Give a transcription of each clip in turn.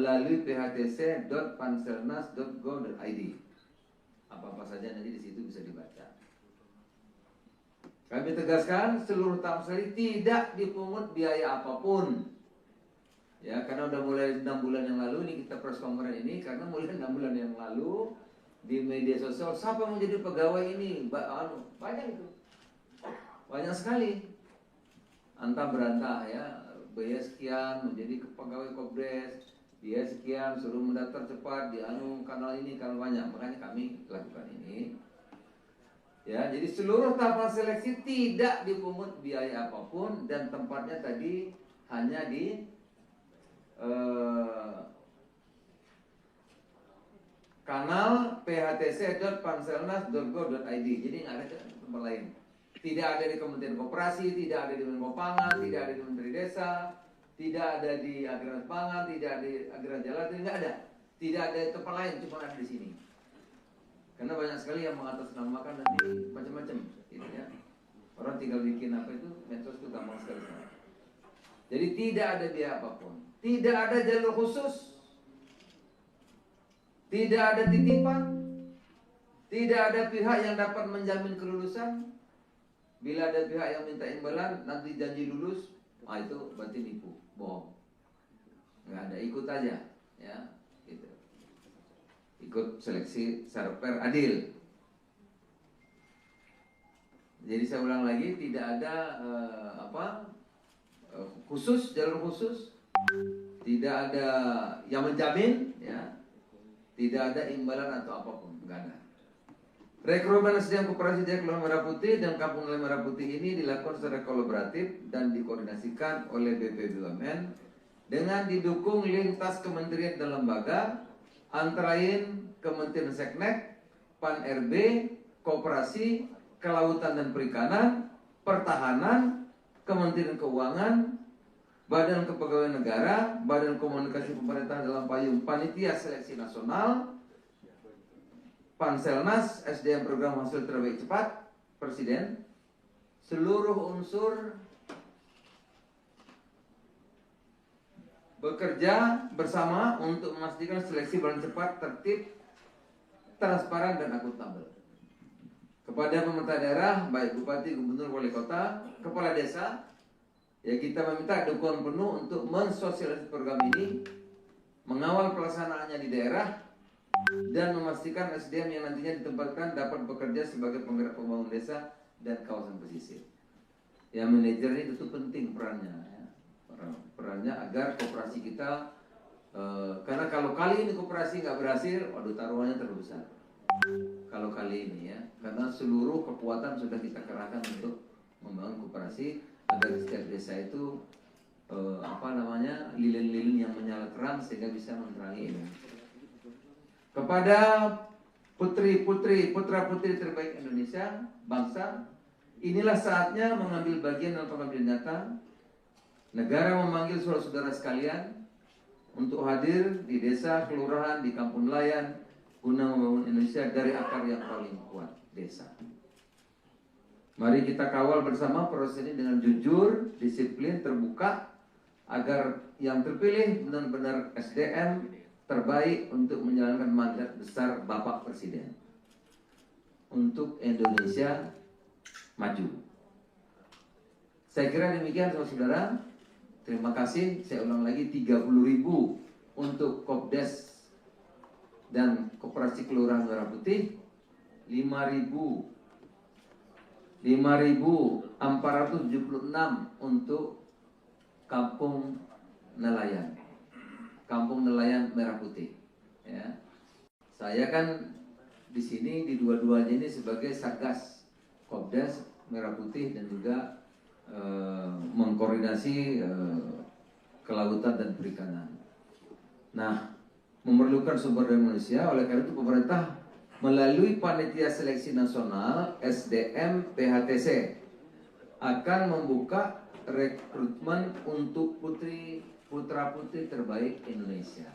melalui phtc.panselnas.go.id. Apa-apa saja nanti di situ bisa dibaca. Kami tegaskan seluruh tahap sekali tidak dipungut biaya apapun. Ya, karena udah mulai 6 bulan yang lalu nih kita press conference ini, karena mulai 6 bulan yang lalu di media sosial siapa mau jadi pegawai ini banyak itu, banyak sekali antah berantah ya, biaya sekian menjadi pegawai Kopdes, biaya sekian suruh mendaftar cepat di kanal ini kanal banyak, makanya kami lakukan ini. Ya, jadi seluruh tahapan seleksi tidak dipungut biaya apapun dan tempatnya tadi hanya di kanal phtc.panselnas.go.id. Jadi nggak ada tempat lain. Tidak ada di Kementerian Koperasi, tidak ada di Menko Pangan, tidak ada di Menteri Desa, tidak ada di Agraris Pangan, tidak ada di Agraris Jalan, tidak ada. Tidak ada di tempat lain, cuma ada di sini. Karena banyak sekali yang mengatasnamakan nanti macam-macam, gitu ya. Orang tinggal bikin apa itu, medsos itu gampang sekali. Jadi tidak ada biaya apapun, tidak ada jalur khusus, tidak ada titipan, tidak ada pihak yang dapat menjamin kelulusan. Bila ada pihak yang minta imbalan, nanti janji lulus, itu berarti nipu, bohong. Nggak ada, ikut aja, ya, gitu. Ikut seleksi sarper adil. Jadi saya ulang lagi, tidak ada khusus, jalur khusus, tidak ada yang menjamin, ya, tidak ada imbalan atau apapun, nggak ada. Rekrutmen SDM Koperasi Jaya Kelurahan Merah Putih dan Kampung Nelayan Merah Putih ini dilakukan secara kolaboratif dan dikoordinasikan oleh BP BUMN dengan didukung lintas kementerian dan lembaga, antara lain Kementerian Seknek, Pan RB, Koperasi, Kelautan dan Perikanan, Pertahanan, Kementerian Keuangan, Badan Kepegawaian Negara, Badan Komunikasi Pemerintahan dalam payung Panitia Seleksi Nasional, Panselnas, SDM Program Hasil Terbaik Cepat, Presiden, seluruh unsur bekerja bersama untuk memastikan seleksi berjalan cepat, tertib, transparan dan akuntabel. Kepada pemerintah daerah, baik bupati, gubernur, wali kota, kepala desa, ya kita meminta dukungan penuh untuk mensosialisasi program ini, mengawal pelaksanaannya di daerah, dan memastikan SDM yang nantinya ditempatkan dapat bekerja sebagai penggerak pembangunan desa dan kawasan pesisir. Ya, manajer ini tentu penting perannya, ya. Perannya agar koperasi kita, karena kalau kali ini koperasi nggak berhasil, waduh taruhannya terlalu besar. Kalau kali ini ya, karena seluruh kekuatan sudah kita kerahkan untuk membangun koperasi agar setiap desa itu lilin-lilin yang menyala terang sehingga bisa menerangi ini. Kepada putra-putri terbaik Indonesia, bangsa, inilah saatnya mengambil bagian dalam pengambilan data. Negara memanggil saudara-saudara sekalian untuk hadir di desa, kelurahan, di kampung nelayan, guna membangun Indonesia dari akar yang paling kuat, desa. Mari kita kawal bersama proses ini dengan jujur, disiplin, terbuka, agar yang terpilih benar-benar SDM terbaik untuk menjalankan mandat besar Bapak Presiden untuk Indonesia maju. Saya kira demikian saudara-saudara. Terima kasih. Saya ulang lagi, 30.000 untuk Kopdes dan Koperasi Kelurahan Merah Putih, 5.476 untuk Kampung Nelayan, Kampung Nelayan Merah Putih. Ya, saya kan di sini di dua-duanya ini sebagai Satgas Kopdes Merah Putih dan juga mengkoordinasi kelautan dan perikanan. Nah, memerlukan sumber daya manusia, oleh karena itu pemerintah melalui Panitia Seleksi Nasional SDM PHTC akan membuka rekrutmen untuk putra-putri terbaik Indonesia.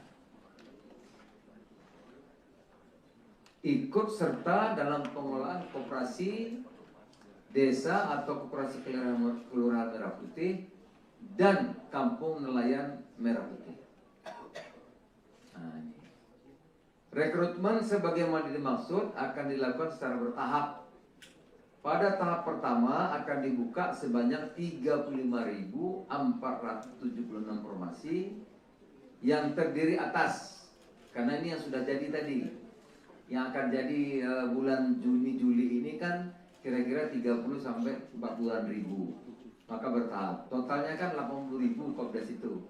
Ikut serta dalam pengelolaan koperasi desa atau koperasi kelurahan Merah Putih dan Kampung Nelayan Merah Putih. Rekrutmen sebagaimana dimaksud akan dilakukan secara bertahap. Pada tahap pertama akan dibuka sebanyak 35.476 formasi yang terdiri atas, karena ini yang sudah jadi tadi, yang akan jadi bulan Juni Juli ini kan kira-kira 30 sampai 40 ribu, maka bertahap. Totalnya kan 80.000 Kopdes itu,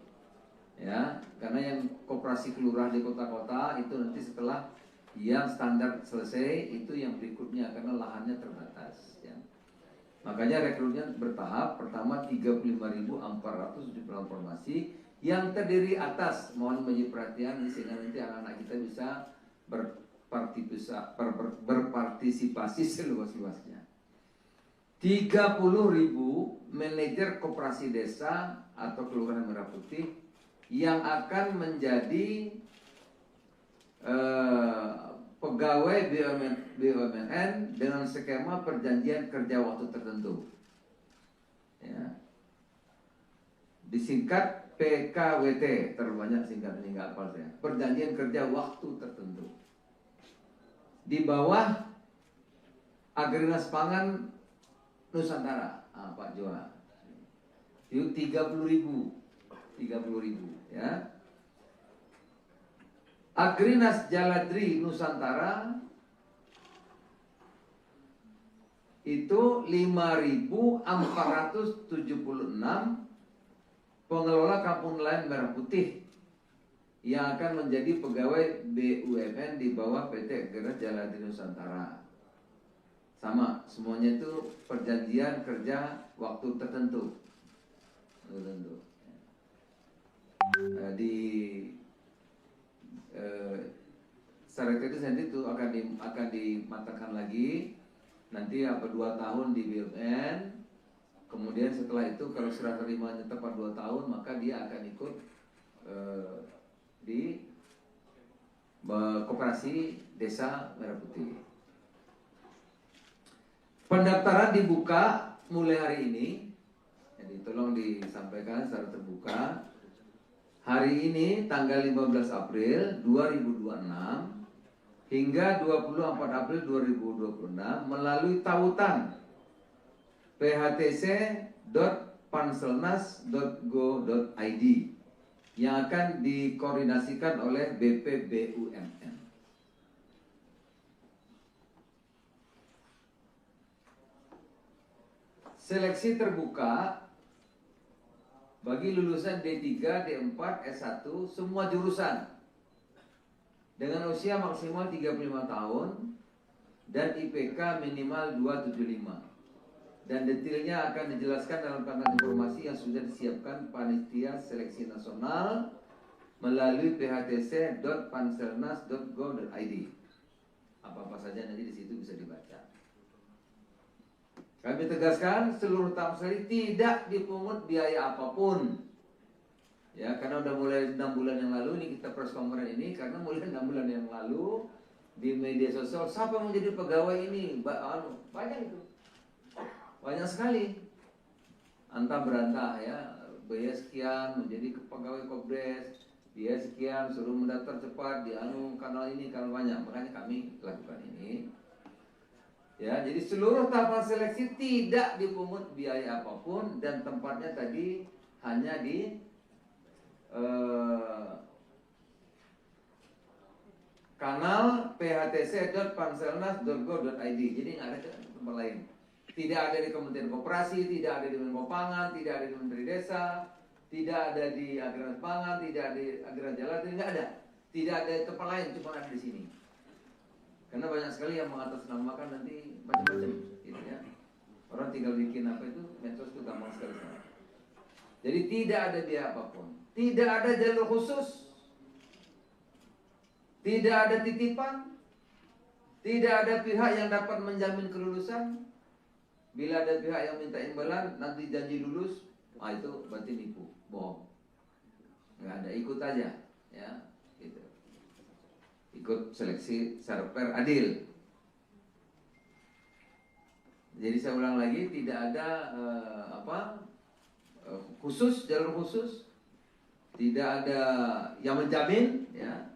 ya, karena yang koperasi kelurahan di kota-kota itu nanti setelah yang standar selesai itu yang berikutnya karena lahannya terbatas, ya. Makanya rekrutnya bertahap. Pertama 35.476 formasi yang terdiri atas, mohon menjadi perhatian sehingga nanti anak-anak kita bisa berpartisipasi seluas-luasnya. 30.000 manajer koperasi desa atau kelurahan Merah Putih yang akan menjadi pegawai BUMN dengan skema perjanjian kerja waktu tertentu, ya. Disingkat PKWT, terlalu banyak singkatnya nggak hafal saya. Perjanjian kerja waktu tertentu. Di bawah Agrinas Pangan Nusantara, Pak Joa. Itu 30.000, ya. Agrinas Jaladri Nusantara itu 5.476 pengelola kampung nelayan Merah Putih yang akan menjadi pegawai BUMN di bawah PT Agrinas Jaladri Nusantara. Sama, semuanya itu perjanjian kerja waktu tertentu. Di secara teknis nanti itu akan dimatangkan lagi nanti 2 tahun di BUMN. Kemudian setelah itu kalau serah terimanya tepat 2 tahun maka dia akan ikut di koperasi desa Merah Putih. Pendaftaran dibuka mulai hari ini, jadi tolong disampaikan secara terbuka. Hari ini tanggal 15 April 2026 hingga 24 April 2026 melalui tautan phtc.panselnas.go.id yang akan dikoordinasikan oleh BPBUMN. Seleksi terbuka bagi lulusan D3, D4, S1 semua jurusan dengan usia maksimal 35 tahun dan IPK minimal 275. Dan detailnya akan dijelaskan dalam paket informasi yang sudah disiapkan Panitia Seleksi Nasional melalui phtc.panselnas.go.id. Apa-apa saja nanti di situ bisa dibaca. Kami tegaskan seluruh tahap seleksi tidak dipungut biaya apapun. Ya, karena udah mulai 6 bulan yang lalu ini kita press conference ini karena mulai 6 bulan yang lalu di media sosial siapa yang menjadi pegawai ini banyak itu. Banyak sekali. Antah berantah ya, biaya sekian menjadi pegawai Kopdes, biaya sekian suruh mendaftar cepat di kanal ini kanal banyak. Makanya kami lakukan ini. Ya, jadi seluruh tahapan seleksi tidak dipungut biaya apapun dan tempatnya tadi hanya di kanal phtc.panselnas.go.id. Jadi nggak ada tempat lain. Tidak ada di Kementerian Koperasi, tidak ada di Menko Pangan, tidak ada di Menteri Desa, tidak ada di Agrinas Pangan, tidak ada di Agrinas Jaladri, nggak ada. Tidak ada di tempat lain, cuma ada di sini. Karena banyak sekali yang mengatasnamakan nanti macam-macam, gitu ya. Orang tinggal bikin apa itu, medsos itu gampang sekali. Jadi tidak ada biaya apapun, tidak ada jalur khusus, tidak ada titipan, tidak ada pihak yang dapat menjamin kelulusan. Bila ada pihak yang minta imbalan, nanti janji lulus, itu berarti nipu, bohong. Nggak ada, ikut aja, ya. Gitu. Ikut seleksi secara fair, adil. Jadi saya ulang lagi, tidak ada khusus, jalur khusus, tidak ada yang menjamin, ya.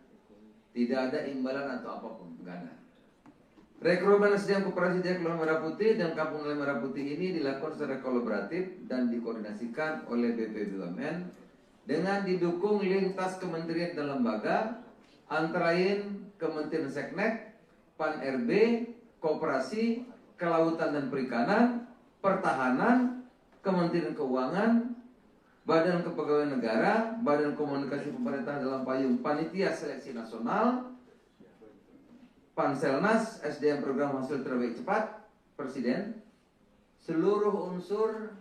Tidak ada imbalan atau apapun, enggak ada. Rekrutmen SDM Koperasi Desa Kelurahan Merah Putih dan Kampung Nelayan Merah Putih ini dilakukan secara kolaboratif dan dikoordinasikan oleh BP BUMN dengan didukung lintas kementerian dan lembaga, antara lain Kementerian Seknek, Pan-RB, Koperasi, Kelautan dan Perikanan, Pertahanan, Kementerian Keuangan, Badan Kepegawaian Negara, Badan Komunikasi Pemerintah dalam payung Panitia Seleksi Nasional, Panselnas, SDM Program Hasil Terbaik Cepat, Presiden, seluruh unsur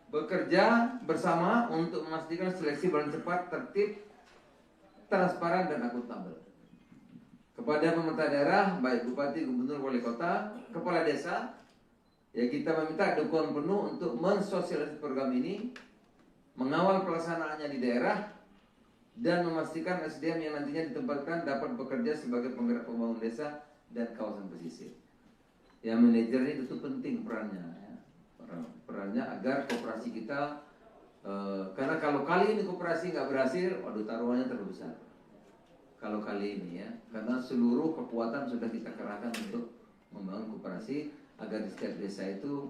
bekerja bersama untuk memastikan seleksi berjalan cepat, tertib, transparan, dan akuntabel. Kepada pemerintah daerah, baik bupati, gubernur, wali kota, kepala desa, ya kita meminta dukungan penuh untuk mensosialisasi program ini, mengawal pelaksanaannya di daerah, dan memastikan SDM yang nantinya ditempatkan dapat bekerja sebagai penggerak pembangunan desa dan kawasan pesisir. Ya, manajer ini tentu penting perannya, ya. Perannya agar koperasi kita, karena kalau kali ini koperasi nggak berhasil, waduh taruhannya terlalu besar. Kalau kali ini ya, karena seluruh kekuatan sudah kita kerahkan untuk membangun koperasi agar di setiap desa itu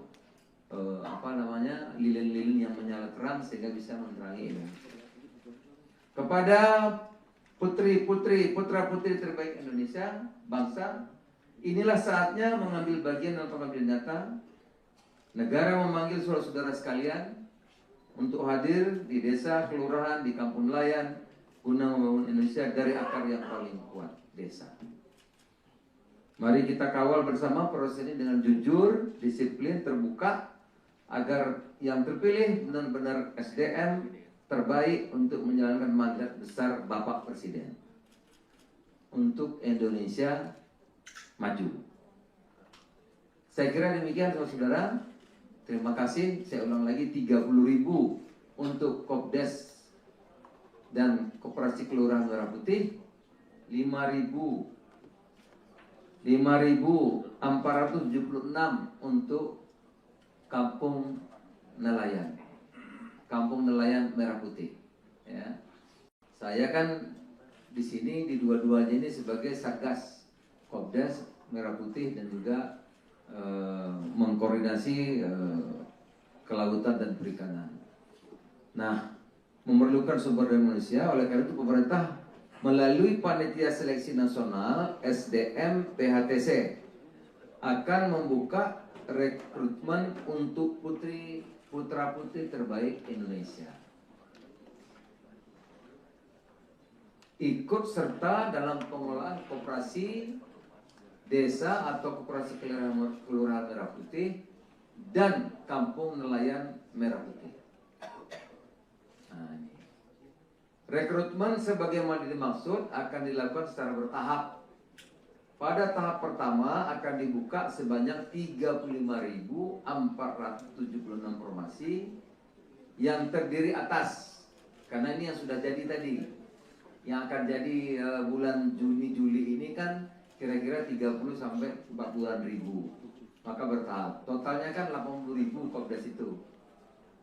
lilin-lilin yang menyala terang sehingga bisa menerangi Indonesia. Kepada putri-putri, putra-putri terbaik Indonesia, bangsa, inilah saatnya mengambil bagian dalam pengabdian nyata. Negara memanggil saudara-saudara sekalian untuk hadir di desa, kelurahan, di kampung nelayan, guna membangun Indonesia dari akar yang paling kuat, desa. Mari kita kawal bersama proses ini dengan jujur, disiplin, terbuka, agar yang terpilih benar-benar SDM terbaik untuk menjalankan mandat besar Bapak Presiden untuk Indonesia maju. Saya kira demikian saudara-saudara. Terima kasih. Saya ulang lagi, 30.000 untuk Kopdes dan Koperasi Kelurahan Merah Putih, 5.476 untuk Kampung Nelayan, Kampung Nelayan Merah Putih. Ya, saya kan di sini di dua-duanya ini sebagai Satgas Kopdes Merah Putih dan juga mengkoordinasi kelautan dan perikanan. Nah, memerlukan sumber daya manusia, oleh karena itu pemerintah melalui Panitia Seleksi Nasional SDM PHTC akan membuka rekrutmen untuk putra-putri terbaik Indonesia. Ikut serta dalam pengelolaan koperasi desa atau koperasi kelurahan Merah Putih dan Kampung Nelayan Merah Putih. Nah, ini. Rekrutmen sebagaimana dimaksud akan dilakukan secara bertahap. Pada tahap pertama akan dibuka sebanyak 35.476 formasi yang terdiri atas, karena ini yang sudah jadi tadi, yang akan jadi bulan Juni-Juli ini kan kira-kira 30 sampai 40-an ribu. Maka bertahap. Totalnya kan 80.000 Kopdes itu.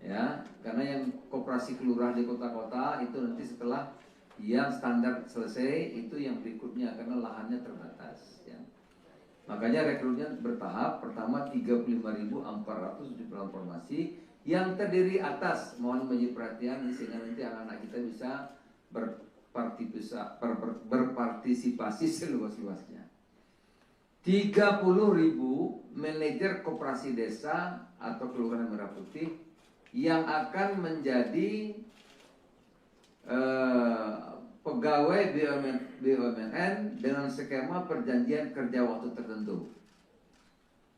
Ya, karena yang koperasi kelurahan di kota-kota itu nanti setelah yang standar selesai itu yang berikutnya karena lahannya terbatas ya. Makanya rekrutnya bertahap. Pertama 35.476 formasi yang terdiri atas, mohon menjadi perhatian sehingga nanti anak-anak kita bisa berpartisipasi seluas-luasnya. 30.000 manajer koperasi desa atau kelurahan Merah Putih yang akan menjadi pegawai BUMN dengan skema perjanjian kerja waktu tertentu.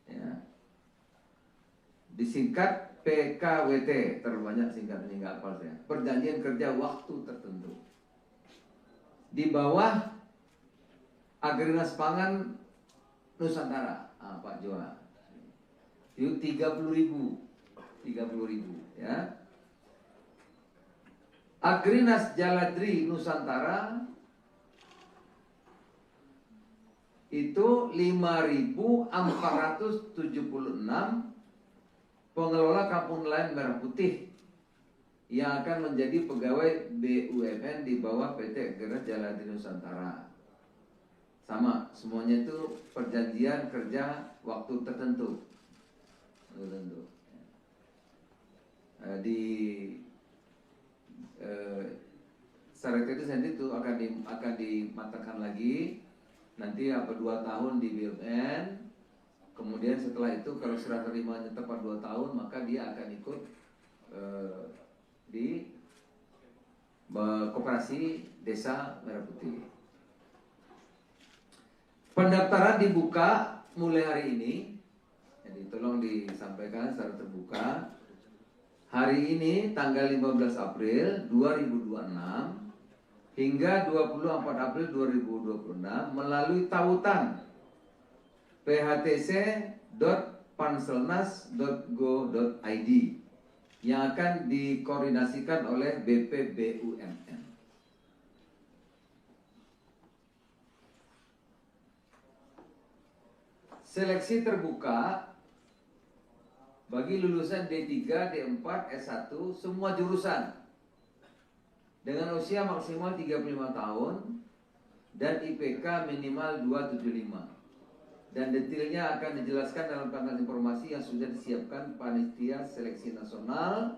Ya. Disingkat PKWT, terbanyak singkatan ini nggak hafal saya. Perjanjian kerja waktu tertentu. Di bawah Agrinas Pangan Nusantara, Pak Joa. Itu 30.000 ya. Agrinas Jaladri Nusantara itu 5.476 pengelola Kampung Nelayan Merah Putih yang akan menjadi pegawai BUMN di bawah PT Geras Jalan Nusantara. Sama, semuanya itu perjanjian kerja waktu tertentu. Di syarat itu sendiri itu akan dimatangkan lagi. Nanti 2 tahun di BUMN. Kemudian setelah itu kalau serah terimanya tepat 2 tahun, maka dia akan ikut di Koperasi Desa Merah Putih. Pendaftaran dibuka mulai hari ini. Jadi tolong disampaikan secara terbuka. Hari ini tanggal 15 April 2026 hingga 24 April 2026 melalui tautan phtc.panselnas.go.id yang akan dikoordinasikan oleh BPBUMN. Seleksi terbuka bagi lulusan D3, D4, S1 semua jurusan dengan usia maksimal 35 tahun dan IPK minimal 275. Dan detailnya akan dijelaskan dalam papan informasi yang sudah disiapkan Panitia Seleksi Nasional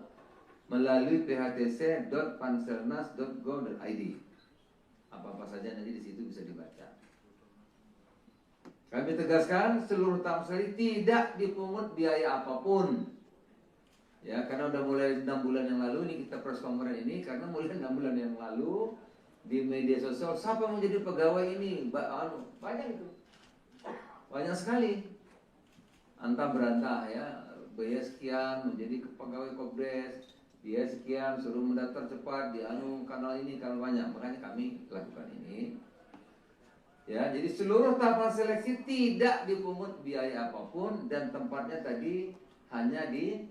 melalui phtc.panselnas.go.id. Apa-apa saja nanti di situ bisa dibaca. Kami tegaskan seluruh tamsari tidak dipungut biaya apapun. Ya, karena udah mulai 6 bulan yang lalu ini kita press conference ini, karena mulai 6 bulan yang lalu di media sosial siapa yang mau jadi pegawai ini? Banyak itu. Banyak sekali. Antah berantah ya, biaya sekian menjadi pegawai Kopdres, biaya sekian suruh mendaftar cepat di kanal ini, kanal banyak. Makanya kami lakukan ini. Ya, jadi seluruh tahapan seleksi tidak dipungut biaya apapun dan tempatnya tadi hanya di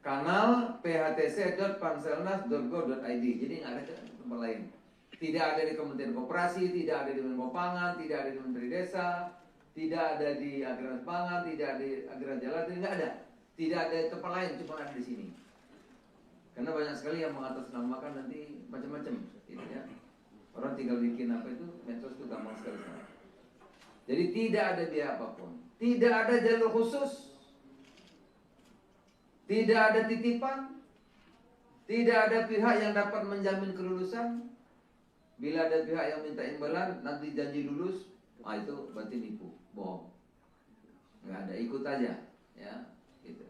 kanal phtc.panselnas.go.id. Jadi nggak ada tempat lain. Tidak ada di Kementerian Koperasi, tidak ada di Menko Pangan, tidak ada di Menteri Desa, tidak ada di Agrarian Pangan, tidak ada di Agrarian Jalan, nggak ada. Tidak ada di tempat lain, cuma ada di sini. Karena banyak sekali yang mengatasnamakan nanti macam-macam, gitu ya. Orang tinggal bikin apa itu, medsos itu gampang sekali. Jadi tidak ada biaya apapun, tidak ada jalur khusus, tidak ada titipan, tidak ada pihak yang dapat menjamin kelulusan. Bila ada pihak yang minta imbalan, nanti janji lulus, itu berarti nipu, bohong. Nggak ada, ikut aja, ya. Gitu.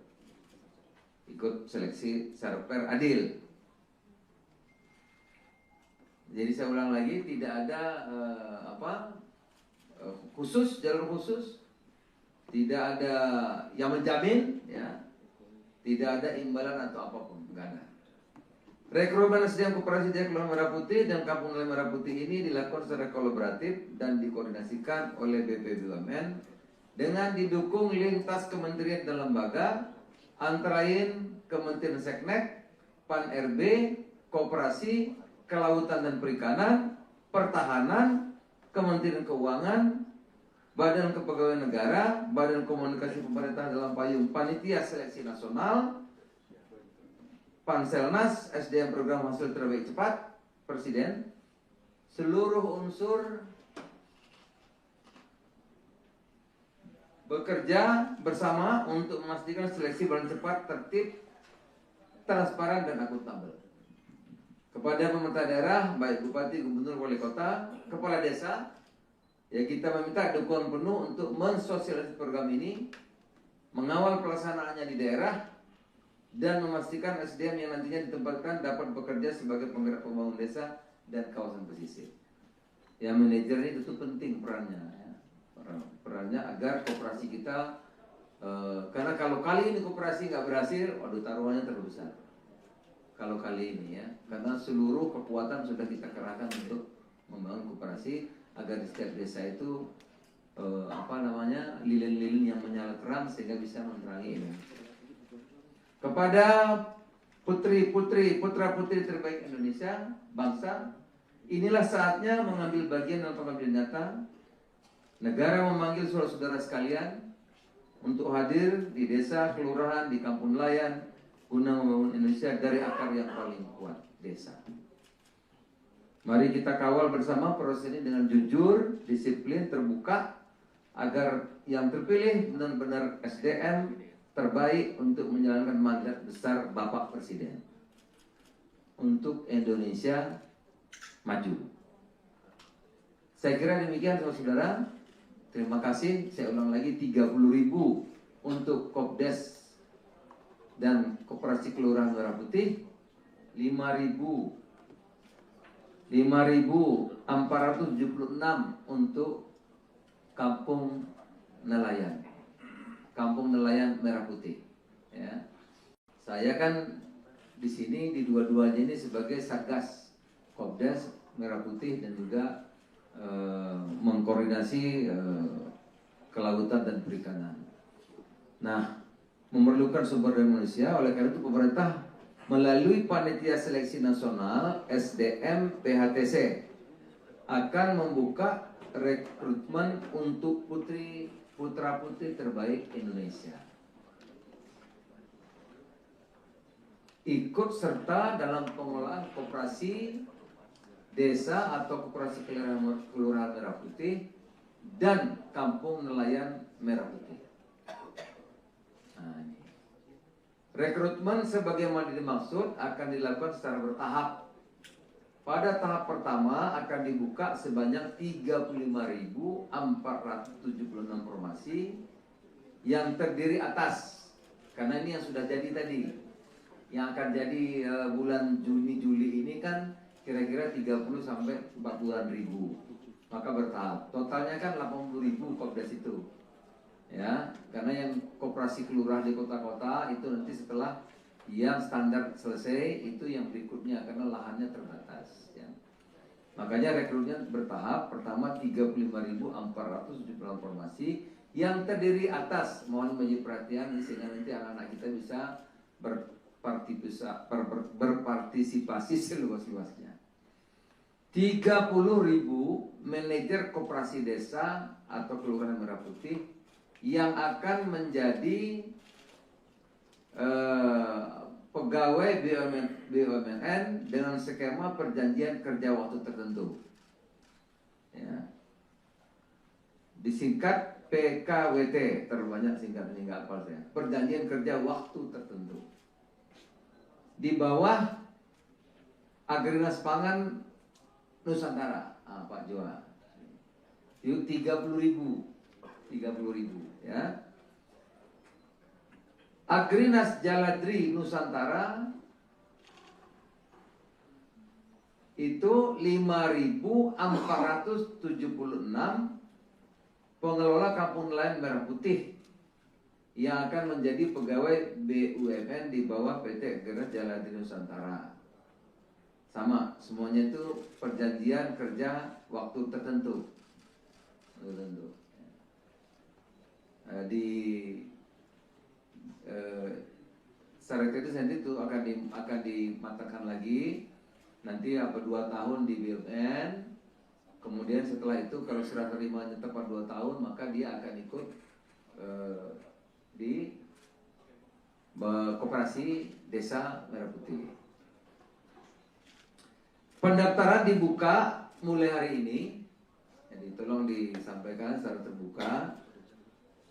Ikut seleksi secara fair, adil. Jadi saya ulang lagi, tidak ada khusus, jalur khusus, tidak ada yang menjamin, ya, tidak ada imbalan atau apapun, nggak ada. Rekrutmen SDM Koperasi Desa Kelurahan Merah Putih dan Kampung Nelayan Merah Putih ini dilakukan secara kolaboratif dan dikoordinasikan oleh BPBUMN dengan didukung lintas kementerian dan lembaga, antara lain Kementerian Seknek, Pan-RB, Koperasi, Kelautan dan Perikanan, Pertahanan, Kementerian Keuangan, Badan Kepegawaian Negara, Badan Komunikasi Pemerintah dalam payung Panitia Seleksi Nasional, Panselnas, SDM Program Hasil Terbaik Cepat, Presiden, seluruh unsur bekerja bersama untuk memastikan seleksi berjalan cepat, tertib, transparan dan akuntabel. Kepada pemerintah daerah, baik bupati, gubernur, wali kota, kepala desa, ya kita meminta dukungan penuh untuk mensosialisasi program ini, mengawal pelaksanaannya di daerah, dan memastikan SDM yang nantinya ditempatkan dapat bekerja sebagai penggerak pembangunan desa dan kawasan pesisir. Ya, manajer ini tentu penting perannya, ya. Perannya agar koperasi kita, karena kalau kali ini koperasi nggak berhasil, waduh taruhannya terlalu besar. Kalau kali ini ya, karena seluruh kekuatan sudah kita kerahkan untuk membangun koperasi agar di setiap desa itu lilin-lilin yang menyala terang sehingga bisa menerangi ini. Kepada putra-putri terbaik Indonesia, bangsa, inilah saatnya mengambil bagian dalam pengabdian nyata. Negara memanggil saudara-saudara sekalian, untuk hadir di desa, kelurahan, di kampung nelayan guna membangun Indonesia dari akar yang paling kuat, desa. Mari kita kawal bersama proses ini dengan jujur, disiplin, terbuka, agar yang terpilih benar-benar SDM terbaik untuk menjalankan mandat besar Bapak Presiden untuk Indonesia maju. Saya kira demikian saudara-saudara. Terima kasih. Saya ulang lagi, 30.000 untuk Kopdes dan Koperasi Kelurahan Merah Putih, 5.476 untuk Kampung Nelayan, Kampung Nelayan Merah Putih. Ya. Saya kan di sini di dua-duanya ini sebagai Satgas Kopdes Merah Putih dan juga mengkoordinasi kelautan dan perikanan. Nah, memerlukan sumber daya manusia, oleh karena itu pemerintah melalui Panitia Seleksi Nasional SDM PHTC akan membuka rekrutmen untuk putra-putri terbaik Indonesia. Ikut serta dalam pengelolaan koperasi desa atau koperasi kelurahan Merah Putih dan kampung nelayan Merah Putih. Nah, ini. Rekrutmen sebagaimana dimaksud akan dilakukan secara bertahap. Pada tahap pertama akan dibuka sebanyak 35.476 formasi yang terdiri atas, karena ini yang sudah jadi tadi, yang akan jadi bulan Juni-Juli ini kan kira-kira 30 sampai 40-an ribu. Maka bertahap. Totalnya kan 80.000 Kopdes itu. Ya, karena yang koperasi kelurahan di kota-kota itu nanti setelah yang standar selesai itu yang berikutnya karena lahannya terbatas ya. Makanya rekrutnya bertahap. Pertama 35.476 formasi yang terdiri atas, mohon menjadi perhatian sehingga nanti anak-anak kita bisa berpartisipasi seluas-luasnya. 30.000 manajer koperasi desa atau kelurahan Merah Putih yang akan menjadi pegawai BUMN dengan skema perjanjian kerja waktu tertentu. Ya. Disingkat PKWT, terbanyak singkatnya nggak hafal saya. Perjanjian kerja waktu tertentu. Di bawah Agrinas Pangan Nusantara, Pak Joa. Itu 30.000 ya. Agrinas Jaladri Nusantara itu 5.476 pengelola kampung nelayan Merah Putih yang akan menjadi pegawai BUMN di bawah PT Agrinas Jaladri Nusantara. Sama, semuanya itu perjanjian kerja waktu tertentu. Di secara teknis nanti itu akan dimatangkan lagi. Nanti 2 tahun di BUMN. Kemudian setelah itu kalau serah terimanya tepat 2 tahun, maka dia akan ikut di koperasi desa Merah Putih. Pendaftaran dibuka mulai hari ini. Jadi tolong disampaikan secara terbuka.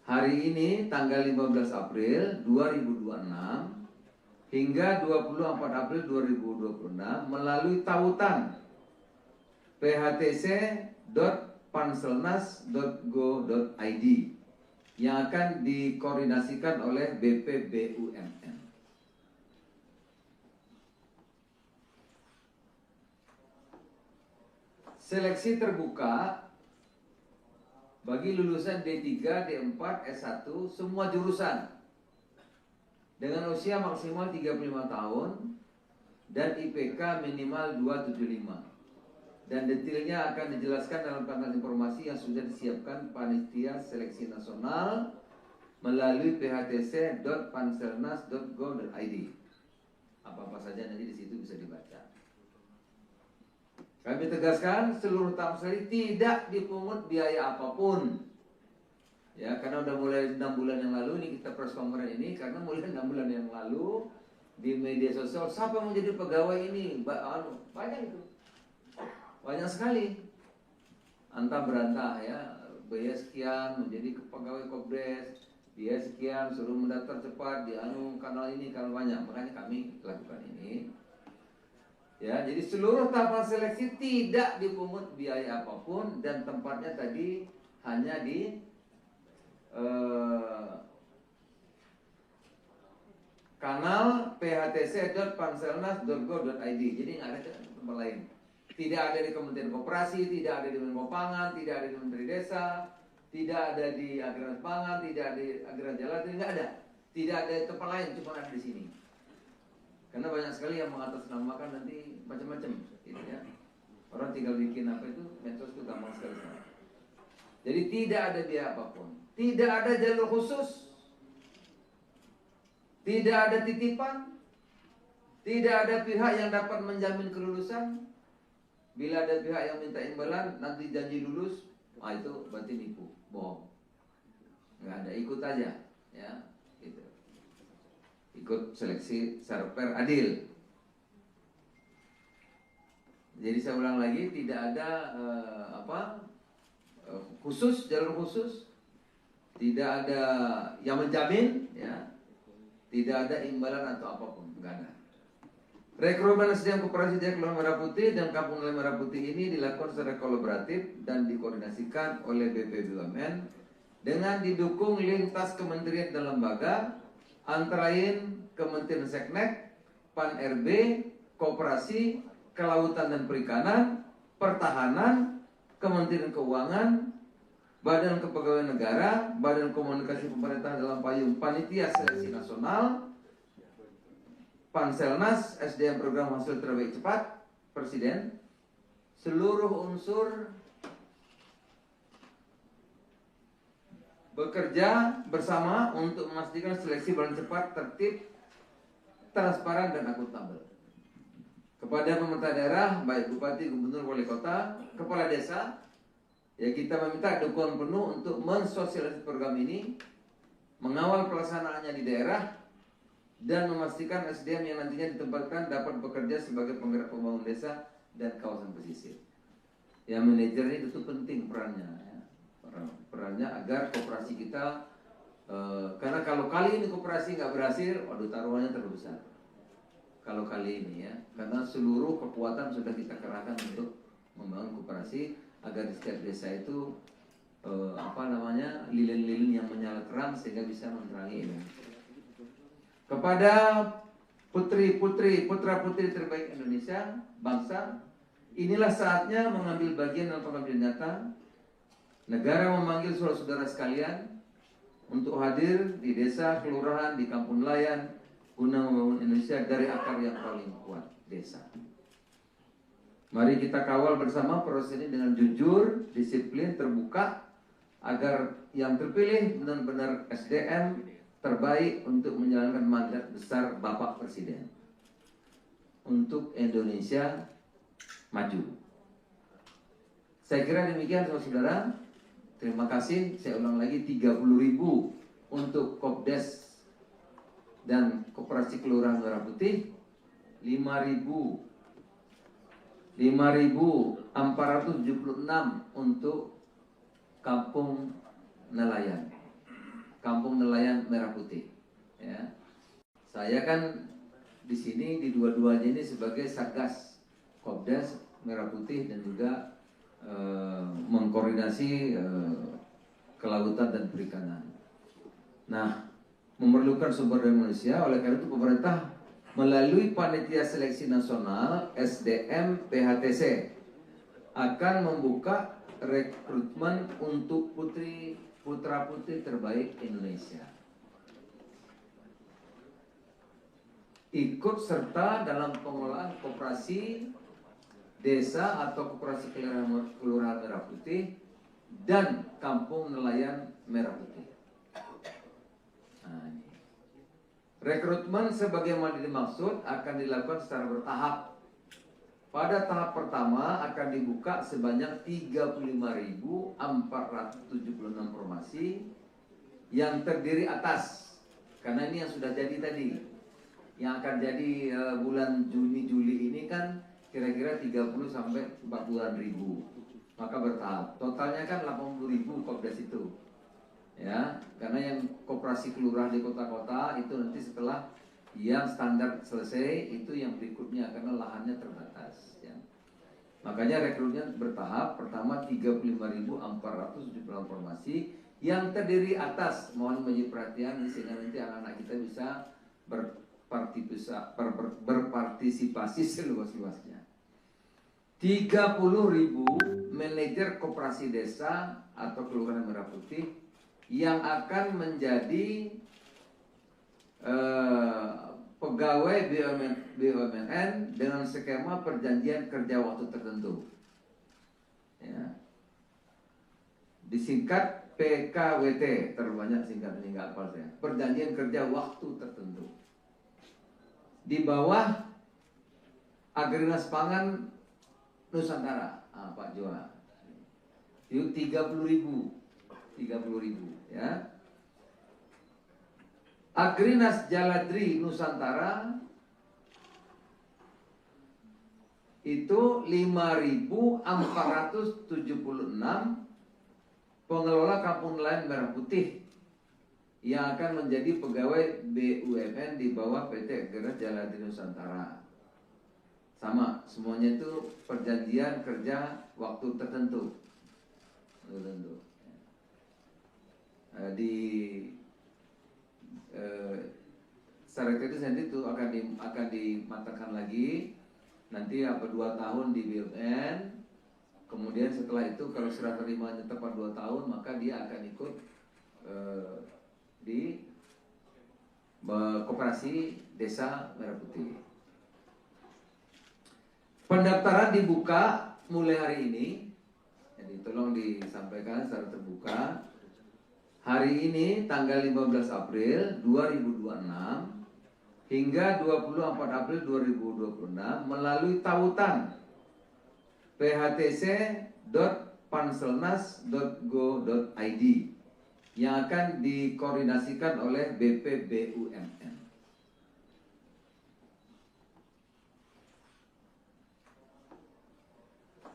Hari ini tanggal 15 April 2026 hingga 24 April 2026 melalui tautan phtc.panselnas.go.id yang akan dikoordinasikan oleh BPBUMN. Seleksi terbuka bagi lulusan D3, D4, S1 semua jurusan dengan usia maksimal 35 tahun dan IPK minimal 275. Dan detailnya akan dijelaskan dalam panel informasi yang sudah disiapkan Panitia Seleksi Nasional melalui phtc.panselnas.go.id. Apa-apa saja nanti di situ bisa dibaca. Kami tegaskan seluruh tahap seleksi tidak dipungut biaya apapun. Ya, karena udah mulai 6 bulan yang lalu ini kita press conference ini, karena mulai 6 bulan yang lalu di media sosial, siapa yang mau jadi pegawai ini? Banyak itu, banyak sekali. Antah berantah ya, biaya sekian menjadi pegawai Kopdes, dia sekian suruh mendaftar cepat di kanal ini, kanal banyak. Makanya kami lakukan ini. Ya, jadi seluruh tahapan seleksi tidak dipungut biaya apapun dan tempatnya tadi hanya di kanal phtc.panselnas.go.id. Jadi nggak ada tempat lain. Tidak ada di Kementerian Koperasi, tidak ada di Menko Pangan, tidak ada di Menteri Desa, tidak ada di Agraris Pangan, tidak ada di Agraris Jalan, nggak ada. Tidak ada di tempat lain, cuma ada di sini. Karena banyak sekali yang mengatasnamakan nanti macam-macam, gitu ya. Orang tinggal bikin apa itu, medsos itu gampang sekali. Jadi tidak ada biaya apapun, tidak ada jalur khusus, tidak ada titipan, tidak ada pihak yang dapat menjamin kelulusan. Bila ada pihak yang minta imbalan, nanti janji lulus, itu berarti nipu, bohong. Nggak ada, ikut aja, ya, gitu. Ikut seleksi secara fair, adil. Jadi saya ulang lagi, tidak ada khusus, jalur khusus, tidak ada yang menjamin, ya, tidak ada imbalan atau apapun, nggak ada. Rekrutmen SDM Koperasi Jaya Kelurahan Merah Putih dan Kampung Nelayan Merah Putih ini dilakukan secara kolaboratif dan dikoordinasikan oleh BPBUMN dengan didukung lintas kementerian dan lembaga, antara lain Kementerian Seknek, Pan-RB, Koperasi, Kelautan dan Perikanan, Pertahanan, Kementerian Keuangan, Badan Kepegawaian Negara, Badan Komunikasi Pemerintah dalam payung Panitia Seleksi Nasional, Panselnas, SDM Program Hasil Terbaik Cepat, Presiden, seluruh unsur bekerja bersama untuk memastikan seleksi berjalan cepat, tertib, transparan, dan akuntabel. Kepada pemerintah daerah, baik Bupati, Gubernur, Wali Kota, Kepala Desa, ya kita meminta dukungan penuh untuk mensosialisasi program ini, mengawal pelaksanaannya di daerah, dan memastikan SDM yang nantinya ditempatkan dapat bekerja sebagai penggerak pembangunan desa dan kawasan pesisir. Ya, manajer ini itu penting perannya, ya. Perannya agar koperasi kita, karena kalau kali ini koperasi nggak berhasil, waduh taruhannya terlalu besar. Kalau kali ini ya, karena seluruh kekuatan sudah kita kerahkan untuk membangun koperasi agar di setiap desa itu lilin-lilin yang menyala terang sehingga bisa menerangi Indonesia. Kepada putra-putri terbaik Indonesia, bangsa, inilah saatnya mengambil bagian dalam pengabdian nyata. Negara memanggil saudara-saudara sekalian untuk hadir di desa, kelurahan, di kampung nelayan, guna membangun Indonesia dari akar yang paling kuat, desa. Mari kita kawal bersama proses ini dengan jujur, disiplin, terbuka, agar yang terpilih benar-benar SDM terbaik untuk menjalankan mandat besar Bapak Presiden untuk Indonesia maju. Saya kira demikian saudara-saudara. Terima kasih. Saya ulang lagi, 30.000 untuk Kopdes dan Koperasi Kelurahan Merah Putih, 5.476 untuk Kampung Nelayan Merah Putih. Ya. Saya kan di sini di dua-duanya ini sebagai Satgas Kopdes Merah Putih dan juga mengkoordinasi kelautan dan perikanan. Nah, memerlukan sumber daya manusia, oleh karena itu pemerintah melalui Panitia Seleksi Nasional SDM PHTC akan membuka rekrutmen untuk putra-putri terbaik Indonesia. Ikut serta dalam pengelolaan koperasi desa atau koperasi kelurahan Merah Putih dan kampung nelayan Merah Putih. Nah, ini. Rekrutmen sebagaimana dimaksud akan dilakukan secara bertahap. Pada tahap pertama akan dibuka sebanyak 35.476 formasi yang terdiri atas, karena ini yang sudah jadi tadi, yang akan jadi bulan Juni Juli ini kan kira-kira 30 sampai 40-an ribu, maka bertahap. Totalnya kan 80 ribu Kopdes itu, ya, karena yang koperasi kelurahan di kota-kota itu nanti setelah yang standar selesai itu yang berikutnya karena lahannya terbatas, ya. Makanya rekrutnya bertahap. Pertama 35.470 formasi yang terdiri atas, mohon menjadi perhatian sehingga nanti anak-anak kita bisa berpartisipasi seluas-luasnya. 30.000 manajer koperasi desa atau kelurahan Merah Putih yang akan menjadi pegawai BUMN dengan skema perjanjian kerja waktu tertentu, ya. Disingkat PKWT, terlalu banyak singkatnya nggak hafal saya. Perjanjian kerja waktu tertentu. Di bawah Agrinas Pangan Nusantara, Pak Joa. Itu 30.000, ya. Agrinas Jaladri Nusantara itu 5.476 pengelola kampung nelayan Merah Putih yang akan menjadi pegawai BUMN di bawah PT Agrinas Jaladri Nusantara. Sama, semuanya itu perjanjian kerja waktu tertentu. Di Syarikat itu nanti itu akan dimatangkan lagi nanti 2 tahun di BUMN, kemudian setelah itu kalau serah terimanya tepat 2 tahun maka dia akan ikut di koperasi desa Merah Putih. Pendaftaran dibuka mulai hari ini, jadi tolong disampaikan secara terbuka. Hari ini tanggal 15 April 2026 hingga 24 April 2026 melalui tautan phtc.panselnas.go.id yang akan dikoordinasikan oleh BPBUMN.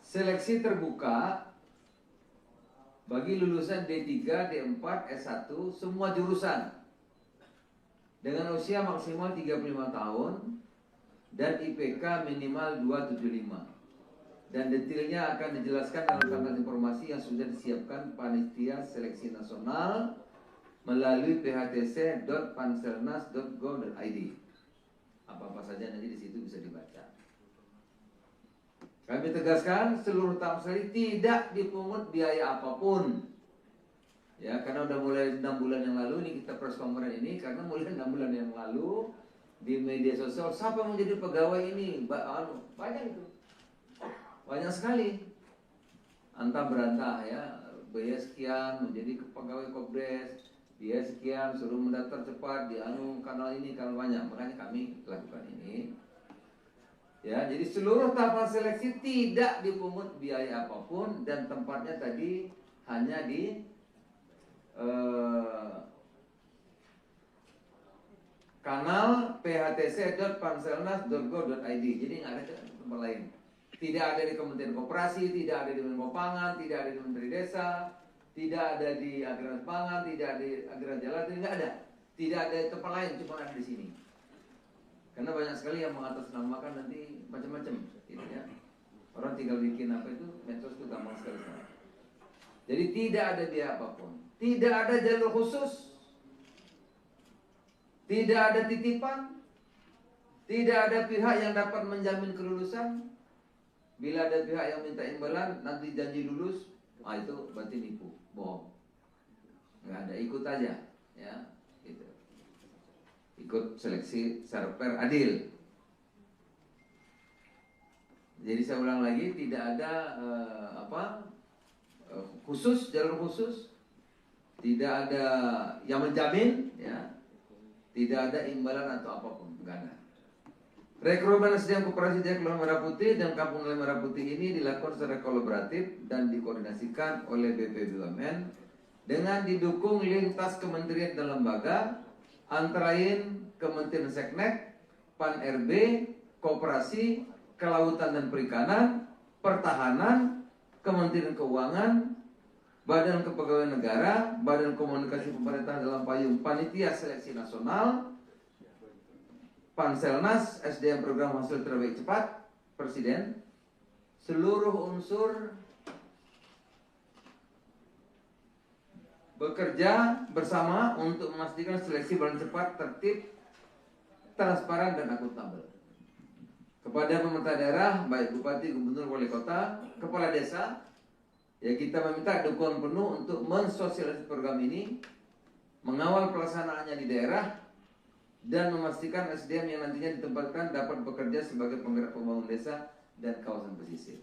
Seleksi terbuka bagi lulusan D3, D4, S1 semua jurusan dengan usia maksimal 35 tahun dan IPK minimal 275. Dan detailnya akan dijelaskan dalam kantor informasi yang sudah disiapkan Panitia Seleksi Nasional melalui phtc.panselnas.go.id. Apa-apa saja nanti di situ bisa dibaca. Kami tegaskan seluruh tahap sekali tidak dipungut biaya apapun. Ya, karena udah mulai 6 bulan yang lalu ini kita press conference ini karena mulai 6 bulan yang lalu di media sosial siapa yang menjadi pegawai ini? Banyak itu. Banyak sekali. Antah berantah ya, biaya sekian menjadi pegawai Kopdes, biaya sekian suruh mendaftar cepat di kanal ini kanal banyak. Makanya kami lakukan ini. Ya, jadi seluruh tahapan seleksi tidak dipungut biaya apapun dan tempatnya tadi hanya di kanal phtc.panselnas.go.id. Jadi nggak ada tempat lain. Tidak ada di Kementerian Koperasi, tidak ada di Menko Pangan, tidak ada di Menteri Desa, tidak ada di Agrinas Pangan, tidak ada di Agrinas Jaladri, nggak ada. Tidak ada di tempat lain, cuma ada di sini. Karena banyak sekali yang mengatasnamakan nanti macam-macam, gitu ya. Orang tinggal bikin apa itu, medsos itu gampang sekali. Jadi tidak ada biaya apapun, tidak ada jalur khusus, tidak ada titipan, tidak ada pihak yang dapat menjamin kelulusan. Bila ada pihak yang minta imbalan, nanti janji lulus, itu berarti nipu, bohong. Nggak ada, ikut aja, ya. Ikut seleksi secara fair adil. Jadi saya ulang lagi, tidak ada khusus, jalur khusus, tidak ada yang menjamin, ya, tidak ada imbalan atau apapun, enggak ada. Rekrutmen SDM Koperasi Desa Kelurahan Merah Putih dan Kampung Nelayan Merah Putih ini dilakukan secara kolaboratif dan dikoordinasikan oleh BPBUMN dengan didukung lintas kementerian dan lembaga, antara lain Kementerian Seknek, Pan-RB, Koperasi, Kelautan dan Perikanan, Pertahanan, Kementerian Keuangan, Badan Kepegawaian Negara, Badan Komunikasi Pemerintah dalam payung Panitia Seleksi Nasional, Panselnas, SDM Program Hasil Terbaik Cepat, Presiden, seluruh unsur bekerja bersama untuk memastikan seleksi berjalan cepat, tertib, transparan, dan akuntabel. Kepada pemerintah daerah, baik bupati, gubernur, wali kota, kepala desa, ya kita meminta dukungan penuh untuk mensosialisasi program ini, mengawal pelaksanaannya di daerah, dan memastikan SDM yang nantinya ditempatkan dapat bekerja sebagai penggerak pembangunan desa dan kawasan pesisir.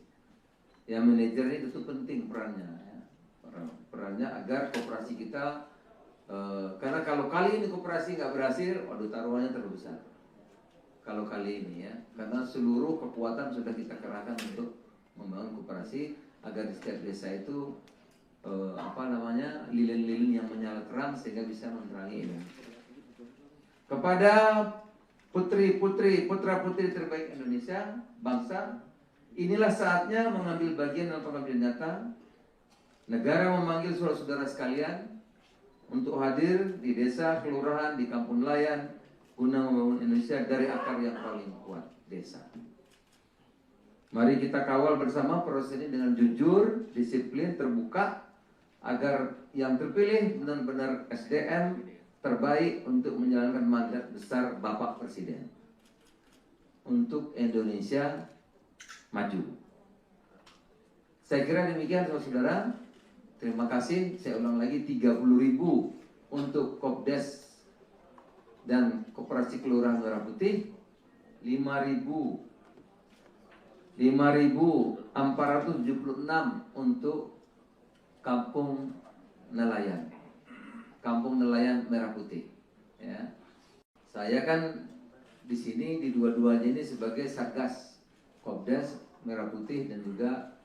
Ya, manajer ini itu penting perannya, ya. Perannya agar koperasi kita, karena kalau kali ini koperasi nggak berhasil, waduh taruhannya terlalu besar. Kalau kali ini ya, karena seluruh kekuatan sudah kita kerahkan untuk membangun koperasi agar di setiap desa itu lilin-lilin yang menyala terang sehingga bisa menerangi ini. Kepada putri-putri, putra-putri terbaik Indonesia, bangsa, inilah saatnya mengambil bagian dalam pengambilan nyata. Negara memanggil saudara-saudara sekalian untuk hadir di desa, kelurahan, di kampung nelayan guna membangun Indonesia dari akar yang paling kuat, desa. Mari kita kawal bersama proses ini dengan jujur, disiplin, terbuka, agar yang terpilih benar-benar SDM terbaik untuk menjalankan mandat besar Bapak Presiden untuk Indonesia maju. Saya kira demikian saudara-saudara. Terima kasih. Saya ulang lagi, 30.000 untuk Kopdes dan Koperasi Kelurahan Merah Putih, 5.476 untuk Kampung Nelayan, Kampung Nelayan Merah Putih. Ya, saya kan di sini di dua-duanya ini sebagai Satgas Kopdes Merah Putih dan juga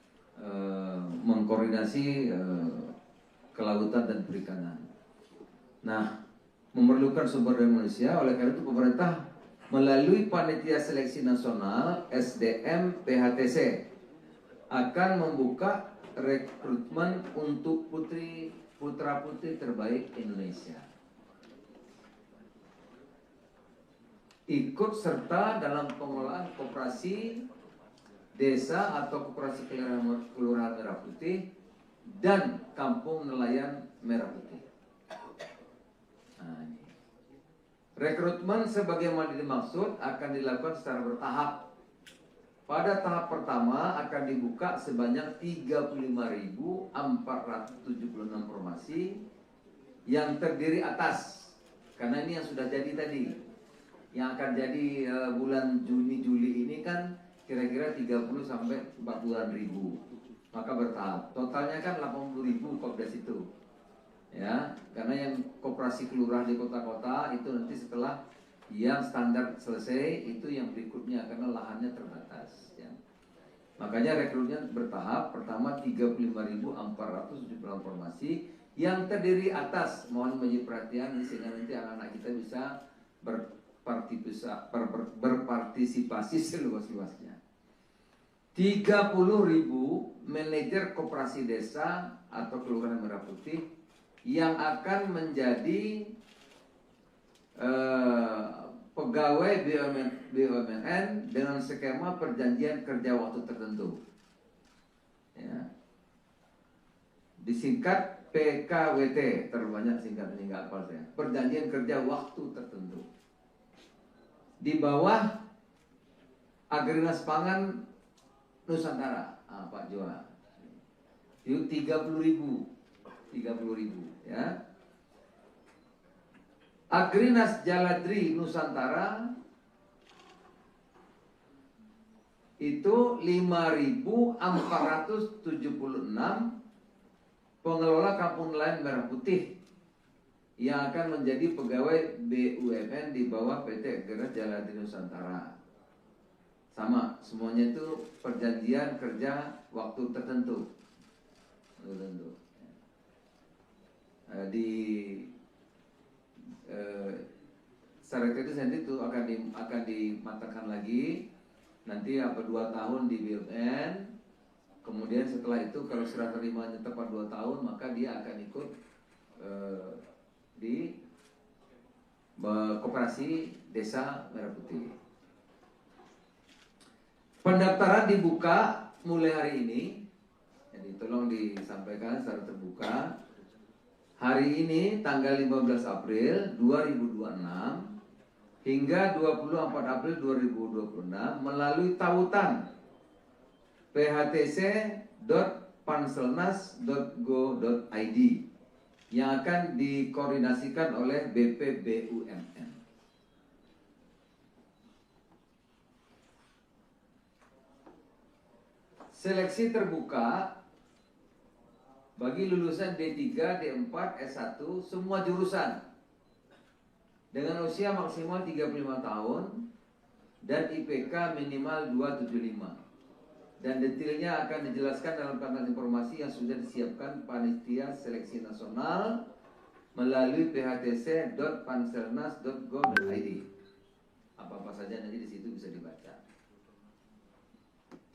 mengkoordinasi kelautan dan perikanan. Nah, memerlukan sumber daya manusia, oleh karena itu pemerintah melalui Panitia Seleksi Nasional SDM PHTC akan membuka rekrutmen untuk putra-putri terbaik Indonesia. Ikut serta dalam pengelolaan koperasi desa atau koperasi kelurahan Merah Putih dan kampung nelayan Merah Putih. Nah, ini. Rekrutmen sebagaimana dimaksud akan dilakukan secara bertahap. Pada tahap pertama akan dibuka sebanyak 35.476 formasi yang terdiri atas, karena ini yang sudah jadi tadi, yang akan jadi bulan Juni-Juli ini kan kira-kira 30 sampai 40 ribu, maka bertahap. Totalnya kan 80.000 Kopdes itu, ya. Karena yang koperasi kelurahan di kota-kota itu nanti setelah yang standar selesai itu yang berikutnya karena lahannya terbatas. Ya. Makanya rekrutnya bertahap. Pertama 35.476 formasi yang terdiri atas, mohon menjadi perhatian sehingga nanti anak-anak kita bisa berpartisipasi seluas-luasnya. 30.000 manajer koperasi desa atau kelurahan Merah Putih yang akan menjadi pegawai BUMN dengan skema perjanjian kerja waktu tertentu, ya. Disingkat PKWT, terlalu banyak singkat ini nggak hafal saya. Perjanjian kerja waktu tertentu. Di bawah Agrinas Pangan Nusantara, Pak Joa. Itu 30.000, ya. Agrinas Jaladri Nusantara itu 5.476 pengelola kampung nelayan Merah Putih yang akan menjadi pegawai BUMN di bawah PT Agrinas Jaladri Nusantara. Sama, semuanya itu perjanjian kerja waktu tertentu. di Sarektetis nanti itu akan dimatangkan lagi. Nanti 2 tahun di BUMN. Kemudian setelah itu kalau serah terimanya tepat 2 tahun, maka dia akan ikut di Koperasi Desa Merah Putih. Pendaftaran dibuka mulai hari ini. Jadi tolong disampaikan secara terbuka. Hari ini tanggal 15 April 2026 hingga 24 April 2026 melalui tautan phtc.panselnas.go.id yang akan dikoordinasikan oleh BPBUMN. Seleksi terbuka bagi lulusan D3, D4, S1 semua jurusan dengan usia maksimal 35 tahun dan IPK minimal 275. Dan detailnya akan dijelaskan dalam kanal informasi yang sudah disiapkan Panitia Seleksi Nasional melalui phtc.panselnas.go.id. Apa-apa saja nanti di situ bisa dibaca.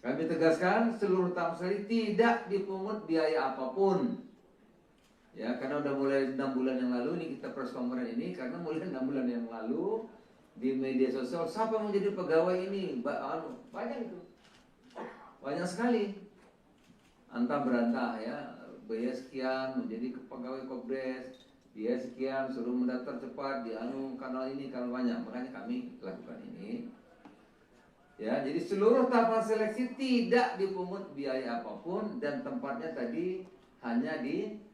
Kami tegaskan seluruh tahap seleksi tidak dipungut biaya apapun. Ya, karena udah mulai 6 bulan yang lalu ini kita press conference ini, karena mulai 6 bulan yang lalu di media sosial siapa mau jadi pegawai ini banyak itu, banyak sekali antah berantah ya, biaya sekian menjadi pegawai Kopdes, biaya sekian suruh mendaftar cepat di kanal ini, kanal banyak. Makanya kami lakukan ini ya. Jadi seluruh tahapan seleksi tidak dipungut biaya apapun dan tempatnya tadi hanya di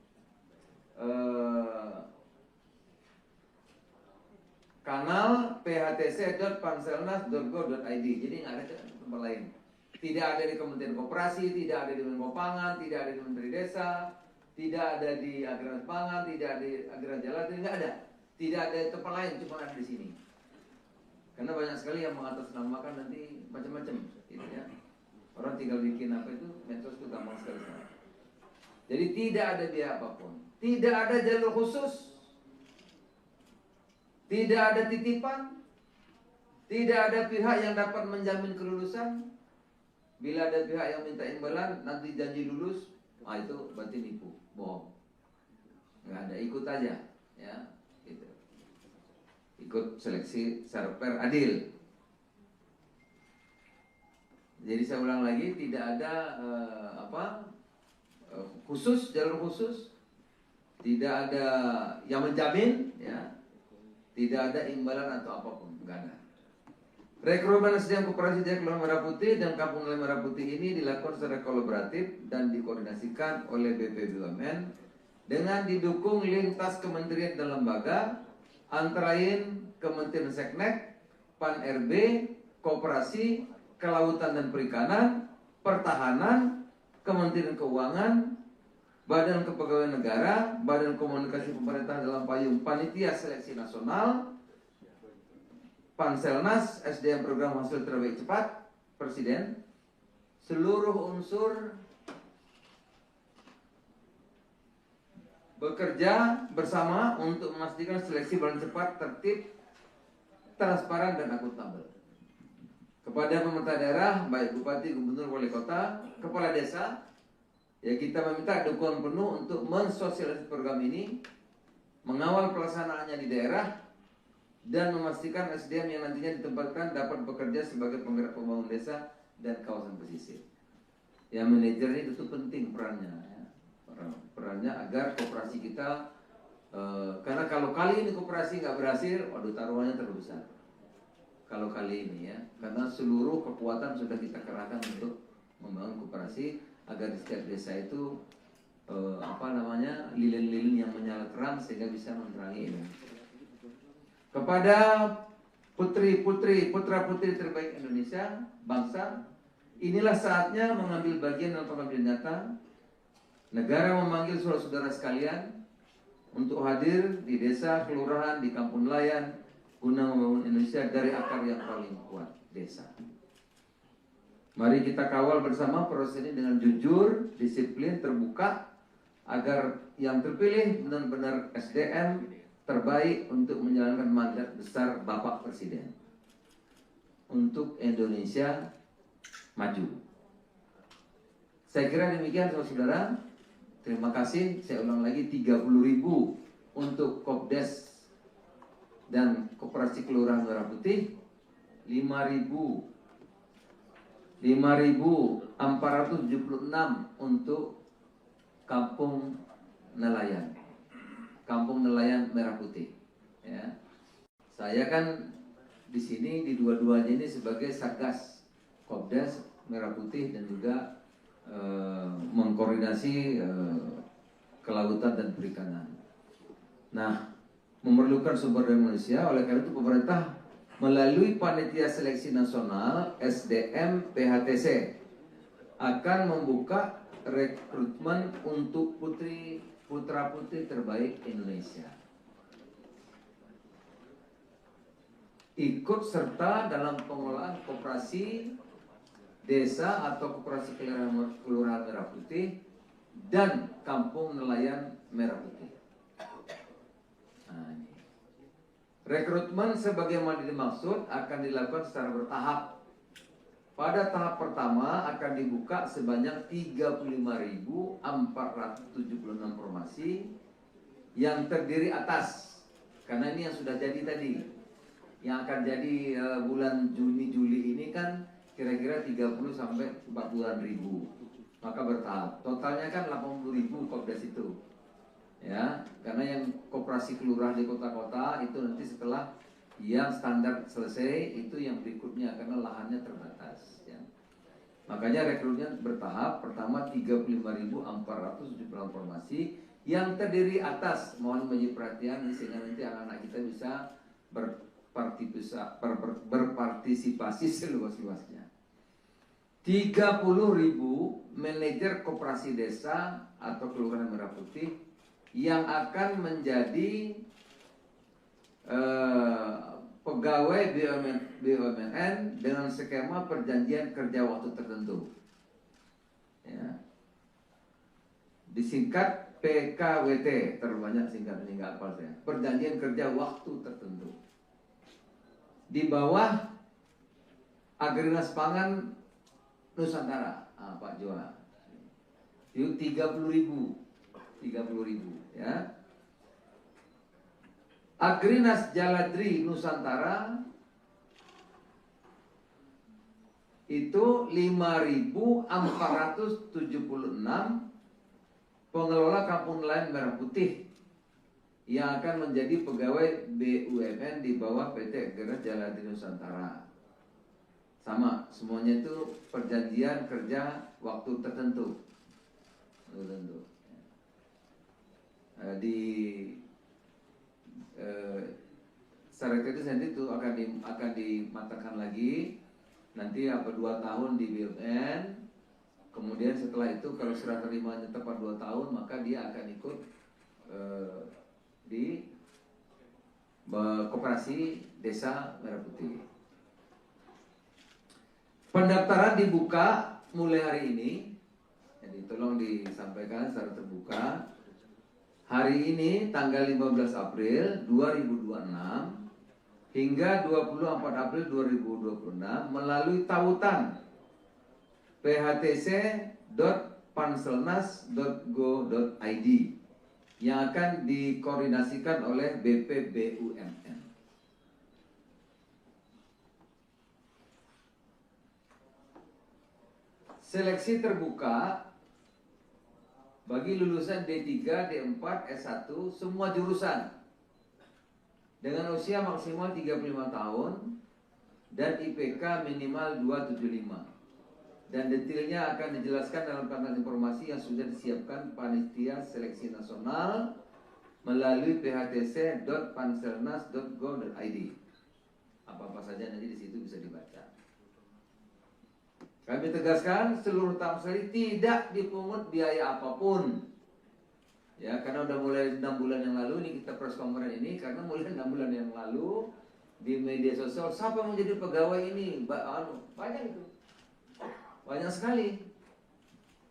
kanal phtc.panselnas.go.id. Jadi nggak ada tempat lain. Tidak ada di Kementerian Koperasi, tidak ada di Menko Pangan, tidak ada di Menteri Desa, tidak ada di Agraris Pangan, tidak ada di Agraris Jalan, nggak ada. Tidak ada di tempat lain, cuma ada di sini. Karena banyak sekali yang mengatasnamakan nanti macam-macam, gitu ya. Orang tinggal bikin apa itu, medsos itu gampang sekali. Jadi tidak ada biaya apapun. Tidak ada jalur khusus, tidak ada titipan, tidak ada pihak yang dapat menjamin kelulusan. Bila ada pihak yang minta imbalan, nanti janji lulus, itu berarti nipu, bohong. Nggak ada, ikut aja, ya, gitu. Ikut seleksi secara fair, adil. Jadi saya ulang lagi, tidak ada khusus, jalur khusus. Tidak ada yang menjamin, ya. Tidak ada imbalan atau apapun, enggak ada. Rekrutmen SDM Koperasi Desa Kelurahan Merah Putih dan Kampung Nelayan Merah Putih ini dilakukan secara kolaboratif dan dikoordinasikan oleh BPBUMN dengan didukung lintas kementerian dan lembaga, antara lain Kementerian Seknek, Pan-RB, Koperasi, Kelautan dan Perikanan, Pertahanan, Kementerian Keuangan, Badan Kepegawaian Negara, Badan Komunikasi Pemerintahan dalam payung Panitia Seleksi Nasional, Panselnas, SDM Program Hasil Terbaik Cepat, Presiden, seluruh unsur bekerja bersama untuk memastikan seleksi berjalan cepat, tertib, transparan dan akuntabel. Kepada pemerintah daerah, baik bupati, gubernur, wali kota, kepala desa, ya kita meminta dukungan penuh untuk mensosialisasi program ini, mengawal pelaksanaannya di daerah, dan memastikan SDM yang nantinya ditempatkan dapat bekerja sebagai penggerak pembangunan desa dan kawasan pesisir. Ya, manajer ini itu penting perannya, ya. Perannya agar koperasi kita, karena kalau kali ini koperasi nggak berhasil, waduh taruhannya terlalu besar. Kalau kali ini ya, karena seluruh kekuatan sudah kita kerahkan untuk membangun koperasi agar di setiap desa itu lilin-lilin yang menyala terang sehingga bisa menerangi ini. Kepada putra-putri terbaik Indonesia, bangsa, inilah saatnya mengambil bagian dalam pengambilan nyata. Negara memanggil saudara-saudara sekalian untuk hadir di desa, kelurahan, di kampung nelayan guna membangun Indonesia dari akar yang paling kuat, desa. Mari kita kawal bersama proses ini dengan jujur, disiplin, terbuka, agar yang terpilih benar-benar SDM terbaik untuk menjalankan mandat besar Bapak Presiden untuk Indonesia maju. Saya kira demikian saudara-saudara. Terima kasih. Saya ulang lagi, 30.000 untuk Kopdes dan Koperasi Kelurahan Merah Putih, 5.476 untuk Kampung Nelayan Merah Putih. Ya. Saya kan di sini di dua-duanya ini sebagai Satgas Kopdes Merah Putih dan juga mengkoordinasi kelautan dan perikanan. Nah, memerlukan sumber daya manusia, oleh karena itu pemerintah melalui Panitia Seleksi Nasional SDM PHTC akan membuka rekrutmen untuk putra-putri terbaik Indonesia. Ikut serta dalam pengelolaan koperasi desa atau koperasi kelurahan Merah Putih dan Kampung Nelayan Merah Putih. Nah, ini. Rekrutmen sebagaimana dimaksud akan dilakukan secara bertahap. Pada tahap pertama akan dibuka sebanyak 35.476 formasi yang terdiri atas, karena ini yang sudah jadi tadi, yang akan jadi bulan Juni-Juli ini kan kira-kira 30 sampai 40-an ribu. Maka bertahap. Totalnya kan 80.000 Kopdes itu. Ya, karena yang koperasi kelurahan di kota-kota itu nanti setelah yang standar selesai itu yang berikutnya karena lahannya terbatas. Ya. Makanya rekrutnya bertahap. Pertama 35.476 formasi yang terdiri atas, mohon menjadi perhatian sehingga nanti anak-anak kita bisa berpartisipasi seluas-luasnya. 30.000 manajer koperasi desa atau kelurahan Merah Putih yang akan menjadi pegawai BUMN dengan skema perjanjian kerja waktu tertentu. Ya. Disingkat PKWT, terlalu banyak singkatnya nggak hafal saya. Perjanjian kerja waktu tertentu. Di bawah Agrinas Pangan Nusantara, Pak Joa. Itu 30.000 ya. Agrinas Jaladri Nusantara itu 5.476 pengelola Kampung Nelayan Merah Putih yang akan menjadi pegawai BUMN di bawah PT Agrinas Jaladri Nusantara. Sama, semuanya itu perjanjian kerja waktu tertentu. Secara kritis nanti itu akan dimatangkan lagi. Nanti 2 tahun di BUMN. Kemudian setelah itu kalau serah terimanya tepat 2 tahun, maka dia akan ikut di Koperasi Desa Merah Putih. Pendaftaran dibuka mulai hari ini. Jadi tolong disampaikan secara terbuka. Hari ini tanggal 15 April 2026 hingga 24 April 2026 melalui tautan phtc.panselnas.go.id yang akan dikoordinasikan oleh BPBUMN. Seleksi terbuka bagi lulusan D3, D4, S1 semua jurusan dengan usia maksimal 35 tahun dan IPK minimal 275. Dan detailnya akan dijelaskan dalam kanal informasi yang sudah disiapkan Panitia Seleksi Nasional melalui phtc.panselnas.go.id. Apa-apa saja nanti di situ bisa dibaca. Kami tegaskan seluruh tahap seri tidak dipungut biaya apapun. Ya, karena udah mulai 6 bulan yang lalu ini kita press conference ini, karena mulai 6 bulan yang lalu di media sosial siapa yang mau jadi pegawai ini? Banyak itu. Banyak sekali.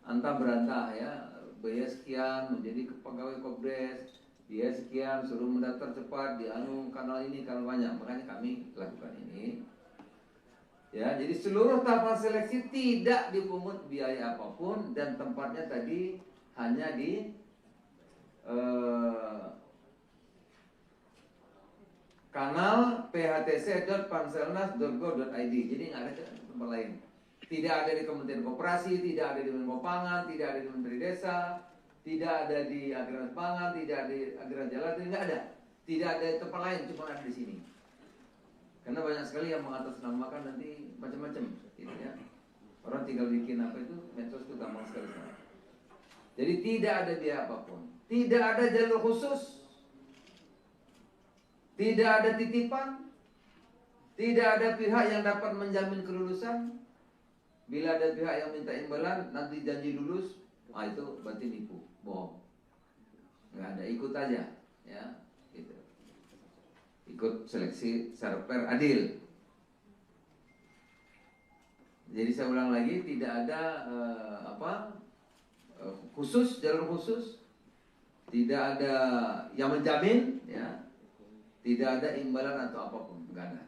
Antah berantah ya, biaya sekian menjadi pegawai Kopdes, biaya sekian suruh mendaftar cepat di kanal ini, kanal banyak. Makanya kami lakukan ini. Ya, jadi seluruh tahapan seleksi tidak dipungut biaya apapun dan tempatnya tadi hanya di kanal phtc.panselnas.go.id. Jadi nggak ada tempat lain. Tidak ada di Kementerian Koperasi, tidak ada di Menko Pangan, tidak ada di Menteri Desa, tidak ada di Agraris Pangan, tidak ada di Agraris Jalan, nggak ada. Tidak ada di tempat lain, cuma ada di sini. Karena banyak sekali yang mengatasnamakan nanti macam-macam, gitu ya. Orang tinggal bikin apa itu, medsos itu gampang sekali sekarang. Jadi tidak ada biaya apapun, tidak ada jalur khusus, tidak ada titipan, tidak ada pihak yang dapat menjamin kelulusan. Bila ada pihak yang minta imbalan, nanti janji lulus, itu berarti nipu, bohong. Nggak ada, ikut aja, ya, gitu. Ikut seleksi secara fair, adil. Jadi saya ulang lagi, tidak ada khusus, jalur khusus, tidak ada yang menjamin, ya, tidak ada imbalan atau apapun, nggak ada.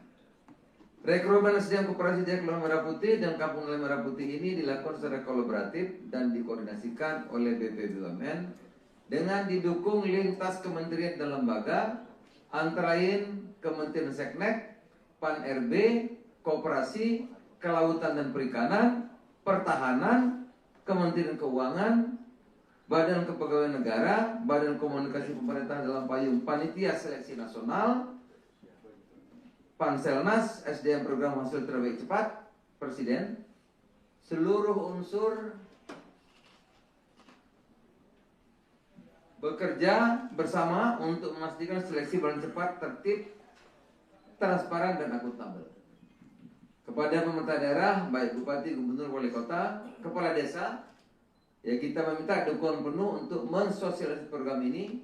Rekrutmen SDM Koperasi Jaya Kelurahan Merah Putih dan Kampung Nelayan Merah Putih ini dilakukan secara kolaboratif dan dikoordinasikan oleh BP BUMN dengan didukung lintas kementerian dan lembaga, antara lain Kementerian Seknek, Pan RB, Koperasi, Kelautan dan Perikanan, Pertahanan, Kementerian Keuangan, Badan Kepegawaian Negara, Badan Komunikasi Pemerintah dalam payung Panitia Seleksi Nasional, Panselnas, SDM Program Hasil Terbaik Cepat, Presiden, seluruh unsur bekerja bersama untuk memastikan seleksi berjalan cepat, tertib, transparan dan akuntabel. Kepada pemerintah daerah, baik bupati, gubernur, wali kota, kepala desa, ya kita meminta dukungan penuh untuk mensosialisasi program ini,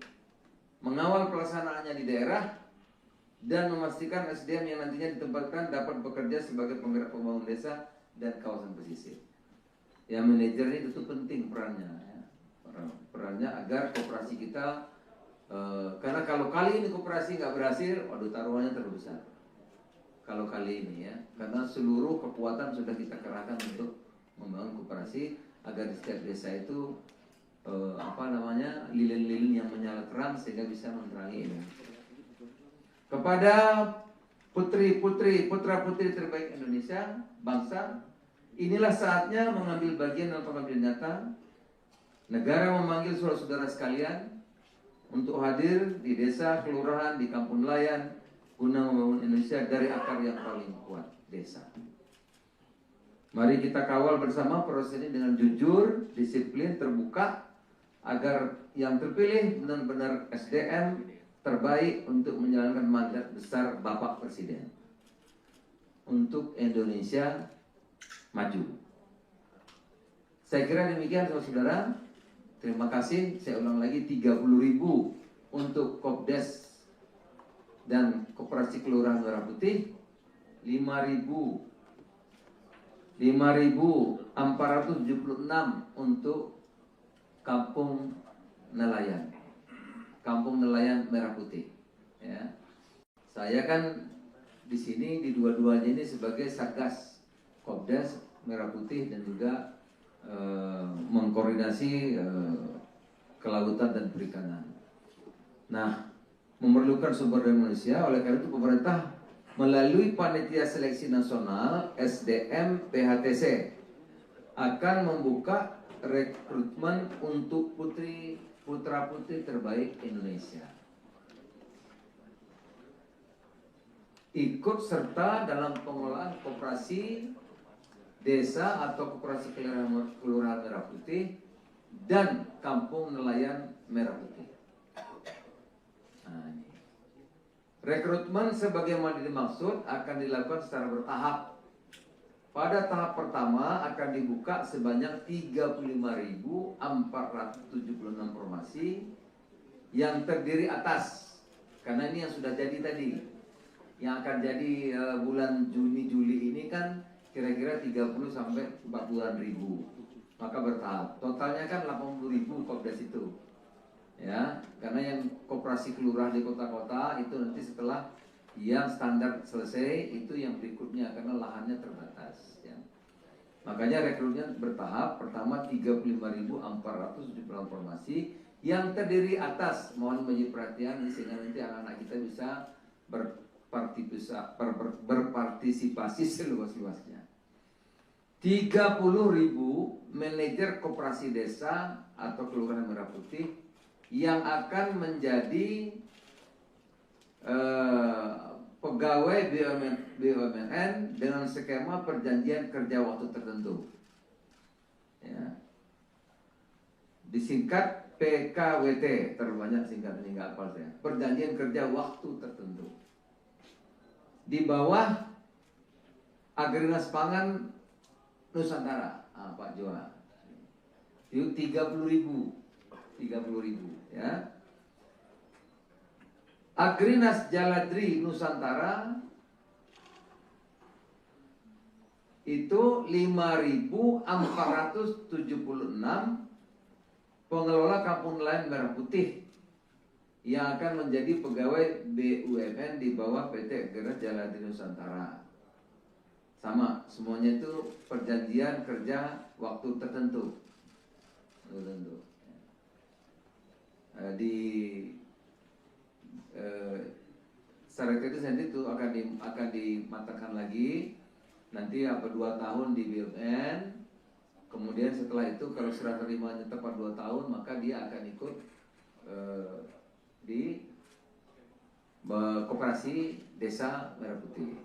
mengawal pelaksanaannya di daerah, dan memastikan SDM yang nantinya ditempatkan dapat bekerja sebagai penggerak pembangunan desa dan kawasan pesisir. Ya, manajer ini tentu penting perannya, ya. Perannya agar koperasi kita, karena kalau kali ini koperasi nggak berhasil, waduh taruhannya terlalu besar. Kalau kali ini ya, karena seluruh kekuatan sudah kita kerahkan untuk membangun koperasi agar di setiap desa itu lilin-lilin yang menyala terang sehingga bisa menerangi ini. Kepada putri-putri, putra-putri terbaik Indonesia, bangsa, inilah saatnya mengambil bagian dalam pengabdian nyata. Negara memanggil saudara-saudara sekalian untuk hadir di desa, kelurahan, di kampung nelayan, guna membangun Indonesia dari akar yang paling kuat, desa. Mari kita kawal bersama proses ini dengan jujur, disiplin, terbuka, agar yang terpilih benar-benar SDM terbaik untuk menjalankan mandat besar Bapak Presiden untuk Indonesia maju. Saya kira demikian saudara-saudara. Terima kasih. Saya ulang lagi, 30.000 untuk Kopdes dan Koperasi Kelurahan Merah Putih, 5.476 untuk Kampung Nelayan, Kampung Nelayan Merah Putih. Ya, saya kan di sini di dua-duanya ini sebagai Satgas Kopdes Merah Putih dan juga mengkoordinasi kelautan dan perikanan. Nah, memerlukan sumber daya manusia, oleh karena itu pemerintah melalui Panitia Seleksi Nasional SDM PHTC akan membuka rekrutmen untuk putra-putri terbaik Indonesia. Ikut serta dalam pengelolaan koperasi desa atau koperasi kelurahan Merah Putih dan Kampung Nelayan Merah Putih. Nah, ini. Rekrutmen sebagaimana dimaksud akan dilakukan secara bertahap. Pada tahap pertama akan dibuka sebanyak 35.476 formasi yang terdiri atas, karena ini yang sudah jadi tadi, yang akan jadi bulan Juni Juli ini kan kira-kira 30 sampai 40.000. maka bertahap. Totalnya kan 80.000 Kopdes itu. Ya, karena yang koperasi kelurahan di kota-kota itu nanti setelah yang standar selesai itu yang berikutnya karena lahannya terbatas ya. Makanya rekrutnya bertahap. Pertama 35.470 formasi yang terdiri atas, mohon menjadi perhatian sehingga nanti anak-anak kita bisa berpartisipasi seluas-luasnya. 30.000 manajer koperasi desa atau kelurahan Merah Putih yang akan menjadi pegawai BUMN dengan skema perjanjian kerja waktu tertentu. Ya. Disingkat PKWT, terbanyak singkatan nggak hafal saya. Perjanjian kerja waktu tertentu. Di bawah Agrinas Pangan Nusantara, Pak Joa. Itu 30.000 ya. Agrinas Jaladri Nusantara itu 5.476 pengelola kampung nelayan Merah Putih yang akan menjadi pegawai BUMN di bawah PT Agrinas Jaladri Nusantara. Sama, semuanya itu perjanjian kerja waktu tertentu. Di syarat itu sendiri itu akan dimatangkan lagi nanti 2 tahun di BUMN, kemudian setelah itu kalau serah terimanya tepat 2 tahun maka dia akan ikut di koperasi desa Merah Putih.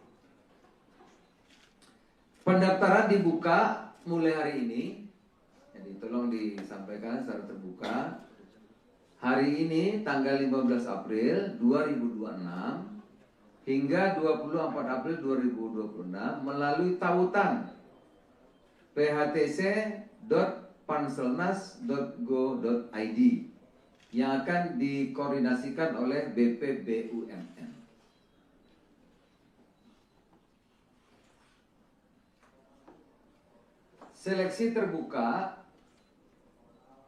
Pendaftaran dibuka mulai hari ini, jadi tolong disampaikan secara terbuka. Hari ini tanggal 15 April 2026 hingga 24 April 2026 melalui tautan phtc.panselnas.go.id yang akan dikoordinasikan oleh BPBUMN. Seleksi terbuka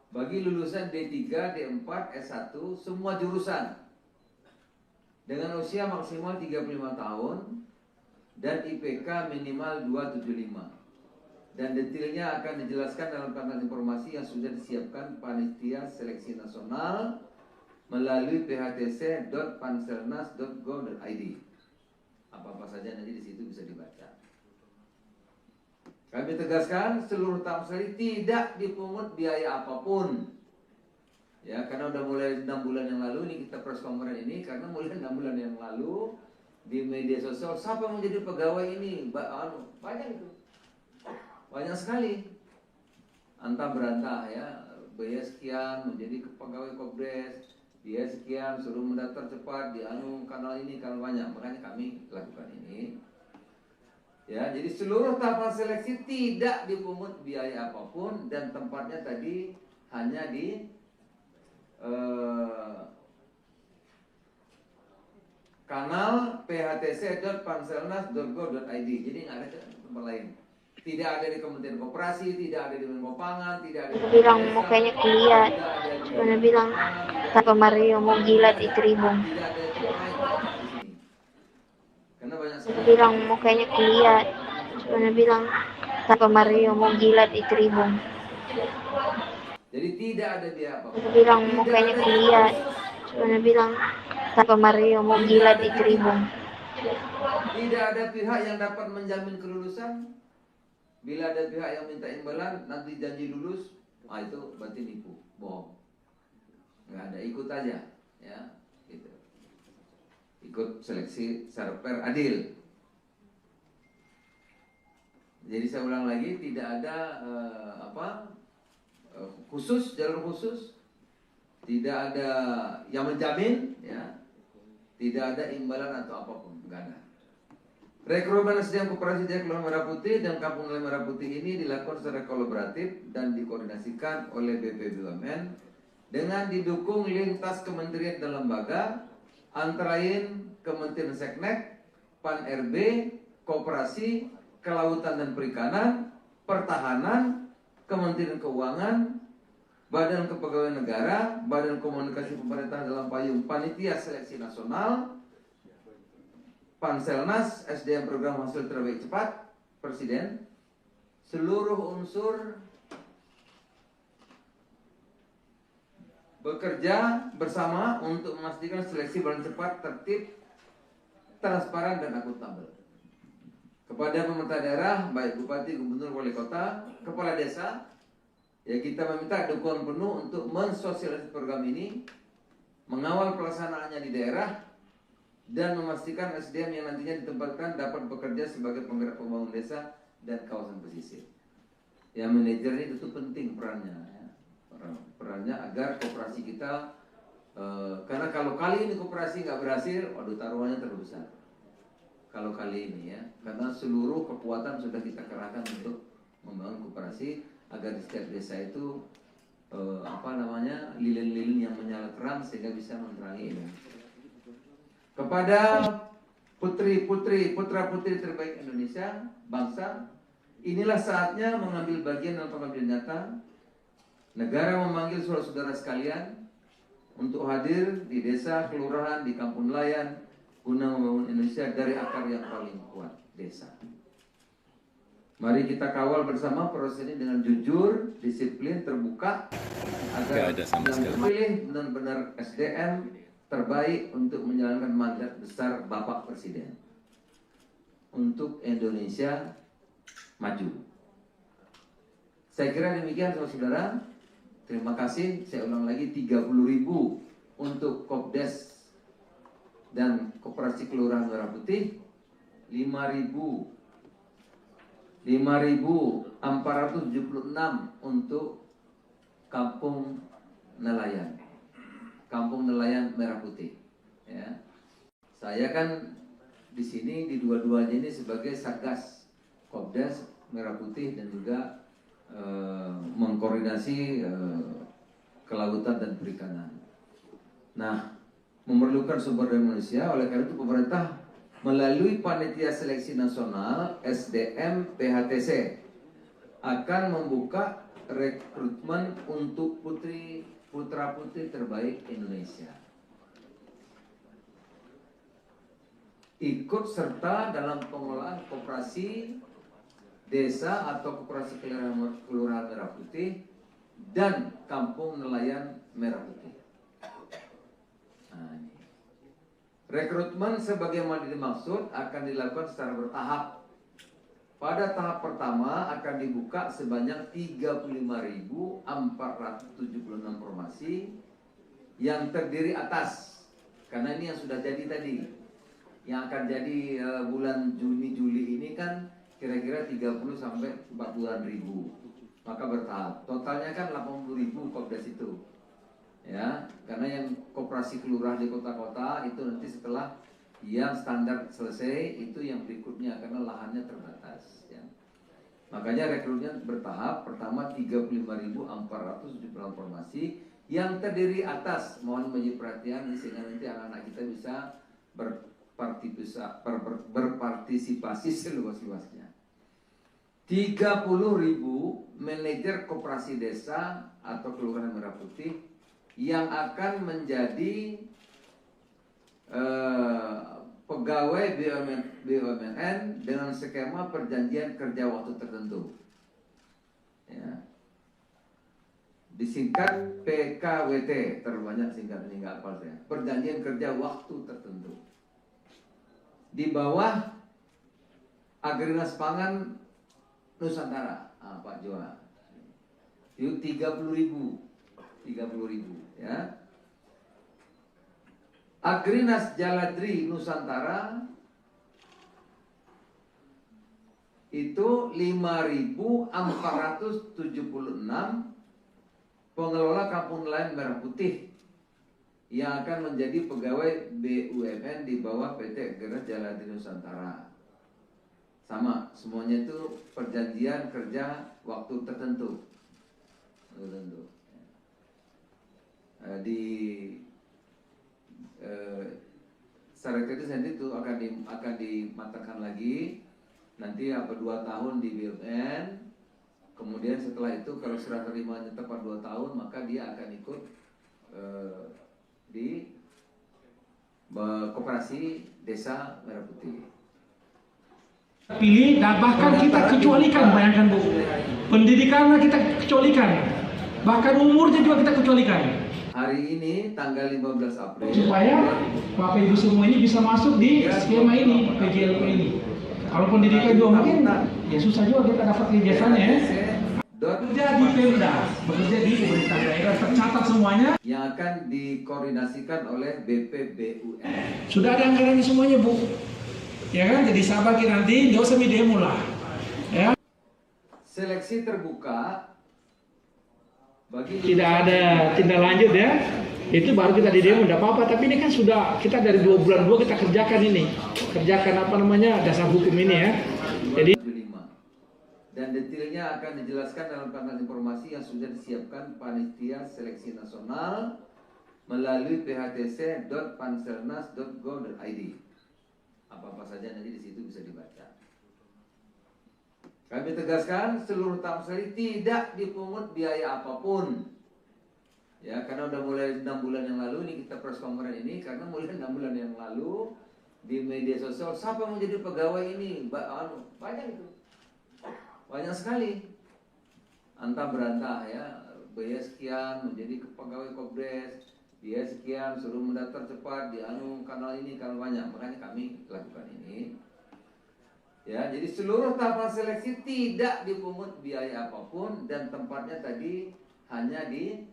bagi lulusan D3, D4, S1 semua jurusan dengan usia maksimal 35 tahun dan IPK minimal 275. Dan detailnya akan dijelaskan dalam kanal informasi yang sudah disiapkan Panitia Seleksi Nasional melalui phtc.panselnas.go.id. Apa-apa saja nanti di situ bisa dibaca. Kami tegaskan seluruh tahap seleksi tidak dipungut biaya apapun. Ya, karena udah mulai 6 bulan yang lalu ini kita press conference ini karena mulai 6 bulan yang lalu di media sosial siapa yang menjadi pegawai ini banyak itu, banyak sekali antah berantah ya, biaya sekian menjadi pegawai Kopdes, biaya sekian suruh mendaftar cepat di kanal ini kanal banyak, makanya kami lakukan ini. Ya, jadi seluruh tahapan seleksi tidak dipungut biaya apapun dan tempatnya tadi hanya di kanal phtc.panselnas.go.id. Jadi nggak ada tempat lain. Tidak ada di Kementerian Koperasi, tidak ada di Menko Pangan, tidak ada di bilang mukanya kuliah. Mana bilang tanpa Mario mau gilat di Tribun. Karena banyak sekali. Bilang mukanya kuliah. Mana bilang tanpa Mario mau gilat di Tribun. Jadi tidak ada biaya apa-apa. Bilang mukanya kuliah. Mana bilang tanpa Mario mau gilat di Tribun. Tidak ada pihak yang dapat menjamin kelulusan. Bila ada pihak yang minta imbalan nanti janji lulus, itu berarti nipu, bohong. Nggak ada, ikut aja, ya, gitu. Ikut seleksi secara fair, adil. Jadi saya ulang lagi, tidak ada khusus, jalur khusus, tidak ada yang menjamin, ya, tidak ada imbalan atau apapun, nggak ada. Rekrutmen SDM Koperasi Desa Kelurahan Merah Putih dan Kampung Nelayan Merah Putih ini dilakukan secara kolaboratif dan dikoordinasikan oleh BPBUMN dengan didukung lintas kementerian dan lembaga antara lain Kementerian Seknek, Pan-RB, Koperasi, Kelautan dan Perikanan, Pertahanan, Kementerian Keuangan, Badan Kepegawaian Negara, Badan Komunikasi Pemerintah dalam payung Panitia Seleksi Nasional, Panselnas, SDM Program Hasil Terbaik Cepat, Presiden, seluruh unsur bekerja bersama untuk memastikan seleksi berjalan cepat, tertib, transparan, dan akuntabel. Kepada pemerintah daerah, baik bupati, gubernur, wali kota, kepala desa, ya kita meminta dukungan penuh untuk mensosialisasi program ini, mengawal pelaksanaannya di daerah, dan memastikan SDM yang nantinya ditempatkan dapat bekerja sebagai penggerak pembangunan desa dan kawasan pesisir. Ya, manajer ini tentu penting perannya, ya. Perannya agar koperasi kita, karena kalau kali ini koperasi nggak berhasil, waduh taruhannya terlalu besar. Kalau kali ini ya, karena seluruh kekuatan sudah kita kerahkan untuk membangun koperasi agar di setiap desa itu lilin-lilin yang menyala terang sehingga bisa menerangi ini. Kepada putri-putri, putra-putri terbaik Indonesia, bangsa, inilah saatnya mengambil bagian dalam pengabdian nyata. Negara memanggil saudara-saudara sekalian untuk hadir di desa, kelurahan, di kampung nelayan, guna membangun Indonesia dari akar yang paling kuat, desa. Mari kita kawal bersama proses ini dengan jujur, disiplin, terbuka, agar yang terpilih benar-benar SDM terbaik untuk menjalankan mandat besar Bapak Presiden untuk Indonesia maju. Saya kira demikian saudara-saudara. Terima kasih. Saya ulang lagi, 30.000 untuk Kopdes dan Koperasi Kelurahan Merah Putih, 5.476 untuk Kampung Nelayan, Kampung Nelayan Merah Putih. Ya. Saya kan di sini di dua-duanya ini sebagai Satgas Kopdes Merah Putih dan juga mengkoordinasi kelautan dan perikanan. Nah, memerlukan sumber daya manusia, oleh karena itu pemerintah melalui Panitia Seleksi Nasional SDM PHTC akan membuka rekrutmen untuk putra-putri terbaik Indonesia. Ikut serta dalam pengelolaan koperasi desa atau koperasi kelurahan Merah Putih dan kampung nelayan Merah Putih. Nah, ini. Rekrutmen sebagaimana dimaksud akan dilakukan secara bertahap. Pada tahap pertama akan dibuka sebanyak 35.476 formasi yang terdiri atas, karena ini yang sudah jadi tadi, yang akan jadi bulan Juni-Juli ini kan kira-kira 30 sampai 40-an ribu. Maka bertahap. Totalnya kan 80.000 Kopdes itu. Ya, karena yang koperasi kelurahan di kota-kota itu nanti setelah yang standar selesai itu yang berikutnya karena lahannya terbatas ya. Makanya rekrutmen bertahap. Pertama 35.476 formasi yang terdiri atas, mohon menjadi perhatian sehingga nanti anak-anak kita bisa berpartisipasi seluas-luasnya. 30.000 manajer koperasi desa atau kelurahan Merah Putih yang akan menjadi pegawai BUMN dengan skema perjanjian kerja waktu tertentu. Ya. Disingkat PKWT, terbanyak singkatan ini nggak hafal saya. Perjanjian kerja waktu tertentu. Di bawah Agrinas Pangan Nusantara, Pak Joa. Itu 30.000 ya. Agrinas Jaladri Nusantara itu 5.476 pengelola kampung nelayan Merah Putih yang akan menjadi pegawai BUMN di bawah PT Agrinas Jaladri Nusantara. Sama, semuanya itu perjanjian kerja waktu tertentu. Secara teknis nanti itu akan dimatangkan lagi. Nanti 2 tahun di BUMN, Kemudian setelah itu kalau serah terimanya tepat 2 tahun, maka dia akan ikut di koperasi desa Merah Putih. Pilih dan bahkan kita kecualikan, bayangkan Bu, pendidikannya kita kecualikan, bahkan umurnya juga kita kecualikan. Hari ini tanggal 15 April Supaya Bapak Ibu semua ini bisa masuk di skema ini, PJLP ini. Kalau pendidikan juga mungkin ya susah juga kita dapat ijazahnya ya. Bekerja di Pemda, bekerja di pemerintah daerah, tercatat semuanya. Yang akan dikoordinasikan oleh BPBUM. Sudah ada anggarannya semuanya Bu. Ya kan, jadi sabar nanti, nggak usah demo lah. Ya. Seleksi terbuka bagi Tidak ada tindak lanjut ya. Itu baru kita di demo, tidak apa-apa. Tapi ini kan sudah kita dari 2 bulan kita kerjakan ini, kerjakan apa namanya dasar hukum ini ya. Jadi dan detailnya akan dijelaskan dalam panel informasi yang sudah disiapkan panitia seleksi nasional melalui phtc.panselnas.go.id. Apa-apa saja nanti di situ bisa dibaca. Kami tegaskan seluruh Tamsel tidak dipungut biaya apapun. Ya, karena udah mulai 6 bulan yang lalu ini kita press conference ini, karena mulai 6 bulan yang lalu di media sosial siapa yang mau jadi pegawai ini? Banyak itu. Banyak sekali. Antah berantah ya, biaya sekian menjadi pegawai Kopdes, dia sekian suruh mendaftar cepat di kanal ini, kanal banyak. Makanya kami lakukan ini. Ya, jadi seluruh tahapan seleksi tidak dipungut biaya apapun dan tempatnya tadi hanya di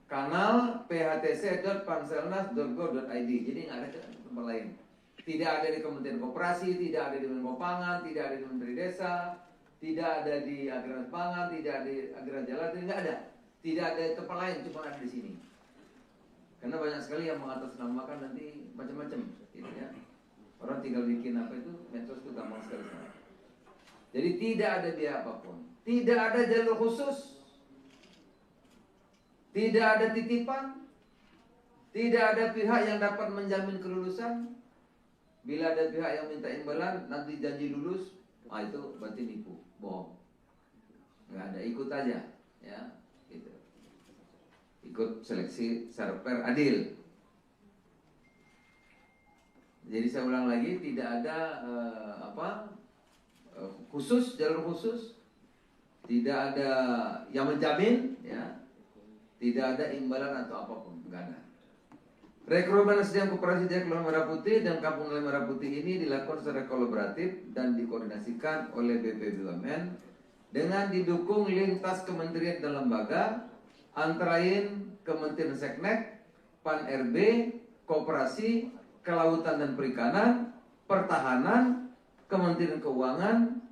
kanal phtc.panselnas.go.id. Jadi nggak ada tempat lain. Tidak ada di Kementerian Koperasi, tidak ada di Menko Pangan, tidak ada di Menteri Desa, tidak ada di Agraris Pangan, tidak ada di Agraris Jalan, tidak ada. Tidak ada di tempat lain, cuma ada di sini. Karena banyak sekali yang mengatasnamakan nanti macam-macam, gitu ya. Orang tinggal bikin apa itu, medsos itu gampang sekali. Jadi tidak ada biaya apapun, tidak ada jalur khusus, tidak ada titipan, tidak ada pihak yang dapat menjamin kelulusan. Bila ada pihak yang minta imbalan, nanti janji lulus, itu berarti nipu, bohong. Nggak ada, ikut aja, ya, gitu. Ikut seleksi secara fair, adil. Jadi saya ulang lagi, tidak ada khusus, jalur khusus, tidak ada yang menjamin, ya, tidak ada imbalan atau apapun, nggak ada. Rekrutmen SDM Koperasi Desa Kelurahan Merah Putih dan Kampung Nelayan Merah Putih ini dilakukan secara kolaboratif dan dikoordinasikan oleh BPBUMN dengan didukung lintas kementerian dan lembaga, antara lain Kementerian Seknek, Pan-RB, Koperasi, Kelautan dan Perikanan, Pertahanan, Kementerian Keuangan,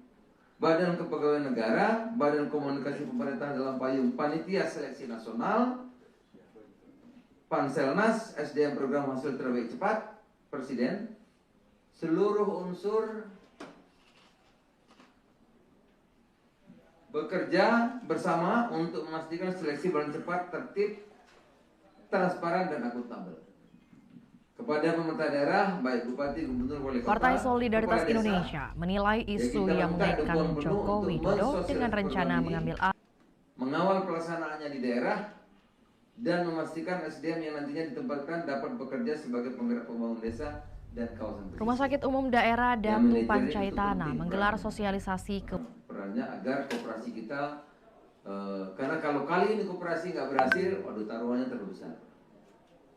Badan Kepegawaian Negara, Badan Komunikasi Pemerintah dalam payung Panitia Seleksi Nasional, Panselnas, SDM Program Hasil Terbaik Cepat, Presiden, seluruh unsur bekerja bersama untuk memastikan seleksi berjalan cepat, tertib, transparan, dan akuntabel. Kepada pemerintah daerah, baik Bupati, Gubernur, Wali Kota, Partai Solidaritas Indonesia menilai isu yang mengaitkan Joko Widodo dengan rencana mengambil mengawal pelaksanaannya di daerah dan memastikan SDM yang nantinya ditempatkan dapat bekerja sebagai penggerak pembangunan desa dan kawasan pesisir. Rumah Sakit Umum Daerah Dapu Pancaitana menggelar sosialisasi ke perannya agar koperasi kita, karena kalau kali ini koperasi nggak berhasil, waduh taruhannya terlalu besar.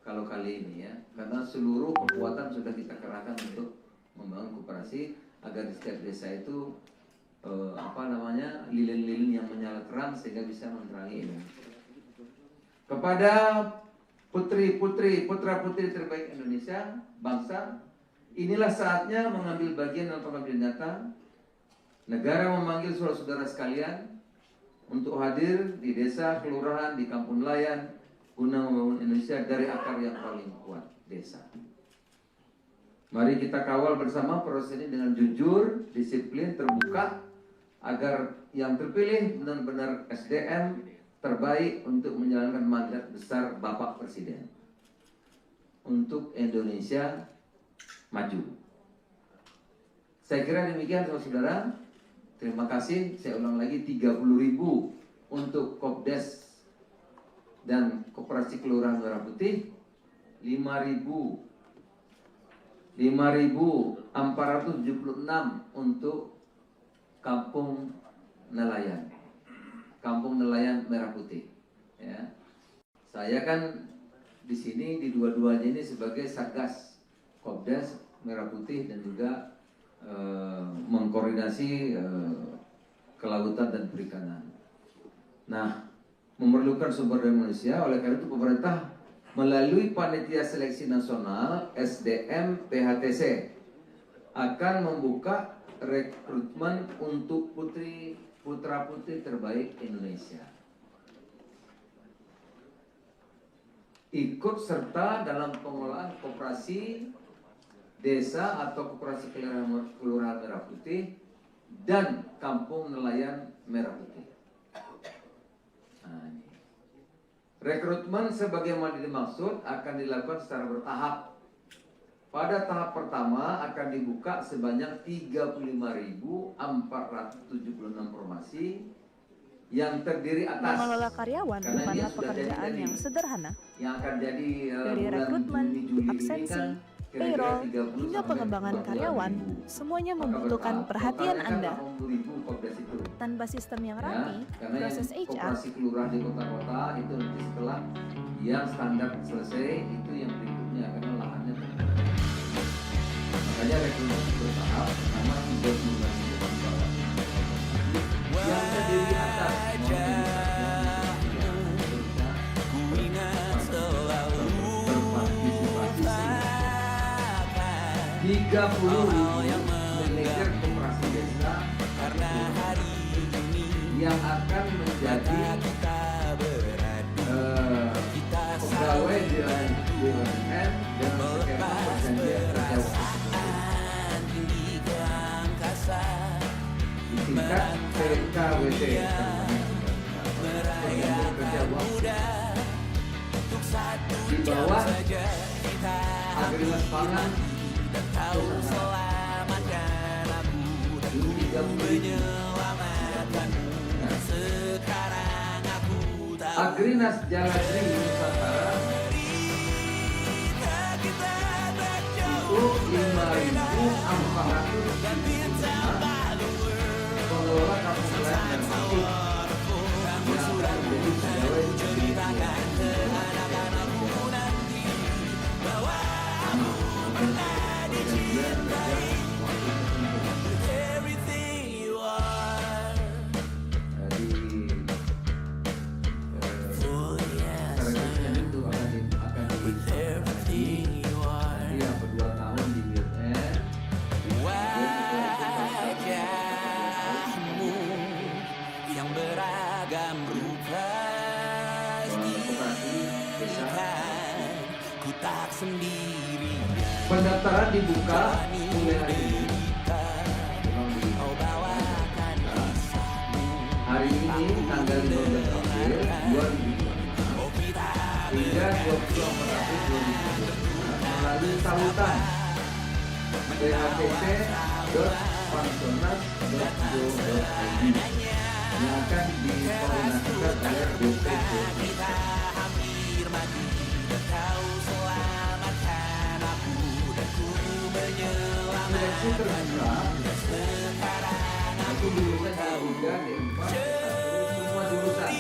Kalau kali ini ya, karena seluruh kekuatan sudah kita kerahkan untuk membangun koperasi agar di setiap desa itu lilin-lilin yang menyala terang sehingga bisa menerangi ini. Kepada putra-putri terbaik Indonesia, bangsa, inilah saatnya mengambil bagian dalam pengabdian nyata. Negara memanggil saudara-saudara sekalian untuk hadir di desa, kelurahan, di kampung nelayan, guna membangun Indonesia dari akar yang paling kuat, desa. Mari kita kawal bersama proses ini dengan jujur, disiplin, terbuka, agar yang terpilih benar-benar SDM terbaik untuk menjalankan mandat besar Bapak Presiden untuk Indonesia maju. Saya kira demikian saudara-saudara. Terima kasih. Saya ulang lagi 30.000 untuk Kopdes dan Koperasi Kelurahan Merah Putih, 5.476 untuk Kampung Nelayan Merah Putih. Ya. Saya kan di sini di dua-duanya ini sebagai Satgas Kopdes Merah Putih dan juga mengkoordinasi kelautan dan perikanan. Nah, memerlukan sumber daya manusia, oleh karena itu pemerintah melalui Panitia Seleksi Nasional SDM PHTC akan membuka rekrutmen untuk putra-putri terbaik Indonesia. Ikut serta dalam pengelolaan koperasi desa atau koperasi kelurahan Merah Putih dan Kampung Nelayan Merah Putih. Nah, ini. Rekrutmen sebagaimana dimaksud akan dilakukan secara bertahap. Pada tahap pertama akan dibuka sebanyak 35.476 formasi yang terdiri atas mengelola karyawan karena dia bukanlah sudah pekerjaan jadi yang sederhana. yang akan jadi Dari bulan rekrutmen, Juni, Juli ini absensi, kan kira-kira payroll, 30 hingga sampai pengembangan 42.000. karyawan, semuanya Maka membutuhkan bertahap. perhatian Totalnya kan Anda. 80.000 Kopdes itu. Tanpa sistem yang Ya, rapi, karena proses yang HR koperasi kelurahan di kota-kota itu nanti setelah yang standar selesai itu yang berikutnya karena lahannya terbatas. Makanya rekrutmen bertahap pertama 35.000 orang. Yang terdiri atas berpartisipasi 30.000 manajer koperasi desa yang akan menjadi pegawai di BUMN dengan skema perjanjian kerja di tingkat PKWT perjanjian kerja waktu di bawah Agrimas Pangan ini 30.000. Agrinas Jaladri Nusantara itu 5.475 pengelola kampung nelayan dan masuk yang akan menjadi pegawai pendaftaran dibuka mulai hari ini. Hari ini tanggal 15 April 2026 hingga 24 April 2026 melalui salutan phcc.pansonas.go.id yang akan dikoordinasikan oleh BPJS. Seleksi terbuka. Aku jurusan D3, D4, semua jurusan.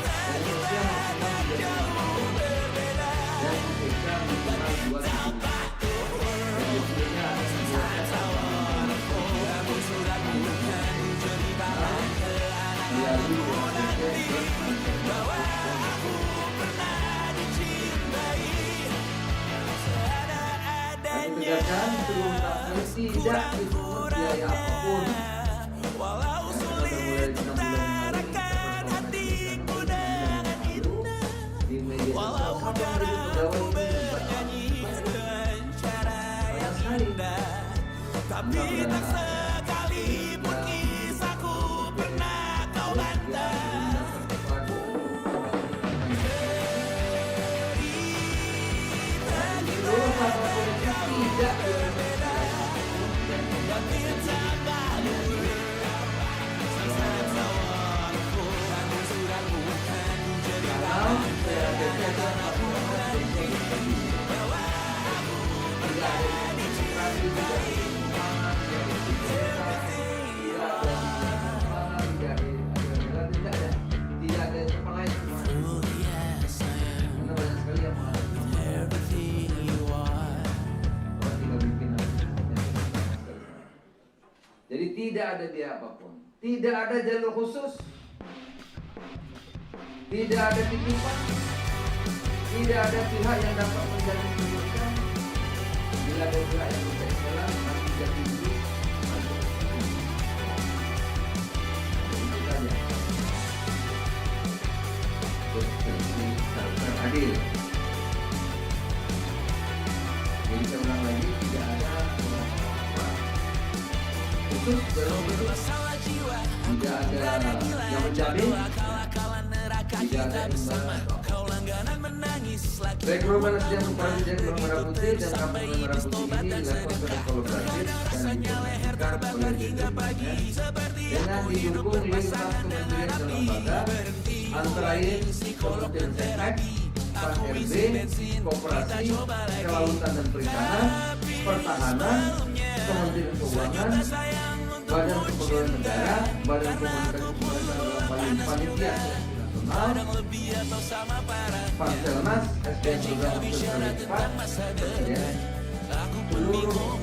Dan usia maksimal 35 tahun. Dan UTK minimal 2 tahun. Dan usianya melalui tegaskan sebelum tampil tidak dipungut biaya apapun. Mulai 6 bulan di media sosial pegawai tapi tak sekalipun kisahku pernah kau bantah. Tidak berbeda berhasil juga. Tidak ada tempat lain. Karena banyak sekali yang jadi tidak ada biaya apapun, tidak ada jalur khusus, tidak ada titipan, tidak ada pihak yang dapat menjalin kebutuhan. Bila ada pihak yang bisa jalan, nanti jadi tinggi. Itu saja. Secara adil. Jadi saya ulang lagi, tidak ada khusus dalam bentuk, tidak ada yang menjamin, tidak ada imbalan. Rekrutmen Setiap Bupati dan Gelang Merah Putih dan Kampung Merah Putih ini dilakukan secara kolaboratif dan dikoordinasikan oleh DPD dengan didukung lintas kementerian dan lembaga antara lain Kementerian Sesnek, Pan RB, Koperasi, Kelautan dan Perikanan, Pertahanan, Kementerian Keuangan, Badan Kepegawaian Negara, Badan Komunikasi Pemerintah dalam Panitia Nasional, Panselnas, SDM Program Nasional 4, Presiden, seluruh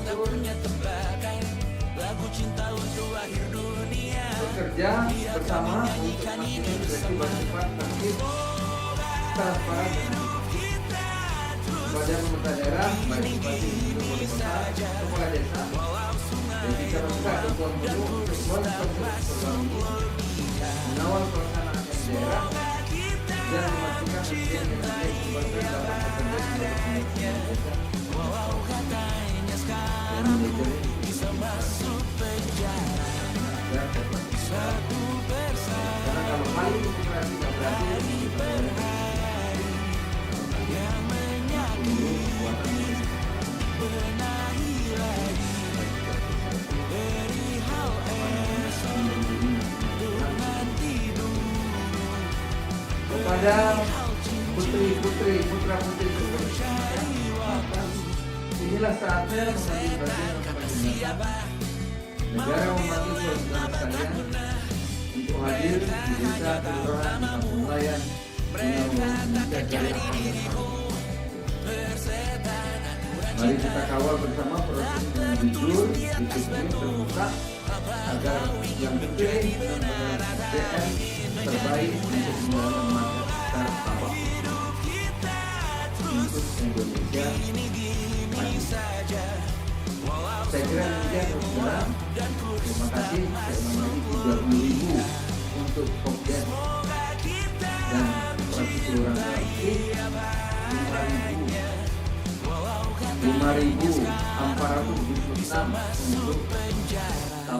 bekerja bersama untuk memastikan seleksi bersifat aktif, transparan kepada pemerintah daerah, baik bupati, wali kota, kepala desa, dan bisa membuka dukungan penuh untuk program mengawal pelaksanaan daerah dan memastikan presiden yang baik sebagai dapat bekerja sebagai desa dan manajer karena kalau hal ini tidak berhasil kepada putri-putri, putra-putri inilah saatnya mengambil bagian kepada negara memanggil saudara sekalian untuk hadir di desa, kelurahan, kampung nelayan mencari apa yang mau. Mari kita kawal bersama proses dengan jujur, disiplin, terbuka agar yang terpilih SDM terbaik untuk menjalankan masa bawah untuk Indonesia maju. Saya kira demikian saudara. Terima kasih. Saya ulangi 30.000 untuk Kopdes dan operasi kelurahan Karawaci, 5.476 untuk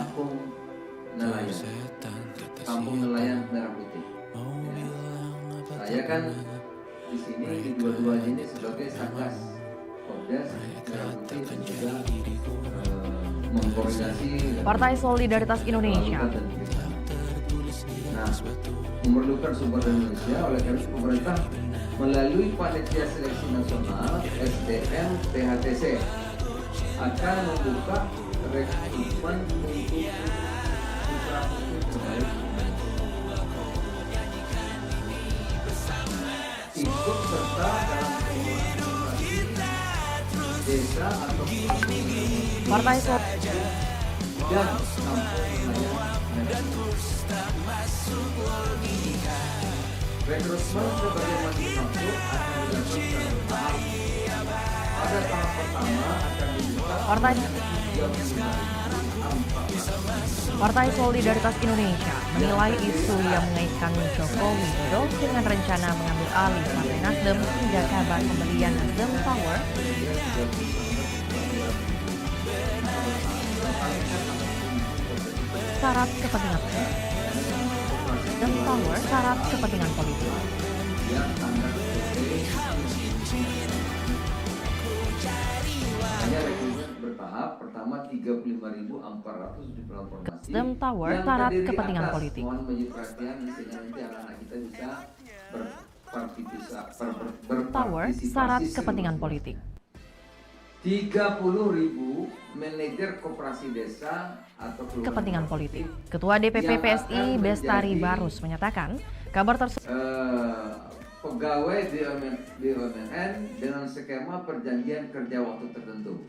kampung nelayan Merah Putih. Ya. Saya kan di sini di dua-duanya ini sebagai satgas Kopdes Merah Putih dan juga mengkoordinasi Partai Solidaritas Indonesia. Nah, memerlukan sumber daya Indonesia, oleh karena itu pemerintah melalui Panitia Seleksi Nasional SDM PHTC akan membuka rekrutmen untuk putra-putri terbaik ikut serta dalam komunikasi desa atau Partai dan kampung nelayan. Rekrutmen sebagai wajib masuk akan dilakukan secara bertahap. Pada tahap pertama akan dibuka Partai Solidaritas Indonesia menilai isu yang mengaitkan Joko Widodo dengan rencana mengambil alih Partai Nasdem hingga kabar pembelian Nasdem Tower syarat kepentingan politik. Hanya rekrutmen bertahap, pertama 35.474 formasi. Nasdem Tower syarat kepentingan politik. Mohon menjadi perhatian sehingga nanti anak-anak kita bisa Tower syarat kepentingan politik. 30.000 manajer koperasi desa atau kelurahan Kepentingan politik. Ketua DPP PSI Bestari Barus menyatakan kabar tersebut pegawai BUMN dengan skema perjanjian kerja waktu tertentu.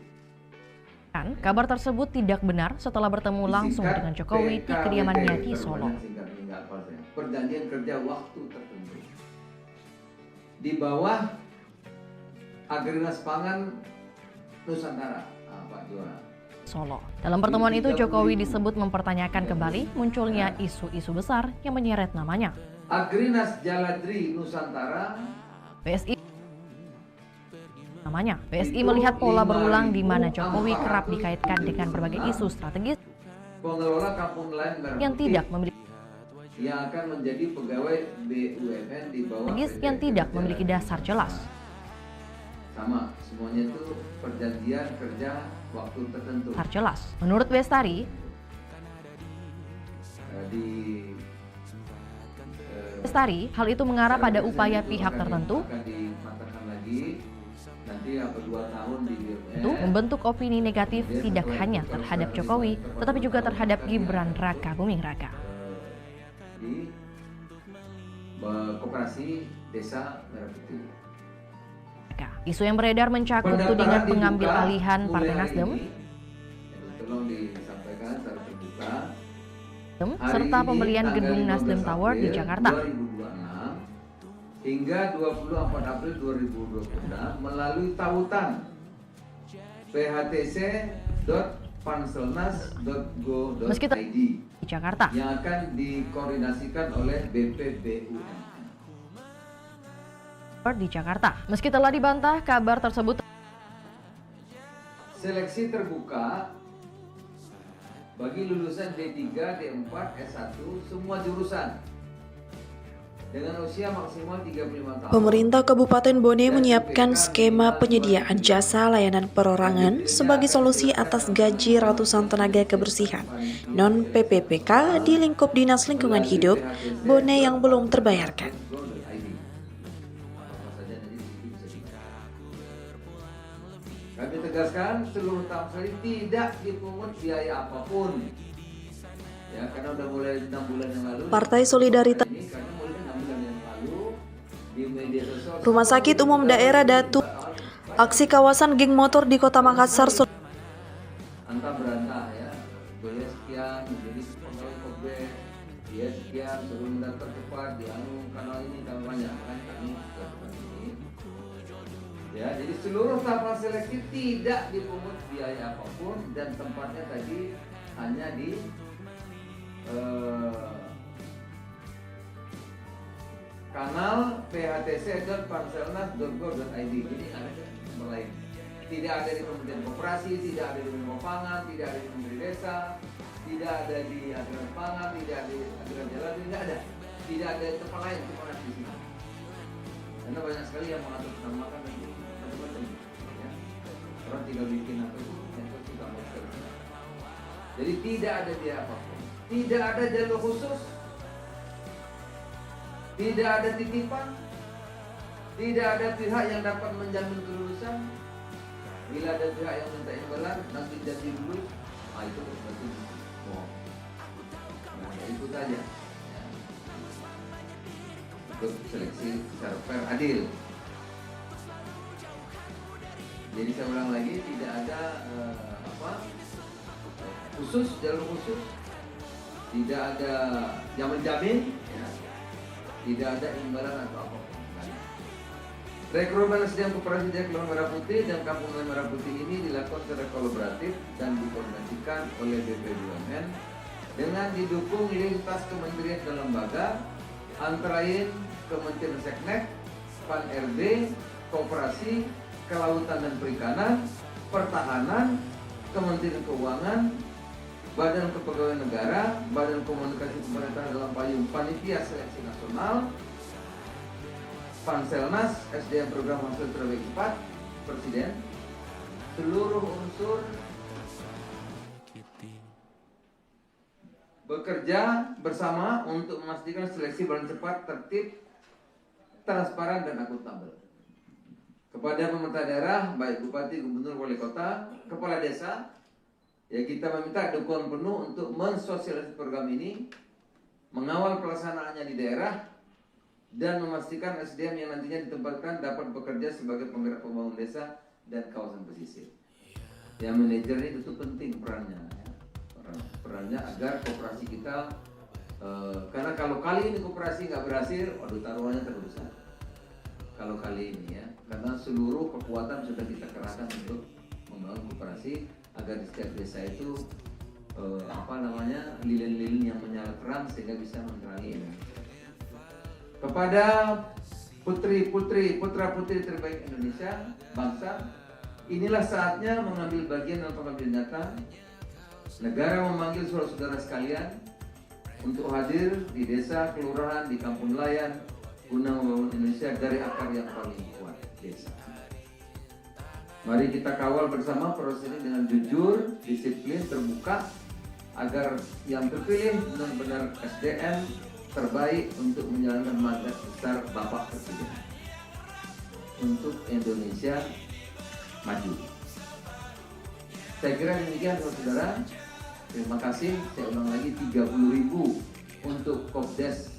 kabar tersebut tidak benar setelah bertemu langsung dengan Jokowi di kediamannya di Solo. Perjanjian kerja waktu tertentu. Di bawah Agrinas Pangan Nusantara, Pak Juara. Solo. Dalam pertemuan itu Jokowi disebut mempertanyakan kembali munculnya isu-isu besar yang menyeret namanya. Agrinas Jaladri Nusantara PSI melihat pola berulang di mana Jokowi kerap dikaitkan dengan berbagai isu strategis pengelola kampung nelayan Merah yang Putih tidak memiliki yang akan menjadi pegawai BUMN di bawah yang tidak memiliki dasar jelas. Sama, semuanya itu perjanjian kerja waktu tertentu. Menurut Bestari, hal itu mengarah pada upaya pihak tertentu akan dimatangkan lagi nanti 2 tahun di BUMN untuk membentuk opini negatif tidak hanya terhadap Jokowi, tetapi juga terhadap Gibran Raka Buming Raka. Di Koperasi Desa Merah Putih. Isu yang beredar mencakup tudingan pengambil alihan Partai Nasdem, tolong disampaikan secara terbuka, serta pembelian gedung Nasdem Tower di Jakarta. 2026 hingga 24 April 2026 melalui tautan phtc.panselnas.go.id di Jakarta yang akan dikoordinasikan oleh BPBUMN. Meski telah dibantah, kabar tersebut Seleksi terbuka bagi lulusan D3, D4, S1 semua jurusan dengan usia maksimal 35 tahun. Pemerintah Kabupaten Bone menyiapkan skema penyediaan jasa layanan perorangan sebagai solusi atas gaji ratusan tenaga kebersihan non-PPPK di lingkup Dinas Lingkungan Hidup Bone yang belum terbayarkan. Kami tegaskan seluruh tahap sekali tidak dipungut biaya apapun. Ya, karena udah mulai 6 bulan yang lalu. Partai Solidaritas Rumah Sakit Umum Daerah Datu aksi kawasan geng motor di Kota Makassar antah berantah ya. Boleh sekian menjadi pegawai Kobe, dia sekian sebelum mendaftar cepat di kanal ini kanal banyak kan kami lakukan ini. Ya, jadi seluruh tahapan seleksi tidak dipungut biaya apapun dan tempatnya tadi hanya di kanal phtc.panselnas.go.id. Ini ada nomor lain. Tidak ada di Kementerian Koperasi, tidak ada di Menko Pangan, tidak ada di Menteri Desa, tidak ada di Agrinas Pangan, tidak ada di Agrinas Jalan, tidak ada. Tidak ada tempat lain, cuma ada di sini. Karena banyak sekali yang mengatur namakan dan macam-macam. Ya. Orang tinggal bikin apa itu, yang itu tidak mau sekali. Jadi tidak ada biaya apapun. Tidak ada jalur khusus. Tidak ada titipan. Tidak ada pihak yang dapat menjamin kelulusan. Bila ada pihak yang minta imbalan, nanti jadi dulu. Itu berarti bohong. Nah, itu saja. Ya. Untuk seleksi secara fair, adil. Jadi saya ulang lagi, tidak ada khusus, jalur khusus. Tidak ada yang menjamin, ya. Tidak ada imbalan atau apapun. Rekrutmen SDM Koperasi Desa Kelurahan Merah Putih dan Kampung Nelayan Merah Putih ini dilakukan secara kolaboratif dan dikoordinasikan oleh BPBUMN dengan didukung lintas kementerian dan lembaga antara lain Kementerian Seknek, Pan-RB, Koperasi, Kelautan dan Perikanan, Pertahanan, Kementerian Keuangan, Badan Kepegawaian Negara, Badan Komunikasi Pemerintahan dalam payung Panitia Seleksi Nasional, Panselnas, SDM Program Hasil Terbaik 4, Presiden, seluruh unsur bekerja bersama untuk memastikan seleksi berjalan cepat, tertib, transparan dan akuntabel. Kepada pemerintah daerah, baik bupati, gubernur, wali kota, kepala desa, ya kita meminta dukungan penuh untuk mensosialisasi program ini, mengawal pelaksanaannya di daerah, dan memastikan SDM yang nantinya ditempatkan dapat bekerja sebagai penggerak pembangunan desa dan kawasan pesisir. Yang manajer ini itu penting perannya, ya. Perannya agar koperasi kita, karena kalau kali ini koperasi nggak berhasil, waduh taruhannya terlalu besar. Kalau kali ini ya, karena seluruh kekuatan sudah kita kerahkan untuk membangun koperasi agar di setiap desa itu lilin-lilin yang menyala terang sehingga bisa menerangi ini. Kepada putra-putri terbaik Indonesia, bangsa, inilah saatnya mengambil bagian dalam pengambilan nyata. Negara memanggil saudara-saudara sekalian untuk hadir di desa, kelurahan, di kampung nelayan, guna membangun Indonesia dari akar yang paling kuat, desa. Mari kita kawal bersama proses ini dengan jujur, disiplin, terbuka, agar yang terpilih benar-benar SDM terbaik untuk menjalankan mandat besar Bapak Presiden untuk Indonesia maju. Saya kira demikian saudara. Terima kasih. Saya ulang lagi 30.000 untuk Kopdes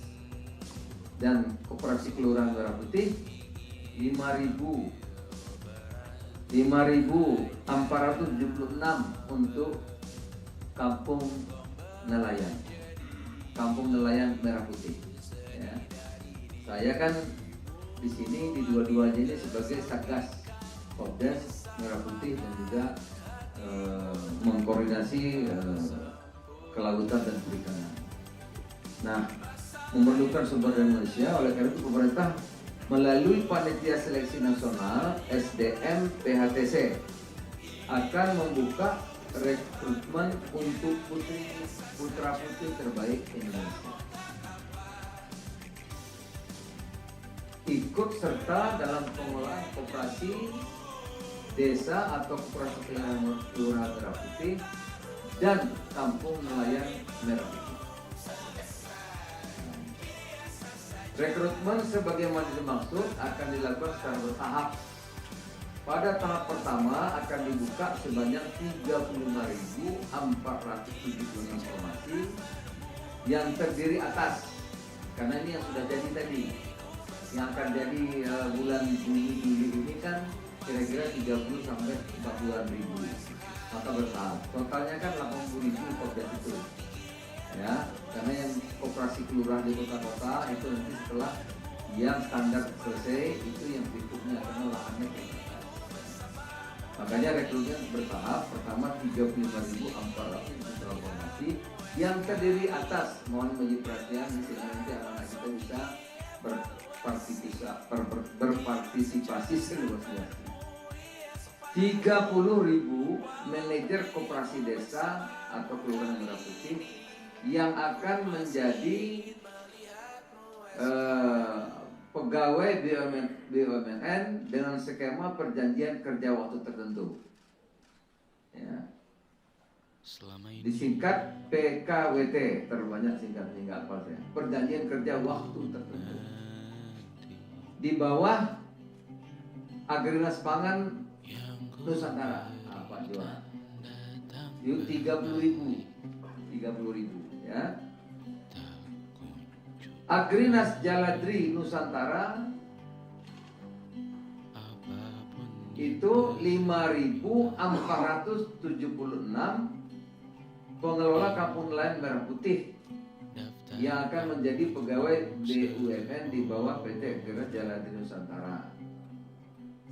dan Koperasi Kelurahan Merah Putih, 5.476 untuk Kampung Nelayan Merah Putih. Ya. Saya kan di sini di dua-duanya ini sebagai Satgas Kopdes Merah Putih dan juga mengkoordinasi kelautan dan perikanan. Nah, memerlukan sumber daya manusia, oleh karena itu pemerintah melalui Panitia Seleksi Nasional SDM PHTC akan membuka rekrutmen untuk putra-putri terbaik Indonesia. Ikut serta dalam pengelolaan koperasi desa atau koperasi kelurahan Merah Putih dan kampung nelayan Merah Putih. Rekrutmen sebagaimana dimaksud akan dilakukan secara bertahap. Pada tahap pertama akan dibuka sebanyak 35.476 formasi yang terdiri atas, karena ini yang sudah jadi tadi, yang akan jadi bulan Juli ini kan kira-kira 30 sampai 40.000, maka bertahap. Totalnya kan 80.000 Kopdes itu, ya. Karena yang koperasi kelurahan di kota-kota itu nanti setelah yang standar selesai itu yang berikutnya karena lahannya terbatas. Makanya rekrutmen bertahap. Pertama 35.400 formasi yang terdiri atas, mohon menjadi perhatian di sini nanti anak-anak kita bisa berpartisipasi seluas-luasnya. 30.000 manajer koperasi desa atau kelurahan Merah Putih yang akan menjadi pegawai BUMN dengan skema perjanjian kerja waktu tertentu, ya. Disingkat PKWT, terbanyak singkatnya nggak apa saya. Perjanjian kerja waktu tertentu. Di bawah Agrinas Pangan Nusantara, apa jual? 30.000, ya. Agrinas Jaladri Nusantara itu 5.476 pengelola kampung nelayan Merah Putih yang akan menjadi pegawai BUMN di bawah PT Agrinas Jaladri Nusantara.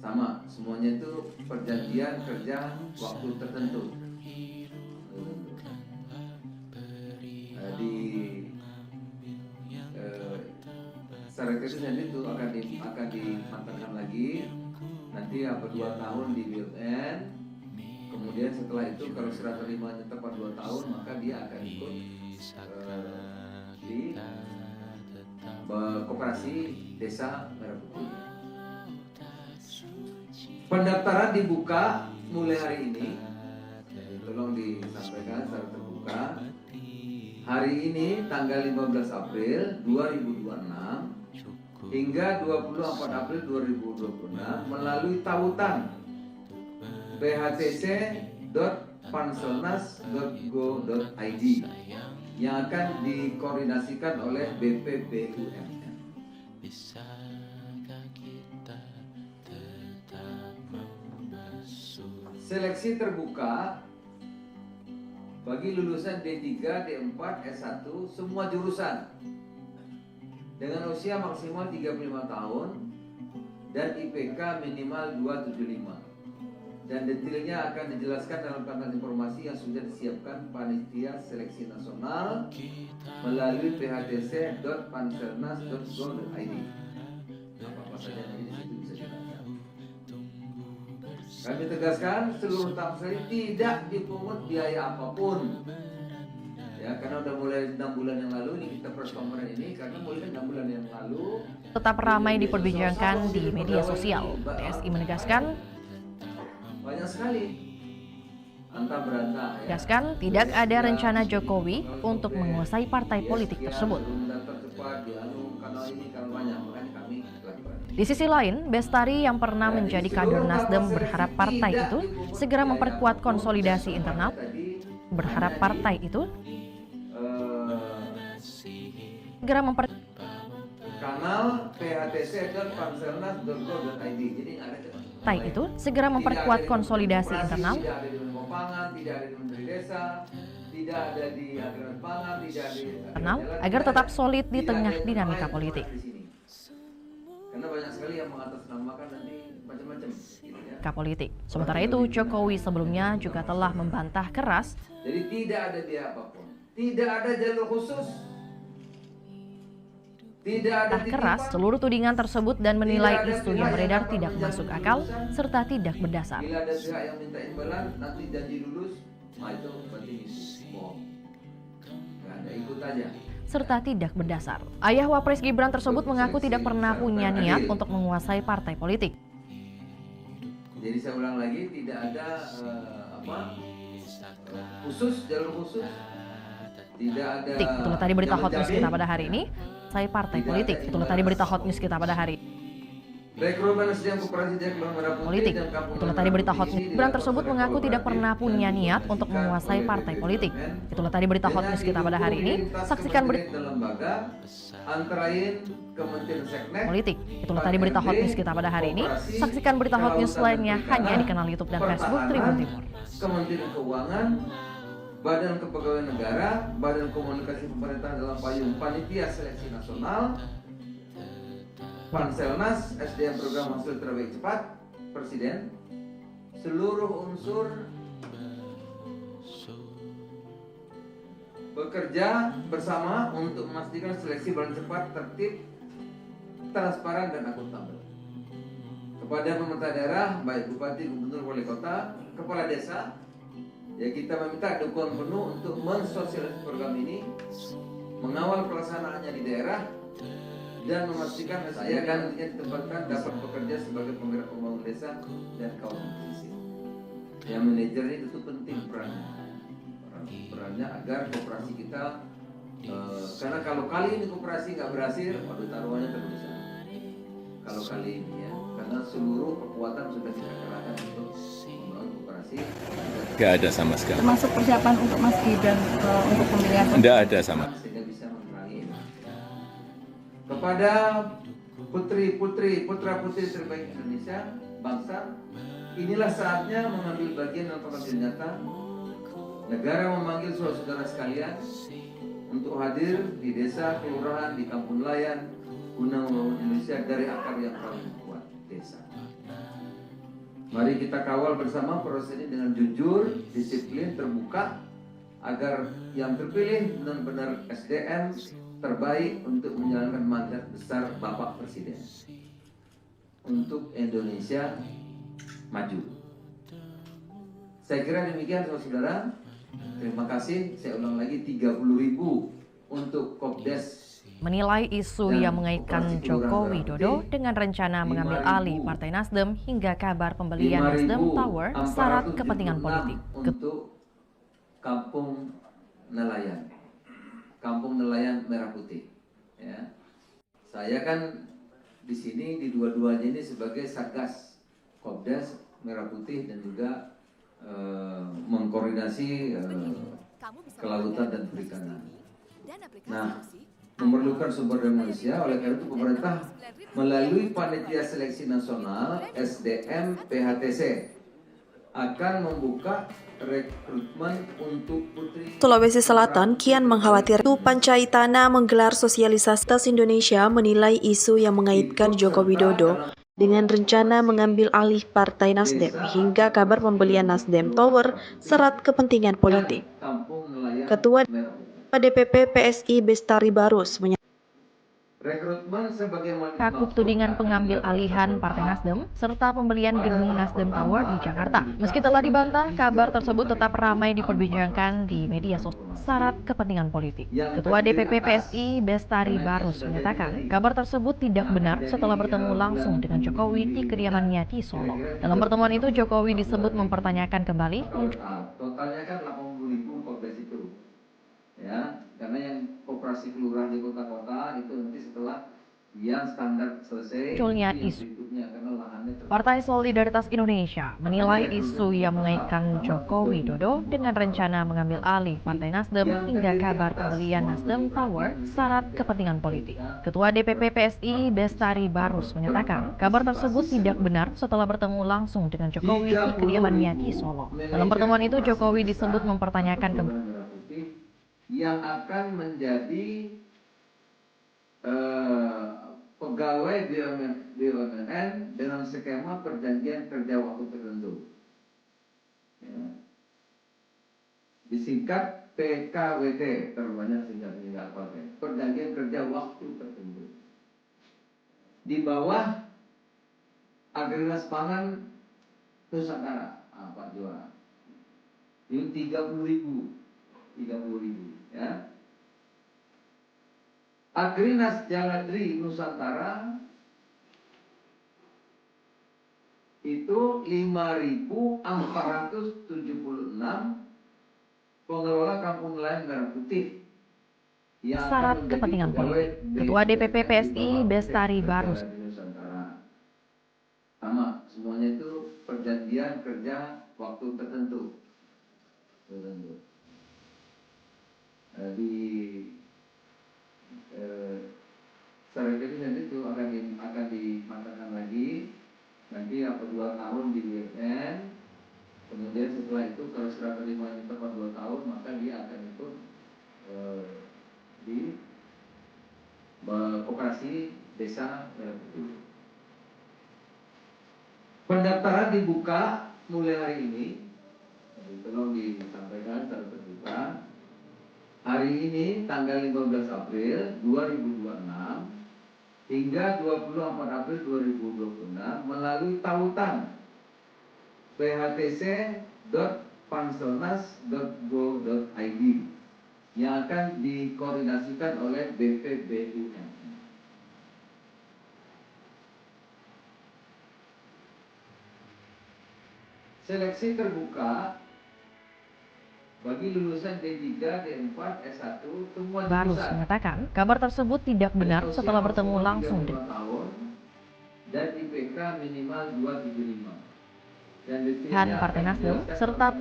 Sama, semuanya itu perjanjian kerja waktu tertentu. Secara teknis nanti itu akan dimantapkan lagi. Nanti 2 tahun di BUMN. Kemudian setelah itu kalau serah terimanya tepat 2 tahun, maka dia akan ikut di koperasi desa Merah Putih. Pendaftaran dibuka mulai hari ini. Jadi tolong disampaikan secara terbuka. Hari ini tanggal 15 April 2026 hingga 24 April 2026 melalui tautan phtc.panselnas.go.id yang akan dikoordinasikan oleh BPBUMN. Seleksi terbuka bagi lulusan D3, D4, S1 semua jurusan dengan usia maksimal 35 tahun dan IPK minimal 275. Dan detailnya akan dijelaskan dalam kanal informasi yang sudah disiapkan Panitia Seleksi Nasional melalui phtc.panselnas.go.id. Apa saja yang di situ bisa dibaca. Kami tegaskan seluruh tahap seleksi tidak dipungut biaya apapun. Ya, karena udah mulai 6 bulan yang lalu ini kita press conference ini karena mulai 6 bulan yang lalu Tetap ramai diperbincangkan di media sosial. PSI menegaskan banyak sekali antah berantah ya. Tegaskan tidak ada rencana Jokowi untuk menguasai partai politik tersebut. Di sisi lain, Bestari yang pernah menjadi kader Nasdem berharap partai itu segera memperkuat konsolidasi internal. Berharap partai itu segera kanal phtc.panselnas.go.id. Jadi ada partai itu segera memperkuat konsolidasi internal. Tidak ada di Menteri Pangan, tidak ada di Menteri Desa, tidak ada di Agrarian Pangan, tidak ada di Internal agar tetap solid di tengah dinamika politik. Karena banyak sekali yang mengatasnamakan nanti macam-macam gitu ya. Politik. Sementara itu, Jokowi sebelumnya juga telah membantah keras. Jadi tidak ada biaya apapun, tidak ada jalur khusus, tidak ada Keras seluruh tudingan tersebut dan menilai isu yang beredar tidak masuk akal serta tidak berdasar. Bila ada pihak yang minta imbalan, nanti janji lulus, itu berarti bohong. Nggak ada, ikut aja. Serta tidak berdasar. Ayah Wapres Gibran tersebut mengaku tidak pernah punya niat untuk menguasai partai politik. Jadi saya ulang lagi, tidak ada khusus, jalur khusus, tidak ada. Itulah tadi berita hot news kita pada hari ini. Saya partai politik. Itulah tadi berita hot news kita pada hari ini. Rekrutmen SDM Koperasi Jakarta Merah Putih Politik. dan Kampung Itulah tadi berita hot news. Gibran tersebut mengaku tidak pernah punya niat untuk menguasai partai politik. Itulah tadi berita hot news kita pada hari ini. Saksikan berita lembaga antara lain Kementerian Seknek politik. Itulah tadi berita hot news kita pada hari ini. Saksikan berita hot news lainnya hanya di kanal YouTube dan Facebook Tribun Timur. Kementerian Keuangan, Badan Kepegawaian Negara, Badan Komunikasi Pemerintahan dalam payung Panitia Seleksi Nasional, Panselnas, SDM Program Hasil Terbaik Cepat, Presiden, seluruh unsur bekerja bersama untuk memastikan seleksi berjalan cepat, tertib, transparan dan akuntabel. Kepada pemerintah daerah, baik bupati, gubernur, wali kota, kepala desa, ya kita meminta dukungan penuh untuk mensosialisasi program ini, mengawal pelaksanaannya di daerah, dan memastikan saya akan ditempatkan dapat bekerja sebagai penggerak pembangunan desa dan kawasan pesisir. Yang manajer ini tentu penting perannya agar koperasi kita, karena kalau kali ini koperasi nggak berhasil, waduh taruhannya terus. Kalau kali ini ya, karena seluruh kekuatan sudah kita kerahkan untuk membangun koperasi. Nggak ada sama sekali. Termasuk persiapan untuk Mas Gibran untuk pemilihan. Nggak ada sama. Sehingga bisa memerangi. Kepada putra-putri terbaik Indonesia, bangsa, inilah saatnya mengambil bagian dalam pengambilan nyata. Negara memanggil saudara-saudara sekalian untuk hadir di desa, kelurahan, di kampung nelayan, guna membangun Indonesia dari akar yang paling kuat, desa. Mari kita kawal bersama proses ini dengan jujur, disiplin, terbuka, agar yang terpilih benar-benar SDM terbaik untuk menjalankan mandat besar Bapak Presiden untuk Indonesia maju. Saya kira demikian saudara-saudara. Terima kasih. Saya ulang lagi 30.000 untuk Kopdes. Menilai isu yang mengaitkan Joko Widodo dengan rencana mengambil alih Partai Nasdem hingga kabar pembelian Nasdem Tower syarat kepentingan politik. Untuk Kampung Nelayan Merah Putih. Ya. Saya kan di sini di dua-duanya ini sebagai Satgas Kopdas Merah Putih dan juga mengkoordinasi kelautan dan perikanan. Nah, memerlukan sumber daya manusia, oleh karena itu pemerintah melalui Panitia Seleksi Nasional SDM PHTC akan membuka rekrutmen untuk putri Sulawesi Selatan kian mengkhawatirkan Pancaitana menggelar sosialisasi. Tas Indonesia menilai isu yang mengaitkan Joko Widodo dengan rencana mengambil alih Partai Nasdem hingga kabar pembelian Nasdem Tower serat kepentingan politik. Ketua DPP PSI Bestari Barus rekrutmen sebagaimana Kakup tudingan pengambil alihan Partai Nasdem serta pembelian gedung Nasdem Tower di Jakarta. Meski telah dibantah, kabar tersebut tetap ramai diperbincangkan di media sosial syarat kepentingan politik. Ketua DPP PSI Bestari Barus menyatakan kabar tersebut tidak benar setelah bertemu langsung dengan Jokowi di kediamannya di Solo. Dalam pertemuan itu Jokowi disebut mempertanyakan kembali totalnya kan 80.000 Kopdas itu. Ya, karena yang koperasi kelurahan di kota-kota itu nanti setelah yang standar selesai munculnya isu. Partai Solidaritas Indonesia menilai isu yang mengaitkan Joko Widodo dengan rencana mengambil alih Partai Nasdem hingga kabar pembelian Nasdem Tower syarat kepentingan politik. Ketua DPP PSI Bestari Barus menyatakan kabar tersebut tidak benar setelah bertemu langsung dengan Jokowi di kediamannya di Solo. Dalam pertemuan itu Jokowi disebut mempertanyakan yang akan menjadi pegawai BUMN dengan skema perjanjian kerja waktu tertentu, ya. Disingkat PKWT, terbanyak singkat partai, perjanjian kerja waktu tertentu. Di bawah Agrinas Pangan Nusantara, Pak Juara, ini 30.000, ya. Agrinas Jaladri Nusantara itu 5.476 pengelola kampung nelayan Merah Putih yang syarat kepentingan politik. Ketua DPP PSI Bestari Barus sama, semuanya itu perjanjian kerja waktu tertentu. Di secara jadi nanti itu akan dimatangkan lagi nanti 2 tahun di BUMN, kemudian setelah itu kalau sudah terima tepat 2 tahun maka dia akan ikut di koperasi desa Merah Putih. Pendaftaran dibuka mulai hari ini, tolong disampaikan secara terbuka. Hari ini tanggal 15 April 2026 hingga 24 April 2026 melalui tautan phtc.panselnas.go.id yang akan dikoordinasikan oleh BPBUMN. Seleksi terbuka bagi lulusan D3, D4, S1 semua Barus mengatakan kabar tersebut tidak benar setelah bertemu langsung dengan dan IPK minimal 275 dan Partai Nasdem serta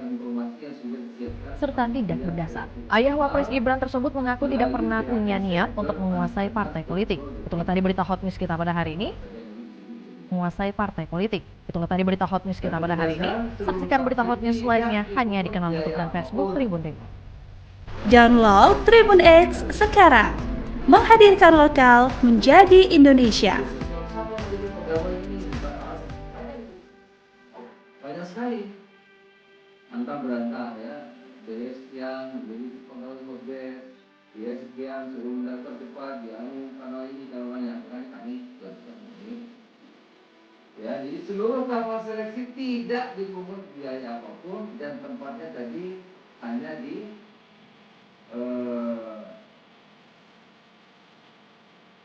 tidak berdasar. Ayah Wapres Gibran tersebut mengaku tidak pernah punya niat untuk menguasai partai politik. Itulah tadi berita hot news kita pada hari ini. Menguasai partai politik. Itulah tadi berita hot news kita pada hari ini. Saksikan berita hot news lainnya hanya di kanal YouTube dan Facebook Tribun Timur. Download Tribun X sekarang. Menghadirkan lokal menjadi Indonesia. Banyak sekali. Antah berantah ya. Biaya sekian, beli pengalaman mobil, biaya sekian, suruh daftar cepat, karena ini kalau banyak kan kami ini. Ya, jadi seluruh tahapan seleksi tidak dipungut biaya apapun dan tempatnya tadi hanya di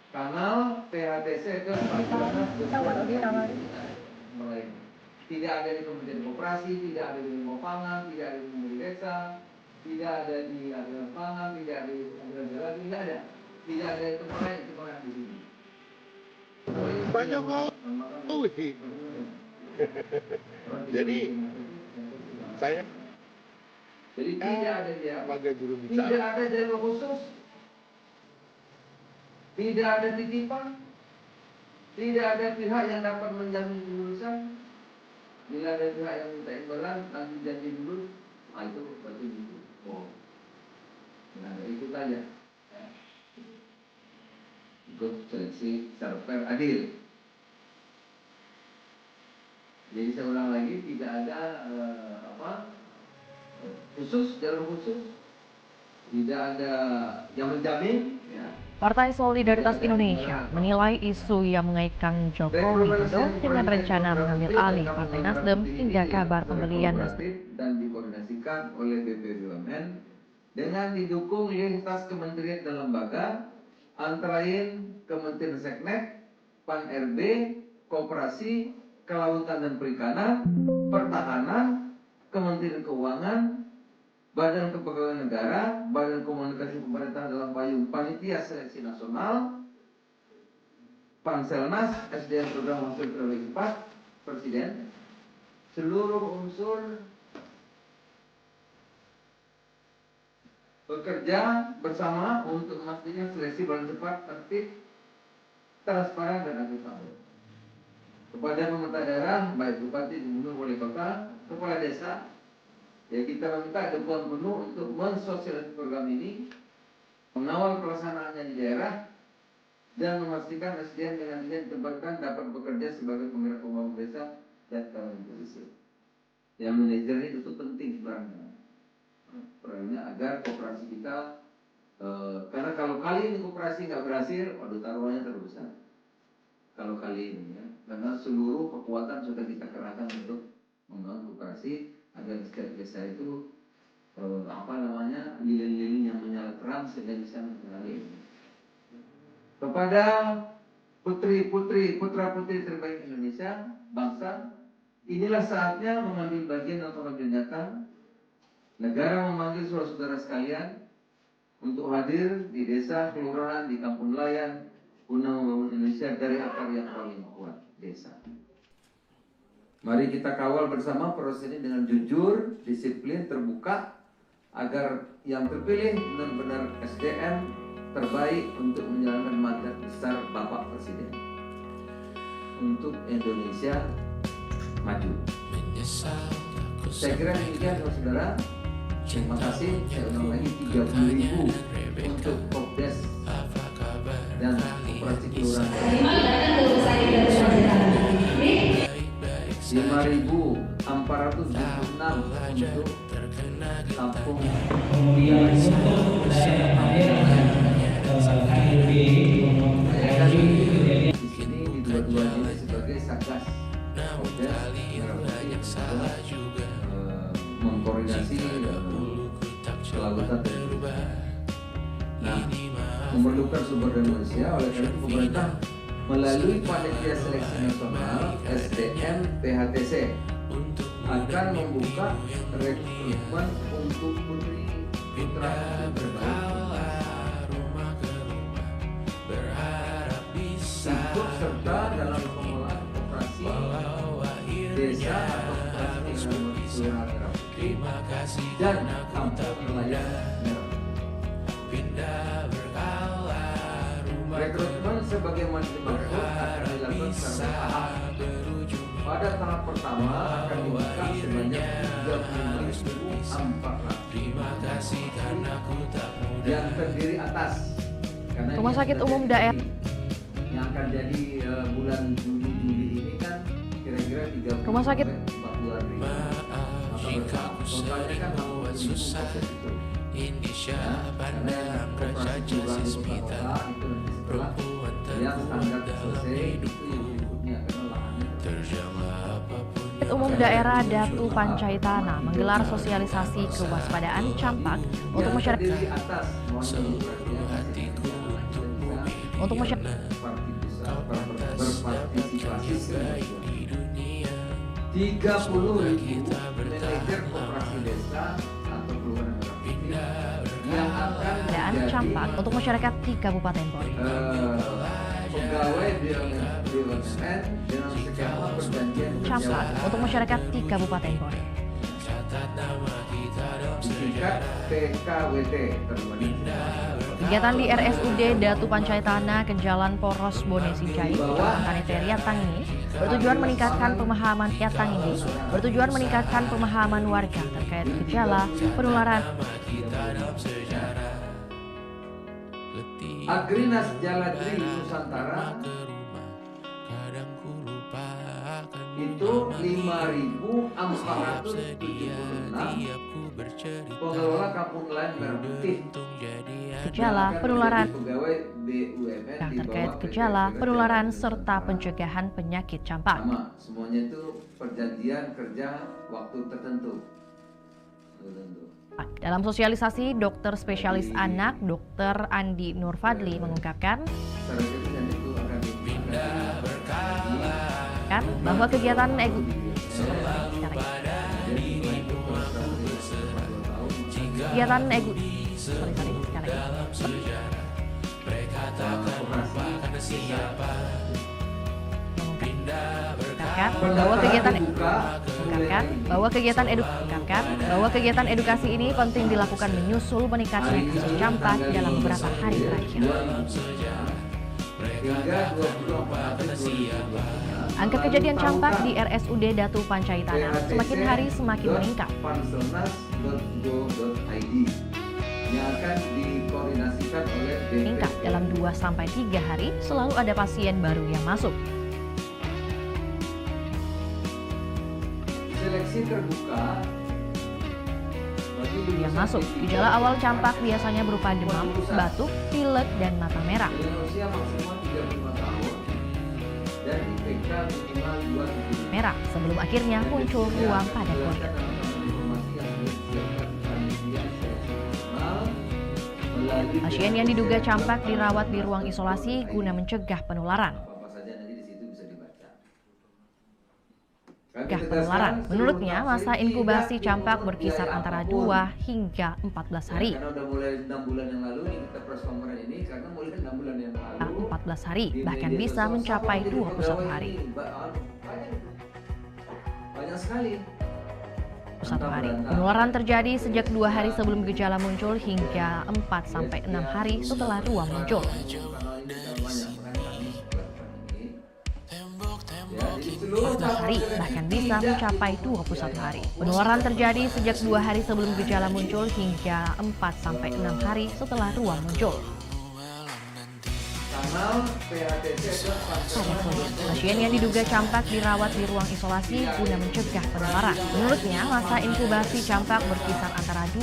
kanal PHTC itu tidak ada di Kementerian Koperasi, tidak ada di Limau Pangan, tidak ada di Menteri Desa, tidak ada di Agrinas Pangan, tidak ada di Agrinas Jalan, tidak ada di tempat lain di sini. Pak Jokowi. Jadi saya Jadi tidak ada dia, sebagai juru tidak bicara. ada jalur khusus, tidak ada titipan, tidak ada pihak yang dapat menjamin kelulusan. Bila ada pihak yang minta imbalan, nanti janji dulu, itu berarti dulu. Oh, nah ikut aja. Ikut seleksi secara fair, adil. Jadi saya ulang lagi, tidak ada khusus, jalur khusus, tidak ada yang menjamin. Ya. Partai Solidaritas Indonesia menilai isu yang mengaitkan Joko Widodo dengan rencana mengambil alih Partai Nasdem hingga kabar pembelian Nasdem dan dikoordinasikan oleh BPUMN dengan didukung lintas kementerian dan lembaga antara lain Kementerian Seknek, Pan-RB, Koperasi, Kelautan dan Perikanan, Pertahanan, Kementerian Keuangan, Badan Kepegawaian Negara, Badan Komunikasi Pemerintah dalam payung Panitia Seleksi Nasional, Panselnas, SDM Program Hasil Prioritas 4, Presiden, seluruh unsur bekerja bersama untuk memastikan seleksi berjalan cepat, tertib, transparan dan akuntabel. Kepada pemerintah daerah, baik bupati, gubernur, wali kota, kepala desa, ya kita meminta dukungan penuh untuk mensosialisasi program ini, mengawal pelaksanaannya di daerah, dan memastikan SDM dengan dia ditempatkan dapat bekerja sebagai penggerak pembangunan desa dan kawan polisi. Yang manajer ini itu penting perannya agar koperasi kita, karena kalau kali ini koperasi nggak berhasil, waduh taruhannya terlalu besar. Kalau kali ini ya, karena seluruh kekuatan sudah kita kerahkan untuk membangun koperasi agar setiap desa itu lilin-lilin yang menyala terang sehingga bisa mengenali. Kepada putri-putri, putra-putri terbaik Indonesia, bangsa, inilah saatnya mengambil bagian dalam pengabdian nyata. Negara memanggil saudara-saudara sekalian untuk hadir di desa, kelurahan, di kampung nelayan, guna membangun Indonesia dari akar yang paling kuat, desa. Mari kita kawal bersama proses ini dengan jujur, disiplin, terbuka, agar yang terpilih benar-benar SDM terbaik untuk menjalankan mandat besar Bapak Presiden untuk Indonesia maju. Saya kira demikian saudara. Terima kasih. Saya ulang lagi 30.000 untuk Kopdes dan operasi kelurahan. 5.426 untuk kampung. Kemudian untuk di sini di dua-duanya ini sebagai satgas mengkoordinasi kelautan dan perikanan. Nah, memerlukan sumber daya manusia, oleh karena itu pemerintah melalui Panitia Seleksi Nasional SDM PHTC akan membuka rekrutmen untuk putri putra terbaik ikut serta dalam pengelolaan operasi desa atau operasi kelurahan merah putih dan kampung nelayan merah putih. Rekrutmen sebagaimana dimaksud akan dilakukan secara tahap. Pada tahap pertama akan dibuka sebanyak 35.400 yang terdiri atas Rumah Sakit Umum Daerah yang akan jadi bulan Juli ini kan kira-kira 30 Rumah Sakit 40 ribu. Maka bertahap totalnya kan 60.000 itu. Karena operasi kelurahan di kota itu nanti setelah yang standar selesai itu yang berikutnya karena lahannya Umum Daerah Datu Pancaitana menggelar sosialisasi kewaspadaan campak untuk masyarakat berpartisipasi 30.000 manajer koperasi desa atau kelurahan yang akan campak untuk masyarakat di Kabupaten Bogor. pegawai BUMN dengan skema perjanjian Campak kerja untuk masyarakat di Kabupaten Bone. di tingkat PKWT terbanding. Kegiatan di RSUD Datu Pancaytana ke Jalan Poros Bone Sinjai, Kecamatan Riatang ini bertujuan meningkatkan pemahaman warga terkait gejala penularan. Agrinas Jaladri Nusantara itu 5.476 pengelola kampung nelayan Merah Putih. Gejala penularan Pegawai BUMN di terkait bawah gejala PPPK penularan serta pencegahan penyakit campak. sama, semuanya itu perjanjian kerja waktu tertentu. Dalam sosialisasi, dokter spesialis anak Dr. Andi Nurfadli mengungkapkan Selanjutnya itu akan bahwa kegiatan bahwa kegiatan edukasi ini penting dilakukan menyusul meningkatnya kasus campak dalam beberapa hari terakhir. Angka kejadian campak di RSUD Datu Pancaytana semakin hari semakin meningkat. yang akan dikoordinasikan oleh Meningkat dalam 2-3 hari selalu ada pasien baru yang masuk. Seleksi terbuka bagi Yang masuk, gejala awal campak biasanya berupa demam, batuk, pilek, dan mata merah. dengan usia maksimal 35 tahun dan IPK minimal 2 Merah sebelum akhirnya muncul ruam pada kulit. Pasien yang diduga campak dirawat di ruang isolasi guna mencegah penularan. Apa saja nanti di situ bisa dibaca. Menurutnya, masa inkubasi campak berkisar antara 2 hingga 14 hari. Karena udah mulai 6 bulan yang lalu nih kita press conference ini karena mulai 6 bulan yang lalu 14 hari, bahkan bisa mencapai 21 hari. Banyak sekali. 1 hari. Penularan terjadi sejak 2 hari sebelum gejala muncul hingga 4-6 hari setelah ruam muncul. 14 hari, bahkan bisa mencapai 21 hari. Penularan terjadi sejak 2 hari sebelum gejala muncul hingga 4-6 hari setelah ruam muncul. Pasien yang diduga campak dirawat di ruang isolasi guna mencegah penularan. Menurutnya, masa inkubasi campak berkisar antara 2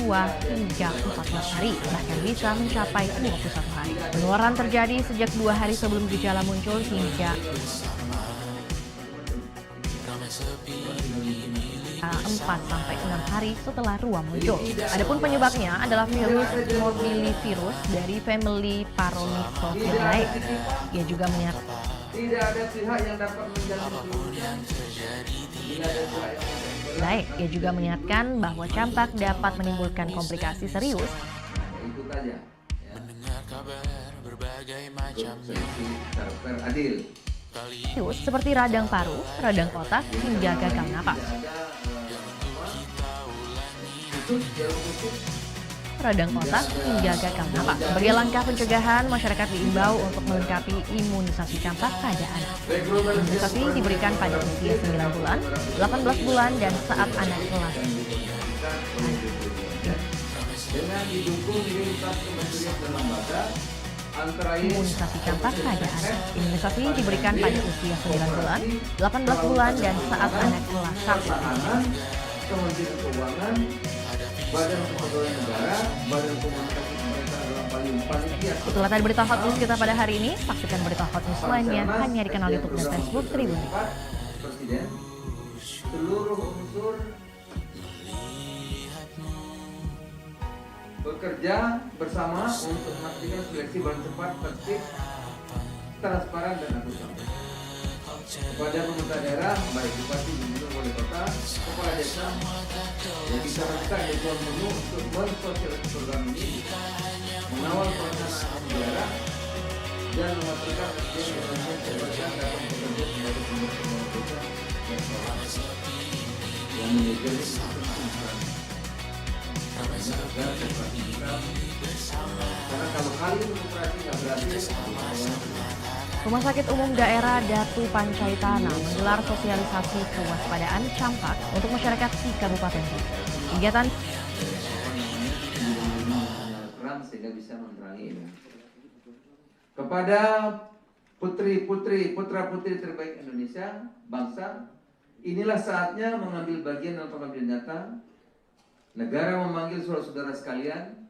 hingga 14 hari, bahkan bisa mencapai 21 hari. Penularan terjadi sejak 2 hari sebelum gejala muncul hingga 4-6 hari setelah ruam muncul. Adapun penyebabnya adalah virus morbillivirus dari famili Paromyxoviridae. Ia juga menyatakan Tidak ada pihak yang dapat menjamin Ia juga mengingatkan bahwa campak dapat menimbulkan komplikasi serius Itu saja. Adil. seperti radang paru, radang otak, hingga gagal napas. Radang otak hingga gagal napas. Sebagai langkah pencegahan, masyarakat diimbau untuk melengkapi imunisasi campak pada anak. Imunisasi diberikan pada usia 9 bulan, 18 bulan, dan saat anak kelas. Dengan didukung lintas kementerian dan lembaga antara Imunisasi campak pada anak. Imunisasi diberikan pada usia 9 bulan, 18 bulan, dan saat anak kelas 1. Pertahanan, Kementerian Keuangan, Badan Kepegawaian Negara, Badan Komunikasi Pemerintah dalam panitia. Itulah tadi berita hot news kita pada hari ini. Saksikan berita hot news lainnya hanya di kanal YouTube dan Facebook Tribun. Presiden, seluruh unsur bekerja bersama untuk memastikan seleksi paling cepat, tertib, transparan, dan akurat. Kepada pemerintah daerah, baik bupati, gubernur, wali kota, kepala desa, yang disarankan di Tuan Guru untuk mensosialisasi program ini, mengawal pelaksanaan daerah, dan memastikan SDM Indonesia terbatas dalam bekerja sebagai sumber desa yang sehat yang manajer karena kalau kali ini operasi nggak berhasil. Rumah Sakit Umum Daerah Datu Pancaitana menggelar sosialisasi kewaspadaan campak untuk masyarakat di Kabupaten Bogor. Kegiatan sehingga bisa menerangi ini. Kepada putra-putri terbaik Indonesia, bangsa, inilah saatnya mengambil bagian dalam pengambilan nyata. Negara memanggil saudara-saudara sekalian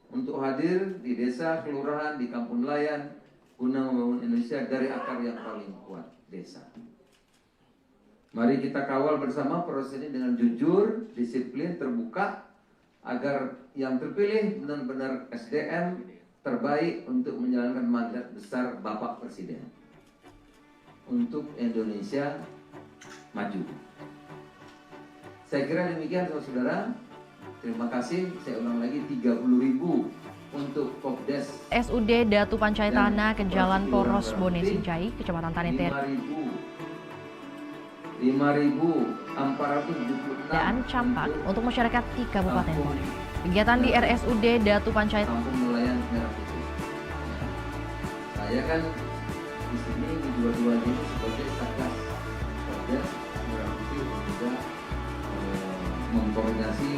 untuk hadir di desa, kelurahan, di kampung nelayan, guna membangun Indonesia dari akar yang paling kuat, desa. Mari kita kawal bersama proses ini dengan jujur, disiplin, terbuka, agar yang terpilih benar-benar SDM terbaik untuk menjalankan mandat besar Bapak Presiden untuk Indonesia maju. Saya kira demikian saudara-saudara. Terima kasih. Saya ulang lagi 30.000 untuk Popdes SUD Datu Pancaitana ke Jalan Poros Bone Sinjai, Kecamatan Taniter. 5.476 dan campak untuk masyarakat di Kabupaten Bogor. Kegiatan di RSUD Datu Pancaitana. Kampung Nelayan Merah Putih. Saya kan di sini di dua-duanya ini sebagai Satgas Popdes Merah Putih dan juga mengkoordinasi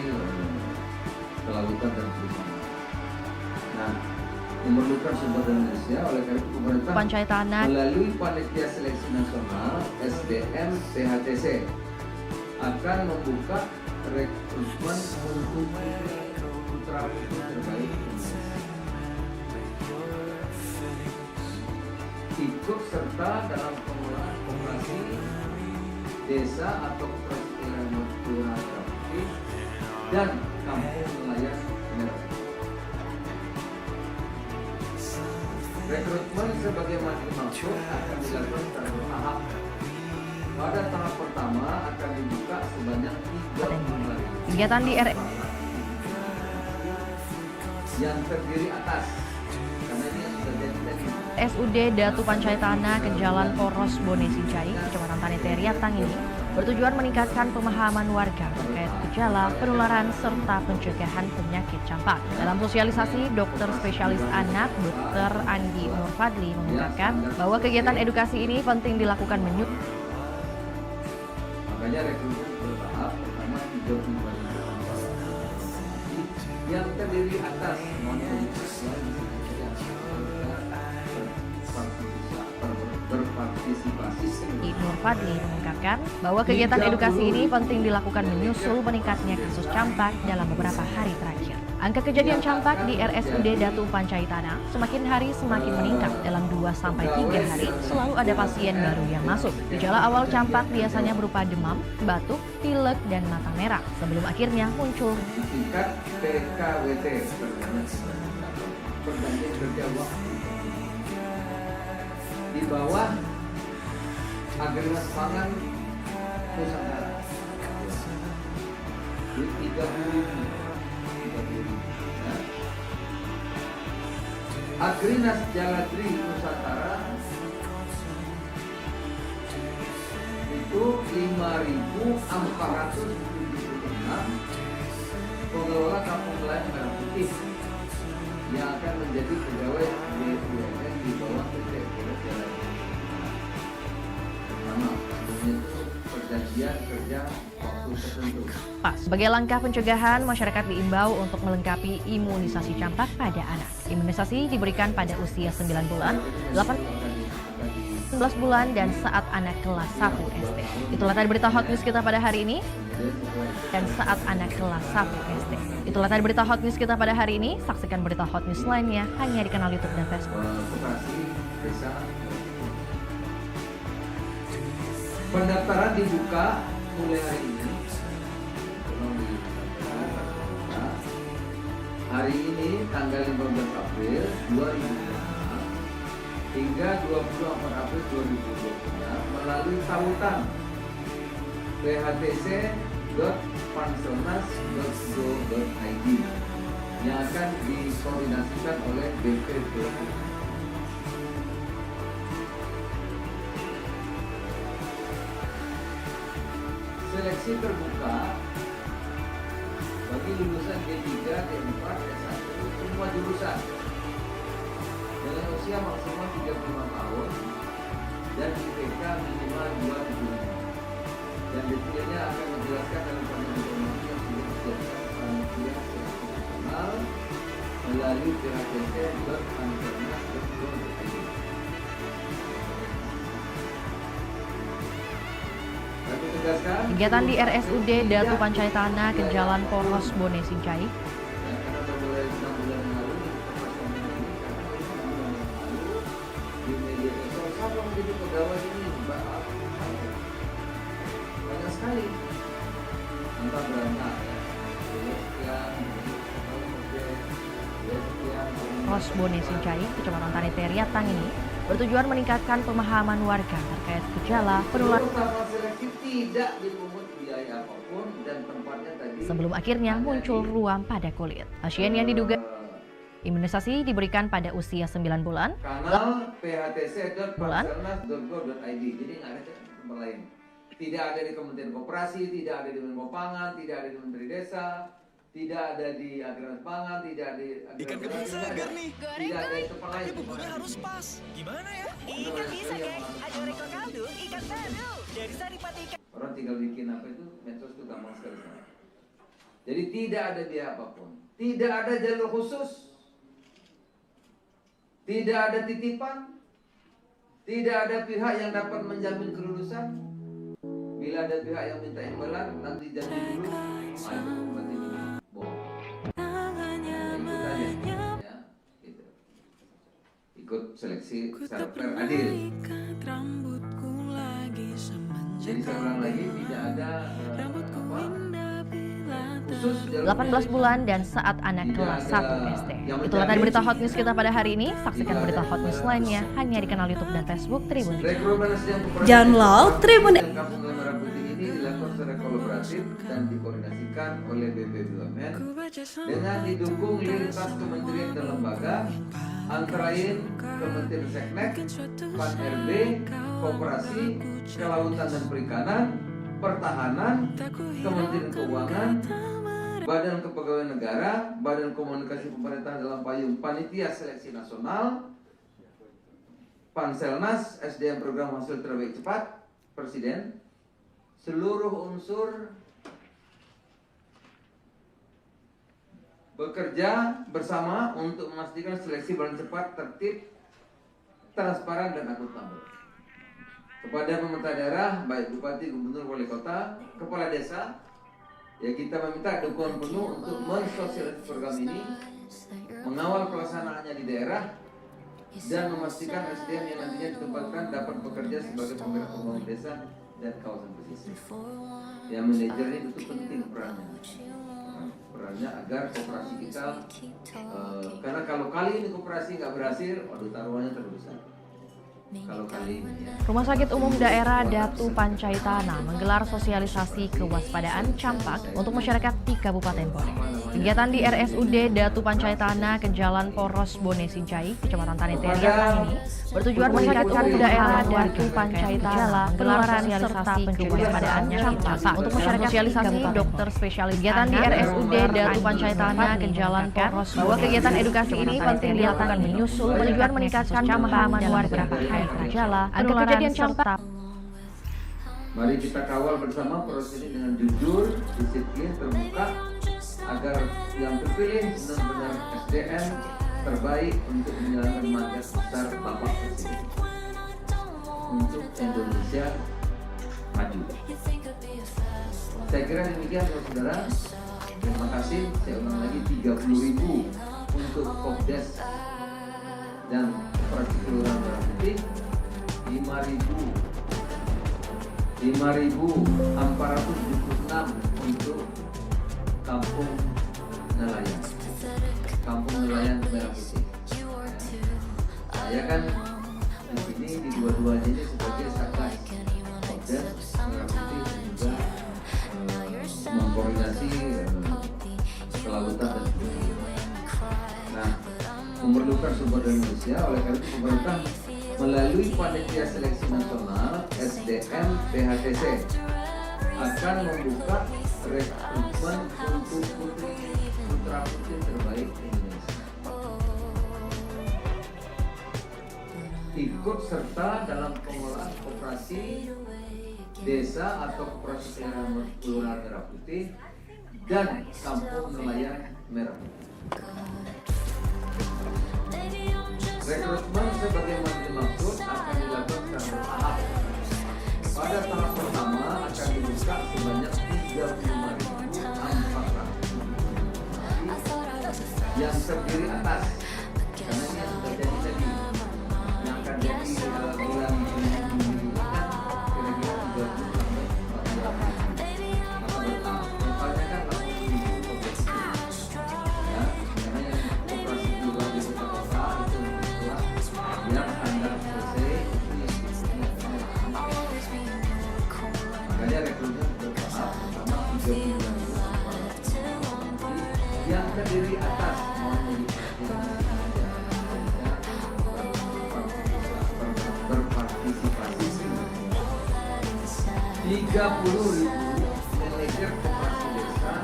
kelautan dan perikanan. Nah, memerlukan sumber daya Indonesia, oleh karena itu pemerintah Pancaitana melalui Panitia Seleksi Nasional SDM PHTC akan membuka rekrutmen untuk putra-putri terbaik Indonesia. Ikut serta dalam pengelolaan populasi desa atau operasi kelurahan putih dan kampung nelayan merah. Rekrutmen sebagaimana dimaksud akan dilakukan secara bertahap. Pada tahap pertama akan dibuka sebanyak 3 bulan. kegiatan di yang terdiri atas, karena ini yang sudah jadi tadi. SUD Datu Pancaitana ke Jalan Poros Bone Sinjai, Kecamatan Taniter Riatang ini bertujuan meningkatkan pemahaman warga terkait gejala, penularan, serta pencegahan penyakit campak. Dalam sosialisasi, dokter spesialis anak Dr. Andi Nurfadli mengungkapkan bahwa kegiatan edukasi ini penting dilakukan Makanya rekrutmen bertahap, pertama 3 bulan yang terdiri atas berpartisipasi. Nurfadli mengungkapkan bahwa kegiatan edukasi ini penting dilakukan menyusul meningkatnya kasus campak dalam beberapa hari terakhir. Angka kejadian campak di RSUD Datu Pancaitana semakin hari semakin meningkat. Dalam 2-3 hari selalu ada pasien baru yang masuk. Gejala awal campak biasanya berupa demam, batuk, pilek, dan mata merah sebelum akhirnya muncul Tingkat PKWT pergantian kerja waktu di bawah Agregat Pangan Nusantara di 30.000. Agrinas Jaladri Nusantara itu 5.476 pengelola kampung nelayan merah putih yang akan menjadi pegawai BUMN di bawah PT Jaladri. Pertama, itu perjanjian kerja waktu tertentu. Sebagai langkah pencegahan, masyarakat diimbau untuk melengkapi imunisasi campak pada anak. Imunisasi diberikan pada usia 9 bulan, 18 bulan, dan saat anak kelas 1 SD. Itulah tadi berita hot news kita pada hari ini. Dan saat anak kelas 1 SD. Itulah tadi berita hot news kita pada hari ini. Saksikan berita hot news lainnya hanya di kanal YouTube dan Facebook. Pendaftaran dibuka mulai hari ini. Hari ini tanggal 15 April 2026 hingga 24 April 2026 melalui tautan phtc.panselnas.go.id yang akan dikoordinasikan oleh BPPT. seleksi terbuka bagi lulusan D3, D4, D1 semua jurusan dengan usia maksimal 35 tahun dan IPK minimal 2,75. Dan detailnya akan menjelaskan dalam panel informasi yang sudah disiapkan panitia seleksi nasional melalui phcc.panselnas.go.id. Kegiatan di RSUD Datu Pancaitana ke Jalan Poros Bone Sincai banyak sekali entah beranak Poros Bone Sincai, Kecamatan Taniteria Tang ini bertujuan meningkatkan pemahaman warga terkait gejala penularan tidak dipungut biaya apapun dan tempatnya tadi sebelum akhirnya muncul ruam pada kulit. Pasien yang diduga imunisasi diberikan pada usia 9 bulan. Kanal phtc.panselnas.go.id. Jadi nggak ada tempat lain. Tidak ada di Kementerian Koperasi, tidak ada di Menko Pangan, tidak ada di Menteri Desa, tidak ada di Agraris Pangan, tidak ada di Ikan kebiasa segar nih. Tidak ada di tempat lain. Bumbunya harus pas. Gimana ya? Ikan bisa, geng. Ada reko kaldu, ikan baru. Dari Saripati ikan. Orang tinggal bikin apa itu, medsos itu gampang sekali. Jadi tidak ada biaya apapun. Tidak ada jalur khusus. Tidak ada titipan. Tidak ada pihak yang dapat menjamin kelulusan. Bila ada pihak yang minta imbalan, nanti jamin dulu. Ayo, berarti ini bohong. Ikut aja, ya, gitu. Ikut seleksi secara fair, adil. Jadi saya ulang lagi, tidak ada khusus 18 bulan dan saat anak kelas 1 SD. Itulah tadi berita hot news kita pada hari ini. Saksikan berita hot news lainnya hanya di kanal YouTube dan Facebook Tribun. Download Tribun X. Kampung Merah Putih ini dilakukan secara kolaboratif dan dikoordinasikan oleh BPBUMN dengan didukung lintas kementerian dan lembaga antara lain Kementerian Seknek, Pan RB, Koperasi, Kelautan dan Perikanan, Pertahanan, Kementerian Keuangan, Badan Kepegawaian Negara, Badan Komunikasi Pemerintah dalam payung Panitia Seleksi Nasional, Panselnas, SDM Program Hasil Terbaik Cepat, Presiden, seluruh unsur bekerja bersama untuk memastikan seleksi berjalan cepat, tertib, transparan dan akuntabel. Kepada pemerintah daerah, baik bupati, gubernur, wali kota, kepala desa, ya kita meminta dukungan penuh untuk mensosialisasi program ini, mengawal pelaksanaannya di daerah, dan memastikan SDM yang nantinya ditempatkan dapat bekerja sebagai penggerak pembangunan desa dan kawasan pesisir. Yang manajer ini itu penting perannya agar koperasi kita, karena kalau kali ini koperasi nggak berhasil, waduh taruhannya terbesar. Kalau kali ini, Rumah Sakit Umum Daerah Datu Pancaitana menggelar sosialisasi kewaspadaan campak untuk masyarakat di Kabupaten Bone. Kegiatan di RSUD Datu Pancaitana ke Jalan Poros Bone Sincai, Kecamatan Taniteria Tang ini bertujuan meningkatkan daerah Datu Pancaitana menggelar sosialisasi kewaspadaan campak untuk masyarakat sosialisasi dokter spesialis. Kegiatan di RSUD Datu Pancaitana ke Jalan Poros bahwa kegiatan edukasi ini penting dilakukan menyusul tujuan meningkatkan pemahaman warga gejala agar kejadian campak. Mari kita kawal bersama proses ini dengan jujur, disiplin, terbuka, agar yang terpilih benar-benar SDM terbaik untuk menjalankan mandat besar Bapak Presiden untuk Indonesia maju. Saya kira demikian, saudara. Terima kasih. Saya ulang lagi 30.000 untuk Kopdes dan Operasi Kelurahan Merah Putih, 5.476 untuk Kampung Nelayan, Kampung Nelayan Merah Putih. Saya kan di sini di dua-duanya ini sebagai Satgas Kopdes Merah Putih juga mengkoordinasi kelautan dan perikanan. Nah, memerlukan sumber daya manusia, oleh karena itu pemerintah melalui Panitia Seleksi Nasional SDM PHTC akan membuka rekrutmen untuk putra-putri terbaik Indonesia. Ikut serta dalam pengelolaan koperasi desa atau koperasi kelurahan Merah Putih dan kampung nelayan Merah Putih. Rekrutmen sebagaimana dimaksud akan dilakukan secara bertahap. Pada tahap pertama akan dibuka sebanyak 35.400 yang terdiri atas, karena ini sudah jadi tadi yang akan jadi bulan ini kira-kira 30 sampai 40. Maka bertahap totalnya kan 80.000 koperasi. Ya, karena yang koperasi kelurahan di kota itu yang standar selesai itu yang makanya rekrutmen bertahap pertama 30.000 yang terdiri atas berpartisipasi 30.000 manajer koperasi desa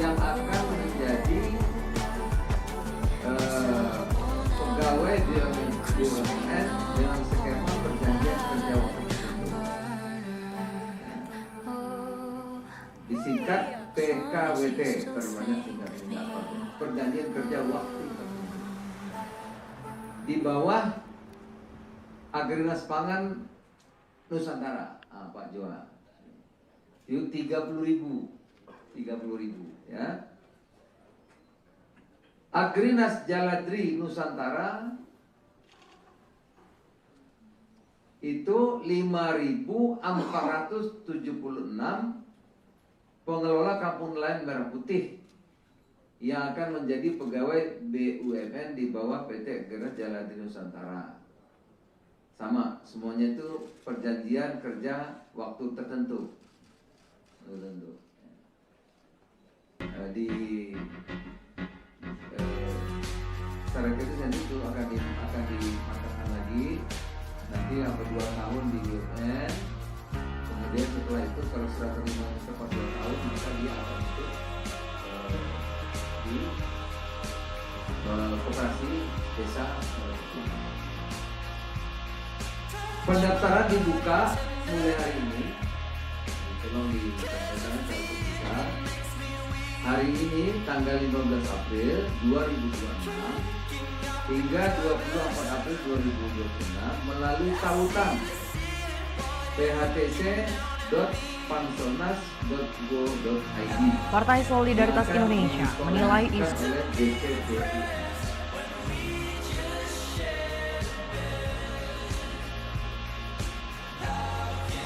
yang akan menjadi pegawai BUMN dengan skema perjanjian kerja waktu tertentu, disingkat PKWT, perbanyak singkat perjanjian kerja waktu tertentu, di bawah Agrinas Pangan Nusantara, Pak Joa, itu 30.000 ya. Agrinas Jaladri Nusantara itu 5.476 pengelola kampung nelayan Merah Putih yang akan menjadi pegawai BUMN di bawah PT Agrinas Jaladri Nusantara. Sama, semuanya itu perjanjian kerja waktu tertentu. Di secara ketentuan itu akan dimatangkan lagi nanti sampai 2 tahun di BUMN. Kemudian setelah itu kalau sudah terima tepat 2 tahun maka dia akan masuk di koperasi desa. Pendaftaran dibuka mulai hari ini. Tolong disampaikan secara terbuka. Hari ini tanggal 15 April 2026 hingga 24 April 2026 melalui tautan phtc.pansonas.go.id. Partai Solidaritas Indonesia menilai isu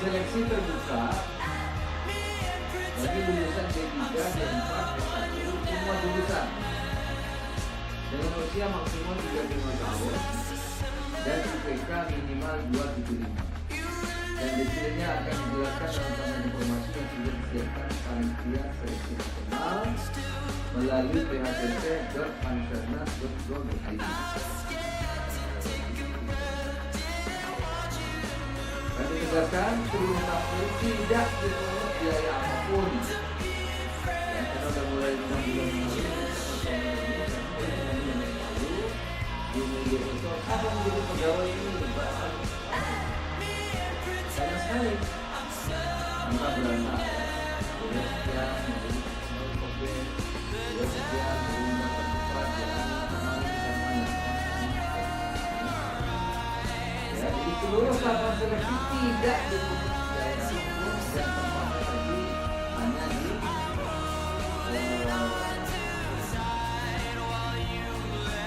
seleksi terbuka bagi lulusan D3, D4, D1, semua lulusan dengan usia maksimal 35 tahun dan IPK minimal 275. Dan detailnya akan dijelaskan dalam taman informasi yang sudah disiapkan panitia seleksi nasional melalui phtc.pansonas.go.id. Kami tegaskan seluruh tahun tidak dipungut biaya apapun. Ya, karena sudah mulai 6 bulan lalu di media sosial apa menjadi pegawai ini banyak sekali tanpa berangkat. Sudah sekian menjadi COVID, sudah sekian mendapat pekerjaan di seluruh tahapan seleksi tidak dipungut biaya apapun dan tempatnya tadi hanya di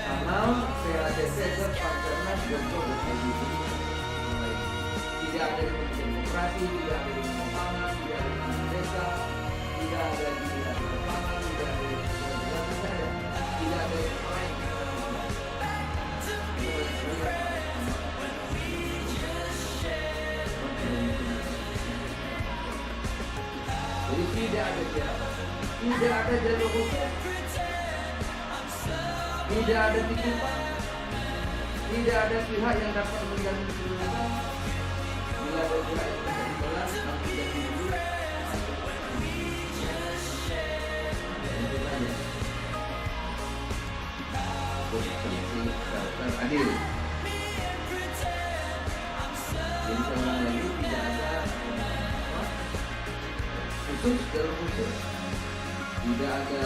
kanal phcc.pansonas.go.id. Tidak ada di Kementerian Koperasi, tidak ada di Pangan, tidak ada di desa, tidak ada di lapangan, tidak ada di tidak ada di lain. Jadi tidak ada jarak, tidak ada jalur khusus, tidak ada titipan, tidak ada pihak yang dapat mengganggu keseluruhan. Bila ada pihak yang terlibat adil. Jadi seorang lagi tidak ada khusus dalam khusus, tidak ada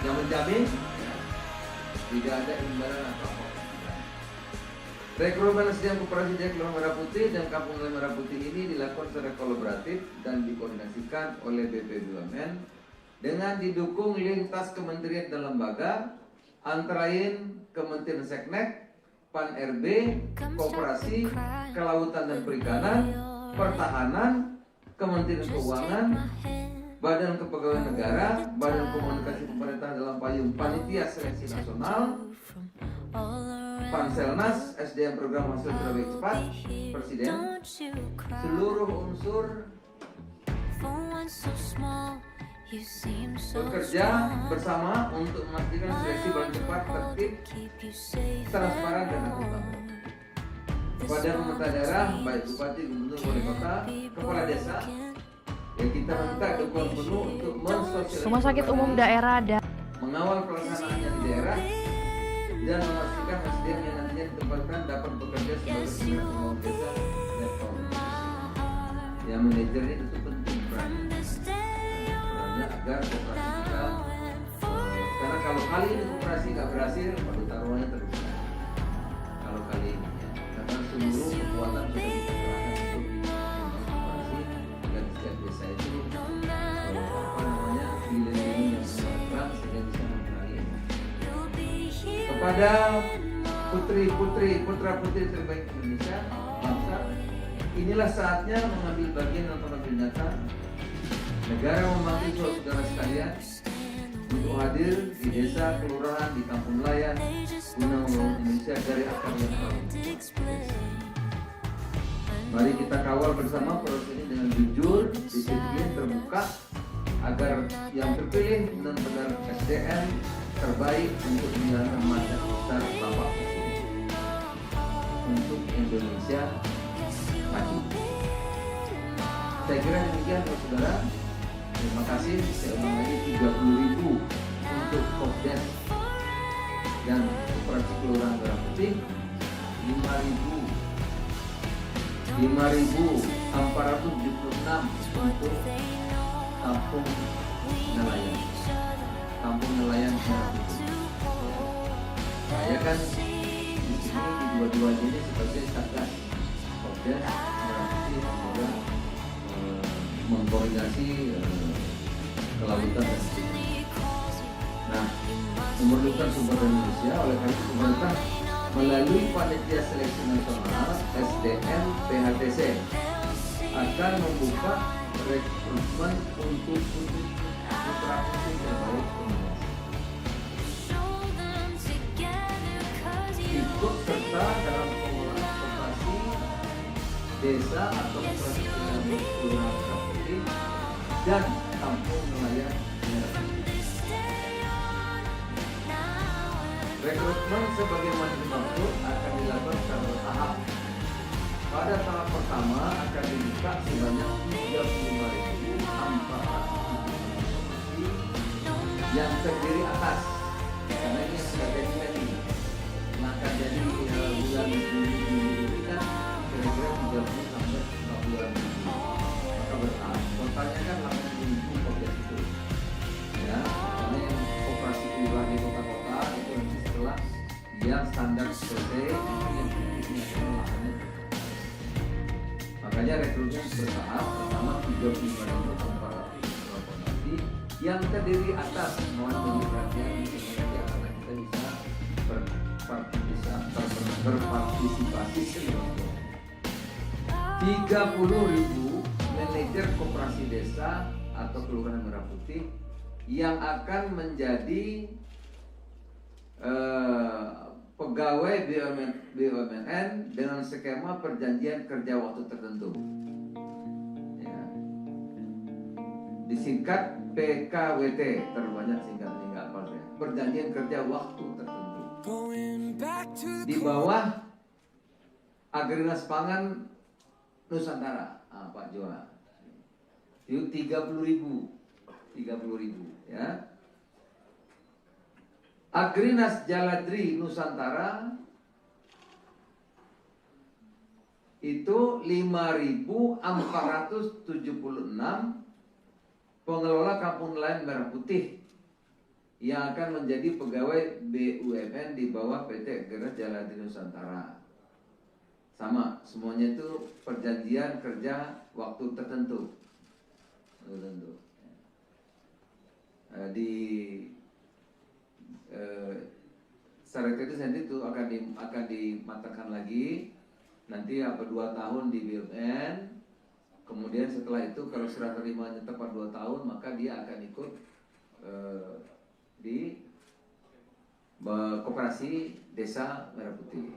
yang menjamin, tidak ada imbalan apa-apa. Rekrutmen SDM Koperasi Jaya Kelurahan Merah Putih dan Kampung Nelayan Merah Putih ini dilakukan secara kolaboratif dan dikoordinasikan oleh BP BUMN dengan didukung lintas kementerian dan lembaga, antara lain Kementerian Seknek, Pan RB, Koperasi, Kelautan dan Perikanan, Pertahanan, Kementerian Keuangan, Badan Kepegawaian Negara, Badan Komunikasi Pemerintah dalam payung Panitia Seleksi Nasional, Panselnas, SDM Program Hasil Terbaik Cepat, Presiden, seluruh unsur bekerja bersama untuk memastikan seleksi paling cepat, tertib, transparan dan akuntabel. Kepada pemerintah daerah, baik bupati, gubernur, wali kota, kepala desa, ya kita minta dukungan penuh untuk mensosialisasikan Rumah Sakit Umum Daerah dan mengawal pelaksanaannya di daerah dan memastikan SDM yang nantinya ditempatkan dapat bekerja sebagai pimpinan umum desa dan komunitas. Yang manajernya itu penting perannya agar koperasi kita, karena kalau kali ini koperasi nggak berhasil, pada taruhannya terus. Kalau kali ini, ya, karena seluruh kekuatan sudah kita kerahkan untuk koperasi dan setiap desa itu nilai-nilai yang sangat keras sehingga bisa mempengaruhi. Kepada putri-putri, putra-putri terbaik Indonesia, bangsa, inilah saatnya mengambil bagian dalam pengambil nyata. Negara memanggil saudara sekalian untuk hadir di desa, kelurahan, di kampung nelayan guna membangun Indonesia dari akar yang paling kuat. Mari kita kawal bersama proses ini dengan jujur, disiplin, terbuka, agar yang terpilih benar-benar SDM terbaik untuk menjalankan mandat besar Bapak Presiden untuk Indonesia maju. Saya kira demikian, saudara. Terima kasih. Saya ulang lagi 30.000 untuk Kopdes dan Koperasi Kelurahan Merah Putih, 5.476 untuk Kampung Nelayan. Kampung Nelayan Merah Putih. Saya kan di sini di dua-duanya ini sebagai Satgas Kopdes Merah Putih juga mengkoordinasi kelautan dan perikanan. Nah, memerlukan sumber daya manusia, oleh karena itu pemerintah melalui Panitia Seleksi Nasional SDM PHTC akan membuka rekrutmen untuk putra-putri terbaik Indonesia. Ikut serta dalam pengelolaan koperasi desa atau koperasi kelurahan Merah Putih dan kampung nelayan Merah Putih. Rekrutmen sebagaimana dimaksud akan dilakukan secara bertahap. Pada tahap pertama akan dibuka sebanyak 35.400 yang terdiri atas, karena ini yang sudah jadi nah akan jadi bulan Juni ini kan kira-kira 30 sampai 40 ribu. Maka bertahap. Totalnya kan 80.000 Kopdes itu. Ya, karena yang koperasi kelurahan di kota-kota itu nanti setelah yang standar selesai itu yang kritisnya adalah lahannya. Makanya rekrutmen bertahap. Pertama 35.400 koperasi yang terdiri atas, mohon beri perhatian karena kita bisa berpartisipasi seluruhnya. 30.000 manajer koperasi desa atau kelurahan Merah Putih yang akan menjadi pegawai BUMN dengan skema perjanjian kerja waktu tertentu. Ya. Disingkat PKWT, terbanyak singkatan nggak apa ya. Perjanjian kerja waktu tertentu. Di bawah Agrinas Pangan Nusantara, Pak Joa. Yuk 30.000 ya. Agrinas Jaladri Nusantara itu 5.476 pengelola kampung nelayan merah putih yang akan menjadi pegawai BUMN di bawah PT Agrinas Jaladri Nusantara. Sama, semuanya itu perjanjian kerja waktu tertentu. Di secara kritis nanti itu akan dimatangkan lagi. Nanti 2 tahun di BUMN. Kemudian setelah itu kalau serah terimanya tepat 2 tahun, maka dia akan ikut di Koperasi Desa Merah Putih.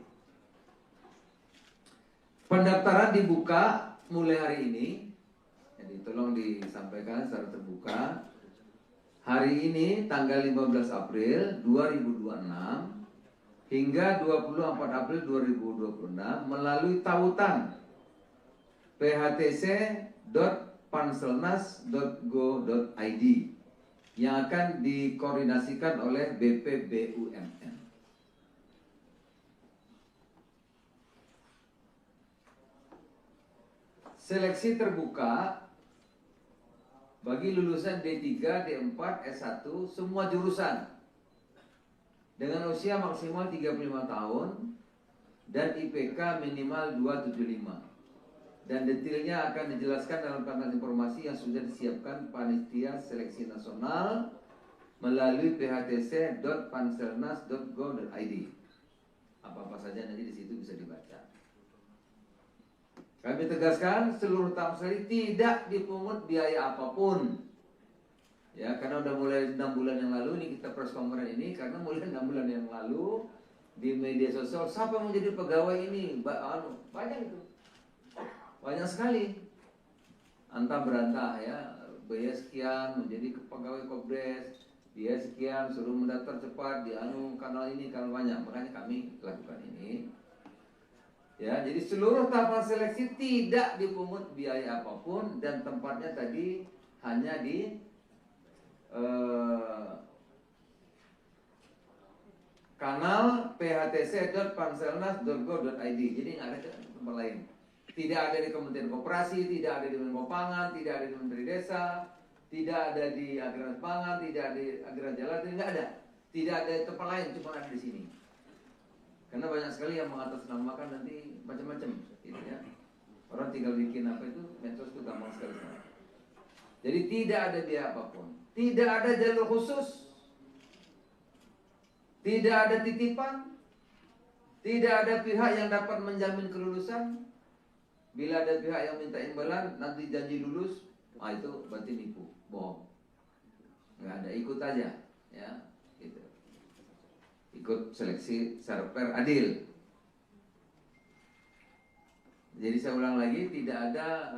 Pendaftaran dibuka mulai hari ini. Jadi tolong disampaikan secara terbuka. Hari ini tanggal 15 April 2026 hingga 24 April 2026 melalui tautan phtc.panselnas.go.id yang akan dikoordinasikan oleh BPBUMN. Seleksi terbuka bagi lulusan D3, D4, S1 semua jurusan dengan usia maksimal 35 tahun dan IPK minimal 275. Dan detailnya akan dijelaskan dalam panel informasi yang sudah disiapkan Panitia Seleksi Nasional melalui phtc.panselnas.go.id. Apa-apa saja nanti di situ bisa dibaca. Kami tegaskan seluruh tahap seleksi tidak dipungut biaya apapun. Ya, karena udah mulai 6 bulan yang lalu nih kita press conference ini, karena mulai 6 bulan yang lalu di media sosial siapa yang mau jadi pegawai ini? Banyak itu. Banyak sekali. Antah berantah ya, biaya sekian menjadi pegawai Kopdes, biaya sekian suruh mendaftar cepat di kanal ini, kanal banyak. Makanya kami lakukan ini. Ya, jadi seluruh tahapan seleksi tidak dipungut biaya apapun dan tempatnya tadi hanya di kanal phtc.panselnas.go.id. Jadi nggak ada tempat lain. Tidak ada di Kementerian Koperasi, tidak ada di Menko Pangan, tidak ada di Menteri Desa, tidak ada di Agrinas Pangan, tidak ada di Agrinas Jalan, nggak ada. Tidak ada di tempat lain, cuma ada di sini. Karena banyak sekali yang mengatasnamakan nanti macam-macam, gitu ya. Orang tinggal bikin apa itu, medsos itu gampang sekali. Jadi tidak ada biaya apapun, tidak ada jalur khusus, tidak ada titipan, tidak ada pihak yang dapat menjamin kelulusan. Bila ada pihak yang minta imbalan, nanti janji lulus, itu berarti nipu, bohong. Nggak ada, ikut aja, ya. Gitu. Ikut seleksi secara fair, adil. Jadi saya ulang lagi, tidak ada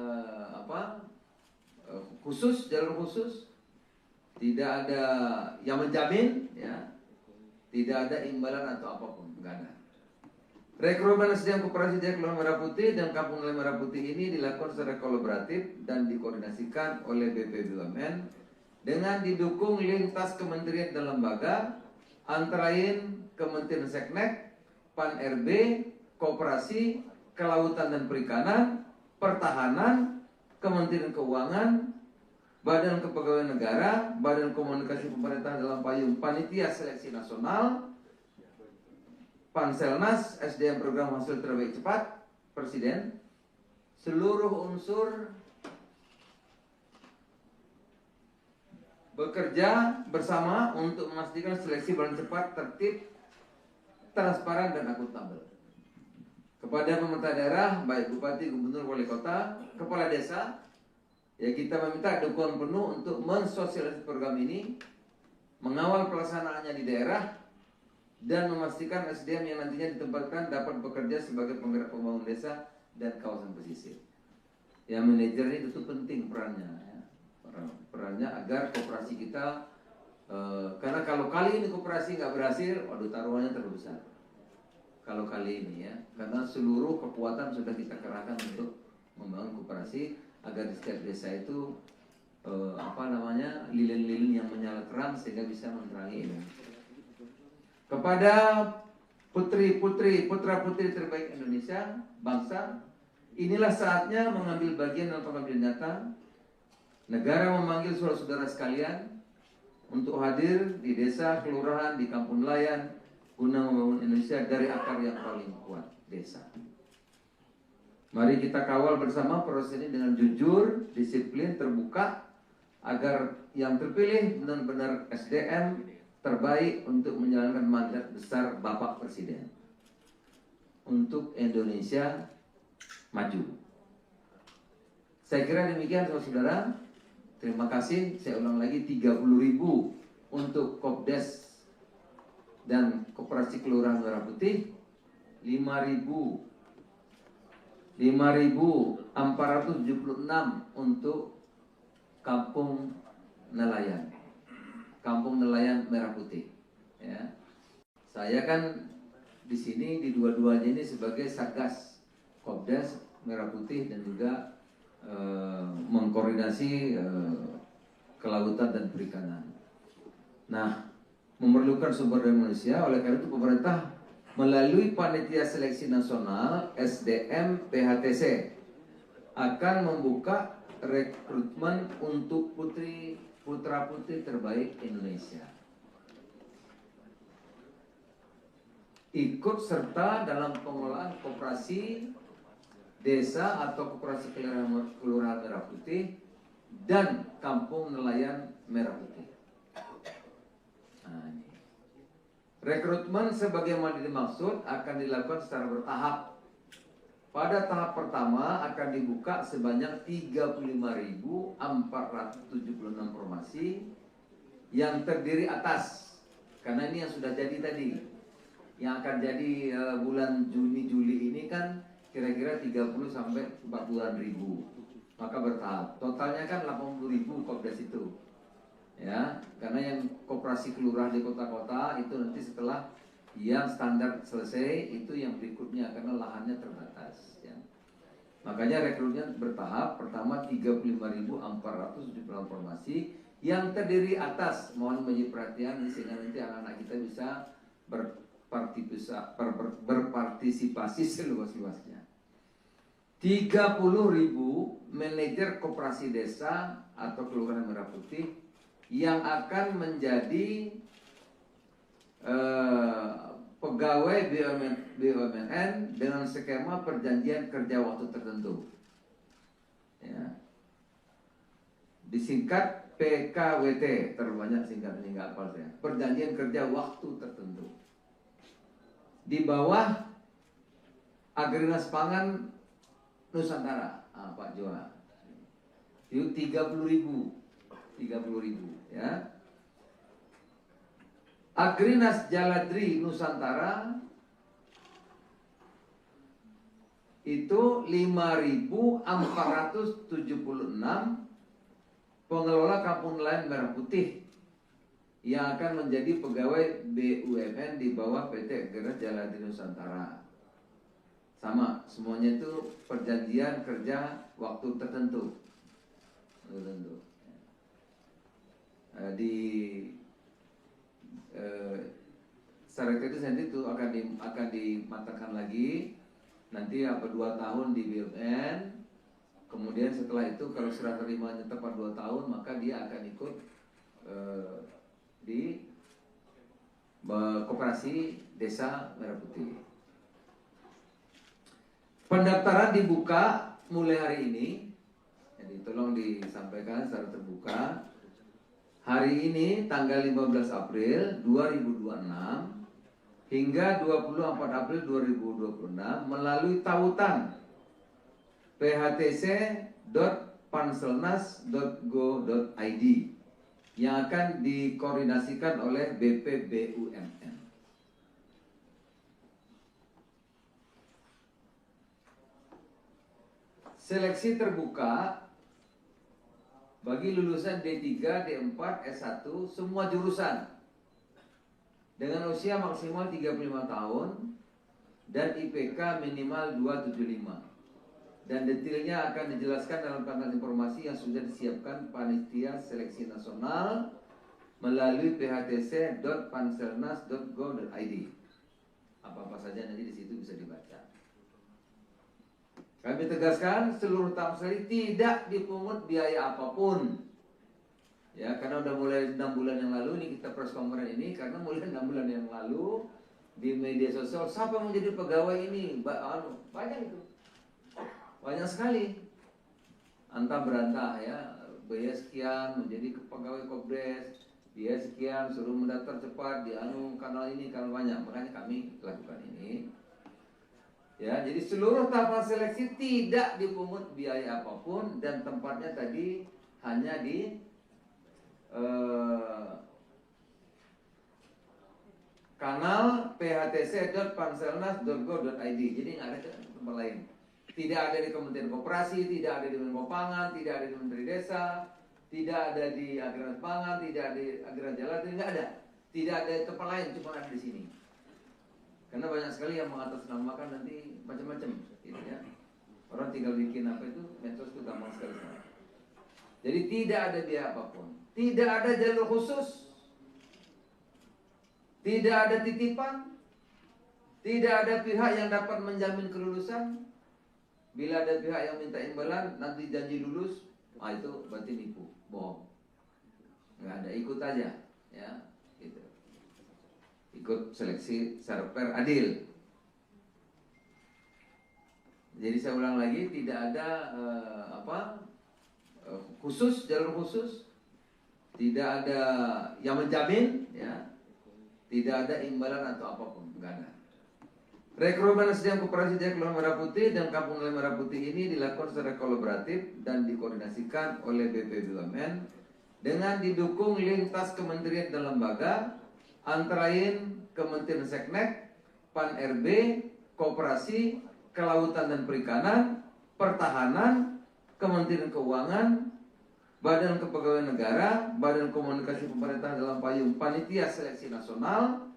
khusus, jalur khusus, tidak ada yang menjamin, ya, tidak ada imbalan atau apapun, nggak ada. Rekrutmen SDM Koperasi Desa Kelurahan Merah Putih dan Kampung Nelayan Merah Putih ini dilakukan secara kolaboratif dan dikoordinasikan oleh BPBUMN dengan didukung lintas kementerian dan lembaga, antara lain Kementerian Seknek, Pan-RB, Koperasi, Kelautan dan Perikanan, Pertahanan, Kementerian Keuangan, Badan Kepegawaian Negara, Badan Komunikasi Pemerintahan dalam payung Panitia Seleksi Nasional, Panselnas, SDM Program Hasil Terbaik Cepat, Presiden, seluruh unsur bekerja bersama untuk memastikan seleksi berjalan cepat, tertib, transparan dan akuntabel. Kepada pemerintah daerah, baik bupati, gubernur, wali kota, kepala desa, ya kita meminta dukungan penuh untuk mensosialisasi program ini, mengawal pelaksanaannya di daerah, dan memastikan SDM yang nantinya ditempatkan dapat bekerja sebagai penggerak pembangunan desa dan kawasan pesisir. Ya, manajer ini tentu penting perannya, ya. Perannya agar koperasi kita, karena kalau kali ini koperasi nggak berhasil, waduh taruhannya terlalu besar. Kalau kali ini ya, karena seluruh kekuatan sudah kita kerahkan untuk membangun koperasi agar di setiap desa itu lilin-lilin yang menyala terang sehingga bisa menerangi ini. Kepada putri-putri, putra-putri terbaik Indonesia, bangsa, inilah saatnya mengambil bagian dalam pengambilan nyata. Negara memanggil saudara-saudara sekalian untuk hadir di desa, kelurahan, di kampung nelayan guna membangun Indonesia dari akar yang paling kuat, desa. Mari kita kawal bersama proses ini dengan jujur, disiplin, terbuka, agar yang terpilih benar-benar SDM terbaik untuk menjalankan mandat besar Bapak Presiden untuk Indonesia maju. Saya kira demikian saudara-saudara. Terima kasih. Saya ulang lagi, 30.000 untuk Kopdes dan Koperasi Kelurahan Merah Putih, 5.476 untuk Kampung Nelayan Merah Putih. Ya. Saya kan di sini di dua-duanya ini sebagai Satgas Kopdes Merah Putih dan juga mengkoordinasi kelautan dan perikanan. Nah, memerlukan sumber daya manusia, oleh karena itu pemerintah melalui Panitia Seleksi Nasional SDM PHTC akan membuka rekrutmen untuk putra-putri terbaik Indonesia. Ikut serta dalam pengelolaan koperasi desa atau koperasi kelurahan Merah Putih dan kampung nelayan Merah Putih. Nah, ini. Rekrutmen sebagaimana dimaksud akan dilakukan secara bertahap. Pada tahap pertama akan dibuka sebanyak 35.476 formasi yang terdiri atas, karena ini yang sudah jadi tadi, yang akan jadi bulan Juni-Juli ini kan kira-kira 30 sampai 40.000, maka bertahap. Totalnya kan 80.000 Kopdes itu, ya. Karena yang koperasi kelurahan di kota-kota itu nanti setelah yang standar selesai itu yang berikutnya karena lahannya terbatas. Ya. Makanya rekrutmen bertahap. Pertama 35.476 formasi yang terdiri atas, mohon menjadi perhatian sehingga nanti anak-anak kita bisa berpartisipasi seluas-luasnya. 30.000 manajer koperasi desa atau kelurahan Merah Putih yang akan menjadi pegawai BUMN dengan skema perjanjian kerja waktu tertentu. Ya. Disingkat PKWT, terlalu banyak singkatnya nggak hafal saya. Perjanjian kerja waktu tertentu. Di bawah Agrinas Pangan Nusantara, Pak Joa. Itu 30.000, ya. Agrinas Jaladri Nusantara itu 5.476 pengelola kampung nelayan Merah Putih yang akan menjadi pegawai BUMN di bawah PT Agrinas Jaladri Nusantara. Sama, semuanya itu perjanjian kerja waktu tertentu. Secara itu nanti itu akan dimatangkan lagi. Nanti 2 tahun di BUMN. Kemudian setelah itu kalau serah terimanya tepat 2 tahun, maka dia akan ikut di koperasi desa Merah Putih. Pendaftaran dibuka mulai hari ini, jadi tolong disampaikan secara terbuka. Hari ini tanggal 15 April 2026 hingga 24 April 2026 melalui tautan phtc.panselnas.go.id yang akan dikoordinasikan oleh BPBUMN. Seleksi terbuka bagi lulusan D3, D4, S1 semua jurusan dengan usia maksimal 35 tahun dan IPK minimal 275 dan detailnya akan dijelaskan dalam panel informasi yang sudah disiapkan Panitia Seleksi Nasional melalui phtc.panselnas.go.id. Apa-apa saja nanti di situ bisa dibaca. Kami tegaskan seluruh tahap seleksi tidak dipungut biaya apapun. Ya, karena udah mulai 6 bulan yang lalu ini kita press conference ini, karena mulai 6 bulan yang lalu di media sosial siapa yang menjadi pegawai ini banyak itu, banyak sekali antah berantah ya, biaya sekian menjadi pegawai Kopdes, biaya sekian suruh mendaftar cepat di kanal ini, kanal banyak, makanya kami lakukan ini. Ya, jadi seluruh tahapan seleksi tidak dipungut biaya apapun dan tempatnya tadi hanya di kanal phtc.panselnas.go.id. Jadi nggak ada tempat lain. Tidak ada di Kementerian Koperasi, tidak ada di Menko Pangan, tidak ada di Menteri Desa, tidak ada di Agraris Pangan, tidak ada di Agraris Jalan, nggak ada. Tidak ada di tempat lain, cuma ada di sini. Karena banyak sekali yang mengatasnamakan nanti macam-macam, gitu ya. Orang tinggal bikin apa itu, medsos itu gampang sekali sekarang. Jadi tidak ada biaya apapun, tidak ada jalur khusus, tidak ada titipan, tidak ada pihak yang dapat menjamin kelulusan. Bila ada pihak yang minta imbalan, nanti janji lulus, itu berarti nipu, bohong. Nggak ada, ikut aja, ya, gitu. Ikut seleksi secara fair, adil. Jadi saya ulang lagi, tidak ada khusus, jalur khusus, tidak ada yang menjamin, ya, tidak ada imbalan atau apapun, enggak ada. Rekrutmen SDM Koperasi Jaya Kelurahan Merah Putih dan Kampung Nelayan Merah Putih ini dilakukan secara kolaboratif dan dikoordinasikan oleh BP BUMN dengan didukung lintas kementerian dan lembaga, antara lain Kementerian Seknek, Pan-RB, Koperasi, Kelautan dan Perikanan, Pertahanan, Kementerian Keuangan, Badan Kepegawaian Negara, Badan Komunikasi Pemerintah dalam payung Panitia Seleksi Nasional,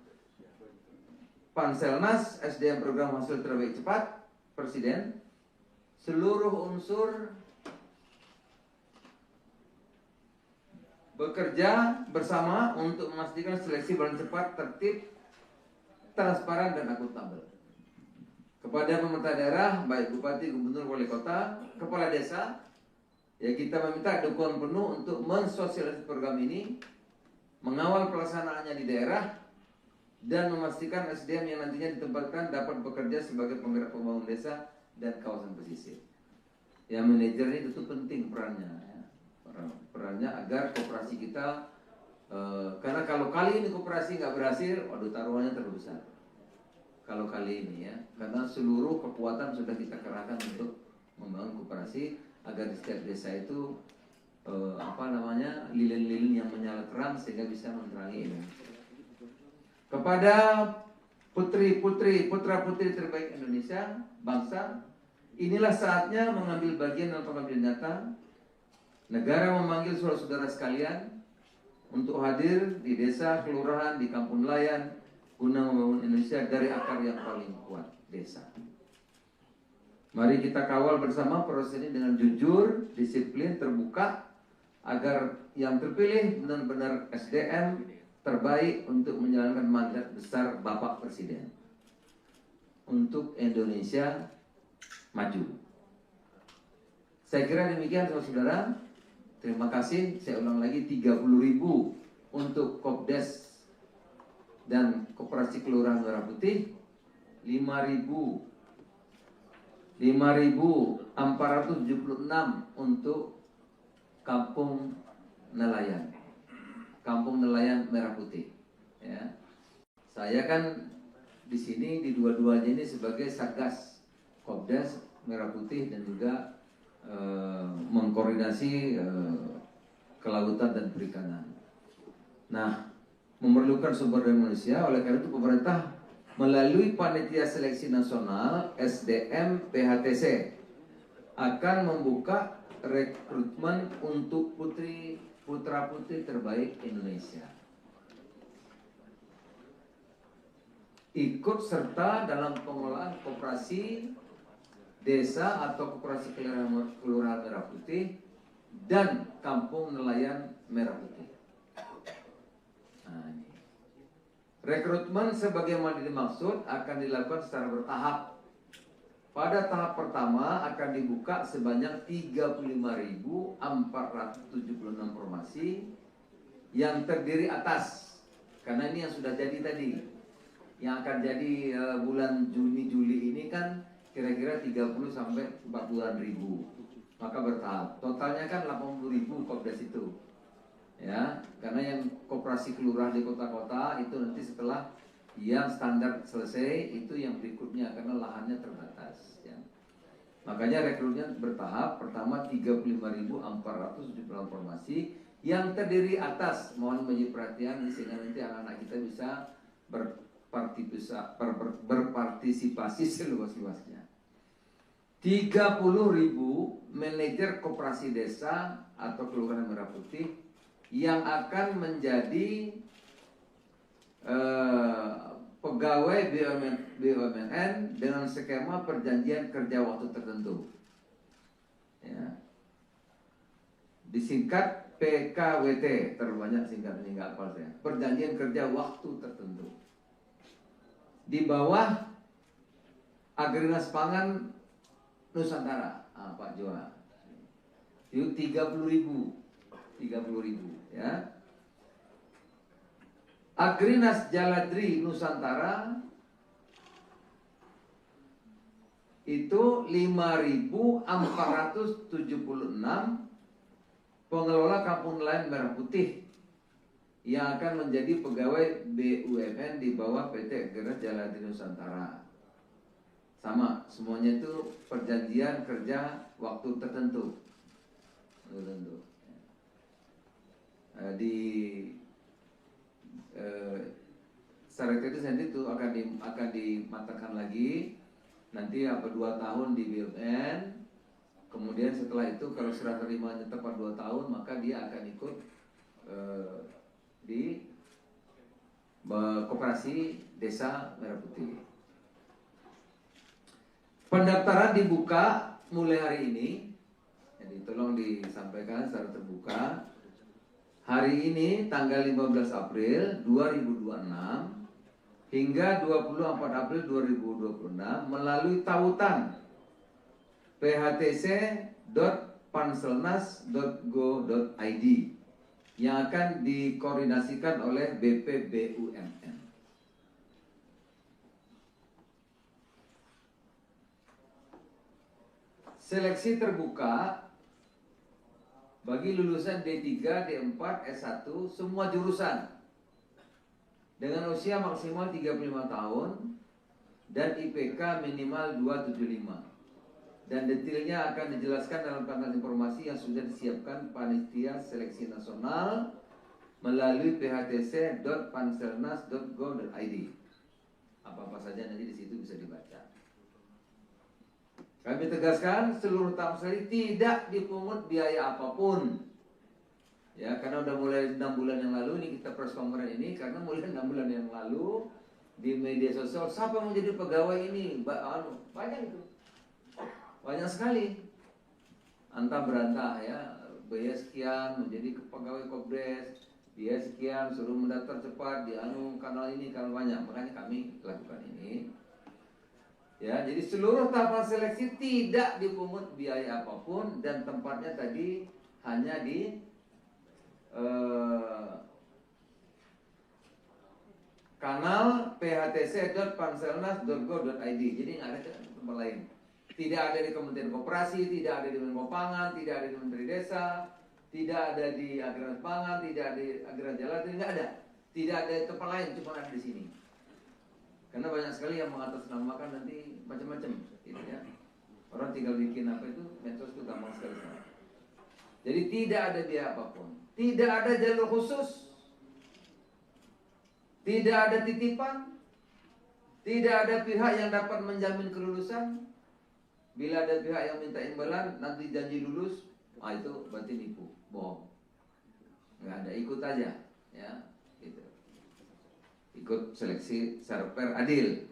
Panselnas, SDM Program Hasil Terbaik Cepat, Presiden, seluruh unsur bekerja bersama untuk memastikan seleksi berjalan cepat, tertib, transparan dan akuntabel. Kepada pemerintah daerah, baik bupati, gubernur, wali kota, kepala desa, ya kita meminta dukungan penuh untuk mensosialisasi program ini, mengawal pelaksanaannya di daerah, dan memastikan SDM yang nantinya ditempatkan dapat bekerja sebagai penggerak pembangunan desa dan kawasan pesisir. Ya, manajer ini tentu penting perannya, ya. Perannya agar koperasi kita, karena kalau kali ini koperasi nggak berhasil, waduh taruhannya terlalu besar. Kalau kali ini ya, karena seluruh kekuatan sudah kita kerahkan untuk membangun koperasi agar di setiap desa itu lilin-lilin yang menyala terang sehingga bisa menerangi ini. Kepada putri-putri, putra-putri terbaik Indonesia, bangsa, inilah saatnya mengambil bagian dalam pengambilan data. Negara memanggil saudara-saudara sekalian untuk hadir di desa, kelurahan, di kampung nelayan, guna membangun Indonesia dari akar yang paling kuat, desa. Mari kita kawal bersama proses ini dengan jujur, disiplin, terbuka, agar yang terpilih benar-benar SDM terbaik untuk menjalankan mandat besar Bapak Presiden untuk Indonesia maju. Saya kira demikian saudara-saudara. Terima kasih. Saya ulang lagi, 30.000 untuk Kopdes dan Koperasi Kelurahan Merah Putih, 5.476 untuk Kampung Nelayan, Kampung Nelayan Merah Putih. Ya. Saya kan di sini di dua-duanya ini sebagai Satgas Kopdes Merah Putih dan juga mengkoordinasi kelautan dan perikanan. Nah, memerlukan sumber daya manusia, oleh karena itu pemerintah melalui Panitia Seleksi Nasional SDM PHTC akan membuka rekrutmen untuk putra-putri terbaik Indonesia. Ikut serta dalam pengelolaan koperasi desa atau koperasi kelurahan Merah Putih, dan kampung nelayan Merah Putih. Nah, ini. Rekrutmen sebagaimana dimaksud akan dilakukan secara bertahap. Pada tahap pertama akan dibuka sebanyak 35.476 formasi yang terdiri atas, karena ini yang sudah jadi tadi, yang akan jadi bulan Juni-Juli ini kan kira-kira 30 sampai 40-an ribu, maka bertahap. Totalnya kan 80.000 Kopdes itu, ya, karena yang koperasi kelurahan di kota-kota itu nanti setelah yang standar selesai itu yang berikutnya karena lahannya terbatas, ya. Makanya rekrutnya bertahap. Pertama 35.476 formasi yang terdiri atas, mohon menjadi perhatian sehingga nanti anak-anak kita bisa berpartisipasi seluas-luasnya. 30.000 manajer koperasi desa atau kelurahan Merah Putih yang akan menjadi pegawai BUMN dengan skema perjanjian kerja waktu tertentu, ya. Disingkat PKWT, terbanyak singkatnya nggak hafal saya. Perjanjian kerja waktu tertentu. Di bawah Agrinas Pangan Nusantara, Pak Joa. Itu 30.000, ya. Agrinas Jaladri Nusantara itu 5.476 pengelola kampung nelayan Merah Putih yang akan menjadi pegawai BUMN di bawah PT Agrinas Jaladri Nusantara. Sama, semuanya itu perjanjian kerja waktu tertentu. Secara teknis nanti itu akan dimatangkan lagi nanti 2 tahun di BUMN, kemudian setelah itu kalau serah terimanya tepat 2 tahun maka dia akan ikut di koperasi desa Merah Putih. Pendaftaran dibuka mulai hari ini, jadi tolong disampaikan secara terbuka. Hari ini tanggal 15 April 2026 hingga 24 April 2026 melalui tautan phtc.panselnas.go.id yang akan dikoordinasikan oleh BPBUMN. Seleksi terbuka bagi lulusan D3, D4, S1 semua jurusan dengan usia maksimal 35 tahun dan IPK minimal 275. Dan detailnya akan dijelaskan dalam panel informasi yang sudah disiapkan Panitia Seleksi Nasional melalui phtc.panselnas.go.id. Apa-apa saja nanti di situ bisa dibaca. Kami tegaskan seluruh tahap seleksi tidak dipungut biaya apapun. Ya, karena udah mulai 6 bulan yang lalu ini kita press conference ini karena mulai 6 bulan yang lalu di media sosial siapa yang mau jadi pegawai ini? Banyak itu. Banyak sekali. Antah berantah ya, biaya sekian menjadi pegawai Kopdes, biaya sekian suruh mendaftar cepat di kanal ini kanal banyak. Makanya kami lakukan ini. Ya, jadi seluruh tahapan seleksi tidak dipungut biaya apapun dan tempatnya tadi hanya di kanal phtc.panselnas.go.id. Jadi nggak ada tempat lain. Tidak ada di Kementerian Koperasi, tidak ada di Menko Pangan, tidak ada di Menteri Desa, tidak ada di Agrinas Pangan, tidak ada di Agrinas Jaladri, nggak ada. Tidak ada di tempat lain, cuma ada di sini. Karena banyak sekali yang mengatasnamakan nanti macam-macam, gitu ya. Orang tinggal bikin apa itu, medsos itu gampang sekali sekarang. Jadi tidak ada biaya apapun, tidak ada jalur khusus, tidak ada titipan, tidak ada pihak yang dapat menjamin kelulusan. Bila ada pihak yang minta imbalan, nanti janji lulus, itu berarti nipu, bohong. Nggak ada, ikut aja, ya. Gitu. Ikut seleksi secara fair adil.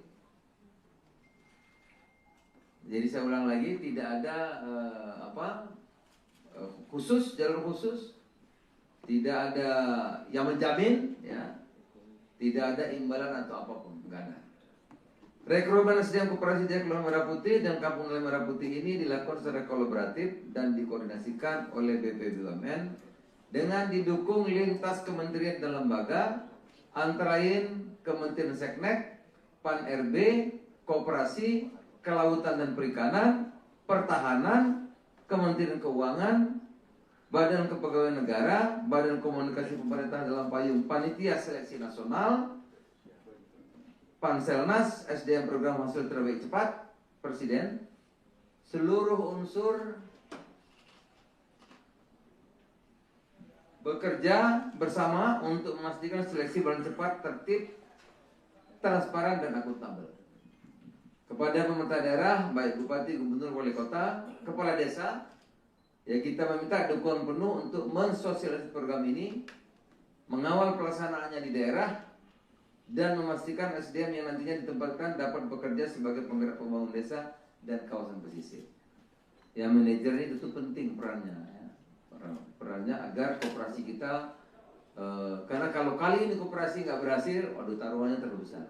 Jadi saya ulang lagi, tidak ada khusus, jalur khusus, tidak ada yang menjamin, ya, tidak ada imbalan atau apapun, enggak ada. Rekrutmen SDM Koperasi Jaya Kelurahan Merah Putih dan Kampung Nelayan Merah Putih ini dilakukan secara kolaboratif dan dikoordinasikan oleh BPBUMN dengan didukung lintas kementerian dan lembaga, antara lain Kementerian Seknek, Pan-RB, Koperasi, Kelautan dan Perikanan, Pertahanan, Kementerian Keuangan, Badan Kepegawaian Negara, Badan Komunikasi Pemerintah dalam payung Panitia Seleksi Nasional, Panselnas, SDM Program Hasil Terbaik Cepat, Presiden, seluruh unsur bekerja bersama untuk memastikan seleksi berjalan cepat, tertib, transparan, dan akuntabel. Kepada pemerintah daerah, baik Bupati, Gubernur, Wali Kota, Kepala Desa, ya kita meminta dukungan penuh untuk mensosialisasi program ini, mengawal pelaksanaannya di daerah, dan memastikan SDM yang nantinya ditempatkan dapat bekerja sebagai penggerak pembangunan desa dan kawasan pesisir. Ya, manajer ini tentu penting perannya, ya. Perannya agar koperasi kita, karena kalau kali ini koperasi nggak berhasil, waduh taruhannya terlalu besar.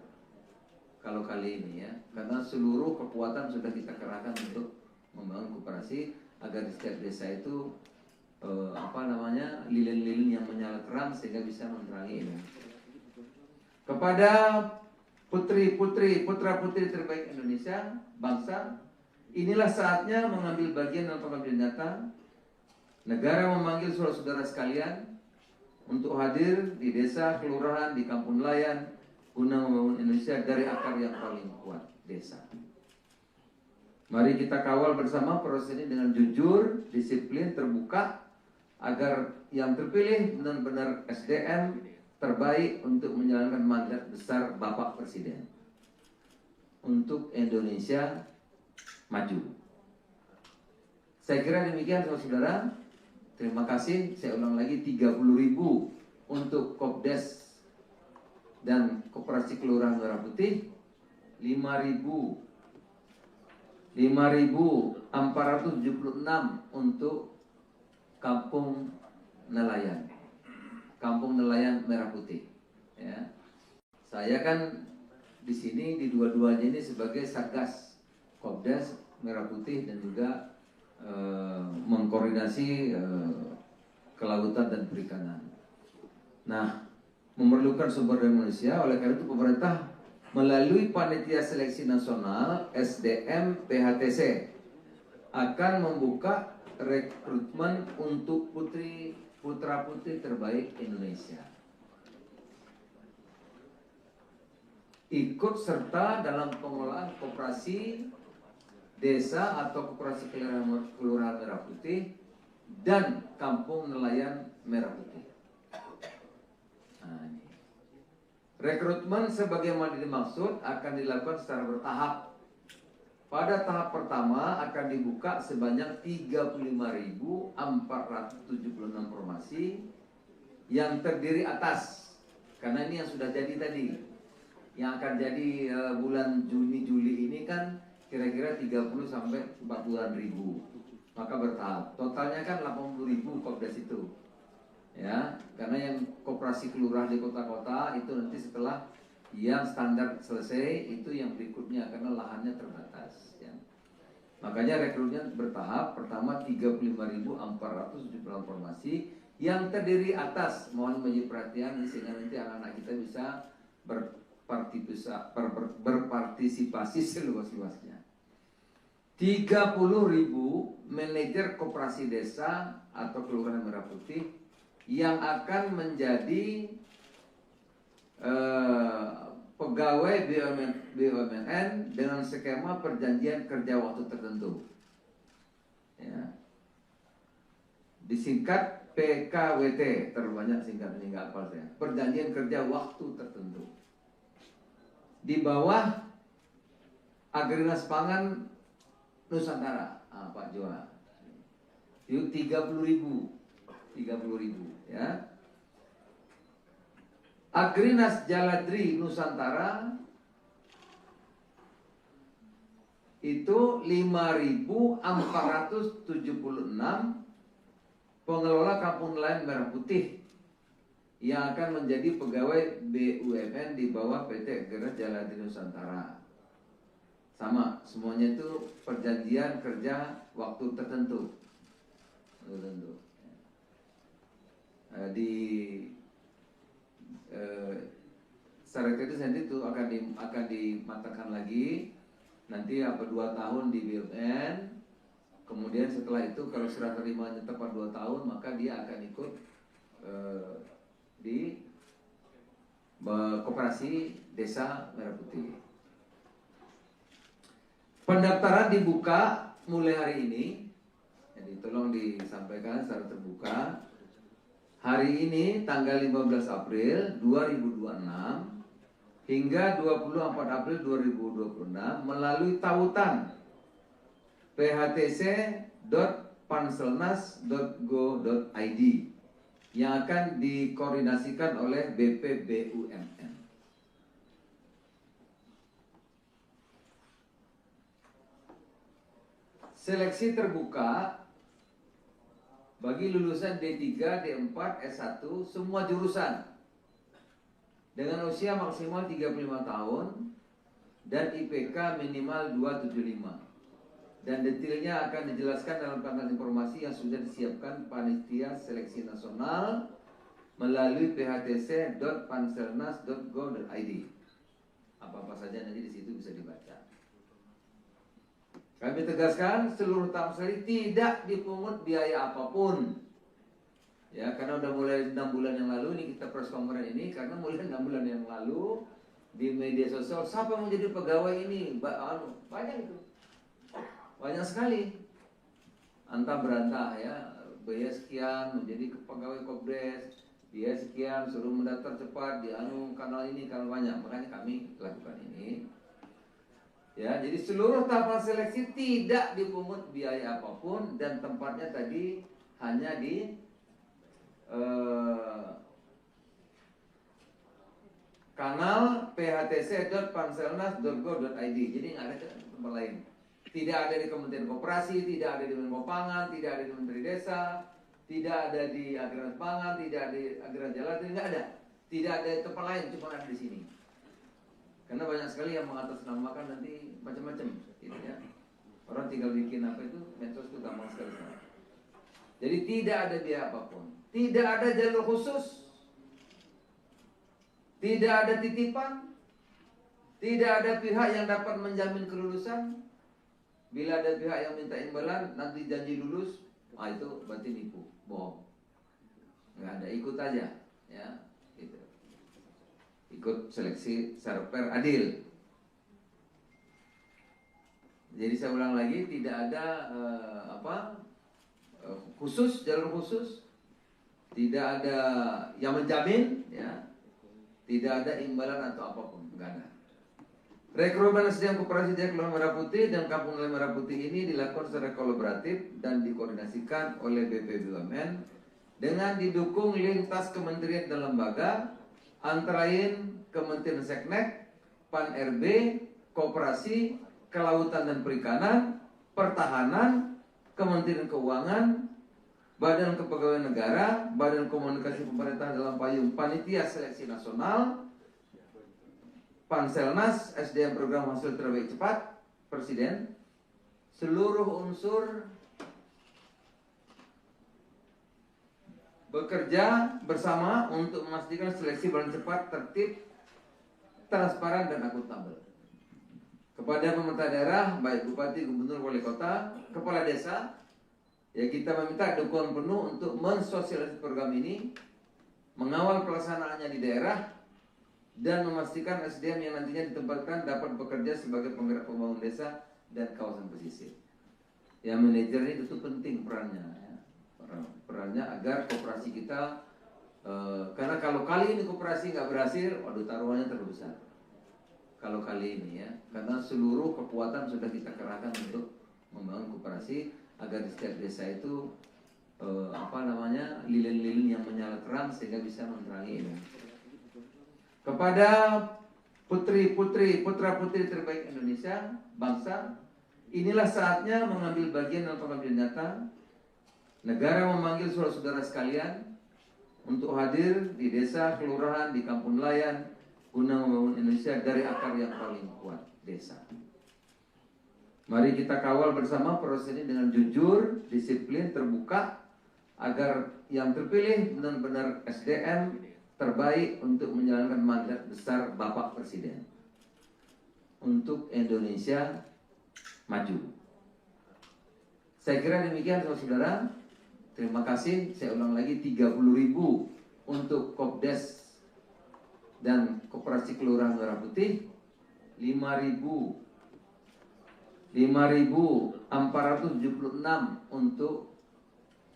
Kalau kali ini, ya, karena seluruh kekuatan sudah kita kerahkan untuk membangun koperasi agar di setiap desa itu lilin-lilin yang menyala terang sehingga bisa menerangi ini. Kepada putra-putri terbaik Indonesia, bangsa, inilah saatnya mengambil bagian dalam pengabdian nyata. Negara memanggil saudara-saudara sekalian untuk hadir di desa, kelurahan, di kampung nelayan, guna membangun Indonesia dari akar yang paling kuat, desa. Mari kita kawal bersama proses ini dengan jujur, disiplin, terbuka, agar yang terpilih benar-benar SDM terbaik untuk menjalankan mandat besar Bapak Presiden untuk Indonesia maju. Saya kira demikian saudara-saudara. Terima kasih. Saya ulang lagi, 30.000 untuk Kopdes dan Koperasi Kelurahan Merah Putih, 5.476 untuk Kampung Nelayan, Kampung Nelayan Merah Putih. Ya. Saya kan di sini di dua-duanya ini sebagai Satgas Kopdes Merah Putih dan juga mengkoordinasi kelautan dan perikanan. Nah, memerlukan sumber daya manusia, oleh karena itu pemerintah melalui Panitia Seleksi Nasional SDM PHTC akan membuka rekrutmen untuk putra-putri terbaik Indonesia. Ikut serta dalam pengelolaan koperasi desa atau koperasi kelurahan Merah Putih dan Kampung Nelayan Merah Putih. Nah, ini. Rekrutmen sebagaimana dimaksud akan dilakukan secara bertahap. Pada tahap pertama akan dibuka sebanyak 35.476 formasi yang terdiri atas, karena ini yang sudah jadi tadi, yang akan jadi bulan Juni-Juli ini kan kira-kira 30 sampai 40-an ribu. Maka bertahap. Totalnya kan 80.000 Kopdes itu. Ya, karena yang koperasi kelurahan di kota-kota itu nanti setelah yang standar selesai itu yang berikutnya karena lahannya terbatas, ya. Makanya rekrutmen bertahap. Pertama 35.476 formasi yang terdiri atas, mohon menjadi perhatian sehingga nanti anak-anak kita bisa berpartisipasi seluas-luasnya. 30.000 manajer koperasi desa atau kelurahan Merah Putih yang akan menjadi pegawai BUMN dengan skema perjanjian kerja waktu tertentu, ya. Disingkat PKWT, terlalu banyak singkatnya nggak hafal saya. Perjanjian kerja waktu tertentu. Di bawah Agrinas Pangan Nusantara, Pak Joa. Itu 30.000, ya. Agrinas Jaladri Nusantara itu 5.476 pengelola kampung nelayan Merah Putih yang akan menjadi pegawai BUMN di bawah PT Gerak Jaladi Nusantara. Sama, semuanya itu perjanjian kerja waktu tertentu. Secara teknis nanti itu akan dimatangkan lagi. Nanti 2 tahun di BUMN. Kemudian setelah itu kalau serah terimanya tepat 2 tahun, maka dia akan ikut di Koperasi Desa Merah Putih. Pendaftaran dibuka mulai hari ini. Jadi tolong disampaikan secara terbuka. Hari ini tanggal 15 April 2026 hingga 24 April 2026 melalui tautan phtc.panselnas.go.id yang akan dikoordinasikan oleh BPBUMN. Seleksi terbuka bagi lulusan D3, D4, S1 semua jurusan dengan usia maksimal 35 tahun dan IPK minimal 275. Dan detailnya akan dijelaskan dalam panel informasi yang sudah disiapkan Panitia Seleksi Nasional melalui phtc.panselnas.go.id. Apa-apa saja nanti di situ bisa dibaca. Kami tegaskan seluruh tamseli tidak dipungut biaya apapun. Ya, karena udah mulai 6 bulan yang lalu ini kita press conference ini, karena mulai 6 bulan yang lalu di media sosial siapa yang mau jadi pegawai ini? Banyak itu. Banyak sekali. Antah berantah ya, biaya sekian menjadi pegawai Kopdes, biaya sekian suruh mendaftar cepat di kanal ini, kanal banyak. Makanya kami lakukan ini. Ya, jadi seluruh tahapan seleksi tidak dipungut biaya apapun dan tempatnya tadi hanya di kanal phtc.panselnas.go.id. Jadi nggak ada tempat lain. Tidak ada di Kementerian Koperasi, tidak ada di Menko Pangan, tidak ada di Menteri Desa, tidak ada di Agraris Pangan, tidak ada di Agraris Jalan, nggak ada. Tidak ada di tempat lain, cuma ada di sini. Karena banyak sekali yang mengatasnamakan nanti macam-macam, gitu ya. Orang tinggal bikin apa itu, medsos itu gampang sekali. Jadi tidak ada biaya apapun, tidak ada jalur khusus, tidak ada titipan, tidak ada pihak yang dapat menjamin kelulusan. Bila ada pihak yang minta imbalan, nanti janji lulus, itu berarti nipu, bohong. Nggak ada, ikut aja, ya. Gitu. Ikut seleksi secara fair, adil. Jadi saya ulang lagi, tidak ada khusus, jalur khusus, tidak ada yang menjamin, ya, tidak ada imbalan atau apapun, nggak ada. Rekrutmen SDM Koperasi Desa Kelurahan Merah Putih dan Kampung Nelayan Merah Putih ini dilakukan secara kolaboratif dan dikoordinasikan oleh BPBUMN dengan didukung lintas kementerian dan lembaga, antara lain Kementerian Seknek, Pan-RB, Koperasi, Kelautan dan Perikanan, Pertahanan, Kementerian Keuangan, Badan Kepegawaian Negara, Badan Komunikasi Pemerintah dalam payung Panitia Seleksi Nasional, Panselnas, SDM Program Hasil Terbaik Cepat, Presiden, seluruh unsur bekerja bersama untuk memastikan seleksi berjalan cepat, tertib, transparan, dan akuntabel. Kepada pemerintah daerah, baik Bupati, Gubernur, Wali Kota, Kepala Desa, ya kita meminta dukungan penuh untuk mensosialisasi program ini, mengawal pelaksanaannya di daerah, dan memastikan SDM yang nantinya ditempatkan dapat bekerja sebagai penggerak pembangunan desa dan kawasan pesisir. Ya, manajer ini itu penting perannya, ya. Perannya agar koperasi kita, karena kalau kali ini koperasi nggak berhasil, waduh taruhannya terlalu besar. Kalau kali ini ya, karena seluruh kekuatan sudah kita kerahkan untuk membangun koperasi agar di setiap desa itu lilin-lilin yang menyala terang sehingga bisa menerangi ini. Kepada putra-putri terbaik Indonesia, bangsa, Inilah saatnya mengambil bagian dalam pengabdian nyata. Negara memanggil saudara-saudara sekalian untuk hadir di desa, kelurahan, di kampung nelayan guna membangun Indonesia dari akar yang paling kuat, desa. Mari kita kawal bersama proses ini dengan jujur, disiplin, terbuka, agar yang terpilih benar-benar SDM terbaik untuk menjalankan mandat besar Bapak Presiden untuk Indonesia maju. Saya kira demikian saudara-saudara. Terima kasih. Saya ulang lagi, 30.000 untuk Kopdes dan Koperasi Kelurahan Merah Putih, 5.476 untuk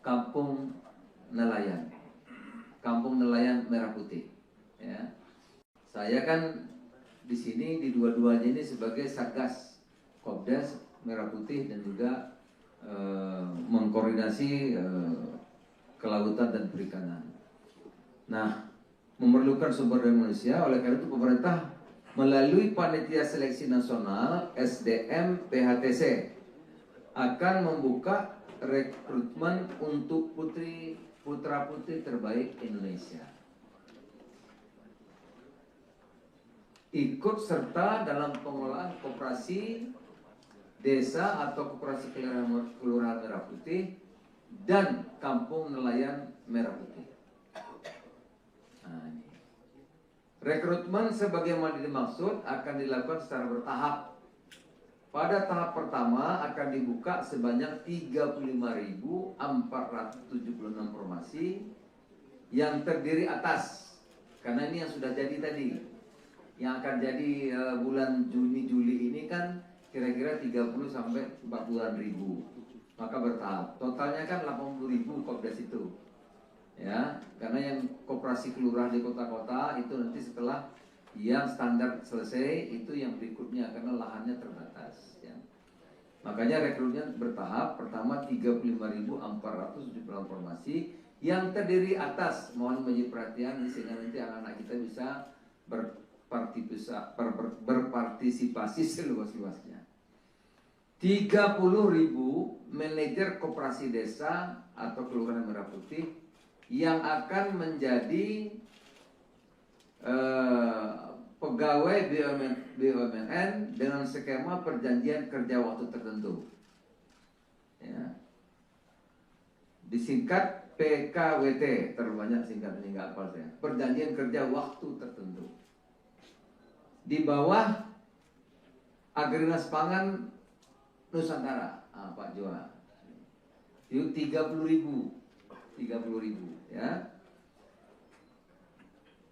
Kampung Nelayan Merah Putih. Ya. Saya kan di sini di dua-duanya ini sebagai Satgas Kopdes Merah Putih dan juga mengkoordinasi kelautan dan perikanan. Nah, memerlukan sumber daya manusia, oleh karena itu pemerintah melalui Panitia Seleksi Nasional SDM PHTC akan membuka rekrutmen untuk putra-putri terbaik Indonesia. Ikut serta dalam pengelolaan koperasi desa atau koperasi kelurahan Merah Putih dan kampung nelayan Merah Putih. Nah, ini. Rekrutmen sebagaimana dimaksud akan dilakukan secara bertahap. Pada tahap pertama akan dibuka sebanyak 35.476 formasi yang terdiri atas, karena ini yang sudah jadi tadi, yang akan jadi bulan Juni-Juli ini kan kira-kira 30 sampai 40-an ribu. Maka bertahap. Totalnya kan 80.000 Kopdes itu. Ya, karena yang koperasi kelurahan di kota-kota itu nanti setelah yang standar selesai itu yang berikutnya karena lahannya terbatas ya. Makanya rekrutnya bertahap. Pertama 35.476 formasi yang terdiri atas, mohon menjadi perhatian sehingga nanti anak-anak kita bisa berpartisipasi seluas-luasnya. 30.000 manajer koperasi desa atau kelurahan Merah Putih yang akan menjadi pegawai BUMN dengan skema perjanjian kerja waktu tertentu. Ya. Disingkat PKWT, terlalu banyak singkatan ini nggak hafal saya. Perjanjian kerja waktu tertentu. Di bawah Agrinas Pangan Nusantara, Pak Joa. Itu 30.000 ya.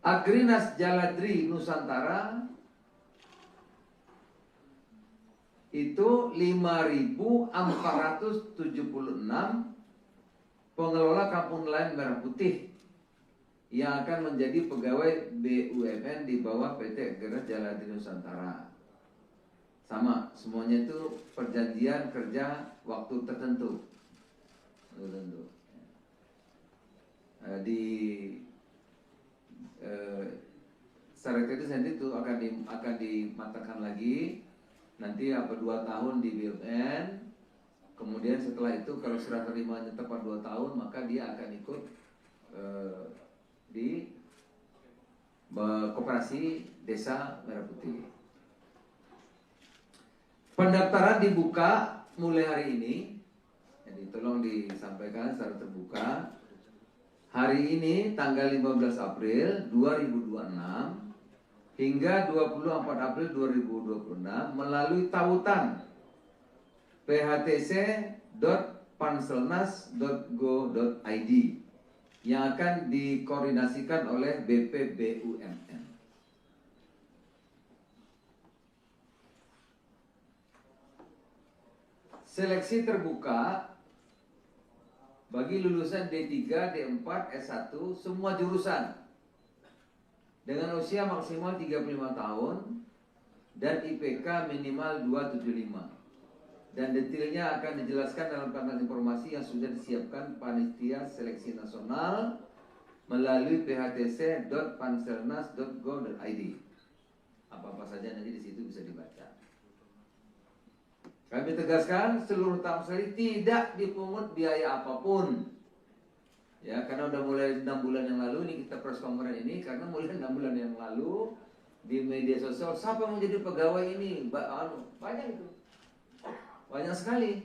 Agrinas Jaladri Nusantara itu 5.476 pengelola kampung nelayan Merah Putih yang akan menjadi pegawai BUMN di bawah PT Agrinas Jaladri Nusantara. Sama, semuanya itu perjanjian kerja waktu tertentu. Di syarat itu nanti itu akan dimatangkan lagi. Nanti 2 tahun di BUMN. Kemudian setelah itu kalau serah terimanya tepat 2 tahun, maka dia akan ikut di koperasi desa Merah Putih. Pendaftaran dibuka mulai hari ini. Jadi tolong disampaikan secara terbuka. Hari ini tanggal 15 April 2026 hingga 24 April 2026 melalui tautan phtc.panselnas.go.id yang akan dikoordinasikan oleh BPBUMN. Seleksi terbuka bagi lulusan D3, D4, S1 semua jurusan dengan usia maksimal 35 tahun dan IPK minimal 275. Dan detailnya akan dijelaskan dalam papan informasi yang sudah disiapkan Panitia Seleksi Nasional melalui phtc.panselnas.go.id. Apa-apa saja nanti di situ bisa dibaca. Kami tegaskan seluruh tahap sekali tidak dipungut biaya apapun. Ya, karena udah mulai 6 bulan yang lalu ini kita press conference ini, karena mulai 6 bulan yang lalu di media sosial siapa yang menjadi pegawai ini, banyak itu, banyak sekali,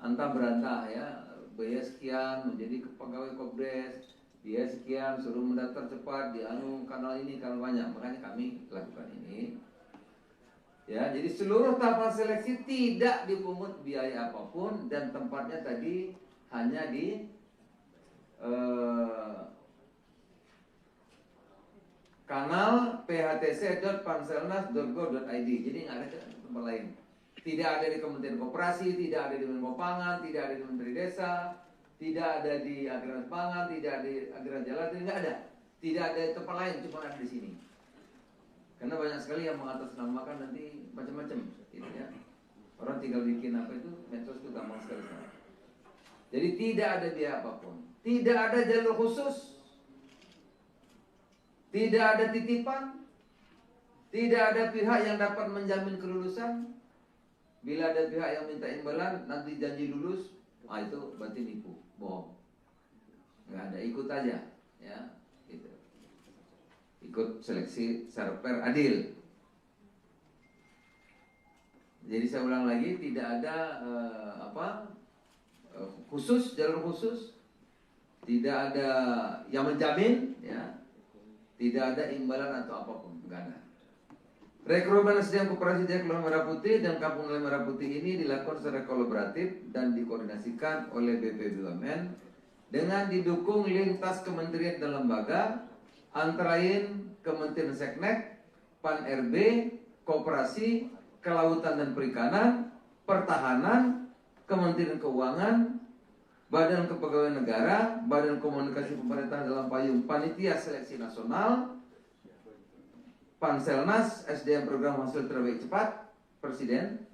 antah berantah ya, biaya sekian menjadi pegawai Kopdes, dia sekian suruh mendaftar cepat di kanal ini, kanal banyak, makanya kami lakukan ini. Ya, jadi seluruh tahapan seleksi tidak dipungut biaya apapun dan tempatnya tadi hanya di kanal phtc.panselnas.go.id. Jadi nggak ada tempat lain. Tidak ada di Kementerian Koperasi, tidak ada di Menko Pangan, tidak ada di Menteri Desa, tidak ada di Agrarian Pangan, tidak ada di Agrarian Jalan, nggak ada. Tidak ada di tempat lain, cuma ada di sini. Karena banyak sekali yang mengatasnamakan nanti macam-macam, gitu ya. Orang tinggal bikin apa itu, medsos itu gampang sekali. Jadi tidak ada biaya apapun, tidak ada jalur khusus, tidak ada titipan, tidak ada pihak yang dapat menjamin kelulusan. Bila ada pihak yang minta imbalan, nanti janji lulus, itu berarti nipu, bohong. Nggak ada, ikut aja, ya. Ikut seleksi secara fair, adil. Jadi saya ulang lagi, tidak ada khusus, jalur khusus, tidak ada yang menjamin, ya, tidak ada imbalan atau apapun, enggak ada. Rekrutmen SDM Koperasi Jaya Kelurahan Merah Putih dan Kampung Nelayan Merah Putih ini dilakukan secara kolaboratif dan dikoordinasikan oleh BPBUMN dengan didukung lintas kementerian dan lembaga, antara lain Kementerian Seknek, Pan-RB, Koperasi, Kelautan dan Perikanan, Pertahanan, Kementerian Keuangan, Badan Kepegawaian Negara, Badan Komunikasi Pemerintah dalam payung Panitia Seleksi Nasional, Panselnas, SDM Program Hasil Terbaik Cepat, Presiden,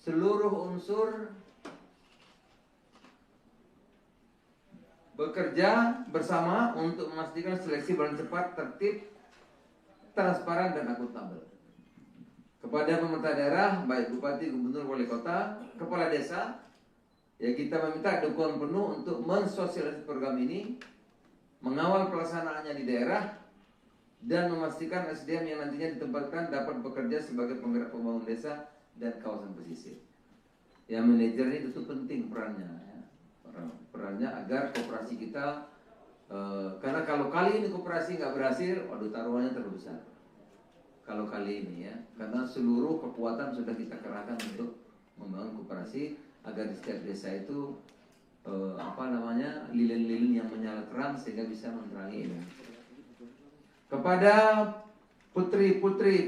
seluruh unsur bekerja bersama untuk memastikan seleksi berjalan cepat, tertib, transparan dan akuntabel. Kepada pemerintah daerah, baik bupati, gubernur, wali kota, kepala desa, ya kita meminta dukungan penuh untuk mensosialisasi program ini, mengawal pelaksanaannya di daerah, dan memastikan SDM yang nantinya ditempatkan dapat bekerja sebagai penggerak pembangunan desa dan kawasan pesisir. Ya, manajer ini itu penting perannya, ya. Perannya agar koperasi kita, karena kalau kali ini koperasi nggak berhasil, waduh taruhannya terlalu besar. Kalau kali ini ya, karena seluruh kekuatan sudah kita kerahkan untuk membangun koperasi agar di setiap desa itu lilin-lilin yang menyala terang sehingga bisa menerangi ini. Kepada putra-putri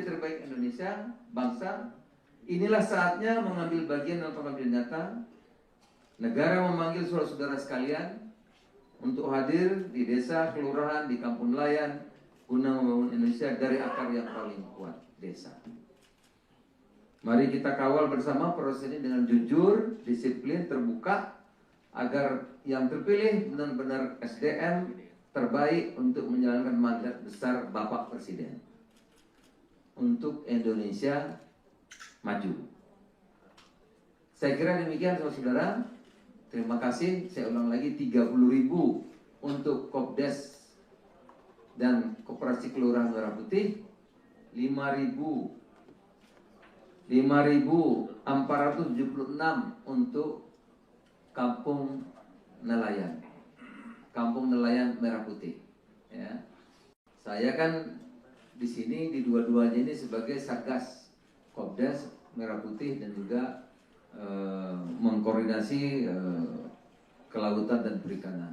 terbaik Indonesia, bangsa, inilah saatnya mengambil bagian dalam pengambilan nyata. Negara memanggil saudara-saudara sekalian untuk hadir di desa, kelurahan, di kampung nelayan, guna membangun Indonesia dari akar yang paling kuat, desa. Mari kita kawal bersama proses ini dengan jujur, disiplin, terbuka, agar yang terpilih benar-benar SDM terbaik untuk menjalankan mandat besar Bapak Presiden untuk Indonesia maju. Saya kira demikian saudara-saudara. Terima kasih. Saya ulang lagi, 30.000 untuk Kopdes dan Koperasi Kelurahan Merah Putih, 5.476 untuk Kampung Nelayan, Kampung Nelayan Merah Putih. Ya, saya kan di sini di dua-duanya ini sebagai Satgas Kopdes Merah Putih dan juga mengkoordinasi kelautan dan perikanan.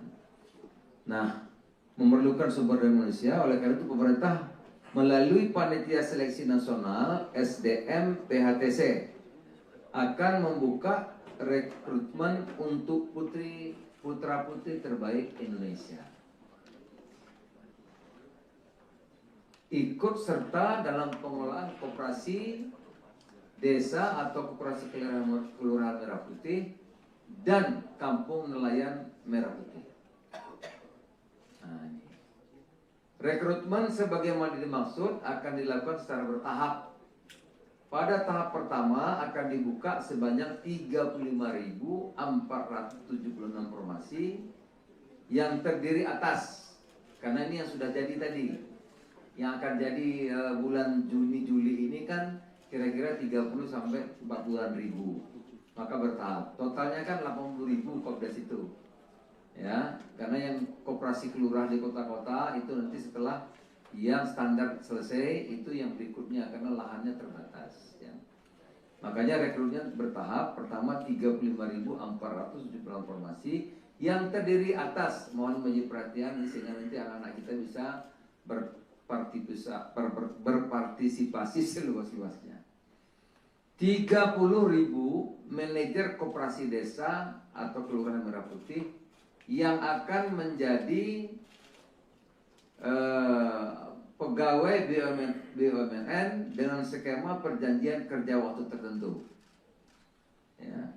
Nah, memerlukan sumber daya manusia, oleh karena itu pemerintah melalui Panitia Seleksi Nasional SDM PHTC akan membuka rekrutmen untuk putra-putri terbaik Indonesia. Ikut serta dalam pengelolaan koperasi desa atau koperasi kelurahan Merah Putih dan kampung nelayan Merah Putih. Nah, ini. Rekrutmen sebagaimana dimaksud akan dilakukan secara bertahap Pada tahap pertama akan dibuka sebanyak 35.476 formasi yang terdiri atas, karena ini yang sudah jadi tadi, yang akan jadi bulan Juni-Juli ini kan kira-kira 30 sampai 40-an ribu, maka bertahap. Totalnya kan 80.000 Kopdes itu, ya, karena yang koperasi kelurahan di kota-kota itu nanti setelah yang standar selesai itu yang berikutnya karena lahannya terbatas, ya. Makanya rekrutnya bertahap. Pertama 35.476 formasi yang terdiri atas, mohon menjadi perhatian sehingga nanti anak-anak kita bisa berpartisipasi seluas-luasnya. 30.000 manajer koperasi desa atau kelurahan Merah Putih yang akan menjadi pegawai BUMN dengan skema perjanjian kerja waktu tertentu, ya.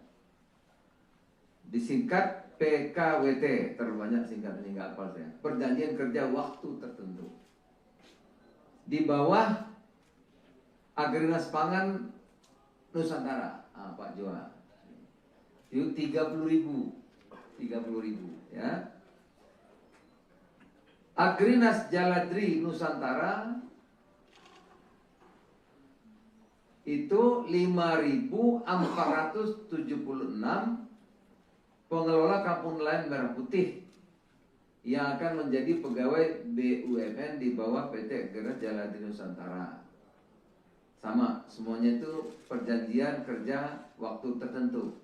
Disingkat PKWT, terlalu banyak singkatan ini nggak hafal saya. Perjanjian kerja waktu tertentu. Di bawah Agrinas Pangan Nusantara, Pak Joa. Itu 30.000, ya. Agrinas Jaladri Nusantara itu 5.476 pengelola kampung nelayan Merah Putih yang akan menjadi pegawai BUMN di bawah PT Agrinas Jaladri Nusantara. Sama, semuanya itu perjanjian kerja waktu tertentu.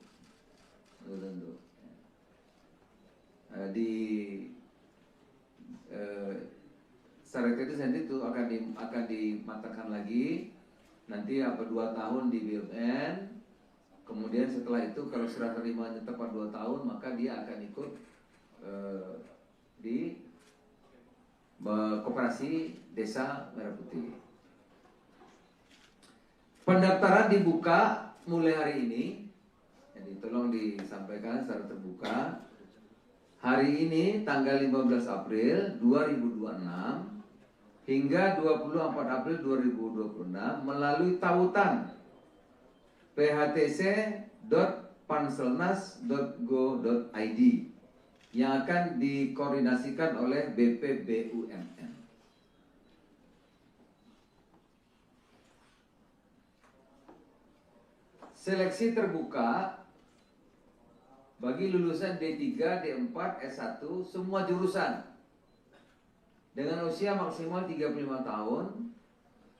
Secara itu nanti itu akan dimatangkan lagi nanti 2 tahun di BUMN, kemudian setelah itu kalau serah terimanya tepat 2 tahun maka dia akan ikut di koperasi desa Merah Putih. Pendaftaran dibuka mulai hari ini, jadi tolong disampaikan secara terbuka. Hari ini tanggal 15 April 2026 hingga 24 April 2026 melalui tautan phtc.panselnas.go.id yang akan dikoordinasikan oleh BPBUMN. Seleksi terbuka bagi lulusan D3, D4, S1 semua jurusan dengan usia maksimal 35 tahun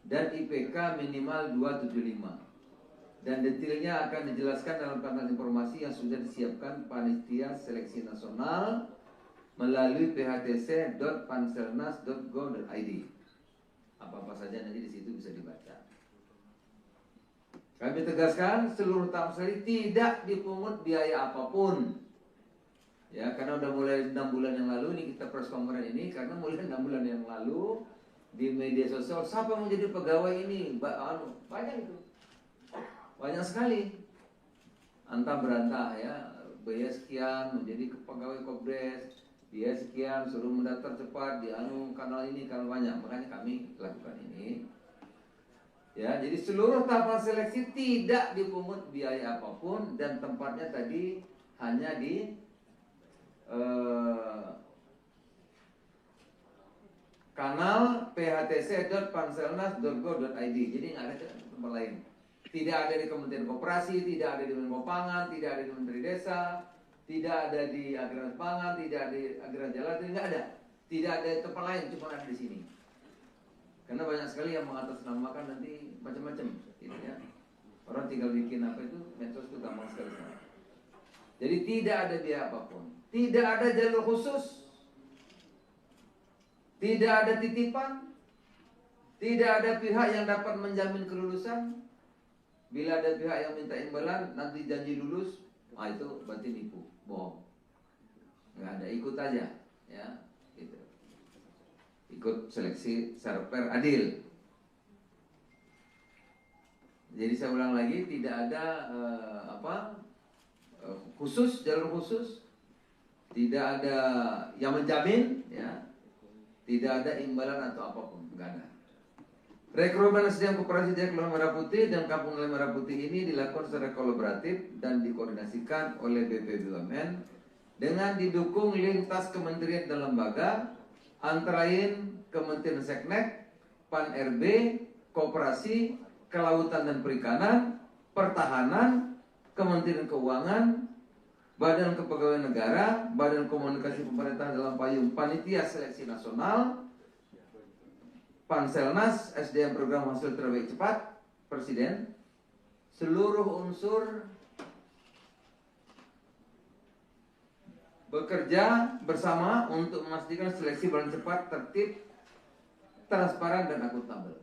dan IPK minimal 275. Dan detailnya akan dijelaskan dalam kanal informasi yang sudah disiapkan Panitia Seleksi Nasional melalui phtc.panselnas.go.id. Apa-apa saja nanti di situ bisa dibaca. Kami tegaskan seluruh tahap seleksi tidak dipungut biaya apapun. Ya, karena udah mulai 6 bulan yang lalu ini kita press conference ini karena mulai 6 bulan yang lalu di media sosial siapa yang mau jadi pegawai ini banyak itu. Banyak sekali. Antah berantah ya, biaya sekian menjadi pegawai Kopdes, biaya sekian suruh mendaftar cepat di kanal ini kanal banyak. Makanya kami lakukan ini. Ya, jadi seluruh tahapan seleksi tidak dipungut biaya apapun dan tempatnya tadi hanya di kanal phtc.panselnas.go.id. Jadi nggak ada tempat lain. Tidak ada di Kementerian Koperasi, tidak ada di Menko Pangan, tidak ada di Menteri Desa, tidak ada di Agrinas Pangan, tidak ada di Agrinas Jaladri, nggak ada. Tidak ada di tempat lain, cuma ada di sini. Karena banyak sekali yang mengatasnamakan nanti macam-macam, gitu ya. Orang tinggal bikin apa itu, medsos itu gampang sekali. Jadi tidak ada biaya apapun, tidak ada jalur khusus, tidak ada titipan, tidak ada pihak yang dapat menjamin kelulusan. Bila ada pihak yang minta imbalan, nanti janji lulus, itu berarti nipu, bohong. Nggak ada, ikut aja, ya. Gitu. Ikut seleksi secara fair adil. Jadi saya ulang lagi, tidak ada khusus, jalur khusus, tidak ada yang menjamin, ya, tidak ada imbalan atau apapun, enggak ada. Rekrutmen SDM Koperasi Desa Kelurahan Merah Putih dan Kampung Nelayan Merah Putih ini dilakukan secara kolaboratif dan dikoordinasikan oleh BP BUMN dengan didukung lintas kementerian dan lembaga, antara lain Kementerian Seknek, Pan-RB, Koperasi, Kelautan dan Perikanan, Pertahanan, Kementerian Keuangan, Badan Kepegawaian Negara, Badan Komunikasi Pemerintah dalam payung Panitia Seleksi Nasional, Panselnas, SDM Program Hasil Terbaik Cepat, Presiden, seluruh unsur bekerja bersama untuk memastikan seleksi berjalan cepat, tertib, transparan, dan akuntabel.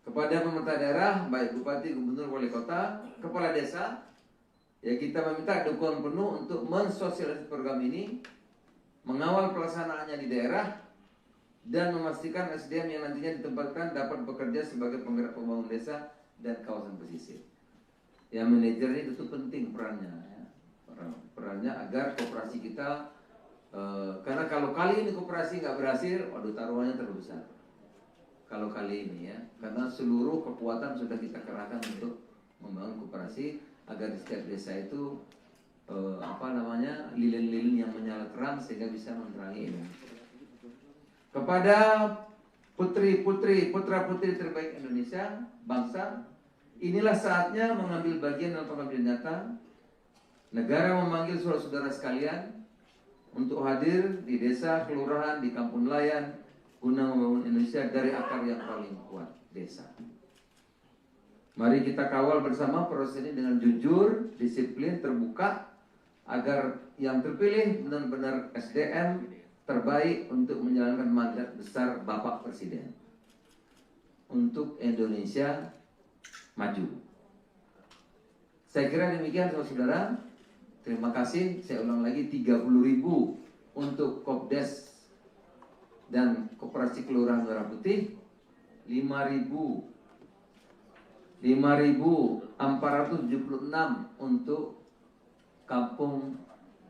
Kepada pemerintah daerah, baik Bupati, Gubernur, Wali Kota, Kepala Desa, ya kita meminta dukungan penuh untuk mensosialisasi program ini, mengawal pelaksanaannya di daerah, dan memastikan SDM yang nantinya ditempatkan dapat bekerja sebagai penggerak pembangunan desa dan kawasan pesisir. Ya, manajer ini itu penting perannya, ya. Perannya agar koperasi kita, karena kalau kali ini koperasi nggak berhasil, waduh taruhannya terlalu besar. Kalau kali ini ya, karena seluruh kekuatan sudah kita kerahkan untuk membangun koperasi agar di setiap desa itu lilin-lilin yang menyala terang sehingga bisa menerangi ini. Kepada putra-putri terbaik Indonesia, bangsa, inilah saatnya mengambil bagian dalam pengambilan nyata. Negara memanggil saudara-saudara sekalian untuk hadir di desa, kelurahan, di kampung nelayan, guna membangun Indonesia dari akar yang paling kuat, desa. Mari kita kawal bersama proses ini dengan jujur, disiplin, terbuka, agar yang terpilih benar-benar SDM terbaik untuk menjalankan mandat besar Bapak Presiden untuk Indonesia maju. Saya kira demikian saudara-saudara. Terima kasih. Saya ulang lagi, 30.000 untuk Kopdes dan Koperasi Kelurahan Merah Putih, 5.476 untuk Kampung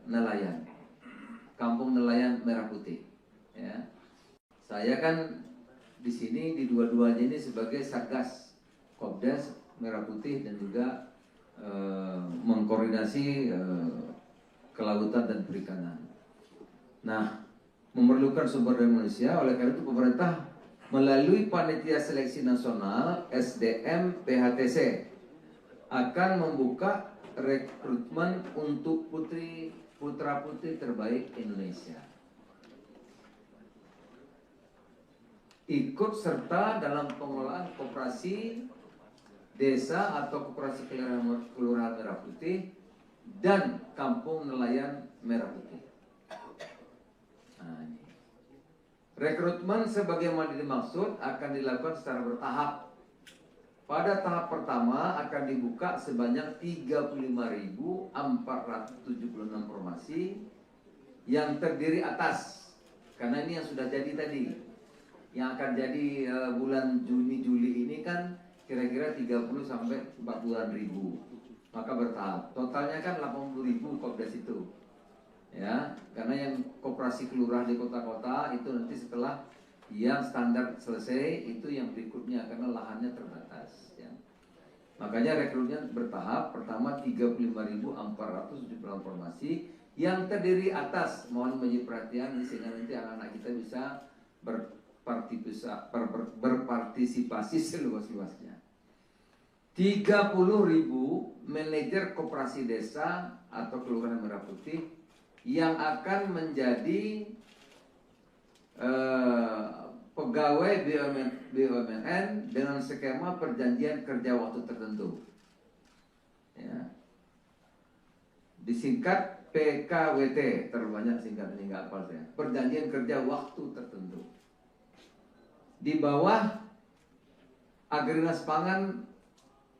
Nelayan Merah Putih. Ya. Saya kan di sini di dua-duanya ini sebagai Satgas Kopdes Merah Putih dan juga mengkoordinasi kelautan dan perikanan. Nah, memerlukan sumber daya manusia, oleh karena itu pemerintah melalui Panitia Seleksi Nasional SDM PHTC akan membuka rekrutmen untuk putra-putri terbaik Indonesia. Ikut serta dalam pengelolaan koperasi desa atau koperasi kelurahan Merah Putih dan kampung nelayan Merah Putih. Nah, ini. Rekrutmen sebagaimana dimaksud akan dilakukan secara bertahap. Pada tahap pertama akan dibuka sebanyak 35.476 formasi yang terdiri atas, karena ini yang sudah jadi tadi, yang akan jadi bulan Juni-Juli ini kan kira-kira 30 sampai 40.000, maka bertahap. Totalnya kan 80.000 Kopdes itu, ya, karena yang koperasi kelurahan di kota-kota itu nanti setelah yang standar selesai itu yang berikutnya karena lahannya terbatas. Ya. Makanya rekrutmen bertahap. Pertama 35.478 formasi yang terdiri atas, mohon menjadi perhatian sehingga nanti anak-anak kita bisa berpartisipasi seluas-luasnya. 30.000 manajer koperasi desa atau kelurahan Merah Putih yang akan menjadi pegawai BUMN dengan skema perjanjian kerja waktu tertentu. Ya. Disingkat PKWT, terlalu banyak singkatnya nggak hafal saya. Perjanjian kerja waktu tertentu. Di bawah Agrinas Pangan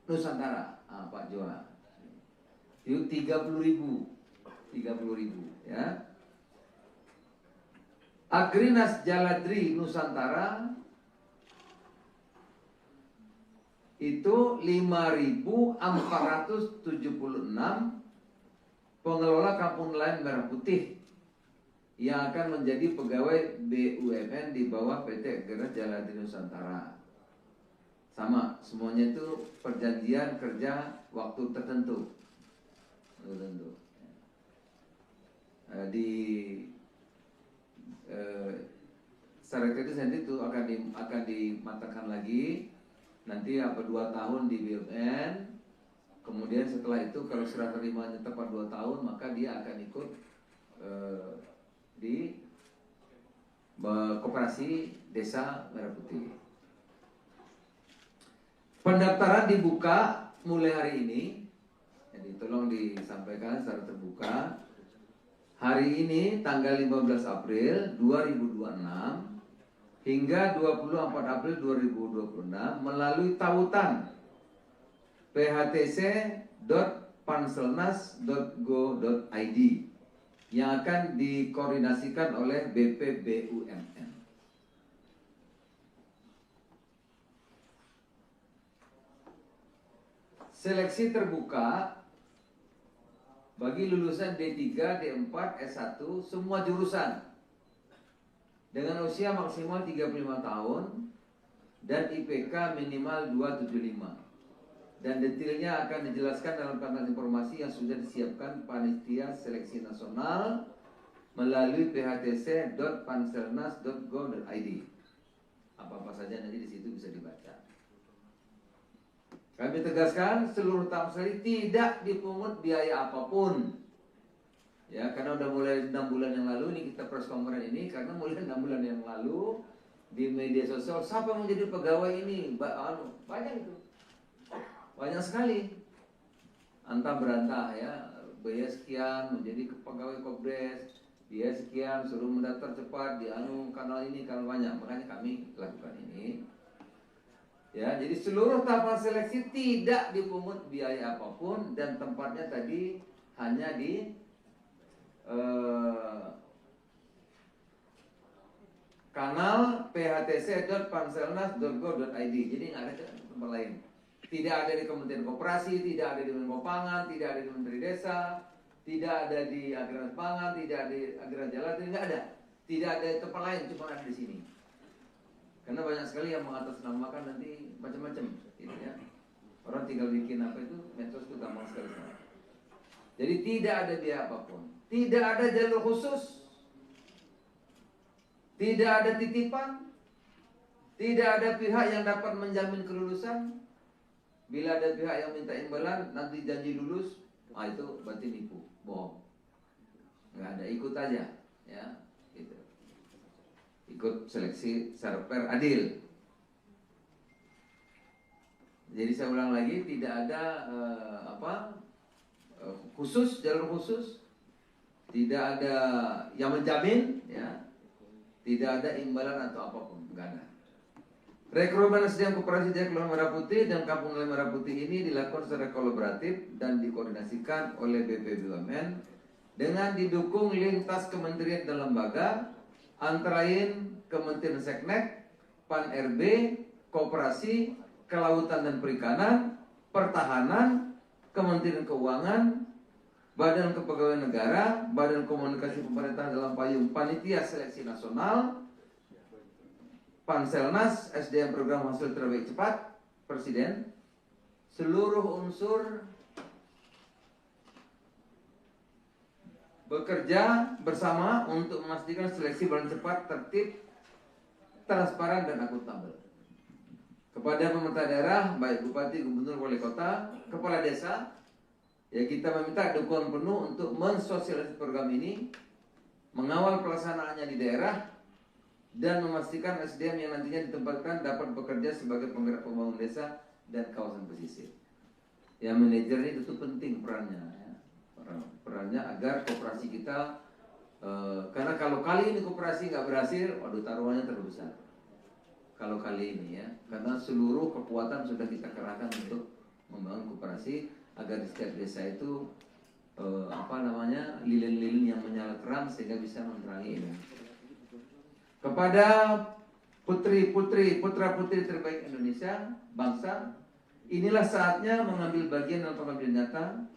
Nusantara, Pak Joa. Itu 30.000, ya. Agrinas Jaladri Nusantara itu 5.476 pengelola kampung nelayan Merah Putih yang akan menjadi pegawai BUMN di bawah PT Agrinas Jaladri Nusantara. sama, semuanya itu perjanjian kerja waktu tertentu. Di secara kritis nanti itu akan dimatangkan lagi. Nanti 2 tahun di BUMN. Kemudian setelah itu kalau serah terimanya tepat 2 tahun, maka dia akan ikut di Koperasi Desa Merah Putih. Pendaftaran dibuka mulai hari ini. Jadi tolong disampaikan secara terbuka. Hari ini tanggal 15 April 2026 hingga 24 April 2026 melalui tautan phtc.panselnas.go.id yang akan dikoordinasikan oleh BPBUMN. Seleksi terbuka bagi lulusan D3, D4, S1 semua jurusan dengan usia maksimal 35 tahun dan IPK minimal 275. Dan detailnya akan dijelaskan dalam kanal informasi yang sudah disiapkan Panitia Seleksi Nasional melalui phtc.panselnas.go.id. Apa-apa saja nanti di situ bisa dibaca. Kami tegaskan seluruh tahap sekali tidak dipungut biaya apapun. Ya, karena udah mulai 6 bulan yang lalu ini kita press conference ini, karena mulai 6 bulan yang lalu di media sosial siapa yang menjadi pegawai ini? Banyak itu. Banyak sekali. Antah berantah ya, biaya sekian menjadi pegawai Kopdes, biaya sekian suruh mendaftar cepat di kanal ini, kanal banyak. Makanya kami lakukan ini. Ya, jadi seluruh tahapan seleksi tidak dipungut biaya apapun dan tempatnya tadi hanya di kanal phtc.panselnas.go.id. Jadi nggak ada tempat lain. Tidak ada di Kementerian Koperasi, tidak ada di Menko Pangan, tidak ada di Menteri Desa, tidak ada di Agraris Pangan, tidak ada di Agraris Jalan, tidak ada. Tidak ada di tempat lain, cuma ada di sini. Karena banyak sekali yang mengatasnamakan nanti macam-macam, gitu ya. Orang tinggal bikin apa itu, medsos itu gampang sekali. Jadi tidak ada biaya apapun, tidak ada jalur khusus, tidak ada titipan, tidak ada pihak yang dapat menjamin kelulusan. Bila ada pihak yang minta imbalan, nanti janji lulus, itu berarti nipu, bohong. Nggak ada, ikut aja, ya. Gitu. Ikut seleksi secara fair, adil. Jadi saya ulang lagi, tidak ada khusus, jalur khusus, tidak ada yang menjamin, ya, tidak ada imbalan atau apapun, enggak ada. Rekrutmen SDM Koperasi Jaya Kelurahan Merah Putih dan Kampung Nelayan Merah Putih ini dilakukan secara kolaboratif dan dikoordinasikan oleh BPBUMN dengan didukung lintas kementerian dan lembaga, antara lain Kementerian Seknek, Pan-RB, Koperasi, Kelautan dan Perikanan, Pertahanan, Kementerian Keuangan, Badan Kepegawaian Negara, Badan Komunikasi Pemerintahan dalam payung Panitia Seleksi Nasional, Panselnas, SDM Program Hasil Terbaik Cepat, Presiden, seluruh unsur bekerja bersama untuk memastikan seleksi berjalan cepat, tertib, transparan dan akuntabel. Kepada pemerintah daerah, baik bupati, gubernur, wali kota, kepala desa, ya kita meminta dukungan penuh untuk mensosialisasi program ini, mengawal pelaksanaannya di daerah, dan memastikan SDM yang nantinya ditempatkan dapat bekerja sebagai penggerak pembangunan desa dan kawasan pesisir. Ya, manajer ini tentu penting perannya, ya. Perannya agar koperasi kita, karena kalau kali ini koperasi nggak berhasil, waduh taruhannya terlalu besar. Kalau kali ini ya, karena seluruh kekuatan sudah kita kerahkan untuk membangun koperasi agar di setiap desa itu lilin-lilin yang menyala terang sehingga bisa menerangi ini. Kepada putra-putri terbaik Indonesia, bangsa, inilah saatnya mengambil bagian dalam pengabdian nyata.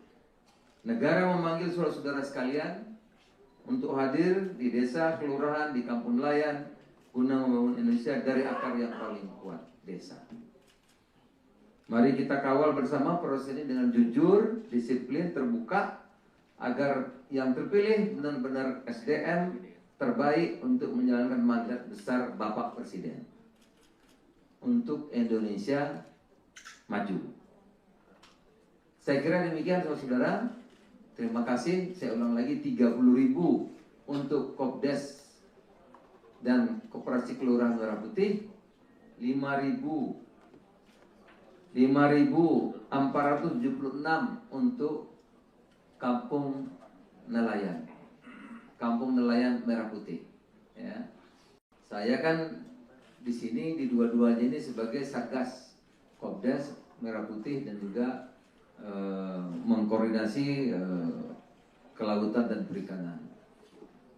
Negara memanggil saudara-saudara sekalian untuk hadir di desa, kelurahan, di kampung nelayan, guna membangun Indonesia dari akar yang paling kuat, desa. Mari kita kawal bersama proses ini dengan jujur, disiplin, terbuka, agar yang terpilih benar-benar SDM terbaik untuk menjalankan mandat besar Bapak Presiden untuk Indonesia maju. Saya kira demikian saudara-saudara. Terima kasih. Saya ulang lagi, 30.000 untuk Kopdes dan Koperasi Kelurahan Merah Putih, 5.476 untuk Kampung Nelayan Merah Putih. Ya. Saya kan di sini di dua-duanya ini sebagai Satgas Kopdes Merah Putih dan juga mengkoordinasi kelautan dan perikanan.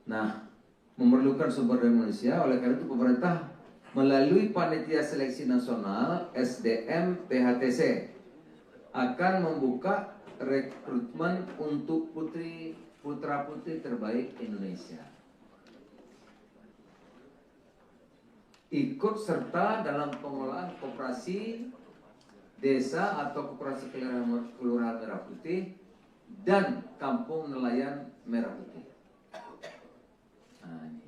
Nah, memerlukan sumber daya manusia, oleh karena itu pemerintah melalui Panitia Seleksi Nasional SDM PHTC akan membuka rekrutmen untuk putra-putri terbaik Indonesia. Ikut serta dalam pengelolaan koperasi desa atau koperasi kelurahan Merah Putih dan Kampung Nelayan Merah Putih. Nah, ini.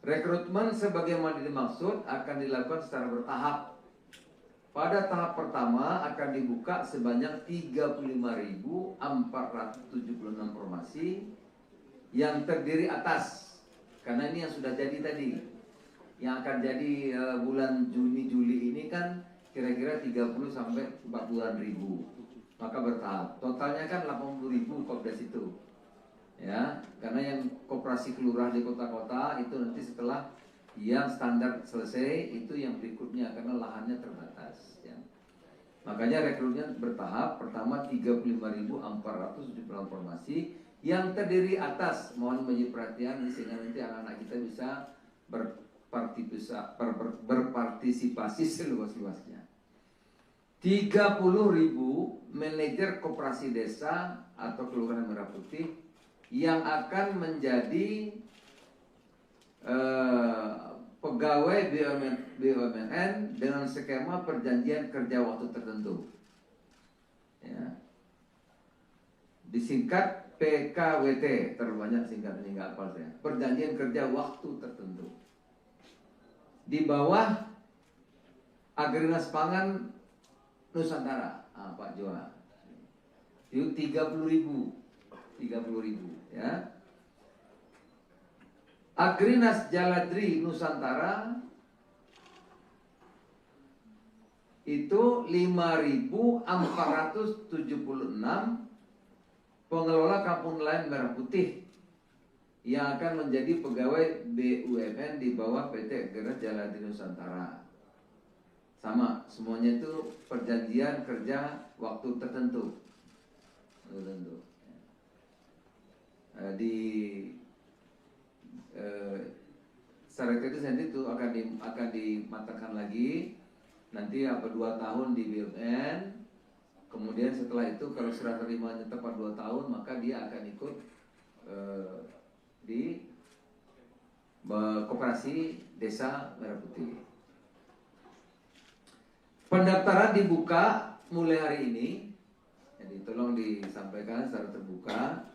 Rekrutmen sebagaimana dimaksud akan dilakukan secara bertahap. Pada tahap pertama akan dibuka sebanyak 35.476 formasi yang terdiri atas, karena ini yang sudah jadi tadi, yang akan jadi bulan Juni-Juli ini kan kira-kira 30 sampai 40.000, maka bertahap. Totalnya kan 80.000 Kopdes itu. Ya, karena yang koperasi kelurahan di kota-kota itu nanti setelah yang standar selesai itu yang berikutnya karena lahannya terbatas. Ya. Makanya rekrutnya bertahap. Pertama 35.476 formasi yang terdiri atas, mohon menjadi perhatian sehingga nanti anak-anak kita bisa berpartisipasi seluas-luasnya. 30.000 manajer koperasi desa atau kelurahan Merah Putih yang akan menjadi pegawai BUMN dengan skema perjanjian kerja waktu tertentu. Ya. Disingkat PKWT, terbanyak singkatan ini nggak hafal saya. Perjanjian kerja waktu tertentu. Di bawah Agrinas Pangan Nusantara, Pak Joa. Itu 30.000 ya. Agrinas Jaladri Nusantara itu 5.476 pengelola Kampung Nelayan Merah Putih yang akan menjadi pegawai BUMN di bawah PT Agrinas Jaladri Nusantara. Sama, semuanya itu perjanjian kerja waktu tertentu. Di syarat itu sendiri itu akan dimatangkan lagi nanti 2 tahun di BUMN, kemudian setelah itu kalau serah terimanya tepat 2 tahun maka dia akan ikut di koperasi desa Merah Putih. Pendaftaran dibuka mulai hari ini, jadi tolong disampaikan secara terbuka.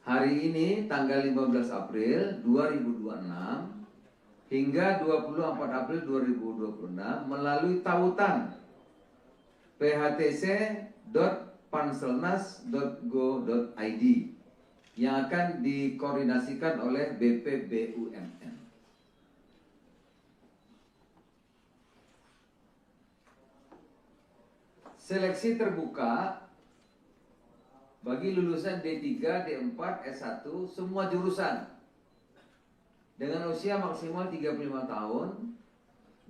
Hari ini tanggal 15 April 2026 hingga 24 April 2026 melalui tautan phtc.panselnas.go.id yang akan dikoordinasikan oleh BPBUMN. Seleksi terbuka bagi lulusan D3, D4, S1, semua jurusan dengan usia maksimal 35 tahun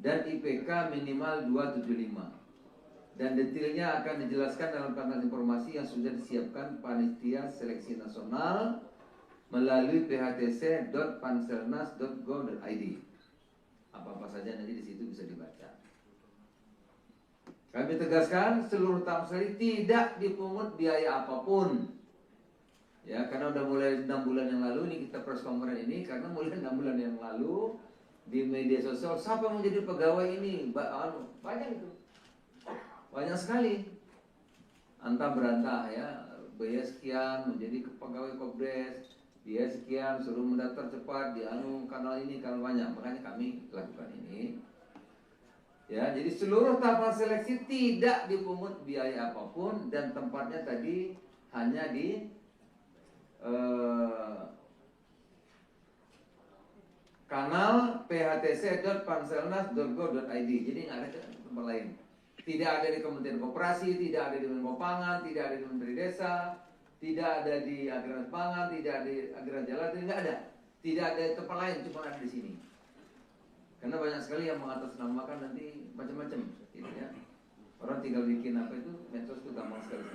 dan IPK minimal 275. Dan detailnya akan dijelaskan dalam kanal informasi yang sudah disiapkan Panitia Seleksi Nasional melalui phtc.panselnas.go.id. Apa-apa saja nanti di situ bisa dibaca. Kami tegaskan seluruh tamsari tidak dipungut biaya apapun. Ya, karena udah mulai 6 bulan yang lalu ini kita press conference ini karena mulai 6 bulan yang lalu di media sosial siapa yang menjadi pegawai ini banyak itu. banyak sekali antah berantah ya, biaya sekian menjadi pegawai Kopdes, biaya sekian suruh mendaftar cepat di kanal ini, kanal banyak. Makanya kami lakukan ini. Ya, jadi seluruh tahapan seleksi tidak dipungut biaya apapun dan tempatnya tadi hanya di kanal phtc.panselnas.go.id. Jadi nggak ada tempat lain. Tidak ada di Kementerian Koperasi, tidak ada di Menko Pangan, tidak ada di Menteri Desa, tidak ada di Agraris Pangan, tidak ada di Agraris Jalan, tidak ada. Tidak ada di tempat lain, cuma ada di sini. Karena banyak sekali yang mengatasnamakan nanti macam-macam, gitu ya. Orang tinggal bikin apa itu, medsos itu gampang sekali.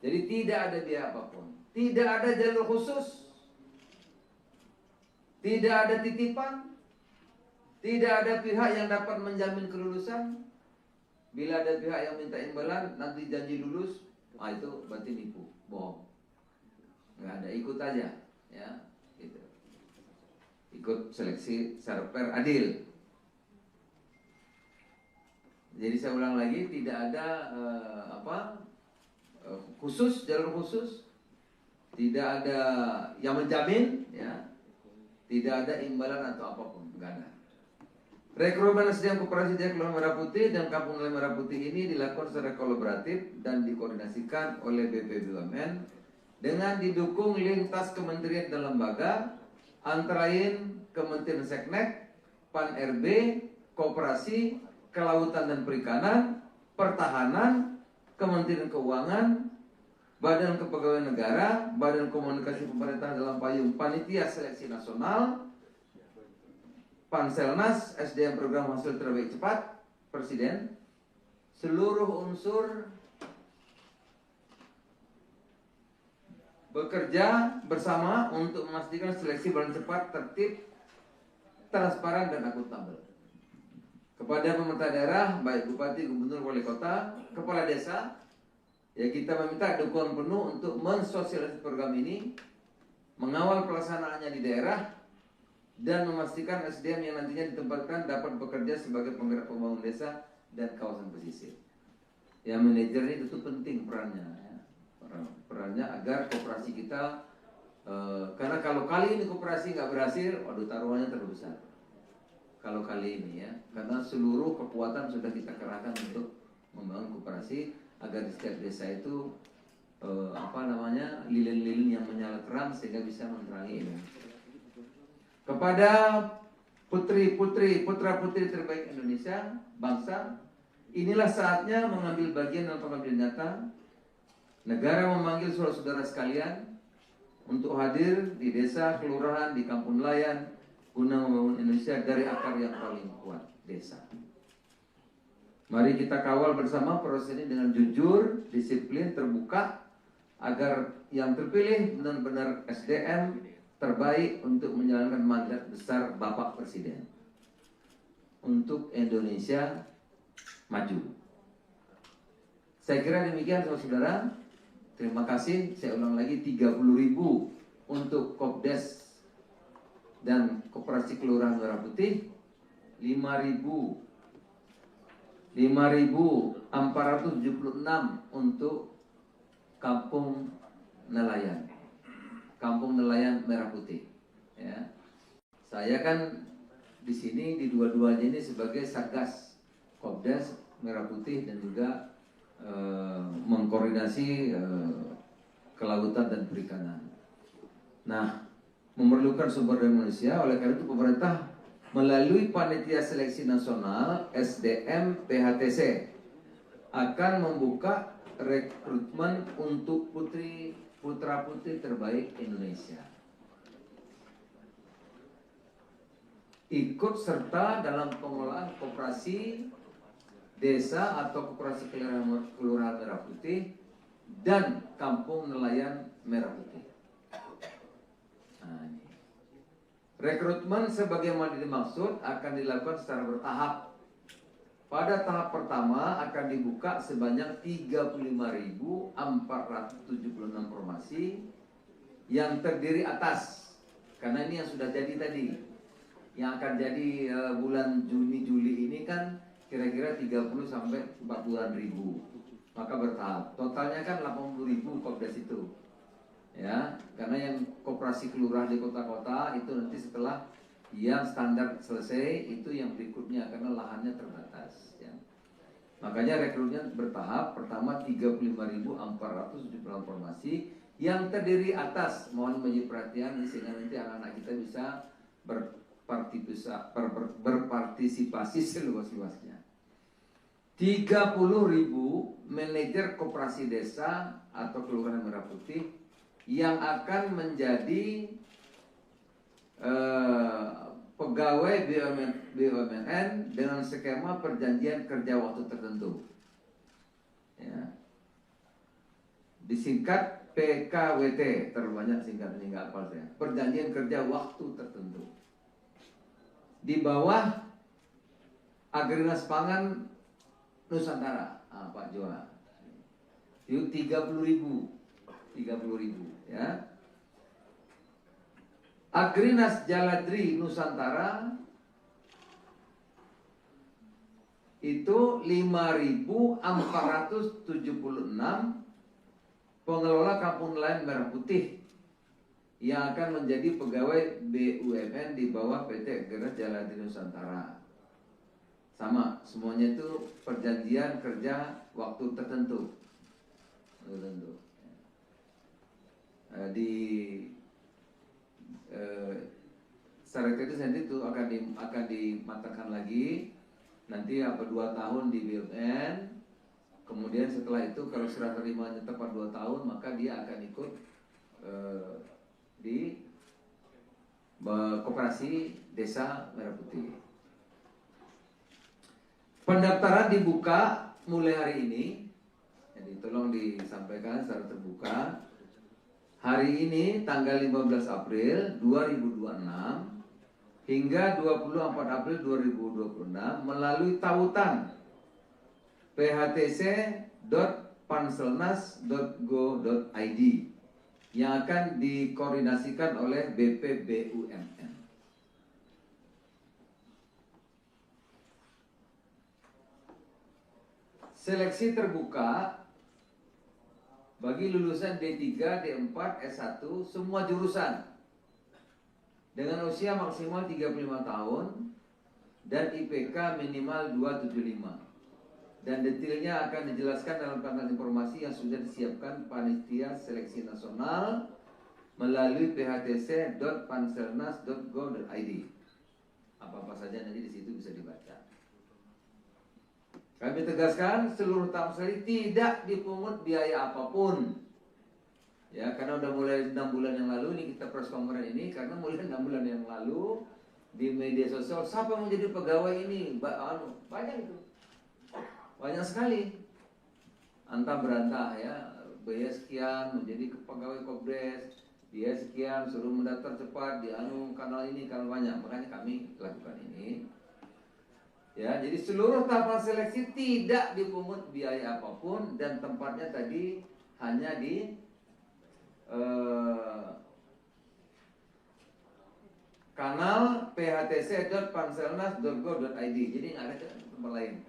Jadi tidak ada biaya apapun, tidak ada jalur khusus, tidak ada titipan, tidak ada pihak yang dapat menjamin kelulusan. Bila ada pihak yang minta imbalan, nanti janji lulus, itu berarti nipu, bohong. Nggak ada, ikut aja, ya, gitu. Ikut seleksi secara fair, adil. Jadi saya ulang lagi, tidak ada khusus, jalur khusus, tidak ada yang menjamin, ya, tidak ada imbalan atau apapun, nggak ada. Rekrutmen SDM Koperasi Daerah Kelurahan Merah Putih dan Kampung Nelayan Merah Putih ini dilakukan secara kolaboratif dan dikoordinasikan oleh BPBUMN dengan didukung lintas kementerian dan lembaga, antara lain Kementerian Seknek, Pan-RB, Koperasi, Kelautan dan Perikanan, Pertahanan, Kementerian Keuangan, Badan Kepegawaian Negara, Badan Komunikasi Pemerintahan dalam payung Panitia Seleksi Nasional, Panselnas, SDM Program Hasil Terbaik Cepat, Presiden, seluruh unsur bekerja bersama untuk memastikan seleksi berjalan cepat, tertib, transparan, dan akuntabel. Kepada pemerintah daerah, baik Bupati, Gubernur, Wali Kota, Kepala Desa, ya kita meminta dukungan penuh untuk mensosialisasi program ini, mengawal pelaksanaannya di daerah, dan memastikan SDM yang nantinya ditempatkan dapat bekerja sebagai penggerak pembangunan desa dan kawasan pesisir. Ya, manajer ini tentu penting perannya, ya. Perannya agar koperasi kita, karena kalau kali ini koperasi nggak berhasil, waduh taruhannya terlalu besar. Kalau kali ini ya, karena seluruh kekuatan sudah kita kerahkan untuk membangun koperasi agar di setiap desa itu lilin-lilin yang menyala terang sehingga bisa menerangi ini. Kepada putra-putri terbaik Indonesia, bangsa, inilah saatnya mengambil bagian dalam pengabdian nyata. Negara memanggil saudara-saudara sekalian untuk hadir di desa, kelurahan, di kampung nelayan, guna membangun Indonesia dari akar yang paling kuat, desa. Mari kita kawal bersama proses ini dengan jujur, disiplin, terbuka, agar yang terpilih benar-benar SDM terbaik untuk menjalankan mandat besar Bapak Presiden untuk Indonesia maju. Saya kira demikian saudara-saudara. Terima kasih. Saya ulang lagi, 30.000 untuk Kopdes dan Koperasi Kelurahan Merah Putih, 5.476 untuk Kampung Nelayan. Kampung Nelayan Merah Putih. Ya. Saya kan di sini di dua-duanya ini sebagai Satgas Kopdes Merah Putih dan juga mengkoordinasi kelautan dan perikanan. Nah, memerlukan sumber daya manusia, oleh karena itu pemerintah melalui Panitia Seleksi Nasional SDM PHTC akan membuka rekrutmen untuk putra-putri terbaik Indonesia. Ikut serta dalam pengelolaan koperasi desa atau koperasi kelurahan Merah Putih dan kampung nelayan Merah Putih. Nah, ini. Rekrutmen sebagaimana dimaksud akan dilakukan secara bertahap. Pada tahap pertama akan dibuka sebanyak 35.476 formasi yang terdiri atas, karena ini yang sudah jadi tadi, yang akan jadi bulan Juni Juli ini kan kira-kira 30 sampai 40-an ribu. Maka bertahap. Totalnya kan 80.000 Kopdes itu. Ya, karena yang koperasi kelurahan di kota-kota itu nanti setelah yang standar selesai itu yang berikutnya karena lahannya terbatas ya. Makanya rekrutnya bertahap. Pertama 35.470 formasi yang terdiri atas, mohon menjadi perhatian sehingga nanti anak-anak kita bisa berpartisipasi seluas-luasnya. 30.000 manajer koperasi desa atau kelurahan Merah Putih yang akan menjadi pegawai BUMN dengan skema perjanjian kerja waktu tertentu. Ya. Disingkat PKWT, terbanyak singkatnya nggak hafal saya. Perjanjian kerja waktu tertentu. Di bawah Agrinas Pangan Nusantara, Pak Jola. Itu 30.000 ya. Agrinas Jaladri Nusantara itu 5.476 pengelola kampung nelayan Merah Putih yang akan menjadi pegawai BUMN di bawah PT Agrinas Jaladri Nusantara. Sama, semuanya itu perjanjian kerja waktu tertentu. Di syarat itu nanti itu akan dimatangkan lagi nanti 2 tahun di BUMN, kemudian setelah itu kalau serah terimanya tepat 2 tahun maka dia akan ikut di koperasi desa Merah Putih. Pendaftaran dibuka mulai hari ini, jadi tolong disampaikan secara terbuka. Hari ini tanggal 15 April 2026 hingga 24 April 2026 melalui tautan phtc.panselnas.go.id yang akan dikoordinasikan oleh BPBUMN. Seleksi terbuka bagi lulusan D3, D4, S1 semua jurusan dengan usia maksimal 35 tahun dan IPK minimal 275. Dan detailnya akan dijelaskan dalam panel informasi yang sudah disiapkan Panitia Seleksi Nasional melalui phtc.panselnas.go.id. Apa-apa saja nanti di situ bisa dibaca. Kami tegaskan seluruh tahap seleksi tidak dipungut biaya apapun. Ya, karena udah mulai 6 bulan yang lalu ini kita press conference ini karena mulai 6 bulan yang lalu di media sosial siapa yang mau jadi pegawai ini? Banyak itu. Banyak sekali. Antah berantah ya, biaya sekian menjadi pegawai Kopdes, dia sekian suruh mendaftar cepat di kanal ini kanal banyak. Makanya kami lakukan ini. Ya, jadi seluruh tahapan seleksi tidak dipungut biaya apapun dan tempatnya tadi hanya di kanal phtc.panselnas.go.id. Jadi nggak ada tempat lain.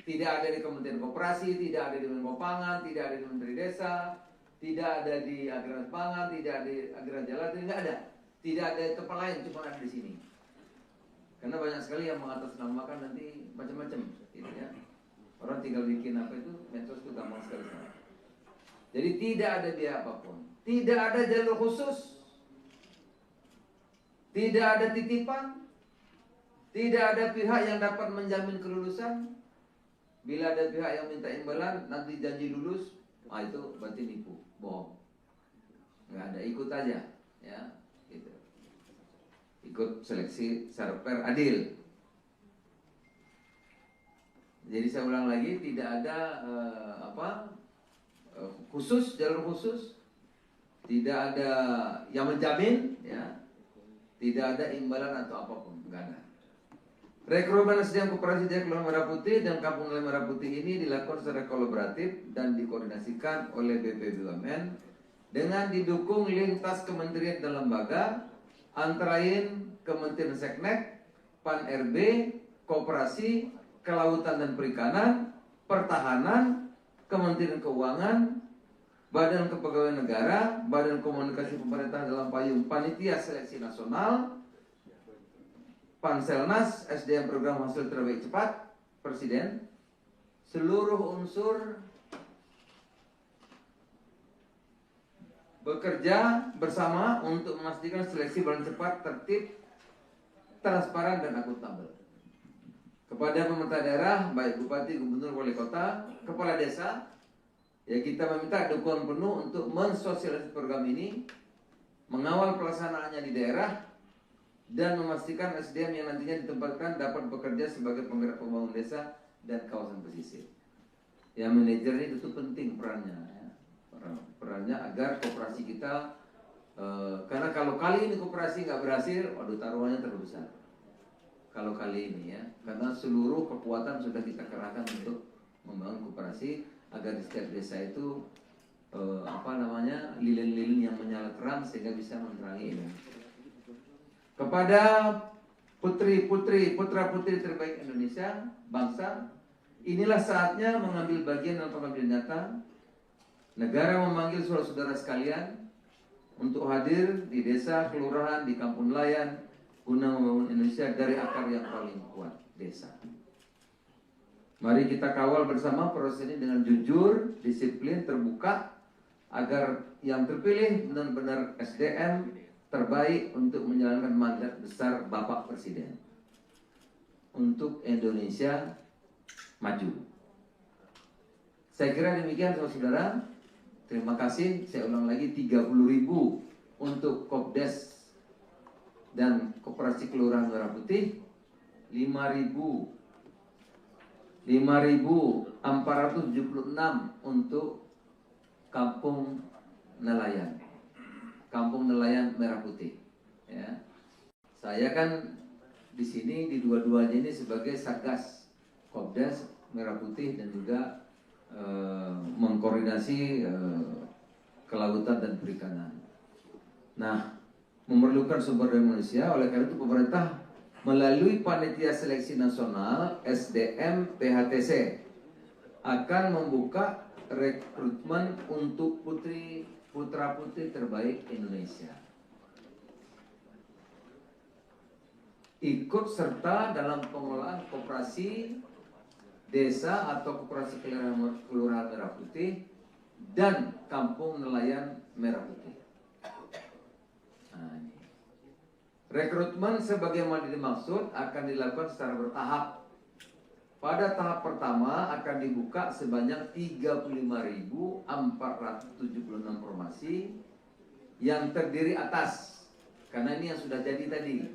Tidak ada di Kementerian Koperasi, tidak ada di Menko Pangan, tidak ada di Menteri Desa, tidak ada di Agrinas Pangan, tidak ada di Agrinas Jaladri, nggak ada. Tidak ada di tempat lain, cuma ada di sini. Karena banyak sekali yang mengatasnamakan nanti macam-macam, gitu ya. Orang tinggal bikin apa itu, medsos itu gampang sekali sekarang. Jadi tidak ada biaya apapun, tidak ada jalur khusus, tidak ada titipan, tidak ada pihak yang dapat menjamin kelulusan. Bila ada pihak yang minta imbalan, nanti janji lulus, itu berarti nipu, bohong. Nggak ada, ikut aja, ya. Gitu. Ikut seleksi secara fair adil. Jadi saya ulang lagi, tidak ada khusus, jalur khusus, tidak ada yang menjamin, ya, tidak ada imbalan atau apapun, nggak ada. Rekrutmen SDM Koperasi Desa Kelurahan Merah Putih dan Kampung Nelayan Merah Putih ini dilakukan secara kolaboratif dan dikoordinasikan oleh BPBUMN dengan didukung lintas kementerian dan lembaga antara lain Kementerian Seknek, Pan RB, Koperasi, Kelautan dan Perikanan, Pertahanan, Kementerian Keuangan, Badan Kepegawaian Negara, Badan Komunikasi Pemerintah dalam payung Panitia Seleksi Nasional, Panselnas, SDM Program Hasil Terbaik Cepat, Presiden, seluruh unsur bekerja bersama untuk memastikan seleksi berjalan cepat, tertib, transparan, dan akuntabel. Kepada pemerintah daerah, baik bupati, gubernur, wali kota, kepala desa, ya kita meminta dukungan penuh untuk mensosialisasi program ini, mengawal pelaksanaannya di daerah, dan memastikan SDM yang nantinya ditempatkan dapat bekerja sebagai penggerak pembangunan desa dan kawasan pesisir. Ya, manajer ini itu penting perannya, ya. Perannya agar koperasi kita, karena kalau kali ini koperasi nggak berhasil, waduh taruhannya terlalu besar. Kalau kali ini ya, karena seluruh kekuatan sudah kita kerahkan untuk membangun koperasi agar di setiap desa itu lilin-lilin yang menyala terang sehingga bisa menerangi ini. Kepada putra-putri terbaik Indonesia, bangsa, inilah saatnya mengambil bagian dalam pengabdian nyata. Negara memanggil saudara-saudara sekalian untuk hadir di desa, kelurahan, di kampung nelayan guna membangun Indonesia dari akar yang paling kuat, desa. Mari kita kawal bersama proses ini dengan jujur, disiplin, terbuka, agar yang terpilih benar-benar SDM terbaik untuk menjalankan mandat besar Bapak Presiden untuk Indonesia maju. Saya kira demikian saudara-saudara. Terima kasih. Saya ulang lagi, 30.000 untuk Kopdes dan Koperasi Kelurahan Merah Putih, 5.476 untuk Kampung Nelayan Merah Putih. Ya. Saya kan di sini di dua-duanya ini sebagai Satgas Kopdes Merah Putih dan juga mengkoordinasi kelautan dan perikanan. Nah, memerlukan sumber daya manusia, oleh karena itu pemerintah melalui Panitia Seleksi Nasional SDM PHTC akan membuka rekrutmen untuk putra-putri terbaik Indonesia. Ikut serta dalam pengelolaan koperasi desa atau koperasi kelurahan Merah Putih dan kampung nelayan Merah Putih. Nah, ini. Rekrutmen sebagaimana dimaksud akan dilakukan secara bertahap. Pada tahap pertama akan dibuka sebanyak 35.476 formasi yang terdiri atas, karena ini yang sudah jadi tadi,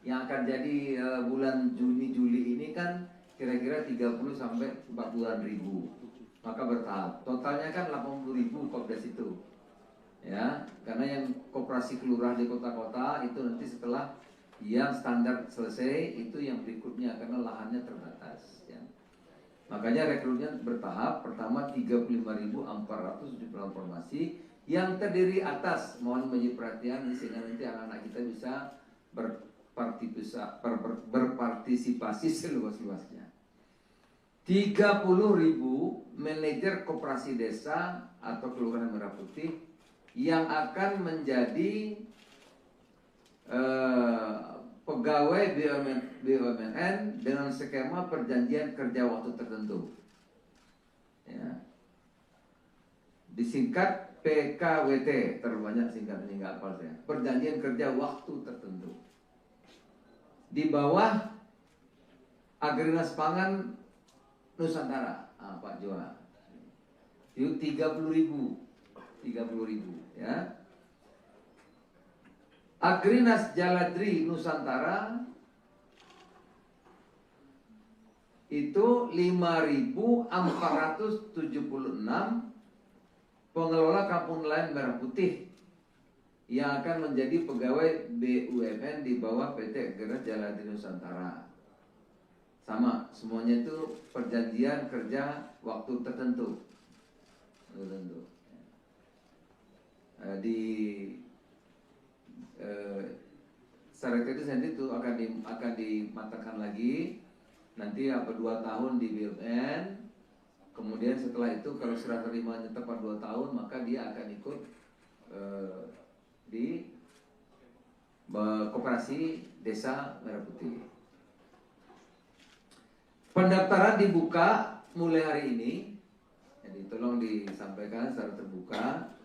yang akan jadi bulan Juni-Juli ini kan kira-kira 30 sampai 40-an ribu. Maka bertahap. Totalnya kan 80.000 Kopdes itu. Ya, karena yang koperasi kelurahan di kota-kota itu nanti setelah yang standar selesai itu yang berikutnya karena lahannya terbatas ya. Makanya rekrutnya bertahap. Pertama 35.476 formasi yang terdiri atas, mohon menjadi perhatian sehingga nanti anak-anak kita bisa berpartisipasi seluas-luasnya. 30.000 manajer koperasi desa atau kelurahan Merah Putih yang akan menjadi pegawai BUMN dengan skema perjanjian kerja waktu tertentu. Ya. Disingkat PKWT, terlalu banyak singkatnya nggak hafal saya. Perjanjian kerja waktu tertentu. Di bawah Agrinas Pangan Nusantara, Pak Joa. Itu 30.000 ya. Agrinas Jaladri Nusantara itu 5.476 pengelola kampung nelayan Merah Putih yang akan menjadi pegawai BUMN di bawah PT Agrinas Jaladri Nusantara. Sama, semuanya itu perjanjian kerja waktu tertentu. Di syarat itu nanti itu akan dimatangkan lagi. nanti 2 tahun di BUMN, kemudian setelah itu kalau serah terimanya tepat 2 tahun, maka dia akan ikut di Koperasi Desa Merah Putih. Pendaftaran dibuka mulai hari ini, jadi tolong disampaikan secara terbuka.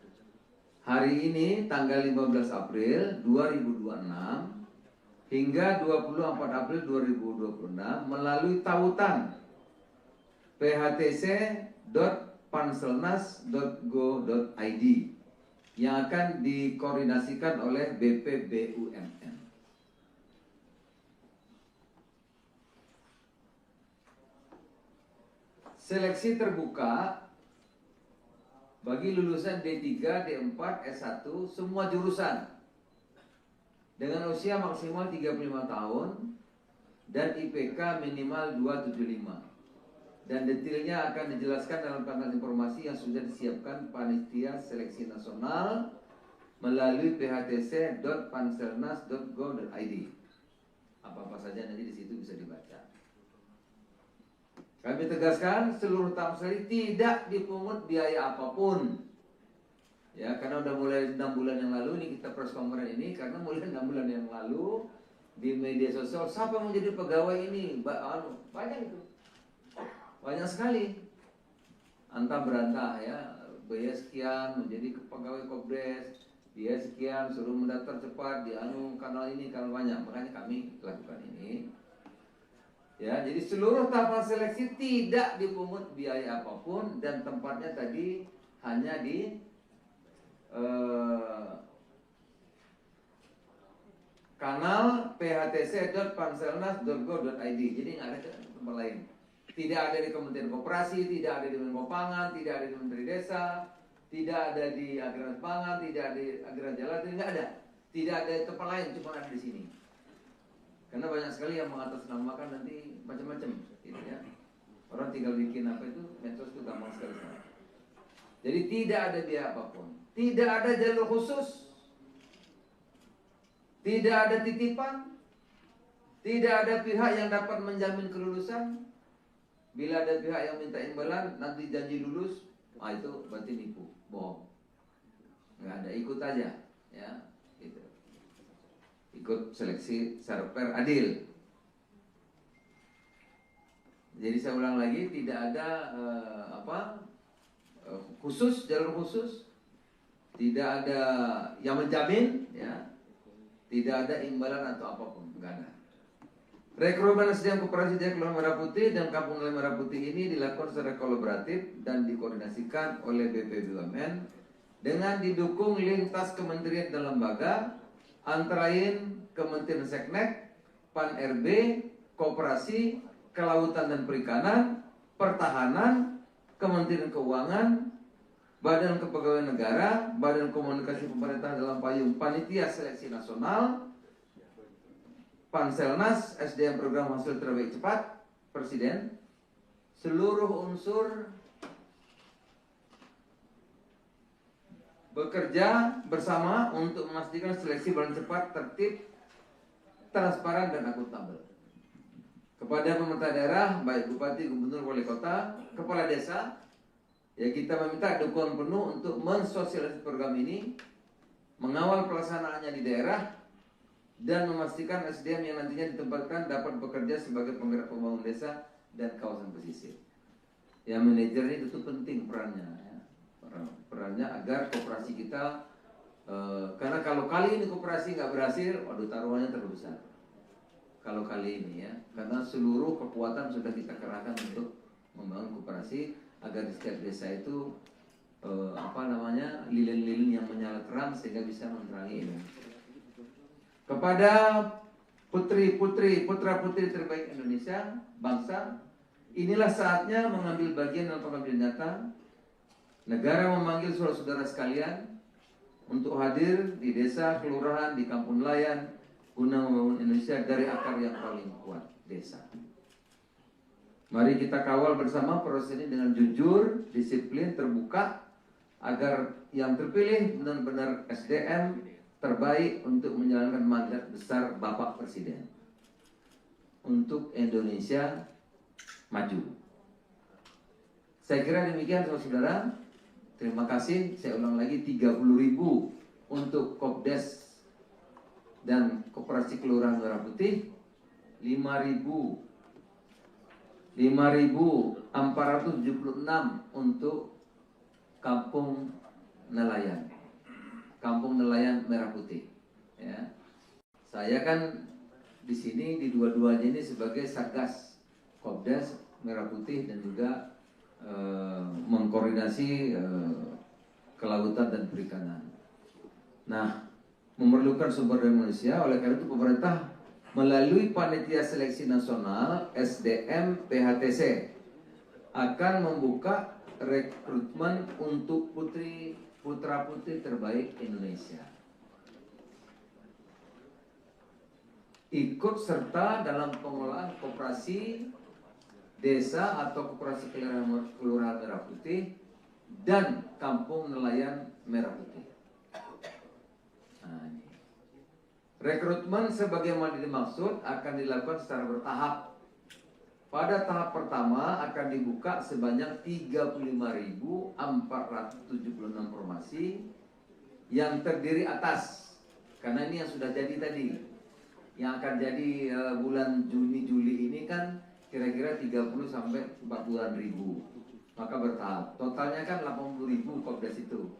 Hari ini tanggal 15 April 2026 hingga 24 April 2026 melalui tautan phtc.panselnas.go.id yang akan dikoordinasikan oleh BPBUMN. Seleksi terbuka bagi lulusan D3, D4, S1 semua jurusan dengan usia maksimal 35 tahun dan IPK minimal 275. Dan detailnya akan dijelaskan dalam panel informasi yang sudah disiapkan Panitia Seleksi Nasional melalui phtc.panselnas.go.id. Apa-apa saja nanti di situ bisa dibaca. Kami tegaskan seluruh tamu-sari tidak dipungut biaya apapun. Ya, karena udah mulai 6 bulan yang lalu ini kita press conference ini, karena mulai 6 bulan yang lalu di media sosial, siapa yang mau jadi pegawai ini? Banyak itu. Banyak sekali. Antah berantah ya, biaya sekian menjadi pegawai Kopdes, biaya sekian suruh mendaftar cepat di kanal ini, kanal banyak. Makanya kami lakukan ini. Ya, jadi seluruh tahapan seleksi tidak dipungut biaya apapun dan tempatnya tadi hanya di kanal phtc.panselnas.go.id. Jadi nggak ada tempat lain. Tidak ada di Kementerian Koperasi, tidak ada di Menko Pangan, tidak ada di Menteri Desa, tidak ada di Agraris Pangan, tidak ada di Agraris Jalan, nggak ada. Tidak ada di tempat lain, cuma ada di sini. Karena banyak sekali yang mengatasnamakan nanti macam-macam, gitu ya. Orang tinggal bikin apa itu, medsos itu gampang sekali. Jadi tidak ada biaya apapun, tidak ada jalur khusus, tidak ada titipan, tidak ada pihak yang dapat menjamin kelulusan. Bila ada pihak yang minta imbalan, nanti janji lulus, itu berarti nipu, bohong. Nggak ada, ikut aja, ya, gitu. Ikut seleksi secara fair, adil. Jadi saya ulang lagi, tidak ada khusus, jalur khusus, tidak ada yang menjamin, ya, tidak ada imbalan atau apapun, nggak ada. Rekrutmen SDM Koperasi Desa Kelurahan Merah Putih dan Kampung Nelayan Merah Putih ini dilakukan secara kolaboratif dan dikoordinasikan oleh BPBUMN dengan didukung lintas kementerian dan lembaga, antara lain Kementerian Seknek, Pan-RB, Koperasi, Kelautan dan Perikanan, Pertahanan, Kementerian Keuangan, Badan Kepegawaian Negara, Badan Komunikasi Pemerintah dalam payung Panitia Seleksi Nasional, Panselnas, SDM Program Hasil Terbaik Cepat, Presiden, seluruh unsur bekerja bersama untuk memastikan seleksi berjalan cepat, tertib, transparan, dan akuntabel. Kepada pemerintah daerah, baik Bupati, Gubernur, Wali Kota, Kepala Desa, ya kita meminta dukungan penuh untuk mensosialisasi program ini, mengawal pelaksanaannya di daerah, dan memastikan SDM yang nantinya ditempatkan dapat bekerja sebagai penggerak pembangunan desa dan kawasan pesisir. Ya, manajer ini itu penting perannya, ya. Perannya agar koperasi kita, karena kalau kali ini koperasi nggak berhasil, waduh taruhannya terlalu besar. Kalau kali ini ya, karena seluruh kekuatan sudah kita kerahkan untuk membangun koperasi agar di setiap desa itu lilin-lilin yang menyala terang sehingga bisa menerangi Indonesia. Kepada putra-putri terbaik Indonesia, bangsa, inilah saatnya mengambil bagian dalam pengambilan data. Negara memanggil saudara-saudara sekalian untuk hadir di desa, kelurahan, di kampung nelayan, guna membangun Indonesia dari akar yang paling kuat, desa. Mari kita kawal bersama proses ini dengan jujur, disiplin, terbuka, agar yang terpilih benar-benar SDM terbaik untuk menjalankan mandat besar Bapak Presiden untuk Indonesia maju. Saya kira demikian saudara-saudara. Terima kasih. Saya ulang lagi 30.000 untuk Kopdes dan Koperasi Kelurahan Merah Putih, 5.476 untuk Kampung Nelayan Merah Putih. Ya. Saya kan di sini di dua-duanya ini sebagai Satgas Kopdes Merah Putih dan juga mengkoordinasi kelautan dan perikanan. Nah, memerlukan sumber daya manusia, oleh karena itu pemerintah melalui Panitia Seleksi Nasional SDM PHTC akan membuka rekrutmen untuk putra-putri terbaik Indonesia. Ikut serta dalam pengelolaan koperasi desa atau koperasi kelurahan Merah Putih dan Kampung Nelayan Merah Putih. Nah, ini. Rekrutmen sebagaimana dimaksud akan dilakukan secara bertahap. Pada tahap pertama akan dibuka sebanyak 35.476 formasi yang terdiri atas, karena ini yang sudah jadi tadi, yang akan jadi bulan Juni-Juli ini kan kira-kira 30 sampai 40-an ribu. Maka bertahap. Totalnya kan 80.000 Kopdes itu.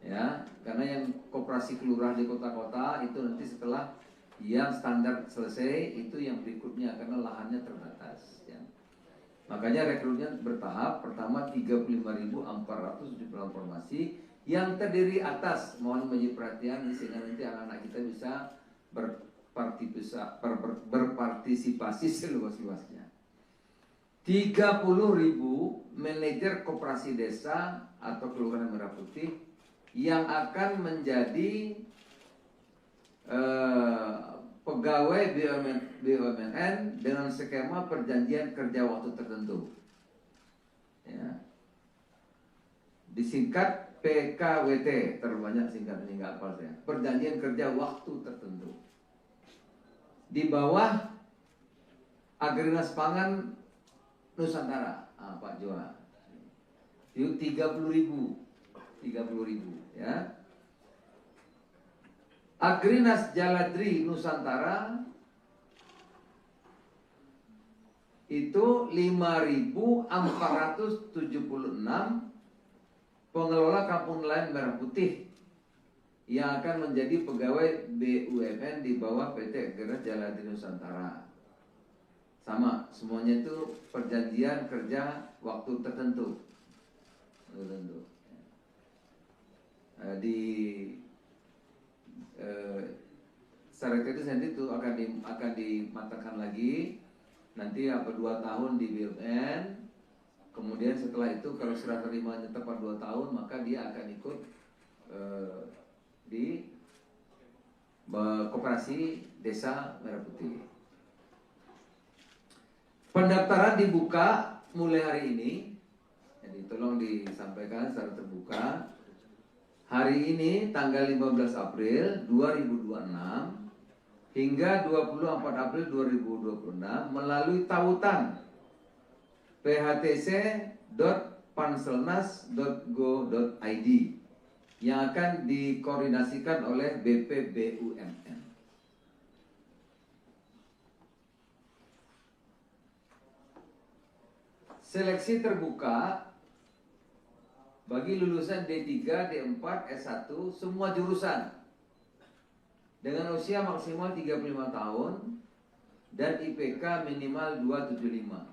Ya, karena yang koperasi kelurahan di kota-kota itu nanti setelah yang standar selesai itu yang berikutnya karena lahannya terbatas ya. Makanya rekrutnya bertahap. Pertama 35.476 formasi yang terdiri atas, mohon menjadi perhatian sehingga nanti anak-anak kita bisa berpartisipasi seluas-luasnya. 30.000 manajer koperasi desa atau kelurahan Merah Putih yang akan menjadi pegawai BUMN dengan skema perjanjian kerja waktu tertentu. Ya. Disingkat PKWT, terbanyak singkat ini nggak hafal saya. Perjanjian kerja waktu tertentu. Di bawah Agrinas Pangan Nusantara, Pak Joa. Itu 30.000 ya. Agrinas Jaladri Nusantara itu 5.476 pengelola Kampung Nelayan Merah Putih yang akan menjadi pegawai BUMN di bawah PT Agrinas Jaladri Nusantara. Sama, semuanya itu perjanjian kerja waktu tertentu. Secara itu nanti itu akan dimatangkan lagi. Nanti 2 tahun di BUMN. Kemudian setelah itu kalau serah terimanya tepat 2 tahun, maka dia akan ikut di Koperasi Desa Merah Putih. Pendaftaran dibuka mulai hari ini. Jadi tolong disampaikan secara terbuka. Hari ini tanggal 15 April 2026 hingga 24 April 2026 melalui tautan phtc.panselnas.go.id yang akan dikoordinasikan oleh BPBUMN. Seleksi terbuka bagi lulusan D3, D4, S1 semua jurusan dengan usia maksimal 35 tahun dan IPK minimal 275.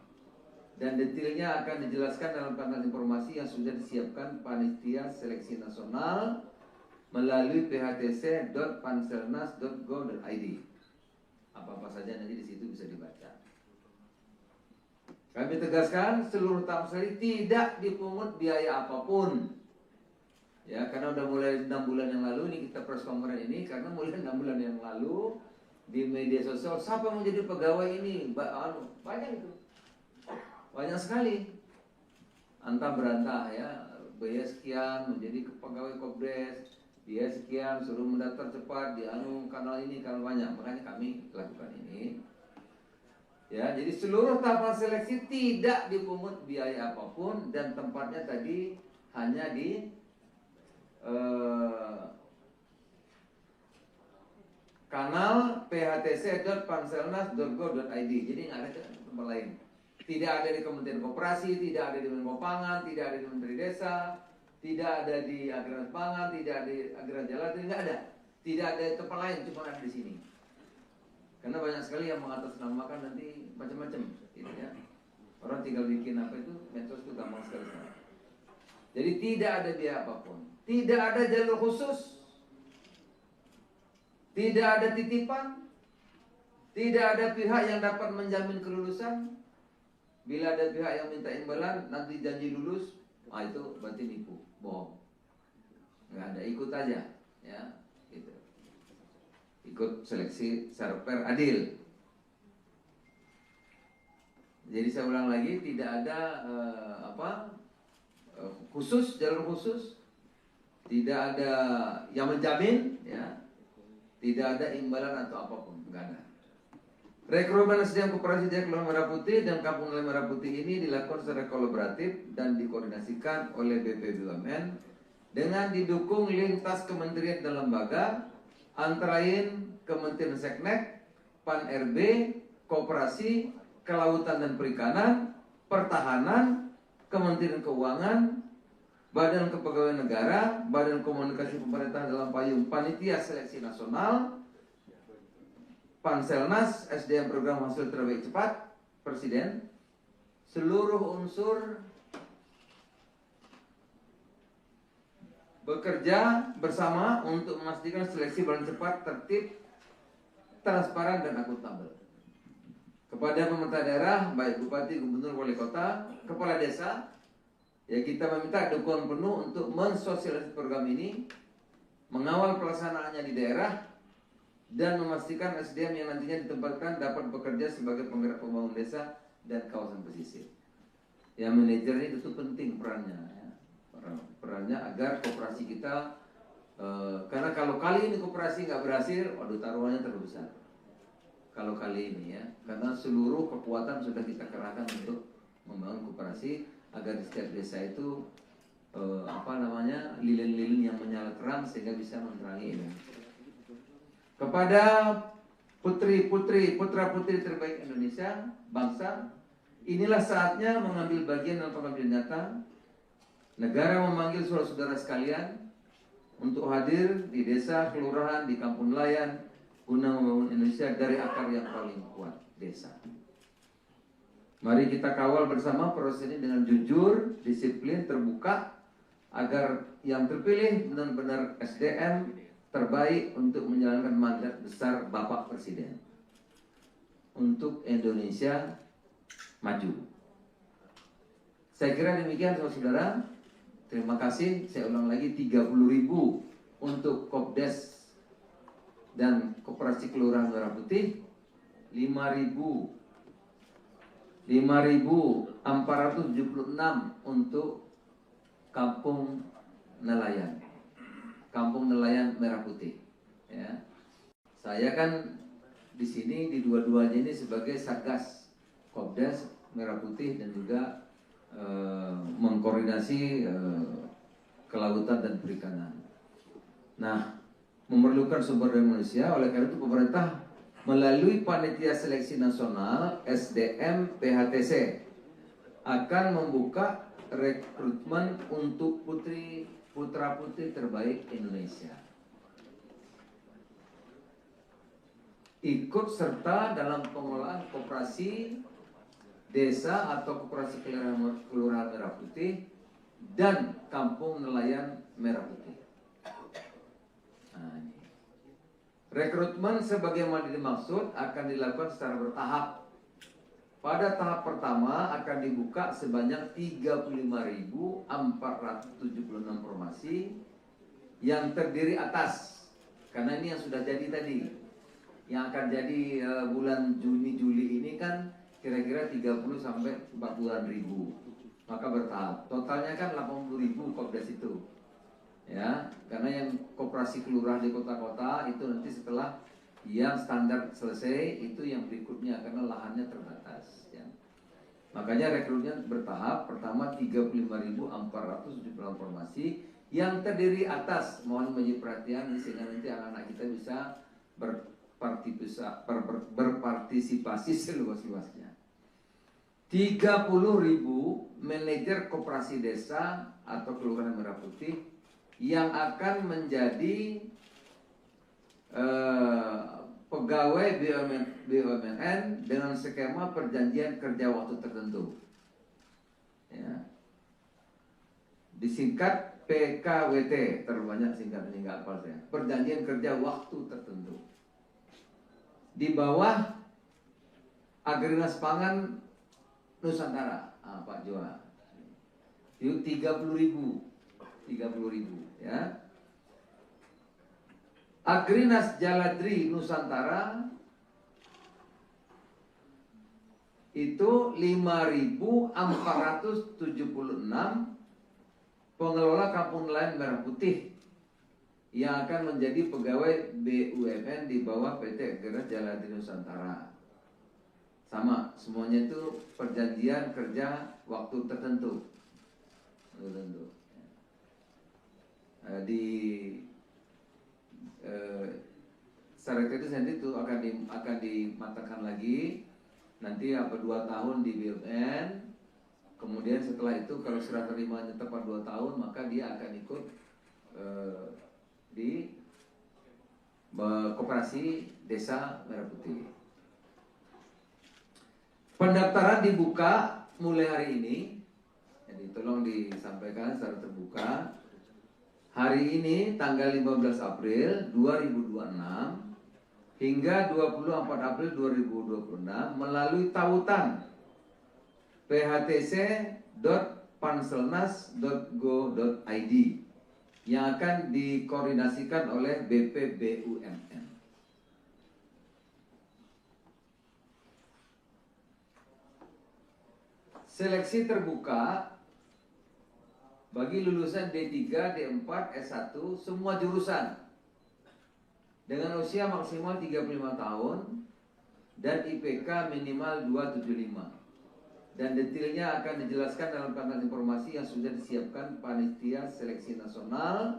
Dan detailnya akan dijelaskan dalam kanal informasi yang sudah disiapkan Panitia Seleksi Nasional melalui phtc.panselnas.go.id. Apa-apa saja nanti di situ bisa dibaca. Kami tegaskan seluruh tahap seleksi tidak dipungut biaya apapun. Ya, karena udah mulai 6 bulan yang lalu ini kita press conference ini karena mulai 6 bulan yang lalu di media sosial siapa yang menjadi pegawai ini banyak itu. Banyak sekali. Antah berantah ya, biaya sekian menjadi pegawai Kopdes, biaya sekian suruh mendaftar cepat di kanal ini kanal banyak. Makanya kami lakukan ini. Ya, jadi seluruh tahapan seleksi tidak dipungut biaya apapun dan tempatnya tadi hanya di kanal phtc.panselnas.go.id. Jadi nggak ada tempat lain. Tidak ada di Kementerian Koperasi, tidak ada di Menko Pangan, tidak ada di Menteri Desa, tidak ada di Agraris Pangan, tidak ada di Agraris Jalan, nggak ada. Tidak ada di tempat lain, cuma ada di sini. Karena banyak sekali yang mengatasnamakan nanti macam-macam, gitu ya. Orang tinggal bikin apa itu, medsos itu gampang sekali. Jadi tidak ada biaya apapun, tidak ada jalur khusus, tidak ada titipan, tidak ada pihak yang dapat menjamin kelulusan. Bila ada pihak yang minta imbalan, nanti janji lulus, itu berarti nipu, bohong. Nggak ada, ikut aja, ya, gitu. Ikut seleksi secara fair, adil. Jadi saya ulang lagi, tidak ada khusus, jalur khusus, tidak ada yang menjamin, ya, tidak ada imbalan atau apapun, nggak ada. Rekrutmen SDM Koperasi Jaya Kelurahan Merah Putih dan Kampung Nelayan Merah Putih ini dilakukan secara kolaboratif dan dikoordinasikan oleh BP BUMN dengan didukung lintas kementerian dan lembaga, antara lain Kementerian Seknek, Pan-RB, Koperasi, Kelautan dan Perikanan, Pertahanan, Kementerian Keuangan, Badan Kepegawaian Negara, Badan Komunikasi Pemerintah dalam payung Panitia Seleksi Nasional, Panselnas, SDM Program Hasil Terbaik Cepat, Presiden, seluruh unsur bekerja bersama untuk memastikan seleksi berjalan cepat, tertib, transparan, dan akuntabel. Kepada pemerintah daerah, baik Bupati, Gubernur, Wali Kota, Kepala Desa, ya kita meminta dukungan penuh untuk mensosialisasi program ini, mengawal pelaksanaannya di daerah, dan memastikan SDM yang nantinya ditempatkan dapat bekerja sebagai penggerak pembangunan desa dan kawasan pesisir. Yang manajer ini itu penting perannya, ya. Perannya agar koperasi kita, karena kalau kali ini koperasi nggak berhasil, waduh taruhannya terlalu besar. Kalau kali ini ya, karena seluruh kekuatan sudah kita kerahkan untuk membangun koperasi agar di setiap desa itu lilin-lilin yang menyala terang sehingga bisa menerangi ini. Kepada putra-putri terbaik Indonesia, bangsa, inilah saatnya mengambil bagian dalam pengambilan nyata. Negara memanggil saudara-saudara sekalian untuk hadir di desa, kelurahan, di kampung nelayan, guna membangun Indonesia dari akar yang paling kuat, desa. Mari kita kawal bersama proses ini dengan jujur, disiplin, terbuka, agar yang terpilih benar-benar SDM terbaik untuk menjalankan mandat besar Bapak Presiden untuk Indonesia maju. Saya kira demikian saudara-saudara. Terima kasih. Saya ulang lagi, 30.000 untuk Kopdes dan Koperasi Kelurahan Merah Putih, 5.476 untuk Kampung Nelayan, Kampung Nelayan Merah Putih. Ya. Saya kan di sini di dua-duanya ini sebagai Satgas Kopdes Merah Putih dan juga mengkoordinasi kelautan dan perikanan. Nah, memerlukan sumber daya manusia, oleh karena itu pemerintah melalui Panitia Seleksi Nasional SDM PHTC akan membuka rekrutmen untuk putra-putri terbaik Indonesia. Ikut serta dalam pengelolaan koperasi desa atau koperasi kelurahan Merah Putih dan kampung nelayan Merah Putih. Nah, ini. Rekrutmen sebagaimana dimaksud akan dilakukan secara bertahap. Pada tahap pertama akan dibuka sebanyak 35.476 formasi yang terdiri atas, karena ini yang sudah jadi tadi, yang akan jadi bulan Juni-Juli ini kan kira-kira 30 sampai 40.000, maka bertahap. Totalnya kan 80.000 Kopdes itu, ya, karena yang koperasi kelurahan di kota-kota itu nanti setelah Yang standar selesai itu yang berikutnya karena lahannya terbatas. Ya. Makanya rekrutnya bertahap. Pertama 35.470 formasi yang terdiri atas, mohon menjadi perhatian sehingga nanti anak-anak kita bisa berpartisipasi seluas-luasnya. 30.000 manajer koperasi desa atau kelurahan Merah Putih yang akan menjadi pegawai BUMN dengan skema perjanjian kerja waktu tertentu. Ya. Disingkat PKWT, terlalu banyak singkatnya nggak hafal saya. Perjanjian kerja waktu tertentu. Di bawah Agrinas Pangan Nusantara, Pak Joa. Itu 30.000 ya. Agrinas Jaladri Nusantara itu 5.476 pengelola kampung nelayan Merah Putih yang akan menjadi pegawai BUMN di bawah PT Agrinas Jaladri Nusantara. Sama, semuanya itu perjanjian kerja waktu tertentu. Di secara kritis nanti itu akan dimatakan lagi. Nanti 2 tahun di BUMN. Kemudian setelah itu kalau serah terimanya tepat 2 tahun, maka dia akan ikut di koperasi desa Merah Putih. Pendaftaran dibuka mulai hari ini. Jadi tolong disampaikan secara terbuka. Hari ini tanggal 15 April 2026 hingga 24 April 2026 melalui tautan phtc.panselnas.go.id yang akan dikoordinasikan oleh BPBUMN. Seleksi terbuka bagi lulusan D3, D4, S1 semua jurusan dengan usia maksimal 35 tahun dan IPK minimal 275. Dan detailnya akan dijelaskan dalam panel informasi yang sudah disiapkan Panitia Seleksi Nasional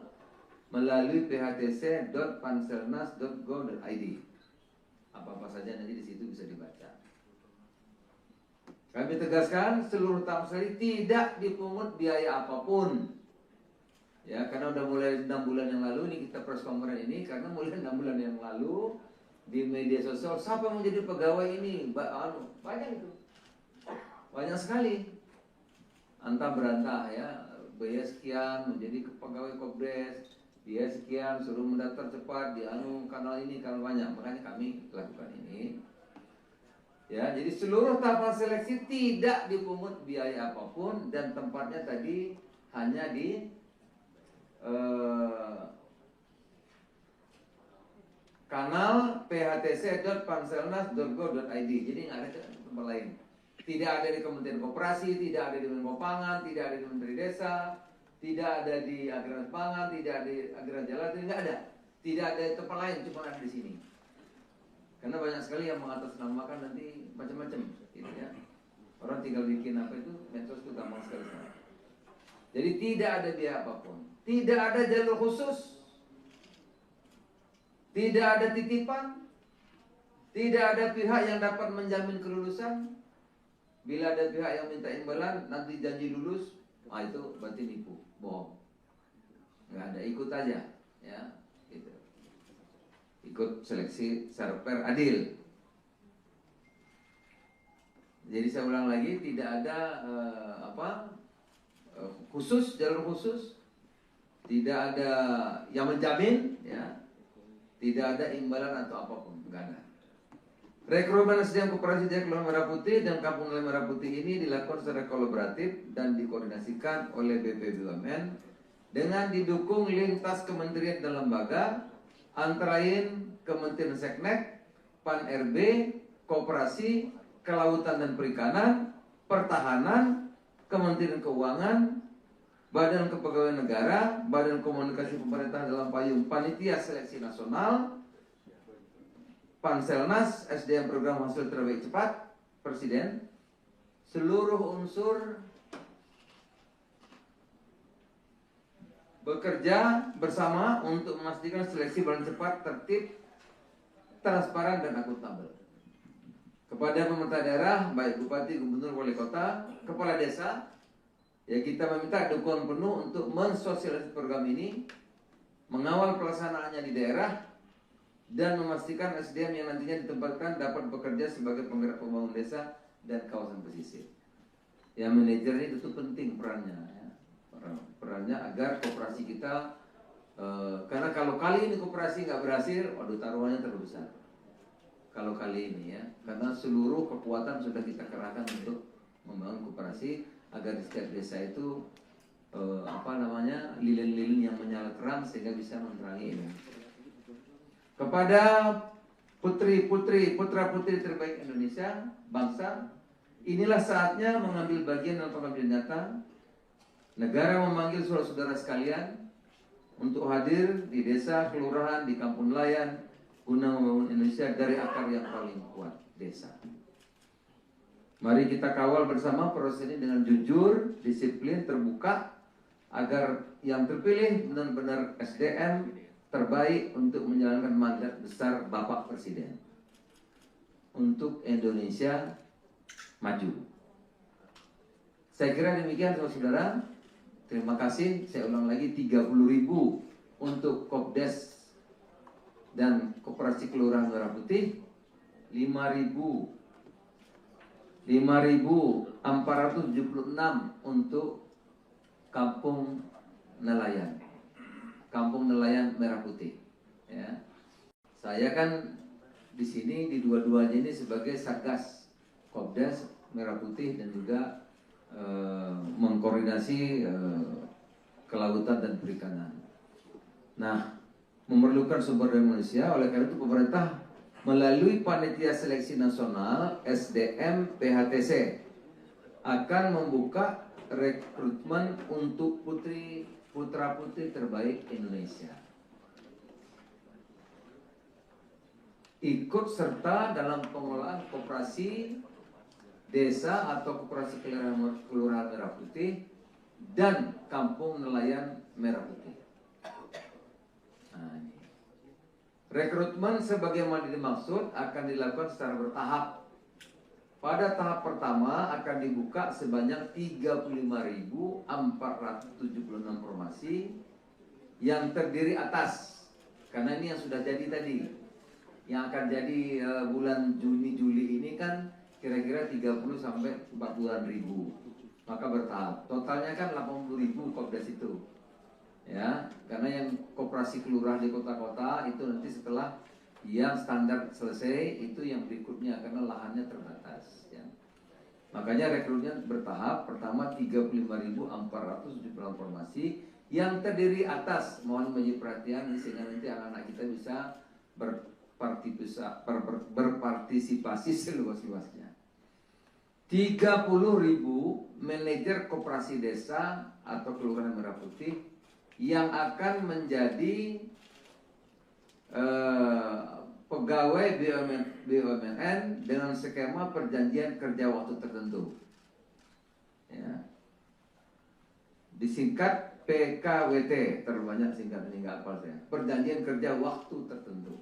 melalui phtc.panselnas.go.id. Apa-apa saja nanti di situ bisa dibaca. Kami tegaskan seluruh tahap sekali tidak dipungut biaya apapun. Ya, karena udah mulai 6 bulan yang lalu ini kita press conference ini, karena mulai 6 bulan yang lalu di media sosial siapa yang menjadi pegawai ini banyak itu. Banyak sekali. Antah berantah ya, biaya sekian menjadi pegawai Kopdes, biaya sekian suruh mendaftar cepat di kanal ini, kanal banyak. Makanya kami lakukan ini. Ya, jadi seluruh tahapan seleksi tidak dipungut biaya apapun dan tempatnya tadi hanya di kanal phtc.panselnas.go.id. Jadi nggak ada tempat lain. Tidak ada di Kementerian Koperasi, tidak ada di Menko Pangan, tidak ada di Menteri Desa, tidak ada di Agrinas Pangan, tidak ada di Agrinas Jaladri, nggak ada. Tidak ada di tempat lain, cuma ada di sini. Karena banyak sekali yang mengatasnamakan nanti macam-macam, gitu ya. Orang tinggal bikin apa itu, medsos itu gampang sekali. Jadi tidak ada biaya apapun, tidak ada jalur khusus, tidak ada titipan, tidak ada pihak yang dapat menjamin kelulusan. Bila ada pihak yang minta imbalan, nanti janji lulus, itu berarti nipu, bohong. Nggak ada, ikut aja, ya. Gitu. Ikut seleksi secara fair, adil. Jadi saya ulang lagi, tidak ada khusus, jalur khusus, tidak ada yang menjamin, ya, tidak ada imbalan atau apapun, enggak ada. Rekrutmen SDM Koperasi Desa Kelurahan Merah Putih dan Kampung Nelayan Merah Putih ini dilakukan secara kolaboratif dan dikoordinasikan oleh BPBUMN dengan didukung lintas kementerian dan lembaga, antara lain Kementerian Seknek, Pan-RB, Koperasi, Kelautan dan Perikanan, Pertahanan, Kementerian Keuangan, Badan Kepegawaian Negara, Badan Komunikasi Pemerintah dalam payung Panitia Seleksi Nasional, Panselnas SDM program hasil terbaik cepat Presiden, seluruh unsur bekerja bersama untuk memastikan seleksi berjalan cepat, tertib, transparan dan akuntabel. Kepada pemerintah daerah, baik bupati, gubernur, wali kota, kepala desa, ya kita meminta dukungan penuh untuk mensosialisasi program ini, mengawal pelaksanaannya di daerah, dan memastikan SDM yang nantinya ditempatkan dapat bekerja sebagai penggerak pembangunan desa dan kawasan pesisir. Ya, manajer ini tentu penting perannya, ya. Perannya agar koperasi kita, karena kalau kali ini koperasi nggak berhasil, waduh taruhannya terlalu besar. Kalau kali ini ya, karena seluruh kekuatan sudah kita kerahkan untuk membangun koperasi agar di setiap desa itu lilin-lilin yang menyala terang sehingga bisa menerangi ini. Kepada putri-putri, putra-putri terbaik Indonesia, bangsa, inilah saatnya mengambil bagian dalam pengabdian nyata. Negara memanggil saudara-saudara sekalian untuk hadir di desa, kelurahan, di kampung nelayan, guna membangun Indonesia dari akar yang paling kuat, desa. Mari kita kawal bersama proses ini dengan jujur, disiplin, terbuka, agar yang terpilih benar-benar SDM terbaik untuk menjalankan mandat besar Bapak Presiden untuk Indonesia maju. Saya kira demikian saudara-saudara. Terima kasih. Saya ulang lagi, 30.000 untuk Kopdes dan Koperasi Kelurahan Merah Putih, 5.476 untuk Kampung Nelayan, Kampung Nelayan Merah Putih. Ya. Saya kan di sini di dua-duanya ini sebagai Satgas Kopdes Merah Putih dan juga mengkoordinasi kelautan dan perikanan. Nah, memerlukan sumber daya manusia, oleh karena itu pemerintah melalui Panitia Seleksi Nasional SDM PHTC akan membuka rekrutmen untuk putra-putri terbaik Indonesia. Ikut serta dalam pengelolaan koperasi desa atau koperasi kelurahan Merah Putih dan kampung nelayan Merah Putih. Nah, ini. Rekrutmen sebagaimana dimaksud akan dilakukan secara bertahap. Pada tahap pertama akan dibuka sebanyak 35.476 formasi yang terdiri atas, karena ini yang sudah jadi tadi, yang akan jadi bulan Juni-Juli ini kan kira-kira 30 sampai 40-an ribu, maka bertahap. Totalnya kan 80.000 Kopdes itu, ya. Karena yang koperasi kelurahan di kota-kota itu nanti setelah yang standar selesai itu yang berikutnya karena lahannya terbatas. Ya. Makanya rekrutnya bertahap. Pertama 35.476 formasi yang terdiri atas, mohon menjadi perhatian sehingga nanti anak-anak kita bisa berpartisipasi seluas-luasnya. 30.000 manajer koperasi desa atau kelurahan Merah Putih yang akan menjadi pegawai BUMN dengan skema perjanjian kerja waktu tertentu. Ya. Disingkat PKWT, terbanyak singkatan ini nggak hafal saya. Perjanjian kerja waktu tertentu.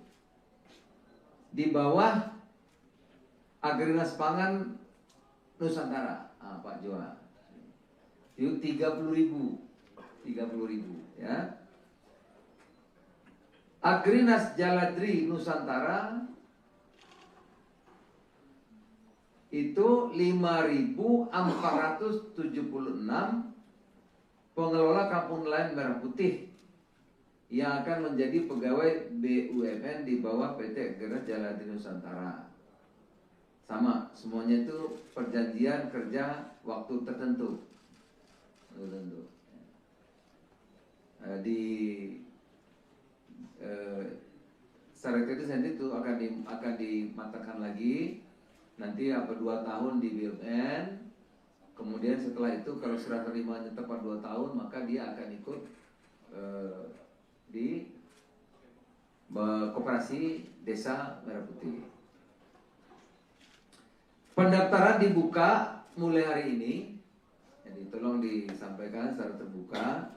Di bawah Agrinas Pangan Nusantara, Pak Joa. Itu 30.000 ya. Agrinas Jaladri Nusantara itu 5.476 pengelola kampung nelayan Merah Putih yang akan menjadi pegawai BUMN di bawah PT Agrinas Jaladri Nusantara. Sama, semuanya itu perjanjian kerja waktu tertentu. Syarat itu nanti itu akan dimatangkan lagi. Nanti 2 tahun di BUMN. Kemudian setelah itu kalau serah terimanya tepat 2 tahun, maka dia akan ikut di Koperasi Desa Merah Putih. Pendaftaran dibuka mulai hari ini, jadi tolong disampaikan secara terbuka.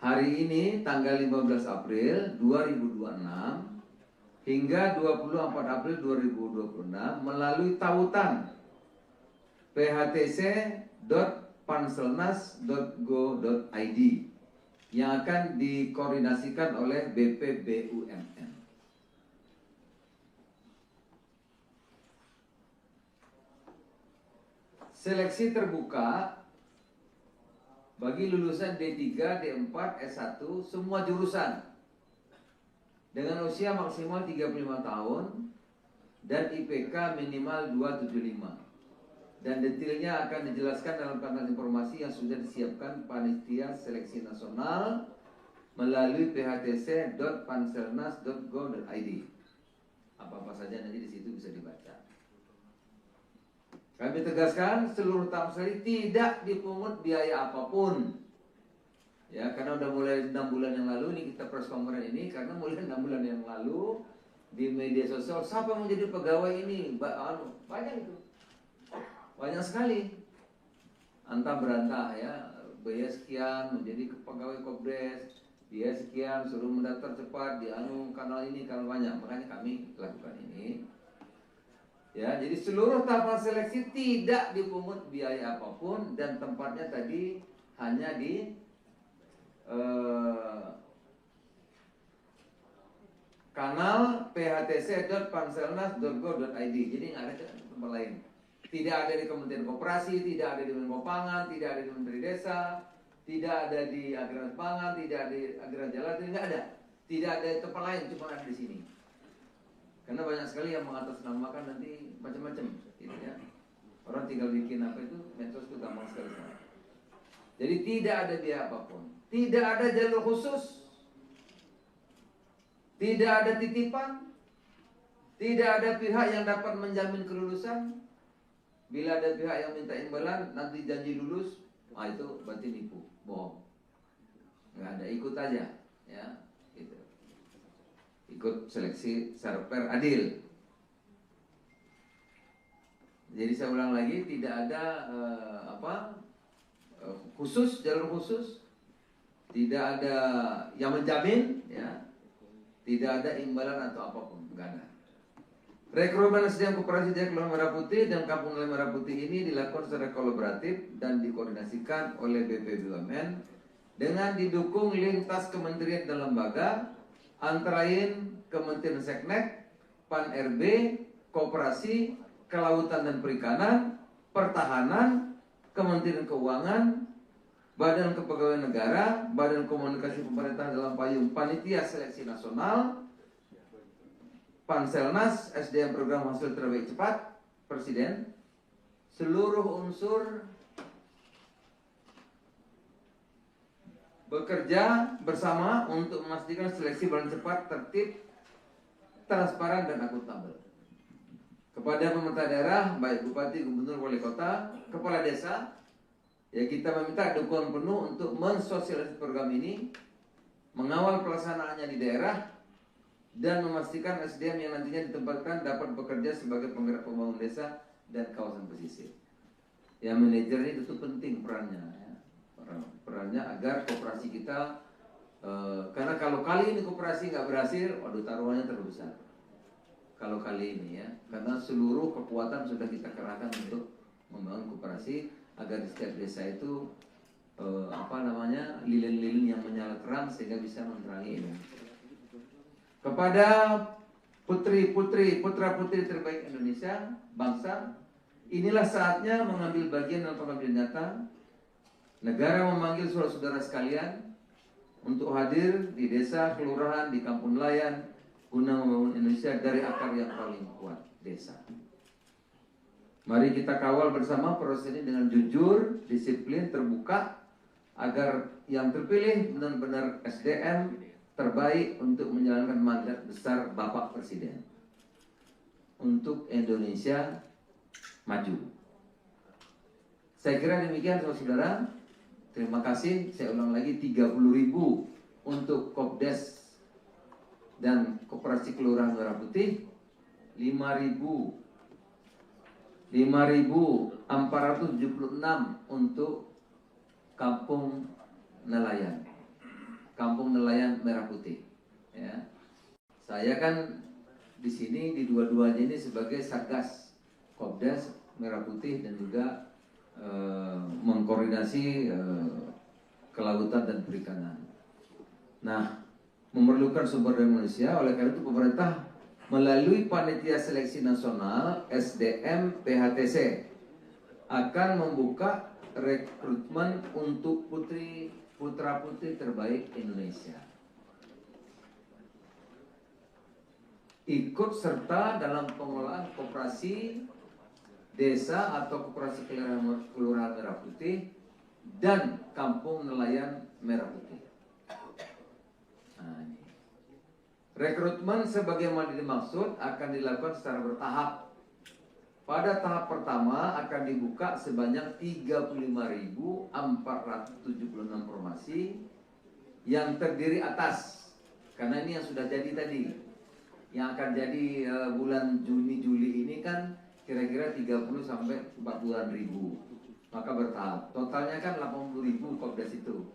Hari ini tanggal 15 April 2026 hingga 24 April 2026 melalui tautan phtc.panselnas.go.id yang akan dikoordinasikan oleh BPBUMN. Seleksi terbuka bagi lulusan D3, D4, S1 semua jurusan dengan usia maksimal 35 tahun dan IPK minimal 275. Dan detailnya akan dijelaskan dalam kanal informasi yang sudah disiapkan Panitia Seleksi Nasional melalui phtc.panselnas.go.id. Apa-apa saja nanti di situ bisa dibaca. Kami tegaskan seluruh tamsari tidak dipungut biaya apapun. Ya, karena udah mulai 6 bulan yang lalu ini kita press conference ini, karena mulai 6 bulan yang lalu di media sosial siapa yang mau jadi pegawai ini? Banyak itu. Banyak sekali. Antah berantah ya, biaya sekian menjadi pegawai Kopdes, biaya sekian suruh mendaftar cepat di kanal ini, kanal banyak. Makanya kami lakukan ini. Ya, jadi seluruh tahapan seleksi tidak dipungut biaya apapun dan tempatnya tadi hanya di kanal phtc.panselnas.go.id. Jadi nggak ada tempat lain. Tidak ada di Kementerian Koperasi, tidak ada di Menko Pangan, tidak ada di Menteri Desa, tidak ada di Agraris Pangan, tidak ada di Agraris Jalan, tidak ada. Tidak ada di tempat lain, cuma ada di sini. Karena banyak sekali yang mengatasnamakan nanti macam-macam, gitu ya. Orang tinggal bikin apa itu, medsos itu gampang sekali. Jadi tidak ada biaya apapun, tidak ada jalur khusus, tidak ada titipan, tidak ada pihak yang dapat menjamin kelulusan. Bila ada pihak yang minta imbalan, nanti janji lulus, itu berarti nipu, bohong. Nggak ada, ikut aja, ya, gitu. Ikut seleksi secara fair, adil. Jadi saya ulang lagi, tidak ada khusus, jalur khusus, tidak ada yang menjamin, ya, tidak ada imbalan atau apapun, nggak ada. Rekrutmen SDM Koperasi Desa Kelurahan Merah Putih dan Kampung Nelayan Merah Putih ini dilakukan secara kolaboratif dan dikoordinasikan oleh BPBUMN dengan didukung lintas kementerian dan lembaga, antara lain Kementerian Seknek, Pan-RB, Koperasi, Kelautan dan Perikanan, Pertahanan, Kementerian Keuangan, Badan Kepegawaian Negara, Badan Komunikasi Pemerintah dalam payung Panitia Seleksi Nasional, Panselnas, SDM Program Hasil Terbaik Cepat, Presiden, seluruh unsur bekerja bersama untuk memastikan seleksi berjalan cepat, tertib, transparan, dan akuntabel. Kepada pemerintah daerah, baik Bupati, Gubernur, Wali Kota, Kepala Desa, ya kita meminta dukungan penuh untuk mensosialisasi program ini, mengawal pelaksanaannya di daerah, dan memastikan SDM yang nantinya ditempatkan dapat bekerja sebagai penggerak pembangunan desa dan kawasan pesisir. Ya, manajer ini tentu penting perannya, ya. Perannya agar koperasi kita, karena kalau kali ini koperasi nggak berhasil, waduh taruhannya terlalu besar. Kalau kali ini ya, karena seluruh kekuatan sudah kita kerahkan untuk membangun koperasi agar di setiap desa itu lilin-lilin yang menyala terang sehingga bisa menerangi ini. Kepada putra-putri terbaik Indonesia, bangsa, inilah saatnya mengambil bagian dalam pengambilan data. Negara memanggil saudara-saudara sekalian untuk hadir di desa, kelurahan, di kampung nelayan, guna membangun Indonesia dari akar yang paling kuat, desa. Mari kita kawal bersama proses ini dengan jujur, disiplin, terbuka, agar yang terpilih benar-benar SDM terbaik untuk menjalankan mandat besar Bapak Presiden untuk Indonesia maju. Saya kira demikian saudara-saudara. Terima kasih. Saya ulang lagi 30.000 untuk Kopdes dan Koperasi Kelurahan Merah Putih 5.476 untuk Kampung Nelayan Merah Putih. Ya. Saya kan di sini di dua-duanya ini sebagai Satgas Kopdas Merah Putih dan juga mengkoordinasi kelautan dan perikanan. Nah, memerlukan sumber daya manusia, oleh karena itu pemerintah melalui Panitia Seleksi Nasional SDM PHTC akan membuka rekrutmen untuk putra-putri terbaik Indonesia. Ikut serta dalam pengelolaan koperasi desa atau koperasi kelurahan Merah Putih dan Kampung Nelayan Merah Putih. Nah, ini. Rekrutmen sebagaimana dimaksud akan dilakukan secara bertahap. Pada tahap pertama akan dibuka sebanyak 35.476 formasi yang terdiri atas, karena ini yang sudah jadi tadi, yang akan jadi bulan Juni-Juli ini kan kira-kira 30 sampai 40-an ribu. Maka bertahap. Totalnya kan 80.000 Kopdas itu.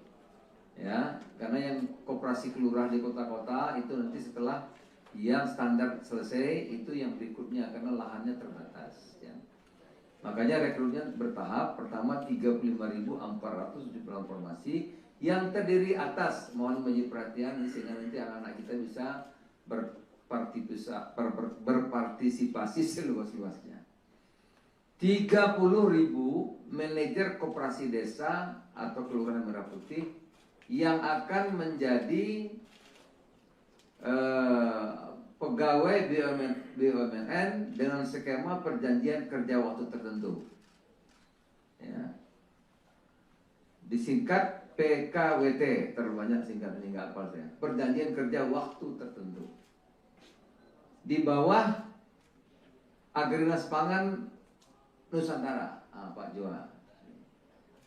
Ya, karena yang koperasi kelurahan di kota-kota itu nanti setelah yang standar selesai itu yang berikutnya karena lahannya terbatas ya. Makanya rekrutnya bertahap. Pertama 35.476 formasi yang terdiri atas, mohon menjadi perhatian sehingga nanti anak-anak kita bisa berpartisipasi seluas-luasnya. 30.000 manajer koperasi desa atau kelurahan Merah Putih yang akan menjadi pegawai BUMN dengan skema perjanjian kerja waktu tertentu. Ya. Disingkat PKWT, terbanyak singkatan ini nggak hafal saya. Perjanjian kerja waktu tertentu. Di bawah Agrinas Pangan Nusantara, Pak Joa.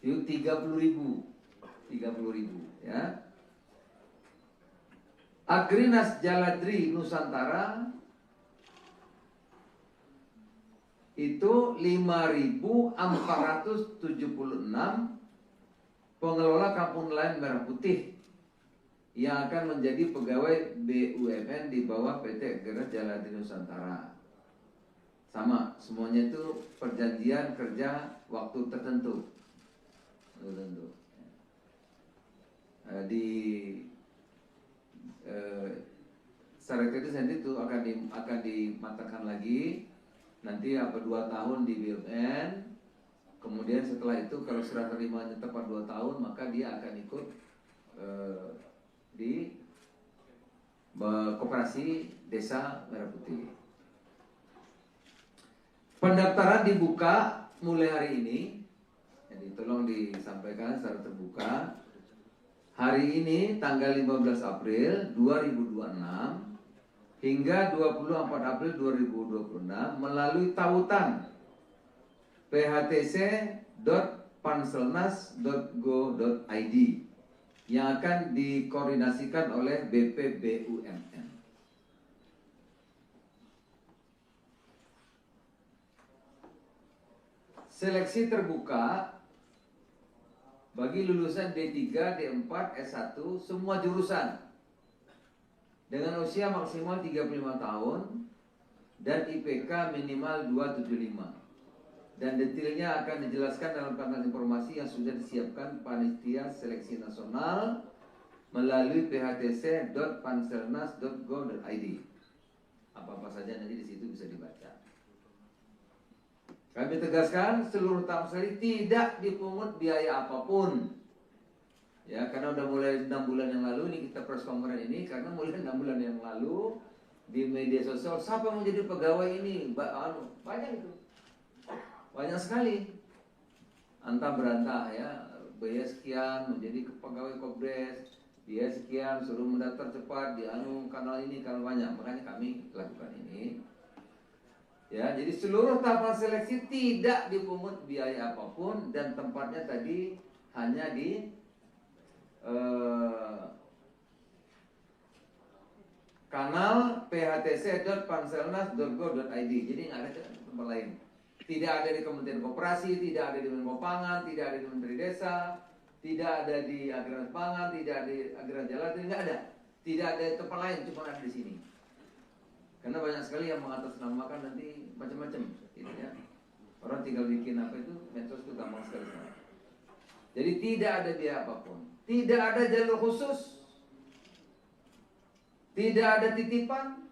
Itu 30.000 ya. Agrinas Jaladri Nusantara itu 5.476 pengelola Kampung Nelayan Merah Putih yang akan menjadi pegawai BUMN di bawah PT Agrinas Jaladri Nusantara. Sama, semuanya itu perjanjian kerja waktu tertentu. Secara teknis nanti itu akan dimatangkan lagi. Nanti 2 tahun di BUMN. Kemudian setelah itu kalau serah terimanya tepat 2 tahun, maka dia akan ikut di Koperasi Desa Merah Putih. Pendaftaran dibuka mulai hari ini. Jadi tolong disampaikan secara terbuka. Hari ini tanggal 15 April 2026 hingga 24 April 2026 melalui tautan phtc.panselnas.go.id yang akan dikoordinasikan oleh BPBUMN. Seleksi terbuka bagi lulusan D3, D4, S1 semua jurusan dengan usia maksimal 35 tahun dan IPK minimal 275. Dan detailnya akan dijelaskan dalam kanal informasi yang sudah disiapkan Panitia Seleksi Nasional melalui phtc.panselnas.go.id. Apa-apa saja nanti di situ bisa dibaca. Kami tegaskan seluruh tahap sekali tidak dipungut biaya apapun. Ya, karena udah mulai 6 bulan yang lalu ini kita press conference ini karena mulai 6 bulan yang lalu di media sosial siapa yang mau jadi pegawai ini? Banyak itu. Banyak sekali. Antah berantah ya, biaya sekian menjadi pegawai Kopdes, biaya sekian suruh mendaftar cepat di kanal ini kanal banyak. Makanya kami lakukan ini. Ya, jadi seluruh tahapan seleksi tidak dipungut biaya apapun dan tempatnya tadi hanya di kanal phtc.panselnas.go.id. Jadi nggak ada tempat lain. Tidak ada di Kementerian Koperasi, tidak ada di Menko Pangan, tidak ada di Menteri Desa, tidak ada di Agraris Pangan, tidak ada di Agraris Jalan, tidak ada. Tidak ada di tempat lain, cuma ada di sini. Karena banyak sekali yang mengatasnamakan nanti macam-macam, gitu ya. Orang tinggal bikin apa itu, medsos itu gampang sekali. Jadi tidak ada biaya apapun, tidak ada jalur khusus, tidak ada titipan,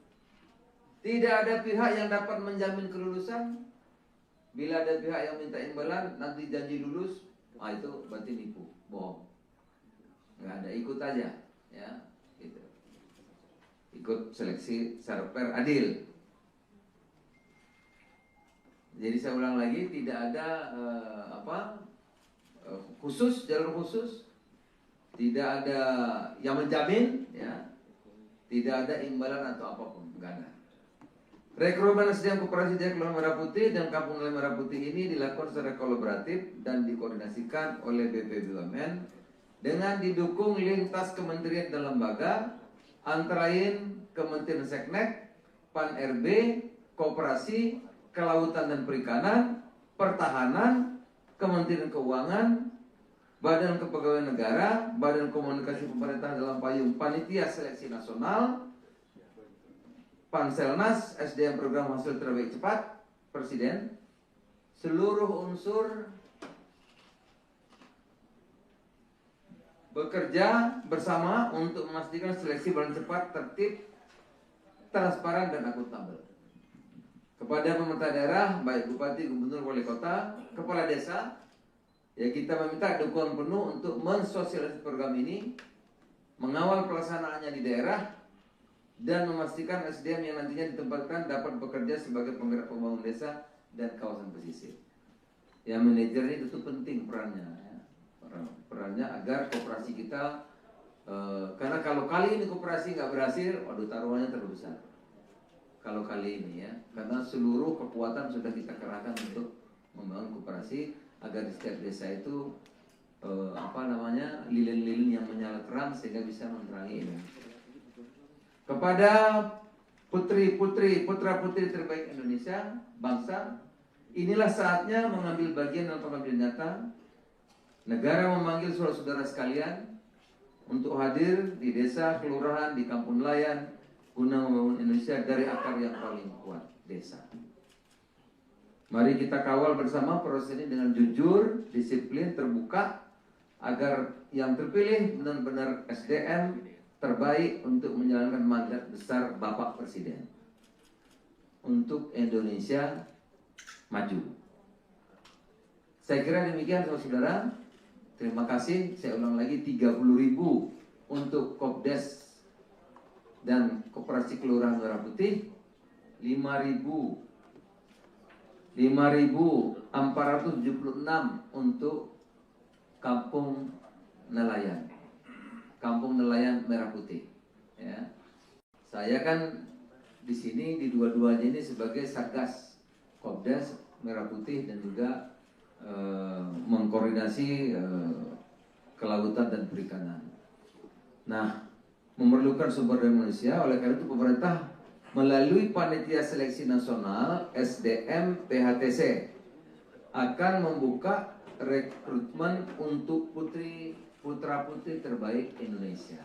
tidak ada pihak yang dapat menjamin kelulusan. Bila ada pihak yang minta imbalan, nanti janji lulus, itu berarti nipu, bohong. Nggak ada, ikut aja, ya, gitu. Ikut seleksi secara fair, adil. Jadi saya ulang lagi, tidak ada khusus, jalur khusus, tidak ada yang menjamin, ya, tidak ada imbalan atau apapun, nggak ada. Rekrutmen SDM Koperasi Jaya Kelurahan Merah Putih dan Kampung Nelayan Merah Putih ini dilakukan secara kolaboratif dan dikoordinasikan oleh BPBUMN dengan didukung lintas kementerian dan lembaga, antara lain Kementerian Seknek, Pan-RB, Koperasi, Kelautan dan Perikanan, Pertahanan, Kementerian Keuangan, Badan Kepegawaian Negara, Badan Komunikasi Pemerintah dalam payung Panitia Seleksi Nasional, Panselnas, SDM Program Hasil Terbaik Cepat, Presiden, seluruh unsur bekerja bersama untuk memastikan seleksi berjalan cepat, tertib, transparan, dan akuntabel. Kepada pemerintah daerah, baik Bupati, Gubernur, Wali Kota, Kepala Desa, ya kita meminta dukungan penuh untuk mensosialisasi program ini, mengawal pelaksanaannya di daerah, dan memastikan SDM yang nantinya ditempatkan dapat bekerja sebagai penggerak pembangunan desa dan kawasan pesisir. Ya, manajer ini tentu penting perannya, ya. Perannya agar koperasi kita, karena kalau kali ini koperasi nggak berhasil, waduh taruhannya terlalu besar. Kalau kali ini, ya, karena seluruh kekuatan sudah kita kerahkan untuk membangun koperasi agar di setiap desa itu lilin-lilin yang menyala terang sehingga bisa menerangi ini. Kepada putra-putri terbaik Indonesia, bangsa, inilah saatnya mengambil bagian dalam pengambilan nyata. Negara memanggil saudara-saudara sekalian untuk hadir di desa, kelurahan, di kampung nelayan, guna membangun Indonesia dari akar yang paling kuat, desa. Mari kita kawal bersama proses ini dengan jujur, disiplin, terbuka, agar yang terpilih benar-benar SDM terbaik untuk menjalankan mandat besar Bapak Presiden untuk Indonesia maju. Saya kira demikian saudara-saudara. Terima kasih. Saya ulang lagi, 30.000 untuk Kopdes dan Koperasi Kelurahan Merah Putih, 5.476 untuk Kampung Nelayan, Kampung Nelayan Merah Putih. Ya. Saya kan di sini di dua-duanya ini sebagai Satgas Kopdes Merah Putih dan juga mengkoordinasi kelautan dan perikanan. Nah, memerlukan sumber daya manusia, oleh karena itu pemerintah melalui Panitia Seleksi Nasional SDM PHTC akan membuka rekrutmen untuk putra-putri terbaik Indonesia.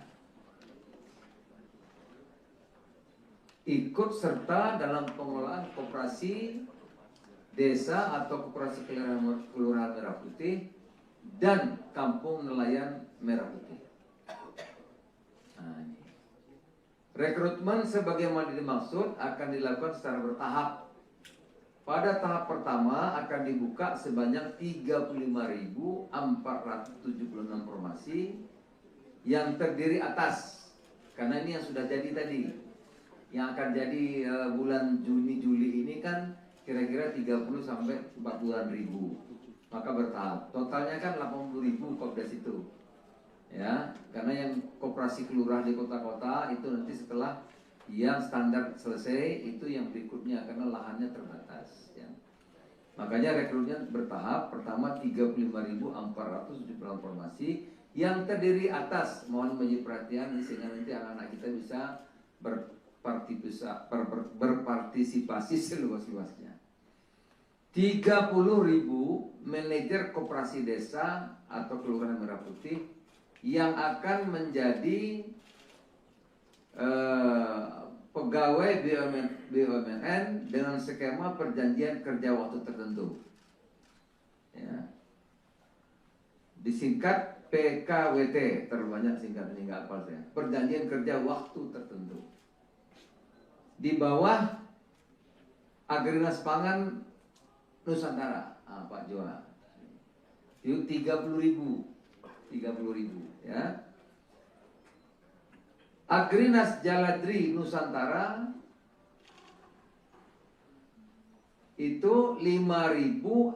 Ikut serta dalam pengelolaan koperasi desa atau koperasi kelurahan Merah Putih dan Kampung Nelayan Merah Putih. Nah, ini. Rekrutmen sebagaimana dimaksud akan dilakukan secara bertahap. Pada tahap pertama akan dibuka sebanyak 35.476 formasi yang terdiri atas, karena ini yang sudah jadi tadi, yang akan jadi bulan Juni-Juli ini kan kira-kira 30 sampai 40-an ribu. Maka bertahap. Totalnya kan 80.000 Kopdes itu. Ya, karena yang koperasi kelurahan di kota-kota itu nanti setelah yang standar selesai itu yang berikutnya karena lahannya terbatas, ya. Makanya rekrutnya bertahap. Pertama 35.476 formasi yang terdiri atas, mohon menjadi perhatian sehingga nanti anak-anak kita bisa berpartisipasi seluas-luasnya. 30.000 manajer koperasi desa atau kelurahan Merah Putih yang akan menjadi pegawai BUMN dengan skema perjanjian kerja waktu tertentu. Ya. Disingkat PKWT, terlalu banyak singkatan nggak hafal saya. Perjanjian kerja waktu tertentu. Di bawah Agrinas Pangan Nusantara, Pak Joa. Itu 30.000 ya. Agrinas Jaladri Nusantara itu 5.476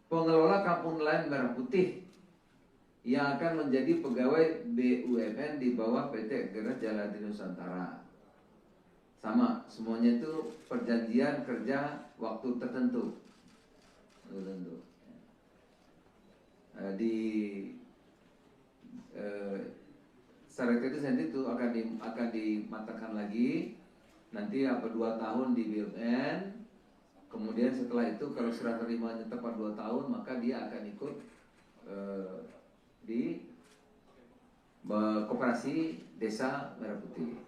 pengelola kampung nelayan Merah Putih yang akan menjadi pegawai BUMN di bawah PT Agrinas Jaladri Nusantara. Sama, semuanya itu perjanjian kerja waktu tertentu. Di syarat itu nanti itu akan dimatangkan lagi. Nanti 2 tahun di BUMN. Kemudian setelah itu kalau serah terimanya tepat 2 tahun, maka dia akan ikut di Koperasi Desa Merah Putih.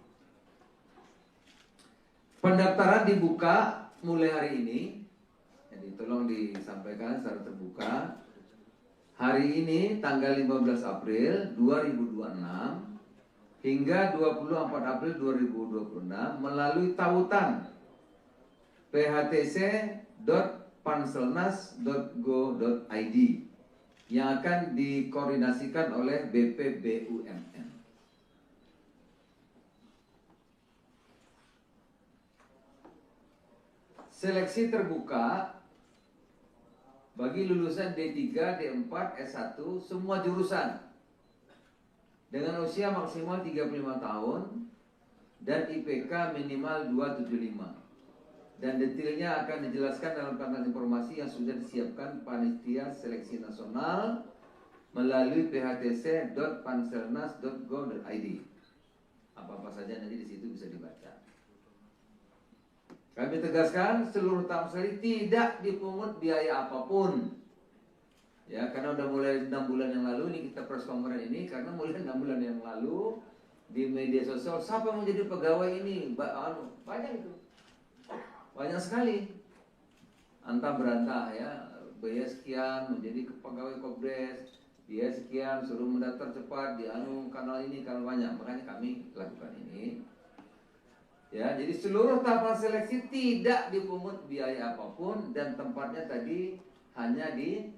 Pendaftaran dibuka mulai hari ini. Jadi tolong disampaikan secara terbuka. Hari ini tanggal 15 April 2026 hingga 24 April 2026 melalui tautan phtc.panselnas.go.id yang akan dikoordinasikan oleh BPBUMN. Seleksi terbuka bagi lulusan D3, D4, S1 semua jurusan dengan usia maksimal 35 tahun dan IPK minimal 275. Dan detailnya akan dijelaskan dalam papan informasi yang sudah disiapkan Panitia Seleksi Nasional melalui phtc.panselnas.go.id. Apa-apa saja nanti di situ bisa dibaca. Kami tegaskan seluruh tamseli tidak dipungut biaya apapun. Ya, karena udah mulai 6 bulan yang lalu ini kita press conference ini, karena mulai 6 bulan yang lalu di media sosial siapa yang mau jadi pegawai ini? Banyak itu. Banyak sekali. Antah berantah ya, biaya sekian menjadi pegawai Kopdes, biaya sekian suruh mendaftar cepat di kanal ini, kanal banyak. Makanya kami lakukan ini. Ya, jadi seluruh tahapan seleksi tidak dipungut biaya apapun dan tempatnya tadi hanya di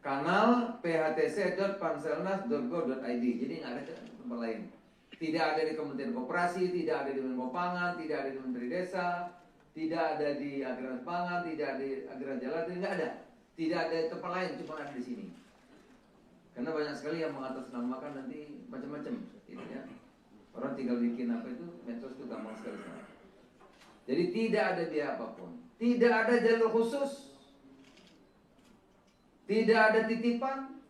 kanal phtc.panselnas.go.id. Jadi nggak ada tempat lain. Tidak ada di Kementerian Koperasi, tidak ada di Menko Pangan, tidak ada di Menteri Desa, tidak ada di Agrinas Pangan, tidak ada di Agrinas Jaladri, nggak ada. Tidak ada tempat lain, cuma ada di sini. Karena banyak sekali yang mengatasnamakan nanti macam-macam, gitu ya. Orang tinggal bikin apa itu, medsos itu gampang sekali. Jadi tidak ada biaya apapun, tidak ada jalur khusus, tidak ada titipan,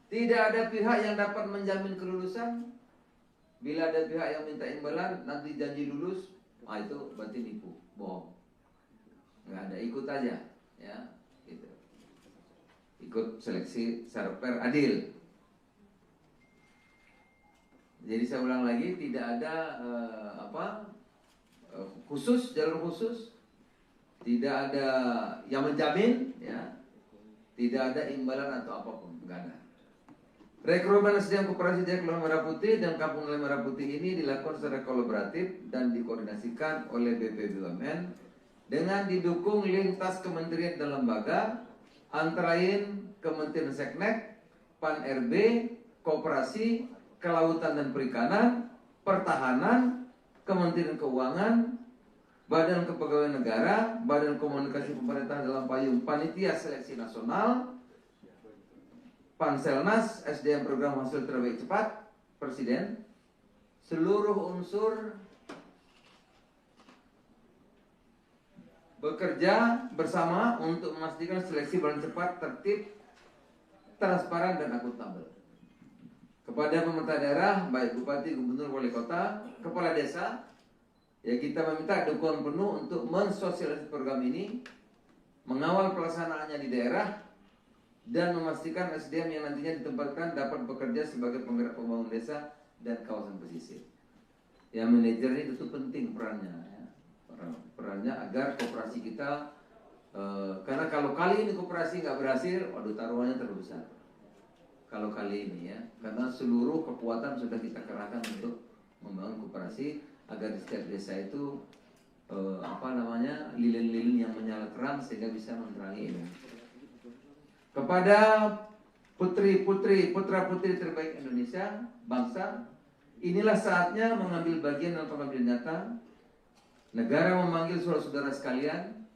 tidak ada pihak yang dapat menjamin kelulusan. Bila ada pihak yang minta imbalan, nanti janji lulus, itu berarti nipu, bohong. Nggak ada, ikut aja, ya. Ikut seleksi secara fair, adil. Jadi saya ulang lagi, tidak ada khusus, jalur khusus, tidak ada yang menjamin, ya, tidak ada imbalan atau apapun, enggak ada. Rekrutmen SDM Koperasi Desa Kelurahan Merah Putih dan Kampung Nelayan Merah Putih ini dilakukan secara kolaboratif dan dikoordinasikan oleh BPBUMN dengan didukung lintas kementerian dan lembaga, antara lain Kementerian Seknek, Pan-RB, Koperasi, Kelautan dan Perikanan, Pertahanan, Kementerian Keuangan, Badan Kepegawaian Negara, Badan Komunikasi Pemerintah dalam payung Panitia Seleksi Nasional, Panselnas, SDM Program Hasil Terbaik Cepat, Presiden, seluruh unsur bekerja bersama untuk memastikan seleksi berjalan cepat, tertib, transparan dan akuntabel. Kepada pemerintah daerah, baik bupati, gubernur, wali kota, kepala desa, ya kita meminta dukungan penuh untuk mensosialisasi program ini, mengawal pelaksanaannya di daerah, dan memastikan SDM yang nantinya ditempatkan dapat bekerja sebagai penggerak pembangunan desa dan kawasan pesisir. Ya, manajer ini itu penting perannya, ya. Perannya agar koperasi kita, karena kalau kali ini koperasi nggak berhasil, waduh taruhannya terlalu besar. Kalau kali ini ya, karena seluruh kekuatan sudah kita kerahkan untuk membangun koperasi agar di setiap desa itu lilin-lilin yang menyala terang sehingga bisa menerangi ini. Kepada putri-putri, putra-putri terbaik Indonesia, bangsa, inilah saatnya mengambil bagian dalam pengambilan nyata. Negara memanggil saudara-saudara sekalian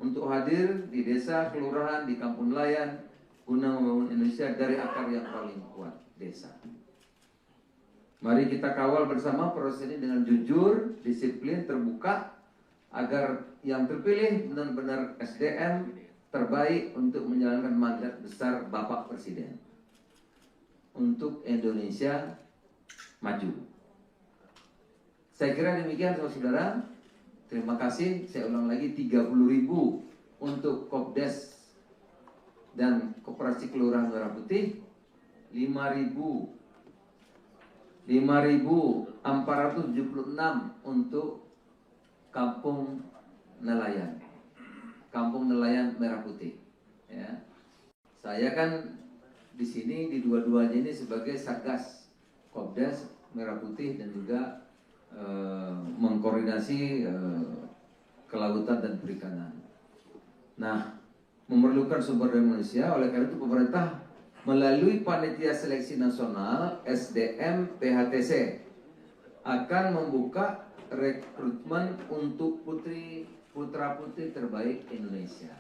untuk hadir di desa, kelurahan, di kampung nelayan, guna membangun Indonesia dari akar yang paling kuat, desa. Mari kita kawal bersama proses ini dengan jujur, disiplin, terbuka, agar yang terpilih benar-benar SDM terbaik untuk menjalankan mandat besar Bapak Presiden untuk Indonesia maju. Saya kira demikian saudara-saudara. Terima kasih. Saya ulang lagi, 30.000 untuk Kopdes dan Koperasi Kelurahan Merah Putih, 5.476 untuk Kampung Nelayan Merah Putih. Ya. Saya kan di sini di dua-duanya ini sebagai Satgas Kopdes Merah Putih dan juga mengkoordinasi kelautan dan perikanan. Nah, memerlukan sumber daya manusia, oleh karena itu pemerintah melalui Panitia Seleksi Nasional SDM PHTC akan membuka rekrutmen untuk putra-putri terbaik Indonesia.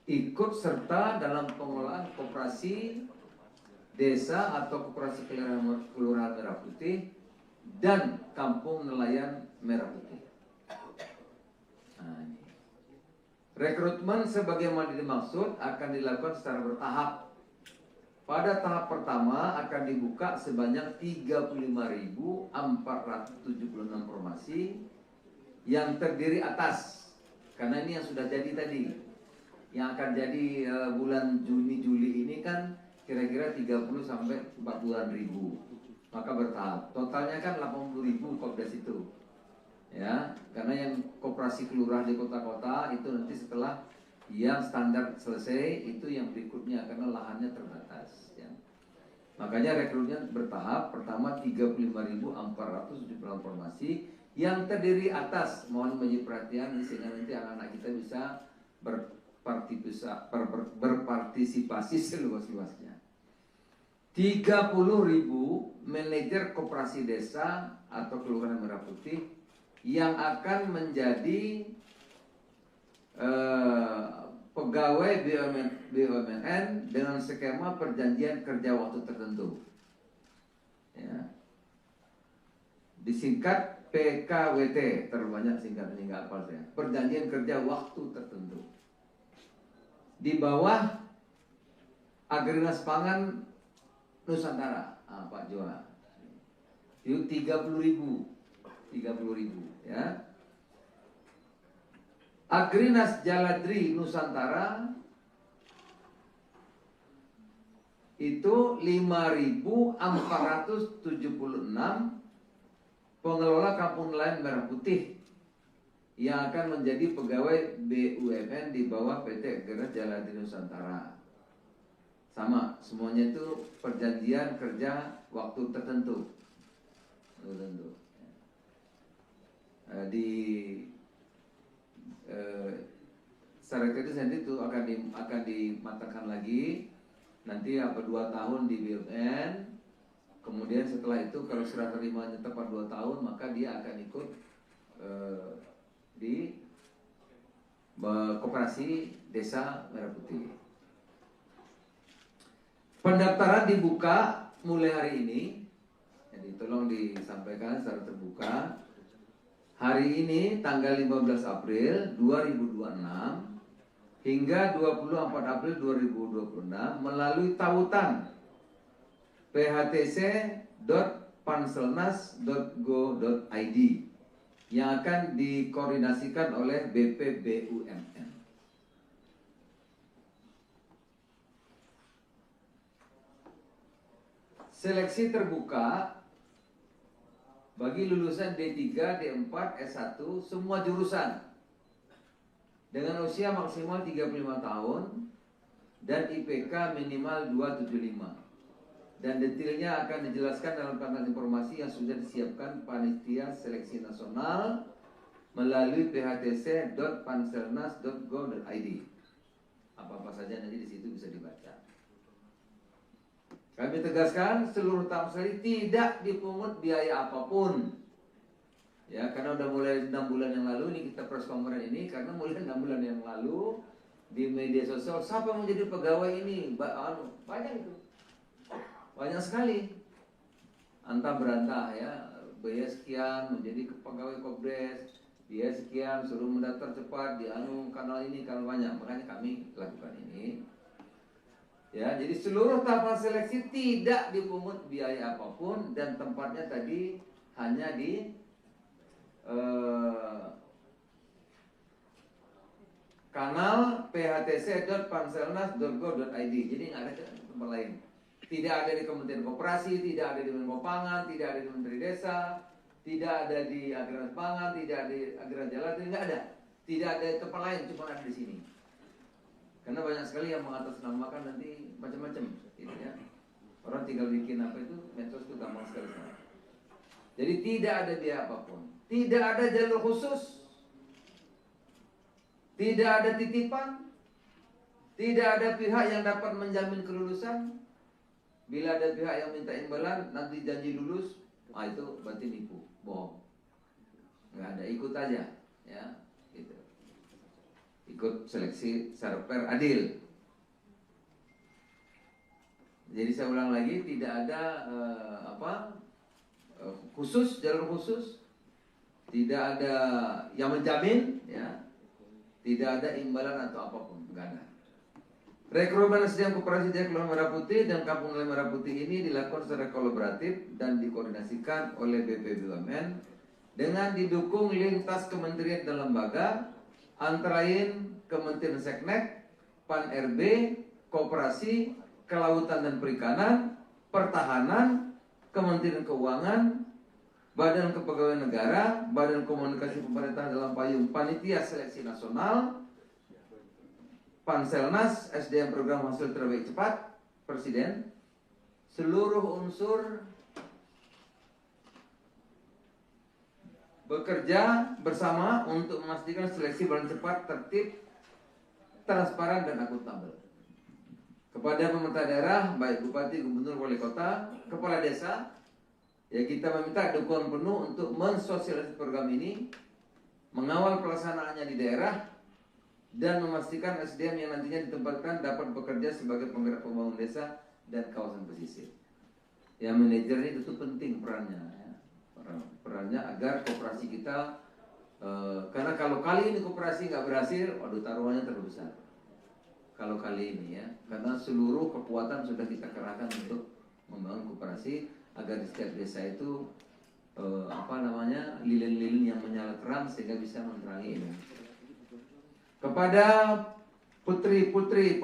Ikut serta dalam pengelolaan koperasi desa atau koperasi kelurahan Merah Putih dan kampung nelayan Merah Putih. Nah, ini. Rekrutmen sebagaimana dimaksud akan dilakukan secara bertahap. Pada tahap pertama akan dibuka sebanyak 35.476 formasi yang terdiri atas, karena ini yang sudah jadi tadi, yang akan jadi bulan Juni-Juli ini kan kira-kira 30 sampai 40-an ribu, maka bertahap. Totalnya kan 80.000 Kopdes itu. Ya, karena yang koperasi kelurahan di kota-kota itu nanti setelah yang standar selesai itu yang berikutnya karena lahannya terbatas. Ya. Makanya rekrutnya bertahap. Pertama 35.476 formasi yang terdiri atas, mohon menjadi perhatian sehingga nanti anak-anak kita bisa berpartisipasi seluas-luasnya. 30.000 manajer koperasi desa atau kelurahan Merah Putih yang akan menjadi pegawai BUMN dengan skema perjanjian kerja waktu tertentu. Ya. Disingkat PKWT, terlalu banyak singkat ini nggak hafal saya. Perjanjian kerja waktu tertentu. Di bawah Agrinas Pangan Nusantara, Pak Joa. Itu 30.000 ya. Agrinas Jaladri Nusantara itu 5.476 pengelola kampung nelayan Merah Putih yang akan menjadi pegawai BUMN di bawah PT Agrinas Jaladri Nusantara. Sama, semuanya itu perjanjian kerja waktu tertentu. Secara teknis nanti itu akan dimatangkan lagi nanti 2 tahun di BUMN, kemudian setelah itu kalau serah terimanya tepat 2 tahun maka dia akan ikut di koperasi desa Merah Putih. Pendaftaran dibuka mulai hari ini, jadi tolong disampaikan secara terbuka. Hari ini tanggal 15 April 2026 hingga 24 April 2026 melalui tautan phtc.panselnas.go.id yang akan dikoordinasikan oleh BPBUMN. Seleksi terbuka bagi lulusan D3, D4, S1 semua jurusan dengan usia maksimal 35 tahun dan IPK minimal 275. Dan detailnya akan dijelaskan dalam panel informasi yang sudah disiapkan Panitia Seleksi Nasional melalui phtc.panselnas.go.id. Apa-apa saja nanti di situ bisa dibaca. Kami tegaskan seluruh tahap seleksi tidak dipungut biaya apapun. Ya, karena udah mulai 6 bulan yang lalu ini kita press conference ini, karena mulai 6 bulan yang lalu di media sosial siapa yang menjadi pegawai ini banyak itu, banyak sekali antah berantah ya, biaya sekian menjadi pegawai Kopdes, biaya sekian suruh mendaftar cepat di kanal ini, kanal banyak, makanya kami lakukan ini. Ya, jadi seluruh tahapan seleksi tidak dipungut biaya apapun dan tempatnya tadi hanya di kanal phtc.panselnas.go.id. Jadi nggak ada tempat lain. Tidak ada di Kementerian Koperasi, tidak ada di Menko Pangan, tidak ada di Menteri Desa, tidak ada di Agrarian Pangan, tidak ada di Agrarian Jalan, tidak ada. Tidak ada di tempat lain, cuma ada di sini. Karena banyak sekali yang mengatasnamakan nanti macam-macam, gitu ya. Orang tinggal bikin apa itu, medsos itu gampang sekali. Jadi tidak ada biaya apapun, tidak ada jalur khusus, tidak ada titipan, tidak ada pihak yang dapat menjamin kelulusan. Bila ada pihak yang minta imbalan, nanti janji lulus, itu berarti nipu, bohong. Nggak ada, ikut aja, ya. Gitu. Ikut seleksi secara fair, adil. Jadi saya ulang lagi, tidak ada khusus, jalur khusus, tidak ada yang menjamin, ya, tidak ada imbalan atau apapun, nggak ada. Rekrutmen SDM Koperasi Jaya Kelurahan Merah Putih dan Kampung Nelayan Merah Putih ini dilakukan secara kolaboratif dan dikoordinasikan oleh BPBUMN dengan didukung lintas kementerian dan lembaga, antara lain Kementerian Seknek, Pan-RB, Koperasi, Kelautan dan Perikanan, Pertahanan, Kementerian Keuangan, Badan Kepegawaian Negara, Badan Komunikasi Pemerintah dalam payung Panitia Seleksi Nasional, Panselnas, SDM Program Hasil Terbaik Cepat, Presiden, seluruh unsur bekerja bersama untuk memastikan seleksi berjalan cepat, tertib, transparan dan akuntabel. Kepada pemerintah daerah, baik bupati, gubernur, wali kota, kepala desa, ya kita meminta dukungan penuh untuk mensosialisasi program ini, mengawal pelaksanaannya di daerah, dan memastikan SDM yang nantinya ditempatkan dapat bekerja sebagai penggerak pembangunan desa dan kawasan pesisir. Ya, manajer ini tentu penting perannya, ya. Perannya agar koperasi kita, karena kalau kali ini koperasi nggak berhasil, waduh taruhannya terlalu besar. Kalau kali ini ya, karena seluruh kekuatan sudah kita kerahkan untuk membangun koperasi agar di setiap desa itu lilin-lilin yang menyala terang sehingga bisa menerangi ini. Kepada putra-putri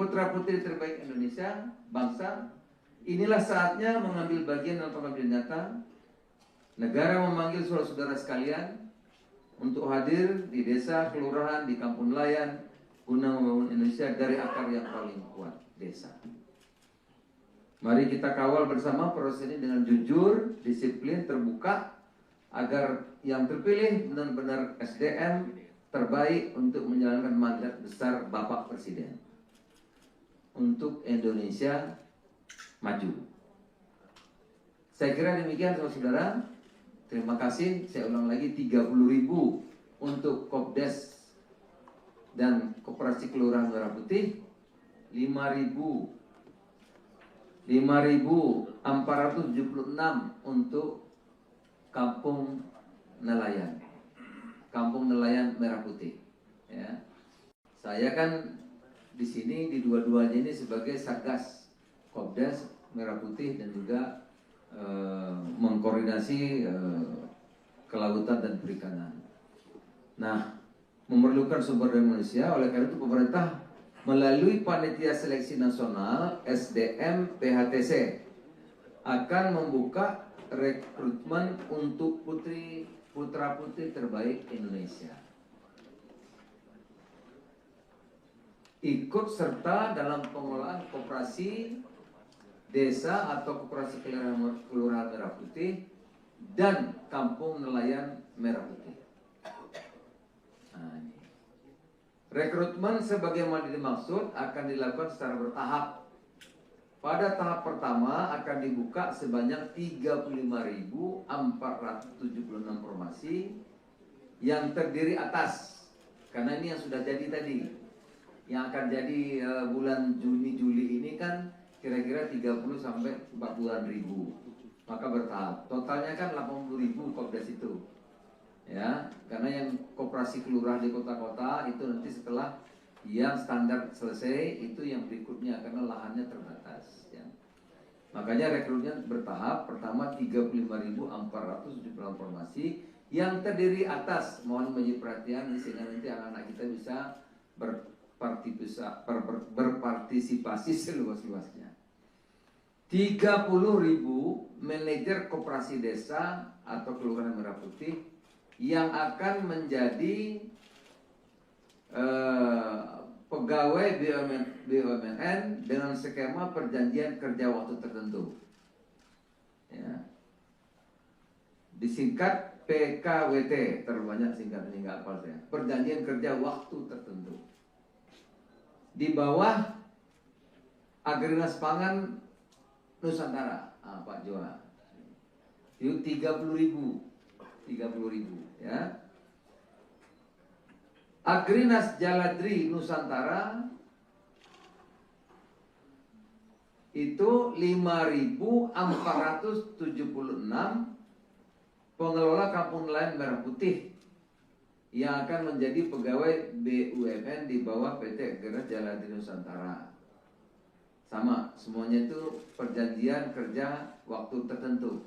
terbaik Indonesia, bangsa, inilah saatnya mengambil bagian dalam pengambilan nyata. Negara memanggil saudara-saudara sekalian untuk hadir di desa, kelurahan, di kampung nelayan, guna membangun Indonesia dari akar yang paling kuat, desa. Mari kita kawal bersama proses ini dengan jujur, disiplin, terbuka, agar yang terpilih benar-benar SDM terbaik untuk menjalankan mandat besar Bapak Presiden untuk Indonesia maju. Saya kira demikian saudara-saudara. Terima kasih. Saya ulang lagi, 30.000 untuk Kopdes dan Koperasi Kelurahan Merah Putih, 5.476 untuk Kampung Nelayan Merah Putih. Ya, saya kan di sini di dua-duanya ini sebagai Satgas Kopdas Merah Putih dan juga mengkoordinasi kelautan dan perikanan. Nah, memerlukan sumber daya manusia, oleh karena itu pemerintah melalui Panitia Seleksi Nasional SDM PHTC akan membuka rekrutmen untuk putra-putri terbaik Indonesia. Ikut serta dalam pengelolaan koperasi desa atau koperasi kelurahan Merah Putih dan kampung nelayan Merah Putih. Nah, ini. Rekrutmen sebagaimana dimaksud akan dilakukan secara bertahap. Pada tahap pertama akan dibuka sebanyak 35.476 formasi yang terdiri atas, karena ini yang sudah jadi tadi, yang akan jadi bulan Juni-Juli ini kan kira-kira 30 sampai 40 ribu, maka bertahap. Totalnya kan 80.000 Kopdas itu, ya, karena yang koperasi kelurahan di kota-kota itu nanti setelah yang standar selesai itu yang berikutnya karena lahannya terbatas, ya. Makanya rekrutnya bertahap. Pertama 35.476 formasi yang terdiri atas, mohon menjadi perhatian sehingga nanti anak-anak kita bisa berpartisipasi seluas-luasnya. 30.000 manajer koperasi desa atau kelurahan Merah Putih yang akan menjadi pegawai BUMN dengan skema perjanjian kerja waktu tertentu, ya. Disingkat PKWT, terlalu banyak singkatnya nggak hafal saya. Perjanjian kerja waktu tertentu. Di bawah Agrinas Pangan Nusantara, Pak Joa. Itu 30.000, ya. Agrinas Jaladri Nusantara itu 5.476 pengelola kampung nelayan Merah Putih yang akan menjadi pegawai BUMN di bawah PT Agrinas Jaladri Nusantara. Sama, semuanya itu perjanjian kerja waktu tertentu.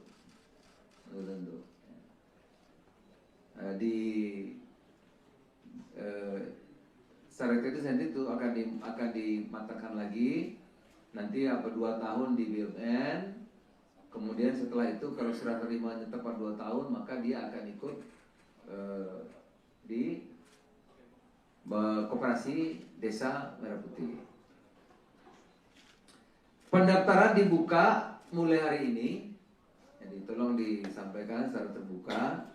Secara itu nanti itu akan dimatangkan lagi. Nanti 2 tahun di BUMN. Kemudian setelah itu kalau serah terimanya tepat 2 tahun, maka dia akan ikut di koperasi desa Merah Putih. Pendaftaran dibuka mulai hari ini. Jadi tolong disampaikan secara terbuka.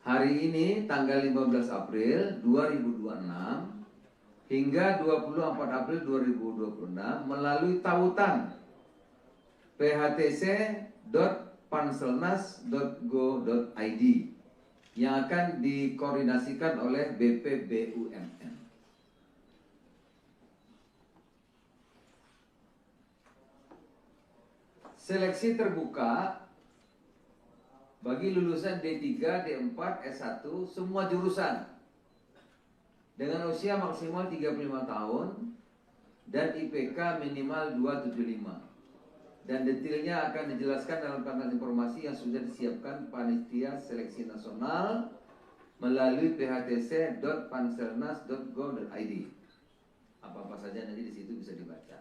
Hari ini tanggal 15 April 2026 hingga 24 April 2026 melalui tautan phtc.panselnas.go.id yang akan dikoordinasikan oleh BPBUMN. Seleksi terbuka bagi lulusan D3, D4, S1 semua jurusan dengan usia maksimal 35 tahun dan IPK minimal 275. Dan detailnya akan dijelaskan dalam panel informasi yang sudah disiapkan Panitia Seleksi Nasional melalui phtc.panselnas.go.id. Apa-apa saja nanti di situ bisa dibaca.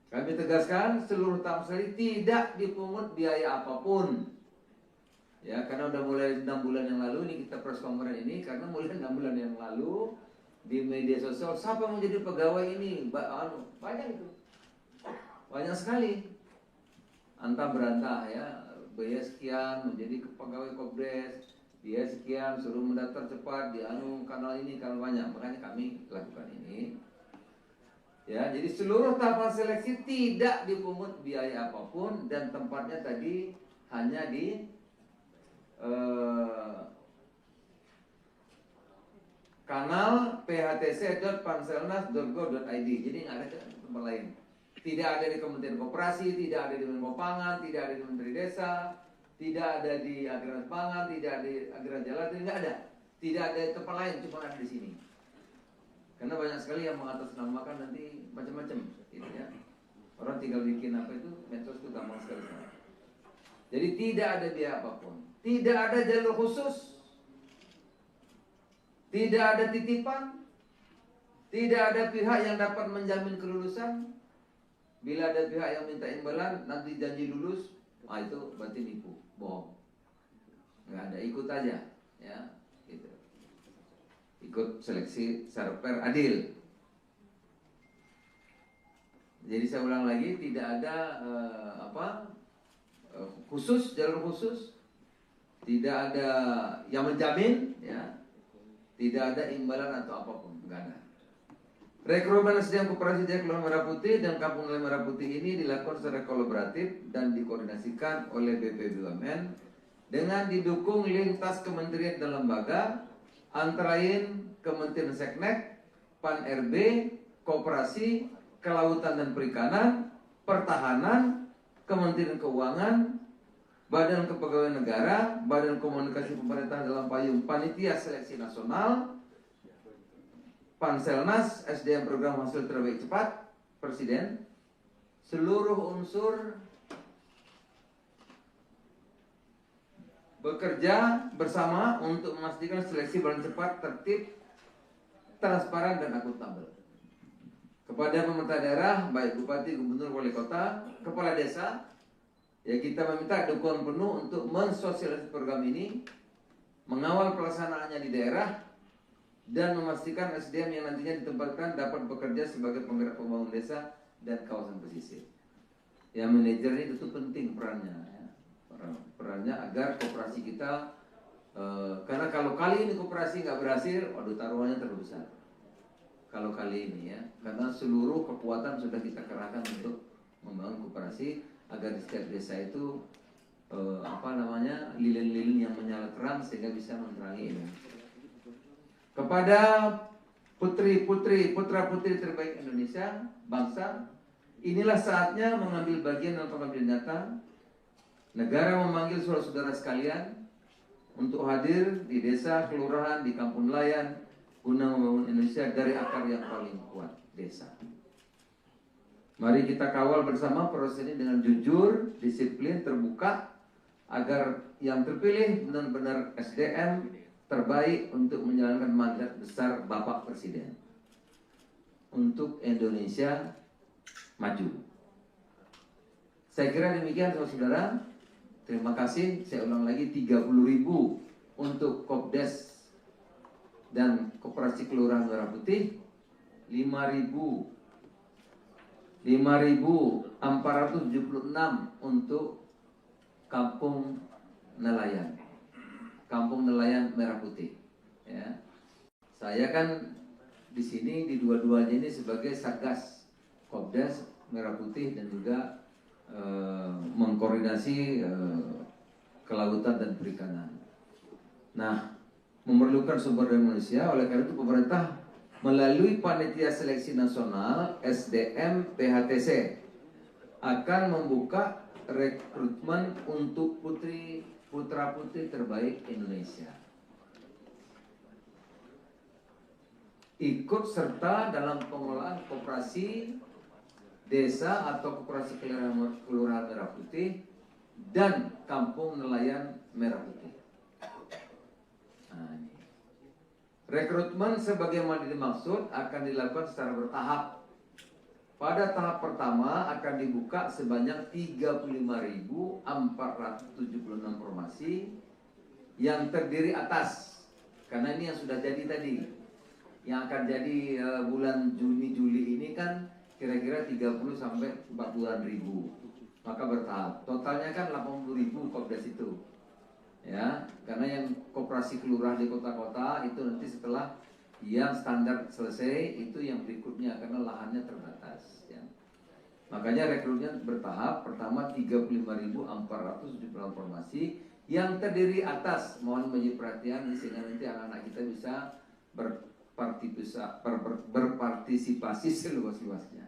Kami tegaskan seluruh tahap seleksi tidak dipungut biaya apapun. Ya, karena udah mulai 6 bulan yang lalu ini kita press conference ini, karena mulai 6 bulan yang lalu di media sosial siapa mau jadi pegawai ini? Banyak itu. Banyak sekali. Antah berantah ya, biaya sekian menjadi pegawai Kopdes, biaya sekian suruh mendaftar cepat di kanal ini, kanal banyak. Makanya kami lakukan ini. Ya, jadi seluruh tahapan seleksi tidak dipungut biaya apapun dan tempatnya tadi hanya di kanal phtc.panselnas.go.id. Jadi nggak ada tempat lain. Tidak ada di Kementerian Koperasi, tidak ada di Menko Pangan, tidak ada di Menteri Desa, tidak ada di Agrinas Pangan, tidak ada di Agrinas Jalan, nggak ada. Tidak ada di tempat lain, cuma ada di sini. Karena banyak sekali yang mengatasnamakan nanti macam-macam, gitu ya. Orang tinggal bikin apa itu, medsos itu gampang sekali. Jadi tidak ada biaya apapun, tidak ada jalur khusus, tidak ada titipan, tidak ada pihak yang dapat menjamin kelulusan. Bila ada pihak yang minta imbalan, nanti janji lulus, itu berarti nipu, bohong. Nggak ada, ikut aja, ya, gitu. Ikut seleksi sarper adil. Jadi saya ulang lagi, tidak ada khusus, jalur khusus, tidak ada yang menjamin, ya, tidak ada imbalan atau apapun, nggak ada. Rekrutmen SDM Koperasi Jaya Kelurahan Merah Putih dan Kampung Nelayan Merah Putih ini dilakukan secara kolaboratif dan dikoordinasikan oleh BP BUMN dengan didukung lintas kementerian dan lembaga, antara lain Kementerian Seknek, Pan RB, Koperasi, Kelautan dan Perikanan, Pertahanan, Kementerian Keuangan, Badan Kepegawaian Negara, Badan Komunikasi Pemerintah dalam payung Panitia Seleksi Nasional, Panselnas, SDM Program Hasil Terbaik Cepat, Presiden, seluruh unsur bekerja bersama untuk memastikan seleksi berjalan cepat, tertib, transparan, dan akuntabel. Kepada pemerintah daerah, baik bupati, gubernur, wali kota, kepala desa, ya kita meminta dukungan penuh untuk mensosialisasi program ini, mengawal pelaksanaannya di daerah, dan memastikan SDM yang nantinya ditempatkan dapat bekerja sebagai penggerak pembangunan desa dan kawasan pesisir. Ya, manajer ini tentu penting perannya, ya. Perannya agar koperasi kita, karena kalau kali ini koperasi nggak berhasil, waduh taruhannya terlalu besar. Kalau kali ini, ya, karena seluruh kekuatan sudah kita kerahkan untuk membangun koperasi agar di setiap desa itu lilin-lilin yang menyala terang sehingga bisa menerangi ini. Kepada putri-putri, putra-putri terbaik Indonesia, bangsa, inilah saatnya mengambil bagian dalam pengambilan nyata. Negara memanggil saudara-saudara sekalian untuk hadir di desa, kelurahan, di kampung nelayan, guna membangun Indonesia dari akar yang paling kuat, desa. Mari kita kawal bersama proses ini dengan jujur, disiplin, terbuka, agar yang terpilih benar-benar SDM terbaik untuk menjalankan mandat besar Bapak Presiden untuk Indonesia maju. Saya kira demikian saudara-saudara. Terima kasih. Saya ulang lagi, 30.000 untuk Kopdes dan Koperasi Kelurahan Merah Putih, 5.476 untuk Kampung Nelayan, Kampung Nelayan Merah Putih. Ya, saya kan di sini di dua-duanya ini sebagai Satgas Kopdes Merah Putih dan juga mengkoordinasi kelautan dan perikanan. Nah, memerlukan sumber daya manusia, oleh karena itu pemerintah melalui Panitia Seleksi Nasional SDM PHTC akan membuka rekrutmen untuk putra-putri terbaik Indonesia. Ikut serta dalam pengelolaan koperasi desa atau koperasi kelurahan Merah Putih dan Kampung Nelayan Merah Putih. Nah, rekrutmen sebagaimana dimaksud akan dilakukan secara bertahap. Pada tahap pertama akan dibuka sebanyak 35.476 formasi yang terdiri atas, karena ini yang sudah jadi tadi, yang akan jadi bulan Juni-Juli ini kan kira-kira 30 sampai 40.000, maka bertahap. Totalnya kan 80.000 Kopdes itu, ya, karena yang koperasi kelurahan di kota-kota itu nanti setelah yang standar selesai itu yang berikutnya karena lahannya terbatas, ya. Makanya rekrutmen bertahap. Pertama 35.476 formasi yang terdiri atas, mohon menjadi perhatian sehingga nanti anak-anak kita bisa berpartisipasi seluas-luasnya.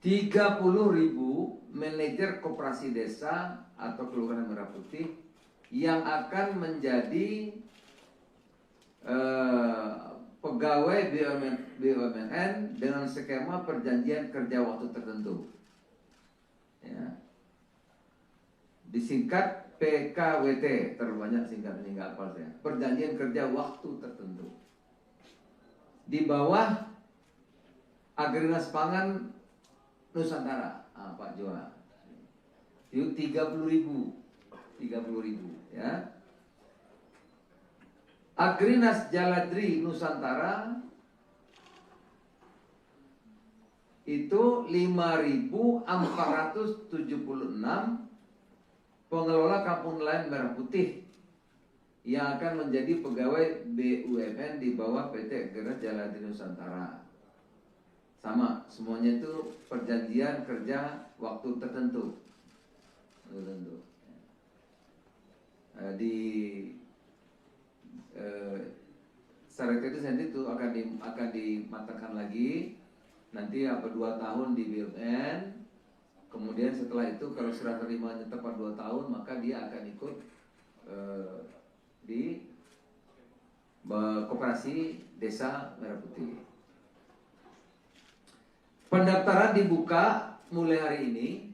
30.000 manajer koperasi desa atau kelurahan Merah Putih yang akan menjadi pegawai BUMN dengan skema perjanjian kerja waktu tertentu. Ya. Disingkat PKWT, terlalu banyak singkatnya nggak hafal saya. Perjanjian kerja waktu tertentu. Di bawah Agrinas Pangan Nusantara, Pak Joa. Itu 30.000 ya. Agrinas Jaladri Nusantara itu 5.476 pengelola kampung nelayan Merah Putih yang akan menjadi pegawai BUMN di bawah PT Agrinas Jaladri Nusantara. Sama, semuanya itu perjanjian kerja waktu tertentu. Di Syarikat itu sendiri itu akan dimatangkan lagi nanti 2 tahun di BUMN. Kemudian setelah itu kalau serah terimanya tepat 2 tahun, maka dia akan ikut di Koperasi Desa Merah Putih. Pendaftaran dibuka mulai hari ini,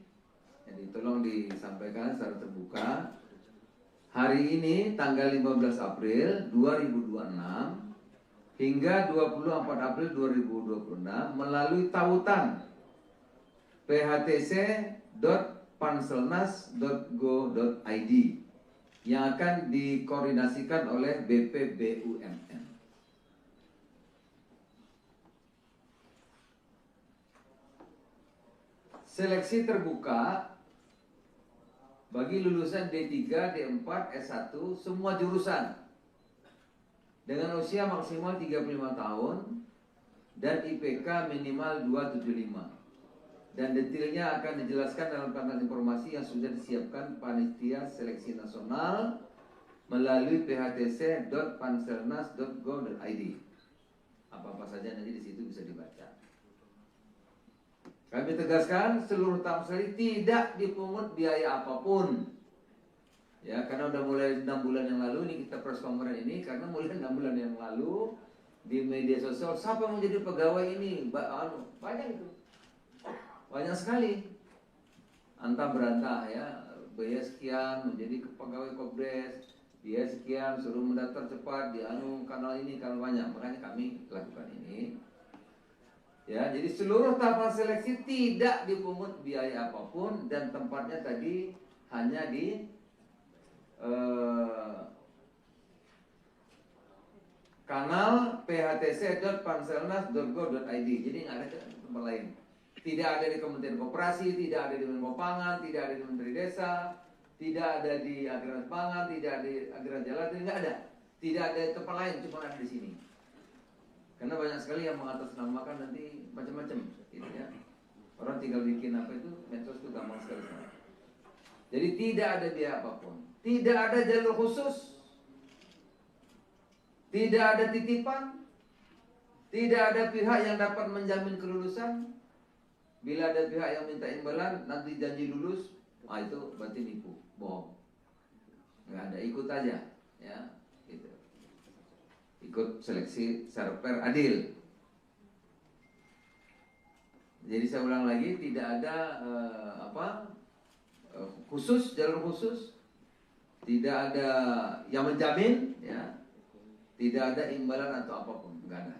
jadi tolong disampaikan secara terbuka. Hari ini tanggal 15 April 2026 hingga 24 April 2026 melalui tautan phtc.panselnas.go.id yang akan dikoordinasikan oleh BPBUMN. Seleksi terbuka bagi lulusan D3, D4, S1 semua jurusan dengan usia maksimal 35 tahun dan IPK minimal 275. Dan detailnya akan dijelaskan dalam panel informasi yang sudah disiapkan Panitia Seleksi Nasional melalui phtc.panselnas.go.id. Apa-apa saja nanti di situ bisa dibaca. Kami tegaskan seluruh tahap seleksi tidak dipungut biaya apapun. Ya, karena udah mulai 6 bulan yang lalu ini kita press conference ini, karena mulai 6 bulan yang lalu di media sosial siapa yang menjadi pegawai ini banyak itu, banyak sekali antah berantah ya, biaya sekian menjadi pegawai Kopdes, biaya sekian suruh mendaftar cepat di kanal ini, kanal banyak, makanya kami lakukan ini. Ya, jadi seluruh tahapan seleksi tidak dipungut biaya apapun dan tempatnya tadi hanya di kanal phtc.panselnas.go.id. Jadi nggak ada tempat lain. Tidak ada di Kementerian Koperasi, tidak ada di Menko Pangan, tidak ada di Menteri Desa, tidak ada di Agrinas Pangan, tidak ada di Agrinas Jaladri, nggak ada. Tidak ada tempat lain, cuma ada di sini. Karena banyak sekali yang mengatasnamakan nanti macam-macam, gitu ya. Orang tinggal bikin apa itu, medsos itu gampang sekali. Jadi tidak ada biaya apapun, tidak ada jalur khusus, tidak ada titipan, tidak ada pihak yang dapat menjamin kelulusan. Bila ada pihak yang minta imbalan, nanti janji lulus, itu berarti nipu, bohong. Nggak ada, ikut aja, ya. Gitu. Ikut seleksi secara fair, adil. Jadi saya ulang lagi, tidak ada khusus, jalur khusus, tidak ada yang menjamin, ya, tidak ada imbalan atau apapun, enggak ada.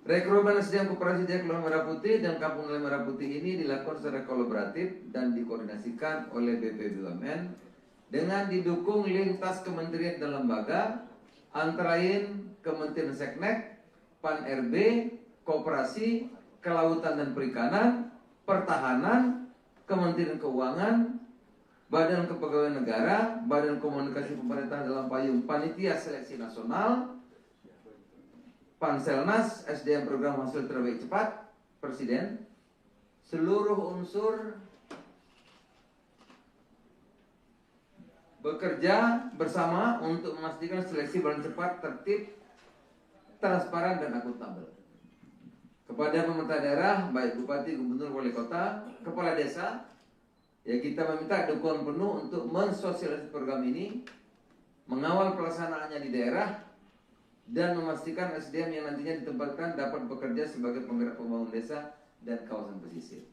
Rekrutmen SDM Koperasi Desa Kelurahan Merah Putih dan Kampung Nelayan Merah Putih ini dilakukan secara kolaboratif dan dikoordinasikan oleh BPBUMN dengan didukung lintas kementerian dan lembaga, antara lain Kementerian Seknek, Pan-RB, Koperasi, Kelautan dan Perikanan, Pertahanan, Kementerian Keuangan, Badan Kepegawaian Negara, Badan Komunikasi Pemerintahan dalam payung Panitia Seleksi Nasional, Panselnas, SDM Program Hasil Terbaik Cepat, Presiden, seluruh unsur bekerja bersama untuk memastikan seleksi berjalan cepat, tertib, transparan dan akuntabel. Kepada pemerintah daerah, baik bupati, gubernur, wali kota, kepala desa, ya kita meminta dukungan penuh untuk mensosialisasi program ini, mengawal pelaksanaannya di daerah, dan memastikan SDM yang nantinya ditempatkan dapat bekerja sebagai penggerak pembangunan desa dan kawasan pesisir.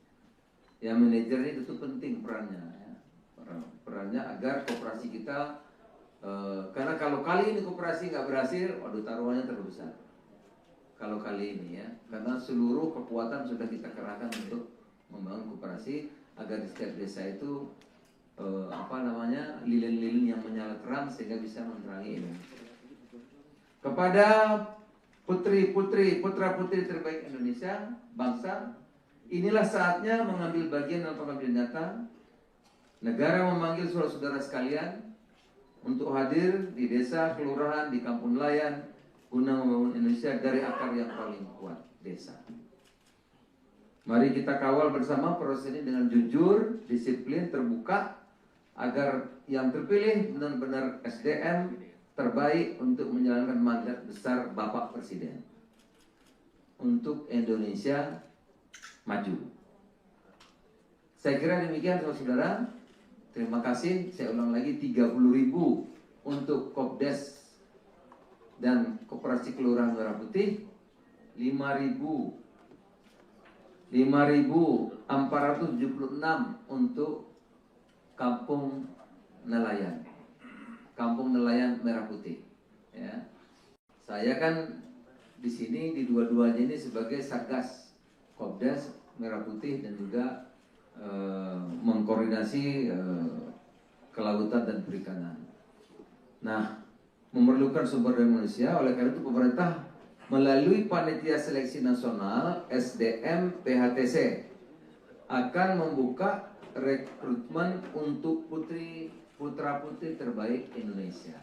Ya, manajer ini tentu penting perannya, ya. Perannya agar koperasi kita, karena kalau kali ini koperasi nggak berhasil, waduh taruhannya terlalu besar. Kalau kali ini ya, karena seluruh kekuatan sudah kita kerahkan untuk membangun koperasi agar di setiap desa itu lilin-lilin yang menyala terang sehingga bisa menerangi Indonesia. Kepada putri-putri, putra-putri terbaik Indonesia, bangsa, inilah saatnya mengambil bagian dalam pengambilan nyata. Negara memanggil saudara-saudara sekalian untuk hadir di desa, kelurahan, di kampung nelayan guna membangun Indonesia dari akar yang paling kuat, desa. Mari kita kawal bersama proses ini dengan jujur, disiplin, terbuka, agar yang terpilih benar-benar SDM terbaik untuk menjalankan mandat besar Bapak Presiden untuk Indonesia maju. Saya kira demikian saudara-saudara. Terima kasih. Saya ulang lagi, 30.000 untuk Kopdes dan Koperasi Kelurahan Merah Putih, 5.476 untuk Kampung Nelayan, Kampung Nelayan Merah Putih. Ya. Saya kan di sini di dua-duanya ini sebagai Satgas Kopdes Merah Putih dan juga mengkoordinasi kelautan dan perikanan. Nah, memerlukan sumber daya manusia, oleh karena itu pemerintah melalui Panitia Seleksi Nasional SDM PHTC akan membuka rekrutmen untuk putra-putri terbaik Indonesia.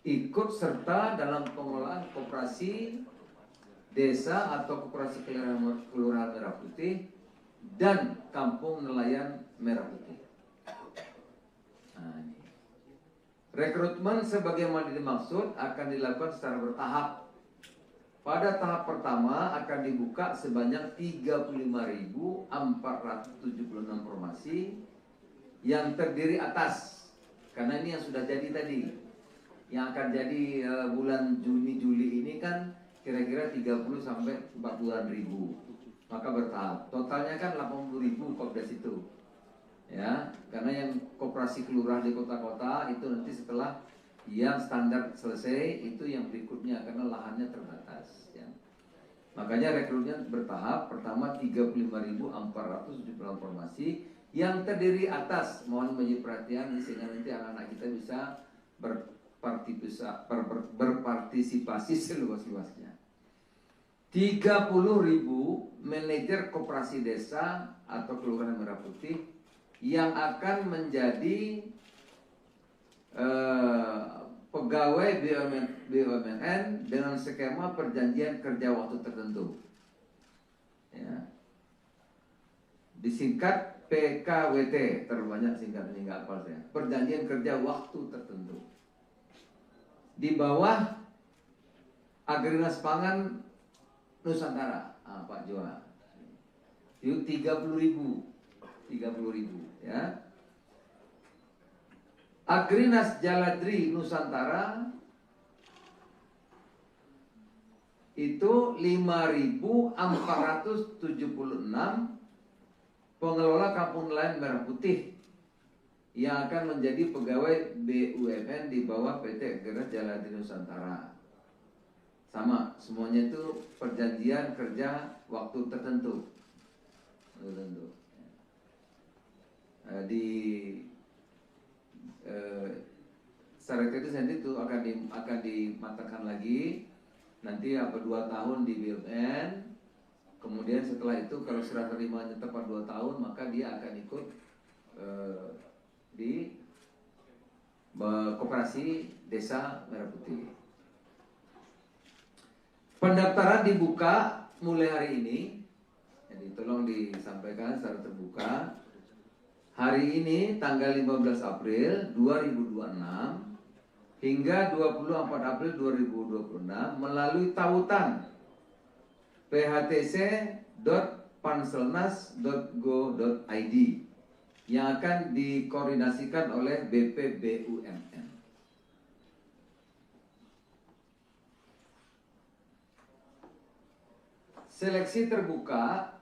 Ikut serta dalam pengelolaan koperasi desa atau koperasi kelurahan Merah Putih dan kampung nelayan Merah Putih. Nah, ini. Rekrutmen sebagaimana dimaksud akan dilakukan secara bertahap. Pada tahap pertama akan dibuka sebanyak 35.476 formasi yang terdiri atas, karena ini yang sudah jadi tadi, yang akan jadi bulan Juni-Juli ini kan kira-kira 30 sampai 40-an ribu. Maka bertahap. Totalnya kan 80.000 Kopdes itu. Ya, karena yang koperasi kelurahan di kota-kota itu nanti setelah yang standar selesai itu yang berikutnya karena lahannya terbatas ya. Makanya rekrutnya bertahap. Pertama 35.476 formasi yang terdiri atas, mohon menjadi perhatian sehingga nanti anak-anak kita bisa berpartisipasi seluas-luasnya. 30.000 manajer koperasi desa atau kelurahan Merah Putih yang akan menjadi pegawai BUMN dengan skema perjanjian kerja waktu tertentu. Ya. Disingkat PKWT, terbanyak singkatnya nggak hafal saya. Perjanjian kerja waktu tertentu. Di bawah Agrinas Pangan Nusantara, Pak Joa. Itu 30.000 ya. Agrinas Jaladri Nusantara itu 5.476 pengelola kampung nelayan Merah Putih yang akan menjadi pegawai BUMN di bawah PT Agrinas Jaladri Nusantara. Sama, semuanya itu perjanjian kerja waktu tertentu. Secara teknis nanti itu akan dimatangkan lagi. Nanti 2 tahun di BUMN. Kemudian setelah itu kalau serah terimanya tepat 2 tahun, maka dia akan ikut di Koperasi Desa Merah Putih. Pendaftaran dibuka mulai hari ini. Jadi tolong disampaikan secara terbuka. Hari ini tanggal 15 April 2026 hingga 24 April 2026 melalui tautan phtc.panselnas.go.id yang akan dikoordinasikan oleh BPBUMN. seleksi terbuka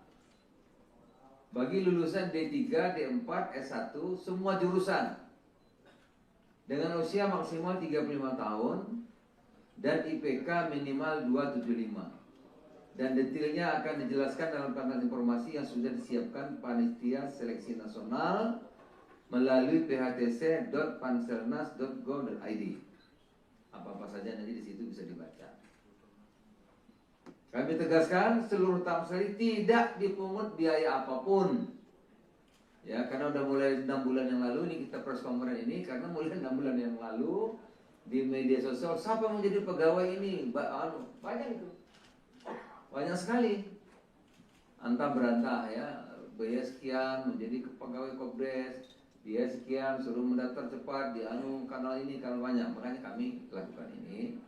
bagi lulusan D3, D4, S1 semua jurusan dengan usia maksimal 35 tahun dan IPK minimal 275. Dan detailnya akan dijelaskan dalam papan informasi yang sudah disiapkan Panitia Seleksi Nasional melalui phtc.panselnas.go.id. Apa-apa saja nanti di situ bisa dibaca. Kami tegaskan seluruh tamsari tidak dipungut biaya apapun. Ya, karena udah mulai 6 bulan yang lalu ini kita press conference ini, karena mulai 6 bulan yang lalu di media sosial siapa yang menjadi pegawai ini? Banyak itu. Banyak sekali. Antah berantah ya, biaya sekian menjadi pegawai Kopdes, dia sekian suruh mendaftar cepat di kanal ini, kanal banyak. Makanya kami lakukan ini.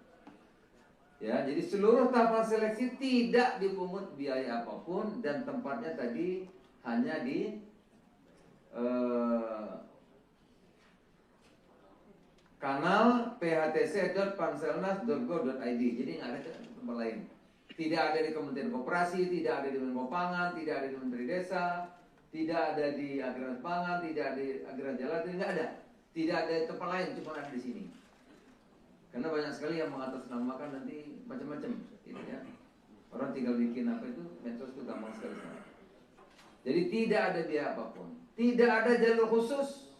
Ya, jadi seluruh tahapan seleksi tidak dipungut biaya apapun dan tempatnya tadi hanya di kanal phtc.panselnas.go.id. Jadi nggak ada tempat lain. Tidak ada di Kementerian Koperasi, tidak ada di Menko Pangan, tidak ada di Menteri Desa, tidak ada di Agraris Pangan, tidak ada di Agraris Jalan, nggak ada. Tidak ada di tempat lain, cuma ada di sini. Karena banyak sekali yang mengatasnamakan nanti macam-macam, gitu ya. Orang tinggal bikin apa itu, medsos itu gampang sekali. Jadi tidak ada biaya apapun, tidak ada jalur khusus,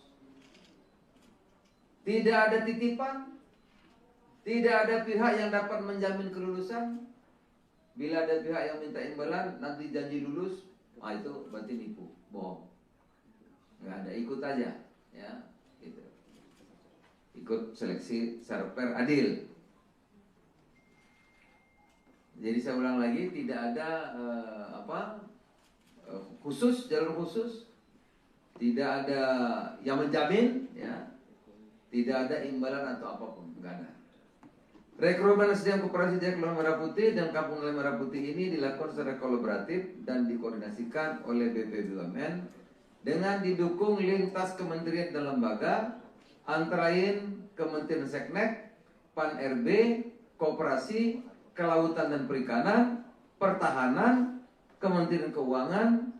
tidak ada titipan, tidak ada pihak yang dapat menjamin kelulusan. Bila ada pihak yang minta imbalan, nanti janji lulus, itu berarti nipu, bohong. Nggak ada, ikut aja, ya. Gitu. Ikut seleksi secara fair, adil. Jadi saya ulang lagi, tidak ada khusus, jalur khusus, tidak ada yang menjamin, ya, tidak ada imbalan atau apapun, nggak ada. Rekrutmen SDM Koperasi Jaya Kelurahan Merah Putih dan Kampung Nelayan Merah Putih ini dilakukan secara kolaboratif dan dikoordinasikan oleh BP BUMN dengan didukung lintas kementerian dan lembaga, antara lain Kementerian Seknek, Pan-RB, Koperasi, Kelautan dan Perikanan, Pertahanan, Kementerian Keuangan,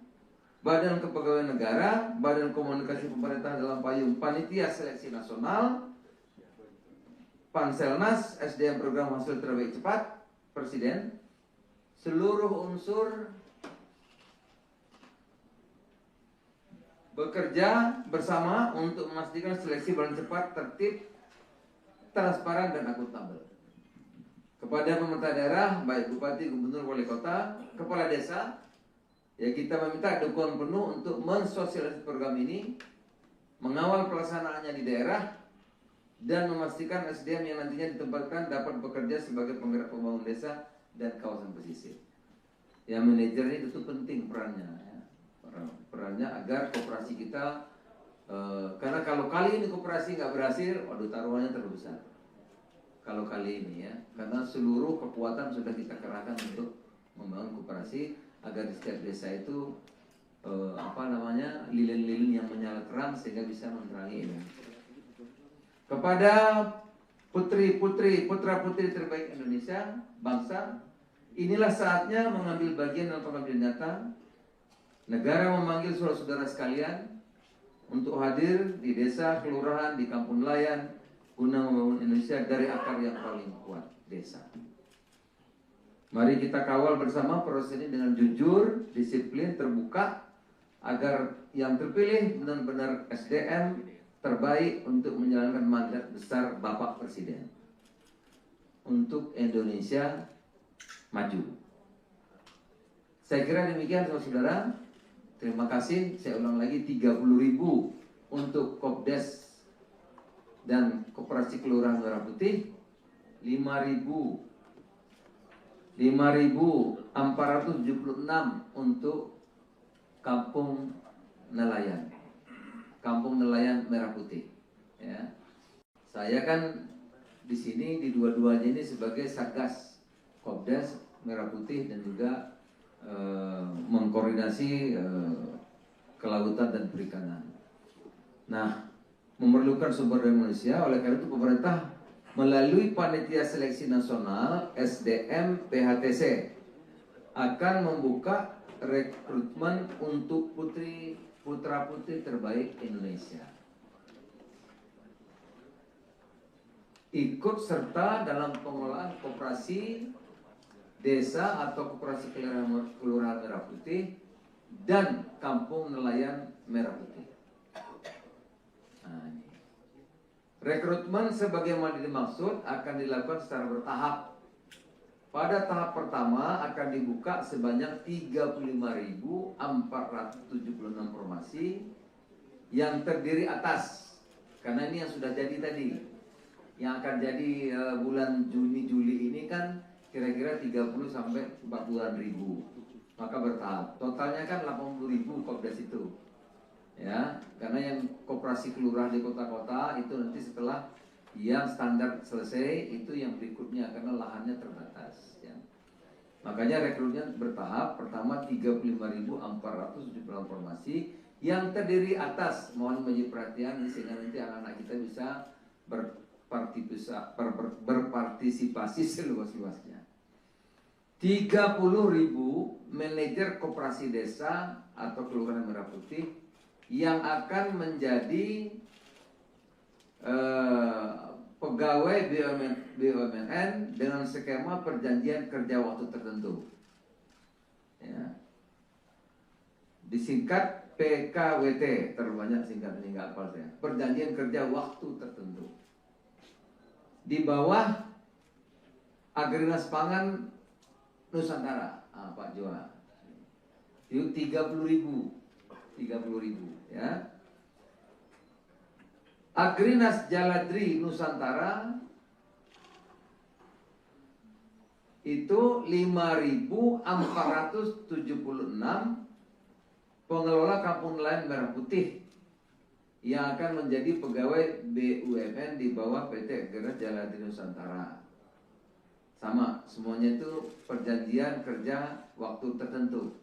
Badan Kepegawaian Negara, Badan Komunikasi Pemerintah dalam payung Panitia Seleksi Nasional, Panselnas, SDM Program Hasil Terbaik Cepat, Presiden, seluruh unsur bekerja bersama untuk memastikan seleksi berjalan cepat, tertib, transparan dan akuntabel. Kepada pemerintah daerah, baik bupati, gubernur, wali kota, kepala desa, ya kita meminta dukungan penuh untuk mensosialisasi program ini, mengawal pelaksanaannya di daerah, dan memastikan SDM yang nantinya ditempatkan dapat bekerja sebagai penggerak pembangunan desa dan kawasan pesisir. Ya, manajer ini tentu penting perannya, ya. Perannya agar koperasi kita, karena kalau kali ini koperasi nggak berhasil, waduh taruhannya terlalu besar. Kalau kali ini ya, karena seluruh kekuatan sudah kita kerahkan untuk membangun koperasi agar di setiap desa itu lilin-lilin yang menyala terang sehingga bisa menerangi ini. Kepada putra-putri terbaik Indonesia, bangsa, inilah saatnya mengambil bagian dalam pengambilan data. Negara memanggil saudara-saudara sekalian untuk hadir di desa, kelurahan, di kampung nelayan, guna membangun Indonesia dari akar yang paling kuat, desa. Mari kita kawal bersama proses ini dengan jujur, disiplin, terbuka, agar yang terpilih benar-benar SDM terbaik untuk menjalankan mandat besar Bapak Presiden untuk Indonesia maju. Saya kira demikian saudara-saudara. Terima kasih. Saya ulang lagi, 30.000 untuk Kopdes dan Koperasi Kelurahan Merah Putih, 5.476 untuk Kampung Nelayan, Kampung Nelayan Merah Putih. Ya, saya kan di sini di dua-duanya ini sebagai Satgas Kopdes Merah Putih dan juga mengkoordinasi kelautan dan perikanan. Nah, memerlukan sumber daya manusia, oleh karena itu pemerintah melalui Panitia Seleksi Nasional SDM PHTC akan membuka rekrutmen untuk putra-putri terbaik Indonesia. Ikut serta dalam pengelolaan koperasi desa atau koperasi kelurahan Merah Putih dan kampung nelayan Merah Putih. Nah, ini. Rekrutmen sebagaimana dimaksud akan dilakukan secara bertahap. Pada tahap pertama akan dibuka sebanyak 35.476 formasi yang terdiri atas, karena ini yang sudah jadi tadi, yang akan jadi bulan Juni-Juli ini kan kira-kira 30 sampai 40-an ribu. Maka bertahap. Totalnya kan 80.000 Kopdes itu. Ya, karena yang koperasi kelurahan di kota-kota itu nanti setelah yang standar selesai itu yang berikutnya karena lahannya terbatas ya. Makanya rekrutnya bertahap. Pertama 35.476 formasi yang terdiri atas, mohon menjadi perhatian sehingga nanti anak-anak kita bisa berpartisipasi seluas-luasnya. 30.000 manajer koperasi desa atau kelurahan Merah Putih yang akan menjadi pegawai BUMN dengan skema perjanjian kerja waktu tertentu. Ya. Disingkat PKWT, terbanyak singkatnya nggak hafal saya. Perjanjian kerja waktu tertentu. Di bawah Agrinas Pangan Nusantara, Pak Joa. Itu 30.000 ya. Agrinas Jaladri Nusantara itu 5.476 pengelola kampung nelayan Merah Putih yang akan menjadi pegawai BUMN di bawah PT Agrinas Jaladri Nusantara. Sama, semuanya itu perjanjian kerja waktu tertentu.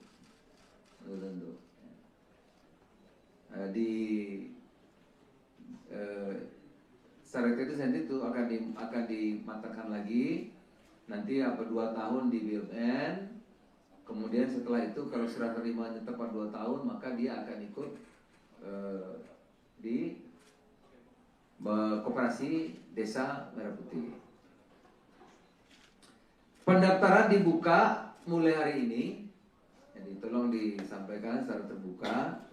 Secara teknis nanti itu akan dimatangkan lagi nanti 2 tahun di BUMN, kemudian setelah itu kalau serah terimanya tepat 2 tahun maka dia akan ikut di koperasi desa Merah Putih. Pendaftaran dibuka mulai hari ini, jadi tolong disampaikan secara terbuka.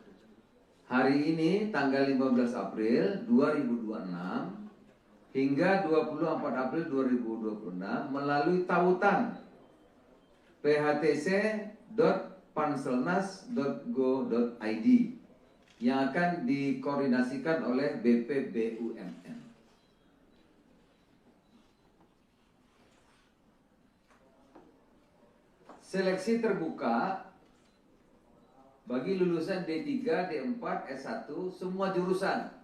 Hari ini tanggal 15 April 2026 hingga 24 April 2026 melalui tautan phtc.panselnas.go.id yang akan dikoordinasikan oleh BPBUMN. Seleksi terbuka bagi lulusan D3, D4, S1 semua jurusan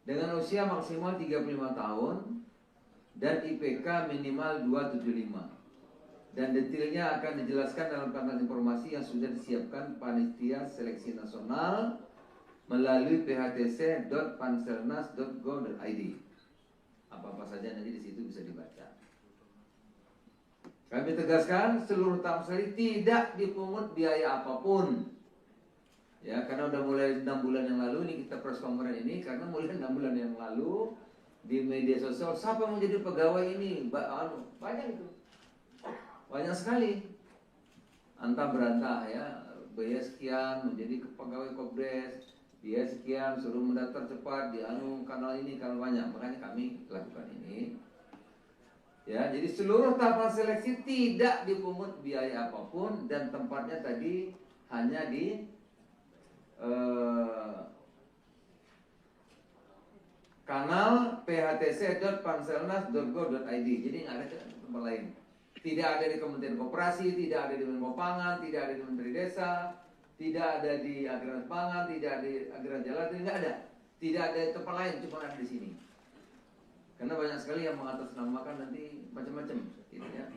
dengan usia maksimal 35 tahun dan IPK minimal 275. Dan detailnya akan dijelaskan dalam panel informasi yang sudah disiapkan Panitia Seleksi Nasional melalui phtc.panselnas.go.id. Apa-apa saja nanti di situ bisa dibaca. Kami tegaskan seluruh tahap seleksi tidak dipungut biaya apapun. Ya, karena udah mulai 6 bulan yang lalu ini kita press conference ini karena mulai 6 bulan yang lalu di media sosial siapa yang mau jadi pegawai ini? Banyak itu. Banyak sekali. Antah berantah ya, biaya sekian menjadi pegawai Kopdes, biaya sekian suruh mendaftar cepat di kanal ini kanal banyak. Makanya kami lakukan ini. Ya, jadi seluruh tahapan seleksi tidak dipungut biaya apapun dan tempatnya tadi hanya di kanal phtc.panselnas.go.id. Jadi nggak ada tempat lain. Tidak ada di Kementerian Koperasi, tidak ada di Menko Pangan, tidak ada di Menteri Desa, tidak ada di Agrinas Pangan, tidak ada di Agrinas Jaladri, nggak ada. Tidak ada di tempat lain, cuma ada di sini. Karena banyak sekali yang mengatasnamakan nanti macam-macam, gitu ya.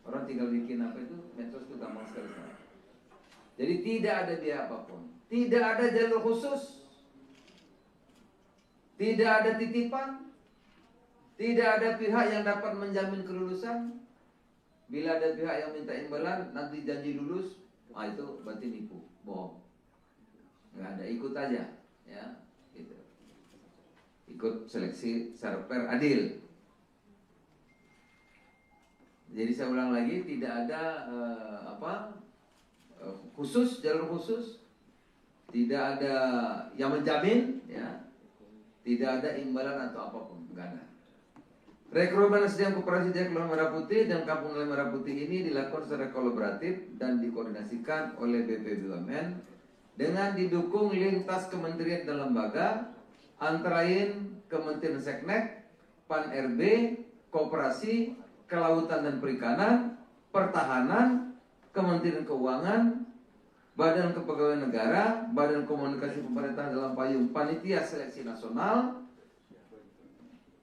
Orang tinggal bikin apa itu, medsos itu gampang sekali. Jadi tidak ada biaya apapun, tidak ada jalur khusus, tidak ada titipan, tidak ada pihak yang dapat menjamin kelulusan, Bila ada pihak yang minta imbalan, nanti janji lulus, itu berarti nipu, bohong. Nggak ada, ikut aja, ya, gitu. Ikut seleksi secara fair, adil. Jadi saya ulang lagi, tidak ada khusus, jalur khusus, tidak ada yang menjamin, ya, tidak ada imbalan atau apapun, nggak ada. Rekrutmen SDM Koperasi Jaya Kelurahan Merah Putih dan Kampung Nelayan Merah Putih ini dilakukan secara kolaboratif dan dikoordinasikan oleh BP BUMN dengan didukung lintas kementerian dan lembaga, antara lain Kementerian Seknek, Pan-RB, Koperasi, Kelautan dan Perikanan, Pertahanan, Kementerian Keuangan, Badan Kepegawaian Negara, Badan Komunikasi Pemerintah dalam payung Panitia Seleksi Nasional,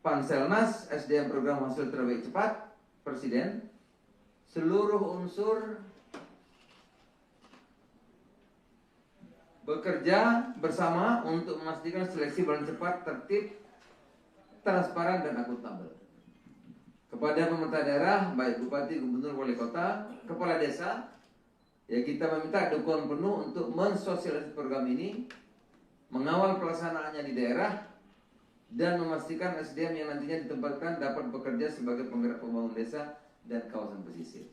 Panselnas, SDM Program Hasil Terbaik Cepat, Presiden, seluruh unsur bekerja bersama untuk memastikan seleksi berjalan cepat, tertib, transparan, dan akuntabel. Kepada pemerintah daerah, baik Bupati, Gubernur, Wali Kota, Kepala Desa, ya kita meminta dukungan penuh untuk mensosialisasi program ini, mengawal pelaksanaannya di daerah, dan memastikan SDM yang nantinya ditempatkan dapat bekerja sebagai penggerak pembangunan desa dan kawasan pesisir.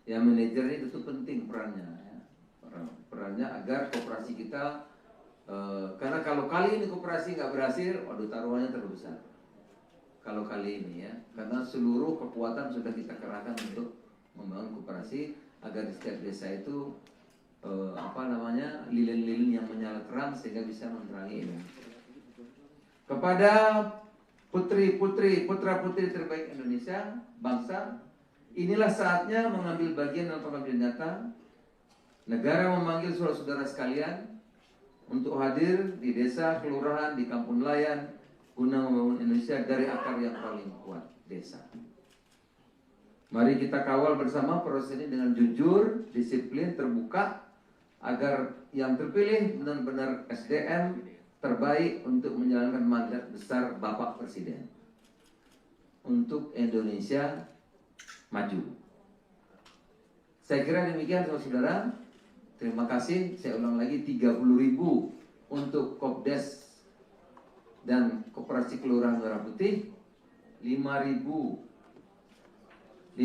Ya, manajer ini tentu penting perannya, ya. Perannya agar koperasi kita, karena kalau kali ini koperasi nggak berhasil, waduh taruhannya terlalu besar. Kalau kali ini, ya, karena seluruh kekuatan sudah kita kerahkan untuk membangun koperasi agar di setiap desa itu lilin-lilin yang menyala terang sehingga bisa menerangi ini. Kepada putri-putri, putra-putri terbaik Indonesia, bangsa, inilah saatnya mengambil bagian dalam pengabdian nyata. Negara memanggil saudara-saudara sekalian untuk hadir di desa, kelurahan, di kampung nelayan, guna membangun Indonesia dari akar yang paling kuat, desa. Mari kita kawal bersama proses ini dengan jujur, disiplin, terbuka, agar yang terpilih benar-benar SDM terbaik untuk menjalankan mandat besar Bapak Presiden untuk Indonesia maju. Saya kira demikian saudara-saudara. Terima kasih. Saya ulang lagi, 30.000 untuk Kopdes dan Koperasi Kelurahan Merah Putih, 5.476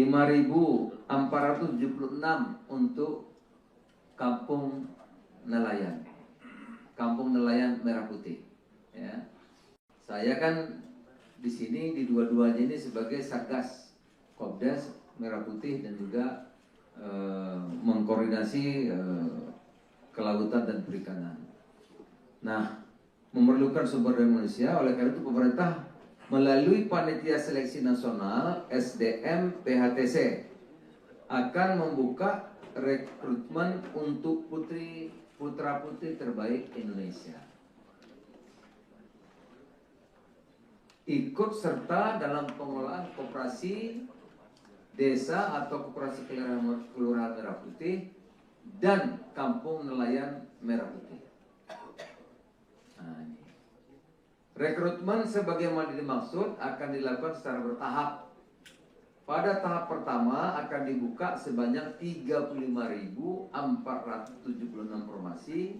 untuk Kampung Nelayan, Kampung Nelayan Merah Putih. Ya. Saya kan di sini di dua-duanya ini sebagai Satgas Kopdes Merah Putih dan juga mengkoordinasi kelautan dan perikanan. Nah, memerlukan sumber daya manusia, oleh karena itu pemerintah melalui Panitia Seleksi Nasional SDM PHTC akan membuka rekrutmen untuk putra-putri terbaik Indonesia. Ikut serta dalam pengelolaan koperasi desa atau koperasi kelurahan Merah Putih dan Kampung Nelayan Merah Putih. Nah, ini. Rekrutmen sebagaimana dimaksud akan dilakukan secara bertahap. Pada tahap pertama akan dibuka sebanyak 35.476 formasi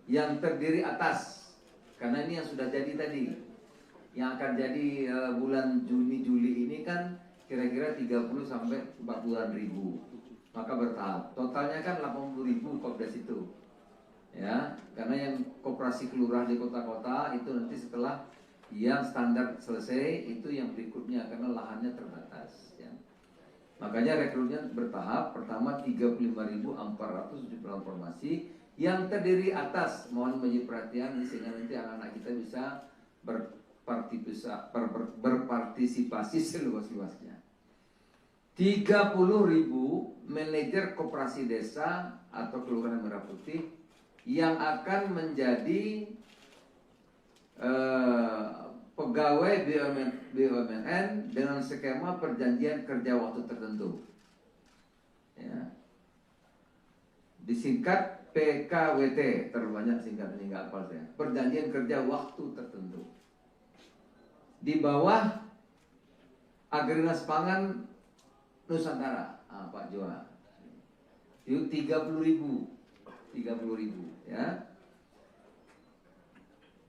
yang terdiri atas, karena ini yang sudah jadi tadi, yang akan jadi bulan Juni-Juli ini kan kira-kira 30 sampai 40-an ribu. Maka bertahap. Totalnya kan 80.000 Kopdes itu. Ya, karena yang koperasi kelurahan di kota-kota itu nanti setelah yang standar selesai itu yang berikutnya karena lahannya terbatas, ya. Makanya rekrutnya bertahap. Pertama 35.476 formasi yang terdiri atas, mohon menjadi perhatian sehingga nanti anak-anak kita bisa berpartisipasi seluas-luasnya. 30.000 manajer koperasi desa atau kelurahan Merah Putih yang akan menjadi pegawai BUMN dengan skema perjanjian kerja waktu tertentu, ya. Disingkat PKWT, terlalu banyak singkatan ini nggak hafal saya. Perjanjian kerja waktu tertentu. Di bawah Agrinas Pangan Nusantara, Pak Joa. Itu 30.000 ya.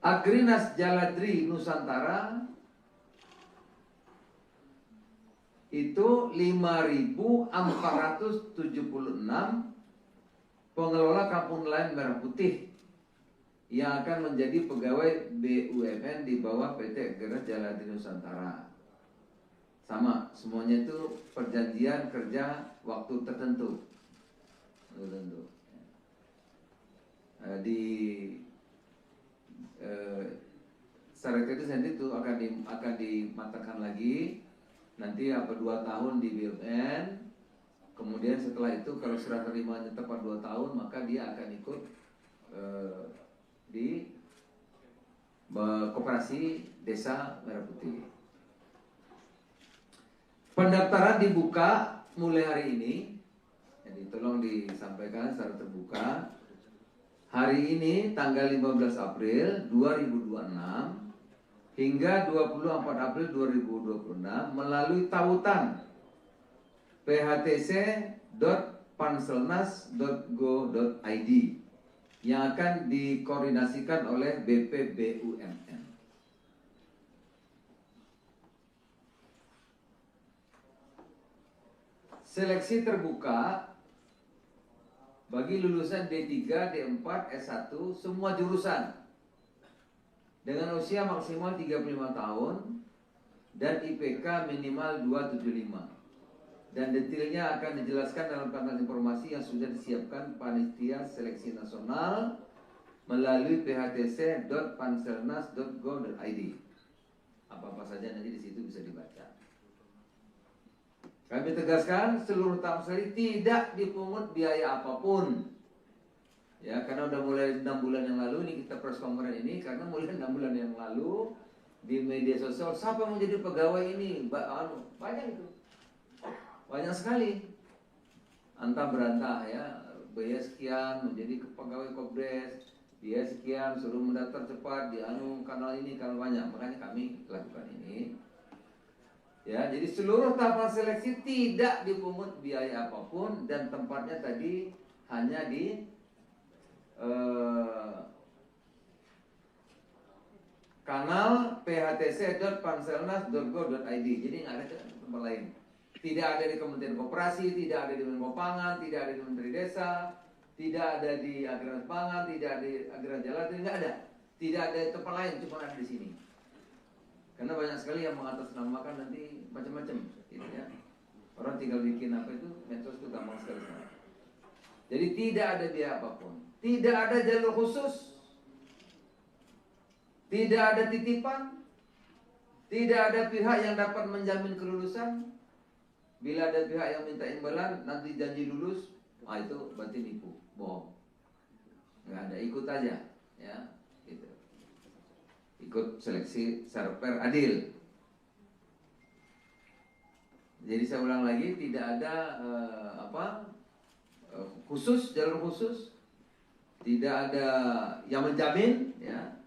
Agrinas Jaladri Nusantara itu 5.476 pengelola kampung nelayan Merah Putih yang akan menjadi pegawai BUMN di bawah PT Agrinas Jaladri Nusantara. Sama, semuanya itu perjanjian kerja waktu tertentu. Di syarat itu nanti itu akan dimatangkan lagi. Nanti 2 tahun di BUMN. Kemudian setelah itu kalau serah terimanya tepat 2 tahun, maka dia akan ikut di Koperasi Desa Merah Putih. Pendaftaran dibuka mulai hari ini. Jadi tolong disampaikan secara terbuka. Hari ini tanggal 15 April 2026 hingga 24 April 2026 melalui tautan phtc.panselnas.go.id yang akan dikoordinasikan oleh BPBUMN. Seleksi terbuka bagi lulusan D3, D4, S1 semua jurusan dengan usia maksimal 35 tahun dan IPK minimal 275. Dan detailnya akan dijelaskan dalam panel informasi yang sudah disiapkan Panitia Seleksi Nasional melalui phtc.panselnas.go.id. Apa-apa saja nanti di situ bisa dibaca. Kami tegaskan seluruh tamu-sari tidak dipungut biaya apapun. Ya, karena udah mulai 6 bulan yang lalu ini kita press conference ini, karena mulai 6 bulan yang lalu di media sosial siapa yang mau jadi pegawai ini? Banyak itu. Banyak sekali. Antah berantah ya, biaya sekian menjadi pegawai Kopdes, biaya sekian suruh mendaftar cepat di kanal ini, kanal banyak. Makanya kami lakukan ini. Ya, jadi seluruh tahapan seleksi tidak dipungut biaya apapun dan tempatnya tadi hanya di kanal phtc.panselnas.go.id. Jadi nggak ada tempat lain. Tidak ada di Kementerian Koperasi, tidak ada di Menko Pangan, tidak ada di Menteri Desa, tidak ada di Agrinas Pangan, tidak ada di Agrinas Jaladri, nggak ada. Tidak ada di tempat lain, cuma ada di sini. Karena banyak sekali yang mengatasnamakan nanti macam-macam, gitu ya. Orang tinggal bikin apa itu, medsos itu gampang sekali. Jadi tidak ada biaya apapun, tidak ada jalur khusus, tidak ada titipan, tidak ada pihak yang dapat menjamin kelulusan. Bila ada pihak yang minta imbalan, nanti janji lulus, itu berarti nipu, bohong. Nggak ada, ikut aja, ya. Gitu. Ikut seleksi secara fair, adil. Jadi saya ulang lagi, tidak ada khusus, jalur khusus, tidak ada yang menjamin, ya,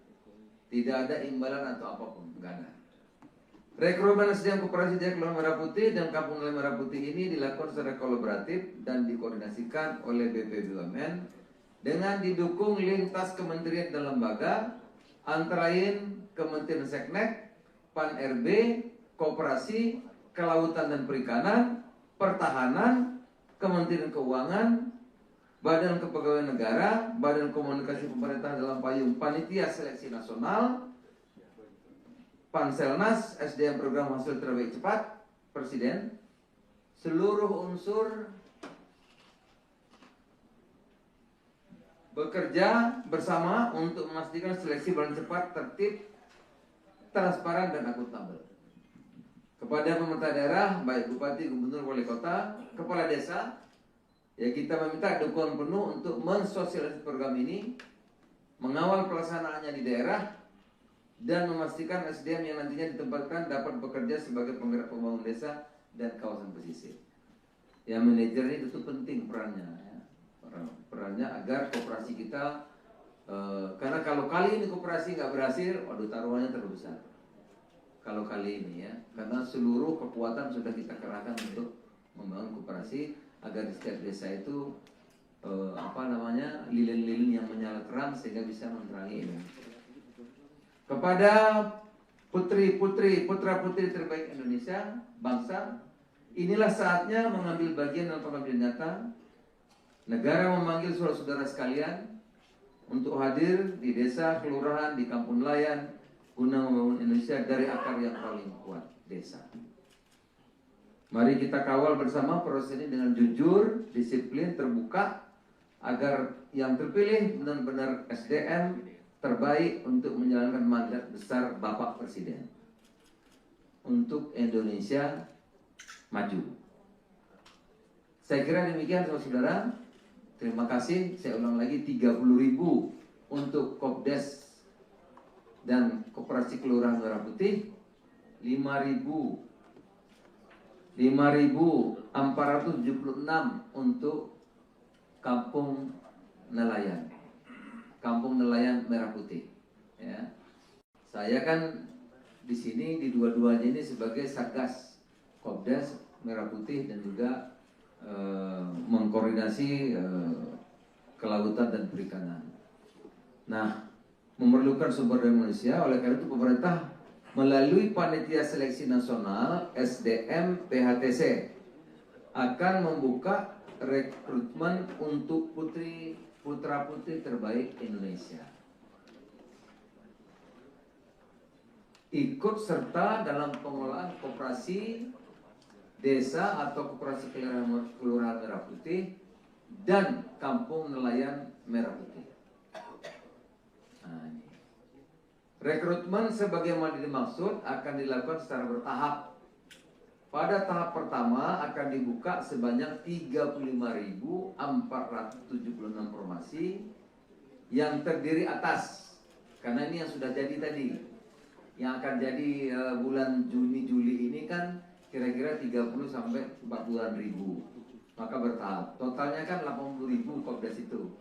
tidak ada imbalan atau apapun, nggak ada. Rekrutmen SDM Koperasi Desa Kelurahan Merah Putih dan Kampung Nelayan Merah Putih ini dilakukan secara kolaboratif dan dikoordinasikan oleh BPBUMN dengan didukung lintas kementerian dan lembaga, antara lain Kementerian Seknek, Pan-RB, Koperasi, Kelautan dan Perikanan, Pertahanan, Kementerian Keuangan, Badan Kepegawaian Negara, Badan Komunikasi Pemerintah dalam payung Panitia Seleksi Nasional, Panselnas, SDM Program Hasil Terbaik Cepat, Presiden, seluruh unsur bekerja bersama untuk memastikan seleksi berjalan cepat, tertib, transparan, dan akuntabel. Kepada pemerintah daerah, baik Bupati, Gubernur, Wali Kota, Kepala Desa, ya kita meminta dukungan penuh untuk mensosialisasi program ini, mengawal pelaksanaannya di daerah, dan memastikan SDM yang nantinya ditempatkan dapat bekerja sebagai penggerak pembangunan desa dan kawasan pesisir. Ya, manajer ini itu penting perannya, ya. Perannya agar koperasi kita, karena kalau kali ini koperasi nggak berhasil, waduh taruhannya terlalu besar. Kalau kali ini ya, karena seluruh kekuatan sudah kita kerahkan untuk membangun koperasi agar di setiap desa itu lilin-lilin yang menyala terang sehingga bisa menerangi ini. Kepada putri-putri, putra-putri terbaik Indonesia, bangsa, inilah saatnya mengambil bagian dalam pengambilan nyata. Negara memanggil saudara-saudara sekalian untuk hadir di desa, kelurahan, di kampung nelayan guna membangun Indonesia dari akar yang paling kuat, desa. Mari kita kawal bersama proses ini dengan jujur, disiplin, terbuka, agar yang terpilih benar-benar SDM terbaik untuk menjalankan mandat besar Bapak Presiden untuk Indonesia maju. Saya kira demikian saudara-saudara. Terima kasih. Saya ulang lagi, 30.000 untuk Kopdes dan Koperasi Kelurahan Merah Putih, 5.476 untuk Kampung Nelayan Merah Putih. Ya. Saya kan di sini di dua-duanya ini sebagai Satgas Kopdes Merah Putih dan juga mengkoordinasi kelautan dan perikanan. Nah, memerlukan sumber daya manusia, oleh karena itu pemerintah melalui Panitia Seleksi Nasional SDM PHTC akan membuka rekrutmen untuk putra-putri terbaik Indonesia. Ikut serta dalam pengelolaan koperasi desa atau koperasi kelurahan Merah Putih dan kampung nelayan Merah Putih. Nah, ini. Rekrutmen sebagaimana dimaksud akan dilakukan secara bertahap. Pada tahap pertama akan dibuka sebanyak 35.476 formasi yang terdiri atas, karena ini yang sudah jadi tadi, yang akan jadi bulan Juni-Juli ini kan kira-kira 30 sampai 40-an ribu, maka bertahap. Totalnya kan 80.000 Kopdes itu,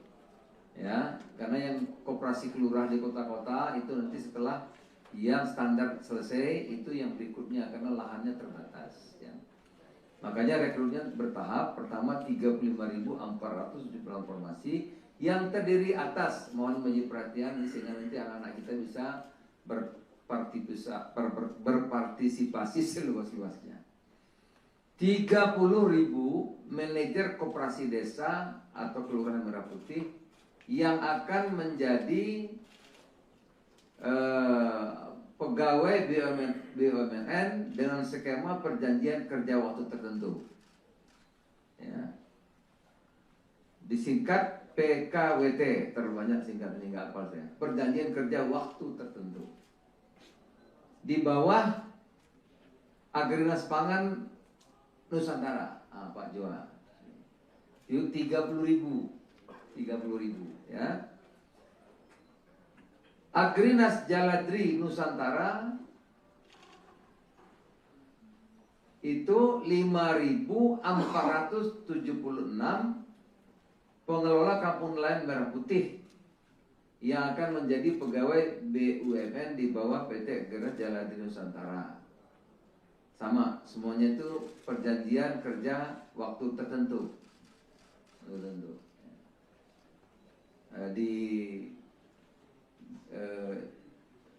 ya, karena yang koperasi kelurahan di kota-kota itu nanti setelah yang standar selesai itu yang berikutnya karena lahannya terbatas. Ya. Makanya rekrutnya bertahap. Pertama 35.478 formasi yang terdiri atas, mohon menjadi perhatian sehingga nanti anak-anak kita bisa berpartisipasi seluas-luasnya. 30.000 manajer koperasi desa atau kelurahan Merah Putih yang akan menjadi pegawai BUMN dengan skema perjanjian kerja waktu tertentu, ya. Disingkat PKWT, terlalu banyak singkatan ini nggak hafal saya. Perjanjian kerja waktu tertentu. Di bawah Agrinas Pangan Nusantara, Pak Joa. Itu 30.000, ya. Agrinas Jaladri Nusantara itu 5.476 pengelola kampung nelayan Merah Putih yang akan menjadi pegawai BUMN di bawah PT Agrinas Jaladri Nusantara. Sama, semuanya itu perjanjian kerja waktu tertentu.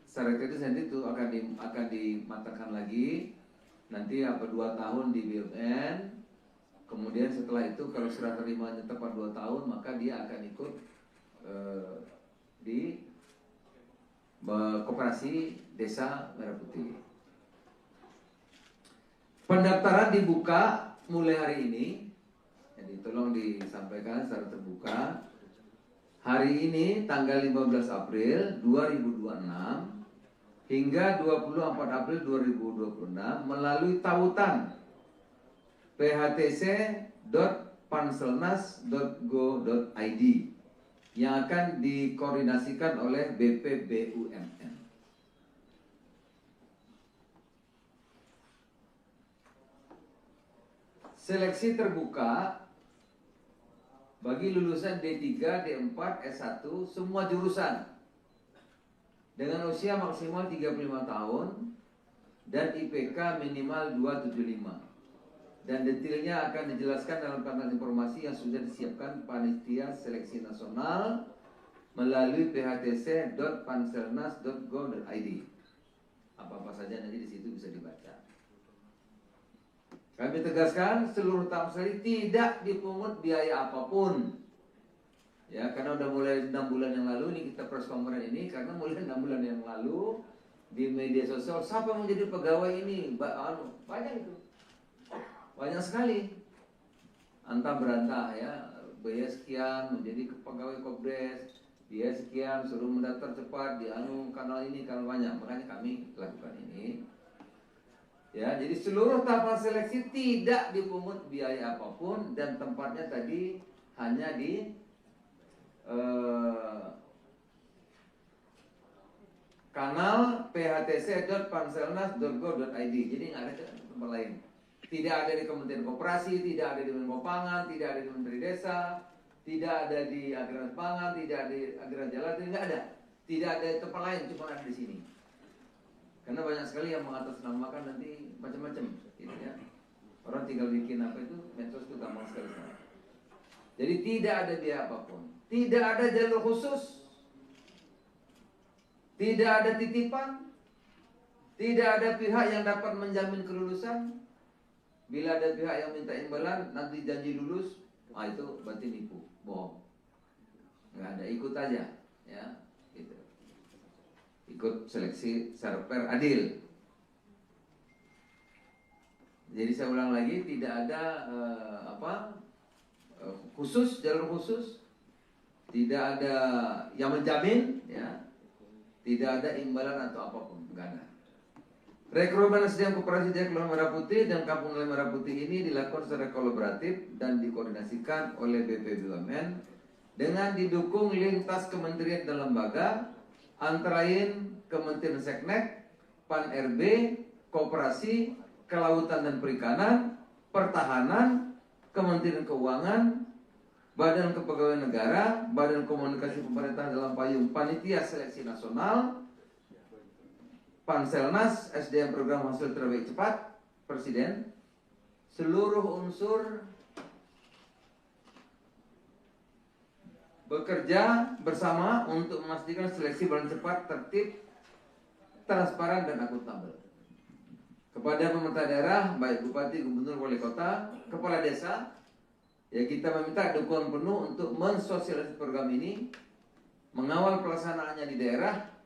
Secara kritis nanti itu akan dimatangkan lagi. Nanti 2 tahun di BUMN. Kemudian setelah itu kalau serah terimanya tepat 2 tahun, maka dia akan ikut di koperasi desa Merah Putih. Pendaftaran dibuka mulai hari ini. Jadi tolong disampaikan secara terbuka. Hari ini tanggal 15 April 2026 hingga 24 April 2026 melalui tautan phtc.panselnas.go.id yang akan dikoordinasikan oleh BPBUMN. Seleksi terbuka bagi lulusan D3, D4, S1 semua jurusan dengan usia maksimal 35 tahun dan IPK minimal 275. dan detailnya akan dijelaskan dalam kanal informasi yang sudah disiapkan Panitia Seleksi Nasional melalui phtc.panselnas.go.id. Apa-apa saja nanti di situ bisa dibaca. Kami tegaskan seluruh tamsari tidak dipungut biaya apapun. Ya, karena udah mulai 6 bulan yang lalu ini kita press conference ini, karena mulai 6 bulan yang lalu di media sosial siapa yang mau jadi pegawai ini, banyak itu, banyak sekali, antah berantah ya, biaya sekian menjadi pegawai Kopdes, biaya sekian suruh mendaftar cepat di kanal ini, kanal banyak, makanya kami lakukan ini. Ya, jadi seluruh tahapan seleksi tidak dipungut biaya apapun dan tempatnya tadi hanya di kanal phtc.panselnas.go.id. Jadi nggak ada tempat lain. Tidak ada di Kementerian Koperasi, tidak ada di Menko Pangan, tidak ada di Menteri Desa, tidak ada di Agraris Pangan, tidak ada di Agraris Jalan, tidak ada. Tidak ada di tempat lain, cuma ada di sini. Karena banyak sekali yang mengatasnamakan nanti macam-macam, gitu ya. Orang tinggal bikin apa itu, medsos itu gampang sekali. Jadi tidak ada biaya apapun, tidak ada jalur khusus, tidak ada titipan, tidak ada pihak yang dapat menjamin kelulusan. Bila ada pihak yang minta imbalan, nanti janji lulus, itu berarti nipu, bohong. Nggak ada, ikut aja, ya, gitu. Ikut seleksi secara fair, adil. Jadi saya ulang lagi, tidak ada khusus, jalur khusus, tidak ada yang menjamin, ya, tidak ada imbalan atau apapun, enggak ada. Rekrutmen SDM Koperasi Jaya Kelurahan Merah Putih dan Kampung Nelayan Merah Putih ini dilakukan secara kolaboratif dan dikoordinasikan oleh BP BUMN dengan didukung lintas kementerian dan lembaga, antara lain Kementerian Seknek, Pan-RB, Koperasi, Kelautan dan Perikanan, Pertahanan, Kementerian Keuangan, Badan Kepegawaian Negara, Badan Komunikasi Pemerintah dalam payung Panitia Seleksi Nasional, Panselnas, SDM Program Hasil Terbaik Cepat, Presiden, seluruh unsur bekerja bersama untuk memastikan seleksi berjalan cepat, tertib, transparan dan akuntabel. Kepada pemerintah daerah, baik bupati, gubernur, wali kota, kepala desa, ya kita meminta dukungan penuh untuk mensosialisasi program ini, mengawal pelaksanaannya di daerah,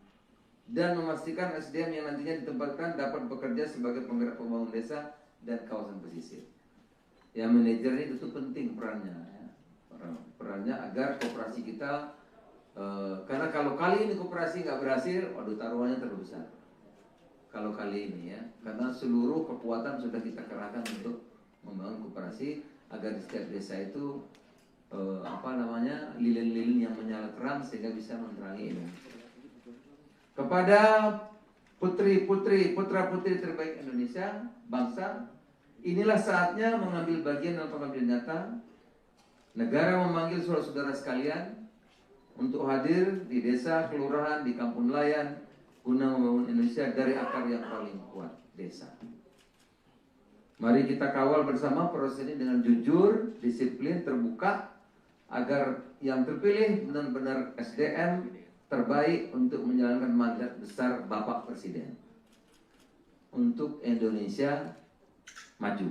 dan memastikan SDM yang nantinya ditempatkan dapat bekerja sebagai penggerak pembangunan desa dan kawasan pesisir. Ya, manajer ini tentu penting perannya, ya. Perannya agar koperasi kita, karena kalau kali ini koperasi nggak berhasil, waduh taruhannya terlalu besar. Kalau kali ini ya, karena seluruh kekuatan sudah kita kerahkan untuk membangun koperasi agar di setiap desa itu lilin-lilin yang menyala terang sehingga bisa menerangi ini. Kepada putra-putri terbaik Indonesia, bangsa, inilah saatnya mengambil bagian dalam pengambilan nyata. Negara memanggil saudara-saudara sekalian untuk hadir di desa, kelurahan, di kampung nelayan, guna membangun Indonesia dari akar yang paling kuat, desa. Mari kita kawal bersama proses ini dengan jujur, disiplin, terbuka, agar yang terpilih benar-benar SDM terbaik untuk menjalankan mandat besar Bapak Presiden untuk Indonesia maju.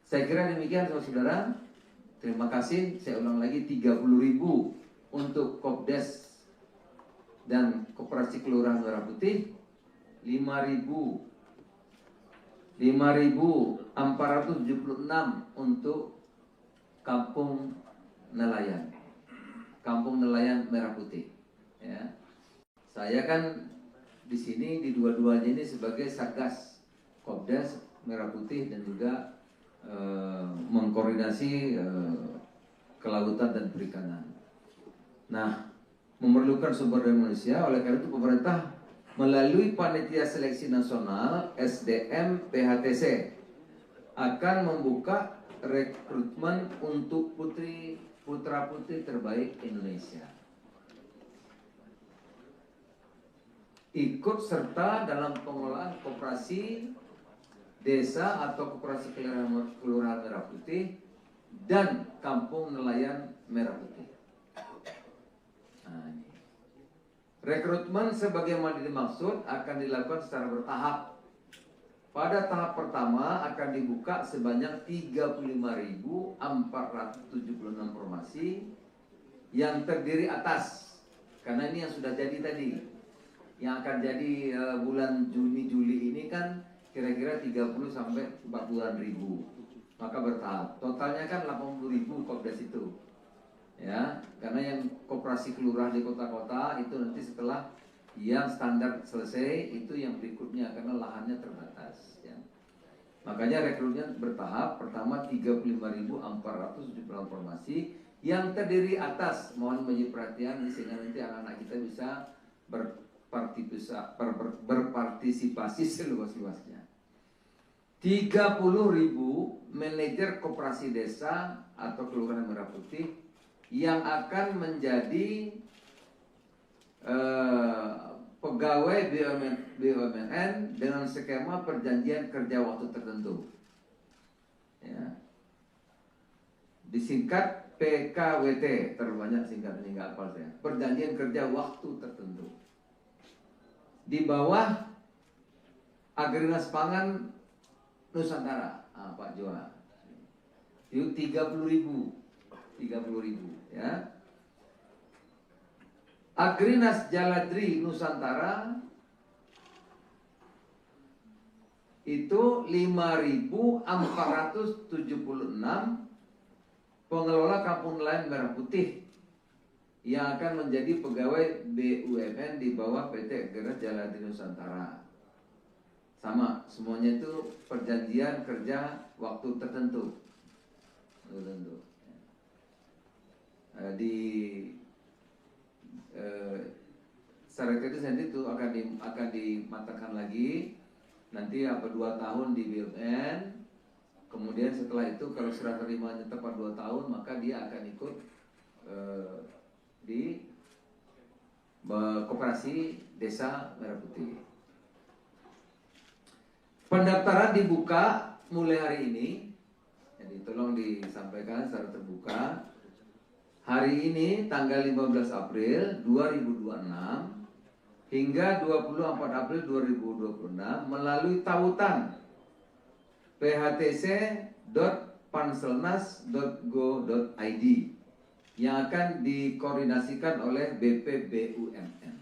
Saya kira demikian saudara-saudara. Terima kasih. Saya ulang lagi, 30.000 untuk Kopdes dan Koperasi Kelurahan Merah Putih, 5.476 untuk Kampung Nelayan, Kampung Nelayan Merah Putih. Ya. Saya kan di sini di dua-duanya ini sebagai Satgas Kopdes Merah Putih dan juga mengkoordinasi kelautan dan perikanan. Nah, memerlukan sumber daya manusia, oleh karena itu pemerintah melalui Panitia Seleksi Nasional SDM PHTC akan membuka rekrutmen untuk putra-putri terbaik Indonesia. Ikut serta dalam pengelolaan koperasi desa atau koperasi kelurahan Merah Putih dan kampung nelayan Merah Putih. Nah, ini. Rekrutmen sebagaimana dimaksud akan dilakukan secara bertahap. Pada tahap pertama akan dibuka sebanyak 35.476 formasi yang terdiri atas, karena ini yang sudah jadi tadi, yang akan jadi bulan Juni-Juli ini kan kira-kira 30 sampai 40-an ribu, maka bertahap. Totalnya kan 80.000 Kopdes itu, ya, karena yang koperasi kelurahan di kota-kota itu nanti setelah yang standar selesai itu yang berikutnya karena lahannya terbatas, ya. Makanya rekrutnya bertahap. Pertama 35.476 formasi yang terdiri atas, mohon menjadi perhatian sehingga nanti anak-anak kita bisa berpartisipasi seluas-luasnya. 30.000 manajer koperasi desa atau kelurahan Merah Putih yang akan menjadi pegawai BUMN dengan skema perjanjian kerja waktu tertentu, ya. Disingkat PKWT, terbanyak singkatan ini nggak hafal saya. Perjanjian kerja waktu tertentu. Di bawah Agrinas Pangan Nusantara, Pak Joa. Itu 30.000, ya. Agrinas Jaladri Nusantara itu 5.476 pengelola kampung nelayan Merah Putih yang akan menjadi pegawai BUMN di bawah PT Agrinas Jaladri Nusantara. Sama, semuanya itu perjanjian kerja waktu tertentu. Secara teknis nanti itu akan dimatangkan lagi nanti 2 tahun di BUMN, kemudian setelah itu kalau serah terimanya tepat 2 tahun maka dia akan ikut di koperasi desa Merah Putih. Pendaftaran dibuka mulai hari ini, jadi tolong disampaikan secara terbuka. Hari ini tanggal 15 April 2026 hingga 24 April 2026 melalui tautan phtc.panselnas.go.id yang akan dikoordinasikan oleh BPBUMN.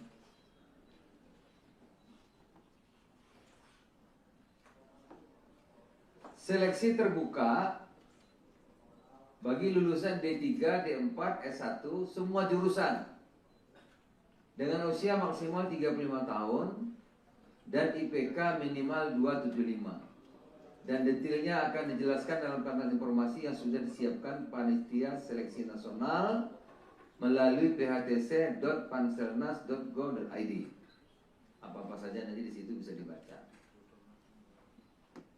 Seleksi terbuka bagi lulusan D3, D4, S1 semua jurusan dengan usia maksimal 35 tahun dan IPK minimal 275. Dan detailnya akan dijelaskan dalam panel informasi yang sudah disiapkan Panitia Seleksi Nasional melalui phtc.panselnas.go.id. Apa-apa saja nanti di situ bisa dibaca.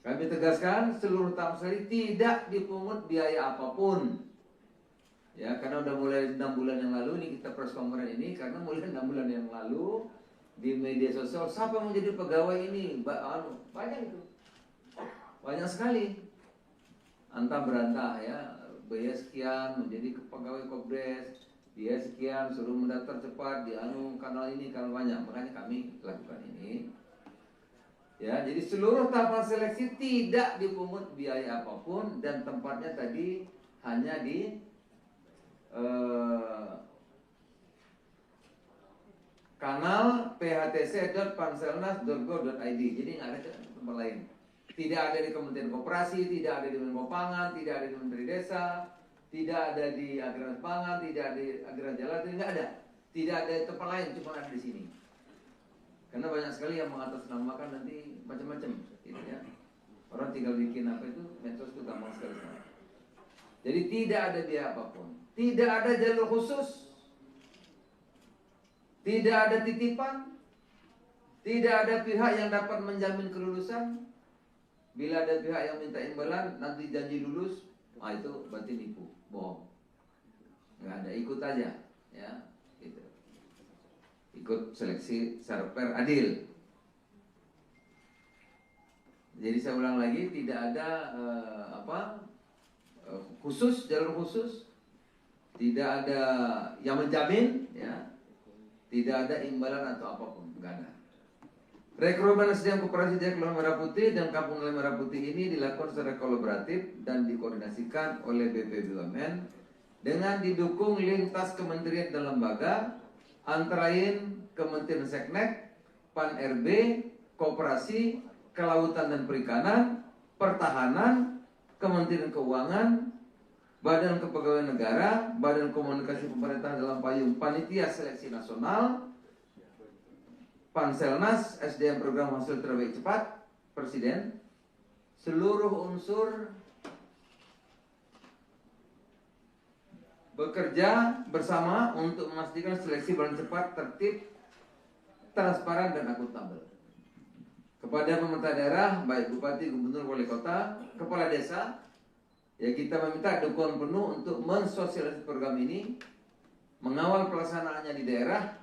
Kami tegaskan seluruh tahap seleksi tidak dipungut biaya apapun. Ya, karena udah mulai 6 bulan yang lalu ini kita press conference ini karena mulai 6 bulan yang lalu di media sosial siapa yang mau jadi pegawai ini? Banyak itu. Banyak sekali. Antah berantah ya, biaya sekian menjadi pegawai Kopdes, biaya sekian suruh mendaftar cepat di kanal ini kanal banyak. Makanya kami lakukan ini. Ya, jadi seluruh tahapan seleksi tidak dipungut biaya apapun dan tempatnya tadi hanya di kanal phtc.panselnas.go.id. Jadi nggak ada tempat lain. Tidak ada di Kementerian Koperasi, tidak ada di Menko Pangan, tidak ada di Menteri Desa, tidak ada di Agrinas Pangan, tidak ada di Agrinas Jaladri, nggak ada. Tidak ada di tempat lain, cuma ada di sini. Karena banyak sekali yang mengatasnamakan nanti macam-macam, gitu ya. Orang tinggal bikin apa itu, medsos itu gampang sekali. Jadi tidak ada biaya apapun, tidak ada jalur khusus, tidak ada titipan, tidak ada pihak yang dapat menjamin kelulusan. Bila ada pihak yang minta imbalan, nanti janji lulus, itu berarti nipu, bohong. Nggak ada, ikut aja, ya. Gitu. Ikut seleksi secara fair adil. Jadi saya ulang lagi, tidak ada khusus, jalur khusus, tidak ada yang menjamin, ya, tidak ada imbalan atau apapun, nggak ada. Rekrutmen SDM Koperasi Jaya Kelurahan Merah Putih dan Kampung Nelayan Merah Putih ini dilakukan secara kolaboratif dan dikoordinasikan oleh BPBUMN dengan didukung lintas kementerian dan lembaga, antara lain Kementerian Seknek, Pan-RB, Koperasi, Kelautan dan Perikanan, Pertahanan, Kementerian Keuangan, Badan Kepegawaian Negara, Badan Komunikasi Pemerintah dalam payung Panitia Seleksi Nasional, Panselnas, SDM Program Hasil Terbaik Cepat, Presiden, seluruh unsur bekerja bersama untuk memastikan seleksi berjalan cepat, tertib, transparan, dan akuntabel. Kepada pemerintah daerah, baik Bupati, Gubernur, Wali Kota, Kepala Desa, ya kita meminta dukungan penuh untuk mensosialisasi program ini, mengawal pelaksanaannya di daerah,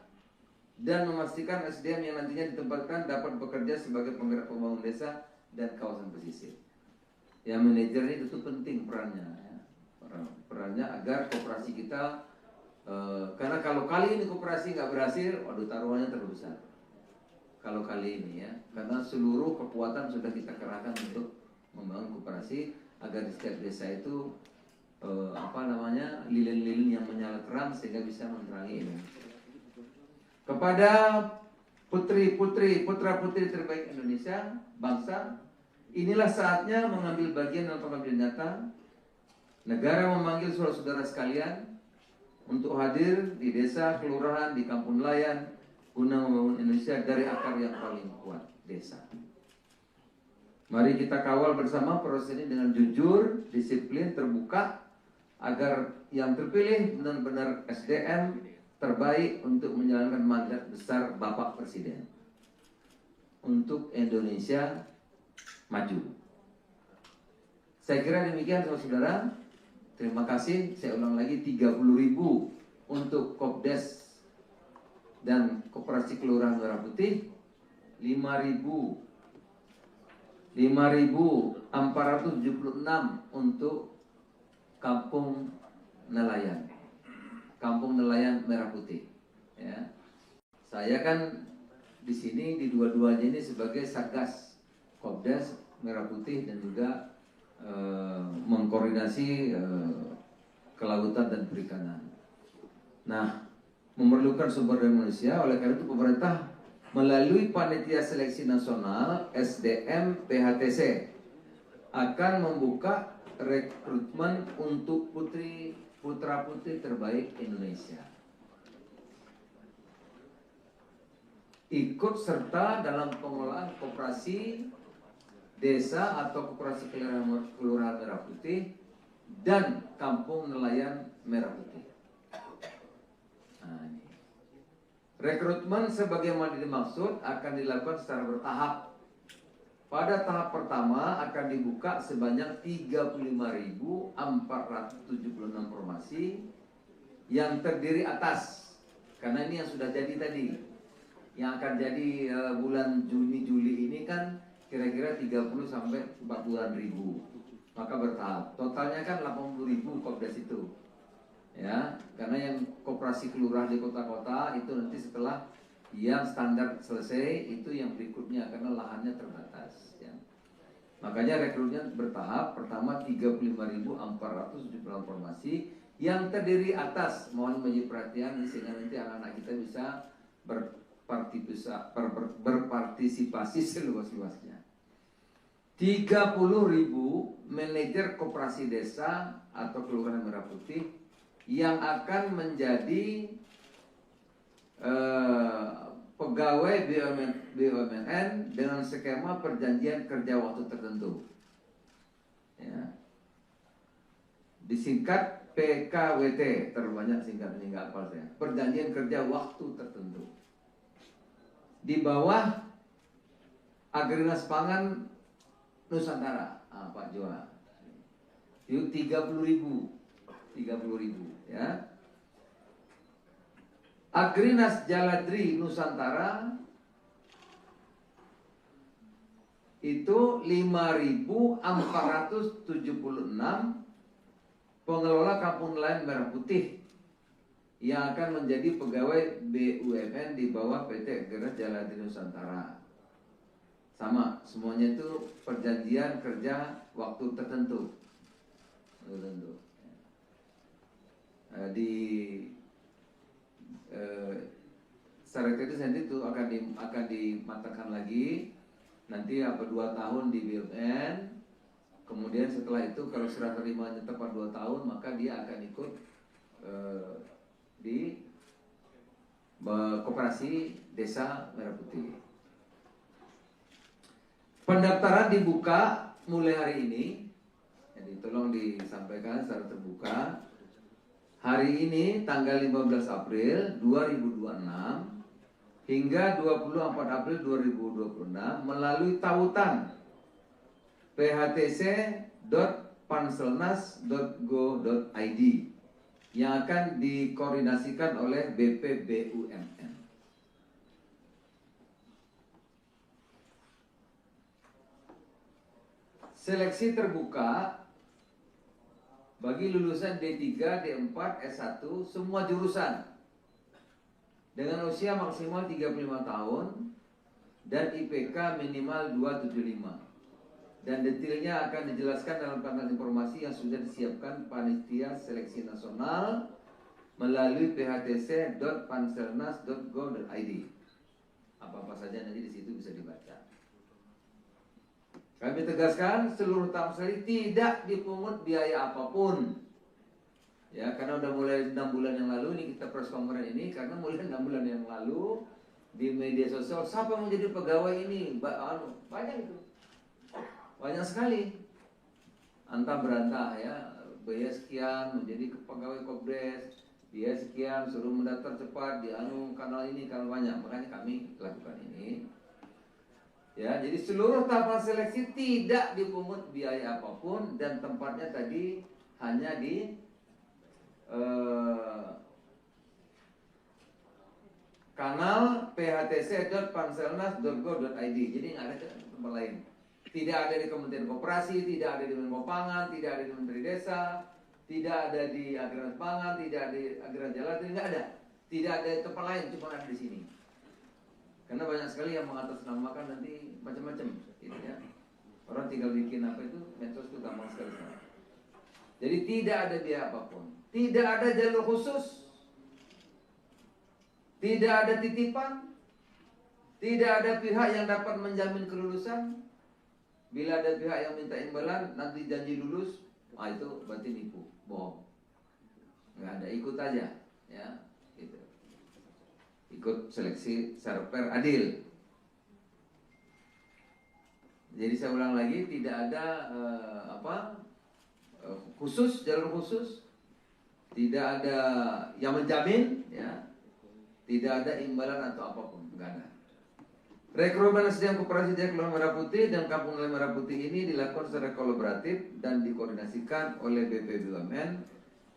dan memastikan SDM yang nantinya ditempatkan dapat bekerja sebagai penggerak pembangunan desa dan kawasan pesisir. Ya, manajer ini tentu penting perannya, ya. Perannya agar koperasi kita, karena kalau kali ini koperasi nggak berhasil, waduh taruhannya terlalu besar. Kalau kali ini, ya, karena seluruh kekuatan sudah kita kerahkan untuk membangun koperasi agar di setiap desa itu lilin-lilin yang menyala terang sehingga bisa menerangi ini. Kepada putra-putri terbaik Indonesia, bangsa, inilah saatnya mengambil bagian dalam pengabdian nyata. Negara memanggil saudara-saudara sekalian untuk hadir di desa, kelurahan, di kampung nelayan, guna membangun Indonesia dari akar yang paling kuat, desa. Mari kita kawal bersama proses ini dengan jujur, disiplin, terbuka, agar yang terpilih benar-benar SDM terbaik untuk menjalankan mandat besar Bapak Presiden untuk Indonesia maju. Saya kira demikian saudara-saudara. Terima kasih. Saya ulang lagi, 30.000 untuk Kopdes dan Koperasi Kelurahan Merah Putih, 5.476 untuk Kampung Nelayan Merah Putih. Ya. Saya kan di sini di dua-duanya ini sebagai Satgas Kopdes Merah Putih dan juga mengkoordinasi kelautan dan perikanan. Nah, memerlukan sumber daya manusia, oleh karena itu pemerintah melalui Panitia Seleksi Nasional SDM PHTC akan membuka rekrutmen untuk putra-putri terbaik Indonesia. Ikut serta dalam pengelolaan koperasi desa atau koperasi kelurahan Merah Putih dan Kampung Nelayan Merah Putih. Nah, ini. Rekrutmen sebagaimana dimaksud akan dilakukan secara bertahap. Pada tahap pertama akan dibuka sebanyak 35.476 formasi yang terdiri atas, karena ini yang sudah jadi tadi, yang akan jadi bulan Juni-Juli ini kan kira-kira 30 sampai 40-an ribu. Maka bertahap. Totalnya kan 80.000 Kopdes itu. Ya, karena yang koperasi kelurahan di kota-kota itu nanti setelah yang standar selesai itu yang berikutnya karena lahannya terbatas, ya. Makanya rekrutmen bertahap. Pertama 35.476 formasi yang terdiri atas, mohon menjadi perhatian sehingga nanti anak-anak kita bisa berpartisipasi seluas-luasnya. 30.000 manajer koperasi desa atau kelurahan Merah Putih yang akan menjadi pegawai BUMN dengan skema perjanjian kerja waktu tertentu, ya. Disingkat PKWT, terbanyak singkatnya nggak hafal saya. Perjanjian kerja waktu tertentu. Di bawah Agrinas Pangan Nusantara, Pak Joa. Itu 30.000, ya. Agrinas Jaladri Nusantara itu 5.476 pengelola kampung nelayan Merah Putih yang akan menjadi pegawai BUMN di bawah PT Geras Jaladri Nusantara. Sama, semuanya itu perjanjian kerja waktu tertentu. Secara teknis nanti itu akan dimatangkan lagi. Nanti 2 tahun di BUMN. Kemudian setelah itu kalau serah terimanya tepat 2 tahun, maka dia akan ikut di Koperasi Desa Merah Putih. Pendaftaran dibuka mulai hari ini. Jadi tolong disampaikan secara terbuka. Hari ini tanggal 15 April 2026 hingga 24 April 2026 melalui tautan phtc.panselnas.go.id yang akan dikoordinasikan oleh BPBUMN. Seleksi terbuka bagi lulusan D3, D4, S1 semua jurusan dengan usia maksimal 35 tahun dan IPK minimal 275. Dan detailnya akan dijelaskan dalam panel informasi yang sudah disiapkan Panitia Seleksi Nasional melalui phtc.panselnas.go.id. Apa-apa saja nanti di situ bisa dibaca. Kami tegaskan seluruh tamu-seli tidak dipungut biaya apapun. Ya, karena udah mulai 6 bulan yang lalu ini kita press conference ini, karena mulai 6 bulan yang lalu di media sosial siapa yang mau jadi pegawai ini? Banyak itu. Banyak sekali. Antah berantah ya, biaya sekian menjadi pegawai Kopdes, biaya sekian suruh mendaftar cepat di kanal ini, kanal banyak. Makanya kami lakukan ini. Ya, jadi seluruh tahapan seleksi tidak dipungut biaya apapun dan tempatnya tadi hanya di kanal phtc.panselnas.go.id. Jadi nggak ada tempat lain. Tidak ada di Kementerian Koperasi, tidak ada di Menko Pangan, tidak ada di Menteri Desa, tidak ada di Agrarian Pangan, tidak ada di Agrarian Jalan, nggak ada. Tidak ada di tempat lain, cuma ada di sini. Karena banyak sekali yang mengatasnamakan nanti macam-macam, gitu ya. Orang tinggal bikin apa itu, medsos itu gampang sekali. Jadi tidak ada biaya apapun, tidak ada jalur khusus, tidak ada titipan, tidak ada pihak yang dapat menjamin kelulusan. Bila ada pihak yang minta imbalan, nanti janji lulus, itu berarti nipu, bohong. Nggak ada, ikut aja, ya, gitu. Ikut seleksi secara fair, adil. Jadi saya ulang lagi, tidak ada khusus, jalur khusus, tidak ada yang menjamin, ya, tidak ada imbalan atau apapun, nggak ada. Rekrutmen SDM Koperasi Desa Kelurahan Merah Putih dan Kampung Nelayan Merah Putih ini dilakukan secara kolaboratif dan dikoordinasikan oleh BPBUMN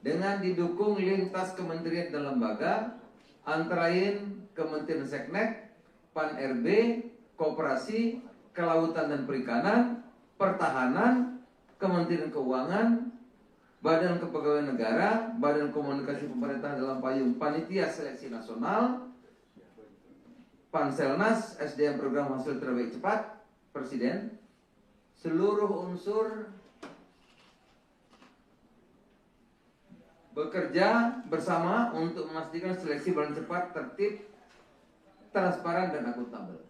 dengan didukung lintas kementerian dan lembaga, antara lain Kementerian Seknek, Pan-RB, Koperasi, Kelautan dan Perikanan, Pertahanan, Kementerian Keuangan, Badan Kepegawaian Negara, Badan Komunikasi Pemerintah dalam payung Panitia Seleksi Nasional, Panselnas, SDM Program Hasil Terbaik Cepat, Presiden, seluruh unsur bekerja bersama untuk memastikan seleksi berjalan cepat, tertib, transparan, dan akuntabel.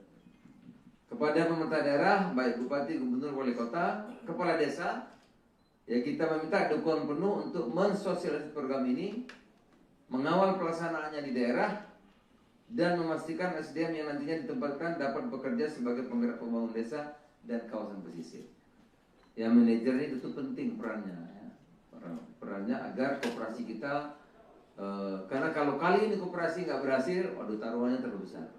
Kepada pemerintah daerah, baik Bupati, Gubernur, Wali Kota, Kepala Desa, ya kita meminta dukungan penuh untuk mensosialisasi program ini, mengawal pelaksanaannya di daerah, dan memastikan SDM yang nantinya ditempatkan dapat bekerja sebagai penggerak pembangunan desa dan kawasan pesisir. Ya, manajer ini itu penting perannya, ya. Perannya agar koperasi kita, karena kalau kali ini koperasi nggak berhasil, waduh taruhannya terlalu besar.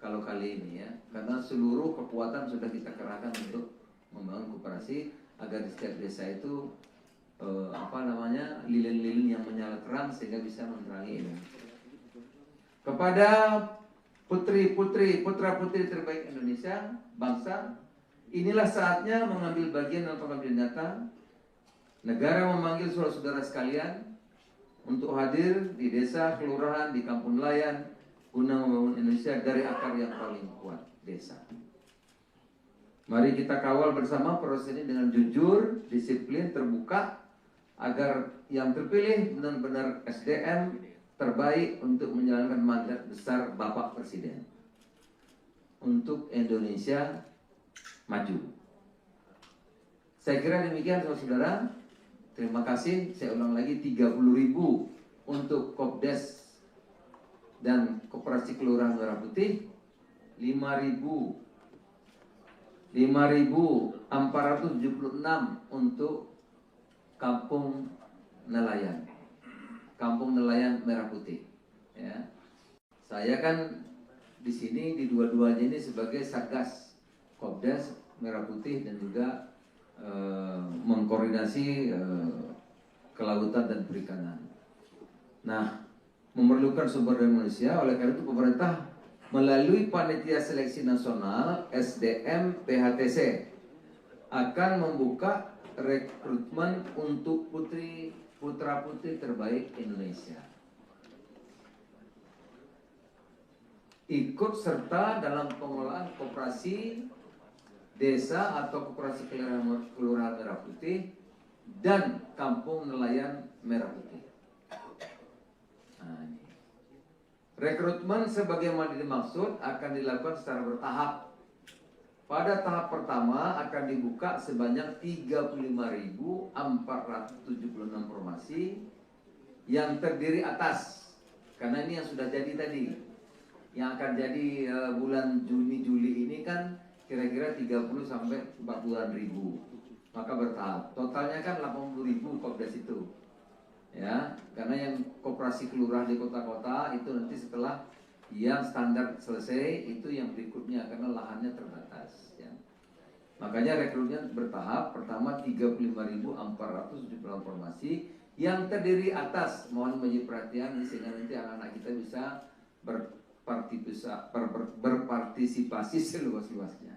Kalau kali ini ya, karena seluruh kekuatan sudah kita kerahkan untuk membangun koperasi agar di setiap desa itu lilin-lilin yang menyala terang sehingga bisa menerangi ini. Kepada putra-putri terbaik Indonesia, bangsa, inilah saatnya mengambil bagian dalam pengabdian nyata. Negara memanggil saudara-saudara sekalian untuk hadir di desa, kelurahan, di kampung nelayan guna membangun Indonesia dari akar yang paling kuat, desa. Mari kita kawal bersama proses ini dengan jujur, disiplin, terbuka, agar yang terpilih benar-benar SDM terbaik untuk menjalankan mandat besar Bapak Presiden untuk Indonesia maju. Saya kira demikian saudara-saudara. Terima kasih. Saya ulang lagi, 30.000 untuk Kopdes dan Koperasi Kelurahan Merah Putih, 5.476 untuk Kampung Nelayan Merah Putih. Ya. Saya kan di sini di dua-duanya ini sebagai Satgas Kopdes Merah Putih dan juga mengkoordinasi kelautan dan perikanan. Nah, memerlukan sumber daya manusia, oleh karena itu pemerintah melalui Panitia Seleksi Nasional SDM PHTC akan membuka rekrutmen untuk putra-putri terbaik Indonesia. Ikut serta dalam pengelolaan koperasi desa atau koperasi kelurahan Merah Putih dan kampung nelayan Merah Putih. Nah, ini. Rekrutmen sebagaimana dimaksud akan dilakukan secara bertahap. Pada tahap pertama akan dibuka sebanyak 35.476 formasi yang terdiri atas, karena ini yang sudah jadi tadi, yang akan jadi bulan Juni-Juli ini kan kira-kira 30 sampai 40-an ribu. Maka bertahap. Totalnya kan 80.000 Kopdes itu. Ya, karena yang koperasi kelurahan di kota-kota itu nanti setelah yang standar selesai itu yang berikutnya karena lahannya terbatas ya. Makanya rekrutnya bertahap. Pertama 35.476 formasi yang terdiri atas, mohon menjadi perhatian sehingga nanti anak-anak kita bisa berpartisipasi seluas-luasnya.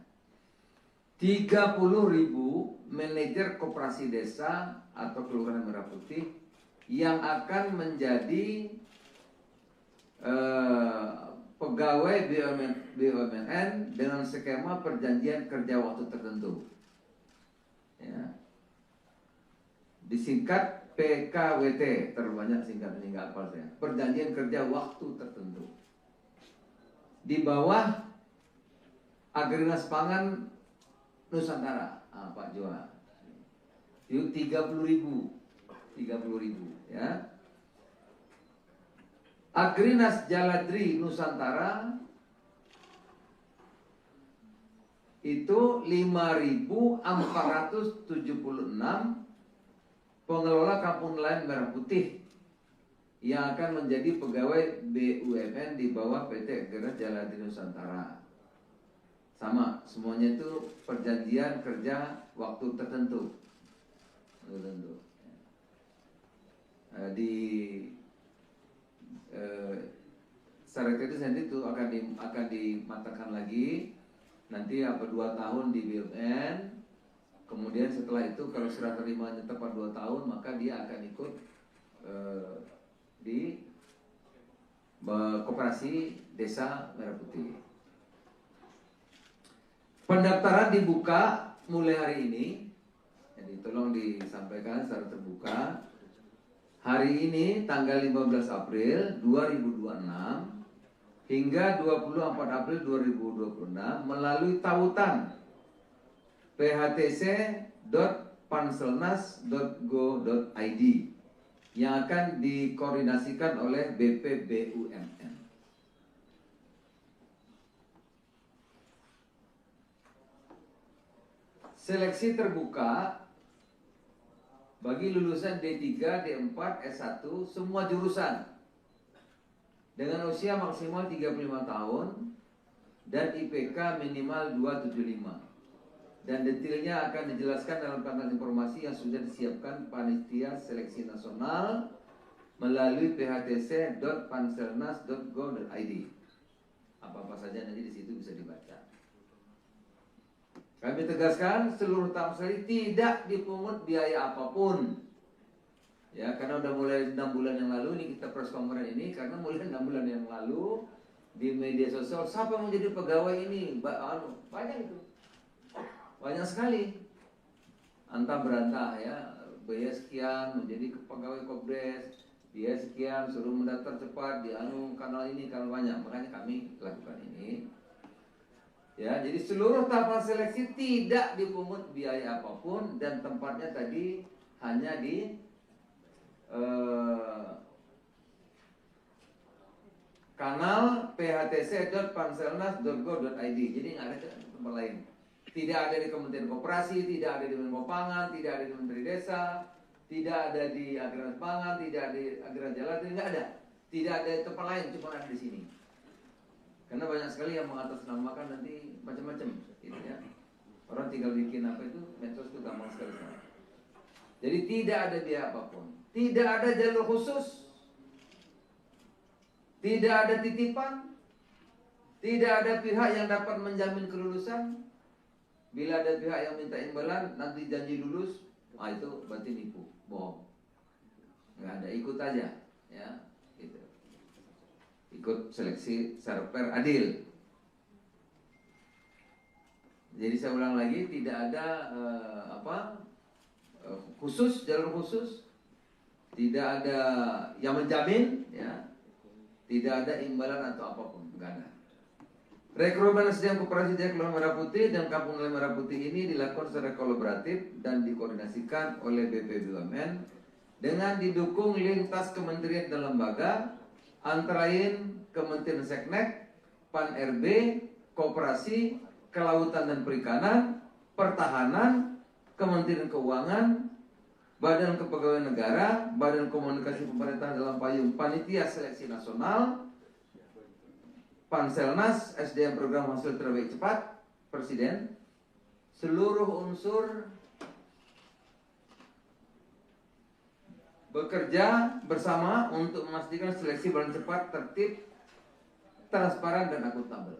30.000 manajer koperasi desa atau kelurahan Merah Putih yang akan menjadi pegawai BUMN dengan skema perjanjian kerja waktu tertentu. Ya. Disingkat PKWT, terlalu banyak singkatnya nggak hafal saya. Perjanjian kerja waktu tertentu. Di bawah Agrinas Pangan Nusantara, Pak Joa. Itu 30.000 ya. Agrinas Jaladri Nusantara itu 5.476 pengelola kampung nelayan Merah Putih yang akan menjadi pegawai BUMN di bawah PT Agrinas Jaladri Nusantara. Sama, semuanya itu perjanjian kerja waktu tertentu. Di syarat itu nanti itu akan dimatangkan lagi. Nanti 2 tahun di BUMN. Kemudian setelah itu kalau serah terimanya tepat 2 tahun, maka dia akan ikut di koperasi desa Merah Putih. Pendaftaran dibuka mulai hari ini. Jadi tolong disampaikan secara terbuka. Hari ini tanggal 15 April 2026 hingga 24 April 2026 melalui tautan phtc.panselnas.go.id yang akan dikoordinasikan oleh BPBUMN. Seleksi terbuka bagi lulusan D3, D4, S1 semua jurusan dengan usia maksimal 35 tahun dan IPK minimal 275. Dan detailnya akan dijelaskan dalam papan informasi yang sudah disiapkan Panitia Seleksi Nasional melalui phtc.panselnas.go.id. Apa-apa saja nanti di situ bisa dibaca. Kami tegaskan seluruh tahap sekali tidak dipungut biaya apapun. Ya, karena udah mulai 6 bulan yang lalu ini kita press conference ini, karena mulai 6 bulan yang lalu di media sosial siapa yang mau jadi pegawai ini, banyak itu, banyak sekali, antah berantah ya, biaya sekian menjadi pegawai Kopdes, biaya sekian suruh mendaftar cepat di kanal ini, kanal banyak, makanya kami lakukan ini. Ya, jadi seluruh tahapan seleksi tidak dipungut biaya apapun dan tempatnya tadi hanya di kanal phtc.panselnas.go.id. Jadi nggak ada tempat lain. Tidak ada di Kementerian Koperasi, tidak ada di Menko Pangan, tidak ada di Menteri Desa, tidak ada di Agrarian Pangan, tidak ada di Agrarian Jalan, nggak ada. Tidak ada di tempat lain, cuma ada di sini. Karena banyak sekali yang mengatasnamakan nanti macam-macam, gitu ya. Orang tinggal bikin apa itu, medsos itu gampang sekali. Jadi tidak ada biaya apapun, tidak ada jalur khusus, tidak ada titipan, tidak ada pihak yang dapat menjamin kelulusan. Bila ada pihak yang minta imbalan, nanti janji lulus, itu berarti nipu, bohong. Nggak ada, ikut aja, ya. Ikut seleksi secara fair, adil. Jadi saya ulang lagi, tidak ada khusus, jalur khusus, tidak ada yang menjamin, ya, tidak ada imbalan atau apapun, enggak ada. Rekrutmen SDM Koperasi Jaya Kelurahan Merah Putih dan Kampung Nelayan Merah Putih ini dilakukan secara kolaboratif dan dikoordinasikan oleh BP BUMN dengan didukung lintas kementerian dan lembaga, antara lain Kementerian Seknek, Pan-RB, Koperasi, Kelautan dan Perikanan, Pertahanan, Kementerian Keuangan, Badan Kepegawaian Negara, Badan Komunikasi Pemerintah dalam payung Panitia Seleksi Nasional, Panselnas, SDM Program Hasil Terbaik Cepat, Presiden, seluruh unsur bekerja bersama untuk memastikan seleksi berjalan cepat, tertib, transparan dan akuntabel.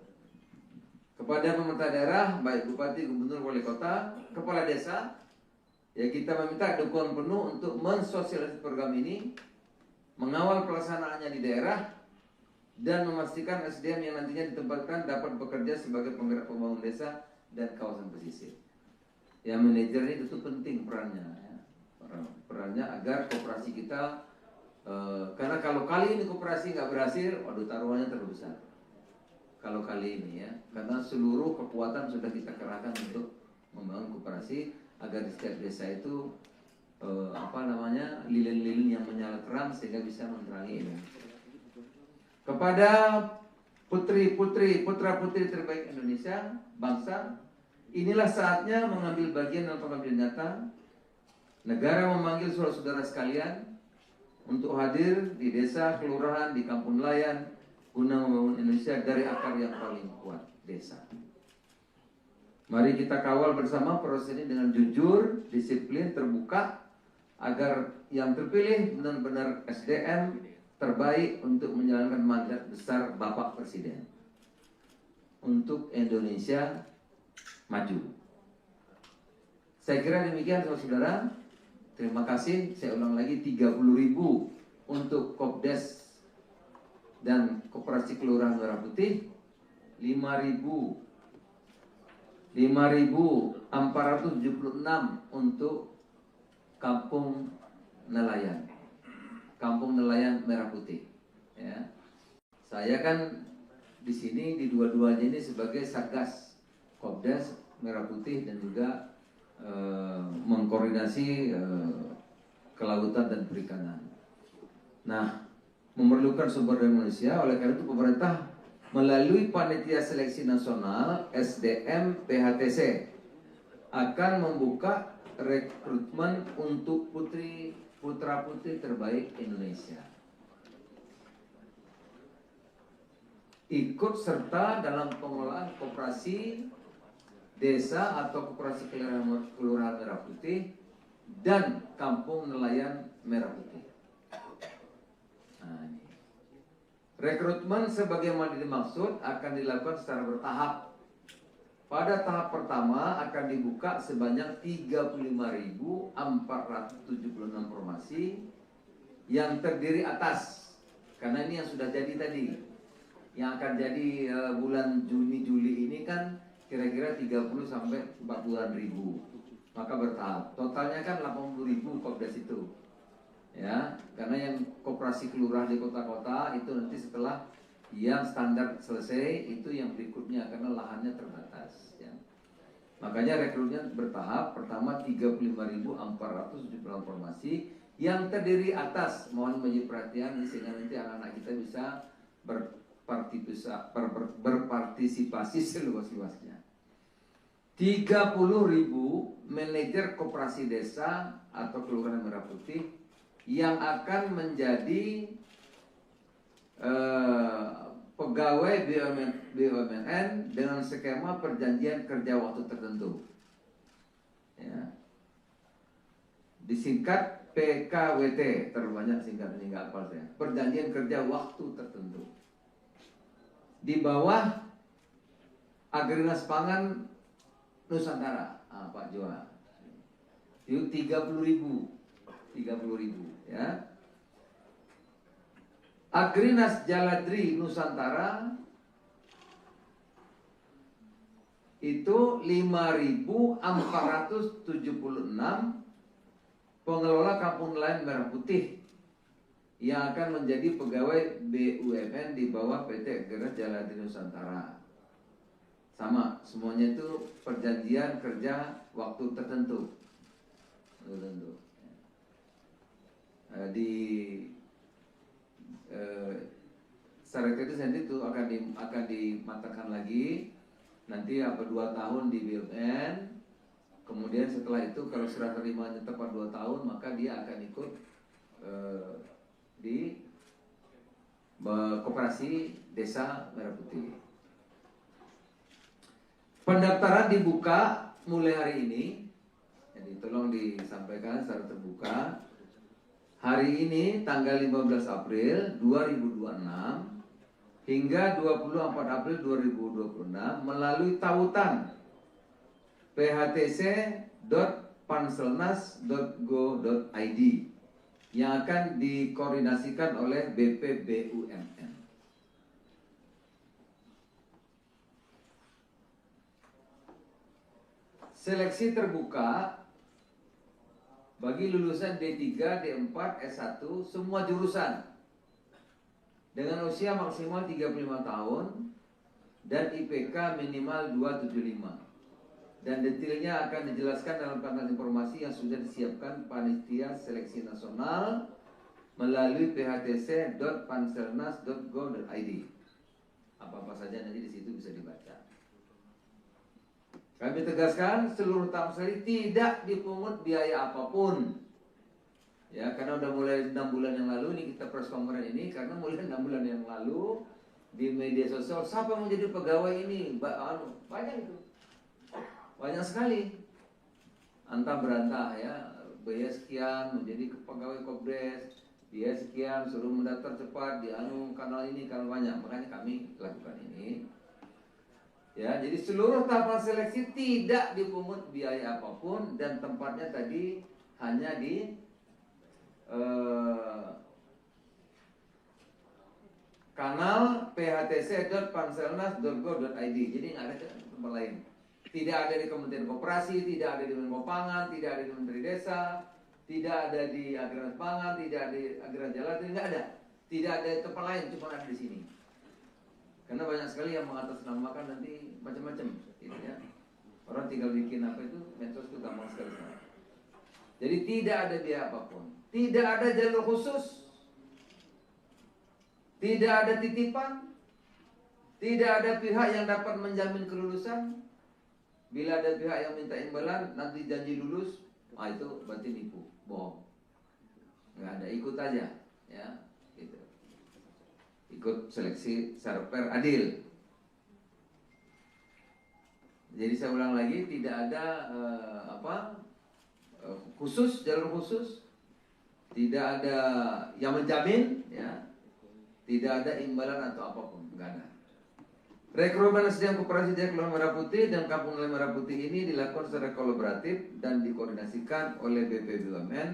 Kepada pemerintah daerah, baik bupati, gubernur, wali kota, kepala desa, ya kita meminta dukungan penuh untuk mensosialisasi program ini, mengawal pelaksanaannya di daerah, dan memastikan SDM yang nantinya ditempatkan dapat bekerja sebagai penggerak pembangunan desa dan kawasan pesisir. Ya, manajer ini itu penting perannya, ya. Perannya agar koperasi kita, karena kalau kali ini koperasi nggak berhasil, waduh taruhannya terlalu besar. Kalau kali ini ya, karena seluruh kekuatan sudah kita kerahkan untuk membangun koperasi agar di setiap desa itu lilin-lilin yang menyala terang sehingga bisa menerangi ini. Kepada putra-putri terbaik Indonesia, bangsa, inilah saatnya mengambil bagian dalam pengambilan nyata. Negara memanggil saudara-saudara sekalian untuk hadir di desa, kelurahan, di kampung nelayan guna membangun Indonesia dari akar yang paling kuat, desa. Mari kita kawal bersama proses ini dengan jujur, disiplin, terbuka, agar yang terpilih benar-benar SDM terbaik untuk menjalankan mandat besar Bapak Presiden untuk Indonesia maju. Saya kira demikian saudara-saudara. Terima kasih. Saya ulang lagi, 30.000 untuk Kopdes dan Koperasi Kelurahan Merah Putih, 5.476 untuk Kampung Nelayan Merah Putih. Ya. Saya kan di sini di dua-duanya ini sebagai Satgas Kopdes Merah Putih dan juga mengkoordinasi kelautan dan perikanan. Nah, memerlukan sumber daya manusia, oleh karena itu pemerintah melalui Panitia Seleksi Nasional SDM PHTC akan membuka rekrutmen untuk putra-putri terbaik Indonesia. Ikut serta dalam pengelolaan koperasi desa atau koperasi kelurahan Merah Putih dan kampung nelayan Merah Putih. Nah, ini. Rekrutmen sebagaimana dimaksud akan dilakukan secara bertahap Pada tahap pertama akan dibuka sebanyak 35.476 formasi yang terdiri atas, karena ini yang sudah jadi tadi, yang akan jadi bulan Juni-Juli ini kan kira-kira 30 sampai 40-an ribu, maka bertahap. Totalnya kan 80.000 Kopdes itu, ya, karena yang koperasi kelurahan di kota-kota itu nanti setelah yang standar selesai itu yang berikutnya karena lahannya terbatas, ya. Makanya rekrutnya bertahap. Pertama 35.476 formasi yang terdiri atas, mohon menjadi perhatian sehingga nanti anak-anak kita bisa berpartisipasi seluas-luasnya. 30.000 manajer koperasi desa atau kelurahan Merah Putih yang akan menjadi pegawai BUMN dengan skema perjanjian kerja waktu tertentu, ya. Disingkat PKWT, terlalu banyak singkat ini nggak hafal saya. Perjanjian kerja waktu tertentu. Di bawah Agrinas Pangan Nusantara, Pak Joa. Itu 30.000, ya. Agrinas Jaladri Nusantara itu 5.476 pengelola kampung nelayan Merah Putih yang akan menjadi pegawai BUMN di bawah PT Agrinas Jaladri Nusantara. Sama, semuanya itu perjanjian kerja waktu tertentu. Secara kritis nanti itu akan dimatangkan lagi. Nanti 2 tahun di BUMN. Kemudian setelah itu kalau serah terimanya tepat 2 tahun, maka dia akan ikut di koperasi desa Merah Putih. Pendaftaran dibuka mulai hari ini. Jadi tolong disampaikan secara terbuka. Hari ini tanggal 15 April 2026 hingga 24 April 2026 melalui tautan phtc.panselnas.go.id yang akan dikoordinasikan oleh BPBUMN. Seleksi terbuka bagi lulusan D3, D4, S1 semua jurusan dengan usia maksimal 35 tahun dan IPK minimal 275. Dan detailnya akan dijelaskan dalam panel informasi yang sudah disiapkan Panitia Seleksi Nasional melalui phtc.panselnas.go.id. Apa-apa saja nanti di situ bisa dibaca. Kami tegaskan seluruh tahap seleksi tidak dipungut biaya apapun. Ya, karena udah mulai 6 bulan yang lalu ini kita press conference ini, karena mulai 6 bulan yang lalu di media sosial siapa yang mau jadi pegawai ini? Banyak itu. Banyak sekali. Antah berantah ya, biaya sekian menjadi pegawai Kopdes, biaya sekian suruh mendaftar cepat di kanal ini, kanal banyak. Makanya kami lakukan ini. Ya, jadi seluruh tahapan seleksi tidak dipungut biaya apapun dan tempatnya tadi hanya di kanal phtc.panselnas.go.id. Jadi nggak ada tempat lain. Tidak ada di Kementerian Koperasi, tidak ada di Menko Pangan, tidak ada di Menteri Desa, tidak ada di Agrinas Pangan, tidak ada di Agrinas Jaladri, nggak ada. Tidak ada di tempat lain, cuma ada di sini. Karena banyak sekali yang mengatasnamakan nanti macam-macam, gitu ya. Orang tinggal bikin apa itu, medsos itu gampang sekali. Jadi tidak ada biaya apapun, tidak ada jalur khusus, tidak ada titipan, tidak ada pihak yang dapat menjamin kelulusan. Bila ada pihak yang minta imbalan, nanti janji lulus, itu berarti nipu, bohong. Nggak ada, ikut aja, ya. Gitu. Ikut seleksi secara fair, adil. Jadi saya ulang lagi, tidak ada khusus, jalur khusus, tidak ada yang menjamin, ya, tidak ada imbalan atau apapun, enggak ada. Rekrutmen SDM Koperasi Jaya Kelurahan Merah Putih dan Kampung Nelayan Merah Putih ini dilakukan secara kolaboratif dan dikoordinasikan oleh BP BUMN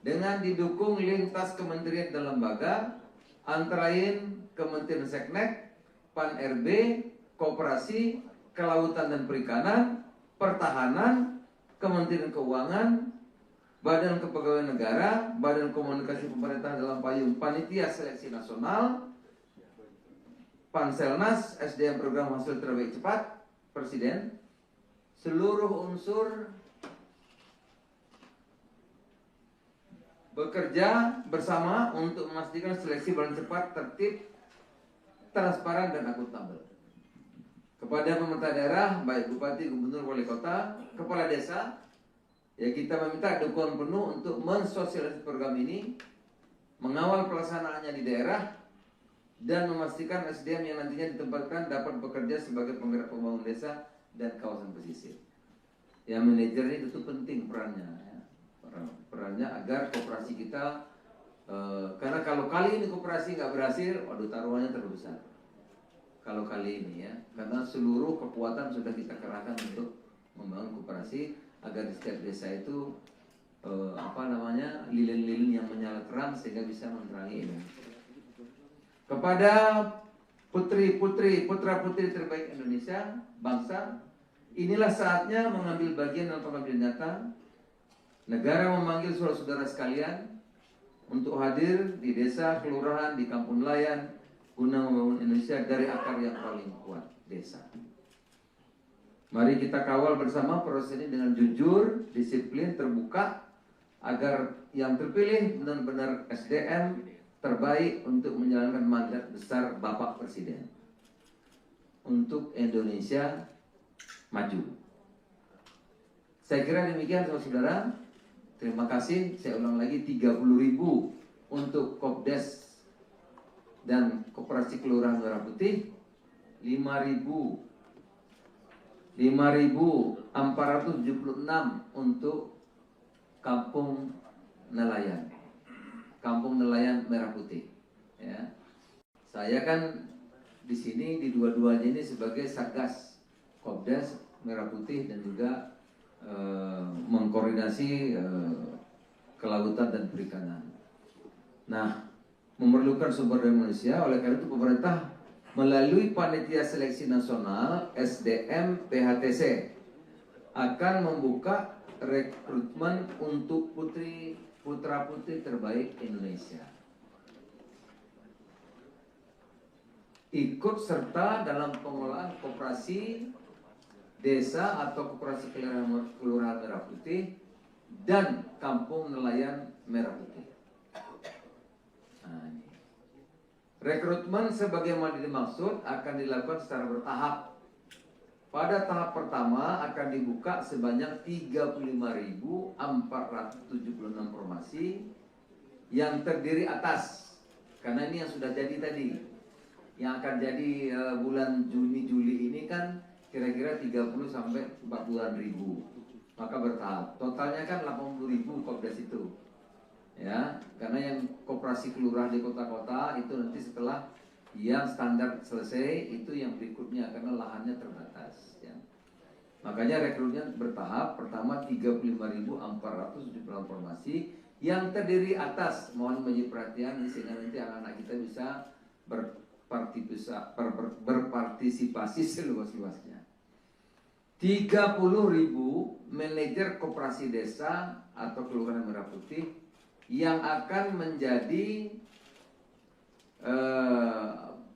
dengan didukung lintas kementerian dan lembaga, antara lain Kementerian Seknek, Pan-RB, Koperasi, Kelautan dan Perikanan, Pertahanan, Kementerian Keuangan, Badan Kepegawaian Negara, Badan Komunikasi Pemerintah dalam payung Panitia Seleksi Nasional, Panselnas, SDM Program Hasil Terbaik Cepat, Presiden, seluruh unsur bekerja bersama untuk memastikan seleksi berjalan cepat, tertib, transparan, dan akuntabel. Kepada pemerintah daerah, baik Bupati, Gubernur, Wali Kota, Kepala Desa, ya kita meminta dukungan penuh untuk mensosialisasi program ini, mengawal pelaksanaannya di daerah, dan memastikan SDM yang nantinya ditempatkan dapat bekerja sebagai penggerak pembangunan desa dan kawasan pesisir. Ya, manajer ini tentu penting perannya, ya. Perannya agar koperasi kita, karena kalau kali ini koperasi nggak berhasil, waduh taruhannya terlalu besar. Kalau kali ini ya, karena seluruh kekuatan sudah kita kerahkan untuk membangun koperasi agar di setiap desa itu lilin-lilin yang menyala terang sehingga bisa menerangi ini. Kepada putra-putri terbaik Indonesia, bangsa, inilah saatnya mengambil bagian dalam pengambilan nyata. Negara memanggil saudara-saudara sekalian untuk hadir di desa, kelurahan, di kampung nelayan, guna membangun Indonesia dari akar yang paling kuat, desa. Mari kita kawal bersama proses ini dengan jujur, disiplin, terbuka, agar yang terpilih benar-benar SDM terbaik untuk menjalankan mandat besar Bapak Presiden untuk Indonesia maju. Saya kira demikian saudara-saudara. Terima kasih. Saya ulang lagi, 30.000 untuk Kopdes dan Koperasi Kelurahan Merah Putih, 5.476 untuk Kampung Nelayan Merah Putih. Ya. Saya kan di sini di dua-duanya ini sebagai Satgas Kopdes Merah Putih dan juga mengkoordinasi kelautan dan perikanan. Nah, memerlukan sumber daya manusia, oleh karena itu pemerintah melalui Panitia Seleksi Nasional SDM PHTC akan membuka rekrutmen untuk putra-putri terbaik Indonesia. Ikut serta dalam pengelolaan koperasi desa atau koperasi kelurahan Merah Putih dan kampung nelayan Merah Putih. Nah, ini. Rekrutmen sebagaimana dimaksud akan dilakukan secara bertahap. Pada tahap pertama akan dibuka sebanyak 35.476 formasi yang terdiri atas, karena ini yang sudah jadi tadi, yang akan jadi bulan Juni-Juli ini kan kira-kira 30 sampai 40.000, maka bertahap. Totalnya kan 80.000 Kopdes itu, ya, karena yang koperasi kelurahan di kota-kota itu nanti setelah yang standar selesai itu yang berikutnya karena lahannya terbatas. Ya. Makanya rekrutmen bertahap. Pertama 35.478 formasi yang terdiri atas, mohon menjadi perhatian sehingga nanti anak-anak kita bisa berpartisipasi seluas-luasnya. 30.000 manajer koperasi desa atau kelurahan Merah Putih yang akan menjadi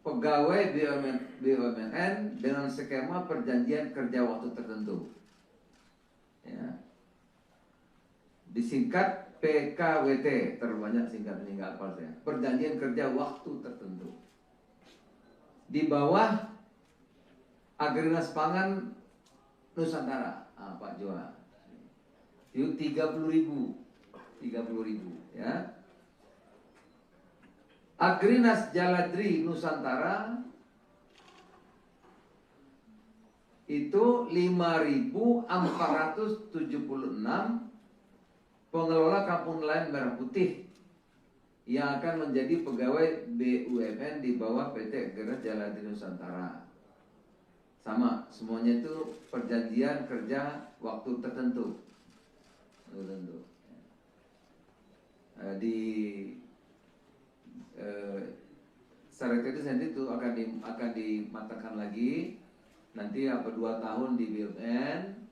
pegawai BUMN dengan skema perjanjian kerja waktu tertentu, ya. Disingkat PKWT, terlalu banyak singkatnya nggak hafal saya. Perjanjian kerja waktu tertentu. Di bawah Agrinas Pangan Nusantara, Pak Joa. Itu 30.000, ya. Agrinas Jaladri Nusantara itu 5.476 pengelola kampung nelayan Merah Putih yang akan menjadi pegawai BUMN di bawah PT Agrinas Jaladri Nusantara. sama, semuanya itu perjanjian kerja waktu tertentu. Di syarat itu sendiri itu akan dimatangkan lagi nanti 2 tahun di BUMN.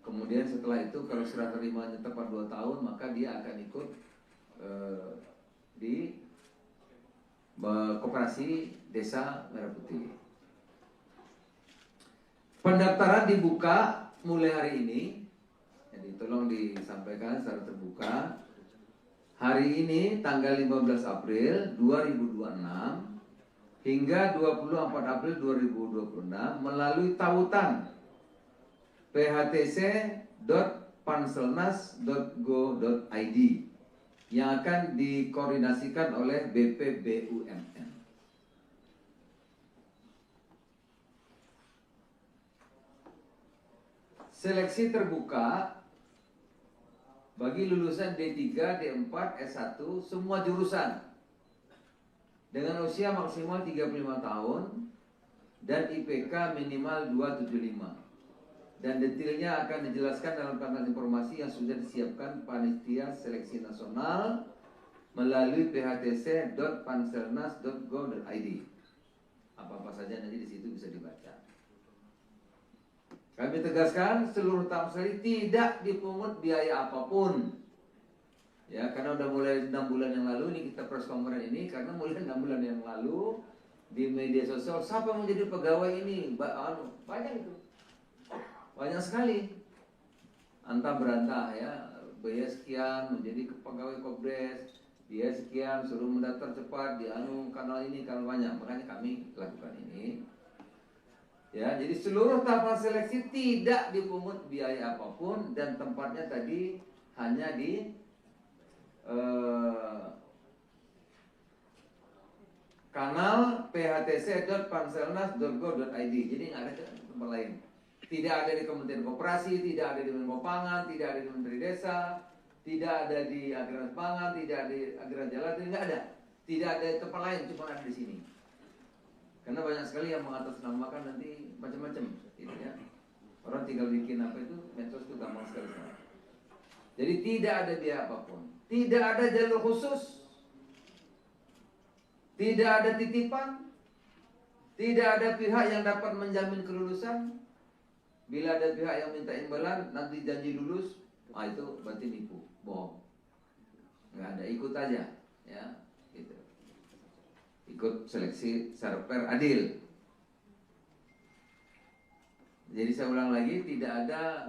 Kemudian setelah itu kalau serah terimanya tepat 2 tahun, maka dia akan ikut di Koperasi Desa Merah Putih. Pendaftaran dibuka mulai hari ini, jadi tolong disampaikan secara terbuka. Hari ini tanggal 15 April 2026 hingga 24 April 2026 melalui tautan phtc.panselnas.go.id yang akan dikoordinasikan oleh BPBUMN. Seleksi terbuka bagi lulusan D3, D4, S1 semua jurusan dengan usia maksimal 35 tahun dan IPK minimal 275. Dan detailnya akan dijelaskan dalam panel informasi yang sudah disiapkan Panitia Seleksi Nasional melalui phtc.panselnas.go.id. Apa-apa saja nanti di situ bisa dibaca. Kami tegaskan seluruh tahap seleksi tidak dipungut biaya apapun. Ya, karena udah mulai 6 bulan yang lalu ini kita press conference ini, karena mulai 6 bulan yang lalu di media sosial siapa yang menjadi pegawai ini banyak itu. Banyak sekali. Antah berantah ya, biaya sekian menjadi pegawai Kopdes, biaya sekian suruh mendaftar cepat di kanal ini, kanal banyak. Makanya kami lakukan ini. Ya, jadi seluruh tahapan seleksi tidak dipungut biaya apapun dan tempatnya tadi hanya di kanal phtc.panselnas.go.id. Jadi nggak ada tempat lain. Tidak ada di Kementerian Koperasi, tidak ada di Menko Pangan, tidak ada di Menteri Desa, tidak ada di Agraris Pangan, tidak ada di Agraris Jalan, tidak ada. Tidak ada tempat lain, cuma ada di sini. Karena banyak sekali yang mengatasnamakan nanti macam-macam, gitu ya. Orang tinggal bikin apa itu, medsos itu gampang sekali. Jadi tidak ada biaya apapun, tidak ada jalur khusus, tidak ada titipan, tidak ada pihak yang dapat menjamin kelulusan. Bila ada pihak yang minta imbalan, nanti janji lulus, itu berarti nipu, bohong. Nggak ada, ikut aja, ya. Gitu. Ikut seleksi fair adil. Jadi saya ulang lagi, tidak ada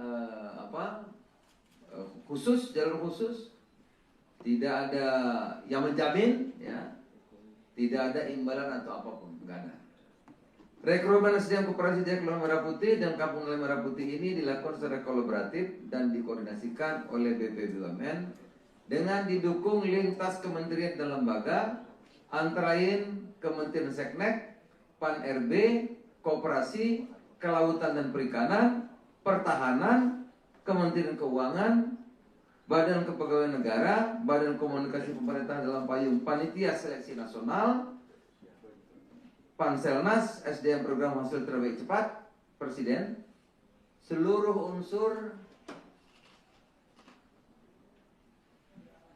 khusus, jalur khusus, tidak ada yang menjamin, ya, tidak ada imbalan atau apapun, enggak ada. Rekrutmen SDM Koperasi Desa Kelurahan Merah Putih dan Kampung Nelayan Merah Putih ini dilakukan secara kolaboratif dan dikoordinasikan oleh BPBUMN dengan didukung lintas kementerian dan lembaga, antara lain Kementerian Seknek, Pan-RB, Koperasi, Kelautan dan Perikanan, Pertahanan, Kementerian Keuangan, Badan Kepegawaian Negara, Badan Komunikasi Pemerintah dalam payung Panitia Seleksi Nasional, Panselnas, SDM Program Hasil Terbaik Cepat, Presiden, seluruh unsur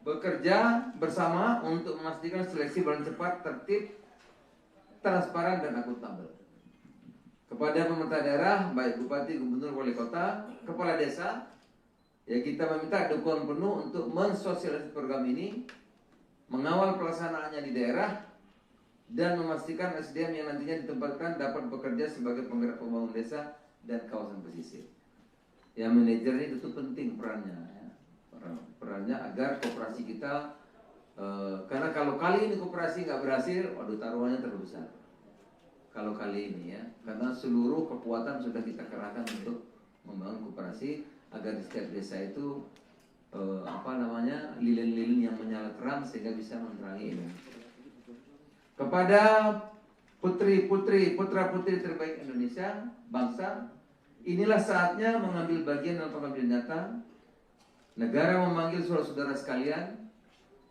bekerja bersama untuk memastikan seleksi berjalan cepat, tertib, transparan dan akuntabel. Kepada pemerintah daerah, baik bupati, gubernur, wali kota, kepala desa, ya kita meminta dukungan penuh untuk mensosialisasi program ini, mengawal pelaksanaannya di daerah, dan memastikan SDM yang nantinya ditempatkan dapat bekerja sebagai penggerak pembangunan desa dan kawasan pesisir. Ya, manajer ini itu penting perannya, ya. Perannya agar koperasi kita, karena kalau kali ini koperasi nggak berhasil, waduh taruhannya terlalu besar. Kalau kali ini ya, karena seluruh kekuatan sudah kita kerahkan untuk membangun koperasi agar di setiap desa itu lilin-lilin yang menyala terang sehingga bisa menerangi ini. Kepada putra-putri terbaik Indonesia, bangsa, inilah saatnya mengambil bagian dalam pengabdian nyata. Negara memanggil saudara-saudara sekalian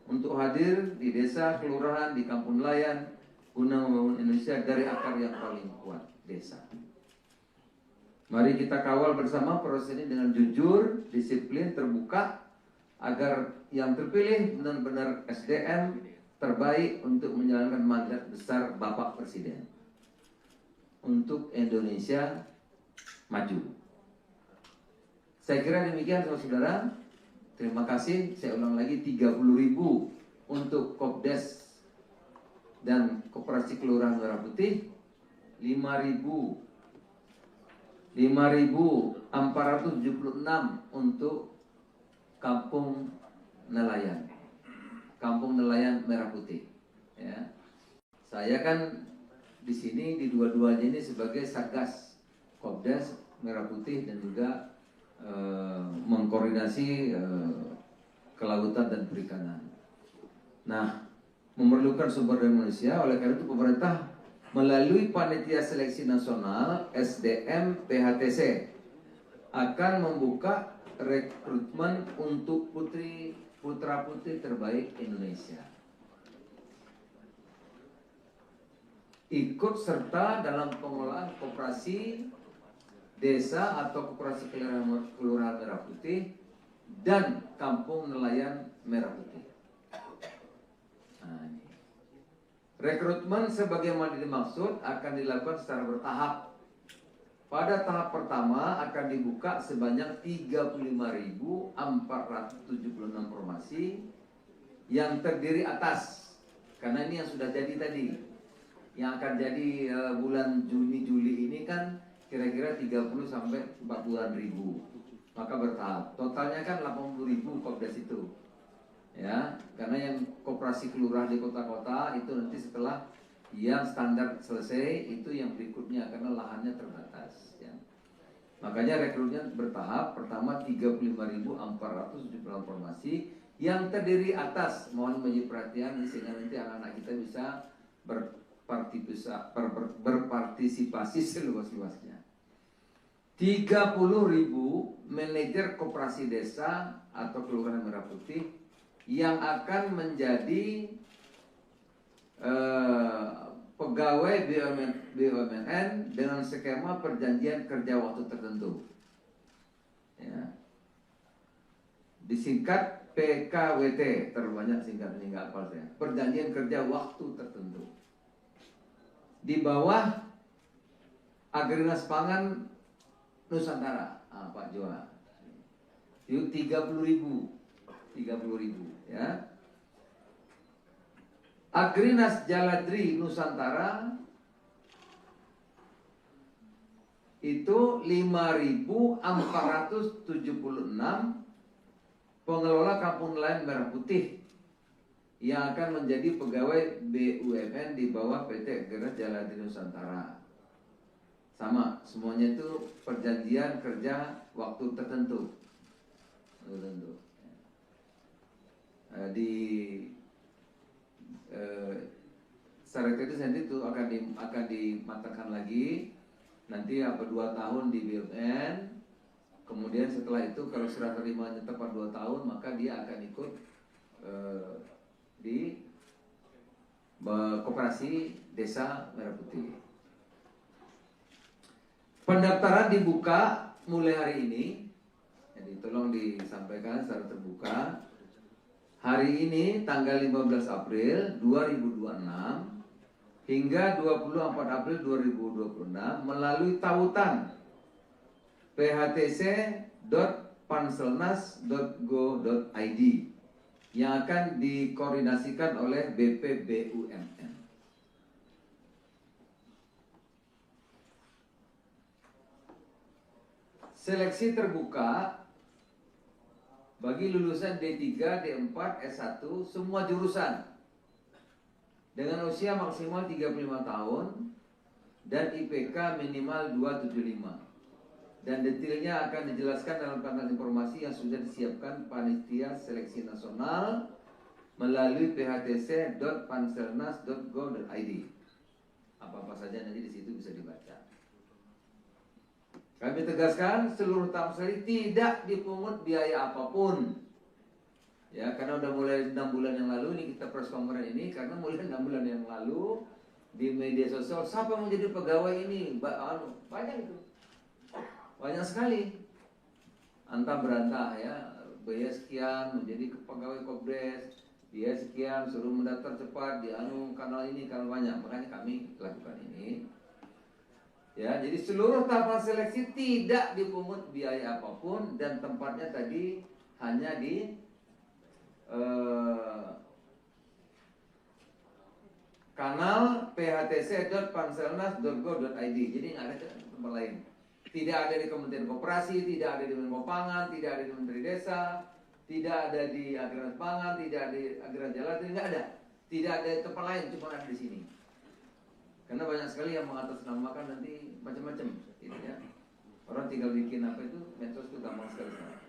untuk hadir di desa, kelurahan, di kampung nelayan, guna membangun Indonesia dari akar yang paling kuat, desa. Mari kita kawal bersama proses ini dengan jujur, disiplin, terbuka, agar yang terpilih benar-benar SDM terbaik untuk menjalankan mandat besar Bapak Presiden untuk Indonesia maju. Saya kira demikian saudara-saudara. Terima kasih. Saya ulang lagi, 30.000 untuk Kopdes dan Koperasi Kelurahan Merah Putih, 5.476 untuk Kampung Nelayan Merah Putih. Ya. Saya kan di sini di dua-duanya ini sebagai Satgas Kopdes Merah Putih dan juga mengkoordinasi kelautan dan perikanan. Nah, memerlukan sumber daya manusia, oleh karena itu pemerintah melalui Panitia Seleksi Nasional SDM PHTC akan membuka rekrutmen untuk putra-putri terbaik Indonesia. Ikut serta dalam pengelolaan koperasi desa atau koperasi kelurahan Merah Putih dan Kampung Nelayan Merah Putih. Nah, ini. Rekrutmen sebagaimana dimaksud akan dilakukan secara bertahap. Pada tahap pertama akan dibuka sebanyak 35.476 formasi yang terdiri atas, karena ini yang sudah jadi tadi, yang akan jadi bulan Juni-Juli ini kan kira-kira 30 sampai 40-an ribu. Maka bertahap. Totalnya kan 80.000 Kopdes itu. Ya, karena yang koperasi kelurahan di kota-kota itu nanti setelah yang standar selesai itu yang berikutnya karena lahannya terbatas. Ya. Makanya rekrutmen bertahap. Pertama 35.476 formasi yang terdiri atas, mohon menjadi perhatian sehingga nanti anak-anak kita bisa berpartisipasi seluas-luasnya. 30.000 manajer koperasi desa atau kelurahan Merah Putih yang akan menjadi pegawai BUMN dengan skema perjanjian kerja waktu tertentu. Ya. Disingkat PKWT, terbanyak singkatnya nggak hafal saya. Perjanjian kerja waktu tertentu. Di bawah Agrinas Pangan Nusantara, Pak Joa. Itu 30.000 ya. Agrinas Jaladri Nusantara itu 5.476 pengelola Kampung Nelayan Merah Putih yang akan menjadi pegawai BUMN di bawah PT Agrinas Jaladri Nusantara. Sama, semuanya itu perjanjian kerja waktu tertentu. Di syarat itu sendiri itu akan dimatangkan lagi. Nanti 2 tahun di BUMN. Kemudian setelah itu kalau serah terimanya tepat 2 tahun, maka dia akan ikut di Koperasi Desa Merah Putih. Pendaftaran dibuka mulai hari ini, jadi tolong disampaikan secara terbuka. Hari ini tanggal 15 April 2026 hingga 24 April 2026 melalui tautan phtc.panselnas.go.id yang akan dikoordinasikan oleh BPBUMN. Seleksi terbuka bagi lulusan D3, D4, S1 semua jurusan dengan usia maksimal 35 tahun dan IPK minimal 275. Dan detailnya akan dijelaskan dalam kanal informasi yang sudah disiapkan Panitia Seleksi Nasional melalui phtc.panselnas.go.id. Apa-apa saja nanti di situ bisa dibaca. Kami tegaskan seluruh tamsari tidak dipungut biaya apapun. Ya, karena udah mulai 6 bulan yang lalu ini kita press conference ini, karena mulai 6 bulan yang lalu di media sosial siapa yang menjadi pegawai ini banyak itu. banyak sekali antah berantah ya, biaya sekian menjadi pegawai Kopdes, biaya sekian suruh mendaftar cepat di kanal ini, kanal banyak, makanya kami lakukan ini. Ya, jadi seluruh tahapan seleksi tidak dipungut biaya apapun dan tempatnya tadi hanya di kanal phtc.panselnas.go.id. Jadi nggak ada tempat lain. Tidak ada di Kementerian Koperasi, tidak ada di Menko Pangan, tidak ada di Menteri Desa, tidak ada di Agraris Pangan, tidak ada di Agraris Jalan, tidak ada. Tidak ada di tempat lain, cuma ada di sini. Karena banyak sekali yang mengatasnamakan nanti macam-macam, gitu ya. Orang tinggal bikin apa itu, medsos itu gampang sekali sekarang.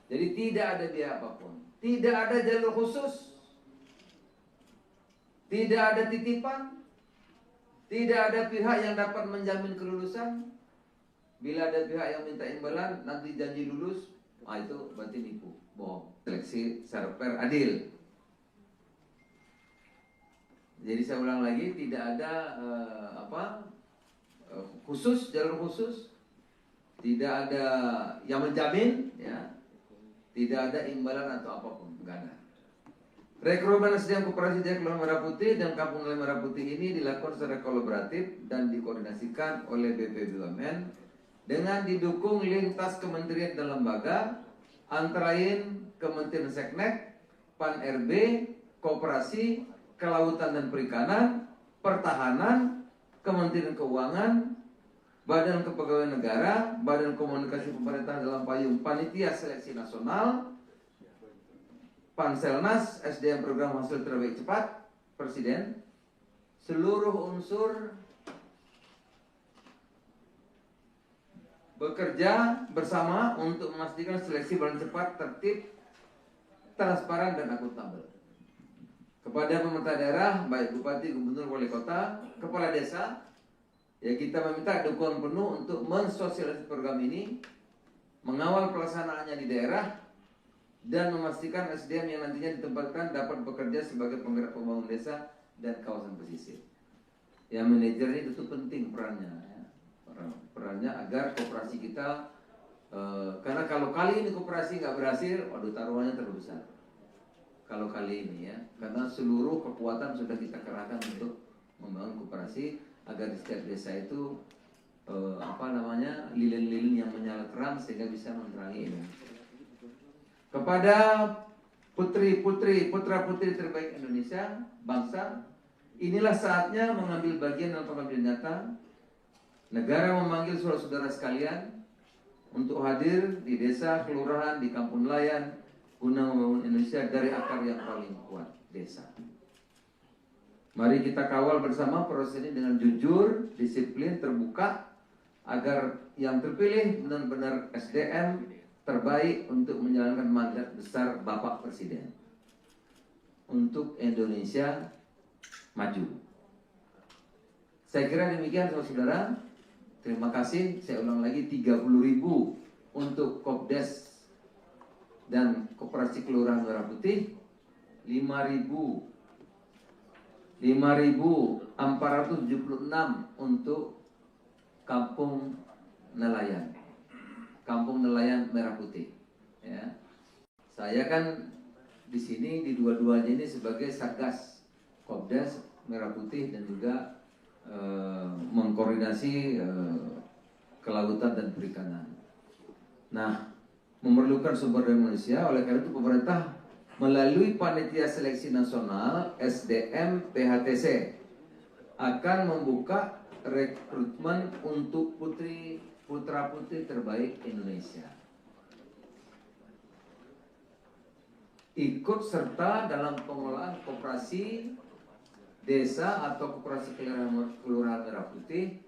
Jadi tidak ada biaya apapun, tidak ada jalur khusus, tidak ada titipan, tidak ada pihak yang dapat menjamin kelulusan. Bila ada pihak yang minta imbalan, nanti janji lulus, itu berarti nipu, bohong. Seleksi secara fair, adil. Jadi saya ulang lagi, tidak ada khusus, jalur khusus, tidak ada yang menjamin, ya, tidak ada imbalan atau apapun, enggak ada. Rekrutmen SDM Koperasi Jaya Kelurahan Merah Putih dan Kampung Nelayan Merah Putih ini dilakukan secara kolaboratif dan dikoordinasikan oleh BPBUMN dengan didukung lintas kementerian dan lembaga, antara lain Kementerian Seknek, Pan-RB, Koperasi, Kelautan dan Perikanan, Pertahanan, Kementerian Keuangan, Badan Kepegawaian Negara, Badan Komunikasi Pemerintah dalam payung Panitia Seleksi Nasional, Panselnas, SDM Program Hasil Terbaik Cepat, Presiden, seluruh unsur bekerja bersama untuk memastikan seleksi berjalan cepat, tertib, transparan, dan akuntabel. Kepada pemerintah daerah, baik bupati, gubernur, wali kota, kepala desa, ya kita meminta dukungan penuh untuk mensosialisasi program ini, mengawal pelaksanaannya di daerah, dan memastikan SDM yang nantinya ditempatkan dapat bekerja sebagai penggerak pembangunan desa dan kawasan pesisir. Ya, manajer ini tentu penting perannya, ya. Perannya agar koperasi kita, karena kalau kali ini koperasi nggak berhasil, waduh taruhannya terlalu besar. Kalau kali ini ya, karena seluruh kekuatan sudah kita kerahkan untuk membangun koperasi agar di setiap desa itu lilin-lilin yang menyala terang sehingga bisa menerangi ini. Kepada putra-putri terbaik Indonesia, bangsa, inilah saatnya mengambil bagian dalam pengabdian nyata. Negara memanggil saudara-saudara sekalian untuk hadir di desa, kelurahan, di kampung nelayan guna membangun Indonesia dari akar yang paling kuat, desa. Mari kita kawal bersama proses ini dengan jujur, disiplin, terbuka, agar yang terpilih benar-benar SDM terbaik untuk menjalankan mandat besar Bapak Presiden untuk Indonesia maju. Saya kira demikian saudara-saudara. Terima kasih. Saya ulang lagi, 30.000 untuk Kopdes dan Koperasi Kelurahan Merah Putih, 5.476 untuk Kampung Nelayan Merah Putih. Ya. Saya kan di sini di dua-duanya ini sebagai Satgas Kopdes Merah Putih dan juga mengkoordinasi kelautan dan perikanan. Nah, memerlukan sumber daya manusia, oleh karena itu pemerintah melalui Panitia Seleksi Nasional SDM PHTC akan membuka rekrutmen untuk putra-putri terbaik Indonesia. Ikut serta dalam pengelolaan koperasi desa atau koperasi kelurahan Merah Putih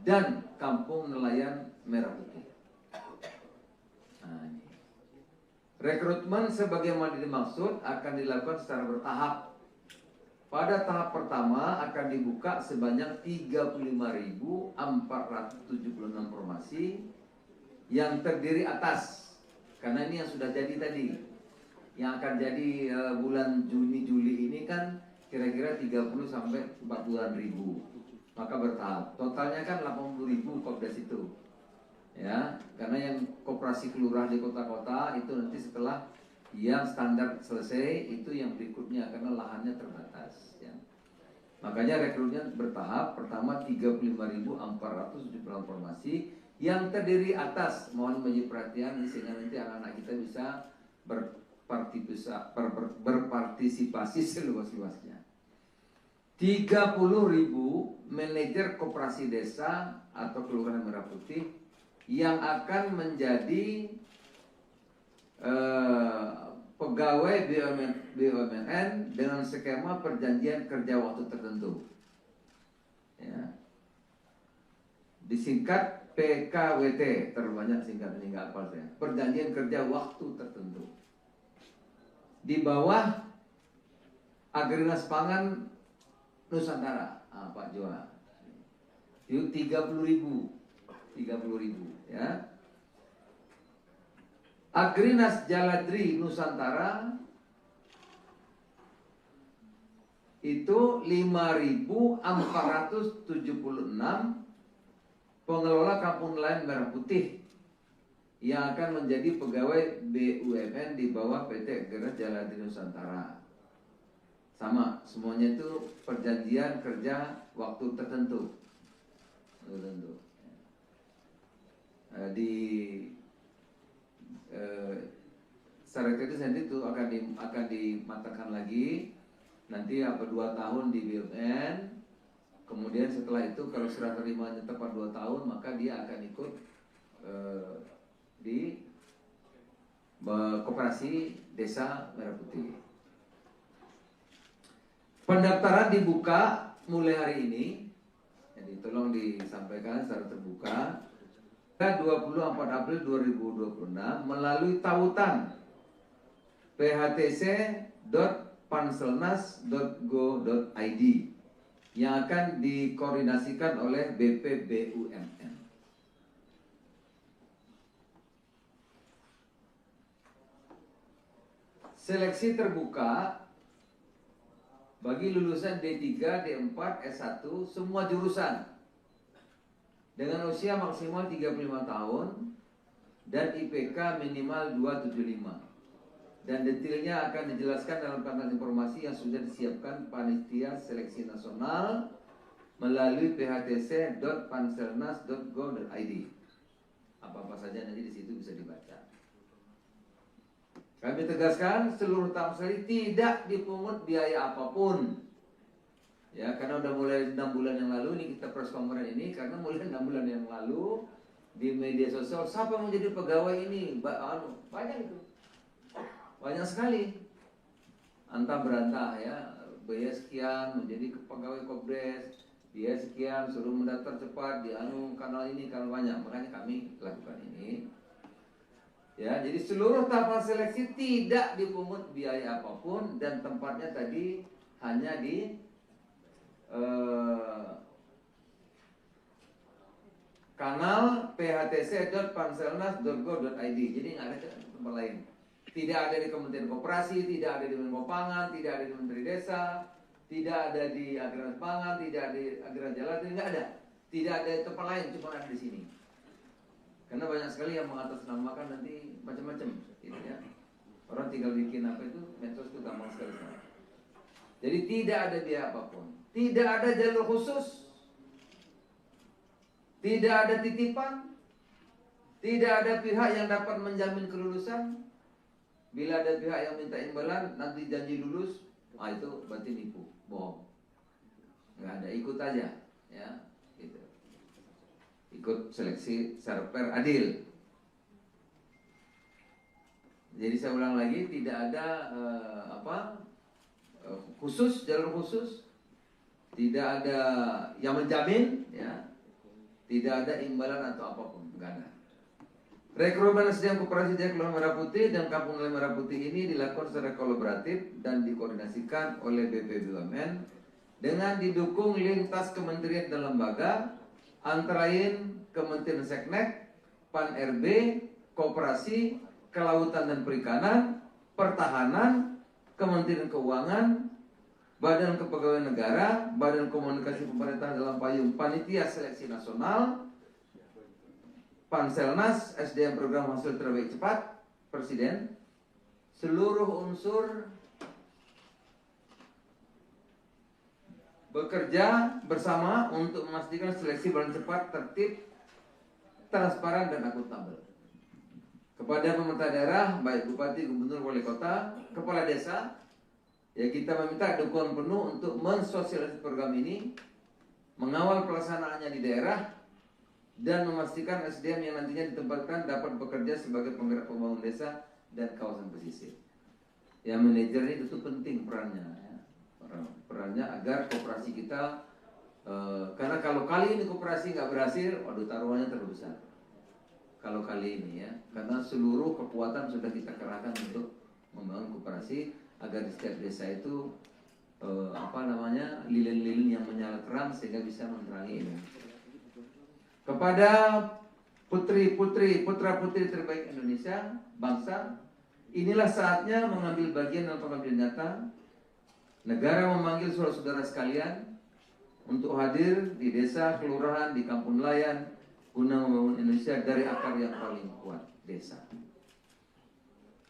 dan Kampung Nelayan Merah Putih. Nah, ini. Rekrutmen sebagaimana dimaksud akan dilakukan secara bertahap. Pada tahap pertama akan dibuka sebanyak 35.476 formasi yang terdiri atas, karena ini yang sudah jadi tadi, yang akan jadi bulan Juni-Juli ini kan kira-kira 30 sampai 40.000. Maka bertahap. Totalnya kan 80.000 Kopdes itu. Ya, karena yang koperasi kelurahan di kota-kota itu nanti setelah yang standar selesai itu yang berikutnya karena lahannya terbatas. Ya. Makanya rekrutnya bertahap. Pertama 35.470 formasi yang terdiri atas, mohon menjadi perhatian sehingga nanti anak-anak kita bisa berpartisipasi seluas-luasnya. 30.000 manajer koperasi desa atau kelurahan Merah Putih yang akan menjadi pegawai BUMN dengan skema perjanjian kerja waktu tertentu. Ya. Disingkat PKWT, terlalu banyak singkatan ini nggak hafal saya. Perjanjian kerja waktu tertentu. Di bawah Agrinas Pangan Nusantara, Pak Joa. Itu 30.000 ya. Agrinas Jaladri Nusantara itu 5.476 pengelola kampung nelayan Merah Putih yang akan menjadi pegawai BUMN di bawah PT Agrinas Jaladri Nusantara. Sama, semuanya itu perjanjian kerja waktu tertentu. Di syarat itu nanti itu akan dimatangkan lagi. Nanti 2 tahun di BUMN. Kemudian setelah itu kalau serah terimanya tepat 2 tahun, maka dia akan ikut di koperasi desa Merah Putih. Pendaftaran dibuka mulai hari ini. Jadi tolong disampaikan secara terbuka. 24 April 2026 melalui tautan phtc.panselnas.go.id yang akan dikoordinasikan oleh BPBUMN. Seleksi terbuka bagi lulusan D3, D4, S1 semua jurusan dengan usia maksimal 35 tahun dan IPK minimal 275. Dan detailnya akan dijelaskan dalam panel informasi yang sudah disiapkan Panitia Seleksi Nasional melalui phtc.panselnas.go.id. Apa-apa saja nanti di situ bisa dibaca. Kami tegaskan seluruh tamseli tidak dipungut biaya apapun. Ya, karena udah mulai 6 bulan yang lalu ini kita press conference ini karena mulai 6 bulan yang lalu di media sosial siapa mau jadi pegawai ini? Banyak itu. Banyak sekali. Antah berantah ya, biaya sekian menjadi pegawai Kopdes, biaya sekian suruh mendaftar cepat di kanal ini kanal banyak. Makanya kami lakukan ini. Ya, jadi seluruh tahapan seleksi tidak dipungut biaya apapun dan tempatnya tadi hanya di kanal phtc.panselnas.go.id. Jadi nggak ada tempat lain. Tidak ada di Kementerian Koperasi, tidak ada di Menko Pangan, tidak ada di Menteri Desa, tidak ada di Agrinas Pangan, tidak ada di Agrinas Jaladri, nggak ada. Tidak ada di tempat lain, cuma ada di sini. Karena banyak sekali yang mengatasnamakan nanti macam-macam, gitu ya. Orang tinggal bikin apa itu, medsos itu gampang sekali. Jadi tidak ada biaya apapun, tidak ada jalur khusus, tidak ada titipan, tidak ada pihak yang dapat menjamin kelulusan. Bila ada pihak yang minta imbalan, nanti janji lulus, itu berarti nipu, bohong. Nggak ada, ikut aja, ya. Gitu. Ikut seleksi secara fair, adil. Jadi saya ulang lagi, tidak ada khusus, jalur khusus, tidak ada yang menjamin, ya, tidak ada imbalan atau apapun, nggak ada. Rekrutmen SDM Koperasi Jaya Kelurahan Merah Putih dan Kampung Nelayan Merah Putih ini dilakukan secara kolaboratif dan dikoordinasikan oleh BPBUMN dengan didukung lintas kementerian dan lembaga, antara lain Kementerian Seknek, Pan-RB, Koperasi, Kelautan dan Perikanan, Pertahanan, Kementerian Keuangan, Badan Kepegawaian Negara, Badan Komunikasi Pemerintah dalam payung Panitia Seleksi Nasional, Panselnas, SDM program hasil terbaik cepat, Presiden, seluruh unsur bekerja bersama untuk memastikan seleksi berjalan cepat, tertib, transparan, dan akuntabel. Kepada pemerintah daerah, baik bupati, gubernur, wali kota, kepala desa, ya kita meminta dukungan penuh untuk mensosialisasi program ini, mengawal pelaksanaannya di daerah, dan memastikan SDM yang nantinya ditempatkan dapat bekerja sebagai penggerak pembangunan desa dan kawasan pesisir. Ya, manajer ini itu penting perannya, ya. Perannya agar koperasi kita, karena kalau kali ini koperasi nggak berhasil, waduh taruhannya terlalu besar. Kalau kali ini ya, karena seluruh kekuatan sudah kita kerahkan untuk membangun koperasi agar di setiap desa itu lilin-lilin yang menyala terang sehingga bisa menerangi ini. Kepada putra-putri terbaik Indonesia, bangsa, inilah saatnya mengambil bagian dalam pengabdian nyata. Negara memanggil saudara-saudara sekalian untuk hadir di desa, kelurahan, di kampung nelayan, guna membangun Indonesia dari akar yang paling kuat, desa.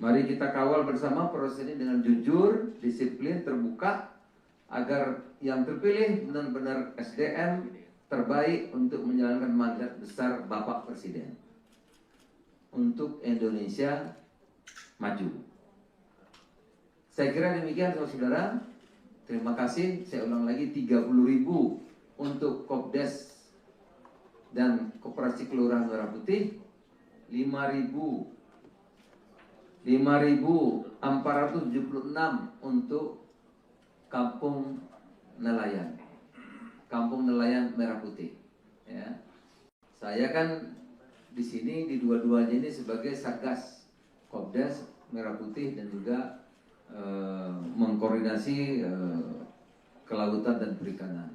Mari kita kawal bersama proses ini dengan jujur, disiplin, terbuka, agar yang terpilih benar-benar SDM terbaik untuk menjalankan mandat besar Bapak Presiden untuk Indonesia maju. Saya kira demikian saudara-saudara. Terima kasih. Saya ulang lagi, 30.000 untuk Kopdes dan Koperasi Kelurahan Merah Putih, 5.476 untuk Kampung Nelayan Merah Putih. Ya. Saya kan di sini di dua-duanya ini sebagai Satgas Kopdes Merah Putih dan juga mengkoordinasi kelautan dan perikanan.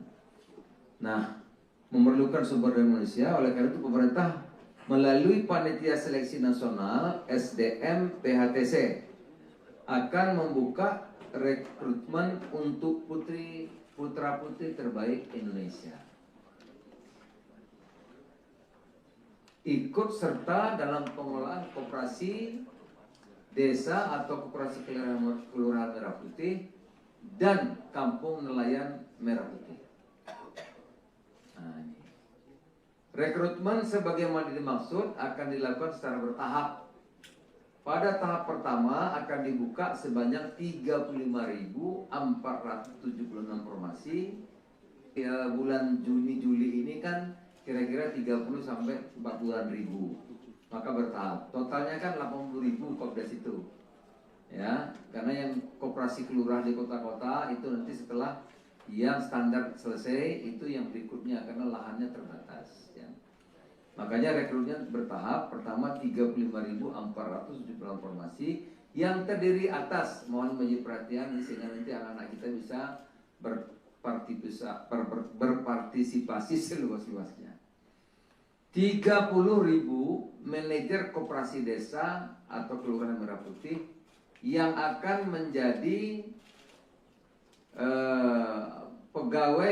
Nah, memerlukan sumber daya manusia, oleh karena itu pemerintah melalui Panitia Seleksi Nasional SDM PHTC akan membuka rekrutmen untuk putra-putri terbaik Indonesia. Ikut serta dalam pengelolaan koperasi desa atau koperasi kelurahan Merah Putih dan kampung nelayan Merah Putih. Nah, ini. Rekrutmen sebagaimana dimaksud akan dilakukan secara bertahap. Pada tahap pertama akan dibuka sebanyak 35.476 formasi. Bulan Juni-Juli ini kan kira-kira 30 sampai 40-an ribu. Maka bertahap. Totalnya kan 80.000 Kopdes itu. Ya, karena yang koperasi kelurahan di kota-kota itu nanti setelah yang standar selesai itu yang berikutnya karena lahannya terbatas. Ya. Makanya rekrutnya bertahap. Pertama 35.476 formasi yang terdiri atas, mohon menjadi perhatian sehingga nanti anak-anak kita bisa berpartisipasi seluas-luasnya. 30.000 manajer koperasi desa atau kelurahan Merah Putih yang akan menjadi pegawai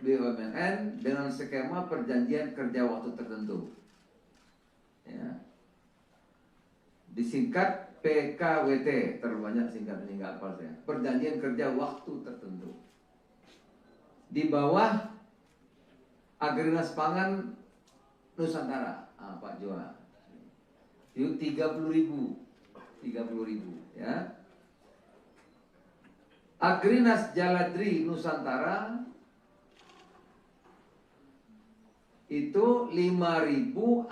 BUMN dengan skema perjanjian kerja waktu tertentu. Ya. Disingkat PKWT, terlalu banyak singkatnya nggak hafal saya. Perjanjian kerja waktu tertentu. Di bawah Agrinas Pangan Nusantara, Pak Joa. Itu 30.000 ya. Agrinas Jaladri Nusantara itu 5.476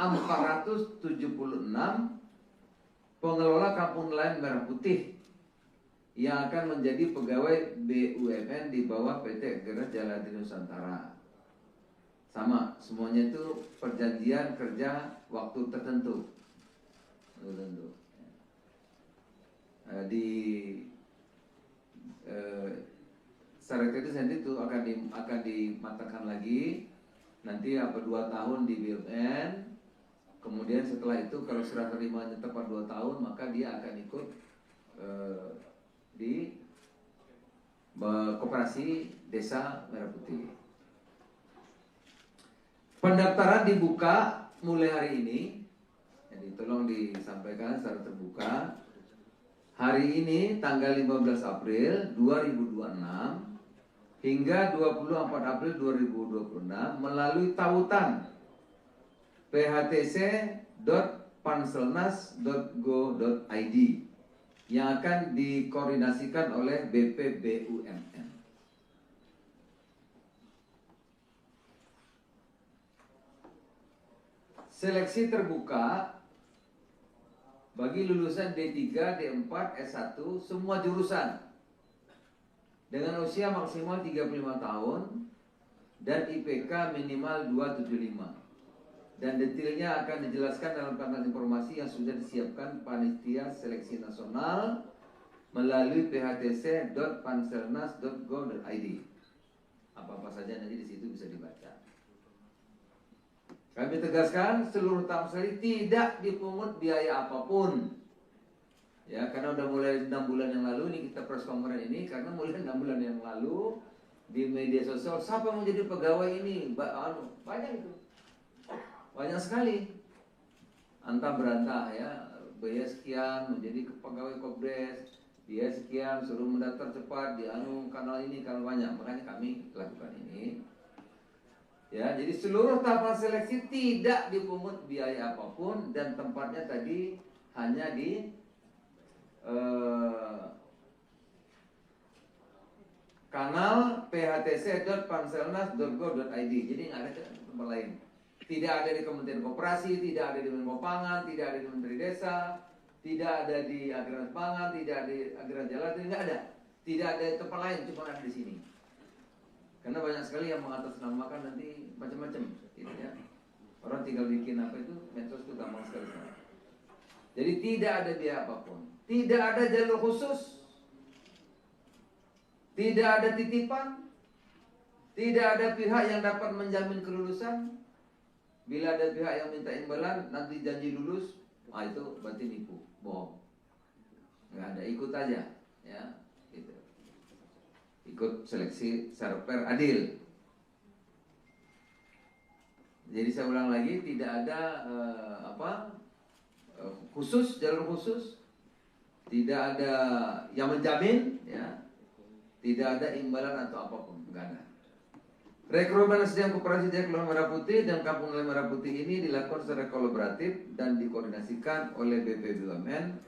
pengelola kampung nelayan Merah Putih yang akan menjadi pegawai BUMN di bawah PT Agrinas Jaladri Nusantara. Sama, semuanya itu perjanjian kerja waktu tertentu. Di syarat itu nanti itu akan dimatangkan lagi. Nanti 2 tahun di BUMN. Kemudian setelah itu kalau serah terimanya tepat 2 tahun, maka dia akan ikut di koperasi desa Merah Putih. Pendaftaran dibuka mulai hari ini, jadi tolong disampaikan secara terbuka. Hari ini tanggal 15 April 2026 hingga 24 April 2026 melalui tautan phtc.panselnas.go.id yang akan dikoordinasikan oleh BPBUMN. Seleksi terbuka bagi lulusan D3, D4, S1 semua jurusan dengan usia maksimal 35 tahun dan IPK minimal 275. Dan detailnya akan dijelaskan dalam kanal informasi yang sudah disiapkan Panitia Seleksi Nasional melalui phtc.panselnas.go.id. Apa-apa saja nanti di situ bisa dibaca. Kami tegaskan seluruh tamu sekali tidak dipungut biaya apapun. Ya, karena udah mulai 6 bulan yang lalu ini kita press conference ini, karena mulai 6 bulan yang lalu di media sosial siapa mau jadi pegawai ini? Banyak itu. Banyak sekali. Antah berantah ya, biaya sekian menjadi pegawai Kopdes, biaya sekian suruh mendaftar cepat di kanal ini, kanal banyak. Makanya kami lakukan ini. Ya, jadi seluruh tahapan seleksi tidak dipungut biaya apapun dan tempatnya tadi hanya di kanal phtc.panselnas.go.id. Jadi nggak ada tempat lain. Tidak ada di Kementerian Koperasi, tidak ada di Menko Pangan, tidak ada di Menteri Desa, tidak ada di Agraris Pangan, tidak ada di Agraris Jalan, nggak ada. Tidak ada tempat lain, cuma ada di sini. Karena banyak sekali yang mengatasnamakan nanti macam-macam, gitu ya. Orang tinggal bikin apa itu, medsos itu gampang sekali. Jadi tidak ada biaya apapun, tidak ada jalur khusus, tidak ada titipan, tidak ada pihak yang dapat menjamin kelulusan. Bila ada pihak yang minta imbalan, nanti janji lulus, itu berarti nipu, bohong. Nggak ada, ikut aja, ya. Gitu. Ikut seleksi secara fair, adil. Jadi saya ulang lagi, tidak ada khusus, jalur khusus, tidak ada yang menjamin, ya, tidak ada imbalan atau apapun, nggak ada. Rekrutmen SDM Koperasi Jaya Kelurahan Merah Putih dan Kampung Nelayan Merah Putih ini dilakukan secara kolaboratif dan dikoordinasikan oleh BPBUMN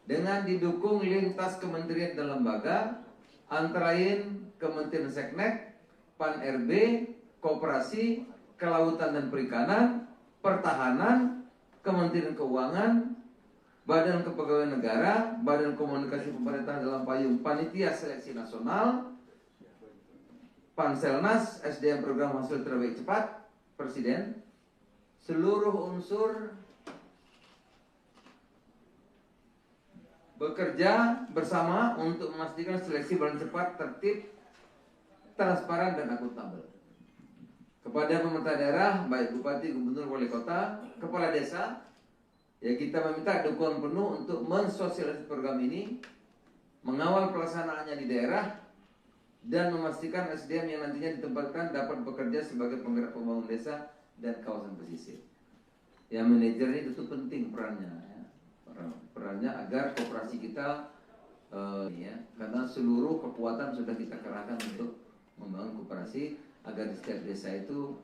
dengan didukung lintas kementerian dan lembaga, antara lain Kementerian Seknek, Pan-RB, Koperasi, Kelautan dan Perikanan, Pertahanan, Kementerian Keuangan, Badan Kepegawaian Negara, Badan Komunikasi Pemerintahan dalam payung Panitia Seleksi Nasional, Panselnas, SDM Program Hasil Terbaik Cepat, Presiden, seluruh unsur bekerja bersama untuk memastikan seleksi berjalan cepat, tertib, transparan, dan akuntabel. Kepada pemerintah daerah, baik Bupati, Gubernur, Wali Kota, Kepala Desa, ya kita meminta dukungan penuh untuk mensosialisasi program ini, mengawal pelaksanaannya di daerah, dan memastikan SDM yang nantinya ditempatkan dapat bekerja sebagai penggerak pembangunan desa dan kawasan pesisir. Ya, manajer ini itu penting perannya, ya. Perannya agar koperasi kita, ya, karena seluruh kekuatan sudah kita kerahkan untuk membangun koperasi agar di setiap desa itu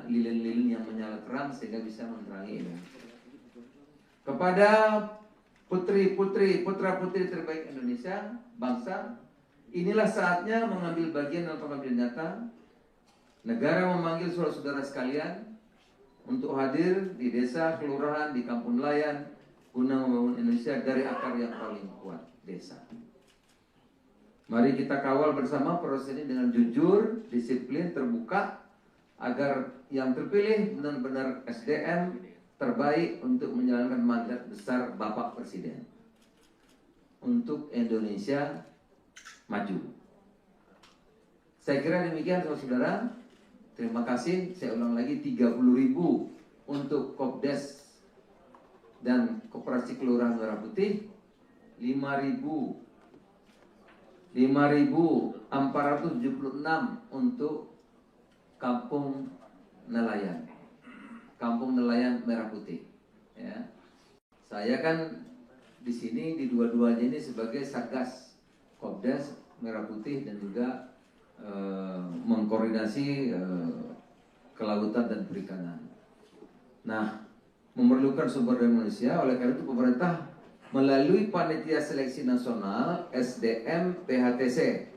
lilin-lilin yang menyala terang sehingga bisa menerangi ini. Kepada putra-putri terbaik Indonesia, bangsa, inilah saatnya mengambil bagian dalam pengabdian nyata. Negara memanggil saudara-saudara sekalian untuk hadir di desa, kelurahan, di kampung nelayan guna membangun Indonesia dari akar yang paling kuat, desa. Mari kita kawal bersama proses ini dengan jujur, disiplin, terbuka, agar yang terpilih benar-benar SDM terbaik untuk menjalankan mandat besar Bapak Presiden untuk Indonesia maju. Saya kira demikian saudara-saudara. Terima kasih. Saya ulang lagi, 30.000 untuk Kopdes dan Koperasi Kelurahan Merah Putih, 5.476 untuk Kampung Nelayan. Kampung Nelayan Merah Putih. Ya. Saya kan di sini di dua-duanya ini sebagai Satgas Kopdes Merah Putih dan juga mengkoordinasi kelautan dan perikanan. Nah, memerlukan sumber daya manusia, oleh karena itu pemerintah melalui Panitia Seleksi Nasional SDM PHTC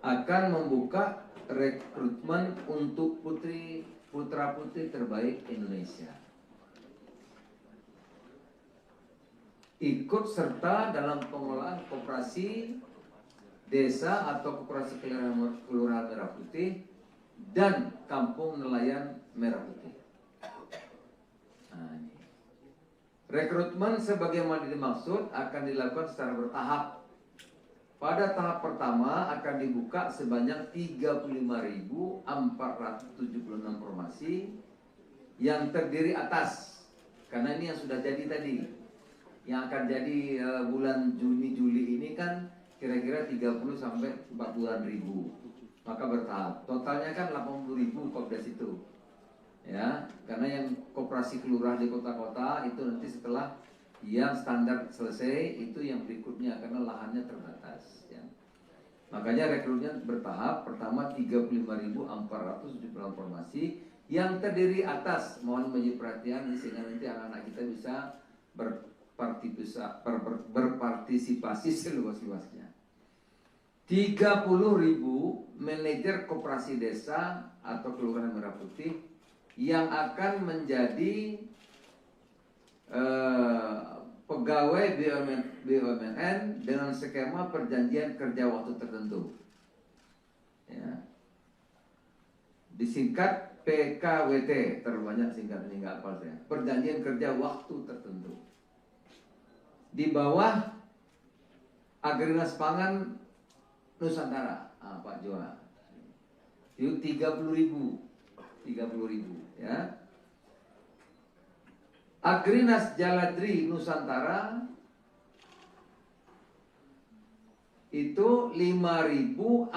akan membuka rekrutmen untuk putra-putri terbaik Indonesia. Ikut serta dalam pengelolaan koperasi desa atau koperasi kelurahan Merah Putih dan Kampung Nelayan Merah Putih. Nah, ini. Rekrutmen sebagaimana dimaksud akan dilakukan secara bertahap. Pada tahap pertama akan dibuka sebanyak 35.476 formasi yang terdiri atas, karena ini yang sudah jadi tadi, yang akan jadi bulan Juni-Juli ini kan kira-kira 30 sampai 40-an ribu, maka bertahap. Totalnya kan 80.000 Kopdes itu. Ya, karena yang koperasi kelurahan di kota-kota itu nanti setelah yang standar selesai itu yang berikutnya karena lahannya terbatas. Ya. Makanya rekrutmen bertahap. Pertama 35.476 formasi yang terdiri atas, mohon menjadi perhatian sehingga nanti anak-anak kita bisa berpartisipasi seluas-luasnya. 30.000 manajer koperasi desa atau kelurahan Merah Putih yang akan menjadi pegawai BUMN dengan skema perjanjian kerja waktu tertentu. Ya. Disingkat PKWT, terlalu banyak singkatnya nggak hafal saya. Perjanjian kerja waktu tertentu. Di bawah Agrinas Pangan Nusantara, Pak Joa. Itu 30.000 ya. Agrinas Jaladri Nusantara itu 5.476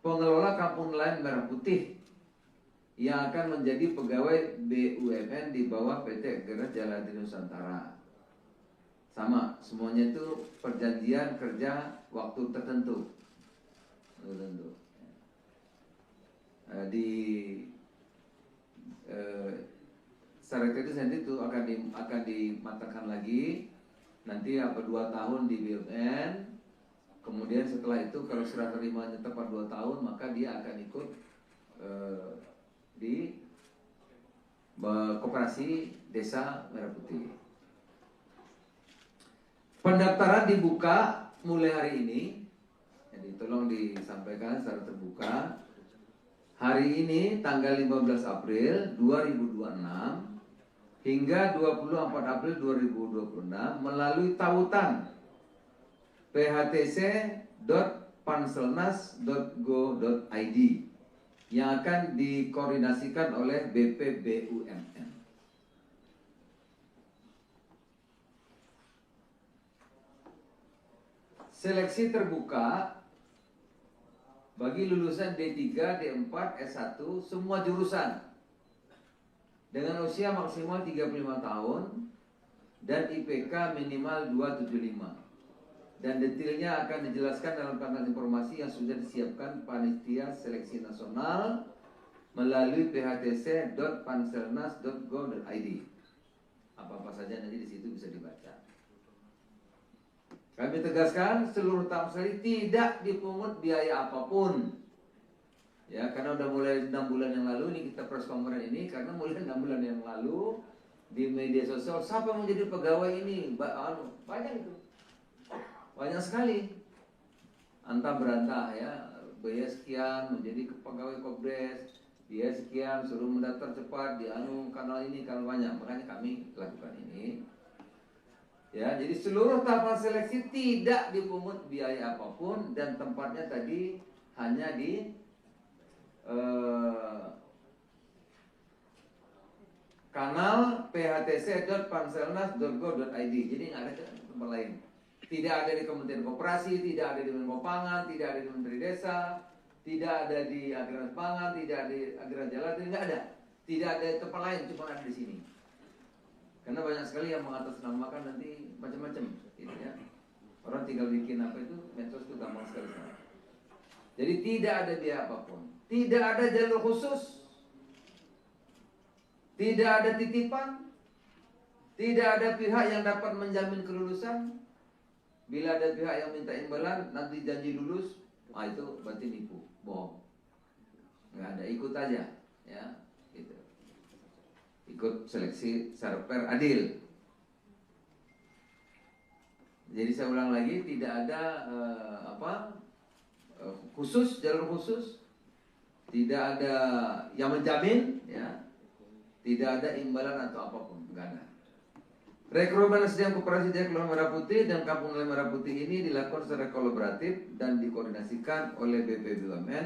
pengelola Kampung Nelayan Merah Putih yang akan menjadi pegawai BUMN di bawah PT Agrinas Jaladri Nusantara. Sama, semuanya itu perjanjian kerja waktu tertentu. Di secara teknis nanti itu akan dimatangkan lagi. Nanti 2 tahun di BUMN. Kemudian setelah itu kalau serah terimanya tepat 2 tahun, maka dia akan ikut di koperasi desa Merah Putih. Pendaftaran dibuka mulai hari ini. Jadi tolong disampaikan secara terbuka. Hari ini tanggal 15 April 2026 hingga 24 April 2026 melalui tautan phtc.panselnas.go.id yang akan dikoordinasikan oleh BPBUMN. Seleksi terbuka bagi lulusan D3, D4, S1 semua jurusan dengan usia maksimal 35 tahun dan IPK minimal 275. Dan detailnya akan dijelaskan dalam kanal informasi yang sudah disiapkan Panitia Seleksi Nasional melalui phtc.panselnas.go.id. Apa-apa saja nanti di situ bisa dibaca. Kami tegaskan seluruh tahap seleksi tidak dipungut biaya apapun. Ya, karena udah mulai 6 bulan yang lalu ini kita press conference ini, karena mulai 6 bulan yang lalu di media sosial siapa yang menjadi pegawai ini banyak itu. Banyak sekali. Antah berantah ya, biaya sekian menjadi pegawai Kopdes, biaya sekian suruh mendaftar cepat di kanal ini, kanal banyak. Makanya kami lakukan ini. Ya, jadi seluruh tahapan seleksi tidak dipungut biaya apapun dan tempatnya tadi hanya di kanal phtc.panselnas.go.id. Jadi nggak ada tempat lain. Tidak ada di Kementerian Koperasi, tidak ada di Menko Pangan, tidak ada di Menteri Desa, Tidak ada di agraran pangan, tidak ada di agraran jalan, tidak ada. Tidak ada tempat lain, cuma ada di sini. Karena banyak sekali yang mengatasnamakan nanti macam-macam, gitu ya. Orang tinggal bikin apa itu, medsos itu gampang sekali. Jadi tidak ada biaya apapun, tidak ada jalur khusus, tidak ada titipan, tidak ada pihak yang dapat menjamin kelulusan. Bila ada pihak yang minta imbalan, nanti janji lulus, itu berarti nipu, bohong. Nggak ada, ikut aja, ya, gitu. Ikut seleksi sarper adil. Jadi saya ulang lagi, tidak ada khusus, jalur khusus, tidak ada yang menjamin, ya, tidak ada imbalan atau apapun, nggak ada. Rekrutmen SDM Koperasi Jaya Kelurahan Merah Putih dan Kampung Nelayan Merah Putih ini dilakukan secara kolaboratif dan dikoordinasikan oleh BPBUMN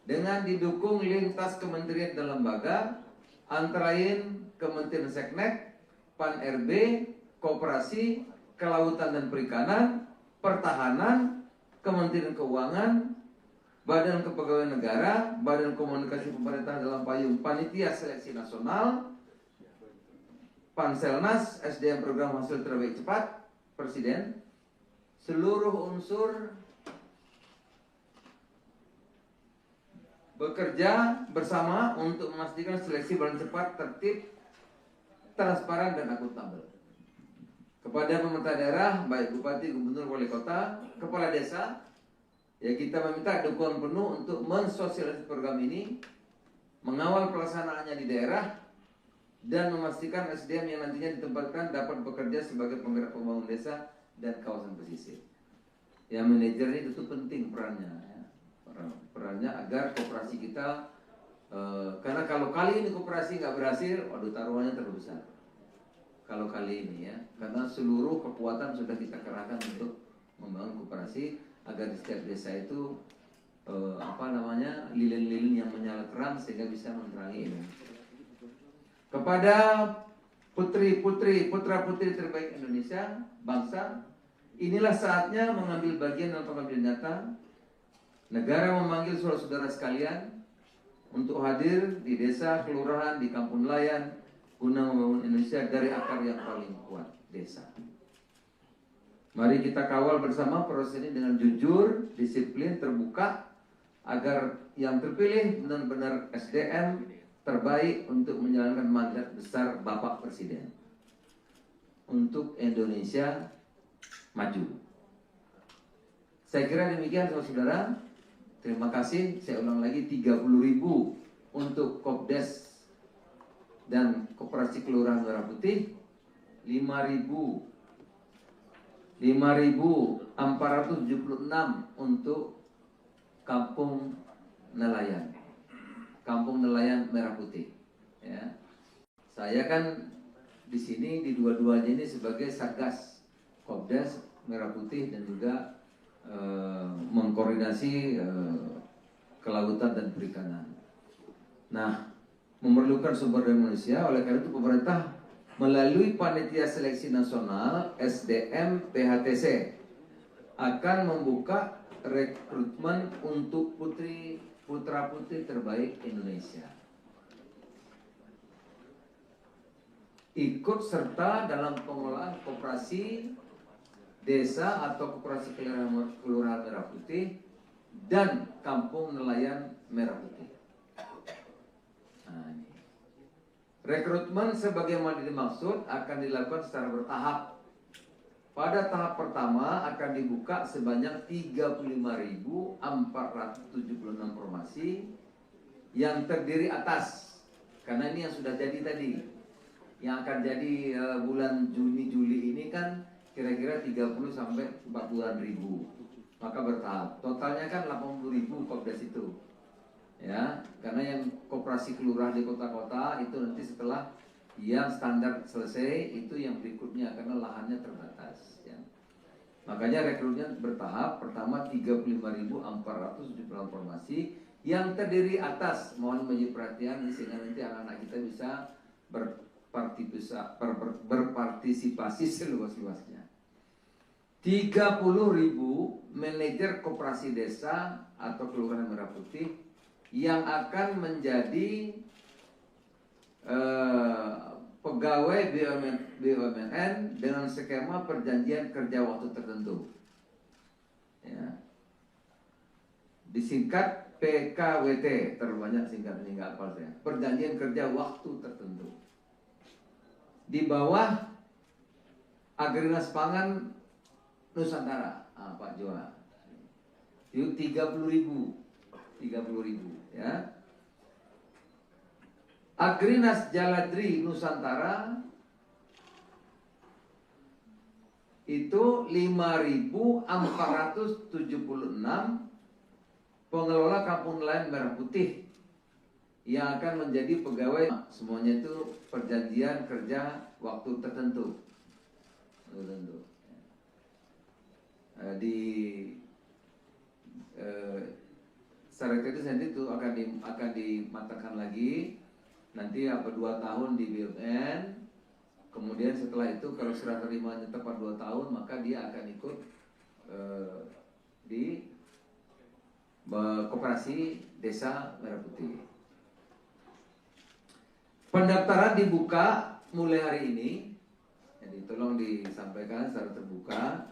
dengan didukung lintas kementerian dan lembaga, antara lain Kementerian Seknek, Pan-RB, Koperasi, Kelautan dan Perikanan, Pertahanan, Kementerian Keuangan, Badan Kepegawaian Negara, Badan Komunikasi Pemerintahan dalam payung Panitia Seleksi Nasional, Panselnas, SDM Program Hasil Terbaik Cepat, Presiden, seluruh unsur bekerja bersama untuk memastikan seleksi berjalan cepat, tertib, transparan, dan akuntabel. Kepada pemerintah daerah, baik bupati, gubernur, wali kota, kepala desa, ya kita meminta dukungan penuh untuk mensosialisasi program ini, mengawal pelaksanaannya di daerah, dan memastikan SDM yang nantinya ditempatkan dapat bekerja sebagai penggerak pembangunan desa dan kawasan pesisir. Ya, manajer ini tentu penting perannya, ya. Perannya agar koperasi kita, karena kalau kali ini koperasi nggak berhasil, waduh taruhannya terlalu besar. Kalau kali ini, ya, karena seluruh kekuatan sudah kita kerahkan untuk membangun koperasi agar di setiap desa itu lilin-lilin yang menyala terang sehingga bisa menerangi ini. Kepada putri-putri, putra-putri terbaik Indonesia, bangsa, inilah saatnya mengambil bagian dalam pengabdian nyata. Negara memanggil saudara-saudara sekalian untuk hadir di desa, kelurahan, di kampung nelayan, guna membangun Indonesia dari akar yang paling kuat, desa. Mari kita kawal bersama proses ini dengan jujur, disiplin, terbuka, agar yang terpilih benar-benar SDM terbaik untuk menjalankan mandat besar Bapak Presiden untuk Indonesia maju. Saya kira demikian saudara-saudara. Terima kasih. Saya ulang lagi, 30.000 untuk Kopdes dan Koperasi Kelurahan Merah Putih, 5.476 untuk Kampung Nelayan, Kampung Nelayan Merah Putih. Ya, saya kan di sini di dua-duanya ini sebagai Satgas Kopdes Merah Putih dan juga mengkoordinasi kelautan dan perikanan. Nah, memerlukan sumber daya manusia, oleh karena itu pemerintah melalui Panitia Seleksi Nasional SDM PHTC akan membuka rekrutmen untuk putra-putri terbaik Indonesia. Ikut serta dalam pengelolaan koperasi desa atau koperasi kelurahan Merah Putih dan Kampung Nelayan Merah Putih. Nah, ini. Rekrutmen sebagaimana dimaksud akan dilakukan secara bertahap. Pada tahap pertama akan dibuka sebanyak 35.476 formasi yang terdiri atas, karena ini yang sudah jadi tadi, yang akan jadi bulan Juni-Juli ini kan kira-kira 30 sampai 40.000, maka bertahap. Totalnya kan 80.000 Kopdes itu, ya, karena yang koperasi kelurahan di kota-kota itu nanti setelah yang standar selesai itu yang berikutnya karena lahannya terbatas, ya. Makanya rekrutmen bertahap. Pertama 35.476 formasi yang terdiri atas, mohon menjadi perhatian sehingga nanti anak-anak kita bisa berpartisipasi seluas-luasnya. 30.000 manajer koperasi desa atau kelurahan Merah Putih yang akan menjadi pegawai BUMN dengan skema perjanjian kerja waktu tertentu. Ya. Disingkat PKWT, terlalu banyak singkatnya nggak hafal saya. Perjanjian kerja waktu tertentu. Di bawah Agrinas Pangan Nusantara, Pak Joa. Itu 30.000 ya. Agrinas Jaladri Nusantara itu 5.476 pengelola kampung nelayan Merah Putih yang akan menjadi pegawai. Semuanya itu perjanjian kerja waktu tertentu. Di secara teknis nanti itu akan dimatangkan lagi. Nanti 2 tahun di BUMN. Kemudian setelah itu kalau serah terimanya tepat 2 tahun, maka dia akan ikut di koperasi desa Merah Putih. Pendaftaran dibuka mulai hari ini. Jadi tolong disampaikan secara terbuka.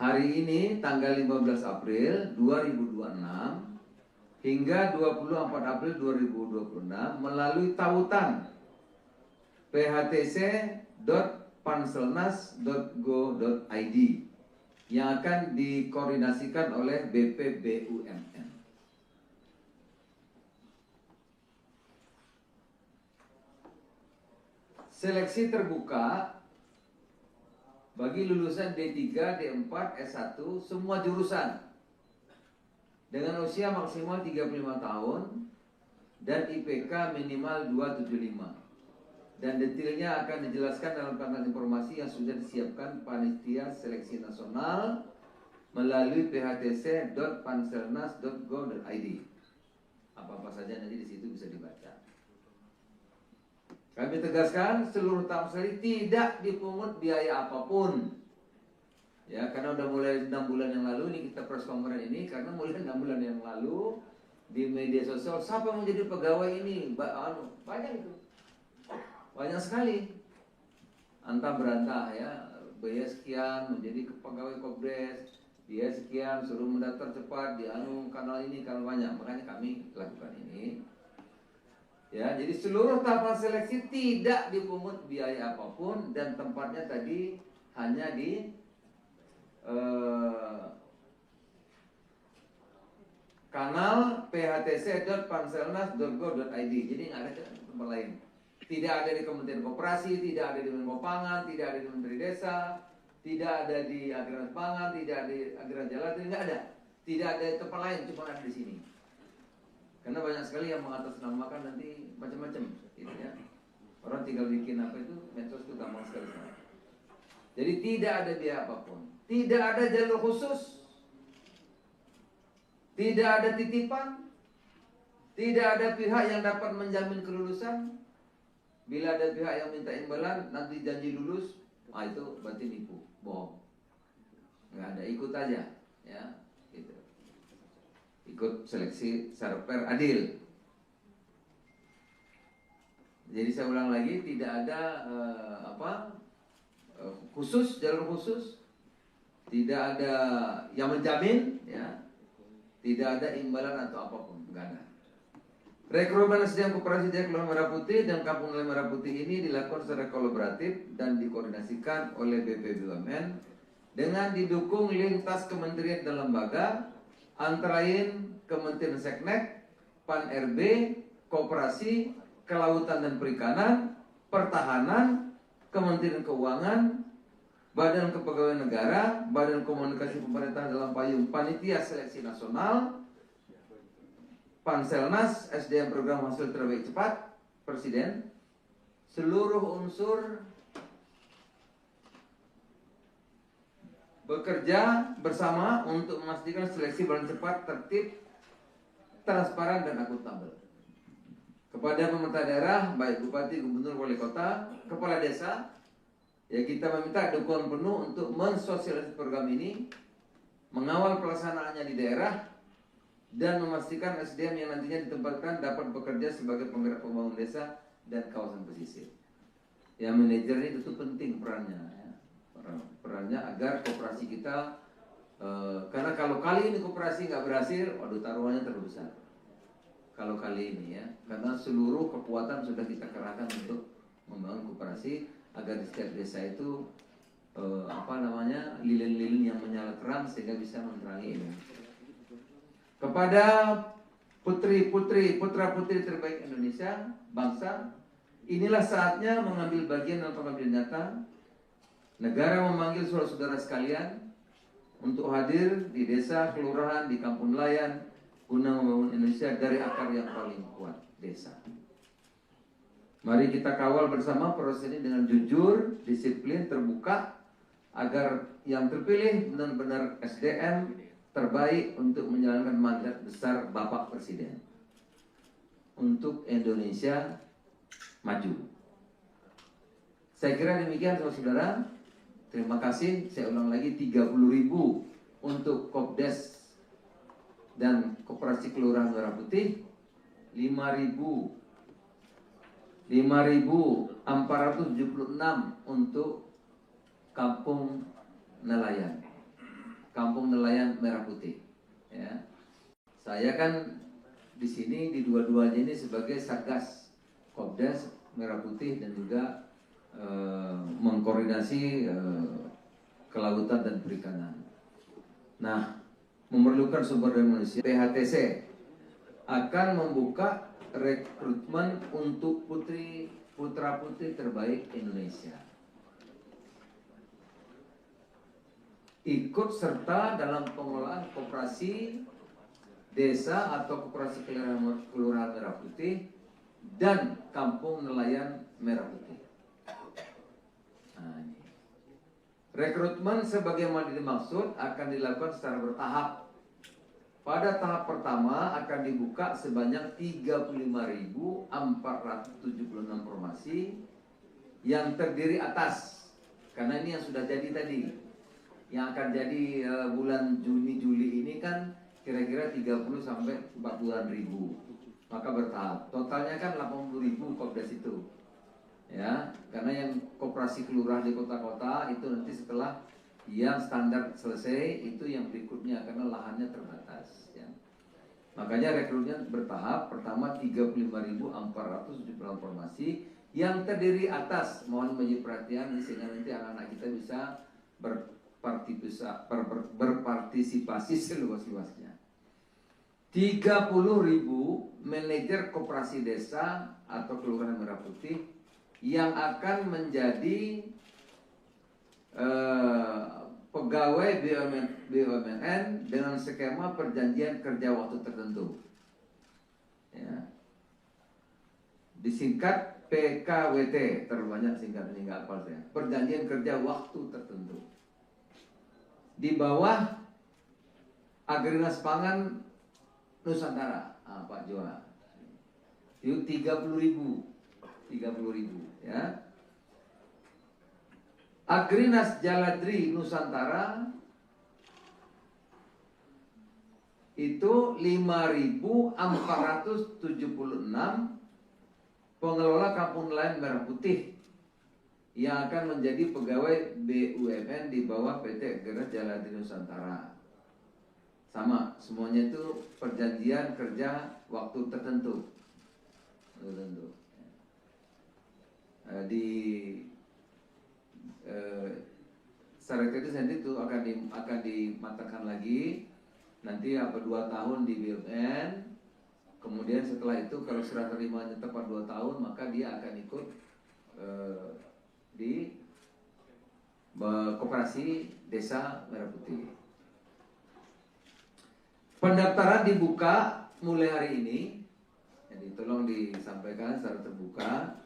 Hari ini tanggal 15 April 2026 hingga 24 April 2026 melalui tautan phtc.panselnas.go.id yang akan dikoordinasikan oleh BPBUMN. Seleksi terbuka bagi lulusan D3, D4, S1 semua jurusan dengan usia maksimal 35 tahun dan IPK minimal 275. Dan detailnya akan dijelaskan dalam panel informasi yang sudah disiapkan Panitia Seleksi Nasional melalui phtc.panselnas.go.id. Apa-apa saja nanti di situ bisa dibaca. Kami tegaskan seluruh tahap sekali tidak dipungut biaya apapun. Ya, karena udah mulai 6 bulan yang lalu ini kita press conference ini, karena mulai 6 bulan yang lalu di media sosial siapa yang menjadi pegawai ini banyak itu, banyak sekali antah berantah ya, biaya sekian menjadi pegawai Kobdes, biaya sekian suruh mendaftar cepat di kanal ini, kanal banyak, makanya kami lakukan ini. Ya, jadi seluruh tahapan seleksi tidak dipungut biaya apapun dan tempatnya tadi hanya di kanal phtc.panselnas.go.id. Jadi nggak ada tempat lain. Tidak ada di Kementerian Koperasi, tidak ada di Menko Pangan, tidak ada di Menteri Desa, tidak ada di Agrinas Pangan, tidak ada di Agrinas Jaladri, nggak ada. Tidak ada di tempat lain, cuma ada di sini. Karena banyak sekali yang mengatasnamakan nanti macam-macam, gitu ya. Orang tinggal bikin apa itu, medsos itu gampang sekali. Jadi tidak ada biaya apapun, tidak ada jalur khusus, tidak ada titipan, tidak ada pihak yang dapat menjamin kelulusan. Bila ada pihak yang minta imbalan, nanti janji lulus, itu berarti nipu, bohong. Nggak ada, ikut aja, ya. Gitu. Ikut seleksi secara fair, adil. Jadi saya ulang lagi, tidak ada khusus, jalur khusus, tidak ada yang menjamin, ya, tidak ada imbalan atau apapun, enggak ada. Rekrutmen SDM Koperasi Desa Kelurahan Merah Putih dan Kampung Nelayan Merah Putih ini dilakukan secara kolaboratif dan dikoordinasikan oleh BPBUMN dengan didukung lintas kementerian dan lembaga, antara lain Kementerian Seknek, Pan-RB, Koperasi, Kelautan dan Perikanan, Pertahanan, Kementerian Keuangan, Badan Kepegawaian Negara, Badan Komunikasi Pemerintah dalam payung Panitia Seleksi Nasional, Panselnas, SDM Program Hasil Terbaik Cepat, Presiden, seluruh unsur bekerja bersama untuk memastikan seleksi berjalan cepat, tertib, transparan dan akuntabel. Kepada pemerintah daerah, baik bupati, gubernur, wali kota, kepala desa Ya, kita meminta dukungan penuh untuk mensosialisasi program ini, mengawal pelaksanaannya di daerah, dan memastikan SDM yang nantinya ditempatkan dapat bekerja sebagai penggerak pembangunan desa dan kawasan pesisir. Ya, manajer ini tentu penting perannya, ya. Perannya agar koperasi kita, karena kalau kali ini koperasi nggak berhasil, waduh, taruhannya terlalu besar. Kalau kali ini ya, karena seluruh kekuatan sudah kita kerahkan untuk membangun koperasi agar di setiap desa itu lilin-lilin yang menyala terang sehingga bisa menerangi ini. Kepada putri-putri, putra-putri terbaik Indonesia, bangsa, inilah saatnya mengambil bagian dalam pengambilan nyata. Negara memanggil saudara-saudara sekalian untuk hadir di desa, kelurahan, di kampung nelayan guna membangun Indonesia dari akar yang paling kuat, desa. Mari kita kawal bersama proses ini dengan jujur, disiplin, terbuka, agar yang terpilih benar-benar SDM terbaik untuk menjalankan mandat besar Bapak Presiden untuk Indonesia maju. Saya kira demikian saudara-saudara. Terima kasih. Saya ulang lagi, 30.000 untuk Kopdes dan Koperasi Kelurahan Merah Putih, 5.476 untuk Kampung Nelayan, Kampung Nelayan Merah Putih. Ya. Saya kan di sini di dua-duanya ini sebagai Satgas Kopdes Merah Putih dan juga mengkoordinasi kelautan dan perikanan. Nah, memerlukan sumber daya manusia. PHTC akan membuka rekrutmen untuk putra-putri terbaik Indonesia. Ikut serta dalam pengelolaan koperasi desa atau koperasi kelurahan Merah Putih dan Kampung Nelayan Merah Putih. Nah, ini. Rekrutmen sebagaimana dimaksud akan dilakukan secara bertahap. Pada tahap pertama akan dibuka sebanyak 35.476 formasi yang terdiri atas, karena ini yang sudah jadi tadi, yang akan jadi bulan Juni-Juli ini kan kira-kira 30 sampai 40.000, maka bertahap. Totalnya kan 80.000 Kopdes itu. Ya, karena yang koperasi kelurahan di kota-kota itu nanti setelah yang standar selesai itu yang berikutnya karena lahannya terbatas. Ya. Makanya rekrutnya bertahap. Pertama 35.476 formasi yang terdiri atas, mohon menjadi perhatian sehingga nanti anak-anak kita bisa berpartisipasi seluas-luasnya. 30.000 manajer koperasi desa atau kelurahan Merah Putih yang akan menjadi pegawai BUMN dengan skema perjanjian kerja waktu tertentu. Ya. Disingkat PKWT, terlalu banyak singkatan ini nggak hafal saya. Perjanjian kerja waktu tertentu. Di bawah Agrinas Pangan Nusantara, Pak Joa. Itu 30.000 ya. Agrinas Jaladri Nusantara itu 5.476 pengelola Kampung Nelayan Merah Putih yang akan menjadi pegawai BUMN di bawah PT Agrinas Jaladri Nusantara. Sama, semuanya itu perjanjian kerja waktu tertentu. Di syarat itu nanti itu akan dimatangkan lagi nanti 2 tahun di BUMN, kemudian setelah itu kalau serah terimanya tepat 2 tahun maka dia akan ikut di koperasi desa Merah Putih. Pendaftaran dibuka mulai hari ini, jadi tolong disampaikan secara terbuka.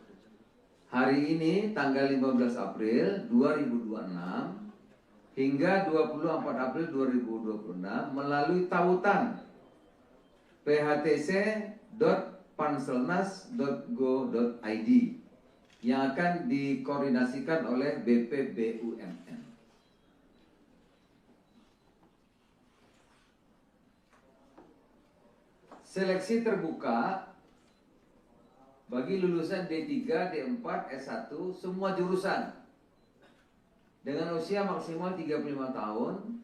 Hari ini tanggal 15 April 2026 hingga 24 April 2026 melalui tautan phtc.panselnas.go.id yang akan dikoordinasikan oleh BPBUMN. Seleksi terbuka bagi lulusan D3, D4, S1 semua jurusan dengan usia maksimal 35 tahun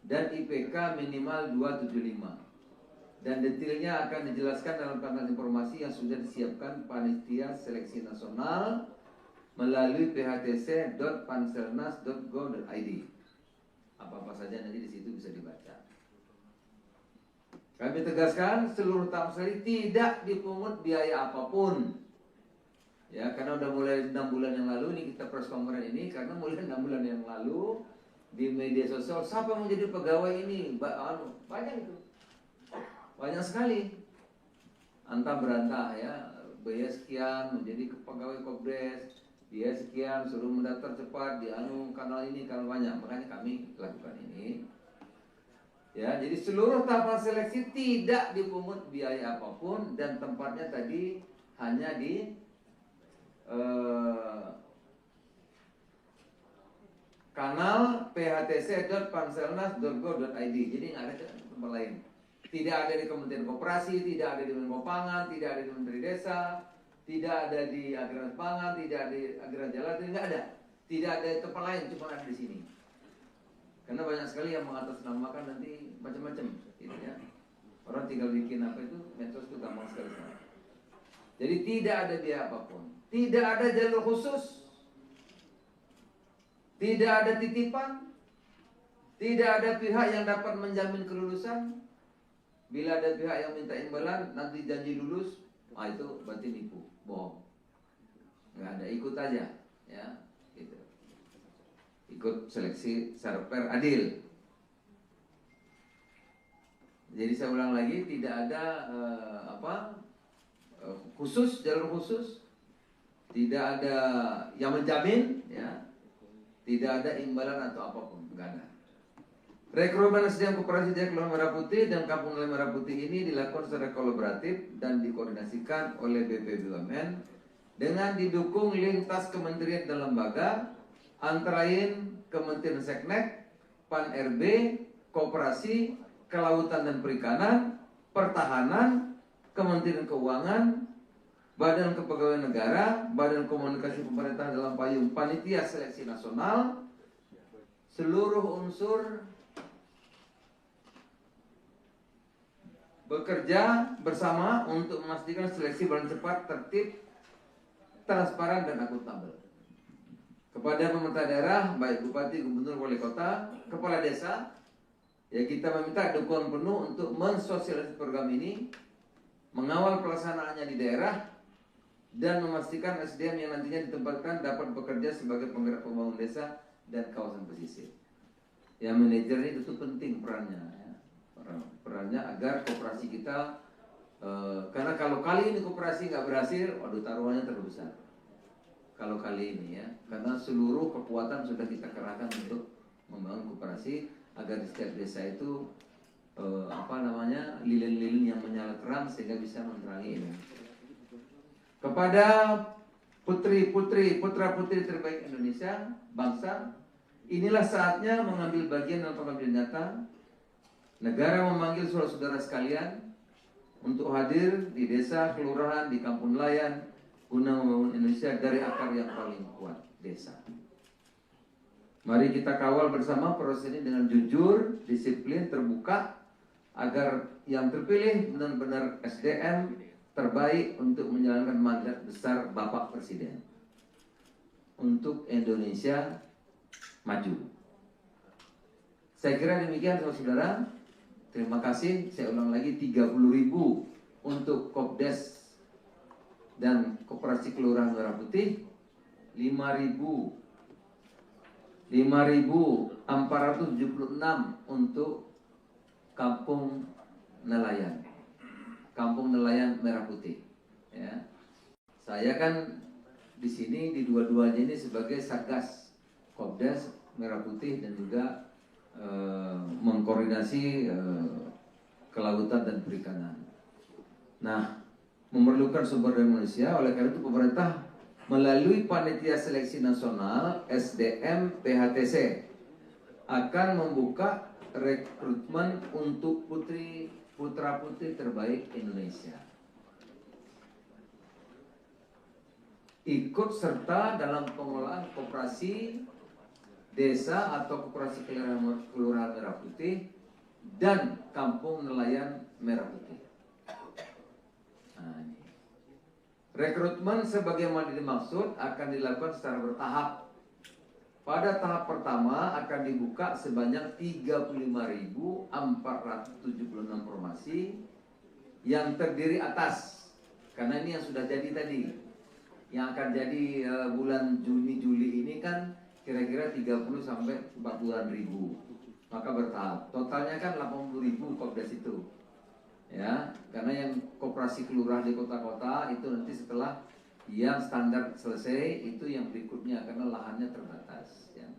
dan IPK minimal 275. Dan detailnya akan dijelaskan dalam kanal informasi yang sudah disiapkan Panitia Seleksi Nasional melalui phtc.panselnas.go.id. Apa-apa saja nanti di situ bisa dibaca. Kami tegaskan seluruh tahap tidak dipungut biaya apapun. Ya, karena udah mulai 6 bulan yang lalu ini kita press conference ini, karena mulai 6 bulan yang lalu di media sosial siapa yang mau jadi pegawai ini? Banyak itu. Banyak sekali. Antah berantah ya, biaya sekian menjadi pegawai Kopdes, biaya sekian suruh mendaftar cepat di kanal ini, kanal banyak. Makanya kami lakukan ini. Ya, jadi seluruh tahapan seleksi tidak dipungut biaya apapun dan tempatnya tadi hanya di kanal phtc.panselnas.go.id. Jadi nggak ada tempat lain. Tidak ada di Kementerian Koperasi, tidak ada di Menko Pangan, tidak ada di Menteri Desa, tidak ada di Agraris Pangan, tidak ada di Agraris Jalan, nggak ada. Tidak ada di tempat lain, cuma ada di sini. Karena banyak sekali yang mengatasnamakan nanti macam-macam, gitu ya. Orang tinggal bikin apa itu, medsos itu gampang sekali sekarang. Jadi tidak ada biaya apapun, tidak ada jalur khusus, tidak ada titipan, tidak ada pihak yang dapat menjamin kelulusan. Bila ada pihak yang minta imbalan, nanti janji lulus, itu berarti nipu, bohong. Nggak ada, ikut aja, ya, gitu. Ikut seleksi secara fair, adil. Jadi saya ulang lagi, tidak ada khusus, jalur khusus, tidak ada yang menjamin, ya, tidak ada imbalan atau apapun, nggak ada. Rekrutmen SDM Koperasi Jaya Kelurahan Merah Putih dan Kampung Nelayan Merah Putih ini dilakukan secara kolaboratif dan dikoordinasikan oleh BPBUMN dengan didukung lintas kementerian dan lembaga, antara lain Kementerian Seknek, Pan-RB, Koperasi, Kelautan dan Perikanan, Pertahanan, Kementerian Keuangan, Badan Kepegawaian Negara, Badan Komunikasi Pemerintah dalam payung Panitia Seleksi Nasional, seluruh unsur bekerja bersama untuk memastikan seleksi berjalan cepat, tertib, transparan dan akuntabel. Kepada pemerintah daerah, baik bupati, gubernur, wali kota, kepala desa, ya kita meminta dukungan penuh untuk mensosialisasi program ini, mengawal pelaksanaannya di daerah, dan memastikan SDM yang nantinya ditempatkan dapat bekerja sebagai penggerak pembangunan desa dan kawasan pesisir. Ya, manajer ini itu penting perannya. Perannya agar koperasi kita, karena kalau kali ini koperasi nggak berhasil, waduh taruhannya terlalu besar. Kalau kali ini ya, karena seluruh kekuatan sudah kita kerahkan untuk membangun koperasi agar di setiap desa itu lilin-lilin yang menyala terang sehingga bisa menerangi ini. Kepada putra-putri terbaik Indonesia, bangsa, inilah saatnya mengambil bagian dalam pengabdian nyata. Negara memanggil saudara-saudara sekalian untuk hadir di desa, kelurahan, di kampung nelayan guna membangun Indonesia dari akar yang paling kuat, desa. Mari kita kawal bersama proses ini dengan jujur, disiplin, terbuka, agar yang terpilih benar-benar SDM terbaik untuk menjalankan mandat besar Bapak Presiden untuk Indonesia maju. Saya kira demikian saudara-saudara. Terima kasih, saya ulang lagi 30.000 untuk Kopdes dan Koperasi Kelurahan Merah Putih, 5.476 untuk Kampung Nelayan Merah Putih. Ya. Saya kan di sini di dua-duanya ini sebagai Satgas Kopdes Merah Putih dan juga mengkoordinasi kelautan dan perikanan. Nah, memerlukan sumber daya manusia, oleh karena itu pemerintah melalui Panitia Seleksi Nasional SDM PHTC akan membuka rekrutmen untuk putra-putri terbaik Indonesia. Ikut serta dalam pengelolaan koperasi desa atau koperasi kelurahan Merah Putih dan kampung nelayan Merah Putih. Nah, ini. Rekrutmen sebagaimana dimaksud akan dilakukan secara bertahap. Pada tahap pertama akan dibuka sebanyak 35.476 formasi yang terdiri atas, karena ini yang sudah jadi tadi. Yang akan jadi bulan Juni-Juli ini kan kira-kira 30 sampai 40-an ribu. Maka bertahap. Totalnya kan 80.000 Kopdes itu. Ya, karena yang koperasi kelurahan di kota-kota itu nanti setelah yang standar selesai itu yang berikutnya karena lahannya terbatas. Ya.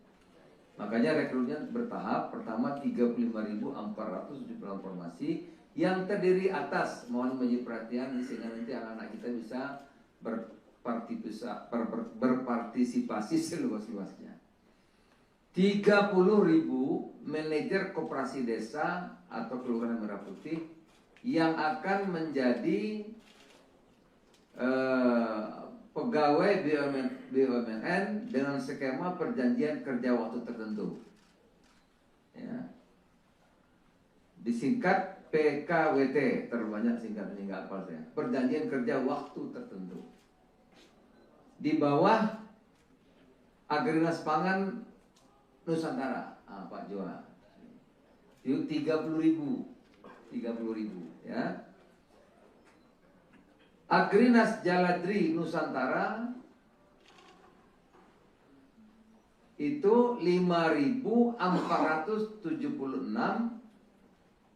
Makanya rekrutnya bertahap. Pertama 35.476 formasi yang terdiri atas, mohon menjadi perhatian sehingga nanti anak-anak kita bisa berpartisipasi seluas-luasnya. 30.000 manajer koperasi desa atau kelurahan Merah Putih yang akan menjadi pegawai BUMN dengan skema perjanjian kerja waktu tertentu. Ya. Disingkat PKWT, terbanyak singkatnya nggak hafal saya. Perjanjian kerja waktu tertentu. Di bawah Agrinas Pangan Nusantara, Pak Joa. Itu 30.000 ya. Agrinas Jaladri Nusantara itu 5.476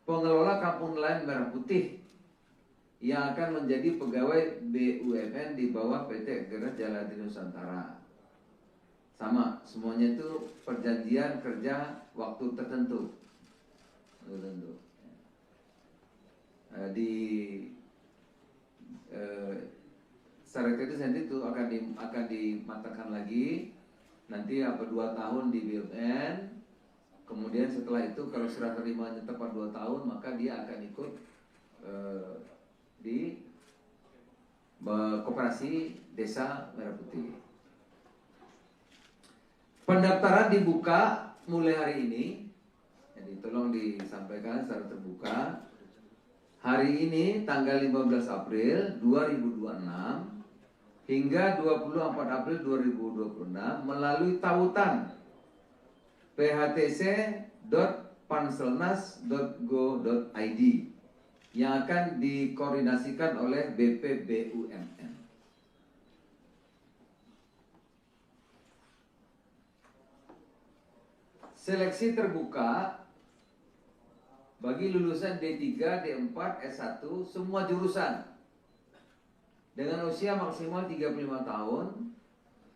pengelola kampung nelayan Merah Putih yang akan menjadi pegawai BUMN di bawah PT Agrinas Jaladri Nusantara. Sama, semuanya itu perjanjian kerja waktu tertentu. Secara teknis nanti itu akan dimatangkan lagi. Nanti 2 tahun di BUMN. Kemudian setelah itu kalau serah terimanya tepat 2 tahun, maka dia akan ikut di koperasi desa Merah Putih. Pendaftaran dibuka mulai hari ini. Jadi tolong disampaikan secara terbuka. Hari ini tanggal 15 April 2026 hingga 24 April 2026 melalui tautan phtc.panselnas.go.id yang akan dikoordinasikan oleh BPBUMN. Seleksi terbuka bagi lulusan D3, D4, S1 semua jurusan dengan usia maksimal 35 tahun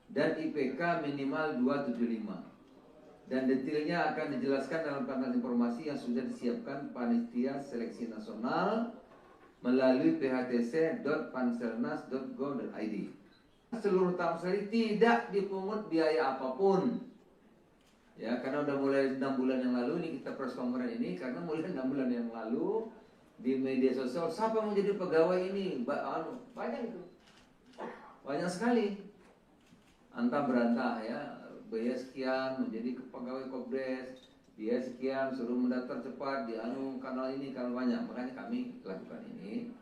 dan IPK minimal 275. Dan detailnya akan dijelaskan dalam panel informasi yang sudah disiapkan Panitia Seleksi Nasional melalui phtc.panselnas.go.id. Seluruh tahap seleksi tidak dipungut biaya apapun. Ya, karena udah mulai 6 bulan yang lalu ini kita press conference ini, karena mulai 6 bulan yang lalu di media sosial, siapa yang mau jadi pegawai ini? Banyak itu. Banyak sekali. Antah berantah ya. Biaya sekian menjadi pegawai Kopdes, dia sekian suruh mendaftar cepat di kanal ini, kanal banyak. Makanya kami lakukan ini.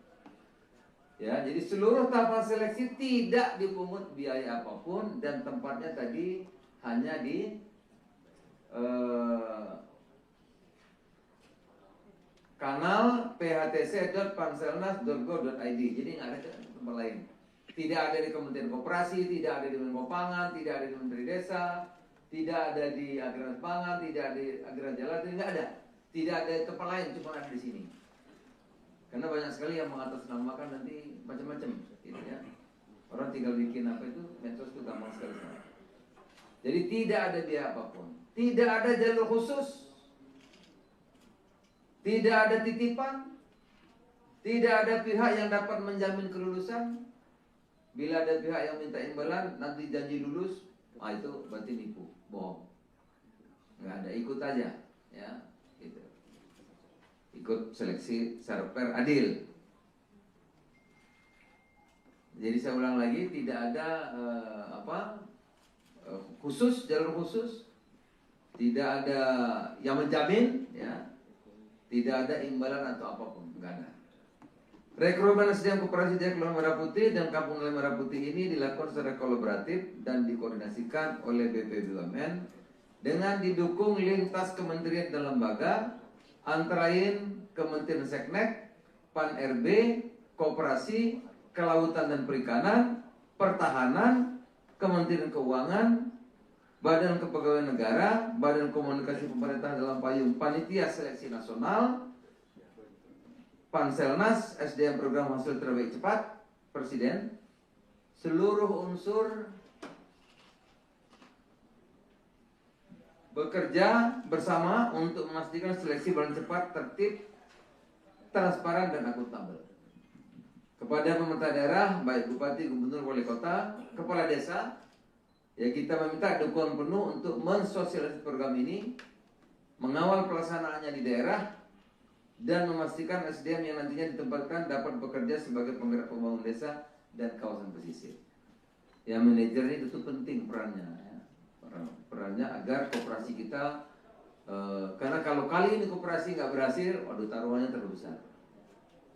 Ya, jadi seluruh tahapan seleksi tidak dipungut biaya apapun dan tempatnya tadi hanya di kanal phtc.panselnas.go.id. Jadi nggak ada tempat lain. Tidak ada di Kementerian Koperasi, tidak ada di Menko Pangan, tidak ada di Menteri Desa, tidak ada di Agrinas Pangan, tidak ada di Agrinas Jaladri, nggak ada. Tidak ada tempat lain, cuma ada di sini. Karena banyak sekali yang mengatasnamakan nanti macam-macam, gitu ya. Orang tinggal bikin apa itu, medsos itu gampang sekali. Jadi tidak ada biaya apapun, tidak ada jalur khusus, tidak ada titipan, tidak ada pihak yang dapat menjamin kelulusan. Bila ada pihak yang minta imbalan, nanti janji lulus, itu berarti nipu, bohong. Nggak ada, ikut aja, ya, gitu. Ikut seleksi secara fair, adil. Jadi saya ulang lagi, tidak ada khusus, jalur khusus, tidak ada yang menjamin, ya, tidak ada imbalan atau apapun, nggak ada. Rekrutmen SDM Koperasi Jaya Kelurahan Merah Putih dan Kampung Nelayan Merah Putih ini dilakukan secara kolaboratif dan dikoordinasikan oleh BP BUMN dengan didukung lintas kementerian dan lembaga, antara lain Kementerian Seknek, Pan-RB, Koperasi, Kelautan dan Perikanan, Pertahanan, Kementerian Keuangan, Badan Kepegawaian Negara, Badan Komunikasi Pemerintah dalam payung Panitia Seleksi Nasional, Panselnas, SDM Program Hasil Terbaik Cepat, Presiden, seluruh unsur bekerja bersama untuk memastikan seleksi berjalan cepat, tertib, transparan, dan akuntabel. Kepada pemerintah daerah, baik Bupati, Gubernur, Wali Kota, Kepala Desa, ya kita meminta dukungan penuh untuk mensosialisasi program ini, mengawal pelaksanaannya di daerah, dan memastikan SDM yang nantinya ditempatkan dapat bekerja sebagai penggerak pembangunan desa dan kawasan pesisir. Ya, manajer ini tentu penting perannya, ya. Perannya agar koperasi kita, karena kalau kali ini koperasi nggak berhasil, waduh taruhannya terlalu besar.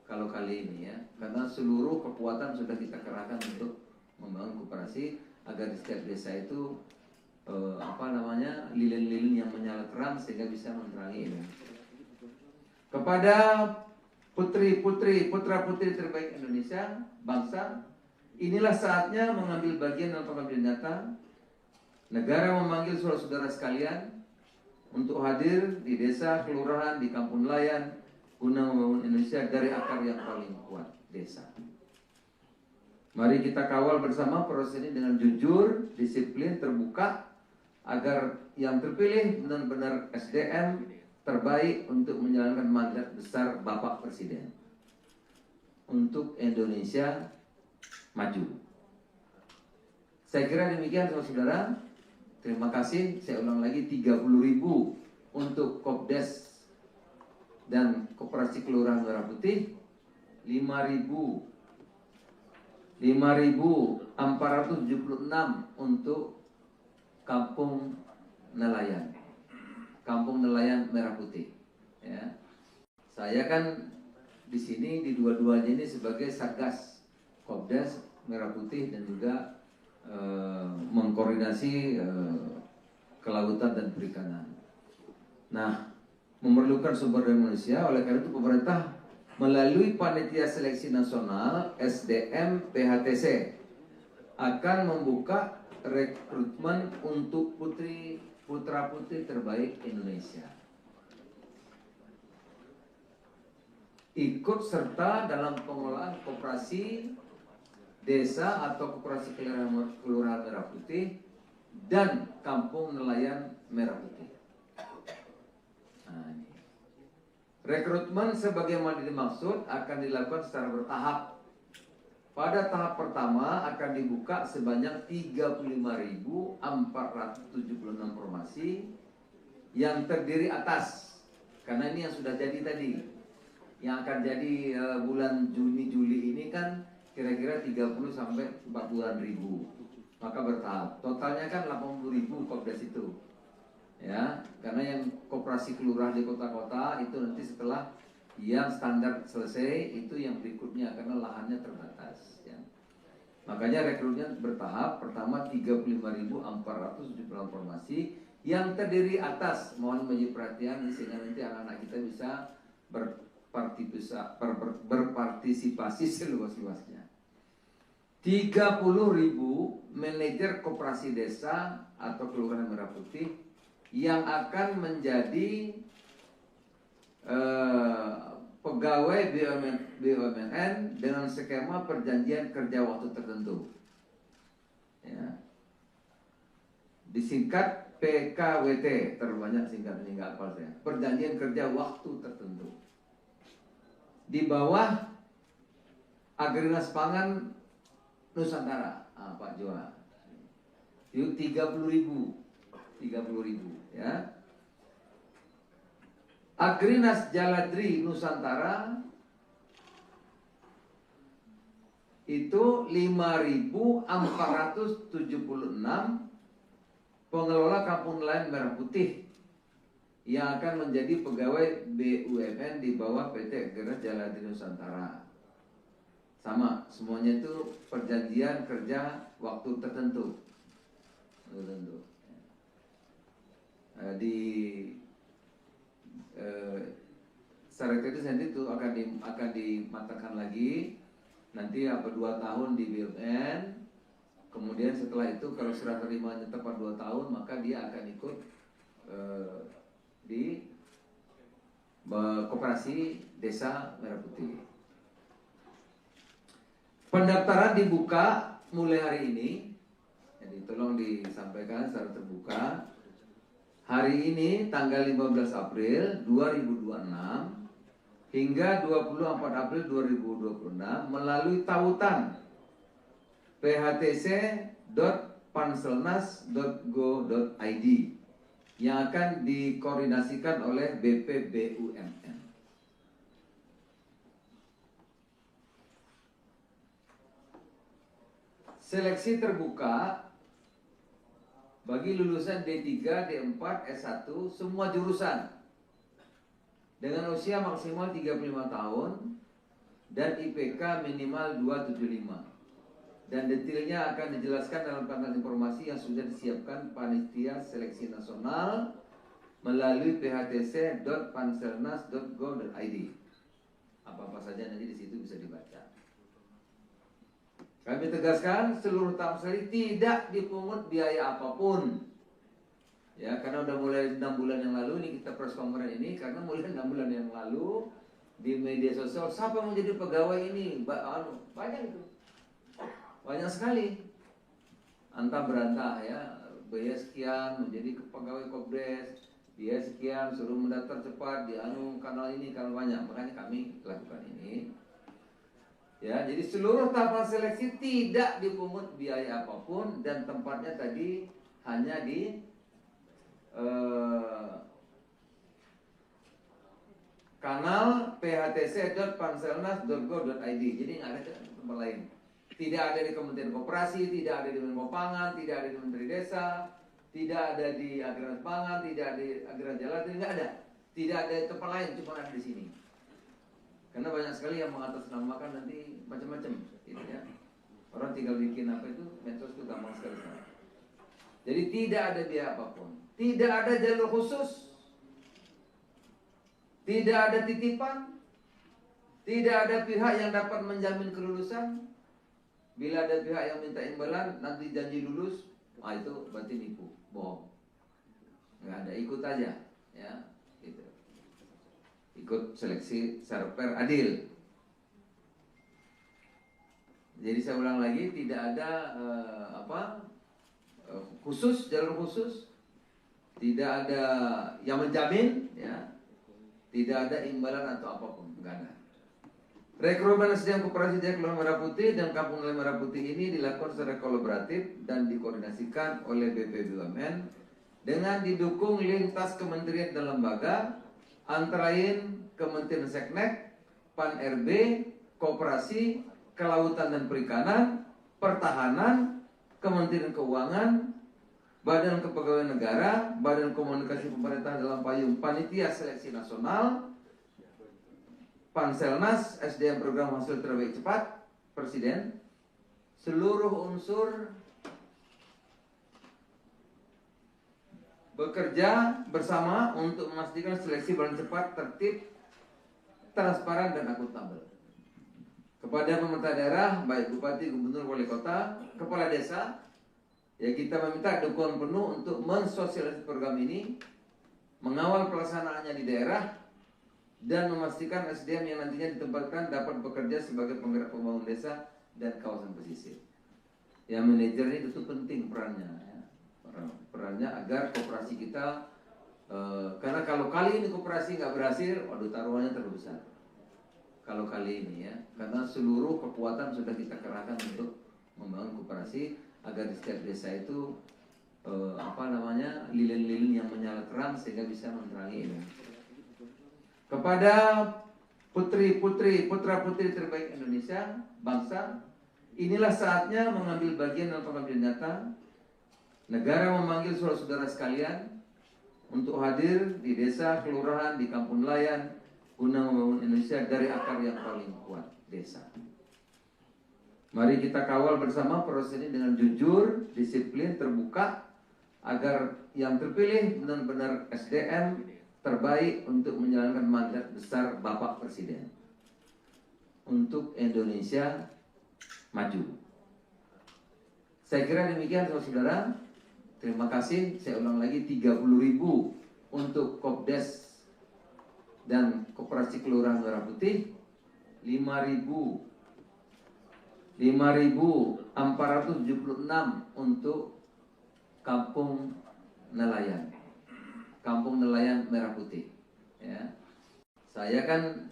Kalau kali ini, ya, karena seluruh kekuatan sudah kita kerahkan untuk membangun koperasi agar di setiap desa itu lilin-lilin yang menyala terang sehingga bisa menerangi ini. Kepada putra-putri terbaik Indonesia, bangsa, inilah saatnya mengambil bagian dalam pengambilan data. Negara memanggil saudara-saudara sekalian untuk hadir di desa, kelurahan, di kampung nelayan, guna membangun Indonesia dari akar yang paling kuat, desa. Mari kita kawal bersama proses ini dengan jujur, disiplin, terbuka, agar yang terpilih benar-benar SDM terbaik untuk menjalankan mandat besar Bapak Presiden untuk Indonesia maju. Saya kira demikian saudara-saudara. Terima kasih. Saya ulang lagi, 30.000 untuk Kopdes dan Koperasi Kelurahan Merah Putih, 5.476 untuk Kampung Nelayan Merah Putih. Ya. Saya kan di sini di dua-duanya ini sebagai Satgas Kopdes Merah Putih dan juga mengkoordinasi kelautan dan perikanan. Nah, memerlukan sumber daya manusia, oleh karena itu pemerintah melalui Panitia Seleksi Nasional SDM PHTC akan membuka rekrutmen untuk putra-putri terbaik Indonesia. Ikut serta dalam pengelolaan koperasi desa atau koperasi kelurahan Merah Putih dan kampung nelayan Merah Putih. Nah, ini. Rekrutmen sebagaimana dimaksud akan dilakukan secara bertahap. Pada tahap pertama akan dibuka sebanyak 35.476 formasi yang terdiri atas, karena ini yang sudah jadi tadi, yang akan jadi bulan Juni-Juli ini kan kira-kira 30 sampai 40-an ribu. Maka bertahap. Totalnya kan 80.000 Kopdes itu. Ya, karena yang koperasi kelurahan di kota-kota itu nanti setelah yang standar selesai itu yang berikutnya karena lahannya terbatas, ya. Makanya rekrutmen bertahap. Pertama 35.476 formasi yang terdiri atas, mohon menjadi perhatian sehingga nanti anak-anak kita bisa berpartisipasi seluas-luasnya. 30.000 manajer koperasi desa atau kelurahan Merah Putih yang akan menjadi pegawai BUMN dengan skema perjanjian kerja waktu tertentu, ya. Disingkat PKWT, terlalu banyak singkatnya nggak hafal saya. Perjanjian kerja waktu tertentu. Di bawah Agrinas Pangan Nusantara, Pak Joa. Itu 30.000 ya. Agrinas Jaladri Nusantara itu 5.476 pengelola kampung nelayan Merah Putih yang akan menjadi pegawai BUMN di bawah PT Agrinas Jaladri Nusantara. Sama, semuanya itu perjanjian kerja waktu tertentu. Di Syarikat itu nanti itu akan dimatangkan lagi. Nanti 2 tahun di BUMN. Kemudian setelah itu kalau serah terimanya tepat 2 tahun, maka dia akan ikut di Koperasi Desa Merah Putih. Pendaftaran dibuka mulai hari ini. Jadi tolong disampaikan secara terbuka. Hari ini tanggal 15 April 2026 hingga 24 April 2026 melalui tautan phtc.panselnas.go.id yang akan dikoordinasikan oleh BPBUMN. Seleksi terbuka bagi lulusan D3, D4, S1 semua jurusan dengan usia maksimal 35 tahun dan IPK minimal 275. Dan detailnya akan dijelaskan dalam panel informasi yang sudah disiapkan Panitia Seleksi Nasional melalui phtc.panselnas.go.id. Apa-apa saja nanti di situ bisa dibaca. Kami tegaskan seluruh tamu-sari tidak dipungut biaya apapun. Ya, karena udah mulai 6 bulan yang lalu ini kita press conference ini, karena mulai 6 bulan yang lalu di media sosial siapa yang menjadi pegawai ini? Banyak itu. Banyak sekali. Antah berantah ya, biaya sekian menjadi pegawai Kopdes, biaya sekian suruh mendaftar cepat di kanal ini, kanal banyak. Makanya kami lakukan ini. Ya, jadi seluruh tahapan seleksi tidak dipungut biaya apapun dan tempatnya tadi hanya di kanal phtc.panselnas.go.id. Jadi nggak ada tempat lain. Tidak ada di Kementerian Koperasi, tidak ada di Menko Pangan, tidak ada di Menteri Desa, tidak ada di Agrinas Pangan, tidak ada di Agrinas Jalan, nggak ada. Tidak ada di tempat lain, cuma ada di sini. Karena banyak sekali yang mengatasnamakan nanti macam-macam, gitu ya. Orang tinggal bikin apa itu, medsos itu gampang sekali. Jadi tidak ada biaya apapun, tidak ada jalur khusus, tidak ada titipan, tidak ada pihak yang dapat menjamin kelulusan. Bila ada pihak yang minta imbalan, nanti janji lulus, itu berarti nipu, bohong. Nggak ada, ikut aja, ya. Ikut seleksi secara fair, adil. Jadi saya ulang lagi, tidak ada khusus, jalur khusus, tidak ada yang menjamin, ya, tidak ada imbalan atau apapun, enggak ada. Rekrutmen SDM Koperasi Desa Kelurahan Merah Putih dan Kampung Nelayan Merah Putih ini dilakukan secara kolaboratif dan dikoordinasikan oleh BPBUMN dengan didukung lintas kementerian dan lembaga, antara lain Kementerian Seknek, Pan-RB, Koperasi, Kelautan dan Perikanan, Pertahanan, Kementerian Keuangan, Badan Kepegawaian Negara, Badan Komunikasi Pemerintah dalam payung Panitia Seleksi Nasional, Panselnas, SDM Program Hasil Terbaik Cepat, Presiden, seluruh unsur bekerja bersama untuk memastikan seleksi berjalan cepat, tertib, transparan, dan akuntabel. Kepada pemerintah daerah, baik bupati, gubernur, wali kota, kepala desa, ya kita meminta dukungan penuh untuk mensosialisasi program ini, mengawal pelaksanaannya di daerah, dan memastikan SDM yang nantinya ditempatkan dapat bekerja sebagai penggerak pembangunan desa dan kawasan pesisir. Yang manajer ini itu penting perannya. Perannya agar koperasi kita, karena kalau kali ini koperasi nggak berhasil, waduh taruhannya terlalu besar. Kalau kali ini ya, karena seluruh kekuatan sudah kita kerahkan untuk membangun koperasi agar di setiap desa itu lilin-lilin yang menyala terang sehingga bisa menerangi ini. Kepada putri-putri, putra-putri terbaik Indonesia, bangsa, inilah saatnya mengambil bagian dalam pengabdian nyata. Negara memanggil saudara-saudara sekalian untuk hadir di desa, kelurahan, di kampung nelayan guna membangun Indonesia dari akar yang paling kuat, desa. Mari kita kawal bersama proses ini dengan jujur, disiplin, terbuka, agar yang terpilih benar-benar SDM terbaik untuk menjalankan mandat besar Bapak Presiden untuk Indonesia maju. Saya kira demikian saudara-saudara. Terima kasih. Saya ulang lagi, 30.000 untuk Kopdes dan Koperasi Kelurahan Merah Putih, 5.476 untuk Kampung Nelayan Merah Putih. Ya. Saya kan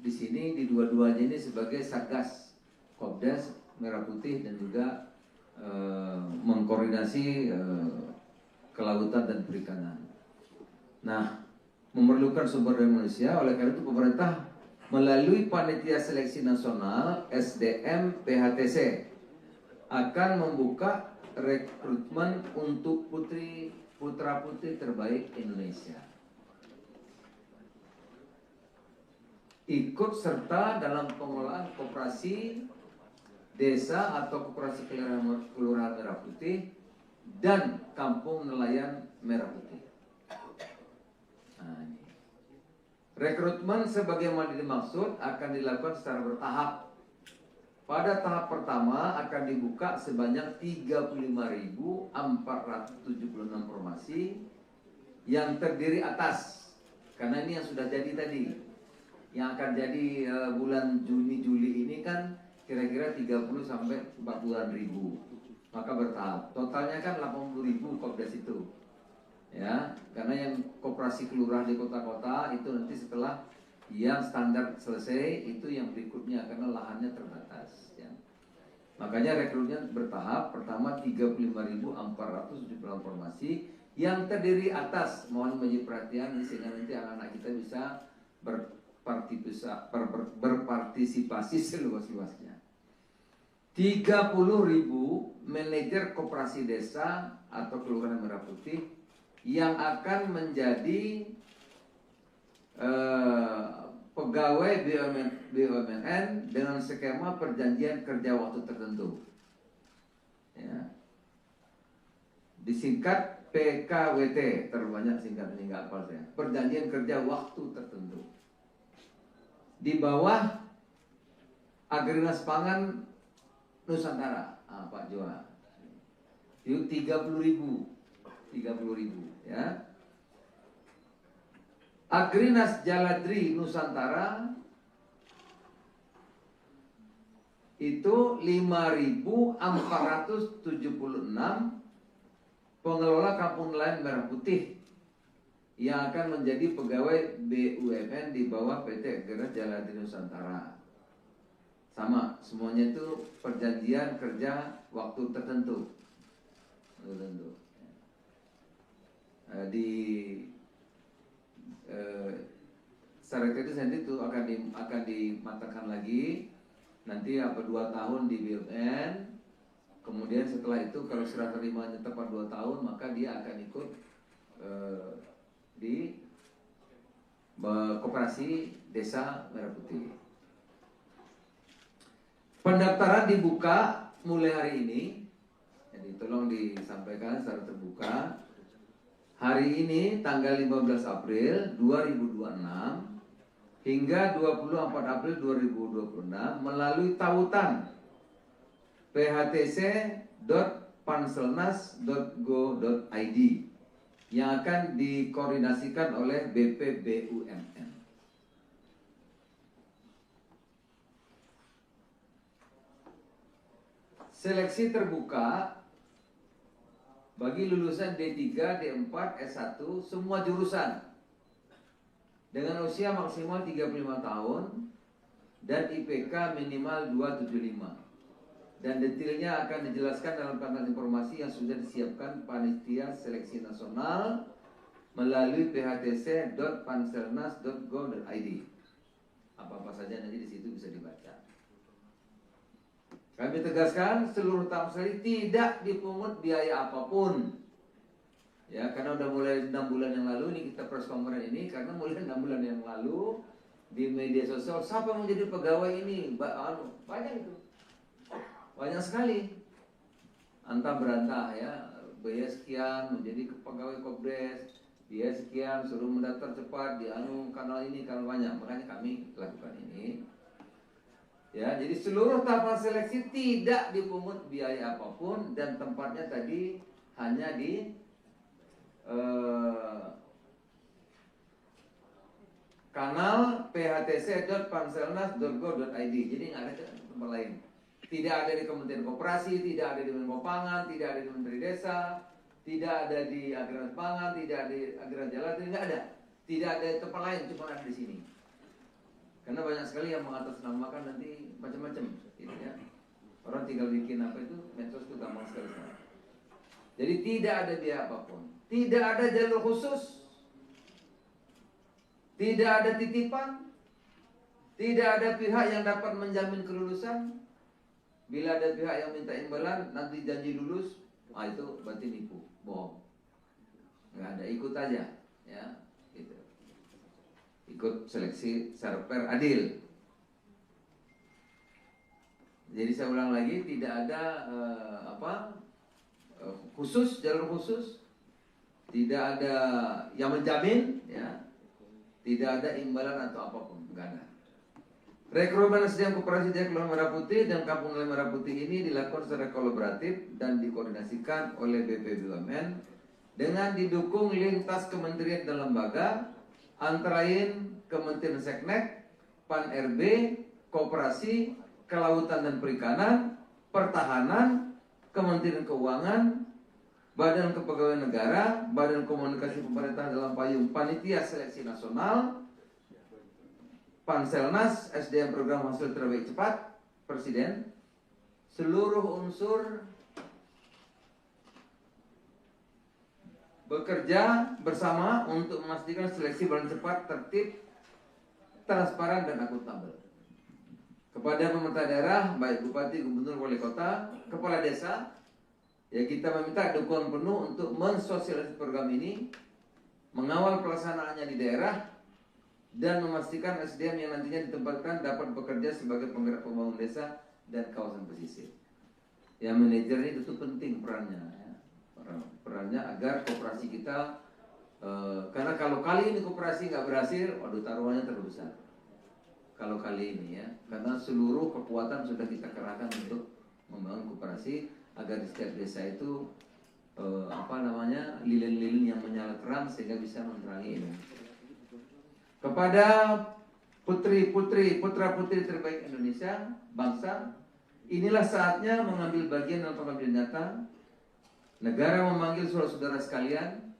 di sini di dua-duanya ini sebagai Satgas Kopdes Merah Putih dan juga mengkoordinasi kelautan dan perikanan. Nah, memerlukan sumber daya manusia, oleh karena itu pemerintah melalui Panitia Seleksi Nasional SDM PHTC akan membuka rekrutmen untuk putra-putri terbaik Indonesia. Ikut serta dalam pengelolaan koperasi desa atau koperasi kelurahan Merah Putih dan kampung nelayan Merah Putih. Nah, ini. Rekrutmen sebagaimana dimaksud akan dilakukan secara bertahap. Pada tahap pertama akan dibuka sebanyak 35.476 formasi yang terdiri atas, karena ini yang sudah jadi tadi, yang akan jadi bulan Juni-Juli ini kan kira-kira 30 sampai 40-an ribu, maka bertahap. Totalnya kan 80.000 Kopdes itu, ya, karena yang koperasi kelurahan di kota-kota itu nanti setelah yang standar selesai itu yang berikutnya karena lahannya terbatas. Ya. Makanya rekrutnya bertahap. Pertama 35.478 formasi yang terdiri atas, mohon menjadi perhatian sehingga nanti anak-anak kita bisa berpartisipasi seluas-luasnya. 30.000 manajer koperasi desa atau kelurahan Merah Putih yang akan menjadi pegawai BUMN dengan skema perjanjian kerja waktu tertentu, ya. Disingkat PKWT, terbanyak singkat ini nggak hafal saya. Perjanjian kerja waktu tertentu. Di bawah Agrinas Pangan Nusantara, Pak Joa. Itu 30.000, ya. Agrinas Jaladri Nusantara itu 5.476 pengelola kampung nelayan Merah Putih yang akan menjadi pegawai BUMN di bawah PT Agrinas Jaladri Nusantara. Sama, semuanya itu perjanjian kerja waktu tertentu. Secara teknis nanti itu akan dimatangkan lagi. Nanti 2 tahun di BUMN. Kemudian setelah itu kalau serah terimanya tepat 2 tahun, maka dia akan ikut di koperasi desa Merah Putih. Pendaftaran dibuka mulai hari ini. Jadi tolong disampaikan secara terbuka. Hari ini tanggal 15 April 2026 hingga 24 April 2026 melalui tautan phtc.panselnas.go.id yang akan dikoordinasikan oleh BPBUMN. Seleksi terbuka bagi lulusan D3, D4, S1 semua jurusan dengan usia maksimal 35 tahun dan IPK minimal 275. dan detailnya akan dijelaskan dalam panel informasi yang sudah disiapkan Panitia Seleksi Nasional melalui phtc.panselnas.go.id. Apa-apa saja nanti di situ bisa dibaca. Kami tegaskan seluruh tahap seleksi tidak dipungut biaya apapun. Ya, karena udah mulai 6 bulan yang lalu ini kita press conference ini, karena mulai 6 bulan yang lalu di media sosial siapa yang menjadi pegawai ini banyak itu. Banyak sekali, antah berantah ya, biaya sekian menjadi pegawai Kopdes, biaya sekian suruh mendaftar cepat di kanal ini, kanal banyak. Makanya kami lakukan ini. Ya, jadi seluruh tahapan seleksi tidak dipungut biaya apapun dan tempatnya tadi hanya di kanal phtc.panselnas.go.id. Jadi nggak ada tempat lain. Tidak ada di Kementerian Koperasi, tidak ada di Menko Pangan, tidak ada di Menteri Desa, tidak ada di Agraris Pangan, tidak ada di Agraris Jalan, tidak ada. Tidak ada di tempat lain, cuma ada di sini. Karena banyak sekali yang mengatasnamakan nanti macam-macam, gitu ya. Orang tinggal bikin apa itu, medsos itu gampang sekali. Jadi tidak ada biaya apapun, tidak ada jalur khusus, tidak ada titipan, tidak ada pihak yang dapat menjamin kelulusan. Bila ada pihak yang minta imbalan, nanti janji lulus, itu berarti nipu, bohong. Nggak ada, ikut aja, ya, gitu. Ikut seleksi secara fair, adil. Jadi saya ulang lagi, tidak ada khusus, jalur khusus, tidak ada yang menjamin, ya, tidak ada imbalan atau apapun, nggak ada. Rekrutmen SDM Koperasi Jaya Kelurahan Merah Putih dan Kampung Nelayan Merah Putih ini dilakukan secara kolaboratif dan dikoordinasikan oleh BP BUMN dengan didukung lintas kementerian dan lembaga, antara lain Kementerian Seknek, Pan-RB, Koperasi, Kelautan dan Perikanan, Pertahanan, Kementerian Keuangan, Badan Kepegawaian Negara, Badan Komunikasi Pemerintah dalam payung Panitia Seleksi Nasional, Panselnas, SDM Program Hasil Terbaik Cepat, Presiden, seluruh unsur bekerja bersama untuk memastikan seleksi berjalan cepat, tertib, transparan, dan akuntabel. Kepada pemerintah daerah, baik Bupati, Gubernur, Wali Kota, Kepala Desa, ya kita meminta dukungan penuh untuk mensosialisasi program ini, mengawal pelaksanaannya di daerah, dan memastikan SDM yang nantinya ditempatkan dapat bekerja sebagai penggerak pembangunan desa dan kawasan pesisir. Yang manajer ini itu penting perannya, ya. Perannya agar koperasi kita, karena kalau kali ini koperasi nggak berhasil, waduh taruhannya terlalu besar. Kalau kali ini ya, karena seluruh kekuatan sudah kita kerahkan untuk membangun koperasi agar di setiap desa itu lilin-lilin yang menyala terang sehingga bisa menerangi ini. Kepada putra-putri terbaik Indonesia, bangsa, inilah saatnya mengambil bagian dalam pengambilan nyata. Negara memanggil saudara-saudara sekalian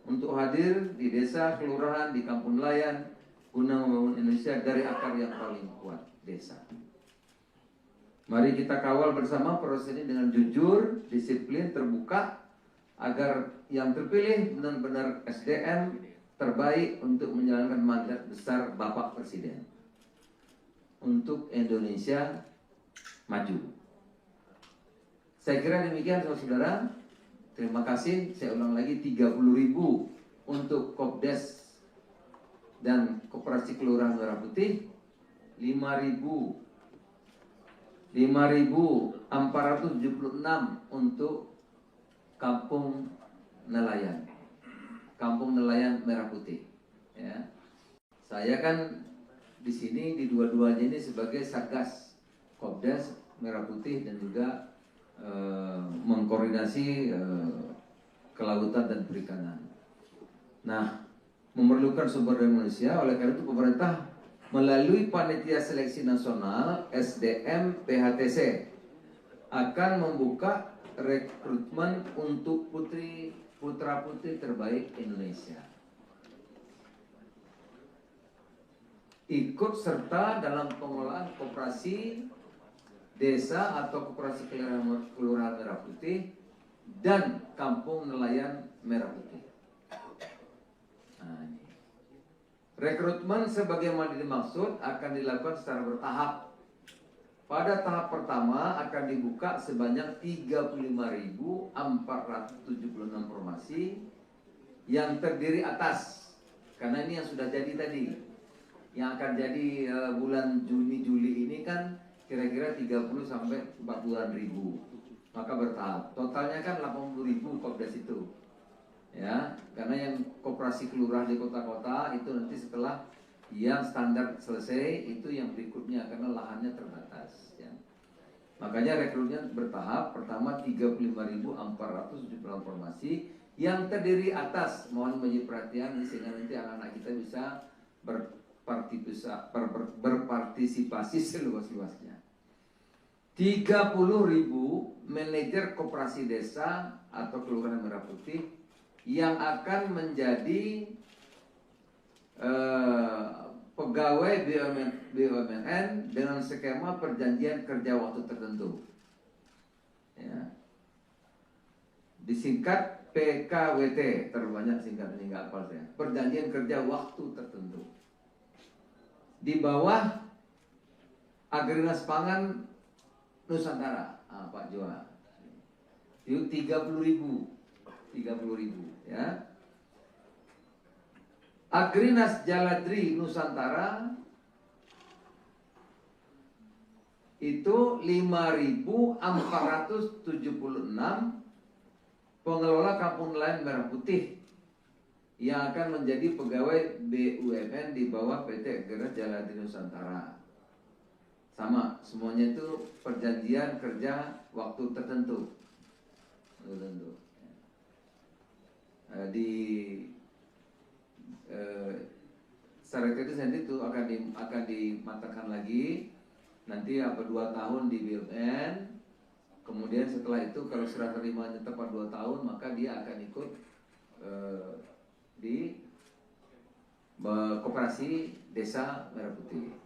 untuk hadir di desa, kelurahan, di kampung nelayan, guna membangun Indonesia dari akar yang paling kuat, desa. Mari kita kawal bersama proses ini dengan jujur, disiplin, terbuka, agar yang terpilih benar-benar SDM terbaik untuk menjalankan mandat besar Bapak Presiden untuk Indonesia maju. Saya kira demikian saudara-saudara. Terima kasih. Saya ulang lagi, 30.000 untuk Kopdes dan Koperasi Kelurahan Merah Putih, 5.476 untuk Kampung Nelayan, Kampung Nelayan Merah Putih. Ya, saya kan di sini di dua-duanya ini sebagai Satgas Kopdes Merah Putih dan juga mengkoordinasi kelautan dan perikanan. Nah, memerlukan sumber daya manusia, oleh karena itu pemerintah melalui Panitia Seleksi Nasional SDM PHTC akan membuka rekrutmen untuk putra-putri terbaik Indonesia. Ikut serta dalam pengelolaan koperasi desa atau koperasi kelurahan Merah Putih, dan kampung nelayan Merah Putih. Nah, ini. Rekrutmen sebagaimana dimaksud akan dilakukan secara bertahap. Pada tahap pertama akan dibuka sebanyak 35.476 formasi yang terdiri atas, karena ini yang sudah jadi tadi, yang akan jadi bulan Juni-Juli ini kan kira-kira 30 sampai 40 ribu, maka bertahap. Totalnya kan 80.000 Kopdes itu, ya, karena yang koperasi kelurahan di kota-kota itu nanti setelah yang standar selesai itu yang berikutnya karena lahannya terbatas, ya. Makanya rekrutnya bertahap. Pertama 35.476 formasi yang terdiri atas, mohon menjadi perhatian sehingga nanti anak-anak kita bisa berpartisipasi seluas-luasnya. 30.000 manajer koperasi desa atau kelurahan Merah Putih yang akan menjadi pegawai BUMN dengan skema perjanjian kerja waktu tertentu, ya. Disingkat PKWT, terlalu banyak singkat ini nggak hafal saya. Perjanjian kerja waktu tertentu. Di bawah Agrinas Pangan Nusantara, Pak Joa. Itu 30.000, ya. Agrinas Jaladri Nusantara itu 5.476 pengelola kampung nelayan Merah Putih yang akan menjadi pegawai BUMN di bawah PT Agrinas Jaladri Nusantara. Sama, semuanya itu perjanjian kerja waktu tertentu. Di secara kritis nanti itu akan dimatangkan lagi. Nanti 2 tahun di BUMN. Kemudian setelah itu kalau serah terimanya tepat 2 tahun, maka dia akan ikut di koperasi desa Merah Putih.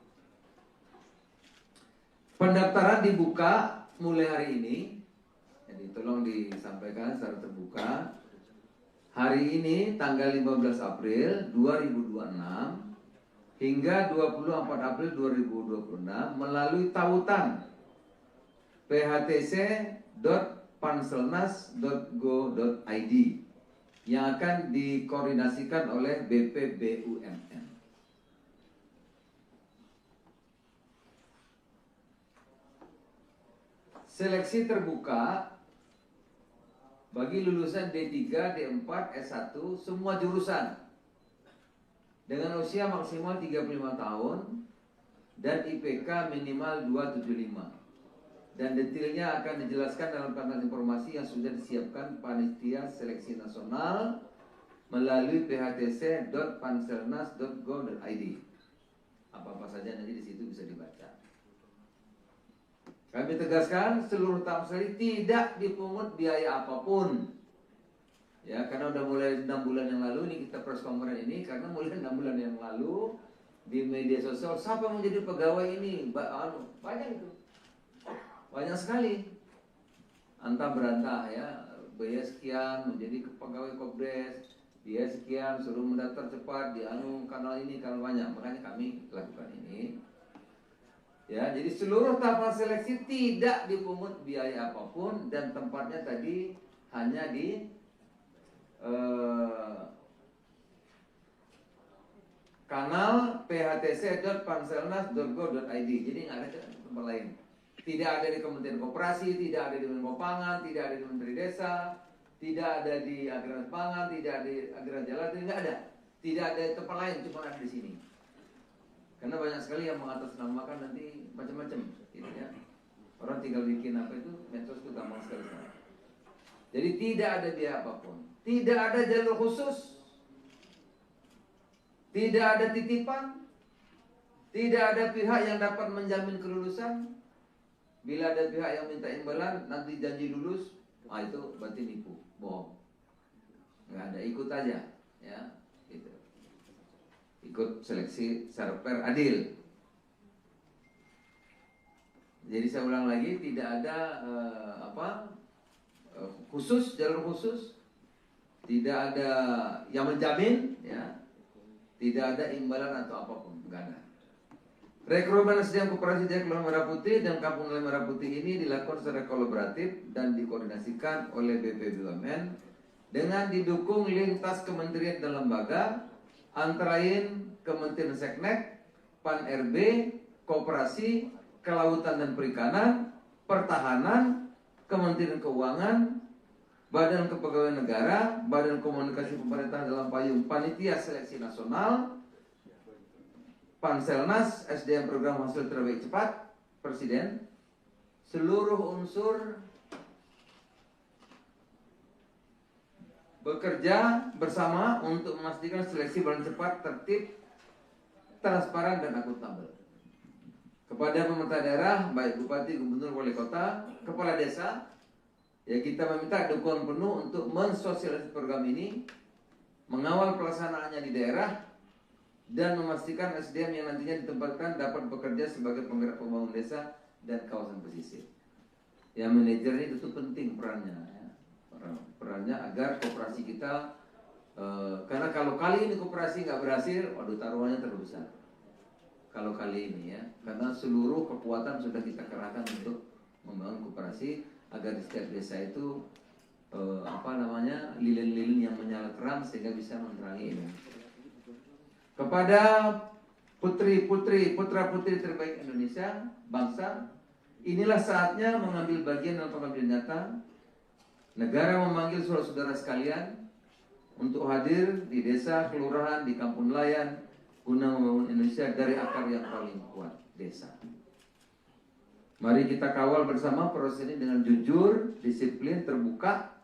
Pendaftaran dibuka mulai hari ini. Jadi tolong disampaikan secara terbuka. Hari ini tanggal 15 April 2026 hingga 24 April 2026 melalui tautan phtc.panselnas.go.id yang akan dikoordinasikan oleh BPBUMN. Seleksi terbuka bagi lulusan D3, D4, S1 semua jurusan dengan usia maksimal 35 tahun dan IPK minimal 275. Dan detailnya akan dijelaskan dalam kanal informasi yang sudah disiapkan Panitia Seleksi Nasional melalui phtc.panselnas.go.id. Apa-apa saja nanti di situ bisa dibaca. Kami tegaskan seluruh tahap seleksi tidak dipungut biaya apapun. Ya, karena udah mulai 6 bulan yang lalu ini kita press conference ini, karena mulai 6 bulan yang lalu di media sosial siapa yang menjadi pegawai ini? Banyak itu. Banyak sekali. Antah berantah ya, biaya sekian menjadi pegawai Kopdes, biaya sekian suruh mendaftar cepat di kanal ini, kanal banyak. Makanya kami lakukan ini. Ya, jadi seluruh tahapan seleksi tidak dipungut biaya apapun dan tempatnya tadi hanya di kanal phtc.panselnas.go.id. Jadi nggak ada tempat lain. Tidak ada di Kementerian Koperasi, tidak ada di Menko Pangan, tidak ada di Menteri Desa, tidak ada di Agrinas Pangan, tidak ada di Agrinas Jaladri, nggak ada. Tidak ada tempat lain, cuma ada di sini. Karena banyak sekali yang mengatasnamakan nanti macam-macam, gitu ya. Orang tinggal bikin apa itu, medsos itu gampang sekali sekarang. Jadi tidak ada biaya apapun, tidak ada jalur khusus, tidak ada titipan, tidak ada pihak yang dapat menjamin kelulusan. Bila ada pihak yang minta imbalan, nanti janji lulus, itu berarti nipu, bohong. Nggak ada, ikut aja, ya. Gitu. Ikut seleksi secara fair adil. Jadi saya ulang lagi, tidak ada jalur khusus, tidak ada yang menjamin, ya, tidak ada imbalan atau apapun, enggak ada. Rekrutmen SDM Koperasi Jaya Kelurahan Merah Putih dan Kampung Nelayan Merah Putih ini dilakukan secara kolaboratif dan dikoordinasikan oleh BP BUMN dengan didukung lintas kementerian dan lembaga, antara lain Kementerian Seknek, Pan RB, Koperasi, Kelautan dan Perikanan, Pertahanan, Kementerian Keuangan, Badan Kepegawaian Negara, Badan Komunikasi Pemerintah dalam payung Panitia Seleksi Nasional, Panselnas, SDM Program Hasil Terbaik Cepat, Presiden, seluruh unsur bekerja bersama untuk memastikan seleksi berjalan cepat, tertib, transparan, dan akuntabel. Kepada pemerintah daerah, baik bupati, gubernur, wali kota, kepala desa, ya kita meminta dukungan penuh untuk mensosialisasi program ini, mengawal pelaksanaannya di daerah, dan memastikan SDM yang nantinya ditempatkan dapat bekerja sebagai penggerak pembangunan desa dan kawasan pesisir. Ya, manajer ini tentu penting perannya, ya. Perannya agar koperasi kita, karena kalau kali ini koperasi nggak berhasil, waduh taruhannya terlalu besar. Kalau kali ini, ya, karena seluruh kekuatan sudah kita kerahkan untuk membangun koperasi agar di setiap desa itu lilin-lilin yang menyala terang sehingga bisa menerangi ini. Kepada putra-putri terbaik Indonesia, bangsa, inilah saatnya mengambil bagian dalam pengabdian nyata. Negara memanggil saudara-saudara sekalian untuk hadir di desa, kelurahan, di kampung nelayan, guna membangun Indonesia dari akar yang paling kuat, desa. Mari kita kawal bersama proses ini dengan jujur, disiplin, terbuka,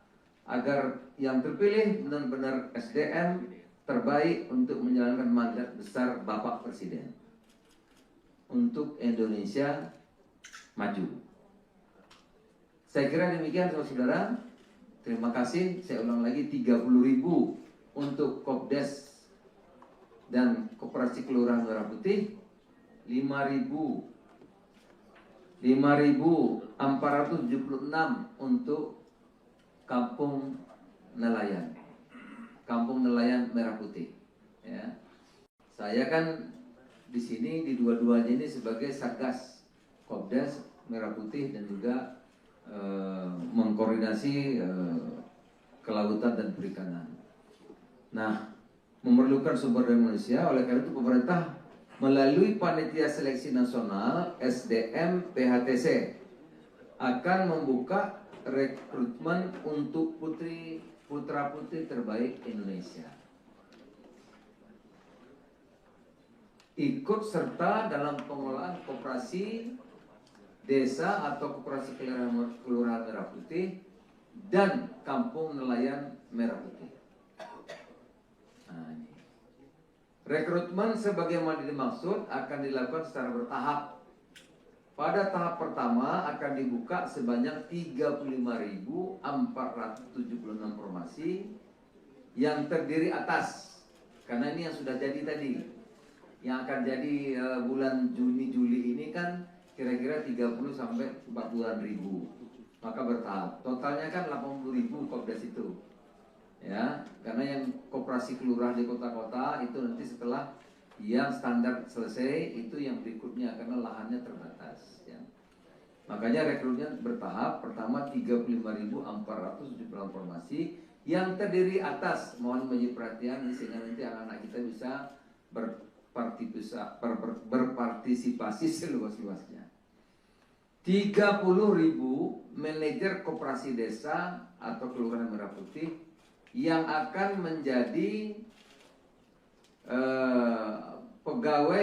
agar yang terpilih benar-benar SDM terbaik untuk menjalankan mandat besar Bapak Presiden untuk Indonesia maju. Saya kira demikian saudara-saudara. Terima kasih. Saya ulang lagi, 30.000 untuk Kopdes dan Koperasi Kelurahan Merah Putih, 5.476 untuk Kampung Nelayan, Kampung Nelayan Merah Putih. Ya. Saya kan di sini di dua-duanya ini sebagai Satgas Kopdes Merah Putih dan juga mengkoordinasi kelautan dan perikanan. Nah, memerlukan sumber daya manusia, oleh karena itu pemerintah melalui Panitia Seleksi Nasional SDM PHTC akan membuka rekrutmen untuk putra-putri terbaik Indonesia. Ikut serta dalam pengelolaan koperasi desa atau koperasi kelurahan Merah Putih dan Kampung Nelayan Merah Putih. Nah, ini. Rekrutmen sebagaimana dimaksud akan dilakukan secara bertahap. Pada tahap pertama akan dibuka sebanyak 35.476 formasi yang terdiri atas, karena ini yang sudah jadi tadi, yang akan jadi bulan Juni-Juli ini kan kira-kira 30 sampai 40-an ribu, maka bertahap. Totalnya kan 80.000 Kopdes itu, ya, karena yang koperasi kelurahan di kota-kota itu nanti setelah yang standar selesai itu yang berikutnya karena lahannya terbatas, ya. Makanya rekrutmen bertahap. Pertama 35.476 formasi yang terdiri atas, mohon menjadi perhatian sehingga nanti anak-anak kita bisa berpartisipasi seluas-luasnya. 30.000 manajer koperasi desa atau kelurahan Merah Putih yang akan menjadi pegawai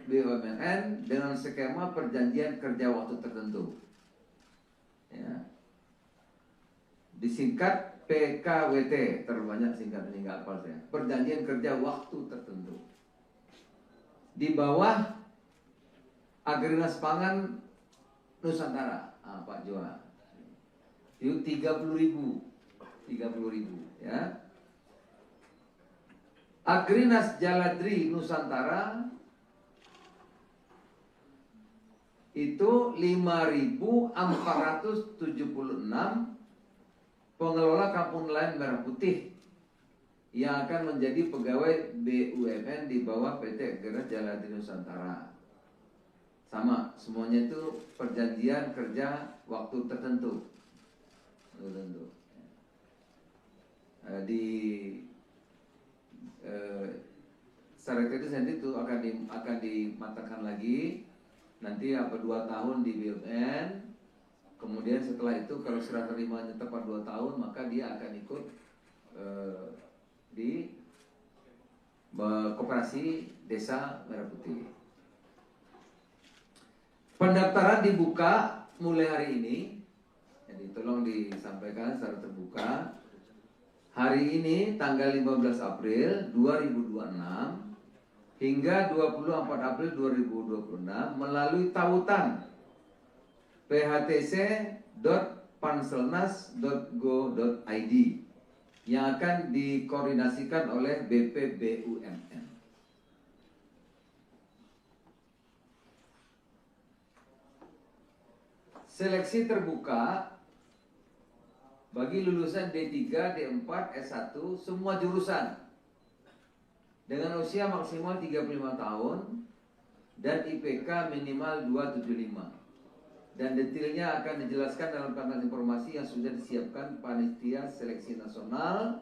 BUMN dengan skema perjanjian kerja waktu tertentu, ya. Disingkat PKWT, terbanyak singkat ini nggak hafal saya. Perjanjian kerja waktu tertentu. Di bawah Agrinas Pangan Nusantara, Pak Joa. Itu 30.000, ya. Agrinas Jaladri Nusantara itu 5.476 pengelola kampung nelayan Merah Putih yang akan menjadi pegawai BUMN di bawah PT Geras Jaladi Nusantara. Sama, semuanya itu perjanjian kerja waktu tertentu. Di Syarikat itu sendiri itu akan dimatangkan lagi nanti 2 tahun di BUMN. Kemudian setelah itu kalau serah terimanya tepat 2 tahun, maka dia akan ikut di Koperasi Desa Merah Putih. Pendaftaran dibuka mulai hari ini, jadi tolong disampaikan secara terbuka. Hari ini tanggal 15 April 2026 hingga 24 April 2026 melalui tautan phtc.panselnas.go.id yang akan dikoordinasikan oleh BPBUMN. Seleksi terbuka bagi lulusan D3, D4, S1 semua jurusan dengan usia maksimal 35 tahun dan IPK minimal 275. Dan detailnya akan dijelaskan dalam kanal informasi yang sudah disiapkan Panitia Seleksi Nasional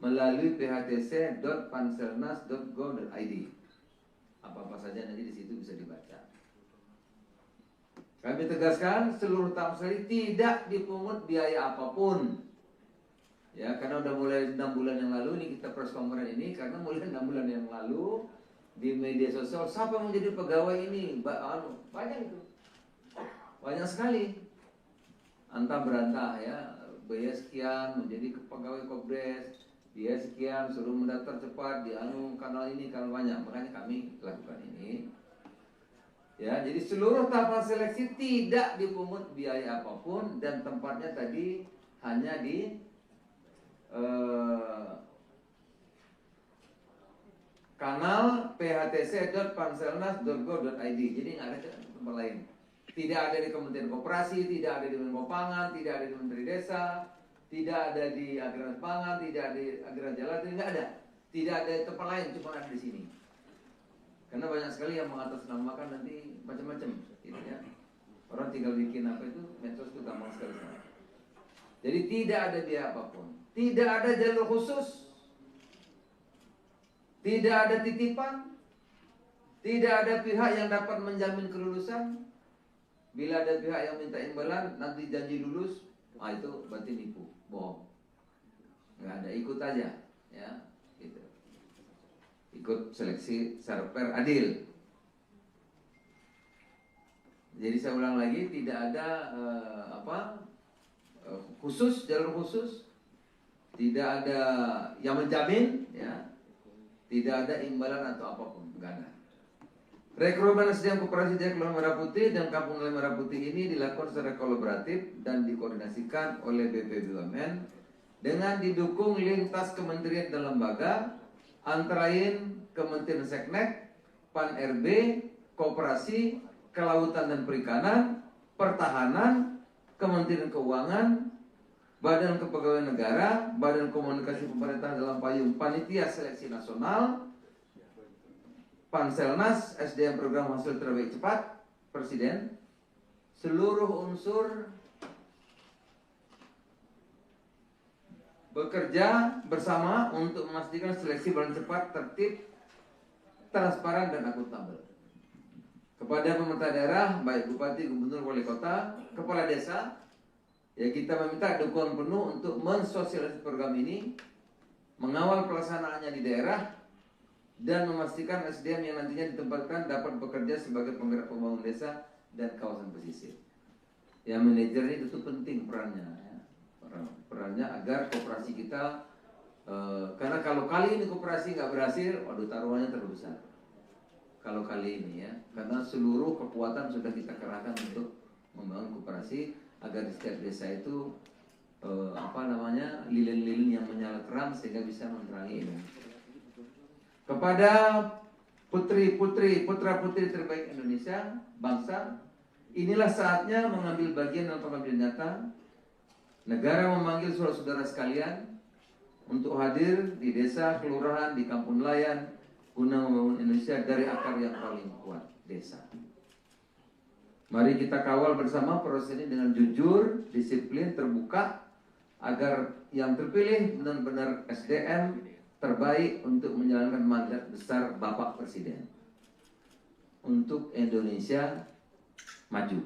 melalui phtc.panselnas.go.id. Apa-apa saja nanti di situ bisa dibaca. Kami tegaskan seluruh tahap seleksi tidak dipungut biaya apapun. Ya, karena udah mulai 6 bulan yang lalu ini kita press conference ini, karena mulai 6 bulan yang lalu di media sosial siapa yang menjadi pegawai ini banyak itu. Banyak sekali. Antah berantah ya, biaya sekian menjadi pegawai Kobres, biaya sekian suruh mendaftar cepat di kanal ini, kanal banyak. Makanya kami lakukan ini. Ya, jadi seluruh tahapan seleksi tidak dipungut biaya apapun dan tempatnya tadi hanya di kanal phtc.panselnas.go.id. Jadi nggak ada tempat lain. Tidak ada di Kementerian Koperasi, tidak ada di Menko Pangan, tidak ada di Menteri Desa, tidak ada di Agraris Pangan, tidak ada di Agraris Jalan, nggak ada. Tidak ada di tempat lain, cuma ada di sini. Karena banyak sekali yang mengatasnamakan nanti macam-macam, gitu ya. Orang tinggal bikin apa itu, medsos itu gampang sekali. Jadi tidak ada biaya apapun, tidak ada jalur khusus, tidak ada titipan, tidak ada pihak yang dapat menjamin kelulusan. Bila ada pihak yang minta imbalan, nanti janji lulus, itu berarti nipu, bohong. Nggak ada, ikut aja, ya. Gitu. Ikut seleksi secara fair, adil. Jadi saya ulang lagi, tidak ada khusus, jalur khusus, tidak ada yang menjamin, ya, tidak ada imbalan atau apapun, nggak ada. Rekrutmen SDM Koperasi Desa Kelurahan Merah Putih dan Kampung Nelayan Merah Putih ini dilakukan secara kolaboratif dan dikoordinasikan oleh BPBUMN dengan didukung lintas kementerian dan lembaga, antara lain Kementerian Seknek, Pan-RB, Koperasi, Kelautan dan Perikanan, Pertahanan, Kementerian Keuangan, Badan Kepegawaian Negara, Badan Komunikasi Pemerintah dalam payung Panitia Seleksi Nasional, Panselnas, SDM Program Hasil Terbaik Cepat, Presiden, seluruh unsur bekerja bersama untuk memastikan seleksi berjalan cepat, tertib, transparan dan akuntabel. Kepada pemerintah daerah, baik bupati, gubernur, wali kota, kepala desa, ya kita meminta dukungan penuh untuk mensosialisasi program ini, mengawal pelaksanaannya di daerah, dan memastikan SDM yang nantinya ditempatkan dapat bekerja sebagai penggerak pembangunan desa dan kawasan pesisir. Ya, manajer ini itu penting perannya, ya. Perannya agar koperasi kita, karena kalau kali ini koperasi nggak berhasil, waduh taruhannya terlalu besar. Kalau kali ini ya, karena seluruh kekuatan sudah kita kerahkan untuk membangun koperasi agar di setiap desa itu lilin-lilin yang menyala terang sehingga bisa menerangi ini. Kepada putra-putri terbaik Indonesia, bangsa Inilah saatnya mengambil bagian dalam pengambilan nyata. Negara memanggil saudara-saudara sekalian untuk hadir di desa, kelurahan, di kampung nelayan guna membangun Indonesia dari akar yang paling kuat, desa. Mari kita kawal bersama proses ini dengan jujur, disiplin, terbuka, agar yang terpilih benar-benar SDM terbaik untuk menjalankan mandat besar Bapak Presiden untuk Indonesia maju.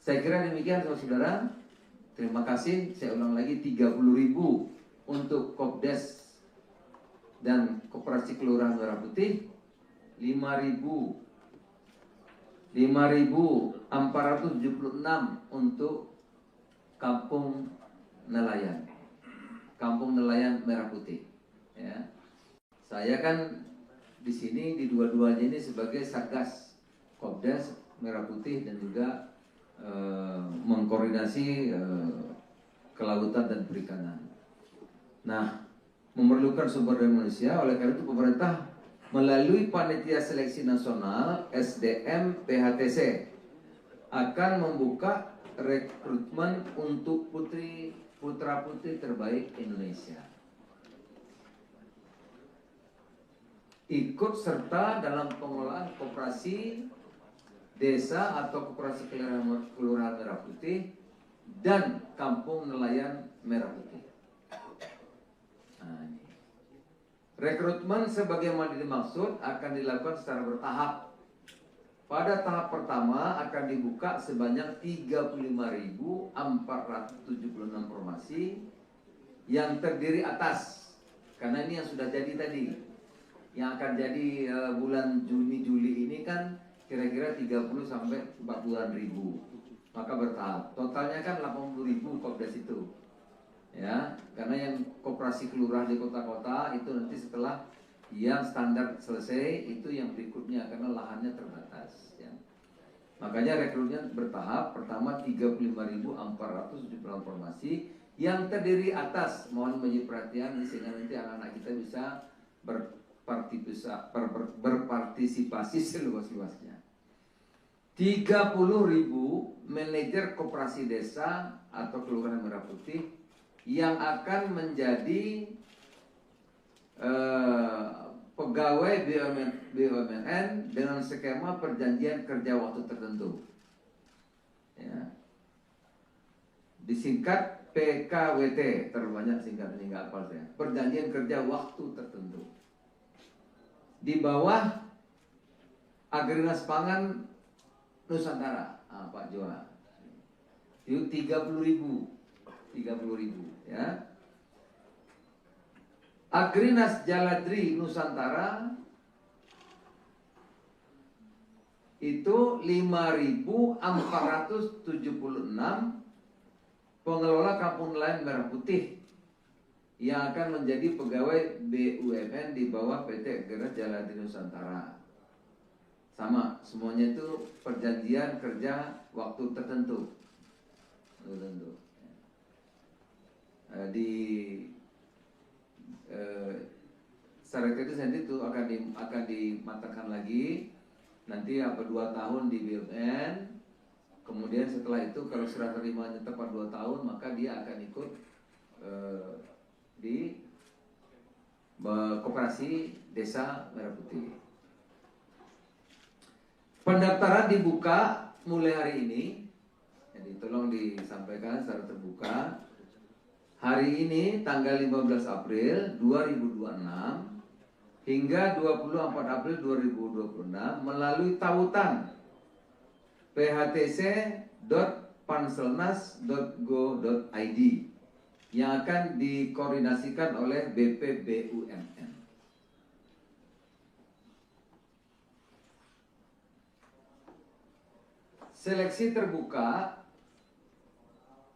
Saya kira demikian saudara-saudara. Terima kasih. Saya ulang lagi, 30.000 untuk Kopdes dan Koperasi Kelurahan Merah Putih, 5.476 untuk Kampung Nelayan, Kampung Nelayan Merah Putih. Ya. Saya kan di sini di dua-duanya ini sebagai Satgas Kopdes Merah Putih dan juga mengkoordinasi kelautan dan perikanan. Nah, memerlukan sumber daya manusia, oleh karena itu pemerintah melalui Panitia Seleksi Nasional SDM PHTC akan membuka rekrutmen untuk putra-putri terbaik Indonesia. Ikut serta dalam pengelolaan koperasi desa atau koperasi kelurahan Merah Putih dan kampung nelayan Merah Putih. Nah, ini. Rekrutmen sebagaimana dimaksud akan dilakukan secara bertahap. Pada tahap pertama akan dibuka sebanyak 35.476 formasi yang terdiri atas, karena ini yang sudah jadi tadi, yang akan jadi bulan Juni-Juli ini kan kira-kira 30 sampai 40-an ribu. Maka bertahap. Totalnya kan 80.000 Kopdes itu. Ya, karena yang koperasi kelurahan di kota-kota itu nanti setelah yang standar selesai itu yang berikutnya karena lahannya terbatas ya. Makanya rekrutmen bertahap. Pertama 35.476 formasi yang terdiri atas, mohon menjadi perhatian sehingga nanti anak-anak kita bisa berpartisipasi seluas-luasnya. 30.000 manajer koperasi desa atau kelurahan Merah Putih yang akan menjadi pegawai BUMN dengan skema perjanjian kerja waktu tertentu. Ya. Disingkat PKWT, terbanyak singkatan ini nggak hafal saya. Perjanjian kerja waktu tertentu. Di bawah Agrinas Pangan Nusantara, Pak Jola. Itu 30.000 ya. Agrinas Jaladri Nusantara itu 5.476 pengelola kampung nelayan Merah Putih yang akan menjadi pegawai BUMN di bawah PT Agrinas Jaladri Nusantara. Sama, semuanya itu perjanjian kerja waktu tertentu. Secara teknis nanti itu akan dimatangkan lagi. Nanti 2 tahun di BUMN. Kemudian setelah itu kalau serah terimanya tepat 2 tahun, maka dia akan ikut di koperasi desa Merah Putih. Pendaftaran dibuka mulai hari ini. Jadi tolong disampaikan secara terbuka. Hari ini tanggal 15 April 2026 hingga 24 April 2026 melalui tautan phtc.panselnas.go.id yang akan dikoordinasikan oleh BPBUMN. Seleksi terbuka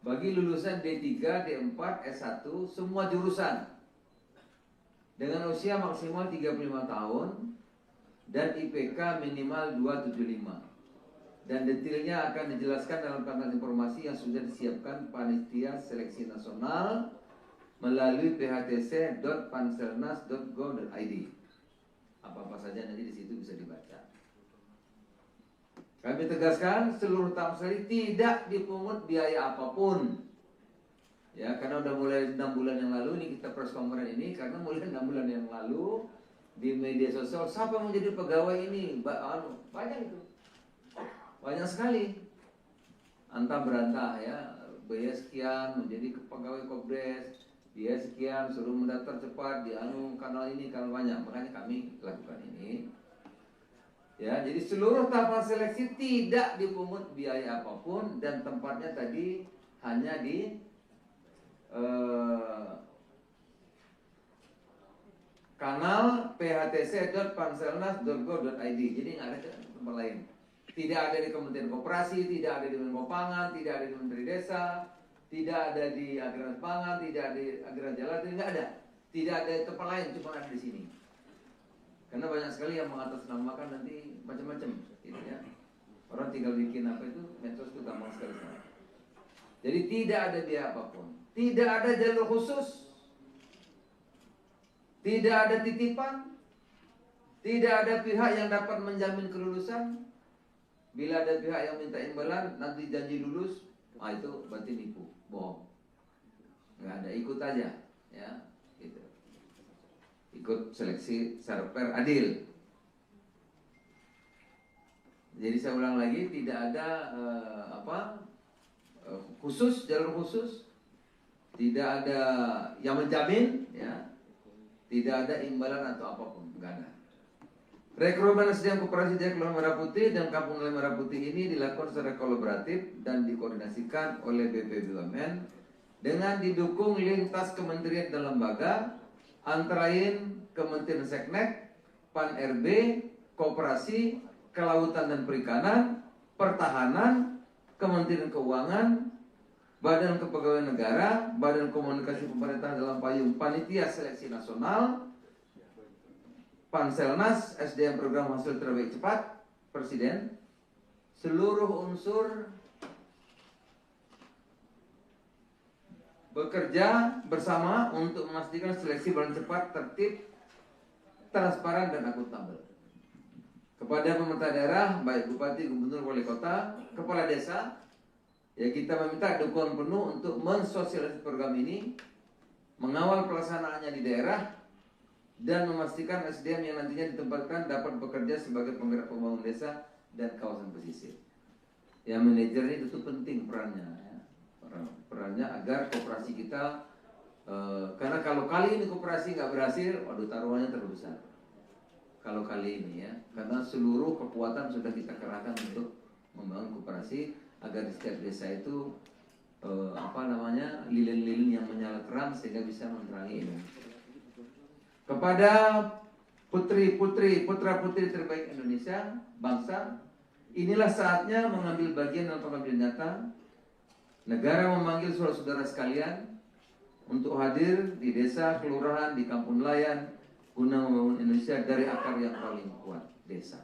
bagi lulusan D3, D4, S1 semua jurusan dengan usia maksimal 35 tahun dan IPK minimal 275. Dan detailnya akan dijelaskan dalam paket informasi yang sudah disiapkan Panitia Seleksi Nasional melalui phtc.panselnas.go.id. Apa-apa saja nanti di situ bisa dibaca. Kami tegaskan seluruh tamsari tidak dipungut biaya apapun. Ya, karena udah mulai 6 bulan yang lalu ini kita press conference ini, karena mulai 6 bulan yang lalu di media sosial siapa yang mau jadi pegawai ini, banyak itu, banyak sekali, antah berantah ya, biaya sekian menjadi pegawai Kopdes, dia sekian suruh mendaftar cepat di kanal ini, kanal banyak, makanya kami lakukan ini. Ya, jadi seluruh tahapan seleksi tidak dipungut biaya apapun dan tempatnya tadi hanya di kanal phtc.panselnas.go.id. Jadi nggak ada tempat lain. Tidak ada di Kementerian Koperasi, tidak ada di Menko Pangan, tidak ada di Menteri Desa, tidak ada di Agraris Pangan, tidak ada di Agraris Jalan, nggak ada. Tidak ada di tempat lain, cuma ada di sini. Karena banyak sekali yang mengatasnamakan nanti macam-macam, gitu ya. Orang tinggal bikin apa itu, medsos itu gampang sekali sekarang. Jadi tidak ada biaya apapun, tidak ada jalur khusus, tidak ada titipan, tidak ada pihak yang dapat menjamin kelulusan. Bila ada pihak yang minta imbalan, nanti janji lulus, itu berarti nipu, bohong. Nggak ada, ikut aja, ya, gitu. Ikut seleksi secara fair, adil. Jadi saya ulang lagi, tidak ada khusus, jalur khusus, tidak ada yang menjamin, ya, tidak ada imbalan atau apapun, nggak ada. Rekrutmen SDM Koperasi Jaya Kelurahan Merah Putih dan Kampung Nelayan Merah Putih ini dilakukan secara kolaboratif dan dikoordinasikan oleh BP BUMN dengan didukung lintas kementerian dan lembaga, antara lain Kementerian Seknek, Pan-RB, Koperasi, Kelautan dan Perikanan, Pertahanan, Kementerian Keuangan, Badan Kepegawaian Negara, Badan Komunikasi Pemerintah dalam payung Panitia Seleksi Nasional, Panselnas, SDM Program Hasil Terbaik Cepat, Presiden, seluruh unsur bekerja bersama untuk memastikan seleksi berjalan cepat, tertib, transparan dan akuntabel. Kepada pemerintah daerah, baik bupati, gubernur, wali kota, kepala desa, ya kita meminta dukungan penuh untuk mensosialisasi program ini, mengawal pelaksanaannya di daerah, dan memastikan SDM yang nantinya ditempatkan dapat bekerja sebagai penggerak pembangunan desa dan kawasan pesisir. Ya, manajer ini tentu penting perannya, ya. Perannya agar koperasi kita, karena kalau kali ini koperasi nggak berhasil, waduh taruhannya terlalu besar. Kalau kali ini ya, karena seluruh kekuatan sudah kita kerahkan untuk membangun koperasi agar di setiap desa itu lilin-lilin yang menyala terang sehingga bisa menerangi Indonesia. Kepada putra-putri terbaik Indonesia, bangsa, inilah saatnya mengambil bagian dalam pengambilan data. Negara memanggil saudara-saudara sekalian untuk hadir di desa, kelurahan, di kampung nelayan, guna membangun Indonesia dari akar yang paling kuat, desa.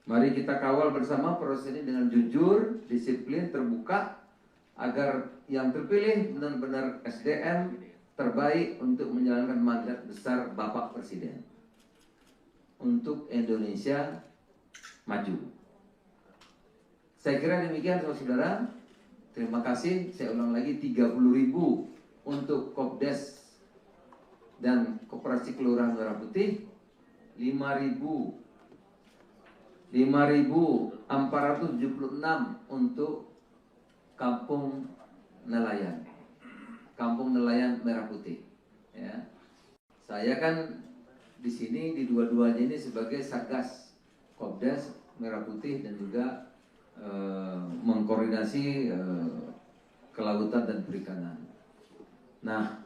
Mari kita kawal bersama proses ini dengan jujur, disiplin, terbuka, agar yang terpilih benar-benar SDM terbaik untuk menjalankan mandat besar Bapak Presiden untuk Indonesia maju. Saya kira demikian saudara-saudara. Terima kasih. Saya ulang lagi, 30.000 untuk Kopdes dan Koperasi Kelurahan Merah Putih, 5.476 untuk Kampung Nelayan, Kampung Nelayan Merah Putih. Ya, saya kan di sini di dua-duanya ini sebagai Satgas Kopdes Merah Putih dan juga mengkoordinasi kelautan dan perikanan. Nah,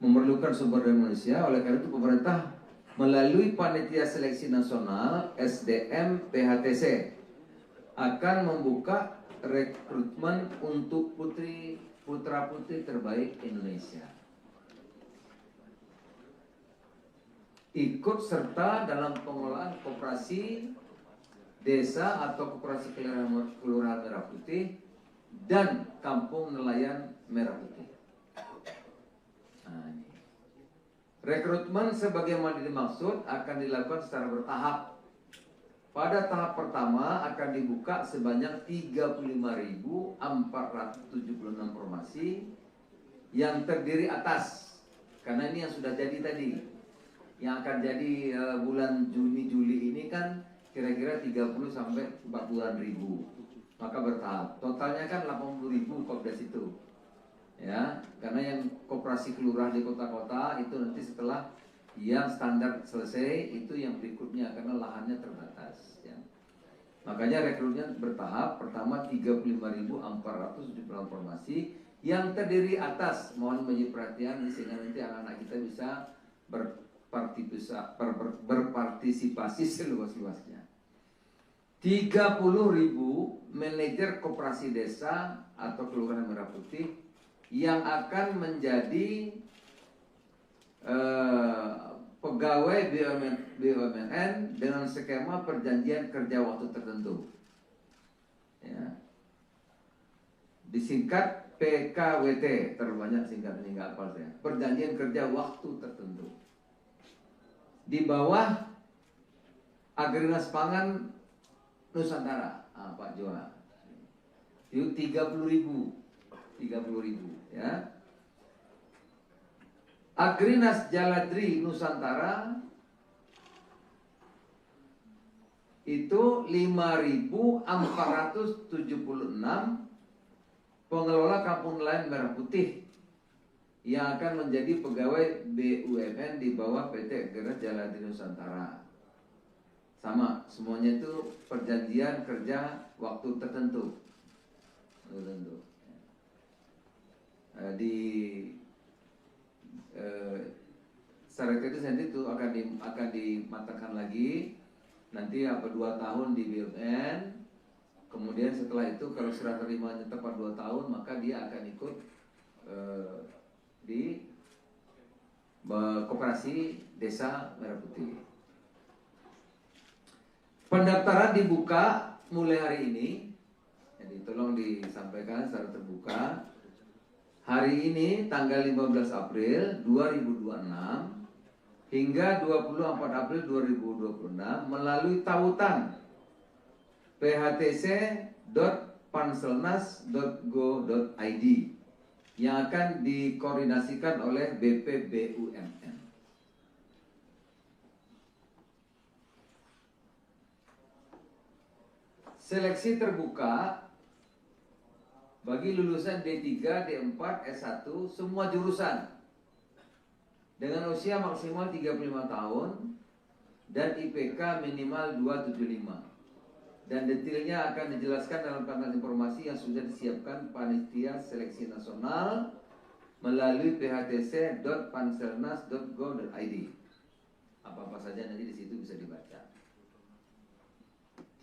memerlukan sumber daya manusia, oleh karena itu pemerintah melalui Panitia Seleksi Nasional SDM PHTC akan membuka rekrutmen untuk putra-putri terbaik Indonesia. Ikut serta dalam pengelolaan koperasi desa atau koperasi kelurahan Merah Putih dan Kampung Nelayan Merah Putih. Nah, ini. Rekrutmen sebagaimana dimaksud akan dilakukan secara bertahap pada tahap pertama akan dibuka sebanyak 35.476 formasi yang terdiri atas, karena ini yang sudah jadi tadi, yang akan jadi bulan Juni-Juli ini kan kira-kira 30 sampai 40-an ribu, maka bertahap. Totalnya kan 80.000 kopdes itu, ya, karena yang koperasi kelurahan di kota-kota itu nanti setelah yang standar selesai itu yang berikutnya karena lahannya terbatas, ya. Makanya rekrutnya bertahap. Pertama 35.476 formasi yang terdiri atas, mohon menjadi perhatian sehingga nanti anak-anak kita bisa berpartisipasi seluas-luasnya. 30.000 manajer koperasi desa atau kelurahan Merah Putih yang akan menjadi pegawai BUMN dengan skema perjanjian kerja waktu tertentu, ya. Disingkat PKWT, terlalu banyak singkatan ini nggak hafal saya. Perjanjian kerja waktu tertentu. Di bawah Agrinas Pangan Nusantara, Pak Joa. Itu 30.000, ya. Agrinas Jaladri Nusantara itu 5.476 pengelola kampung nelayan Merah Putih yang akan menjadi pegawai BUMN di bawah PT Agrinas Jaladri Nusantara. Sama, semuanya itu perjanjian kerja waktu tertentu. Di secara teknis nanti itu akan dimatangkan lagi nanti 2 tahun di BUMN, kemudian setelah itu kalau serah terimanya tepat 2 tahun maka dia akan ikut di koperasi desa Merah Putih. Pendaftaran dibuka mulai hari ini, jadi tolong disampaikan secara terbuka. Hari ini tanggal 15 April 2026 hingga 24 April 2026 melalui tautan phtc.panselnas.go.id yang akan dikoordinasikan oleh BPBUMN. Seleksi terbuka bagi lulusan D3, D4, S1 semua jurusan dengan usia maksimal 35 tahun dan IPK minimal 275. Dan detailnya akan dijelaskan dalam papan informasi yang sudah disiapkan Panitia Seleksi Nasional melalui phtc.panselnas.go.id. Apa-apa saja nanti di situ bisa dibaca.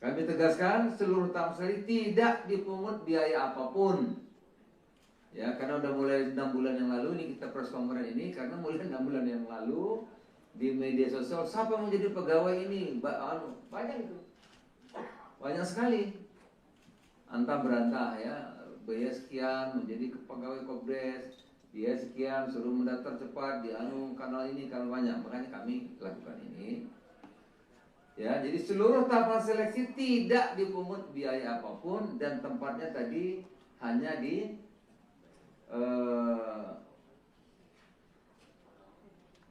Kami tegaskan seluruh tahap seleksi tidak dipungut biaya apapun. Ya, karena udah mulai 6 bulan yang lalu ini kita press conference ini, karena mulai 6 bulan yang lalu di media sosial siapa yang mau jadi pegawai ini? Banyak itu. Banyak sekali. Antah berantah ya, biaya sekian menjadi pegawai Kopdes, biaya sekian suruh mendaftar cepat di kanal ini, kanal banyak. Makanya kami lakukan ini. Ya, jadi seluruh tahapan seleksi tidak dipungut biaya apapun dan tempatnya tadi hanya di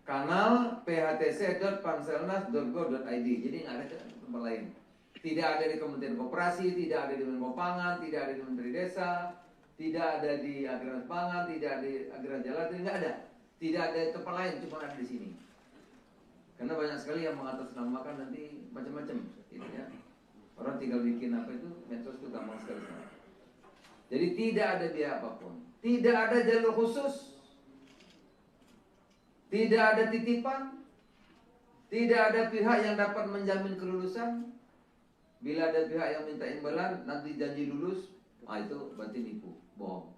kanal phtc.panselnas.go.id. Jadi nggak ada tempat lain. Tidak ada di Kementerian Koperasi, tidak ada di Menko Pangan, tidak ada di Menteri Desa, tidak ada di Agrinas Pangan, tidak ada di Agrinas Jaladri, nggak ada. Tidak ada di tempat lain, cuma ada di sini. Karena banyak sekali yang mengatasnamakan nanti macam-macam, gitu ya. Orang tinggal bikin apa itu, medsos itu gampang sekali. Jadi tidak ada biaya apapun, tidak ada jalur khusus, tidak ada titipan, tidak ada pihak yang dapat menjamin kelulusan. Bila ada pihak yang minta imbalan, nanti janji lulus, itu berarti nipu, bohong.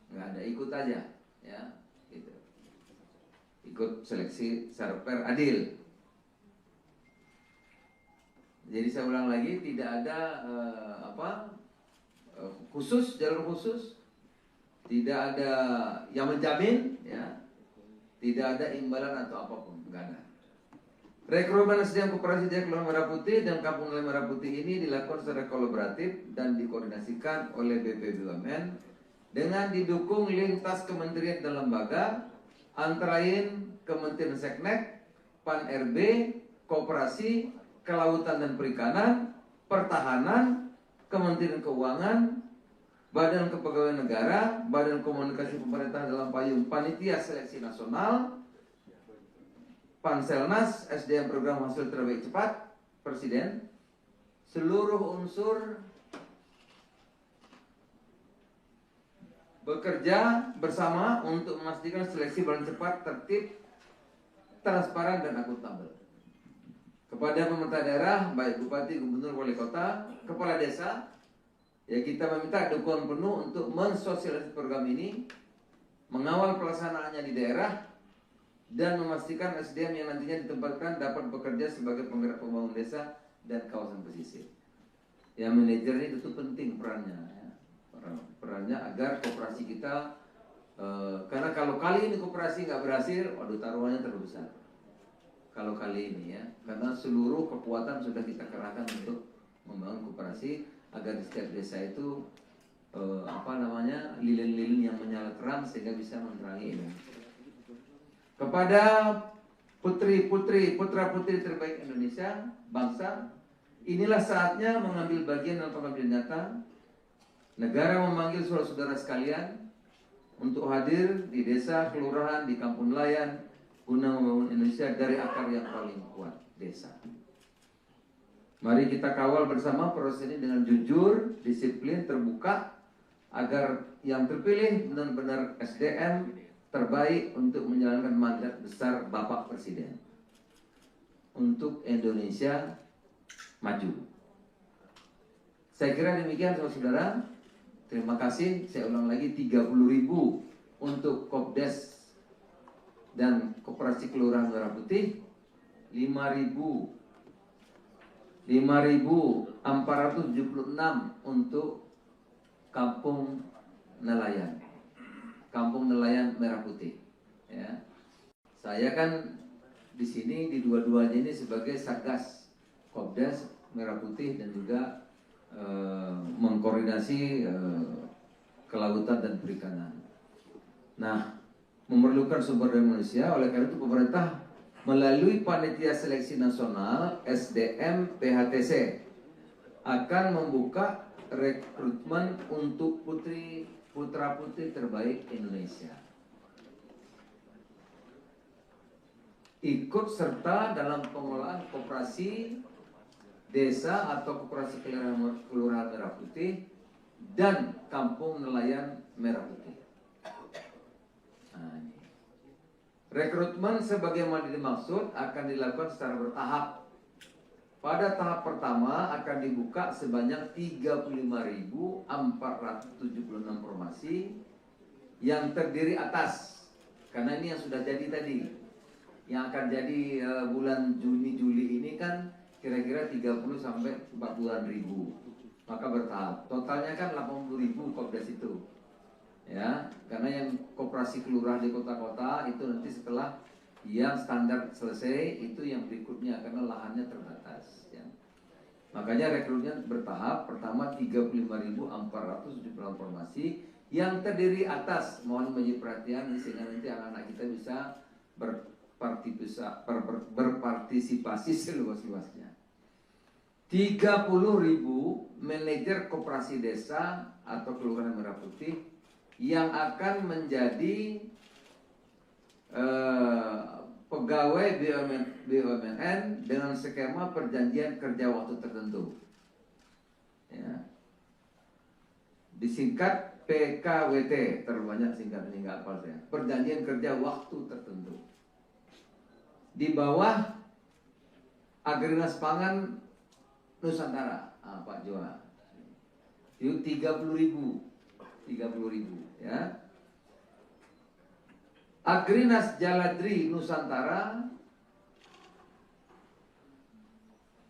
Nggak ada, ikut aja, ya. Gitu. Ikut seleksi secara fair, adil. Jadi saya ulang lagi, tidak ada khusus, jalur khusus, tidak ada yang menjamin, ya, tidak ada imbalan atau apapun, nggak ada. Rekrutmen SDM Koperasi Jaya Kelurahan Merah Putih dan Kampung Nelayan Merah Putih ini dilakukan secara kolaboratif dan dikoordinasikan oleh BPBUMN dengan didukung lintas kementerian dan lembaga, antara lain Kementerian Seknek, Pan-RB, Koperasi, Kelautan dan Perikanan, Pertahanan, Kementerian Keuangan, Badan Kepegawaian Negara, Badan Komunikasi Pemerintah dalam payung Panitia Seleksi Nasional, Panselnas, SDM Program Hasil Terbaik Cepat, Presiden, seluruh unsur bekerja bersama untuk memastikan seleksi paling cepat, tertib, transparan, dan akuntabel. Kepada pemerintah daerah, baik Bupati, Gubernur, Wali Kota, Kepala Desa, ya kita meminta dukungan penuh untuk mensosialisasi program ini, mengawal pelaksanaannya di daerah, dan memastikan SDM yang nantinya ditempatkan dapat bekerja sebagai penggerak pembangunan desa dan kawasan pesisir. Ya, manajer ini itu penting perannya, ya. Perannya agar koperasi kita, karena kalau kali ini koperasi nggak berhasil, waduh taruhannya terlalu besar. Kalau kali ini ya, karena seluruh kekuatan sudah kita kerahkan untuk membangun koperasi agar di setiap desa itu lilin-lilin yang menyala terang sehingga bisa menerangi Indonesia. Kepada putra-putri terbaik Indonesia, bangsa, inilah saatnya mengambil bagian dalam pengabdian nyata. Negara memanggil saudara-saudara sekalian untuk hadir di desa, kelurahan, di kampung nelayan, guna membangun Indonesia dari akar yang paling kuat, desa. Mari kita kawal bersama proses ini dengan jujur, disiplin, terbuka, agar yang terpilih benar-benar SDM terbaik untuk menjalankan mandat besar Bapak Presiden untuk Indonesia maju. Saya kira demikian saudara-saudara. Terima kasih. Saya ulang lagi, 30.000 untuk Kopdes dan Koperasi Kelurahan Merah Putih, 5.476 untuk Kampung Nelayan Merah Putih. Ya. Saya kan di sini di dua-duanya ini sebagai Satgas Kopdes Merah Putih dan juga mengkoordinasi kelautan dan perikanan. Nah, memerlukan sumber daya manusia, oleh karena itu pemerintah melalui Panitia Seleksi Nasional SDM PHTC akan membuka rekrutmen untuk putra-putri terbaik Indonesia. Ikut serta dalam pengelolaan koperasi desa atau koperasi kelurahan Merah Putih dan kampung nelayan Merah Putih. Nah, ini. Rekrutmen sebagaimana dimaksud akan dilakukan secara bertahap. Pada tahap pertama akan dibuka sebanyak 35.476 formasi yang terdiri atas, karena ini yang sudah jadi tadi, yang akan jadi bulan Juni-Juli ini kan kira-kira 30 sampai 40-an ribu, maka bertahap. Totalnya kan 80.000 Kopdes itu, ya, karena yang koperasi kelurahan di kota-kota itu nanti setelah yang standar selesai itu yang berikutnya karena lahannya terbatas. Ya. Makanya rekrutmen bertahap. Pertama 35.476 formasi yang terdiri atas, mohon menjadi perhatian sehingga nanti anak-anak kita bisa berpartisipasi seluas-luasnya. 30.000 manajer koperasi desa atau kelurahan Merah Putih yang akan menjadi pegawai BUMN dengan skema perjanjian kerja waktu tertentu, ya. Disingkat PKWT, terlalu banyak singkat ini nggak hafal saya. Perjanjian kerja waktu tertentu. Di bawah Agrinas Pangan Nusantara, Pak Joa. Itu 30.000, ya. Agrinas Jaladri Nusantara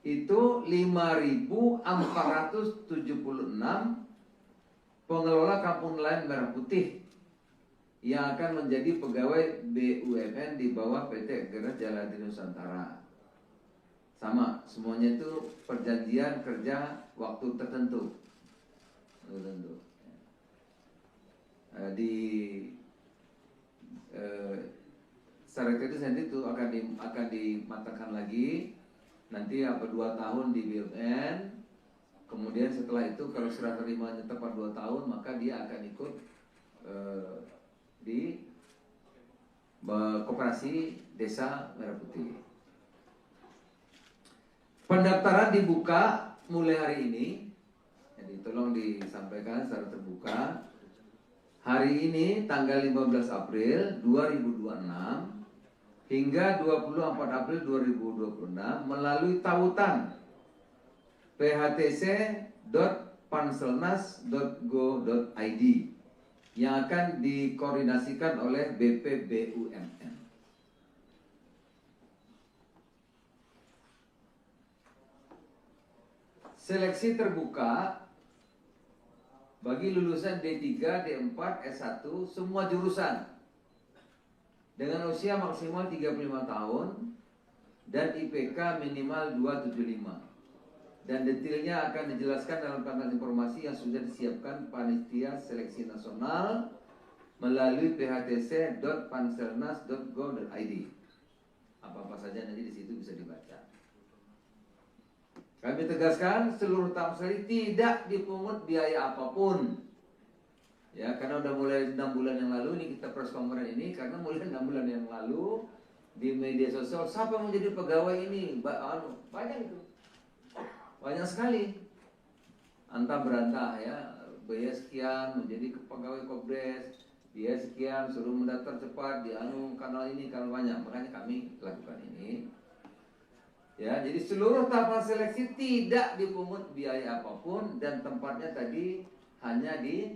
itu 5.476 pengelola kampung nelayan Merah Putih yang akan menjadi pegawai BUMN di bawah PT Agrinas Jaladri Nusantara. sama, semuanya itu perjanjian kerja waktu tertentu. Di syarat itu nanti itu akan dimatangkan lagi. Nanti 2 tahun di BUMN. Kemudian setelah itu kalau serah terimanya tepat 2 tahun, maka dia akan ikut di Koperasi Desa Merah Putih. Pendaftaran dibuka mulai hari ini. Jadi tolong disampaikan secara terbuka. Hari ini tanggal 15 April 2026 hingga 24 April 2026 melalui tautan phtc.panselnas.go.id yang akan dikoordinasikan oleh BPBUMN. Seleksi terbuka bagi lulusan D3, D4, S1 semua jurusan dengan usia maksimal 35 tahun dan IPK minimal 275. Dan detailnya akan dijelaskan dalam panel informasi yang sudah disiapkan Panitia Seleksi Nasional melalui phtc.panselnas.go.id. Apa-apa saja nanti di situ bisa dibaca. Kami tegaskan seluruh tahap seleksi tidak dipungut biaya apapun. Ya, karena udah mulai 6 bulan yang lalu ini kita press conference ini, karena mulai 6 bulan yang lalu di media sosial siapa yang menjadi pegawai ini? Banyak itu. Banyak sekali. Antah berantah ya, biaya sekian menjadi pegawai Kopdes, biaya sekian suruh mendaftar cepat di kanal ini, kanal banyak. Makanya kami lakukan ini. Ya, jadi seluruh tahapan seleksi tidak dipungut biaya apapun dan tempatnya tadi hanya di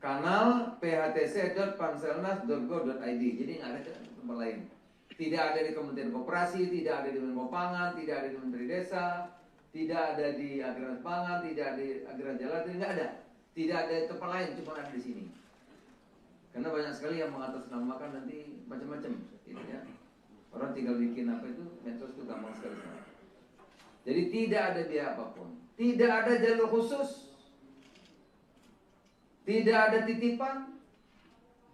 kanal phtc.panselnas.go.id. Jadi nggak ada tempat lain. Tidak ada di Kementerian Koperasi, tidak ada di Menko Pangan, tidak ada di Menteri Desa, tidak ada di Agrarian Pangan, tidak ada di Agrarian Jalan, tidak ada. Tidak ada tempat lain, cuma ada di sini. Karena banyak sekali yang mengatasnamakan nanti macam-macam, gitu ya. Orang tinggal bikin apa itu, medsos itu gampang sekali. Jadi tidak ada biaya apapun, tidak ada jalur khusus, tidak ada titipan,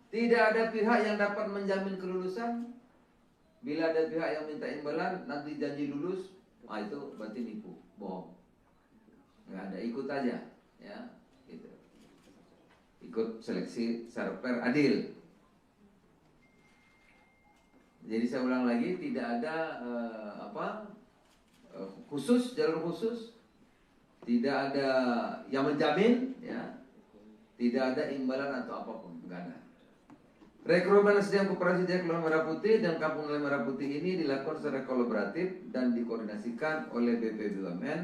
tidak ada pihak yang dapat menjamin kelulusan. Bila ada pihak yang minta imbalan, nanti janji lulus, itu berarti nipu, bohong. Nggak ada, ikut aja, ya, gitu. Ikut seleksi secara fair, adil. Jadi saya ulang lagi, tidak ada khusus, jalur khusus, tidak ada yang menjamin, ya, tidak ada imbalan atau apapun, nggak ada. Rekrutmen SDM Koperasi Desa Kelurahan Merah Putih dan Kampung Nelayan Merah Putih ini dilakukan secara kolaboratif dan dikoordinasikan oleh BPBUMN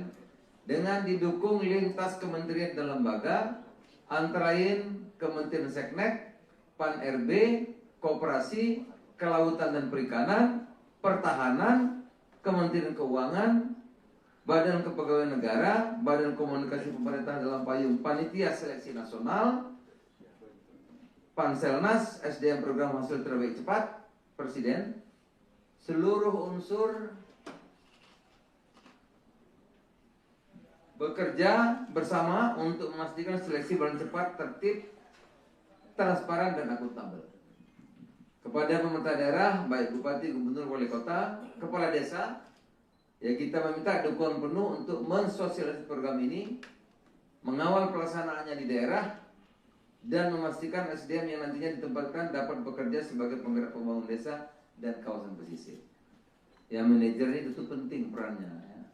dengan didukung lintas kementerian dan lembaga, antara lain Kementerian Seknek, Pan-RB, Koperasi, Kelautan dan Perikanan, Pertahanan, Kementerian Keuangan, Badan Kepegawaian Negara, Badan Komunikasi Pemerintahan dalam payung Panitia Seleksi Nasional, Panselnas, SDM Program Hasil Terbaik Cepat, Presiden, seluruh unsur bekerja bersama untuk memastikan seleksi berjalan cepat, tertib, transparan dan akuntabel. Kepada pemerintah daerah, baik Bupati, Gubernur, Wali Kota, Kepala Desa, ya kita meminta dukungan penuh untuk mensosialisasi program ini, mengawal pelaksanaannya di daerah, dan memastikan SDM yang nantinya ditempatkan dapat bekerja sebagai penggerak pembangunan desa dan kawasan pesisir. Ya, manajer ini itu penting perannya, ya.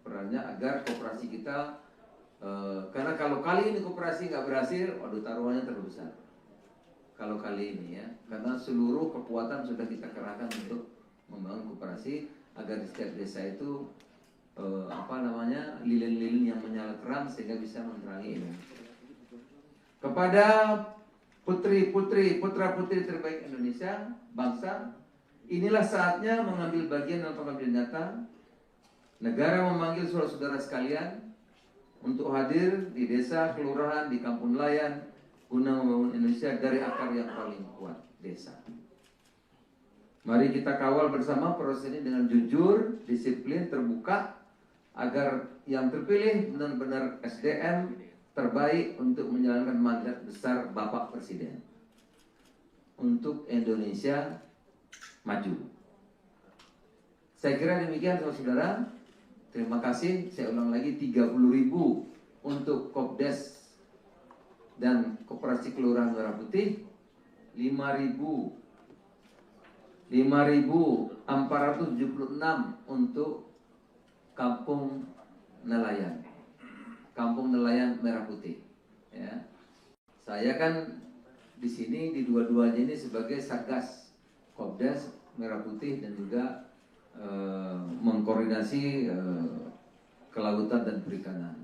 Perannya agar koperasi kita, karena kalau kali ini koperasi nggak berhasil, waduh taruhannya terlalu besar. Kalau kali ini ya, karena seluruh kekuatan sudah kita kerahkan untuk membangun koperasi agar di setiap desa itu lilin-lilin yang menyala terang sehingga bisa menerangi ini. Kepada putra-putri terbaik Indonesia, bangsa, inilah saatnya mengambil bagian dalam pengambilan nyata. Negara memanggil saudara-saudara sekalian untuk hadir di desa, kelurahan, di kampung nelayan, guna membangun Indonesia dari akar yang paling kuat, desa. Mari kita kawal bersama proses ini dengan jujur, disiplin, terbuka, agar yang terpilih benar-benar SDM terbaik untuk menjalankan mandat besar Bapak Presiden untuk Indonesia maju. Saya kira demikian saudara-saudara. Terima kasih. Saya ulang lagi, 30.000 untuk Kopdes dan Koperasi Kelurahan Merah Putih, 5.476 untuk Kampung Nelayan Merah Putih. Ya. Saya kan di sini di dua-duanya ini sebagai Satgas Kopdes Merah Putih dan juga mengkoordinasi kelautan dan perikanan.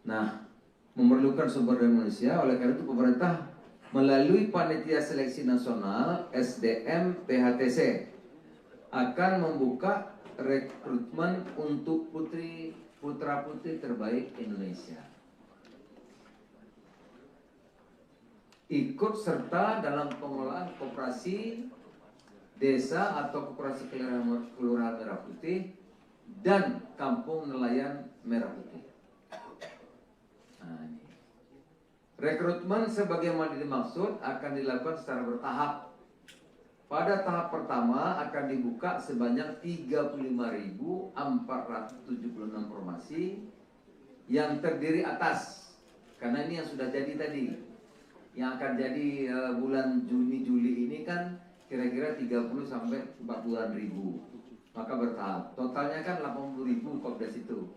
Nah, memerlukan sumber daya manusia, oleh karena itu pemerintah melalui Panitia Seleksi Nasional SDM PHTC akan membuka rekrutmen untuk putra-putri terbaik Indonesia. Ikut serta dalam pengelolaan koperasi desa atau koperasi kelurahan Merah Putih dan kampung nelayan Merah Putih. Nah, ini. Rekrutmen sebagaimana dimaksud akan dilakukan secara bertahap. Pada tahap pertama akan dibuka sebanyak 35.476 formasi yang terdiri atas, karena ini yang sudah jadi tadi, yang akan jadi bulan Juni-Juli ini kan kira-kira 30 sampai 40 ribu, maka bertahap. Totalnya kan 80.000 Kopdes itu,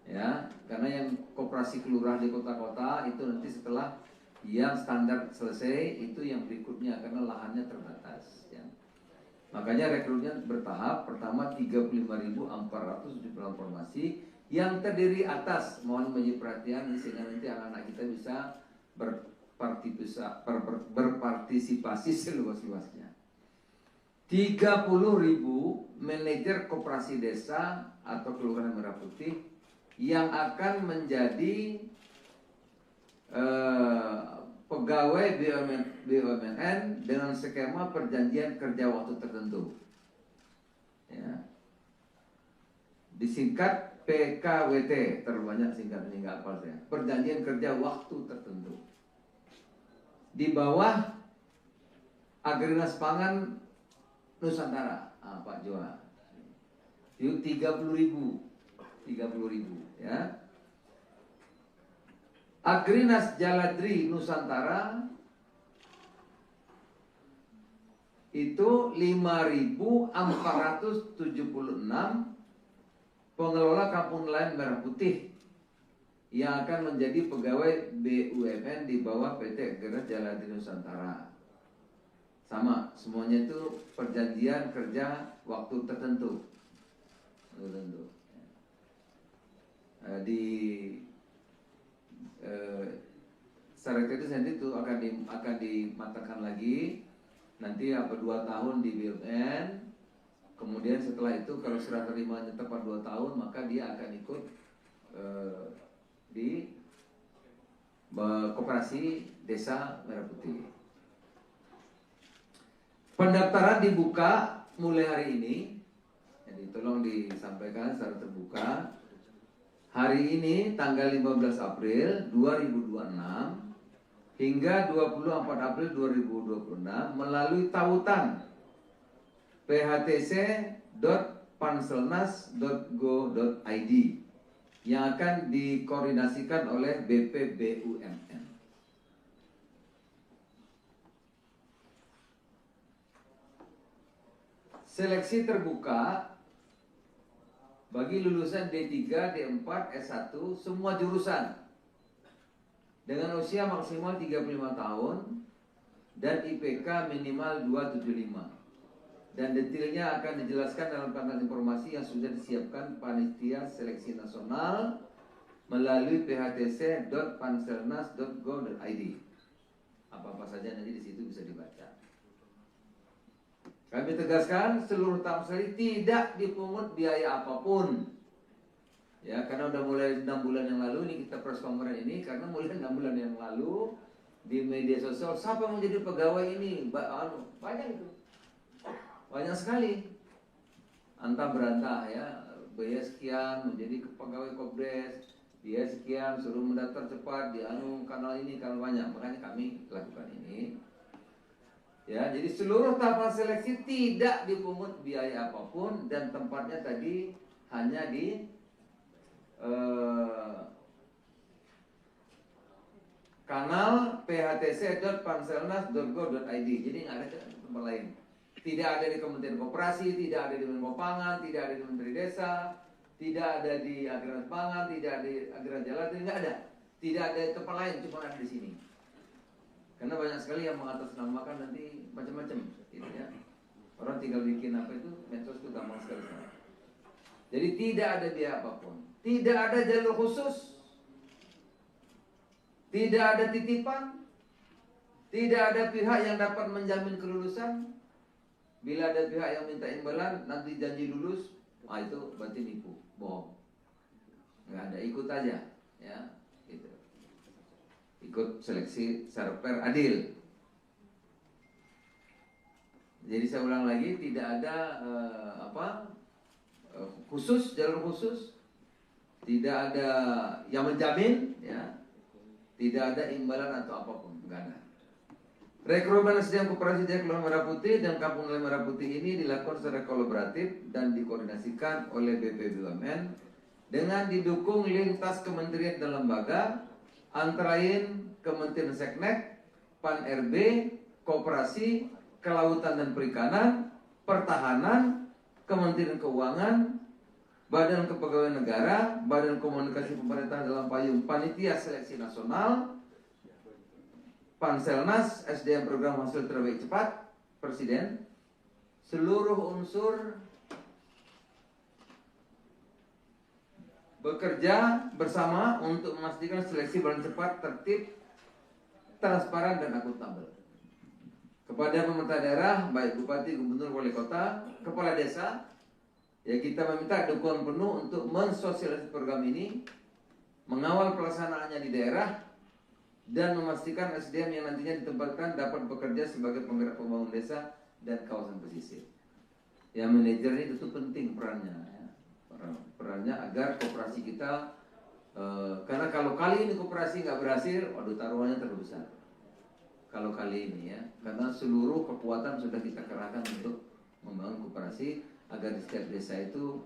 ya, karena yang koperasi kelurahan di kota-kota itu nanti setelah yang standar selesai itu yang berikutnya karena lahannya terbatas. Ya. Makanya rekrutmen bertahap. Pertama 35.476 formasi yang terdiri atas, mohon menjadi perhatian sehingga nanti anak-anak kita bisa berpartisipasi seluas-luasnya. 30.000 manajer koperasi desa atau kelurahan Merah Putih yang akan menjadi pegawai BUMN dengan skema perjanjian kerja waktu tertentu, ya. Disingkat PKWT, terlalu banyak singkatnya nggak hafal saya. Perjanjian kerja waktu tertentu. Di bawah Agrinas Pangan Nusantara, Pak Joa. Itu 30.000, ya. Agrinas Jaladri Nusantara itu 5.476 pengelola kampung nelayan Merah Putih yang akan menjadi pegawai BUMN di bawah PT Agrinas Jaladri Nusantara. Sama, semuanya itu perjanjian kerja waktu tertentu. Di secara teknis nanti itu akan dimatangkan lagi. Nanti 2 tahun di BUMN. Kemudian setelah itu kalau serah terimanya tepat 2 tahun, maka dia akan ikut di koperasi desa Merah Putih. Pendaftaran dibuka mulai hari ini. Jadi tolong disampaikan secara terbuka. Hari ini tanggal 15 April 2026 hingga 24 April 2026 melalui tautan phtc.panselnas.go.id yang akan dikoordinasikan oleh BPBUMN. Seleksi terbuka bagi lulusan D3, D4, S1 semua jurusan dengan usia maksimal 35 tahun dan IPK minimal 275. Dan detailnya akan dijelaskan dalam kanal informasi yang sudah disiapkan Panitia Seleksi Nasional melalui phtc.panselnas.go.id. Apa-apa saja nanti di situ bisa dibaca. Kami tegaskan seluruh tahap seleksi tidak dipungut biaya apapun. Ya, karena udah mulai 6 bulan yang lalu ini kita press conference ini, karena mulai 6 bulan yang lalu di media sosial siapa mau jadi pegawai ini banyak itu. banyak sekali antah berantah ya, biaya sekian menjadi pegawai Kopdes, biaya sekian suruh mendaftar cepat di kanal ini, kanal banyak, makanya kami lakukan ini. Ya, jadi seluruh tahapan seleksi tidak dipungut biaya apapun dan tempatnya tadi hanya di kanal phtc.panselnas.go.id. Jadi nggak ada tempat lain. Tidak ada di Kementerian Koperasi, tidak ada di Menko Pangan, tidak ada di Menteri Desa, tidak ada di Agraris Pangan, tidak ada di Agraris Jalan, nggak ada. Tidak ada di tempat lain, cuma ada di sini. Karena banyak sekali yang mengatasnamakan nanti macam-macam, gitu ya. Orang tinggal bikin apa itu, medsos itu gampang sekali sekarang. Jadi tidak ada biaya apapun, tidak ada jalur khusus, tidak ada titipan, tidak ada pihak yang dapat menjamin kelulusan. Bila ada pihak yang minta imbalan, nanti janji lulus, itu berarti nipu, bohong. Nggak ada, ikut aja, ya, gitu. Ikut seleksi secara fair, adil. Jadi saya ulang lagi, tidak ada khusus, jalur khusus, tidak ada yang menjamin, ya, tidak ada imbalan atau apapun, enggak ada. Rekrutmen SDM Koperasi Jaya Kelurahan Merah Putih dan Kampung Nelayan Merah Putih ini dilakukan secara kolaboratif dan dikoordinasikan oleh BP BUMN dengan didukung lintas kementerian dan lembaga, antara lain Kementerian Seknek, Pan-RB, Koperasi, Kelautan dan Perikanan, Pertahanan, Kementerian Keuangan, Badan Kepegawaian Negara, Badan Komunikasi Pemerintah dalam payung Panitia Seleksi Nasional, Panselnas, SDM Program Hasil Terbaik Cepat, Presiden, seluruh unsur bekerja bersama untuk memastikan seleksi berjalan cepat, tertib, transparan dan akuntabel. Kepada pemerintah daerah, baik bupati, gubernur, wali kota, kepala desa, ya kita meminta dukungan penuh untuk mensosialisasi program ini, mengawal pelaksanaannya di daerah, dan memastikan SDM yang nantinya ditempatkan dapat bekerja sebagai penggerak pembangunan desa dan kawasan pesisir. Ya, manajer ini tentu penting perannya, ya. Perannya agar koperasi kita, karena kalau kali ini koperasi nggak berhasil, waduh taruhannya terlalu besar. Kalau kali ini ya, karena seluruh kekuatan sudah kita kerahkan untuk membangun koperasi agar di setiap desa itu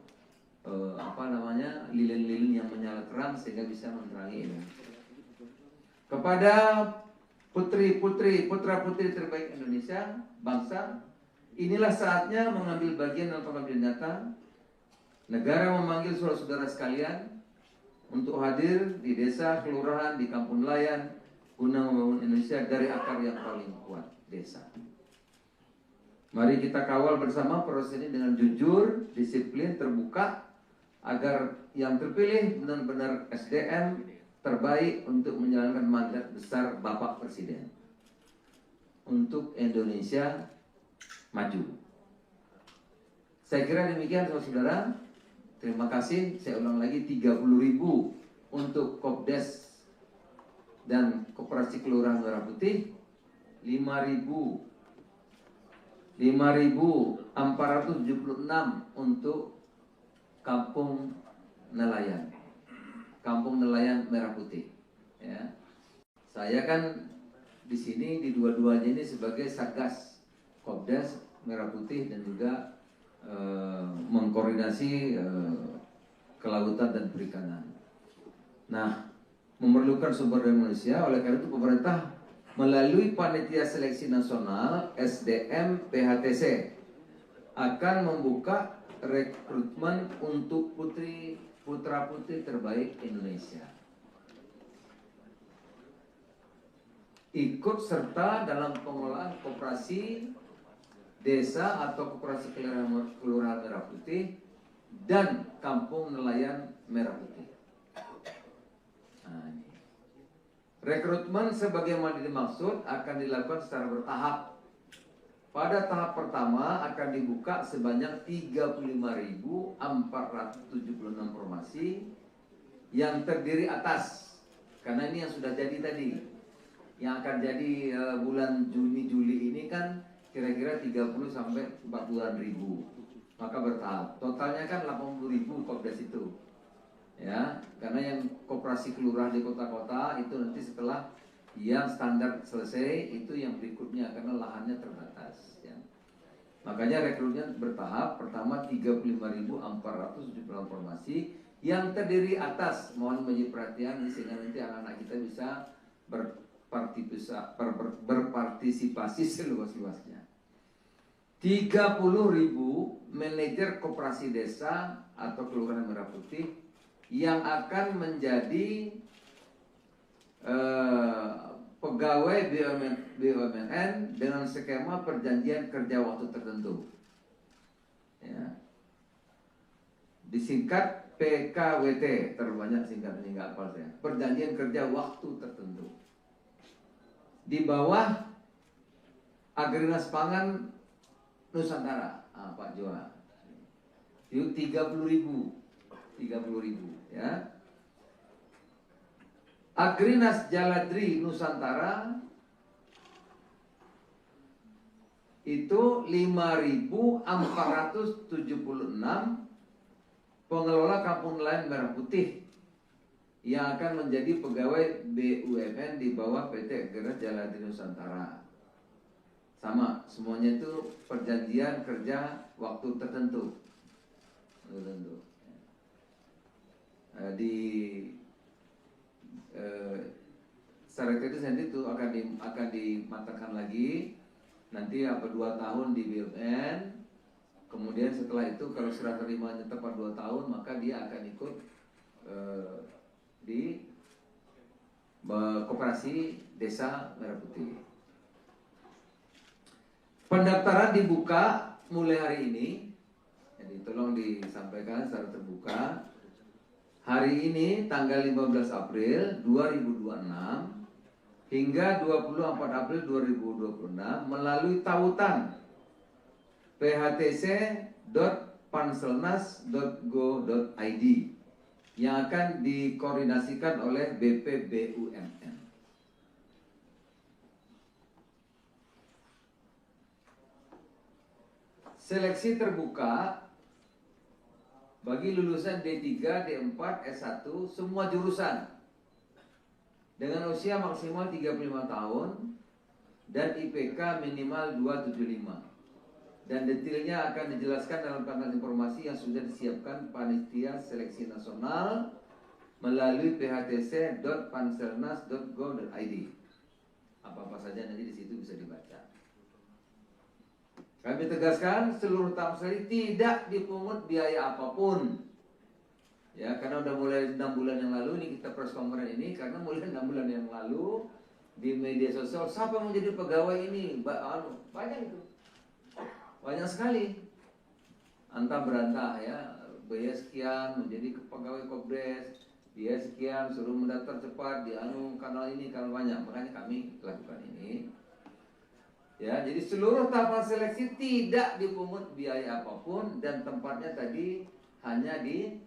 lilin-lilin yang menyala terang sehingga bisa menerangi ini. Kepada putra-putri terbaik Indonesia, bangsa, inilah saatnya mengambil bagian dalam pengabdian nyata. Negara memanggil saudara-saudara sekalian untuk hadir di desa, kelurahan, di kampung nelayan, guna membangun Indonesia dari akar yang paling kuat, desa. Mari kita kawal bersama proses ini dengan jujur, disiplin, terbuka, agar yang terpilih benar-benar SDM terbaik untuk menjalankan mandat besar Bapak Presiden untuk Indonesia maju. Saya kira demikian saudara-saudara. Terima kasih. Saya ulang lagi, 30.000 untuk Kopdes dan Koperasi Kelurahan Merah Putih, 5.476 untuk Kampung Nelayan, Kampung Nelayan Merah Putih. Ya, saya kan di sini di dua-duanya ini sebagai Satgas Kopdes Merah Putih dan juga mengkoordinasi kelautan dan perikanan. Nah, memerlukan sumber daya manusia, oleh karena itu pemerintah melalui Panitia Seleksi Nasional SDM PHTC akan membuka rekrutmen untuk putra-putri terbaik Indonesia. Ikut serta dalam pengelolaan koperasi desa atau koperasi kelurahan Merah Putih dan Kampung Nelayan Merah Putih. Nah, ini. Rekrutmen sebagaimana dimaksud akan dilakukan secara bertahap. Pada tahap pertama akan dibuka sebanyak 35.476 formasi yang terdiri atas, karena ini yang sudah jadi tadi, yang akan jadi bulan Juni Juli ini kan kira-kira 30 sampai 40 ribu, maka bertahap. Totalnya kan 80 ribu kopdes itu, ya. Karena yang koperasi kelurahan di kota-kota itu nanti setelah yang standar selesai itu yang berikutnya karena lahannya terbatas, ya. Makanya rekrutnya bertahap. Pertama 35.470 formasi yang terdiri atas, mohon menjadi perhatian sehingga nanti anak-anak kita bisa berpartisipasi seluas-luasnya. 30.000 manajer koperasi desa atau kelurahan Merah Putih yang akan menjadi pegawai BUMN dengan skema perjanjian kerja waktu tertentu, ya. Disingkat PKWT, terlalu banyak singkatnya nggak hafal saya. Perjanjian kerja waktu tertentu. Di bawah Agrinas Pangan Nusantara, Pak Joa. Itu 30.000, ya. Agrinas Jaladri Nusantara itu 5.476 pengelola kampung nelayan Merah Putih yang akan menjadi pegawai BUMN di bawah PT Agrinas Jaladri Nusantara. Sama, semuanya itu perjanjian kerja waktu tertentu. Di secara teknis nanti itu akan dimatangkan lagi. Nanti 2 tahun di BUMN. Kemudian setelah itu kalau serah terimanya tepat 2 tahun, maka dia akan ikut di koperasi desa Merah Putih. Pendaftaran dibuka mulai hari ini, jadi tolong disampaikan secara terbuka. Hari ini tanggal 15 April 2026 hingga 24 April 2026 melalui tautan phtc.panselnas.go.id yang akan dikoordinasikan oleh BPBUMN. Seleksi terbuka bagi lulusan D3, D4, S1 semua jurusan dengan usia maksimal 35 tahun dan IPK minimal 275. Dan detailnya akan dijelaskan dalam panel informasi yang sudah disiapkan Panitia Seleksi Nasional melalui phtc.panselnas.go.id. Apa-apa saja nanti di situ bisa dibaca. Kami tegaskan seluruh tahap seleksi tidak dipungut biaya apapun. Ya, karena udah mulai 6 bulan yang lalu ini kita press conference ini, karena mulai 6 bulan yang lalu di media sosial siapa yang menjadi pegawai ini? Banyak itu. Banyak sekali. Antah berantah ya, biaya sekian menjadi pegawai Kopdes, biaya sekian suruh mendaftar cepat di kanal ini, kanal banyak. Makanya kami lakukan ini. Ya, jadi seluruh tahapan seleksi tidak dipungut biaya apapun dan tempatnya tadi hanya di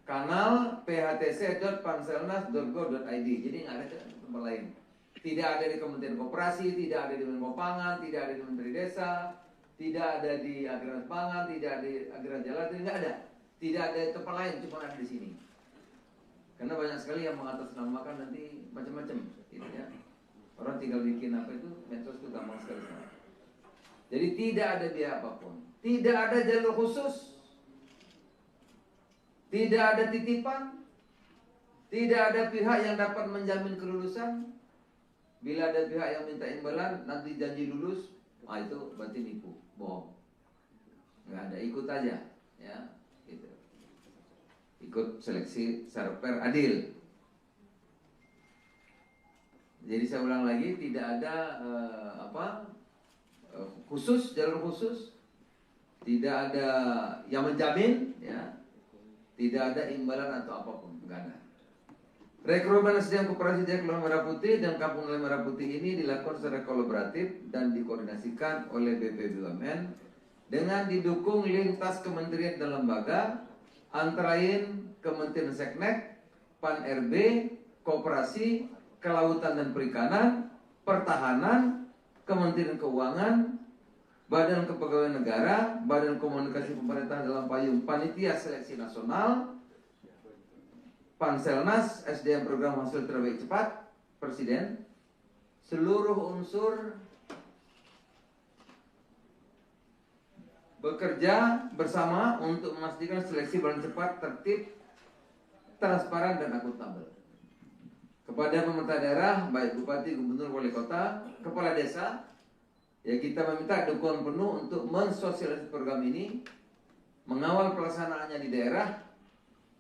kanal phtc.panselnas.go.id. Jadi nggak ada tempat lain. Tidak ada di Kementerian Koperasi, tidak ada di Menko Pangan, tidak ada di Menteri Desa, tidak ada di Agrinas Pangan, tidak ada di Agrinas Jaladri, nggak ada. Tidak ada di tempat lain, cuma ada di sini. Karena banyak sekali yang mengatasnamakan nanti macam-macam, gitu ya. Orang tinggal bikin apa itu, medsos itu gampang sekali. Jadi tidak ada biaya apapun, tidak ada jalur khusus, tidak ada titipan, tidak ada pihak yang dapat menjamin kelulusan. Bila ada pihak yang minta imbalan, nanti janji lulus, itu berarti nipu, bohong. Nggak ada, ikut aja, ya. Gitu. Ikut seleksi secara fair, adil. Jadi saya ulang lagi, tidak ada khusus, jalur khusus, tidak ada yang menjamin, ya, tidak ada imbalan atau apapun, enggak ada. Rekrutmen SDM Koperasi Desa Kelurahan Merah Putih dan Kampung Nelayan Merah Putih ini dilakukan secara kolaboratif dan dikoordinasikan oleh BPBUMN dengan didukung lintas kementerian dan lembaga, antara lain Kementerian Seknek, Pan RB, Koperasi, Kelautan dan Perikanan, Pertahanan, Kementerian Keuangan, Badan Kepegawaian Negara, Badan Komunikasi Pemerintah dalam payung Panitia Seleksi Nasional, Panselnas, SDM Program Hasil Terbaik Cepat, Presiden, seluruh unsur bekerja bersama untuk memastikan seleksi berjalan cepat, tertib, transparan, dan akuntabel. Kepada pemerintah daerah, baik bupati, gubernur, wali kota, kepala desa, ya kita meminta dukungan penuh untuk mensosialisasi program ini, mengawal pelaksanaannya di daerah,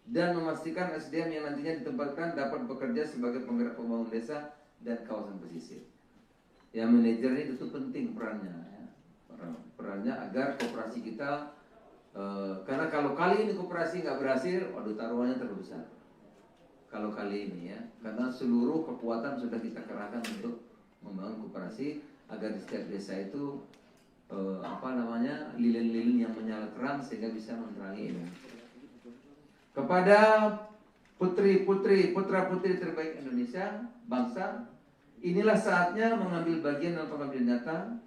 dan memastikan SDM yang nantinya ditempatkan dapat bekerja sebagai penggerak pembangunan desa dan kawasan pesisir. Ya, manajer ini tentu penting perannya. Perannya agar koperasi kita, karena kalau kali ini koperasi nggak berhasil, waduh taruhannya terlalu besar. Kalau kali ini ya, karena seluruh kekuatan sudah kita kerahkan untuk membangun koperasi agar di setiap desa itu lilin-lilin yang menyala terang sehingga bisa menerangi ini. Kepada putri-putri, putra-putri terbaik Indonesia, bangsa, inilah saatnya mengambil bagian dalam pengabdian nyata.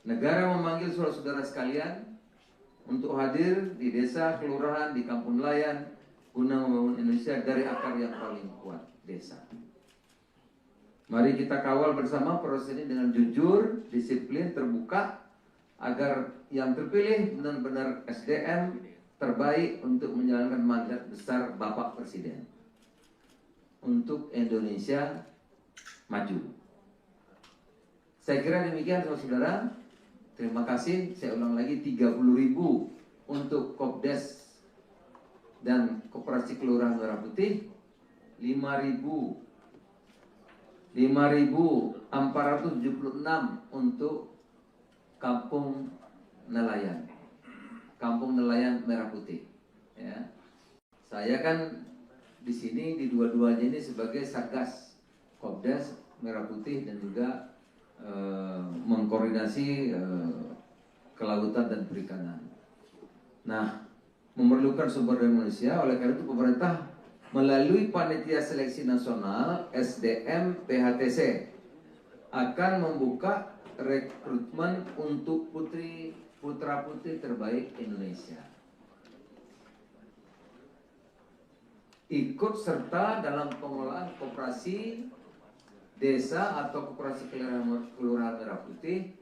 Negara memanggil saudara-saudara sekalian untuk hadir di desa, kelurahan, di kampung nelayan guna membangun Indonesia dari akar yang paling kuat, desa. Mari kita kawal bersama proses ini dengan jujur, disiplin, terbuka, agar yang terpilih benar-benar SDM terbaik untuk menjalankan mandat besar Bapak Presiden untuk Indonesia maju. Saya kira demikian saudara-saudara. Terima kasih, saya ulang lagi 30.000 untuk Kopdes dan Koperasi Kelurahan Merah Putih, 5.476 untuk Kampung Nelayan Merah Putih. Ya. Saya kan di sini di dua-duanya ini sebagai Satgas Kopdes Merah Putih dan juga mengkoordinasi kelautan dan perikanan. Nah, memerlukan sumber daya manusia, oleh karena itu pemerintah melalui Panitia Seleksi Nasional SDM PHTC akan membuka rekrutmen untuk putra-putri terbaik Indonesia. Ikut serta dalam pengelolaan koperasi desa atau koperasi kelurahan Merah Putih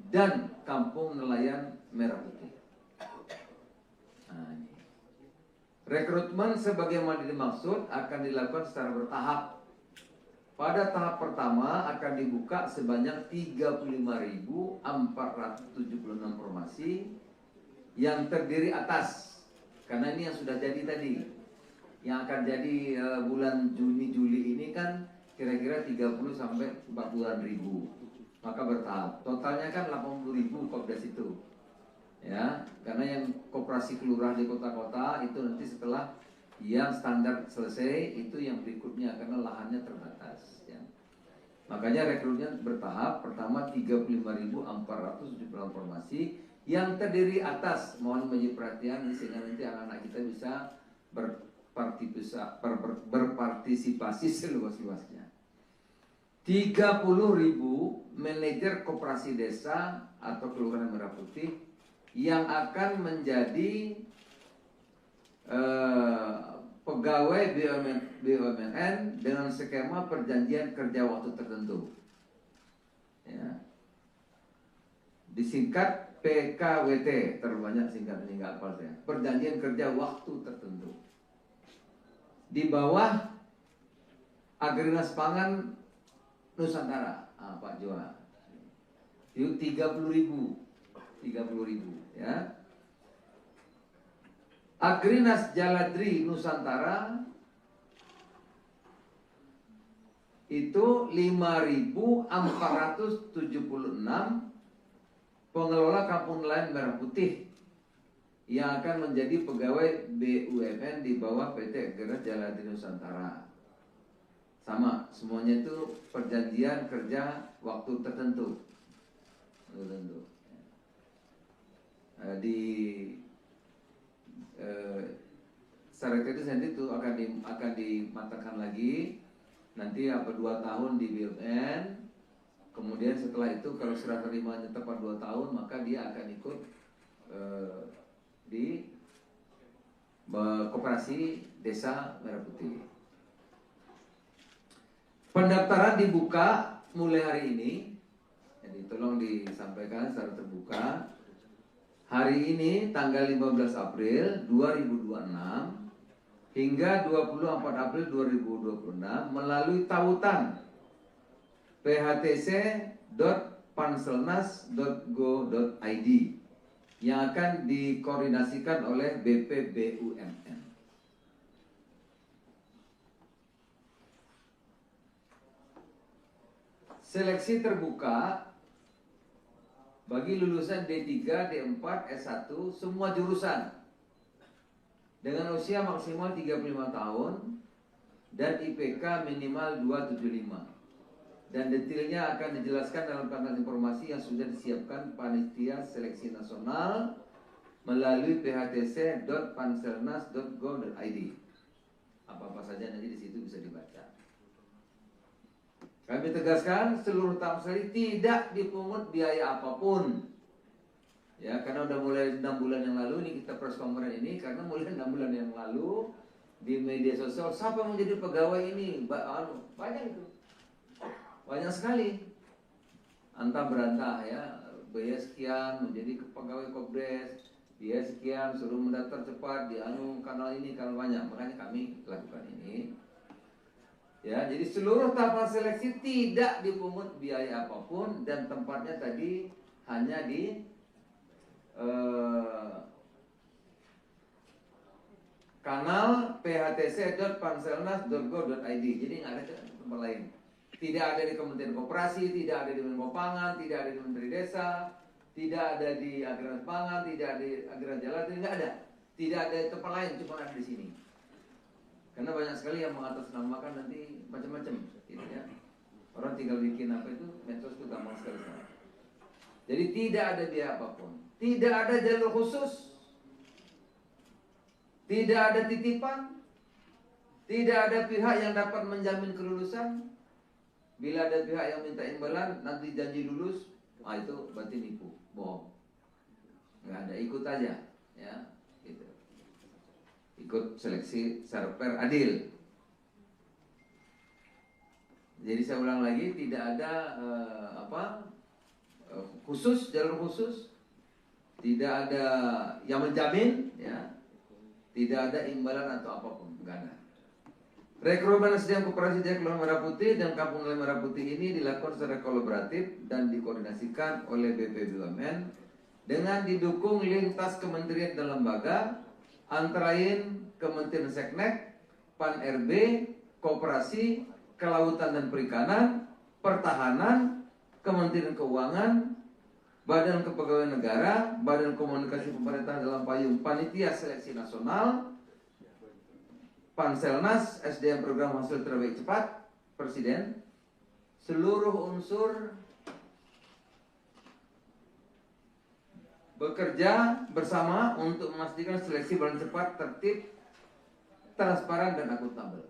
dan kampung nelayan Merah Putih. Nah, ini. Rekrutmen sebagaimana dimaksud akan dilakukan secara bertahap. Pada tahap pertama akan dibuka sebanyak 35.476 formasi yang terdiri atas, karena ini yang sudah jadi tadi, yang akan jadi bulan Juni-Juli ini kan kira-kira 30 sampai 40-an ribu, maka bertahap. Totalnya kan 80.000 Kopdes itu, ya. Karena yang koperasi kelurahan di kota-kota itu nanti setelah yang standar selesai itu yang berikutnya karena lahannya terbatas. Ya. Makanya rekrutnya bertahap. Pertama 35.476 formasi yang terdiri atas, mohon menjadi perhatian sehingga nanti anak-anak kita bisa berpartisipasi seluas-luasnya. 30.000 manajer koperasi desa atau kelurahan Merah Putih yang akan menjadi pegawai BUMN dengan skema perjanjian kerja waktu tertentu. Ya. Disingkat PKWT, terbanyak singkatan ini nggak hafal saya. Perjanjian kerja waktu tertentu. Di bawah Agrinas Pangan Nusantara, Pak Joa. Itu 30.000 ya. Agrinas Jaladri Nusantara itu 5.476 pengelola kampung nelayan Merah Putih yang akan menjadi pegawai BUMN di bawah PT Agrinas Jaladri Nusantara. Sama, semuanya itu perjanjian kerja waktu tertentu. Secara teknis nanti itu akan dimatangkan lagi nanti 2 tahun di BUMN, kemudian setelah itu kalau serah terimanya tepat 2 tahun, maka dia akan ikut di Koperasi Desa Merah Putih. Pendaftaran dibuka mulai hari ini, jadi tolong disampaikan secara terbuka. Hari ini tanggal 15 April 2026 hingga 24 April 2026 melalui tautan phtc.panselnas.go.id yang akan dikoordinasikan oleh BPBUMN. Seleksi terbuka bagi lulusan D3, D4, S1 semua jurusan dengan usia maksimal 35 tahun dan IPK minimal 275. Dan detailnya akan dijelaskan dalam kanal informasi yang sudah disiapkan Panitia Seleksi Nasional melalui phtc.panselnas.go.id. Apa-apa saja nanti di situ bisa dibaca. Kami tegaskan seluruh tamsari tidak dipungut biaya apapun. Ya, karena udah mulai 6 bulan yang lalu ini kita press conference ini, karena mulai 6 bulan yang lalu di media sosial siapa yang mau jadi pegawai ini? Banyak itu. Banyak sekali. Antah berantah ya, biaya sekian menjadi pegawai Kopdes, biaya sekian suruh mendaftar cepat di kanal ini, kanal banyak. Makanya kami lakukan ini. Ya, jadi seluruh tahapan seleksi tidak dipungut biaya apapun dan tempatnya tadi hanya di kanal phtc.panselnas.go.id. Jadi nggak ada tempat lain. Tidak ada di Kementerian Koperasi, tidak ada di Menko Pangan, tidak ada di Menteri Desa, tidak ada di Agraris Pangan, tidak ada di Agraris Jalan, tidak ada. Tidak ada di tempat lain, cuma ada di sini. Karena banyak sekali yang mengatasnamakan nanti macam-macam, gitu ya. Orang tinggal bikin apa itu, medsos itu gampang sekali. Jadi tidak ada biaya apapun, tidak ada jalur khusus, tidak ada titipan, tidak ada pihak yang dapat menjamin kelulusan. Bila ada pihak yang minta imbalan, nanti janji lulus, itu berarti nipu, bohong. Nggak ada, ikut aja, ya. Gitu. Ikut seleksi secara fair, adil. Jadi saya ulang lagi, tidak ada khusus, jalur khusus, tidak ada yang menjamin, ya, tidak ada imbalan atau apapun, nggak ada. Rekrutmen SDM Koperasi Desa Kelurahan Merah Putih dan Kampung Nelayan Merah Putih ini dilakukan secara kolaboratif dan dikoordinasikan oleh BPBUMN dengan didukung lintas kementerian dan lembaga, antara lain Kementerian Seknek, Pan-RB, Koperasi, Kelautan dan Perikanan, Pertahanan, Kementerian Keuangan, Badan Kepegawaian Negara, Badan Komunikasi Pemerintah dalam payung Panitia Seleksi Nasional, Panselnas, SDM Program Hasil Terbaik Cepat, Presiden, seluruh unsur bekerja bersama untuk memastikan seleksi berjalan cepat, tertib, transparan dan akuntabel.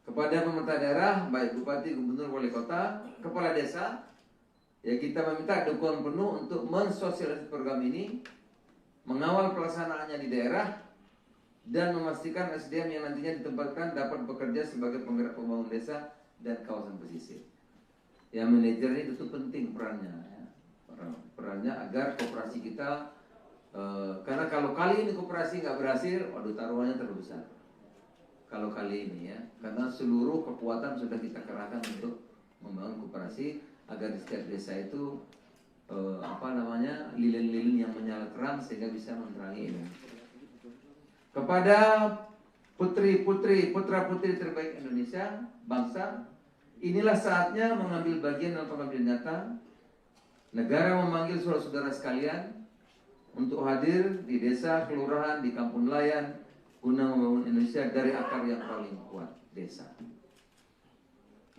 Kepada pemerintah daerah, baik bupati, gubernur, wali kota, kepala desa, ya kita meminta dukungan penuh untuk mensosialisasi program ini, mengawal pelaksanaannya di daerah, dan memastikan SDM yang nantinya ditempatkan dapat bekerja sebagai penggerak pembangunan desa dan kawasan pesisir. Ya, manajer ini tentu penting perannya, ya. Perannya agar koperasi kita, karena kalau kali ini koperasi nggak berhasil, waduh taruhannya terlalu besar. Kalau kali ini ya, karena seluruh kekuatan sudah kita kerahkan untuk membangun koperasi agar di setiap desa itu lilin-lilin yang menyala terang sehingga bisa menerangi ini. Kepada putra-putri terbaik Indonesia, bangsa, inilah saatnya mengambil bagian dalam pengambilan nyata. Negara memanggil saudara-saudara sekalian untuk hadir di desa, kelurahan, di kampung nelayan, guna membangun Indonesia dari akar yang paling kuat, desa.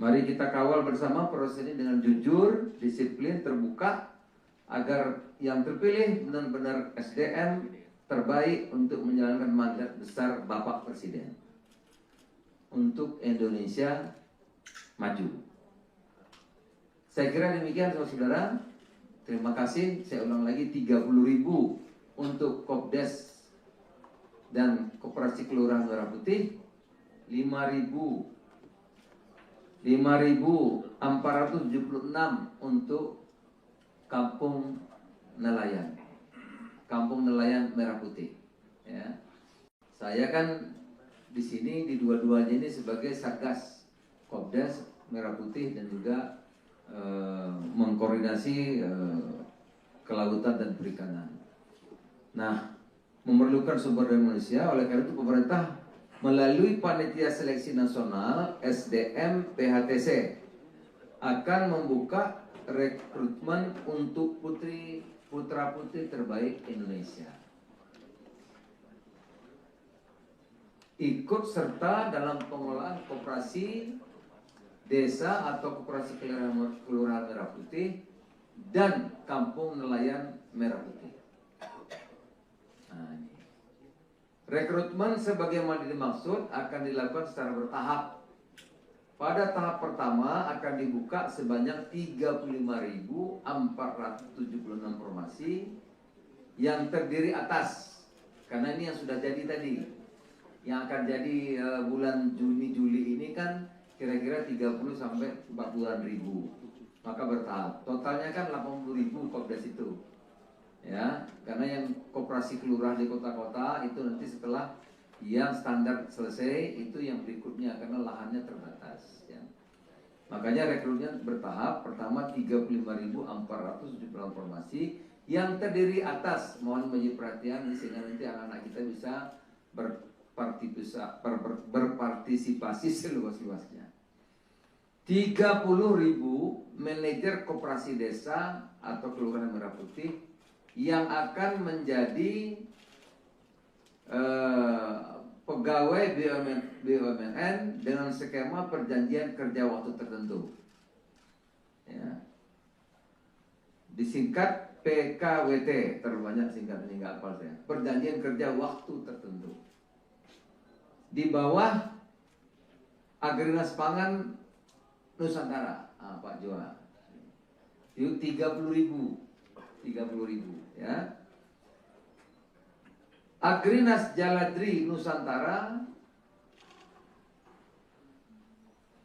Mari kita kawal bersama proses ini dengan jujur, disiplin, terbuka, agar yang terpilih benar-benar SDM terbaik untuk menjalankan mandat besar Bapak Presiden untuk Indonesia maju. Saya kira demikian saudara-saudara. Terima kasih. Saya ulang lagi 30.000 untuk Kopdes dan Koperasi Kelurahan Merah Putih, 5.476 untuk Kampung Nelayan Merah Putih. Ya. Saya kan di sini di dua-duanya ini sebagai Satgas Kopdes Merah Putih dan juga mengkoordinasi kelautan dan perikanan. Nah, memerlukan sumber daya manusia, oleh karena itu pemerintah melalui Panitia Seleksi Nasional SDM PHTC akan membuka rekrutmen untuk putra-putri terbaik Indonesia. Ikut serta dalam pengelolaan koperasi desa atau koperasi kelurahan Merah Putih dan Kampung Nelayan Merah Putih. Nah, ini. Rekrutmen sebagaimana dimaksud akan dilakukan secara bertahap. Pada tahap pertama akan dibuka sebanyak 35.476 formasi yang terdiri atas, karena ini yang sudah jadi tadi, yang akan jadi bulan Juni-Juli ini kan kira-kira 30 sampai 40-an ribu. Maka bertahap. Totalnya kan 80.000 Kopdes itu. Ya, karena yang koperasi kelurahan di kota-kota itu nanti setelah yang standar selesai itu yang berikutnya karena lahannya terbatas ya. Makanya rekrutnya bertahap. Pertama 35.476 formasi yang terdiri atas, mohon menjadi perhatian sehingga nanti anak-anak kita bisa berpartisipasi seluas-luasnya. 30.000 manajer koperasi desa atau kelurahan Merah Putih yang akan menjadi pegawai BUMN dengan skema perjanjian kerja waktu tertentu. Ya. Disingkat PKWT, terbanyak singkatan ini nggak hafal saya. Perjanjian kerja waktu tertentu. Di bawah Agrinas Pangan Nusantara, Pak Joa. Itu 30.000 ya. Agrinas Jaladri Nusantara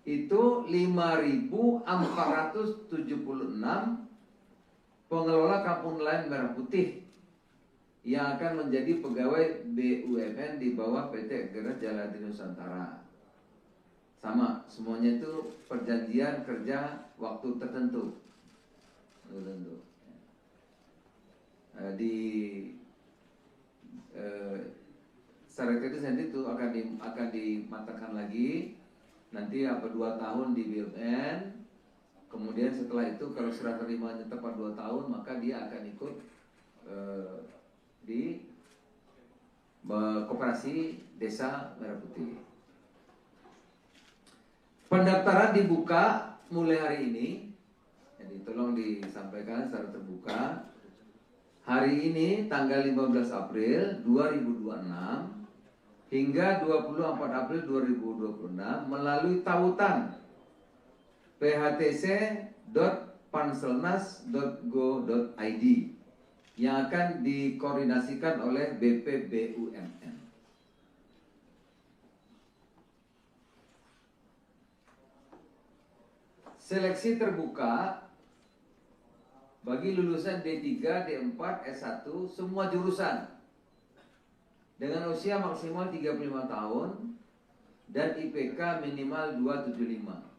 itu 5.476 pengelola Kampung Nelayan Merah Putih yang akan menjadi pegawai BUMN di bawah PT Agrinas Jaladri Nusantara. Sama, semuanya itu perjanjian kerja waktu tertentu. Secara teknis nanti itu akan dimatangkan lagi. Nanti 2 tahun di BUMN. Kemudian setelah itu kalau serah terimanya tepat 2 tahun, maka dia akan ikut di Koperasi Desa Merah Putih. Pendaftaran dibuka mulai hari ini. Jadi tolong disampaikan secara terbuka. Hari ini tanggal 15 April 2026 hingga 24 April 2026 melalui tautan phtc.panselnas.go.id yang akan dikoordinasikan oleh BPBUMN. Seleksi terbuka bagi lulusan D3, D4, S1 semua jurusan dengan usia maksimal 35 tahun dan IPK minimal 275.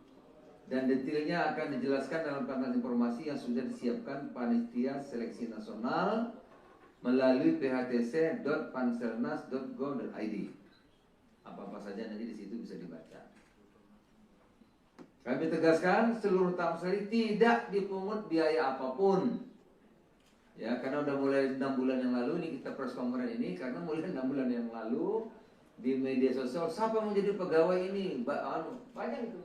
Dan detailnya akan dijelaskan dalam panel informasi yang sudah disiapkan Panitia Seleksi Nasional melalui phtc.panselnas.go.id. Apa-apa saja nanti di situ bisa dibaca. Kami tegaskan seluruh tahap seleksi tidak dipungut biaya apapun. Ya, karena udah mulai 6 bulan yang lalu ini kita press conference ini karena mulai 6 bulan yang lalu di media sosial siapa yang mau jadi pegawai ini? Banyak itu.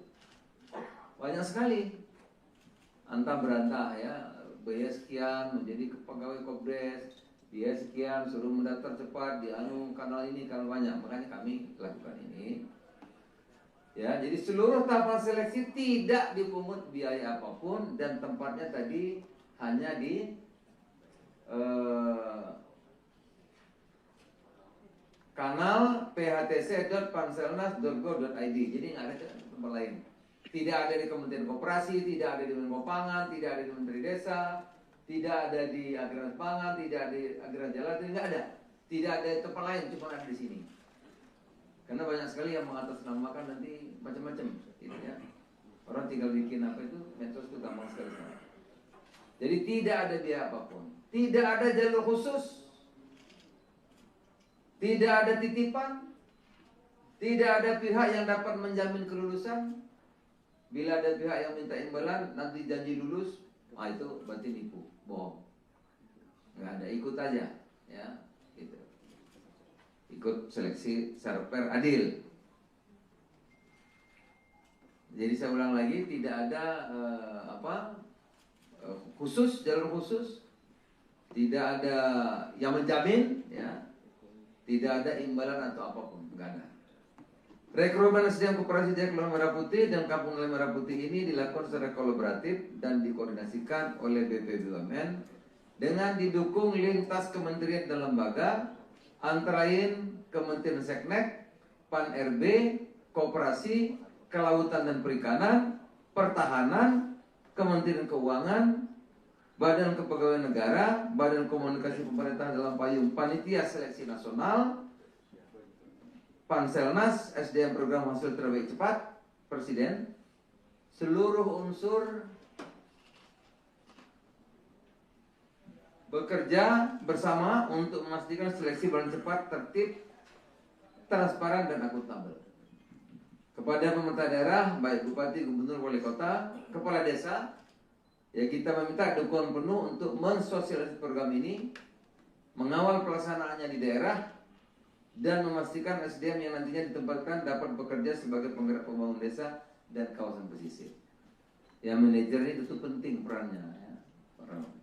Banyak sekali. Antah berantah ya, biaya sekian menjadi pegawai Kopdes, biaya sekian suruh mendaftar cepat di kanal ini kanal banyak. Makanya kami lakukan ini. Ya, jadi seluruh tahapan seleksi tidak dipungut biaya apapun dan tempatnya tadi hanya di kanal phtc.panselnas.go.id. Jadi nggak ada tempat lain. Tidak ada di Kementerian Koperasi, tidak ada di Menko Pangan, tidak ada di Menteri Desa, tidak ada di Agrarian Pangan, tidak ada di Agrarian Jalan, nggak ada. Tidak ada di tempat lain, cuma ada di sini. Karena banyak sekali yang mengatasnamakan nanti macam-macam, gitu ya. Orang tinggal bikin apa itu, medsos itu gampang sekali. Jadi tidak ada biaya apapun, tidak ada jalur khusus, tidak ada titipan, tidak ada pihak yang dapat menjamin kelulusan. Bila ada pihak yang minta imbalan, nanti janji lulus, itu berarti nipu, bohong. Nggak ada, ikut aja, ya, gitu. Ikut seleksi secara fair, adil. Jadi saya ulang lagi, tidak ada khusus, jalur khusus, tidak ada yang menjamin, ya, tidak ada imbalan atau apapun, nggak ada. Rekrutmen SDM Koperasi Jaya Kelurahan Merah Putih dan Kampung Nelayan Merah Putih ini dilakukan secara kolaboratif dan dikoordinasikan oleh BPBUMN dengan didukung lintas kementerian dan lembaga, antara lain Kementerian Seknek, Pan-RB, Koperasi, Kelautan dan Perikanan, Pertahanan, Kementerian Keuangan, Badan Kepegawaian Negara, Badan Komunikasi Pemerintah dalam payung Panitia Seleksi Nasional, Panselnas, SDM Program Hasil Terbaik Cepat, Presiden, seluruh unsur bekerja bersama untuk memastikan seleksi berjalan cepat, tertib, transparan, dan akuntabel. Kepada pemerintah daerah, baik Bupati, Gubernur, Wali Kota, Kepala Desa, ya kita meminta dukungan penuh untuk mensosialisasi program ini, mengawal pelaksanaannya di daerah, dan memastikan SDM yang nantinya ditempatkan dapat bekerja sebagai penggerak pembangunan desa dan kawasan pesisir. Ya, manajer ini tentu penting perannya, ya.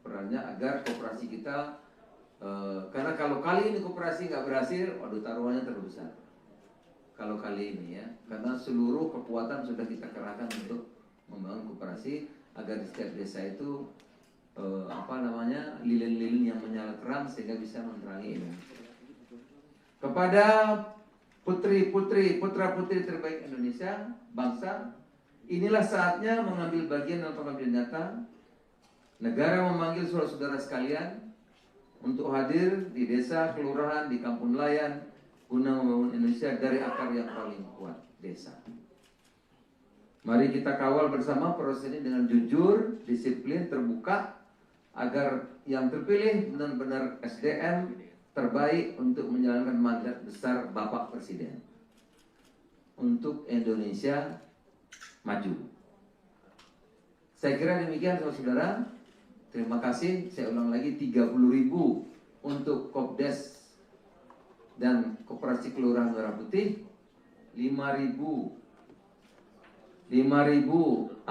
Perannya agar koperasi kita, karena kalau kali ini koperasi nggak berhasil, waduh taruhannya terlalu besar. Kalau kali ini, ya, karena seluruh kekuatan sudah kita kerahkan untuk membangun koperasi agar di setiap desa itu lilin-lilin yang menyala terang sehingga bisa menerangi Indonesia. Kepada putra-putri terbaik Indonesia, bangsa, inilah saatnya mengambil bagian dalam pengabdian nyata. Negara memanggil saudara-saudara sekalian untuk hadir di desa, kelurahan, di kampung nelayan, guna membangun Indonesia dari akar yang paling kuat, desa. Mari kita kawal bersama proses ini dengan jujur, disiplin, terbuka, agar yang terpilih benar-benar SDM terbaik untuk menjalankan mandat besar Bapak Presiden untuk Indonesia maju. Saya kira demikian saudara-saudara. Terima kasih. Saya ulang lagi, 30.000 untuk Kopdes dan Koperasi Kelurahan Merah Putih, 5.476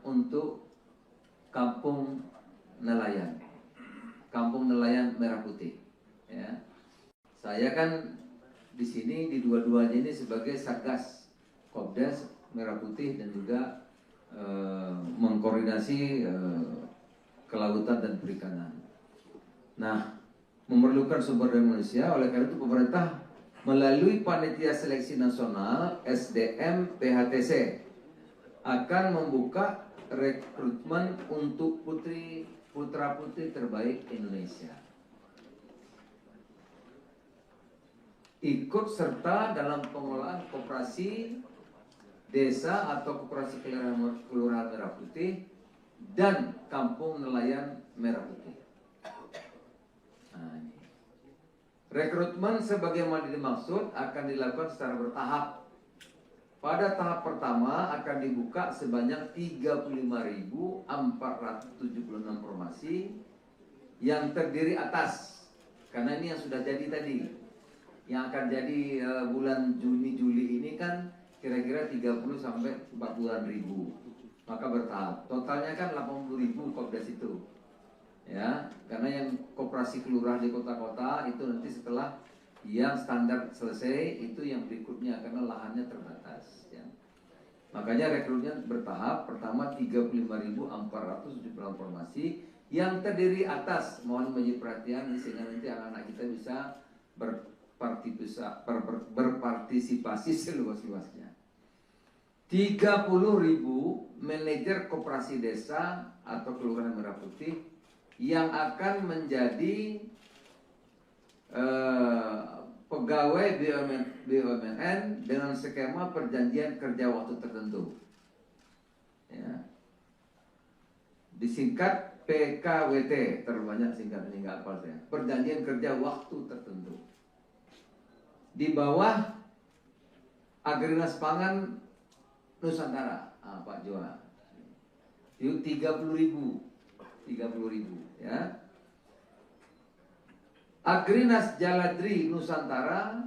untuk Kampung Nelayan Merah Putih. Ya. Saya kan di sini di dua-duanya ini sebagai Satgas Kopdes Merah Putih dan juga mengkoordinasi kelautan dan perikanan. Nah, memerlukan sumber daya manusia, oleh karena itu pemerintah melalui Panitia Seleksi Nasional SDM PHTC akan membuka rekrutmen untuk putra-putri terbaik Indonesia. Ikut serta dalam pengelolaan koperasi desa atau koperasi kelurahan Merah Putih dan kampung nelayan Merah Putih. Nah, ini. Rekrutmen sebagaimana dimaksud akan dilakukan secara bertahap. Pada tahap pertama akan dibuka sebanyak 35.476 formasi yang terdiri atas, karena ini yang sudah jadi tadi, yang akan jadi bulan Juni-Juli ini kan kira-kira 30 sampai 40-an ribu, maka bertahap. Totalnya kan 80.000 Kopdes itu, ya, karena yang koperasi kelurahan di kota-kota itu nanti setelah Yang standar selesai itu yang berikutnya karena lahannya terbatas ya. Makanya rekrutnya bertahap. Pertama 35.470 formasi yang terdiri atas, mohon menjadi perhatian sehingga nanti anak-anak kita bisa berpartisipasi seluas-luasnya. 30.000 manajer koperasi desa atau kelurahan Merah Putih yang akan menjadi pegawai BUMN dengan skema perjanjian kerja waktu tertentu. Ya. Disingkat PKWT, terlalu banyak singkatan ini nggak hafal saya. Perjanjian kerja waktu tertentu. Di bawah Agrinas Pangan Nusantara, Pak Joa. Itu 30.000 ya. Agrinas Jaladri Nusantara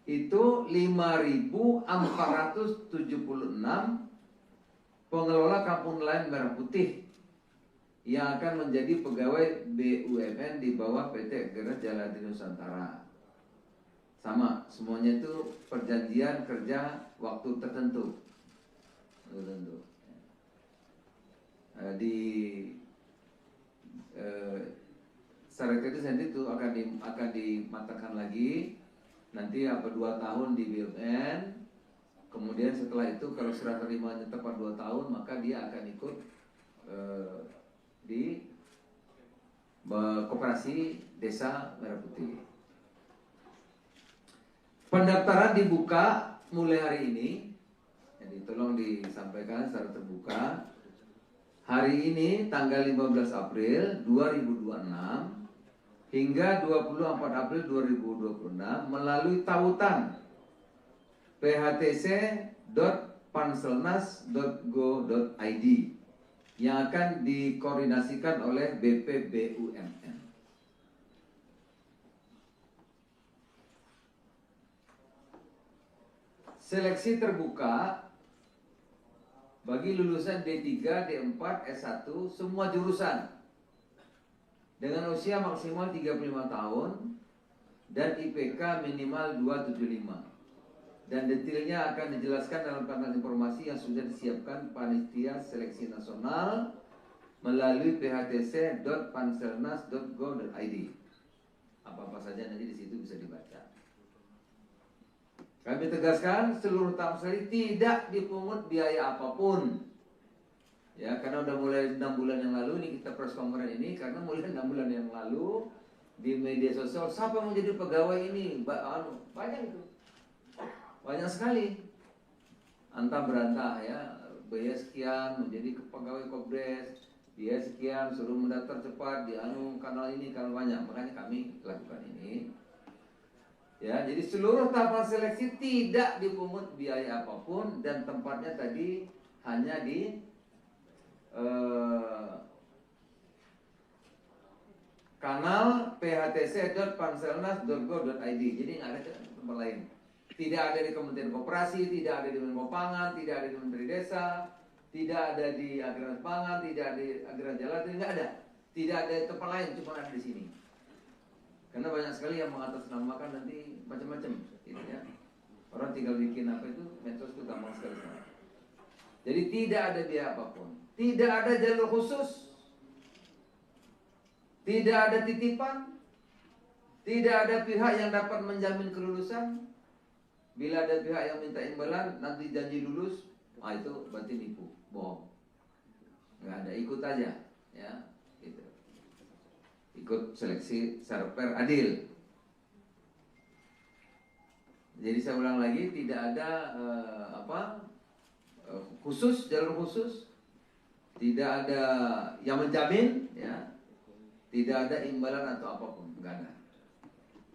itu 5.476 pengelola kampung nelayan Merah Putih yang akan menjadi pegawai BUMN di bawah PT Agrinas Jaladri Nusantara. Sama, semuanya itu perjanjian kerja waktu tertentu. Di syarat itu nanti itu akan dimatangkan lagi nanti 2 tahun di BUMN, kemudian setelah itu kalau serah terimanya tepat 2 tahun maka dia akan ikut di koperasi desa Merah Putih. Pendaftaran dibuka mulai hari ini, jadi tolong disampaikan secara terbuka. Hari ini tanggal 15 April 2026 hingga 24 April 2026 melalui tautan phtc.panselnas.go.id yang akan dikoordinasikan oleh BPBUMN. Seleksi terbuka bagi lulusan D3, D4, S1 semua jurusan dengan usia maksimal 35 tahun dan IPK minimal 275. Dan detailnya akan dijelaskan dalam papan informasi yang sudah disiapkan Panitia Seleksi Nasional melalui phtc.panselnas.go.id. Apa-apa saja nanti di situ bisa dibaca. Kami tegaskan seluruh tahap sekali tidak dipungut biaya apapun. Ya, karena udah mulai 6 bulan yang lalu ini kita press conference ini karena mulai 6 bulan yang lalu di media sosial siapa yang mau jadi pegawai ini? Banyak itu. Banyak sekali. Antah berantah ya, biaya sekian menjadi pegawai Kopdes, biaya sekian suruh mendaftar cepat di kanal ini kanal banyak. Makanya kami lakukan ini. Ya, jadi seluruh tahapan seleksi tidak dipungut biaya apapun dan tempatnya tadi hanya di kanal phtc.panselnas.go.id. Jadi nggak ada tempat lain. Tidak ada di Kementerian Koperasi, tidak ada di Menko Pangan, tidak ada di Menteri Desa, tidak ada di Agrinas Pangan, tidak ada di Agrinas Jaladri, nggak ada. Tidak ada di tempat lain, cuma ada di sini. Karena banyak sekali yang mengatasnamakan nanti macam-macam, gitu ya. Orang tinggal bikin apa itu, medsos itu gampang sekali. Jadi tidak ada biaya apapun, tidak ada jalur khusus, tidak ada titipan, tidak ada pihak yang dapat menjamin kelulusan. Bila ada pihak yang minta imbalan, nanti janji lulus, itu berarti nipu, bohong. Nggak ada, ikut aja, ya. Ikut seleksi secara fair adil. Jadi saya ulang lagi, tidak ada khusus, jalur khusus, tidak ada yang menjamin, ya, tidak ada imbalan atau apapun, enggak ada.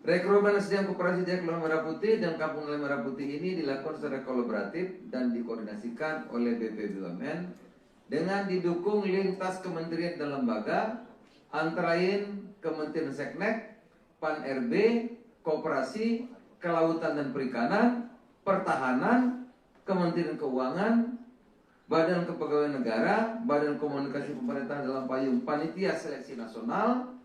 Rekrutmen SDM Koperasi Desa Kelurahan Merah Putih dan Kampung Nelayan Merah Putih ini dilakukan secara kolaboratif dan dikoordinasikan oleh BPBUMN dengan didukung lintas kementerian dan lembaga antara lain Kementerian Seknek, Pan-RB, Koperasi, Kelautan dan Perikanan, Pertahanan, Kementerian Keuangan, Badan Kepegawaian Negara, Badan Komunikasi Pemerintah dalam payung Panitia Seleksi Nasional,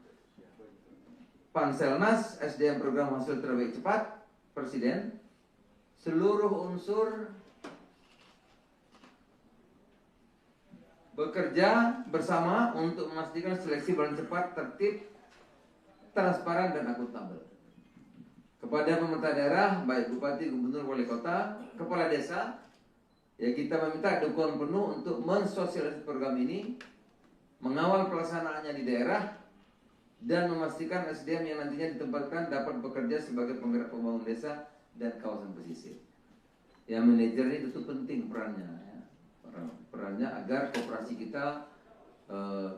Panselnas SDM program hasil terbaik cepat Presiden, seluruh unsur bekerja bersama untuk memastikan seleksi berjalan cepat, tertib, transparan, dan akuntabel. Kepada pemerintah daerah, baik bupati, gubernur, wali kota, kepala desa, ya kita meminta dukungan penuh untuk mensosialisasi program ini, mengawal pelaksanaannya di daerah, dan memastikan SDM yang nantinya ditempatkan dapat bekerja sebagai penggerak pembangunan desa dan kawasan pesisir. Ya, manajer ini itu penting perannya, ya. Perannya agar koperasi kita,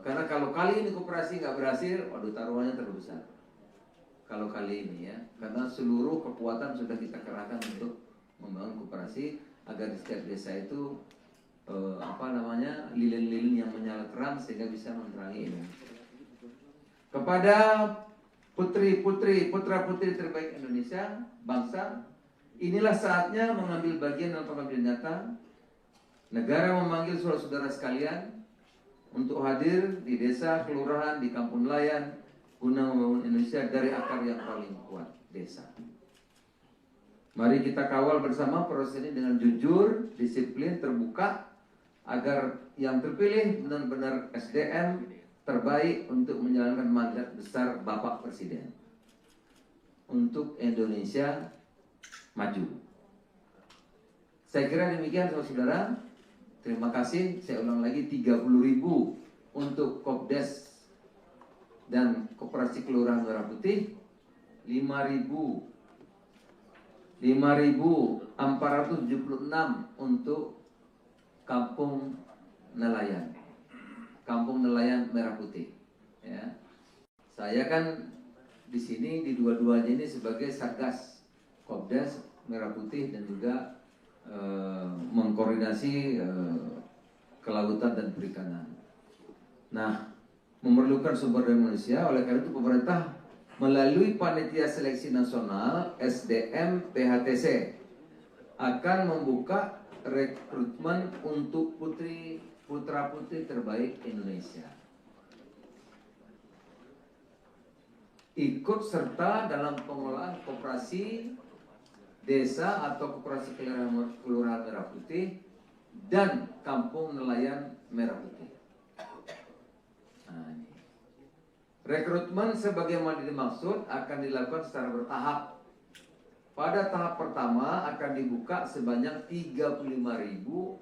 karena kalau kali ini koperasi nggak berhasil, waduh taruhannya terlalu besar. Kalau kali ini ya, karena seluruh kekuatan sudah kita kerahkan untuk membangun koperasi agar di setiap desa itu lilin-lilin yang menyala terang sehingga bisa menerangi ini. Kepada putri-putri, putra-putri terbaik Indonesia, bangsa, inilah saatnya mengambil bagian dalam pengambilan nyata. Negara memanggil saudara-saudara sekalian untuk hadir di desa, kelurahan, di kampung nelayan, guna membangun Indonesia dari akar yang paling kuat, desa. Mari kita kawal bersama proses ini dengan jujur, disiplin, terbuka, agar yang terpilih benar-benar SDM terbaik untuk menjalankan mandat besar Bapak Presiden untuk Indonesia maju. Saya kira demikian saudara-saudara. Terima kasih. Saya ulang lagi, 30.000 untuk Kopdes dan Koperasi Kelurahan Merah Putih, 5.476 untuk Kampung Nelayan Merah Putih. Ya. Saya kan di sini di dua-duanya ini sebagai Satgas Kopdes Merah Putih dan juga mengkoordinasi kelautan dan perikanan. Nah, memerlukan sumber daya manusia, oleh karena itu pemerintah melalui Panitia Seleksi Nasional SDM PHTC akan membuka rekrutmen untuk putra-putri terbaik Indonesia. Ikut serta dalam pengelolaan koperasi desa atau koperasi kelurahan Merah Putih dan kampung nelayan Merah Putih. Nah, ini. Rekrutmen sebagaimana dimaksud akan dilakukan secara bertahap. Pada tahap pertama akan dibuka sebanyak 35.476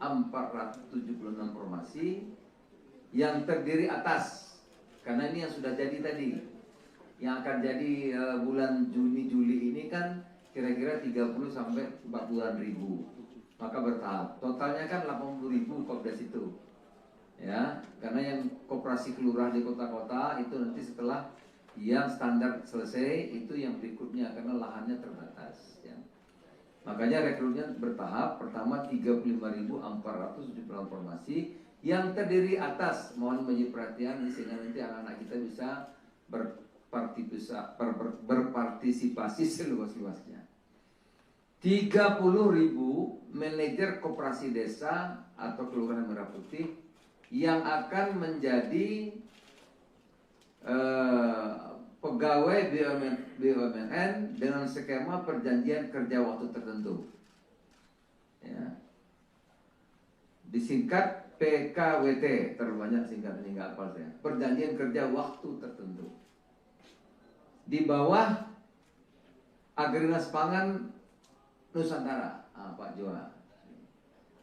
formasi yang terdiri atas, karena ini yang sudah jadi tadi, yang akan jadi bulan Juni-Juli ini kan kira-kira 30 sampai 40-an ribu, maka bertahap. Totalnya kan 80.000 Kopdes itu, ya. Karena yang koperasi kelurahan di kota-kota itu nanti setelah yang standar selesai itu yang berikutnya karena lahannya terbatas. Ya. Makanya rekrutnya bertahap. Pertama 35.478 formasi yang terdiri atas, mohon menjadi perhatian sehingga nanti anak-anak kita bisa berpartisipasi seluas-luasnya. 30.000 manajer koperasi desa atau kelurahan Merah Putih yang akan menjadi pegawai BUMN dengan skema perjanjian kerja waktu tertentu. Ya. Disingkat PKWT, terlalu banyak singkat ini nggak hafal saya. Perjanjian kerja waktu tertentu. Di bawah Agrinas Pangan Nusantara, Pak Joa.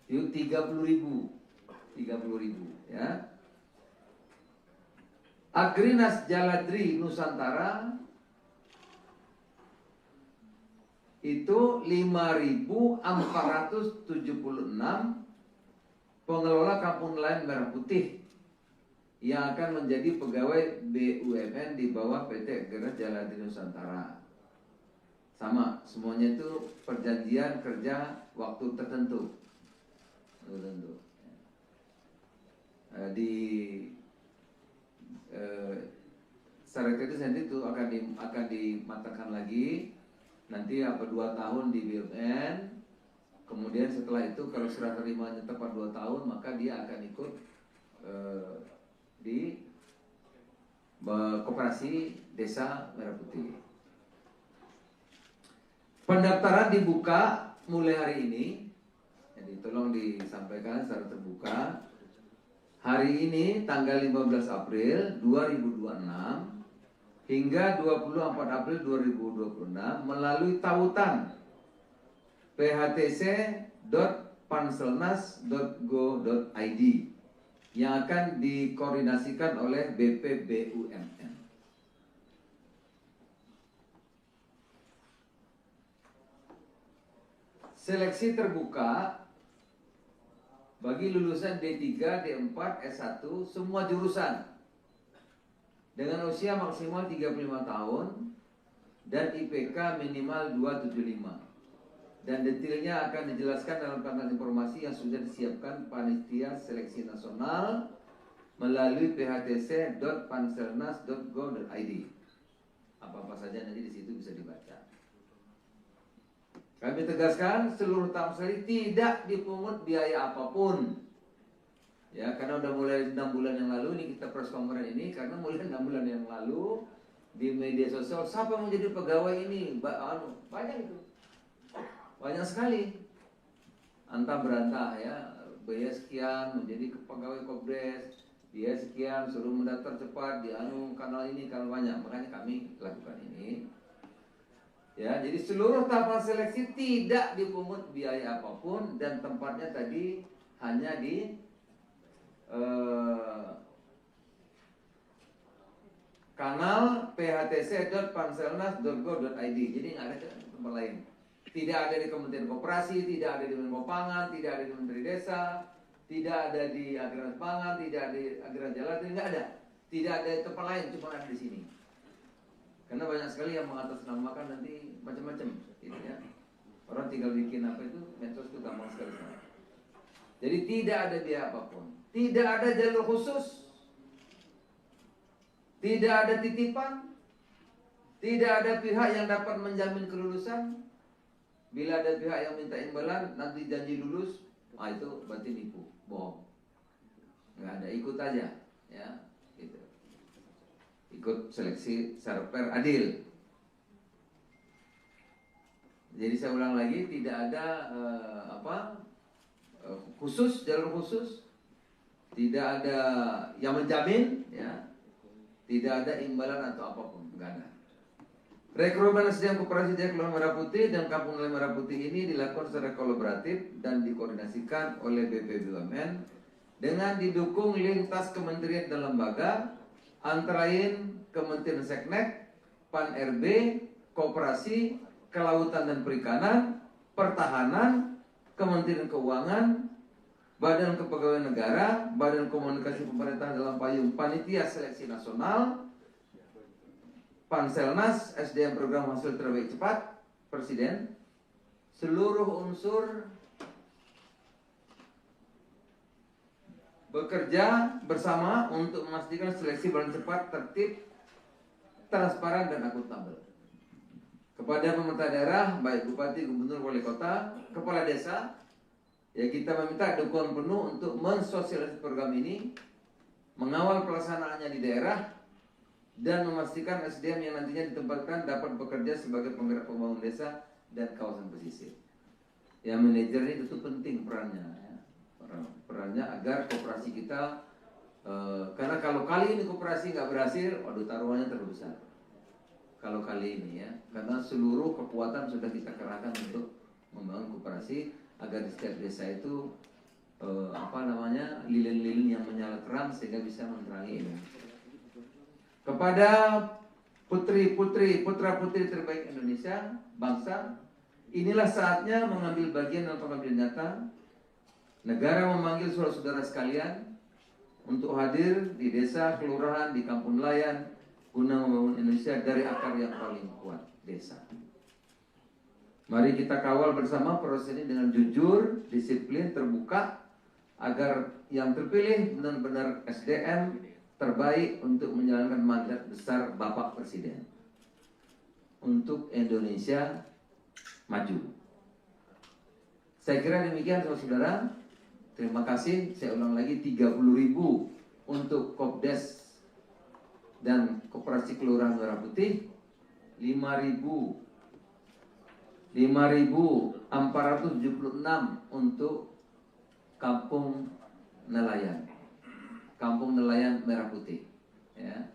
Itu 30.000 ya. Agrinas Jaladri Nusantara itu 5.476 pengelola kampung nelayan Merah Putih yang akan menjadi pegawai BUMN di bawah PT Agrinas Jaladri Nusantara. Sama, semuanya itu perjanjian kerja waktu tertentu. Di Sarekat itu akan dimatangkan lagi nanti 2 tahun di BUMN, kemudian setelah itu kalau serah terimanya tepat 2 tahun maka dia akan ikut di Koperasi Desa Merah Putih. Pendaftaran dibuka mulai hari ini, jadi tolong disampaikan secara terbuka. Hari ini tanggal 15 April 2026 hingga 24 April 2026 melalui tautan phtc.panselnas.go.id yang akan dikoordinasikan oleh BPBUMN. Seleksi terbuka bagi lulusan D3, D4, S1 semua jurusan dengan usia maksimal 35 tahun dan IPK minimal 275. Dan detailnya akan dijelaskan dalam kanal informasi yang sudah disiapkan Panitia Seleksi Nasional melalui phtc.panselnas.go.id. Apa-apa saja nanti di situ bisa dibaca. Kami tegaskan seluruh tahap seleksi tidak dipungut biaya apapun. Ya, karena udah mulai 6 bulan yang lalu ini kita press conference ini, karena mulai 6 bulan yang lalu di media sosial siapa yang mau jadi pegawai ini? Banyak itu. Banyak sekali. Antah berantah ya, biaya sekian menjadi pegawai Kopdes, biaya sekian suruh mendaftar cepat di kanal ini, kanal banyak. Makanya kami lakukan ini. Ya, jadi seluruh tahapan seleksi tidak dipungut biaya apapun dan tempatnya tadi hanya di kanal phtc.panselnas.go.id. Jadi nggak ada tempat lain. Tidak ada di Kementerian Koperasi, tidak ada di Menko Pangan, tidak ada di Menteri Desa, tidak ada di Agraris Pangan, tidak ada di Agraris Jalan, tidak ada. Tidak ada di tempat lain, cuma ada di sini. Karena banyak sekali yang mengatasnamakan nanti macam-macam, gitu ya. Orang tinggal bikin apa itu, medsos itu gampang sekali. Jadi tidak ada biaya apapun, tidak ada jalur khusus, tidak ada titipan, tidak ada pihak yang dapat menjamin kelulusan. Bila ada pihak yang minta imbalan, nanti janji lulus, itu berarti nipu, bohong. Nggak ada, ikut aja, ya. Gitu. Ikut seleksi secara fair, adil. Jadi saya ulang lagi, tidak ada khusus, jalur khusus, tidak ada yang menjamin, ya, tidak ada imbalan atau apapun, nggak ada. Rekrutmen SDM Koperasi Desa Kelurahan Merah Putih dan Kampung Nelayan Merah Putih ini dilakukan secara kolaboratif dan dikoordinasikan oleh BPBUMN dengan didukung lintas kementerian dan lembaga, antara lain Kementerian Seknek, Pan-RB, Koperasi, Kelautan dan Perikanan, Pertahanan, Kementerian Keuangan, Badan Kepegawaian Negara, Badan Komunikasi Pemerintahan dalam payung Panitia Seleksi Nasional, Panselnas, SDM Program Hasil Terbaik Cepat, Presiden, seluruh unsur bekerja bersama untuk memastikan seleksi berjalan cepat, tertib, transparan, dan akuntabel. Kepada pemerintah daerah, baik Bupati, Gubernur, Wali Kota, Kepala Desa, ya kita meminta dukungan penuh untuk mensosialisasi program ini, mengawal pelaksanaannya di daerah, dan memastikan SDM yang nantinya ditempatkan dapat bekerja sebagai penggerak pembangunan desa dan kawasan pesisir. Ya, manajer ini tentu penting perannya, ya. Perannya agar koperasi kita, karena kalau kali ini koperasi nggak berhasil, waduh taruhannya terlalu besar. Kalau kali ini ya, karena seluruh kekuatan sudah kita kerahkan untuk membangun koperasi agar di setiap desa itu lilin-lilin yang menyala terang sehingga bisa menerangi ini. Kepada putra-putri terbaik Indonesia, bangsa, inilah saatnya mengambil bagian dalam pengambilan nyata. Negara memanggil saudara-saudara sekalian untuk hadir di desa, kelurahan, di kampung nelayan, guna membangun Indonesia dari akar yang paling kuat, desa. Mari kita kawal bersama proses ini dengan jujur, disiplin, terbuka, agar yang terpilih benar-benar SDM terbaik untuk menjalankan mandat besar Bapak Presiden untuk Indonesia maju. Saya kira demikian saudara-saudara. Terima kasih. Saya ulang lagi 30.000 untuk Kopdes dan Koperasi Kelurahan Merah Putih 5.476 untuk Kampung Nelayan Merah Putih. Ya.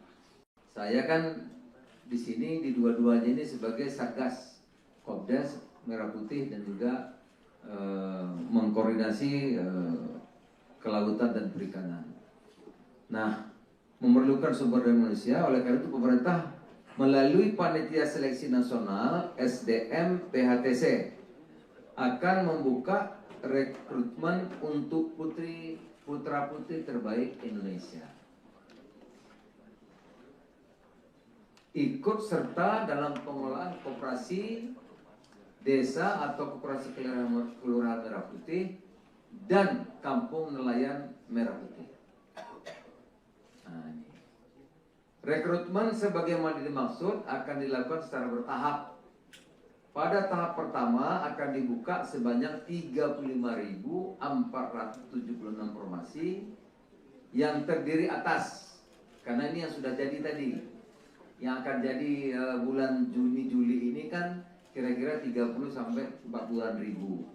Saya kan di sini di dua-duanya ini sebagai Satgas Kopdas Merah Putih dan juga mengkoordinasi kelautan dan perikanan. Nah, memerlukan sumber daya manusia, oleh karena itu pemerintah melalui Panitia Seleksi Nasional SDM PHTC akan membuka rekrutmen untuk putra-putri terbaik Indonesia. Ikut serta dalam pengelolaan koperasi desa atau koperasi kelurahan Merah Putih dan Kampung Nelayan Merah Putih. Nah, ini. Rekrutmen sebagaimana dimaksud akan dilakukan secara bertahap. Pada tahap pertama akan dibuka sebanyak 35.476 formasi yang terdiri atas, karena ini yang sudah jadi tadi, yang akan jadi bulan Juni-Juli ini kan kira-kira 30 sampai 40 ribu,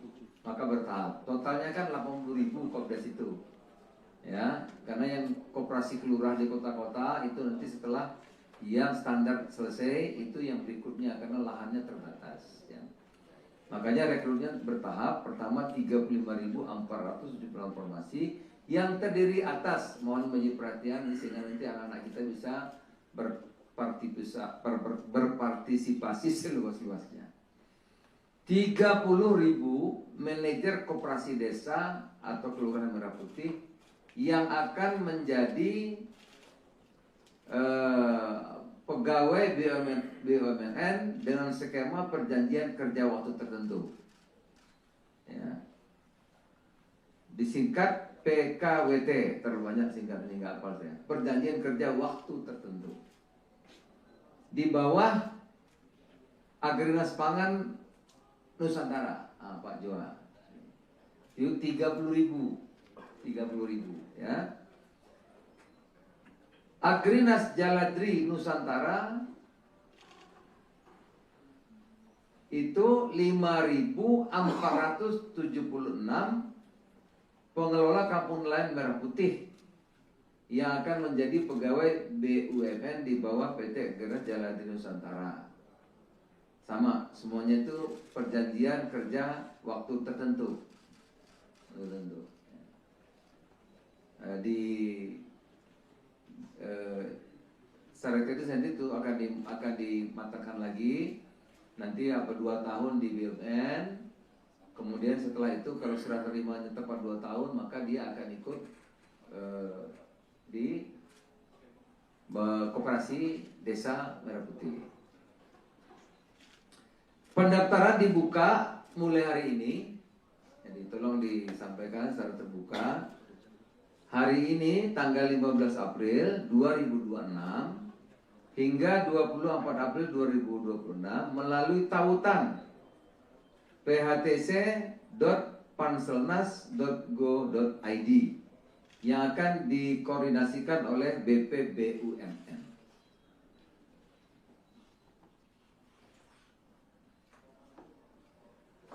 maka bertahap. Totalnya kan 80.000 Kopdas itu, ya, karena yang koperasi kelurahan di kota-kota itu nanti setelah yang standar selesai itu yang berikutnya karena lahannya terbatas. Ya. Makanya rekrutnya bertahap. Pertama 35.476 formasi yang terdiri atas, mohon menjadi perhatian sehingga nanti anak-anak kita bisa berpartisipasi seluas-luasnya. 30.000 manajer koperasi desa atau kelurahan Merah Putih yang akan menjadi pegawai BUMN dengan skema perjanjian kerja waktu tertentu. Ya. Disingkat PKWT, terlalu banyak singkatnya nggak hafal saya. Perjanjian kerja waktu tertentu. Di bawah Agrinas Pangan Nusantara, Pak Joa. Itu 30.000, ya. Agrinas Jaladri Nusantara itu 5.476 pengelola Kampung Nelayan Merah Putih yang akan menjadi pegawai BUMN di bawah PT Agrinas Jaladri Nusantara. Sama, semuanya itu perjanjian kerja waktu tertentu. Secara kritis nanti itu akan dimatangkan lagi. Nanti 2 tahun di BUMN. Kemudian setelah itu kalau serah terimanya tepat 2 tahun, maka dia akan ikut di Koperasi Desa Merah Putih. Pendaftaran dibuka mulai hari ini. Jadi tolong disampaikan secara terbuka. Hari ini tanggal 15 April 2026 hingga 24 April 2026 melalui tautan phtc.panselnas.go.id yang akan dikoordinasikan oleh BPBUMN.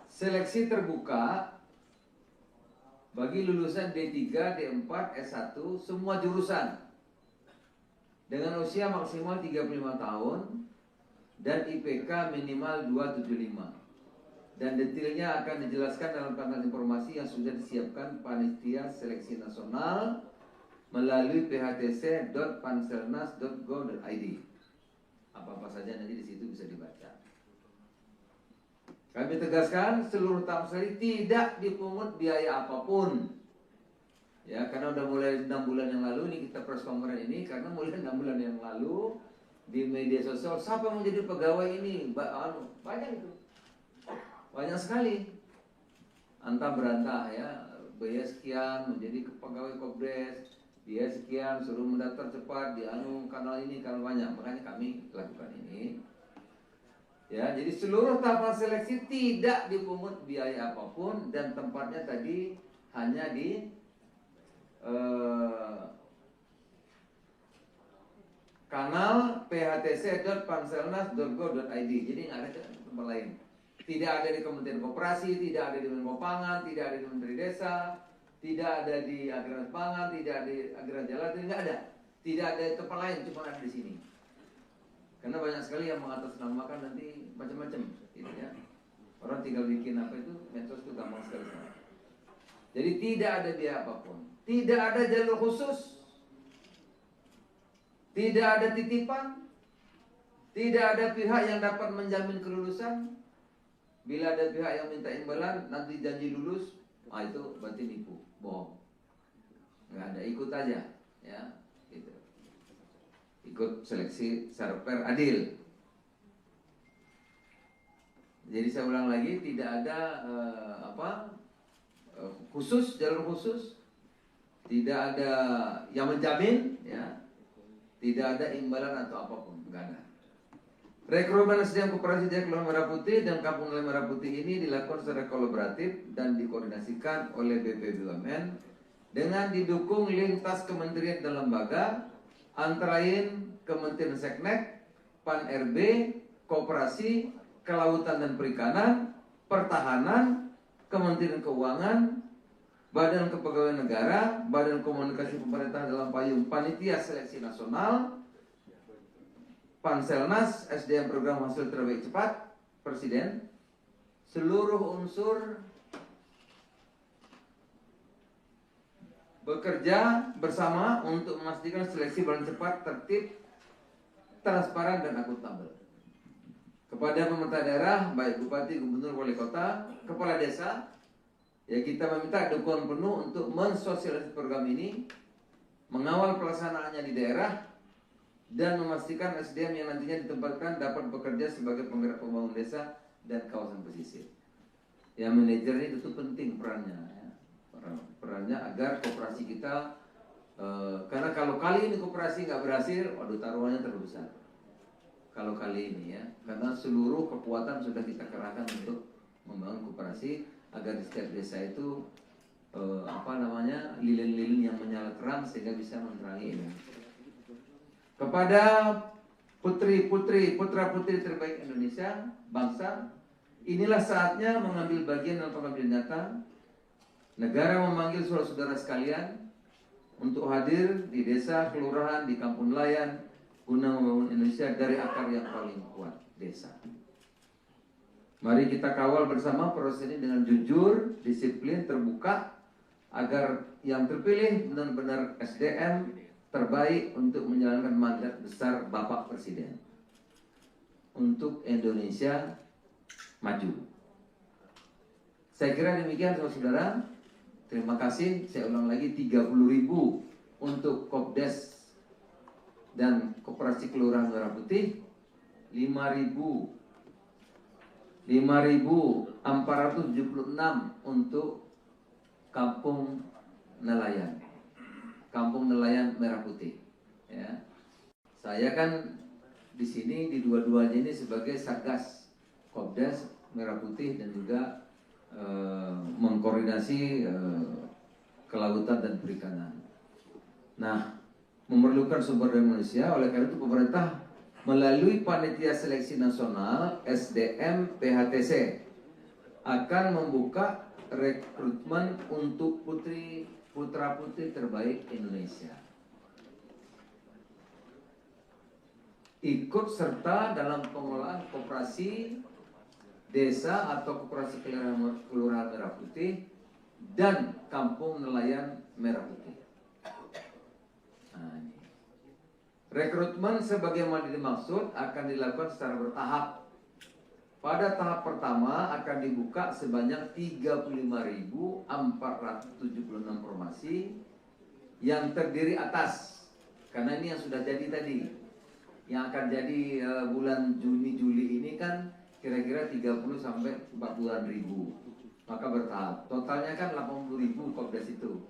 Seleksi terbuka bagi lulusan D3, D4, S1 semua jurusan dengan usia maksimal 35 tahun dan IPK minimal 275. Dan detailnya akan dijelaskan dalam panel informasi yang sudah disiapkan Panitia Seleksi Nasional melalui phtc.panselnas.go.id. Apa-apa saja nanti di situ bisa dibaca. Kami tegaskan seluruh tahap seleksi tidak dipungut biaya apapun. Ya, karena udah mulai 6 bulan yang lalu ini kita press conference ini, karena mulai 6 bulan yang lalu di media sosial siapa yang menjadi pegawai ini banyak itu. Banyak sekali. Antah berantah ya, biaya sekian menjadi pegawai Kopdes, biaya sekian suruh mendaftar cepat di kanal ini, kanal banyak. Makanya kami lakukan ini. Ya, jadi seluruh tahapan seleksi tidak dipungut biaya apapun dan tempatnya tadi hanya di kanal phtc.panselnas.go.id. Jadi nggak ada tempat lain. Tidak ada di Kementerian Koperasi, tidak ada di Menko Pangan, tidak ada di Menteri Desa, tidak ada di Agraris Pangan, tidak ada di Agraris Jalan, nggak ada. Tidak ada tempat lain, cuma ada di sini. Karena banyak sekali yang mengatasnamakan nanti macam-macam, gitu ya. Orang tinggal bikin apa itu, medsos itu gampang sekali. Jadi tidak ada biaya apapun, tidak ada jalur khusus, tidak ada titipan, tidak ada pihak yang dapat menjamin kelulusan. Bila ada pihak yang minta imbalan, nanti janji lulus, itu berarti nipu, bohong. Nggak ada, ikut aja, ya, gitu. Ikut seleksi sarper adil. Jadi saya ulang lagi, tidak ada khusus, jalur khusus, tidak ada yang menjamin, ya, tidak ada imbalan atau apapun, nggak ada. Rekrutmen SDM Koperasi Jaya Kelurahan Merah Putih dan Kampung Nelayan Merah Putih ini dilakukan secara kolaboratif dan dikoordinasikan oleh BP BUMN dengan didukung lintas kementerian dan lembaga, antara lain Kementerian Seknek, Pan-RB, Koperasi, Kelautan dan Perikanan, Pertahanan, Kementerian Keuangan, Badan Kepegawaian Negara, Badan Komunikasi Pemerintah dalam payung Panitia Seleksi Nasional, Panselnas, SDM Program Hasil Terbaik Cepat, Presiden, seluruh unsur bekerja bersama untuk memastikan seleksi berjalan cepat, tertib, transparan, dan akuntabel. Kepada pemerintah daerah, baik Bupati, Gubernur, Wali Kota, Kepala Desa, ya kita meminta dukungan penuh untuk mensosialisasi program ini, mengawal pelaksanaannya di daerah, dan memastikan SDM yang nantinya ditempatkan dapat bekerja sebagai penggerak pembangunan desa dan kawasan pesisir. Ya, manajer ini itu penting perannya, ya. Perannya agar koperasi kita, karena kalau kali ini koperasi nggak berhasil, waduh taruhannya terlalu besar. Kalau kali ini ya, karena seluruh kekuatan sudah kita kerahkan untuk membangun koperasi agar di setiap desa itu lilin-lilin yang menyala terang sehingga bisa menerangi ini. Kepada putri-putri, putra-putri terbaik Indonesia, bangsa, inilah saatnya mengambil bagian dalam pengabdian nyata. Negara memanggil saudara-saudara sekalian untuk hadir di desa, kelurahan, di kampung nelayan, guna membangun Indonesia dari akar yang paling kuat, desa. Mari kita kawal bersama proses ini dengan jujur, disiplin, terbuka, agar yang terpilih benar-benar SDM terbaik untuk menjalankan mandat besar Bapak Presiden untuk Indonesia maju. Saya kira demikian saudara-saudara. Terima kasih. Saya ulang lagi, 30.000 untuk Kopdes dan Koperasi Kelurahan Merah Putih, 5.476 untuk Kampung Nelayan. Kampung Nelayan Merah Putih. Ya. Saya kan di sini di dua-duanya ini sebagai Satgas Kopdes Merah Putih dan juga mengkoordinasi kelautan dan perikanan. Nah, memerlukan sumber daya manusia, oleh karena itu pemerintah melalui Panitia Seleksi Nasional SDM PHTC akan membuka rekrutmen untuk putra-putri terbaik Indonesia. Ikut serta dalam pengelolaan koperasi desa atau koperasi kelurahan Merah Putih dan kampung nelayan Merah Putih. Nah, ini. Rekrutmen sebagaimana dimaksud akan dilakukan secara bertahap. Pada tahap pertama akan dibuka sebanyak 35.476 formasi yang terdiri atas, karena ini yang sudah jadi tadi, yang akan jadi bulan Juni-Juli ini kan kira-kira 30 sampai 40-an ribu, maka bertahap. Totalnya kan 80.000 Kopdes itu,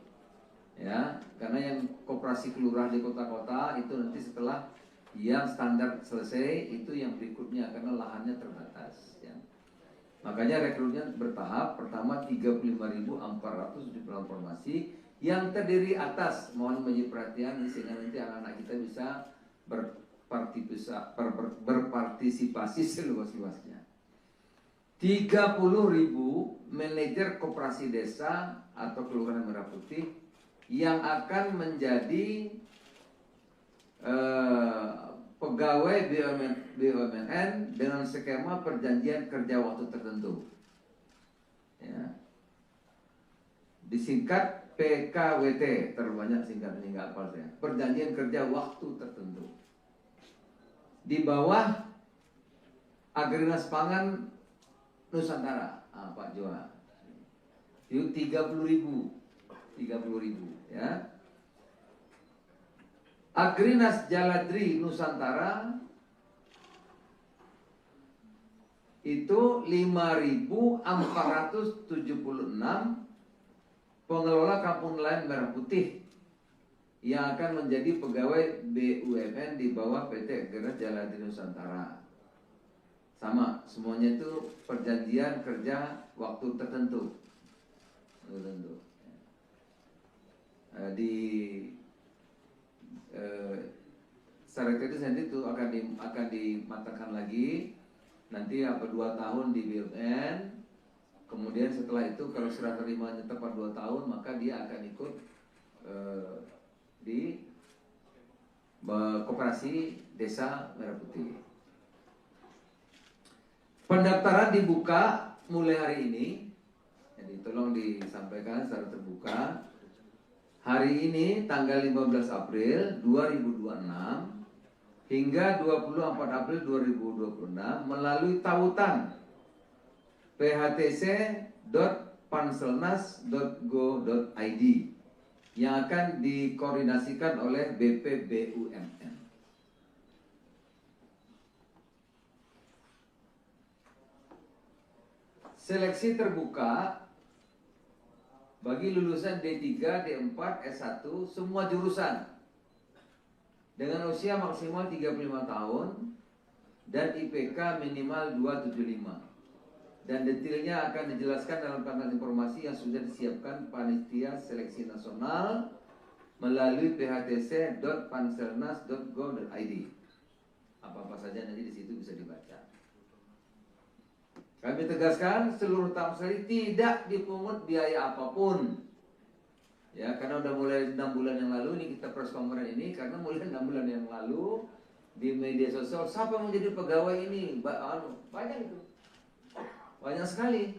ya, karena yang koperasi kelurahan di kota-kota itu nanti setelah yang standar selesai itu yang berikutnya karena lahannya terbatas, ya. Makanya rekrutmen bertahap. Pertama 35.476 formasi yang terdiri atas, mohon menjadi perhatian sehingga nanti anak-anak kita bisa berpartisipasi seluas-luasnya. 30.000 manajer koperasi desa atau kelurahan Merah Putih yang akan menjadi pegawai BUMN dengan skema perjanjian kerja waktu tertentu. Ya. Disingkat PKWT, terbanyak singkatnya nggak hafal saya. Perjanjian kerja waktu tertentu. Di bawah Agrinas Pangan Nusantara, Pak Joa. Itu 30.000 ya. Agrinas Jaladri Nusantara itu 5.476 pengelola kampung nelayan Merah Putih yang akan menjadi pegawai BUMN di bawah PT Agrinas Jaladri Nusantara. Sama, semuanya itu perjanjian kerja waktu tertentu. Di Saret itu sendiri itu akan dimatangkan lagi. Nanti 2 tahun di BUMN. Kemudian setelah itu kalau serah terimanya tepat 2 tahun, maka dia akan ikut di Koperasi Desa Merah Putih. Pendaftaran dibuka mulai hari ini. Jadi tolong disampaikan secara terbuka. Hari ini tanggal 15 April 2026 hingga 24 April 2026 melalui tautan phtc.panselnas.go.id yang akan dikoordinasikan oleh BPBUMN. Seleksi terbuka bagi lulusan D3, D4, S1 semua jurusan dengan usia maksimal 35 tahun dan IPK minimal 275. Dan detailnya akan dijelaskan dalam panel informasi yang sudah disiapkan Panitia Seleksi Nasional melalui phtc.panselnas.go.id. Apa-apa saja nanti di situ bisa dibaca. Kami tegaskan seluruh tamsari tidak dipungut biaya apapun. Ya, karena udah mulai 6 bulan yang lalu ini kita press conference ini, karena mulai 6 bulan yang lalu di media sosial siapa yang menjadi pegawai ini? Banyak itu. Banyak sekali.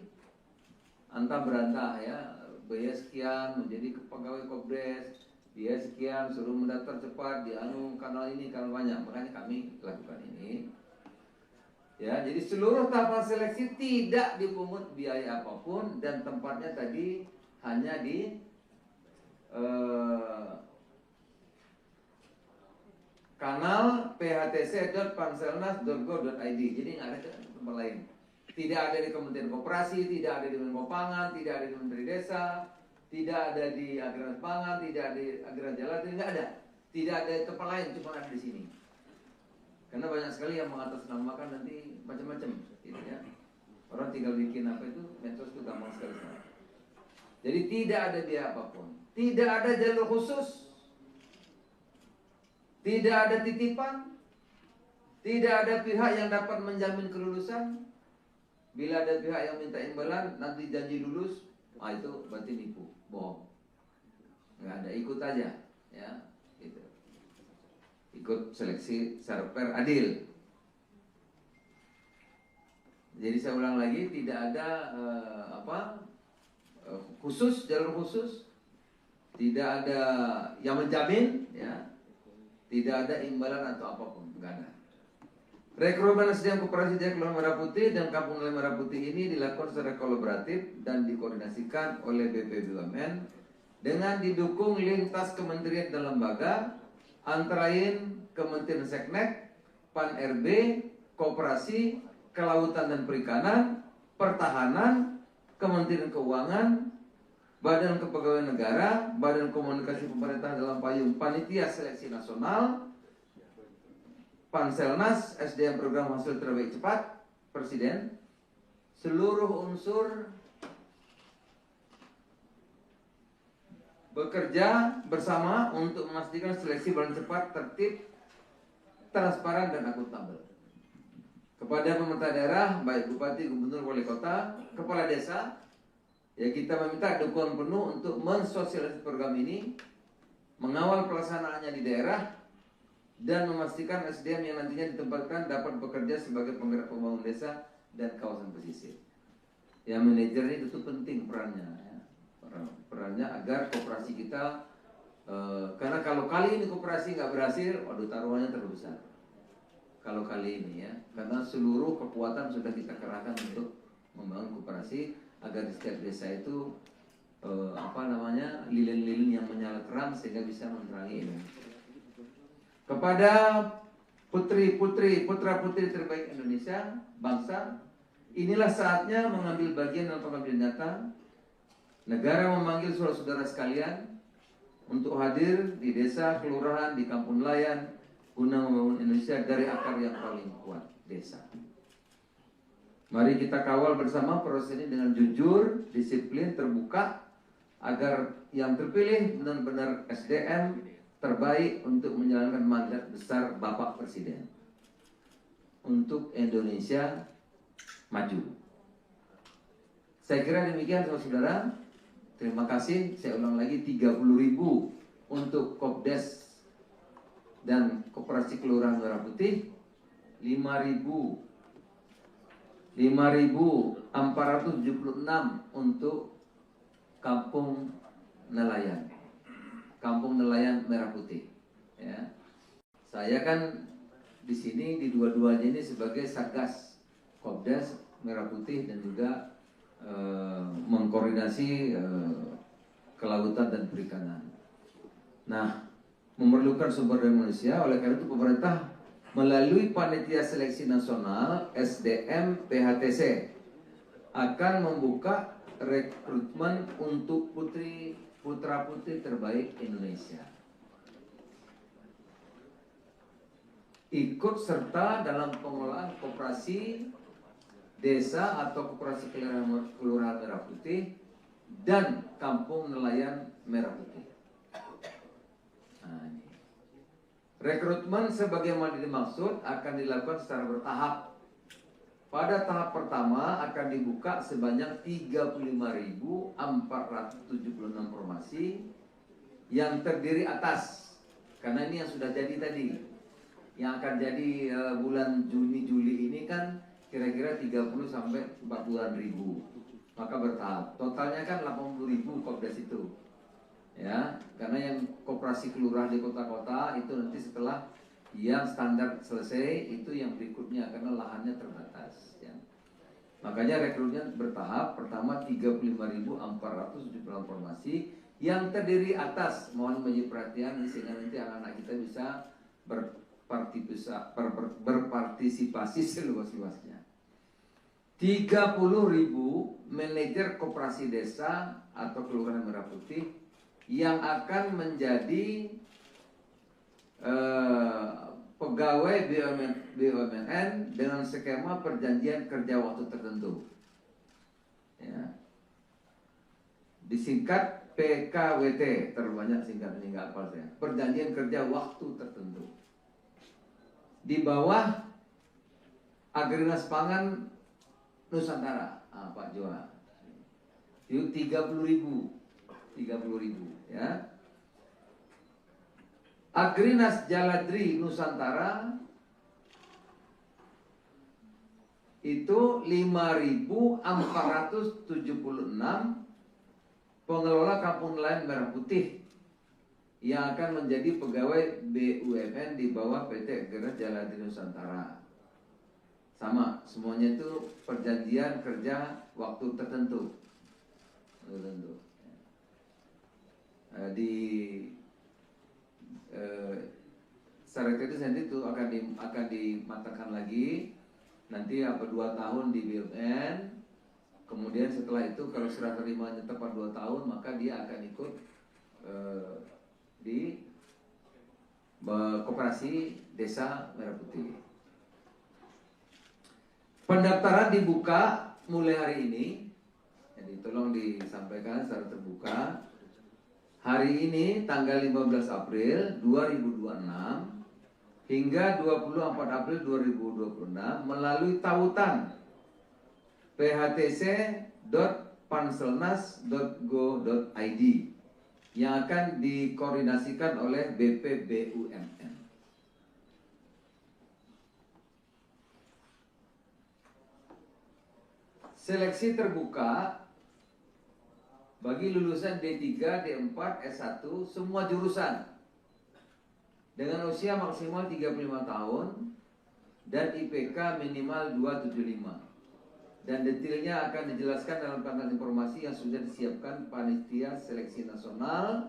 Antah berantah ya, biaya sekian menjadi pegawai Kopdes, biaya sekian suruh mendaftar cepat di kanal ini, kanal banyak. Makanya kami lakukan ini. Ya, jadi seluruh tahapan seleksi tidak dipungut biaya apapun dan tempatnya tadi hanya di kanal phtc.panselnas.go.id. Jadi nggak ada tempat lain. Tidak ada di Kementerian Koperasi, tidak ada di Menko Pangan, tidak ada di Menteri Desa, tidak ada di Agrinas Pangan, tidak ada di Agrinas Jaladri, nggak ada. Tidak ada di tempat lain, cuma ada di sini. Karena banyak sekali yang mengatasnamakan nanti macam-macam, gitu ya. Orang tinggal bikin apa itu, medsos itu gampang sekali. Jadi tidak ada biaya apapun, tidak ada jalur khusus, tidak ada titipan, tidak ada pihak yang dapat menjamin kelulusan. Bila ada pihak yang minta imbalan, nanti janji lulus, itu berarti nipu, bohong. Nggak ada, ikut aja, ya. Gitu. Ikut seleksi secara fair, adil. Jadi saya ulang lagi, tidak ada khusus, jalur khusus, tidak ada yang menjamin, ya, tidak ada imbalan atau apapun, nggak ada. Rekrutmen SDM Koperasi Desa Kelurahan Merah Putih dan Kampung Nelayan Merah Putih ini dilakukan secara kolaboratif dan dikoordinasikan oleh BPBUMN dengan didukung lintas kementerian dan lembaga, antara lain Kementerian Seknek, Pan-RB, Koperasi, Kelautan dan Perikanan, Pertahanan, Kementerian Keuangan, Badan Kepegawaian Negara, Badan Komunikasi Pemerintah dalam payung Panitia Seleksi Nasional, Panselnas, SDM Program Hasil Terbaik Cepat, Presiden, seluruh unsur bekerja bersama untuk memastikan seleksi berjalan cepat, tertib, transparan dan akuntabel. Kepada pemerintah daerah, baik bupati, gubernur, wali kota, kepala desa, ya kita meminta dukungan penuh untuk mensosialisasi program ini, mengawal pelaksanaannya di daerah, dan memastikan SDM yang nantinya ditempatkan dapat bekerja sebagai penggerak pembangunan desa dan kawasan pesisir. Ya, manajer ini tentu penting perannya, ya. Perannya agar koperasi kita, karena kalau kali ini koperasi nggak berhasil, waduh taruhannya terlalu besar. Kalau kali ini ya, karena seluruh kekuatan sudah kita kerahkan untuk membangun koperasi agar di setiap desa itu lilin-lilin yang menyala terang sehingga bisa menerangi ini. Kepada putra-putri terbaik Indonesia, bangsa, inilah saatnya mengambil bagian dalam pengabdian nyata. Negara memanggil saudara-saudara sekalian untuk hadir di desa, kelurahan, di kampung nelayan, guna membangun Indonesia dari akar yang paling kuat, desa. Mari kita kawal bersama proses ini dengan jujur, disiplin, terbuka, agar yang terpilih benar-benar SDM terbaik untuk menjalankan mandat besar Bapak Presiden untuk Indonesia maju. Saya kira demikian saudara-saudara. Terima kasih. Saya ulang lagi, 30.000 untuk Kopdes dan Koperasi Kelurahan Merah Putih, 5.476 untuk Kampung Nelayan Merah Putih. Ya. Saya kan di sini di dua-duanya ini sebagai Satgas Kopdes Merah Putih dan juga mengkoordinasi kelautan dan perikanan. Nah, memerlukan sumber daya manusia, oleh karena itu pemerintah melalui Panitia Seleksi Nasional SDM PHTC akan membuka rekrutmen untuk putra-putri terbaik Indonesia. Ikut serta dalam pengelolaan koperasi desa atau koperasi kelurahan Merah Putih dan kampung nelayan Merah Putih. Nah, ini. Rekrutmen sebagaimana dimaksud akan dilakukan secara bertahap. Pada tahap pertama akan dibuka sebanyak 35.476 formasi yang terdiri atas, karena ini yang sudah jadi tadi, yang akan jadi bulan Juni-Juli ini kan kira-kira 30 sampai 40-an ribu. Maka bertahap. Totalnya kan 80.000 Kopdes itu. Ya, karena yang koperasi kelurahan di kota-kota itu nanti setelah yang standar selesai itu yang berikutnya karena lahannya terbatas ya. Makanya rekrutnya bertahap. Pertama 35.476 formasi yang terdiri atas, mohon menjadi perhatian sehingga nanti anak-anak kita bisa berpartisipasi seluas-luasnya. 30.000 manajer koperasi desa atau kelurahan Merah Putih yang akan menjadi pegawai BUMN dengan skema perjanjian kerja waktu tertentu. Ya. Disingkat PKWT, terbanyak singkatnya nggak hafal saya. Perjanjian kerja waktu tertentu. Di bawah Agrinas Pangan Nusantara, Pak Joa. Itu 30.000 ya. Agrinas Jaladri Nusantara itu 5.476 pengelola kampung nelayan Merah Putih yang akan menjadi pegawai BUMN di bawah PT Agrinas Jaladri Nusantara. Sama, semuanya itu perjanjian kerja waktu tertentu. Secara teknis nanti itu akan dimatangkan lagi. Nanti 2 tahun di BUMN. Kemudian setelah itu kalau serah terimanya tepat 2 tahun, maka dia akan ikut di Koperasi Desa Merah Putih. Pendaftaran dibuka mulai hari ini. Jadi tolong disampaikan secara terbuka. Hari ini tanggal 15 April 2026 hingga 24 April 2026 melalui tautan phtc.panselnas.go.id yang akan dikoordinasikan oleh BPBUMN. Seleksi terbuka bagi lulusan D3, D4, S1 semua jurusan dengan usia maksimal 35 tahun dan IPK minimal 275. Dan detailnya akan dijelaskan dalam panel informasi yang sudah disiapkan Panitia Seleksi Nasional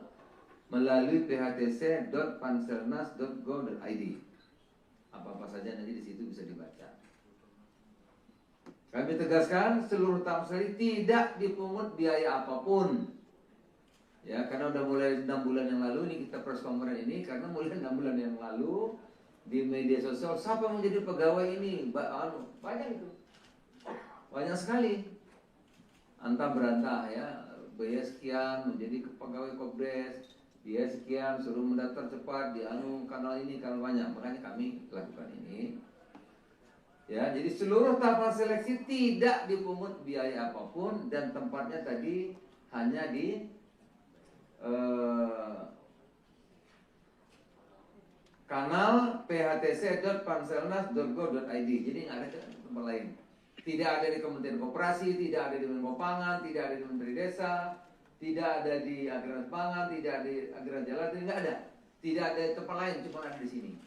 melalui phtc.panselnas.go.id. Apa-apa saja nanti di situ bisa dibaca. Kami tegaskan seluruh tahap seleksi tidak dipungut biaya apapun. Ya, karena udah mulai 6 bulan yang lalu ini kita press conference ini karena mulai 6 bulan yang lalu di media sosial siapa yang mau jadi pegawai ini? Banyak itu. Banyak sekali. Antah berantah ya, biaya sekian menjadi pegawai Kopdes, biaya sekian suruh mendaftar cepat di kanal ini kanal banyak. Makanya kami lakukan ini. Ya, jadi seluruh tahapan seleksi tidak dipungut biaya apapun dan tempatnya tadi hanya di kanal phtc.panselnas.go.id. Jadi nggak ada tempat lain. Tidak ada di Kementerian Koperasi, tidak ada di Menko Pangan, tidak ada di Menteri Desa, tidak ada di Agraris Pangan, tidak ada di Agraris Jalan, nggak ada. Tidak ada di tempat lain, cuma ada di sini.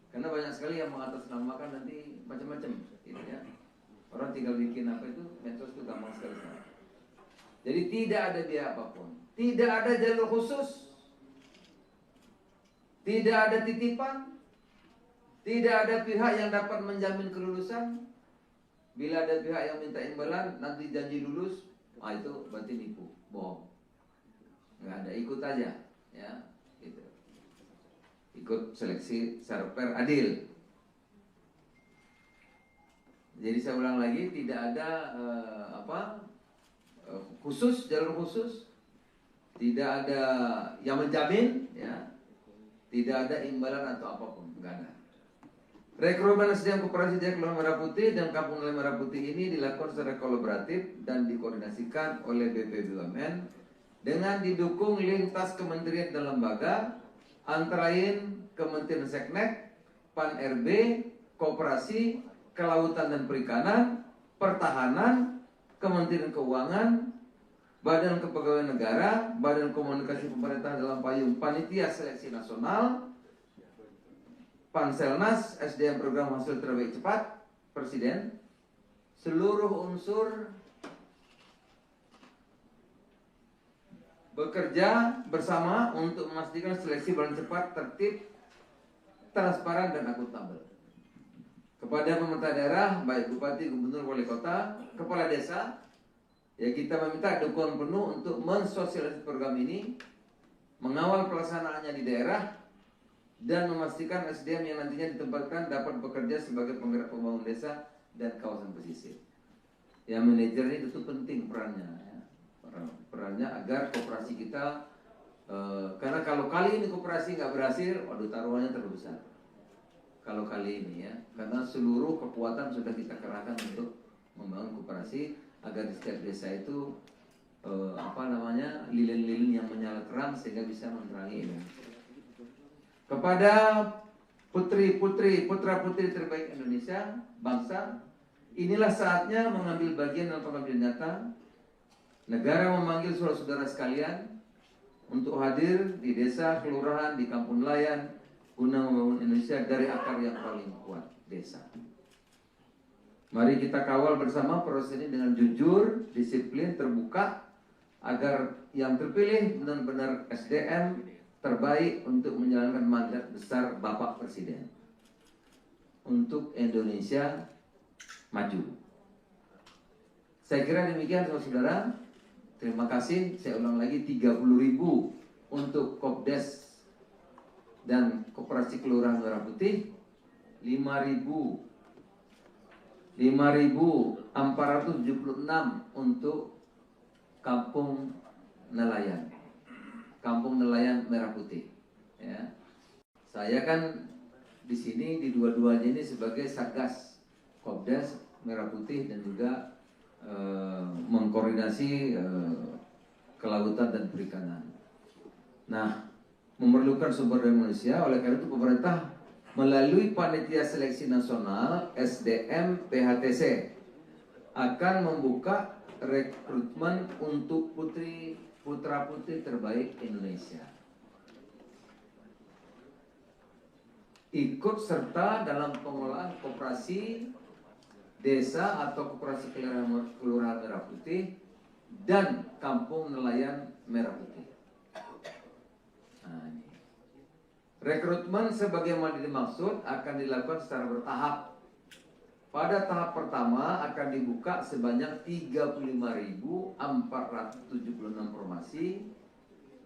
Karena banyak sekali yang mengatasnamakan nanti macam-macam, gitu ya. Orang tinggal bikin apa itu, medsos itu gampang sekali sekarang. Jadi tidak ada biaya apapun, tidak ada jalur khusus, tidak ada titipan, tidak ada pihak yang dapat menjamin kelulusan. Bila ada pihak yang minta imbalan, nanti janji lulus, itu berarti nipu, bohong. Nggak ada, ikut aja, ya, gitu. Ikut seleksi secara fair, adil. Jadi saya ulang lagi, tidak ada khusus, jalur khusus, tidak ada yang menjamin, ya, tidak ada imbalan atau apapun, nggak ada. Rekrutmen SDM Koperasi Jaya Kelurahan Merah Putih dan Kampung Nelayan Merah Putih ini dilakukan secara kolaboratif dan dikoordinasikan oleh BPBUMN dengan didukung lintas kementerian dan lembaga antara lain Kementerian Seknek, Pan-RB, Koperasi, Kelautan dan Perikanan, Pertahanan, Kementerian Keuangan, Badan Kepegawaian Negara, Badan Komunikasi Pemerintah dalam payung Panitia Seleksi Nasional, Panselnas, SDM Program Hasil Terbaik Cepat, Presiden, seluruh unsur bekerja bersama untuk memastikan seleksi berjalan cepat, tertib, transparan, dan akuntabel. Kepada pemerintah daerah, baik Bupati, Gubernur, Wali Kota, Kepala Desa, ya kita meminta dukungan penuh untuk mensosialisasi program ini, mengawal pelaksanaannya di daerah, dan memastikan SDM yang nantinya ditempatkan dapat bekerja sebagai penggerak pembangunan desa dan kawasan pesisir. Ya, manajer ini tentu penting perannya, ya. Perannya agar koperasi kita, karena kalau kali ini koperasi nggak berhasil, waduh taruhannya terlalu besar. Kalau kali ini ya, karena seluruh kekuatan sudah kita kerahkan untuk membangun koperasi agar di setiap desa itu lilin-lilin yang menyala terang sehingga bisa menerangi Indonesia. Kepada putra-putri terbaik Indonesia, bangsa, inilah saatnya mengambil bagian dalam pengabdian nyata. Negara memanggil saudara-saudara sekalian untuk hadir di desa, kelurahan, di kampung nelayan guna membangun Indonesia dari akar yang paling kuat, desa. Mari kita kawal bersama proses ini dengan jujur, disiplin, terbuka, agar yang terpilih benar-benar SDM terbaik untuk menjalankan mandat besar Bapak Presiden untuk Indonesia maju. Saya kira demikian saudara-saudara. Terima kasih. Saya ulang lagi, 30.000 untuk Kopdes dan Koperasi Kelurahan Merah Putih, 5.476 untuk Kampung Nelayan Merah Putih. Ya. Saya kan di sini di dua-duanya ini sebagai Satgas Kopdes Merah Putih dan juga mengkoordinasi kelautan dan perikanan. Nah, memerlukan sumber daya manusia, oleh karena itu pemerintah melalui Panitia Seleksi Nasional SDM PHTC akan membuka rekrutmen untuk putra-putri terbaik Indonesia. Ikut serta dalam pengelolaan koperasi desa atau koperasi kelurahan Merah Putih dan kampung nelayan Merah Putih. Nah, ini. Rekrutmen sebagaimana dimaksud akan dilakukan secara bertahap. Pada tahap pertama akan dibuka sebanyak 35.476 formasi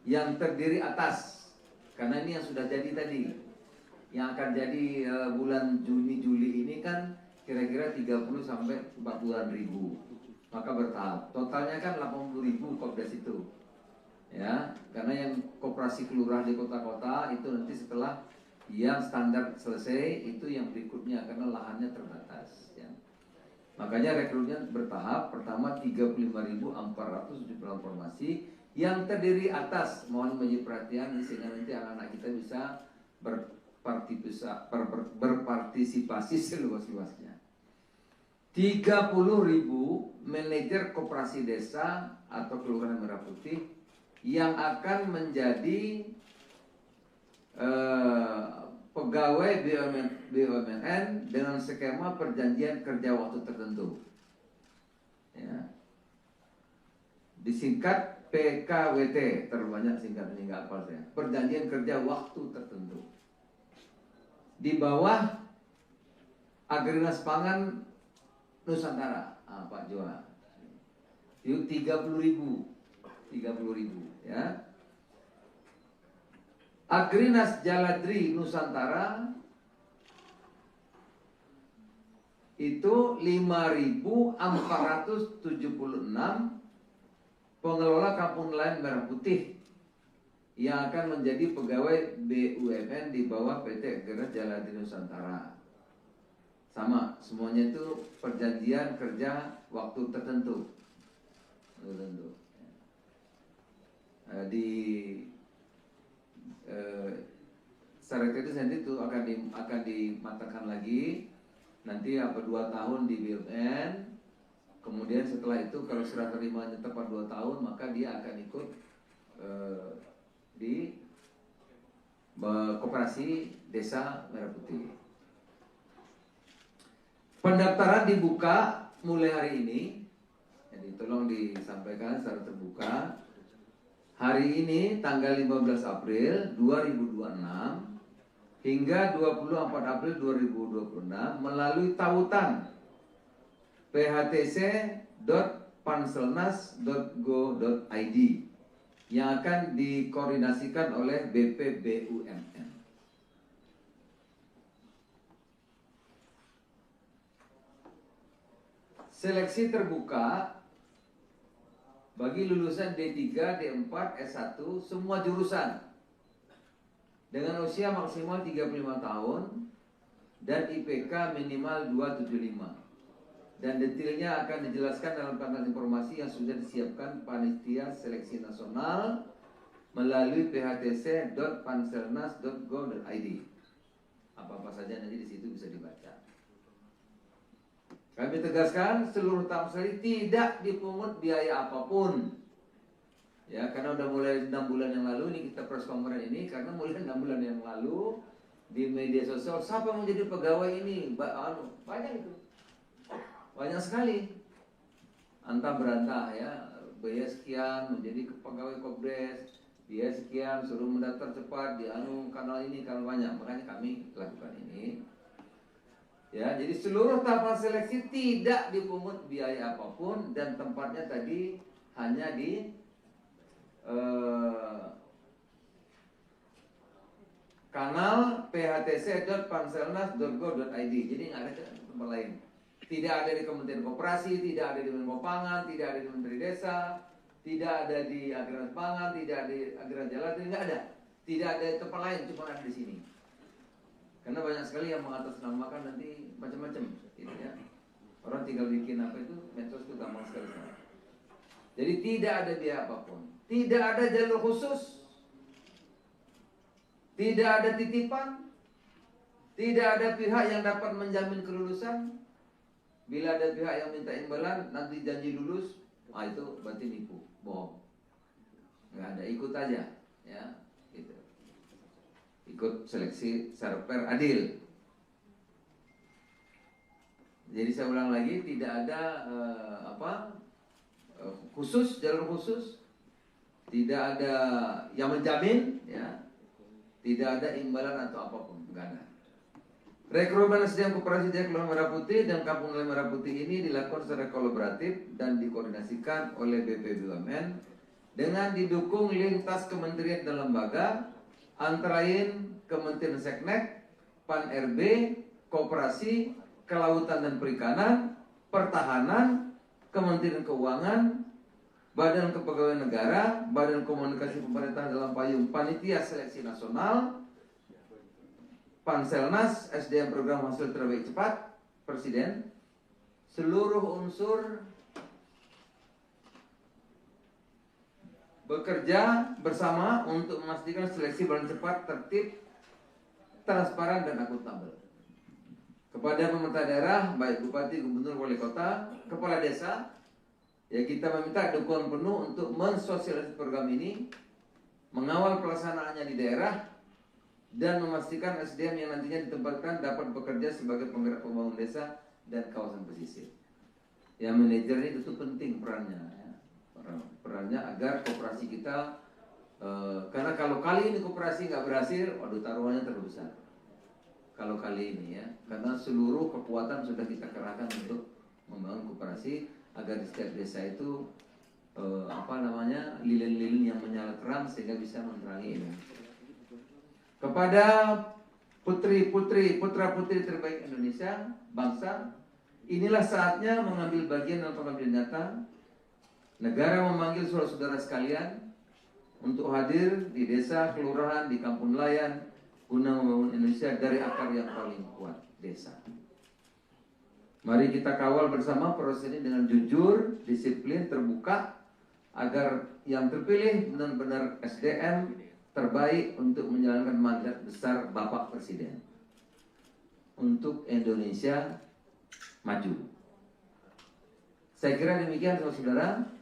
yang terdiri atas, karena ini yang sudah jadi tadi, yang akan jadi bulan Juni-Juli ini kan kira-kira 30 sampai 40-an ribu. Maka bertahap. Totalnya kan 80.000 Kopdes itu. Ya, karena yang koperasi kelurahan di kota-kota itu nanti setelah yang standar selesai itu yang berikutnya karena lahannya terbatas ya. Makanya rekrutmen bertahap. Pertama 35.476 formasi yang terdiri atas, mohon menjadi perhatian sehingga nanti anak-anak kita bisa berpartisipasi seluas-luasnya. 30.000 manajer koperasi desa atau kelurahan Merah Putih yang akan menjadi pegawai BUMN dengan skema perjanjian kerja waktu tertentu. Ya. Disingkat PKWT, terlalu banyak singkatnya nggak hafal saya. Perjanjian kerja waktu tertentu. Di bawah Agrinas Pangan Nusantara, Pak Joa. Itu 30.000 ya. Agrinas Jaladri Nusantara itu 5.476 pengelola kampung nelayan Merah Putih yang akan menjadi pegawai BUMN di bawah PT Agrinas Jaladri Nusantara. Sama, semuanya itu perjanjian kerja waktu tertentu. Di secara teknis nanti itu akan dimatangkan lagi. Nanti 2 tahun di BUMN. Kemudian setelah itu kalau serah terimanya tepat 2 tahun, maka dia akan ikut di koperasi desa Merah Putih. Pendaftaran dibuka mulai hari ini. Jadi tolong disampaikan secara terbuka. Hari ini tanggal 15 April 2026 hingga 24 April 2026 melalui tautan phtc.panselnas.go.id yang akan dikoordinasikan oleh BPBUMN. Seleksi terbuka bagi lulusan D3, D4, S1 semua jurusan dengan usia maksimal 35 tahun dan IPK minimal 275. Dan detailnya akan dijelaskan dalam kanal informasi yang sudah disiapkan Panitia Seleksi Nasional melalui phtc.panselnas.go.id. Apa-apa saja nanti di situ bisa dibaca. Kami tegaskan seluruh tahap sekali tidak dipungut biaya apapun. Ya, karena udah mulai 6 bulan yang lalu ini kita press conference ini karena mulai 6 bulan yang lalu di media sosial siapa yang mau jadi pegawai ini? Banyak itu. Banyak sekali. Antah berantah ya, biaya sekian menjadi pegawai Kopdes, biaya sekian suruh mendaftar cepat di kanal ini kanal banyak. Makanya kami lakukan ini. Ya, jadi seluruh tahapan seleksi tidak dipungut biaya apapun dan tempatnya tadi hanya di kanal phtc.panselnas.go.id. Jadi nggak ada tempat lain. Tidak ada di Kementerian Koperasi, tidak ada di Menko Pangan, tidak ada di Menteri Desa, tidak ada di Agrinas Pangan, tidak ada di Agrinas Jalan, nggak ada. Tidak ada tempat lain, cuma ada di sini. Karena banyak sekali yang mengatasnamakan nanti macam-macam, gitu ya. Orang tinggal bikin apa itu, medsos itu gampang sekali. Jadi tidak ada biaya apapun, tidak ada jalur khusus, tidak ada titipan, tidak ada pihak yang dapat menjamin kelulusan. Bila ada pihak yang minta imbalan, nanti janji lulus, itu berarti nipu, bohong. Nggak ada, ikut aja, ya, gitu. Ikut seleksi secara fair, adil. Jadi saya ulang lagi, tidak ada khusus, jalur khusus, tidak ada yang menjamin, ya, tidak ada imbalan atau apapun, nggak ada. Rekrutmen SDM Koperasi Jaya Kelurahan Merah Putih dan Kampung Nelayan Merah Putih ini dilakukan secara kolaboratif dan dikoordinasikan oleh BPBUMN dengan didukung lintas kementerian dan lembaga, antara lain Kementerian Seknek, Pan-RB, Koperasi, Kelautan dan Perikanan, Pertahanan, Kementerian Keuangan, Badan Kepegawaian Negara, Badan Komunikasi Pemerintah dalam payung Panitia Seleksi Nasional, Panselnas, SDM Program Hasil Terbaik Cepat, Presiden, seluruh unsur bekerja bersama untuk memastikan seleksi berjalan cepat, tertib, transparan, dan akuntabel. Kepada pemerintah daerah, baik Bupati, Gubernur, Wali Kota, Kepala Desa, ya kita meminta dukungan penuh untuk mensosialisasi program ini, mengawal pelaksanaannya di daerah, dan memastikan SDM yang nantinya ditempatkan dapat bekerja sebagai penggerak pembangunan desa dan kawasan pesisir. Yang manajer ini itu penting perannya, ya. Perannya agar koperasi kita, karena kalau kali ini koperasi nggak berhasil, waduh taruhannya terlalu besar. Kalau kali ini, ya, karena seluruh kekuatan sudah kita kerahkan untuk membangun koperasi agar di setiap desa itu lilin-lilin yang menyala terang sehingga bisa menerangi ini. Kepada putra-putri terbaik Indonesia, bangsa, inilah saatnya mengambil bagian dalam pengabdian nyata. Negara memanggil saudara-saudara sekalian untuk hadir di desa, kelurahan, di kampung nelayan, guna membangun Indonesia dari akar yang paling kuat, desa. Mari kita kawal bersama proses ini dengan jujur, disiplin, terbuka, agar yang terpilih benar-benar SDM terbaik untuk menjalankan mandat besar Bapak Presiden untuk Indonesia maju. Saya kira demikian saudara-saudara.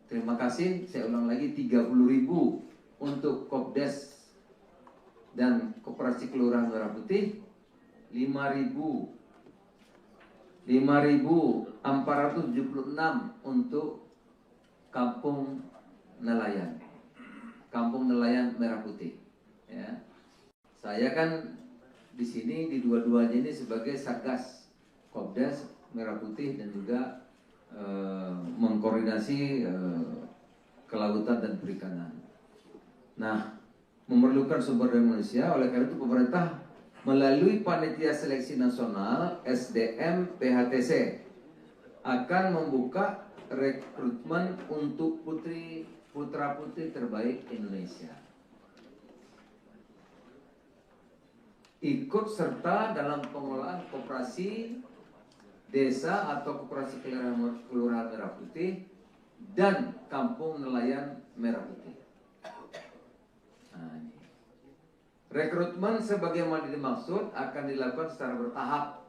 Terima kasih. Saya ulang lagi, 30.000 untuk Kopdes dan Koperasi Kelurahan Merah Putih, 5.476 untuk Kampung Nelayan, Kampung Nelayan Merah Putih. Ya. Saya kan di sini di dua-duanya ini sebagai Satgas Kopdes Merah Putih dan juga mengkoordinasi kelautan dan perikanan. Nah, memerlukan sumber daya manusia, oleh karena itu pemerintah melalui Panitia Seleksi Nasional SDM PHTC akan membuka rekrutmen untuk putra-putri terbaik Indonesia. Ikut serta dalam pengelolaan koperasi desa atau koperasi kelurahan Merah Putih dan Kampung Nelayan Merah Putih. Nah, ini. Rekrutmen sebagaimana dimaksud akan dilakukan secara bertahap.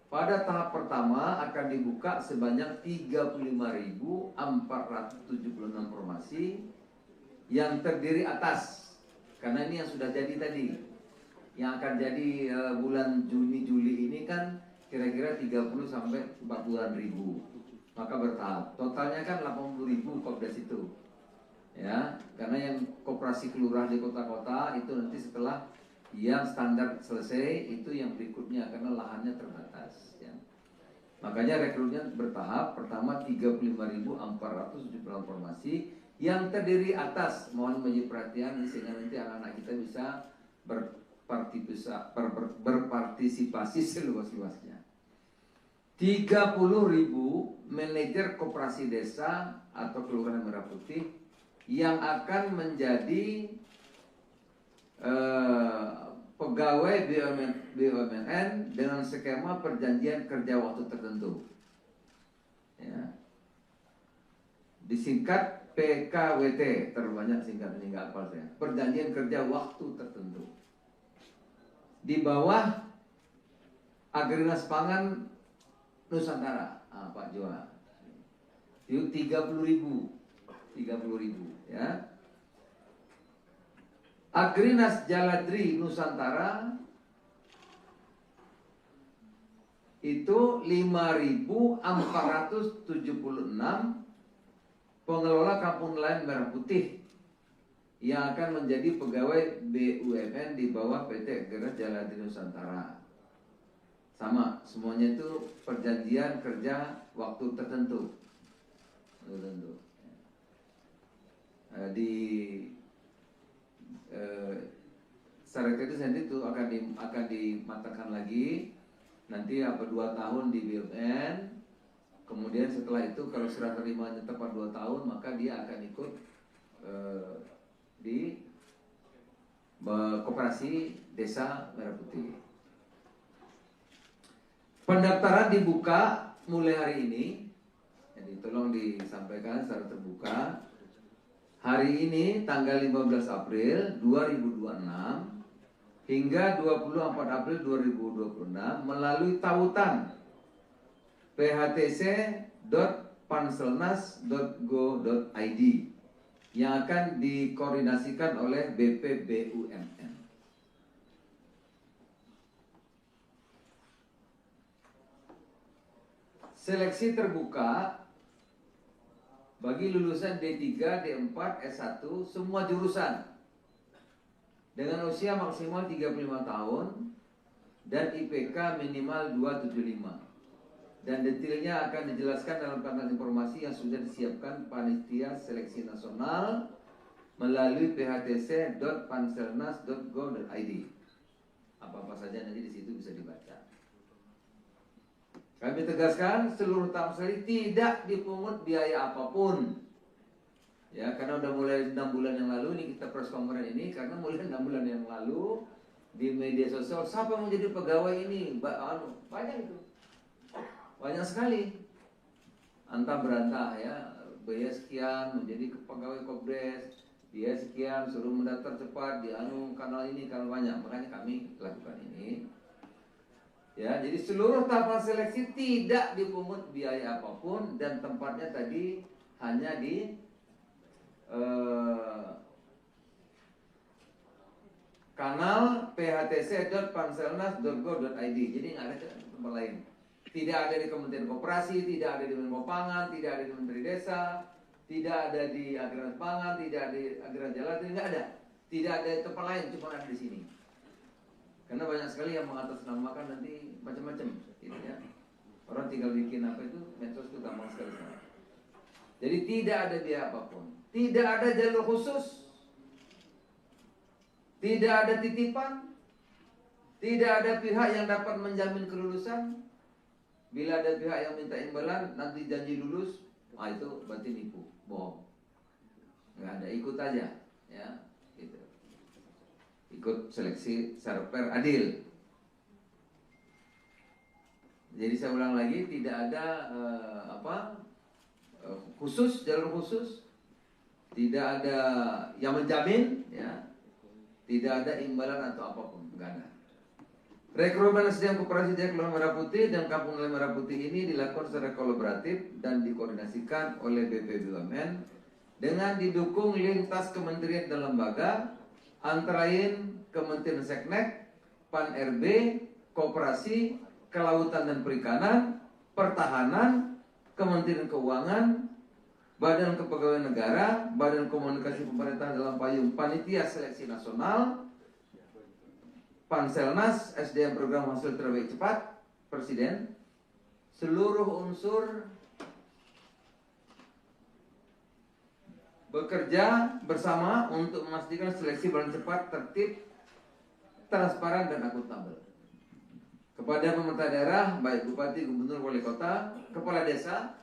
Pada tahap pertama akan dibuka sebanyak 35.476 formasi yang terdiri atas, karena ini yang sudah jadi tadi, yang akan jadi bulan Juni-Juli ini kan kira-kira 30 sampai 40-an ribu, maka bertahap. Totalnya kan 80.000 Kopdes itu, ya, karena yang koperasi kelurahan di kota-kota itu nanti setelah yang standar selesai itu yang berikutnya karena lahannya terbatas, ya. Makanya rekrutmen bertahap. Pertama 35.476 formasi yang terdiri atas, mohon menjadi perhatian sehingga nanti anak-anak kita bisa berpartisipasi seluas-luasnya. 30.000 manajer koperasi desa atau kelurahan Merah Putih yang akan menjadi pegawai pegawai BUMN dengan skema perjanjian kerja waktu tertentu. Ya. Disingkat PKWT, terlalu banyak singkat ini nggak hafal saya. Perjanjian kerja waktu tertentu. Di bawah Agrinas Pangan Nusantara, Pak Joa. Itu 30.000 ya. Agrinas Jaladri Nusantara itu 5.476 pengelola kampung nelayan Merah Putih yang akan menjadi pegawai BUMN di bawah PT Agrinas Jaladri Nusantara. Sama, semuanya itu perjanjian kerja waktu tertentu. Di Syarikat itu sendiri itu akan dimatangkan lagi nanti 2 tahun di BUMN. Kemudian setelah itu kalau serah terimanya tepat 2 tahun, maka dia akan ikut di Koperasi Desa Merah Putih. Pendaftaran dibuka mulai hari ini. Jadi tolong disampaikan secara terbuka. Hari ini tanggal 15 April 2026 hingga 24 April 2026 melalui tautan phtc.panselnas.go.id yang akan dikoordinasikan oleh BPBUMN. Seleksi terbuka bagi lulusan D3, D4, S1 semua jurusan dengan usia maksimal 35 tahun dan IPK minimal 275. Dan detailnya akan dijelaskan dalam panel informasi yang sudah disiapkan Panitia Seleksi Nasional melalui phtc.panselnas.go.id. Apa-apa saja nanti di situ bisa dibaca. Kami tegaskan seluruh tahap seleksi tidak dipungut biaya apapun. Ya, karena udah mulai 6 bulan yang lalu ini kita press conference ini, karena mulai 6 bulan yang lalu di media sosial siapa yang menjadi pegawai ini banyak itu. Banyak sekali. Antah berantah ya, biaya sekian menjadi pegawai Kopdes, biaya sekian suruh mendaftar cepat di kanal ini, kanal banyak. Makanya kami lakukan ini. Ya, jadi seluruh tahapan seleksi tidak dipungut biaya apapun dan tempatnya tadi hanya di kanal phtc.panselnas.go.id. Jadi nggak ada tempat lain. Tidak ada di Kementerian Koperasi, tidak ada di Menko Pangan, tidak ada di Menteri Desa, tidak ada di Agrinas Pangan, tidak ada di Agrinas Jaladri, nggak ada. Tidak ada tempat lain, cuma ada di sini. Karena banyak sekali yang mengatasnamakan nanti macam-macam, gitu ya. Orang tinggal bikin apa itu, medsos itu gampang sekali. Jadi tidak ada biaya apapun, tidak ada jalur khusus, tidak ada titipan, tidak ada pihak yang dapat menjamin kelulusan. Bila ada pihak yang minta imbalan, nanti janji lulus, itu berarti nipu, bohong. Nggak ada, ikut aja, ya. Ikut seleksi secara fair adil. Jadi saya ulang lagi, tidak ada khusus, jalur khusus, tidak ada yang menjamin, ya, tidak ada imbalan atau apapun, enggak ada. Rekrutmen SDM Koperasi Desa Kelurahan Merah Putih dan Kampung Nelayan Merah Putih ini dilakukan secara kolaboratif dan dikoordinasikan oleh BPBUMN dengan didukung lintas kementerian dan lembaga, antara lain Kementerian Seknek, Pan-RB, Koperasi, Kelautan dan Perikanan, Pertahanan, Kementerian Keuangan, Badan Kepegawaian Negara, Badan Komunikasi Pemerintahan dalam payung Panitia Seleksi Nasional, Panselnas, SDM Program Hasil Terbaik Cepat, Presiden, seluruh unsur bekerja bersama untuk memastikan seleksi berjalan cepat, tertib, transparan dan akuntabel. Kepada pemerintah daerah, baik bupati, gubernur, wali kota, kepala desa,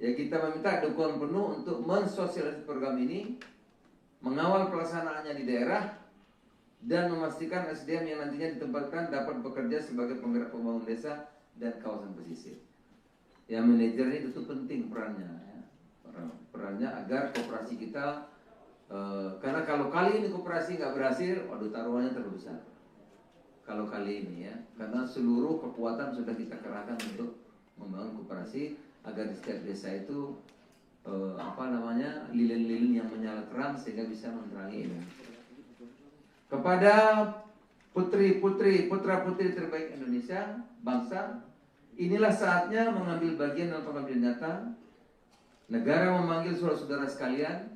ya kita meminta dukungan penuh untuk mensosialisasi program ini, mengawal pelaksanaannya di daerah, dan memastikan SDM yang nantinya ditempatkan dapat bekerja sebagai penggerak pembangunan desa dan kawasan pesisir. Yang manajer itu tuh penting perannya, ya. Perannya agar koperasi kita, karena kalau kali ini koperasi nggak berhasil, waduh taruhannya terlalu besar. Kalau kali ini ya, karena seluruh kekuatan sudah kita kerahkan untuk membangun koperasi agar di setiap desa itu lilin-lilin yang menyala terang sehingga bisa menerangi ini. Kepada putra-putri terbaik Indonesia, bangsa, inilah saatnya mengambil bagian dalam pengambilan nyata. Negara memanggil saudara-saudara sekalian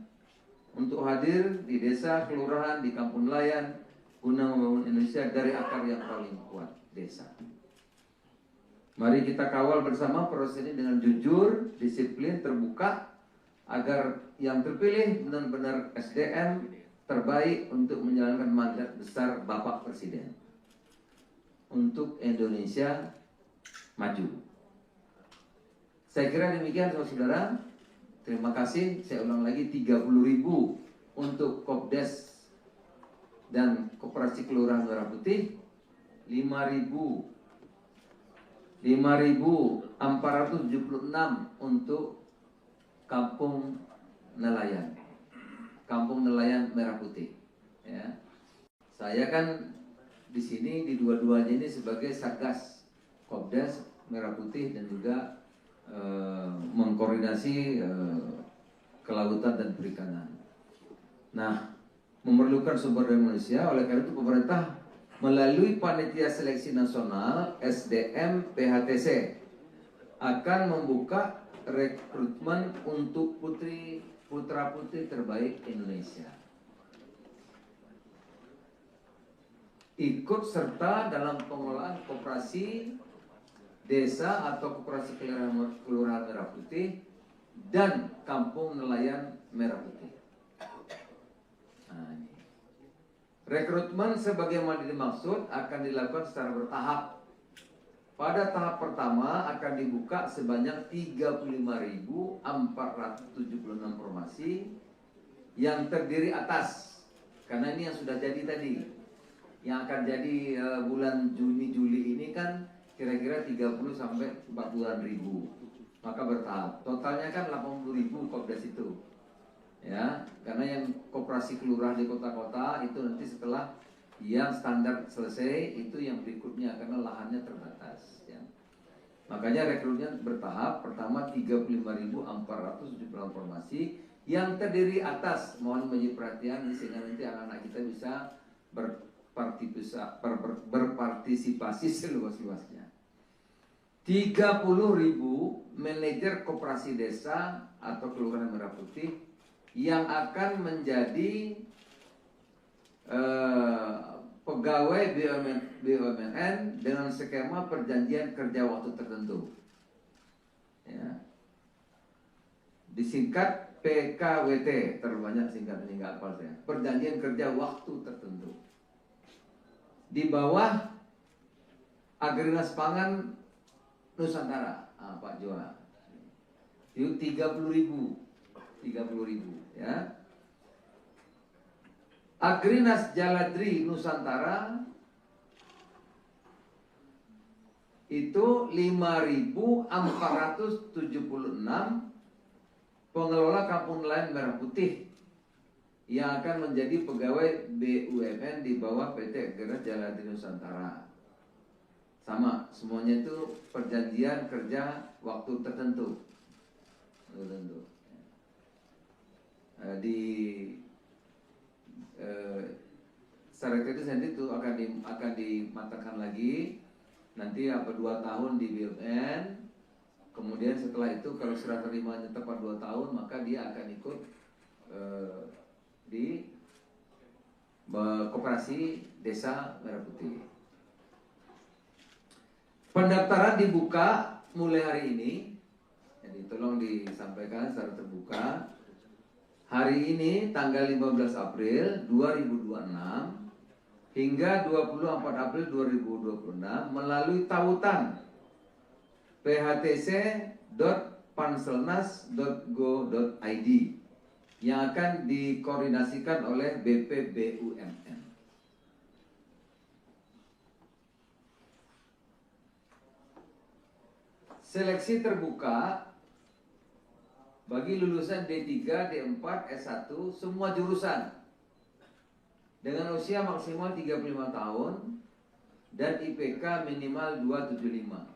untuk hadir di desa, kelurahan, di kampung nelayan guna membangun Indonesia dari akar yang paling kuat, desa. Mari kita kawal bersama proses ini dengan jujur, disiplin, terbuka, agar yang terpilih benar-benar SDM terbaik untuk menjalankan mandat besar Bapak Presiden untuk Indonesia maju. Saya kira demikian saudara-saudara. Terima kasih. Saya ulang lagi, 30.000 untuk Kopdes dan Koperasi Kelurahan Merah Putih, 5.476 untuk Kampung Nelayan Merah Putih. Ya. Saya kan di sini di dua-duanya ini sebagai Satgas Kopdes Merah Putih dan juga mengkoordinasi kelautan dan perikanan. Nah, memerlukan sumber daya manusia, oleh karena itu pemerintah melalui Panitia Seleksi Nasional SDM PHTC akan membuka rekrutmen untuk putra-putri terbaik Indonesia. Ikut serta dalam pengelolaan koperasi desa atau koperasi kelurahan Merah Putih dan kampung nelayan Merah Putih. Nah, ini. Rekrutmen sebagaimana dimaksud akan dilakukan secara bertahap. Pada tahap pertama akan dibuka sebanyak 35.476 formasi yang terdiri atas, karena ini yang sudah jadi tadi, yang akan jadi bulan Juni-Juli ini kan kira-kira 30 sampai 40.000, maka bertahap. Totalnya kan 80.000 Kopdes itu, ya, karena yang koperasi kelurahan di kota-kota itu nanti setelah yang standar selesai itu yang berikutnya karena lahannya terbatas. Ya. Makanya rekrutnya bertahap. Pertama 35.478 formasi yang terdiri atas, mohon menjadi perhatian sehingga nanti anak-anak kita bisa berpartisipasi seluas-luasnya. 30.000 manajer koperasi desa atau kelurahan Merah Putih yang akan menjadi pegawai BUMN dengan skema perjanjian kerja waktu tertentu, ya. Disingkat PKWT, terlalu banyak singkatnya nggak hafal saya. Perjanjian kerja waktu tertentu. Di bawah Agrinas Pangan Nusantara, Pak Joa. Itu 30.000, ya. Agrinas Jaladri Nusantara itu 5.476 pengelola kampung nelayan Merah Putih yang akan menjadi pegawai BUMN di bawah PT Agrinas Jaladri Nusantara. Sama, semuanya itu perjanjian kerja waktu tertentu. Secara kritis nanti itu akan dimatangkan lagi. Nanti 2 tahun di BUMN. Kemudian setelah itu kalau serah terimanya tepat 2 tahun, maka dia akan ikut di koperasi desa Merah Putih. Pendaftaran dibuka mulai hari ini. Jadi tolong disampaikan secara terbuka. Hari ini tanggal 15 April 2026 hingga 24 April 2026 melalui tautan phtc.panselnas.go.id yang akan dikoordinasikan oleh BPBUMN. seleksi terbuka bagi lulusan D3, D4, S1 semua jurusan dengan usia maksimal 35 tahun dan IPK minimal 275.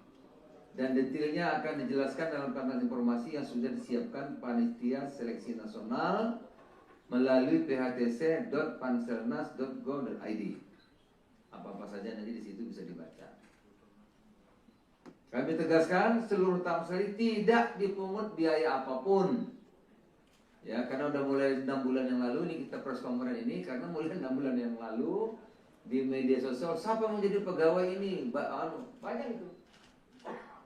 Dan detailnya akan dijelaskan dalam kanal informasi yang sudah disiapkan Panitia Seleksi Nasional melalui phtc.panselnas.go.id. Apa-apa saja nanti di situ bisa dibaca. Kami tegaskan seluruh tahap seleksi tidak dipungut biaya apapun. Ya, karena udah mulai 6 bulan yang lalu nih kita press conference ini, karena mulai 6 bulan yang lalu di media sosial siapa yang menjadi pegawai ini banyak itu.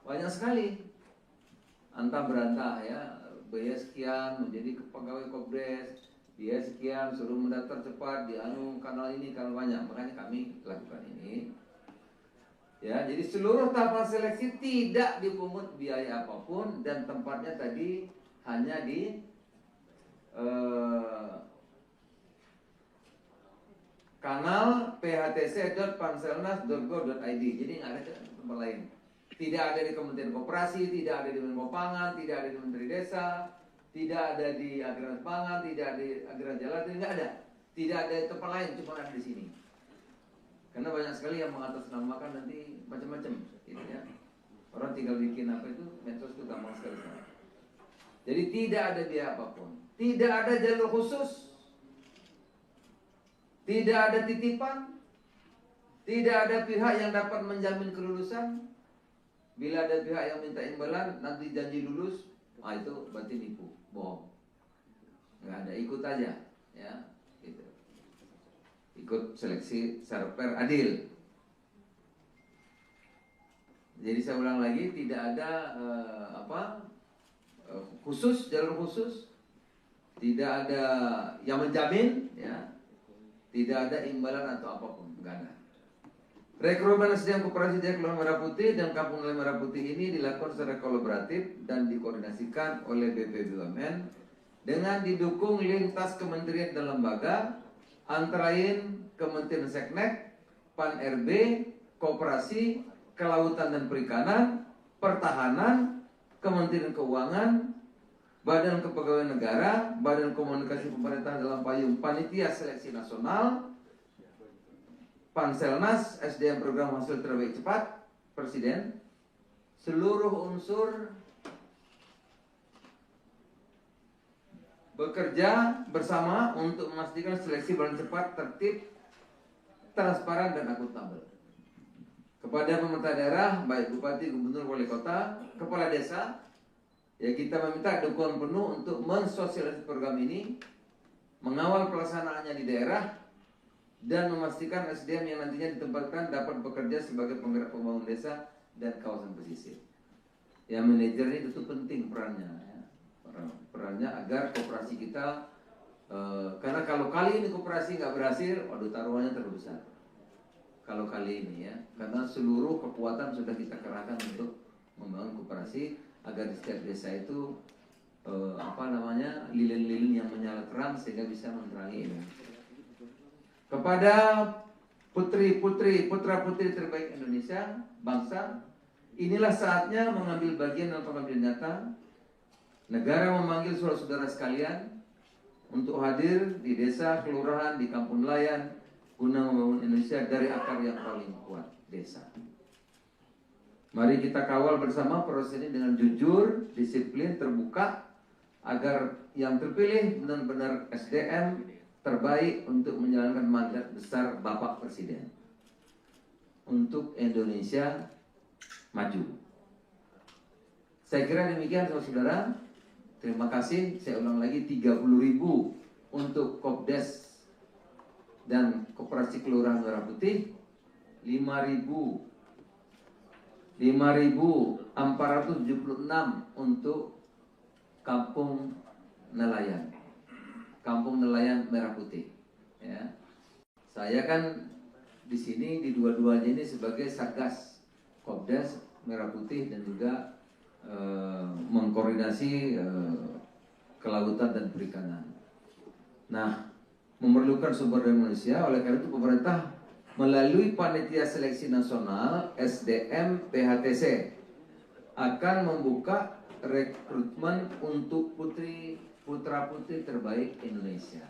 Banyak sekali antah berantah ya, biaya sekian menjadi pegawai Kopdes, biaya sekian suruh mendaftar cepat di kanal ini, kanal banyak. Makanya kami lakukan ini ya. Jadi seluruh tahapan seleksi tidak dipungut biaya apapun dan tempatnya tadi hanya di kanal phtc.panselnas.go.id. Jadi nggak ada tempat lain. Tidak ada di Kementerian Koperasi, tidak ada di Menko Pangan, tidak ada di Menteri Desa, tidak ada di Agraris Pangan, tidak ada di Agraris Jalan, tidak ada. Tidak ada di tempat lain, cuma ada di sini. Karena banyak sekali yang mengatasnamakan nanti macam-macam, gitu ya. Orang tinggal bikin apa itu, medsos itu gampang sekali. Jadi tidak ada biaya apapun, tidak ada jalur khusus, tidak ada titipan, tidak ada pihak yang dapat menjamin kelulusan. Bila ada pihak yang minta imbalan, nanti janji lulus, itu berarti nipu, bohong. Nggak ada, ikut aja, ya, gitu. Ikut seleksi fair adil. Jadi saya ulang lagi, tidak ada khusus, jalur khusus, tidak ada yang menjamin, ya, tidak ada imbalan atau apapun, nggak ada. Rekrutmen SDM Koperasi Jaya Kelurahan Merah Putih dan Kampung Nelayan Merah Putih ini dilakukan secara kolaboratif dan dikoordinasikan oleh BP BUMN dengan didukung lintas kementerian dan lembaga, antara lain Kementerian Seknek, Pan-RB, Koperasi, Kelautan dan Perikanan, Pertahanan, Kementerian Keuangan, Badan Kepegawaian Negara, Badan Komunikasi Pemerintah dalam payung Panitia Seleksi Nasional, Panselnas, SDM Program Hasil Terbaik Cepat, Presiden, seluruh unsur bekerja bersama untuk memastikan seleksi berjalan cepat, tertib, transparan, dan akuntabel. Kepada pemerintah daerah, baik Bupati, Gubernur, Wali Kota, Kepala Desa, ya kita meminta dukungan penuh untuk mensosialisasi program ini, mengawal pelaksanaannya di daerah, dan memastikan SDM yang nantinya ditempatkan dapat bekerja sebagai penggerak pembangunan desa dan kawasan pesisir. Ya, manajer ini tentu penting perannya, ya. Perannya agar koperasi kita, karena kalau kali ini koperasi nggak berhasil, waduh taruhannya terlalu besar. Kalau kali ini ya, karena seluruh kekuatan sudah kita kerahkan untuk membangun koperasi agar di setiap desa itu lilin-lilin yang menyala terang sehingga bisa menerangi ini. Kepada putra-putri terbaik Indonesia, bangsa, inilah saatnya mengambil bagian dalam pengabdian nyata. Negara memanggil saudara-saudara sekalian untuk hadir di desa, kelurahan, di kampung nelayan, guna membangun Indonesia dari akar yang paling kuat, desa. Mari kita kawal bersama proses ini dengan jujur, disiplin, terbuka, agar yang terpilih benar-benar SDM terbaik untuk menjalankan mandat besar Bapak Presiden untuk Indonesia maju. Saya kira demikian saudara-saudara. Terima kasih. Saya ulang lagi, 30.000 untuk Kopdes dan Koperasi Kelurahan Merah Putih, 5.476 untuk Kampung Nelayan, Kampung Nelayan Merah Putih. Ya, saya kan di sini di dua-duanya ini sebagai Satgas Kopdes Merah Putih dan juga mengkoordinasi kelautan dan perikanan. Nah, memerlukan sumber daya manusia, oleh karena itu pemerintah melalui Panitia Seleksi Nasional SDM PHTC akan membuka rekrutmen untuk putra-putri terbaik Indonesia.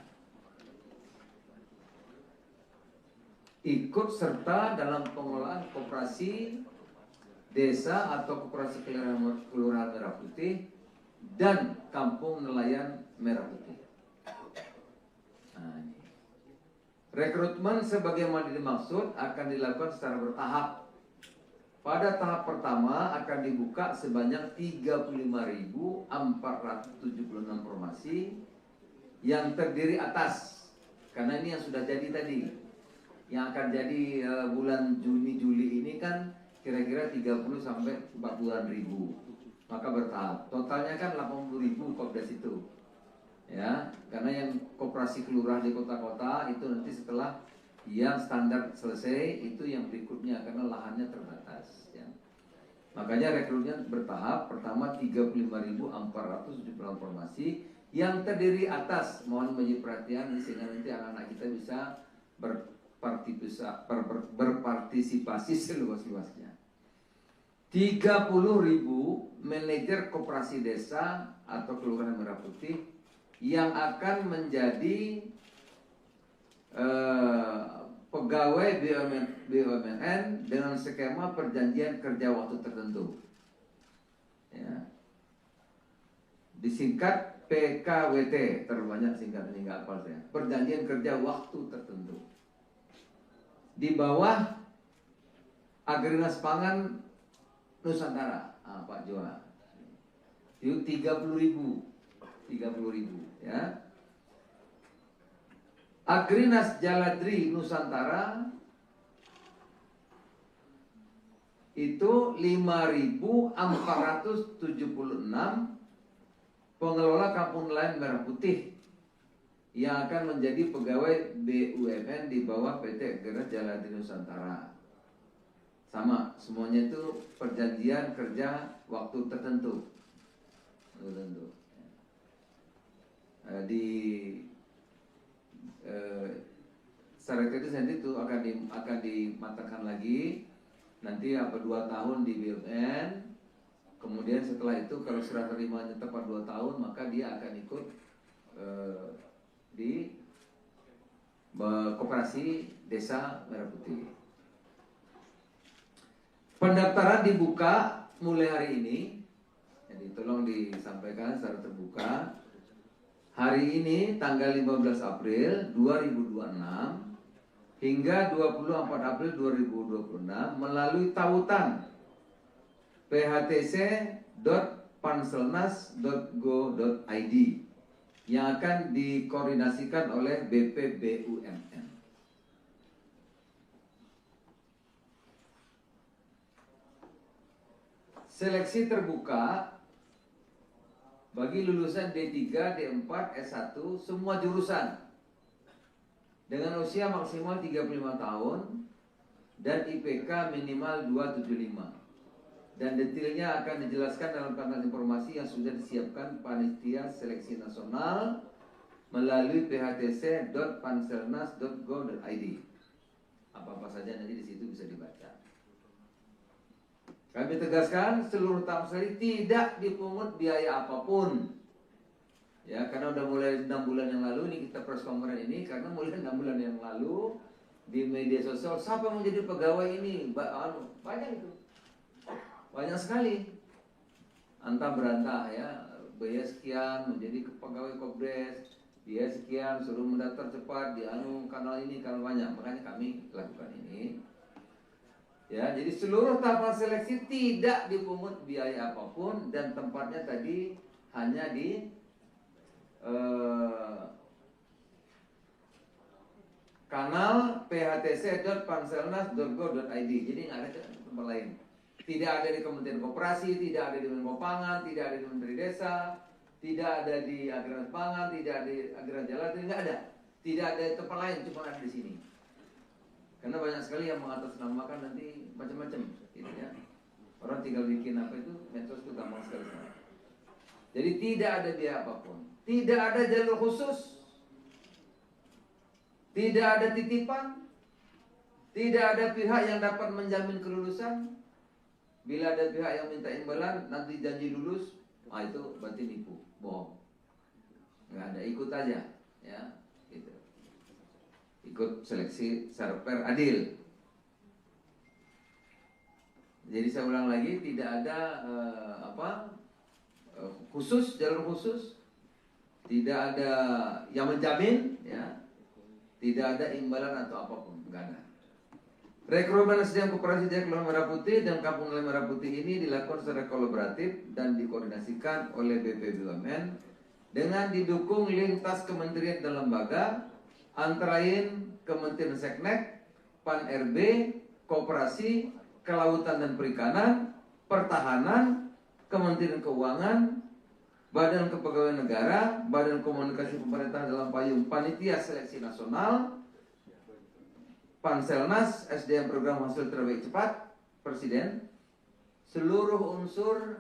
Ikut serta dalam pengelolaan koperasi desa atau koperasi kelurahan Merah Putih dan kampung nelayan Merah Putih. Nah, ini. Rekrutmen sebagaimana dimaksud akan dilakukan secara bertahap. Pada tahap pertama akan dibuka sebanyak 35.476 formasi yang terdiri atas, karena ini yang sudah jadi tadi, yang akan jadi bulan Juni-Juli ini kan kira-kira 30 sampai 40-an ribu. Maka bertahap. Totalnya kan 80.000 Kopdes itu. Ya, karena yang koperasi kelurahan di kota-kota itu nanti setelah yang standar selesai itu yang berikutnya karena lahannya terbatas ya. Makanya rekrutnya bertahap. Pertama 35.476 formasi yang terdiri atas, mohon menjadi perhatian sehingga nanti anak-anak kita bisa berpartisipasi seluas-luasnya. 30.000 manajer koperasi desa atau kelurahan Merah Putih yang akan menjadi pegawai BUMN dengan skema perjanjian kerja waktu tertentu. Ya. Disingkat PKWT, terlalu banyak singkatan ini nggak hafal saya. Perjanjian kerja waktu tertentu. Di bawah Agrinas Pangan Nusantara, Pak Joa. Itu 30.000 ya. Agrinas Jaladri Nusantara itu 5.476 pengelola kampung nelayan Merah Putih yang akan menjadi pegawai BUMN di bawah PT Agrinas Jaladri Nusantara. Sama, semuanya itu perjanjian kerja waktu tertentu. Secara teknis nanti itu akan dimatangkan lagi. Nanti 2 tahun di BUMN. Kemudian setelah itu kalau serah terimanya tepat 2 tahun, maka dia akan ikut di koperasi desa Merah Putih. Pendaftaran dibuka mulai hari ini, jadi tolong disampaikan secara terbuka. Hari ini tanggal 15 April 2026 hingga 24 April 2026 melalui tautan phtc.panselnas.go.id yang akan dikoordinasikan oleh BPBUMN. Seleksi terbuka bagi lulusan D3, D4, S1 semua jurusan dengan usia maksimal 35 tahun dan IPK minimal 275. Dan detailnya akan dijelaskan dalam kanal informasi yang sudah disiapkan Panitia Seleksi Nasional melalui phtc.panselnas.go.id. Apa-apa saja nanti di situ bisa dibaca. Kami tegaskan seluruh tahap sekali tidak dipungut biaya apapun. Ya, karena udah mulai 6 bulan yang lalu ini kita press conference ini karena mulai 6 bulan yang lalu di media sosial siapa yang menjadi pegawai ini banyak itu. Banyak sekali. Antah berantah ya, biaya sekian menjadi pegawai Kopdes, biaya sekian suruh mendaftar cepat di kanal ini kanal banyak. Makanya kami lakukan ini. Ya, jadi seluruh tahapan seleksi tidak dipungut biaya apapun dan tempatnya tadi hanya di kanal phtc.panselnas.go.id. Jadi nggak ada tempat lain. Tidak ada di Kementerian Koperasi, tidak ada di Menko Pangan, tidak ada di Menteri Desa, tidak ada di Agrinas Pangan, tidak ada di Agrinas Jaladri, nggak ada. Tidak ada di tempat lain, cuma ada di sini. Karena banyak sekali yang mengatasnamakan nanti macam-macam, gitu ya. Orang tinggal bikin apa itu, medsos itu gampang sekali. Jadi tidak ada biaya apapun, tidak ada jalur khusus, tidak ada titipan, tidak ada pihak yang dapat menjamin kelulusan, Bila ada pihak yang minta imbalan nanti janji lulus, itu berarti nipu, bohong. Nggak ada, ikut aja, ya, gitu. Ikut seleksi secara fair, adil. Jadi saya ulang lagi, tidak ada khusus, jalur khusus, tidak ada yang menjamin, ya, tidak ada imbalan atau apapun, nggak ada. Rekrutmen SDM Koperasi Jaya Kelurahan Merah Putih dan Kampung Nelayan Merah Putih ini dilakukan secara kolaboratif dan dikoordinasikan oleh BP BUMN dengan didukung lintas kementerian dan lembaga, antara lain Kementerian Seknek, Pan-RB, Koperasi, Kelautan dan Perikanan, Pertahanan, Kementerian Keuangan, Badan Kepegawaian Negara, Badan Komunikasi Pemerintah dalam payung Panitia Seleksi Nasional, Panselnas, SDM Program Hasil Terbaik Cepat, Presiden, seluruh unsur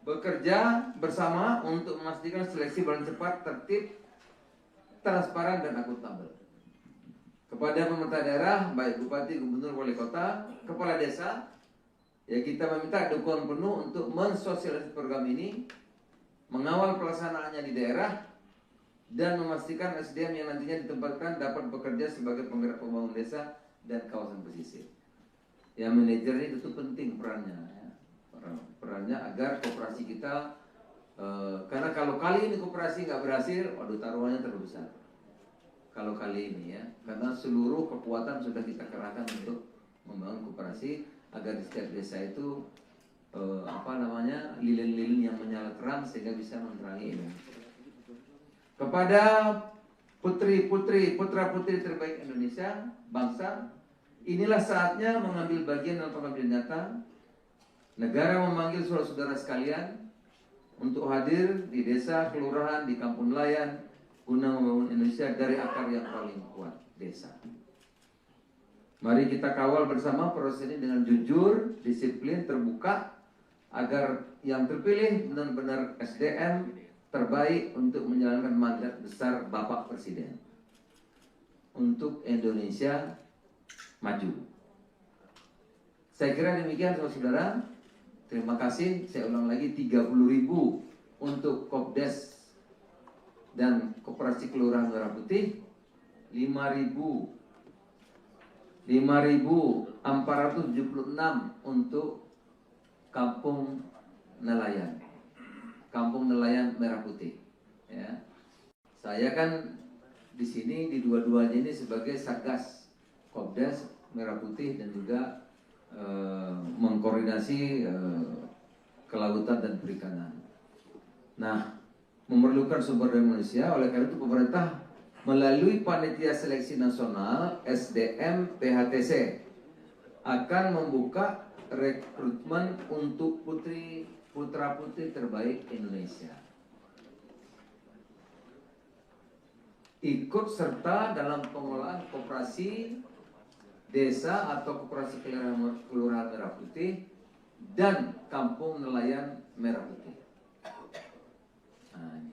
bekerja bersama untuk memastikan seleksi berjalan cepat, tertib, transparan, dan akuntabel. Kepada pemerintah daerah, baik bupati, gubernur, wali kota, kepala desa, ya kita meminta dukungan penuh untuk mensosialisasi program ini, mengawal pelaksanaannya di daerah, dan memastikan SDM yang nantinya ditempatkan dapat bekerja sebagai penggerak pembangunan desa dan kawasan pesisir. Ya, manajer ini tentu penting perannya, ya. Perannya agar koperasi kita, karena kalau kali ini koperasi nggak berhasil, waduh taruhannya terlalu besar. Kalau kali ini, ya, karena seluruh kekuatan sudah kita kerahkan untuk membangun koperasi agar di setiap desa itu lilin-lilin yang menyala terang sehingga bisa menerangi ini. Kepada putri-putri, putra-putri terbaik Indonesia, bangsa, inilah saatnya mengambil bagian dalam pengambilan nyata. Negara memanggil saudara-saudara sekalian untuk hadir di desa, kelurahan, di kampung nelayan, guna membangun Indonesia dari akar yang paling kuat, desa. Mari kita kawal bersama proses ini dengan jujur, disiplin, terbuka, agar yang terpilih benar-benar SDM terbaik untuk menjalankan mandat besar Bapak Presiden untuk Indonesia maju. Saya kira demikian saudara-saudara. Terima kasih. Saya ulang lagi, 30.000 untuk Kopdes dan Koperasi Kelurahan Merah Putih, 5.476 untuk Kampung Nelayan, Kampung Nelayan Merah Putih. Ya. Saya kan di sini di dua-duanya ini sebagai Satgas Kopdes Merah Putih dan juga mengkoordinasi kelautan dan perikanan. Nah, memerlukan sumber daya manusia, oleh karena itu pemerintah melalui Panitia Seleksi Nasional SDM PHTC akan membuka rekrutmen untuk putra-putri terbaik Indonesia. Ikut serta dalam pengelolaan koperasi desa atau koperasi kelurahan Merah Putih dan Kampung Nelayan Merah Putih. Nah, ini.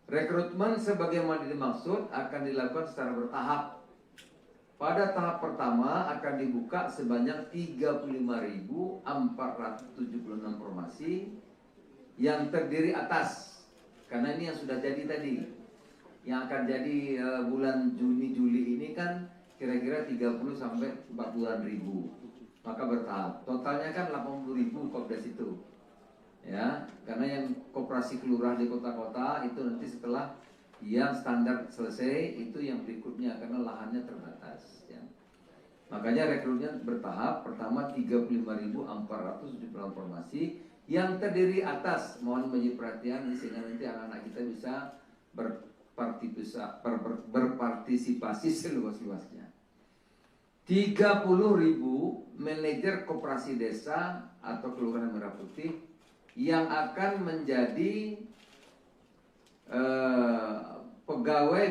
Rekrutmen sebagaimana dimaksud akan dilakukan secara bertahap. Pada tahap pertama akan dibuka sebanyak 35.476 formasi yang terdiri atas, karena ini yang sudah jadi tadi, yang akan jadi bulan Juni-Juli ini kan kira-kira 30 sampai 40-an ribu. Maka bertahap. Totalnya kan 80.000 Kopdes itu. Ya, karena yang koperasi kelurahan di kota-kota itu nanti setelah yang standar selesai itu yang berikutnya karena lahannya terbatas, ya. Makanya rekrutmen bertahap. Pertama 35.476 formasi yang terdiri atas, mohon menjadi perhatian sehingga nanti anak-anak kita bisa berpartisipasi seluas-luasnya. 30.000 manajer koperasi desa atau kelurahan Merah Putih yang akan menjadi pegawai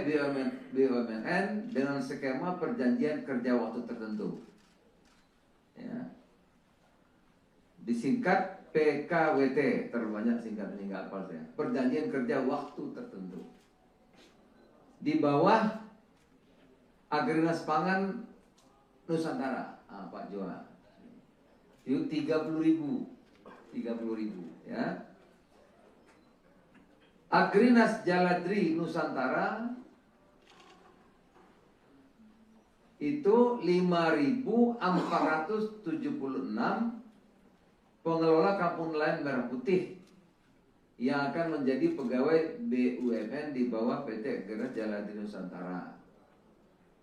BUMN dengan skema perjanjian kerja waktu tertentu, ya. Disingkat PKWT, terbanyak singkatan ini nggak hafal saya. Perjanjian kerja waktu tertentu. Di bawah Agrinas Pangan Nusantara, Pak Joa. Itu 30.000 ya. Agrinas Jaladri Nusantara itu 5.476 pengelola kampung nelayan Merah Putih yang akan menjadi pegawai BUMN di bawah PT Agrinas Jaladri Nusantara.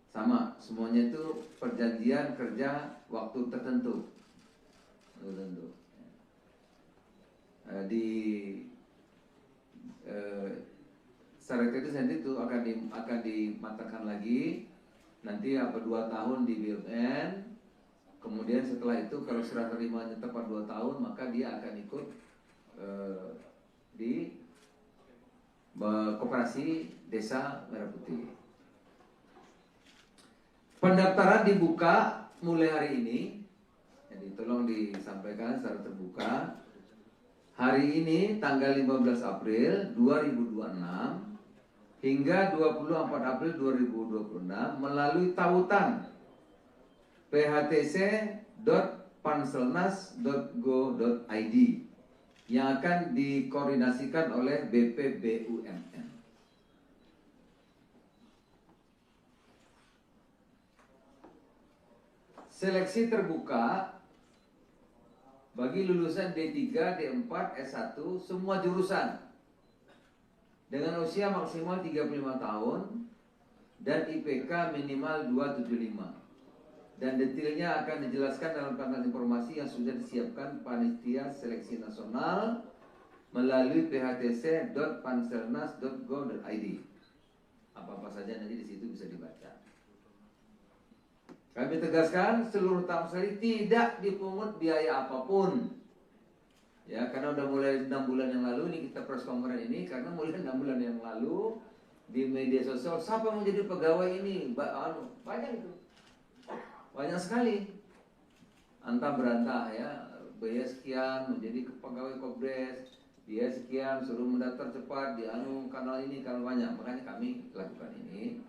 Sama, semuanya itu perjanjian kerja waktu tertentu. Di syarat itu sendiri itu akan dimatangkan lagi nanti 2 tahun di BUMN. Kemudian setelah itu kalau serah terimanya tepat 2 tahun maka dia akan ikut di Koperasi Desa Merah Putih. Pendaftaran dibuka mulai hari ini, jadi tolong disampaikan secara terbuka. Hari ini tanggal 15 April 2026 hingga 24 April 2026 melalui tautan phtc.panselnas.go.id yang akan dikoordinasikan oleh BPBUMN. Seleksi terbuka bagi lulusan D3, D4, S1 semua jurusan dengan usia maksimal 35 tahun dan IPK minimal 275. Dan detailnya akan dijelaskan dalam papan informasi yang sudah disiapkan Panitia Seleksi Nasional melalui phtc.panselnas.go.id. Apa-apa saja nanti di situ bisa dibaca. Kami tegaskan seluruh tamsari tidak dipungut biaya apapun. Ya, karena udah mulai 6 bulan yang lalu ini kita press conference ini karena mulai 6 bulan yang lalu di media sosial siapa yang mau jadi pegawai ini? Banyak itu. Banyak sekali. Antah berantah ya, biaya sekian menjadi pegawai Kobres, biaya sekian suruh mendaftar cepat di kanal ini kanal banyak. Makanya kami lakukan ini.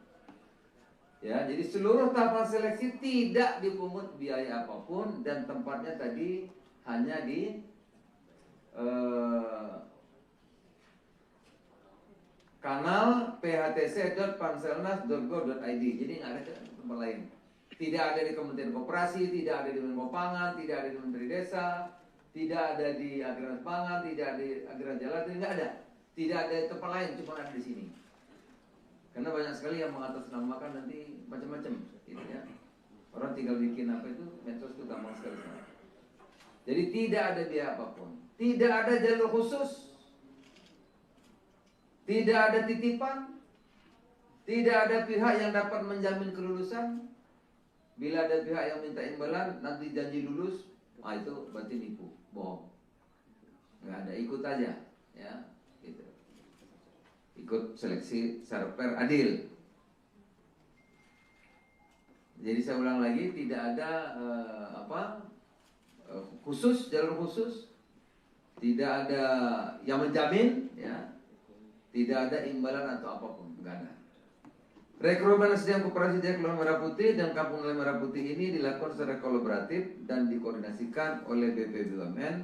Ya, jadi seluruh tahapan seleksi tidak dipungut biaya apapun dan tempatnya tadi hanya di kanal phtc.panselnas.go.id. Jadi nggak ada tempat lain. Tidak ada di Kementerian Koperasi, tidak ada di Menko Pangan, tidak ada di Menteri Desa, tidak ada di Agrinas Pangan, tidak ada di Agrinas Jaladri, nggak ada. Tidak ada di tempat lain, cuma ada di sini. Karena banyak sekali yang mengatasnamakan nanti macam-macam, gitu ya. Orang tinggal bikin apa itu, medsos itu gampang sekali. Jadi tidak ada biaya apapun, tidak ada jalur khusus, tidak ada titipan, tidak ada pihak yang dapat menjamin kelulusan. Bila ada pihak yang minta imbalan, nanti janji lulus, itu berarti nipu, bohong. Nggak ada, ikut aja, ya. Gitu. Ikut seleksi secara fair adil. Jadi saya ulang lagi, tidak ada khusus, jalur khusus, tidak ada yang menjamin, ya, tidak ada imbalan atau apapun, nggak ada. Rekrutmen SDM Koperasi Desa Kelurahan Merah Putih dan Kampung Nelayan Merah Putih ini dilakukan secara kolaboratif dan dikoordinasikan oleh BPBUMN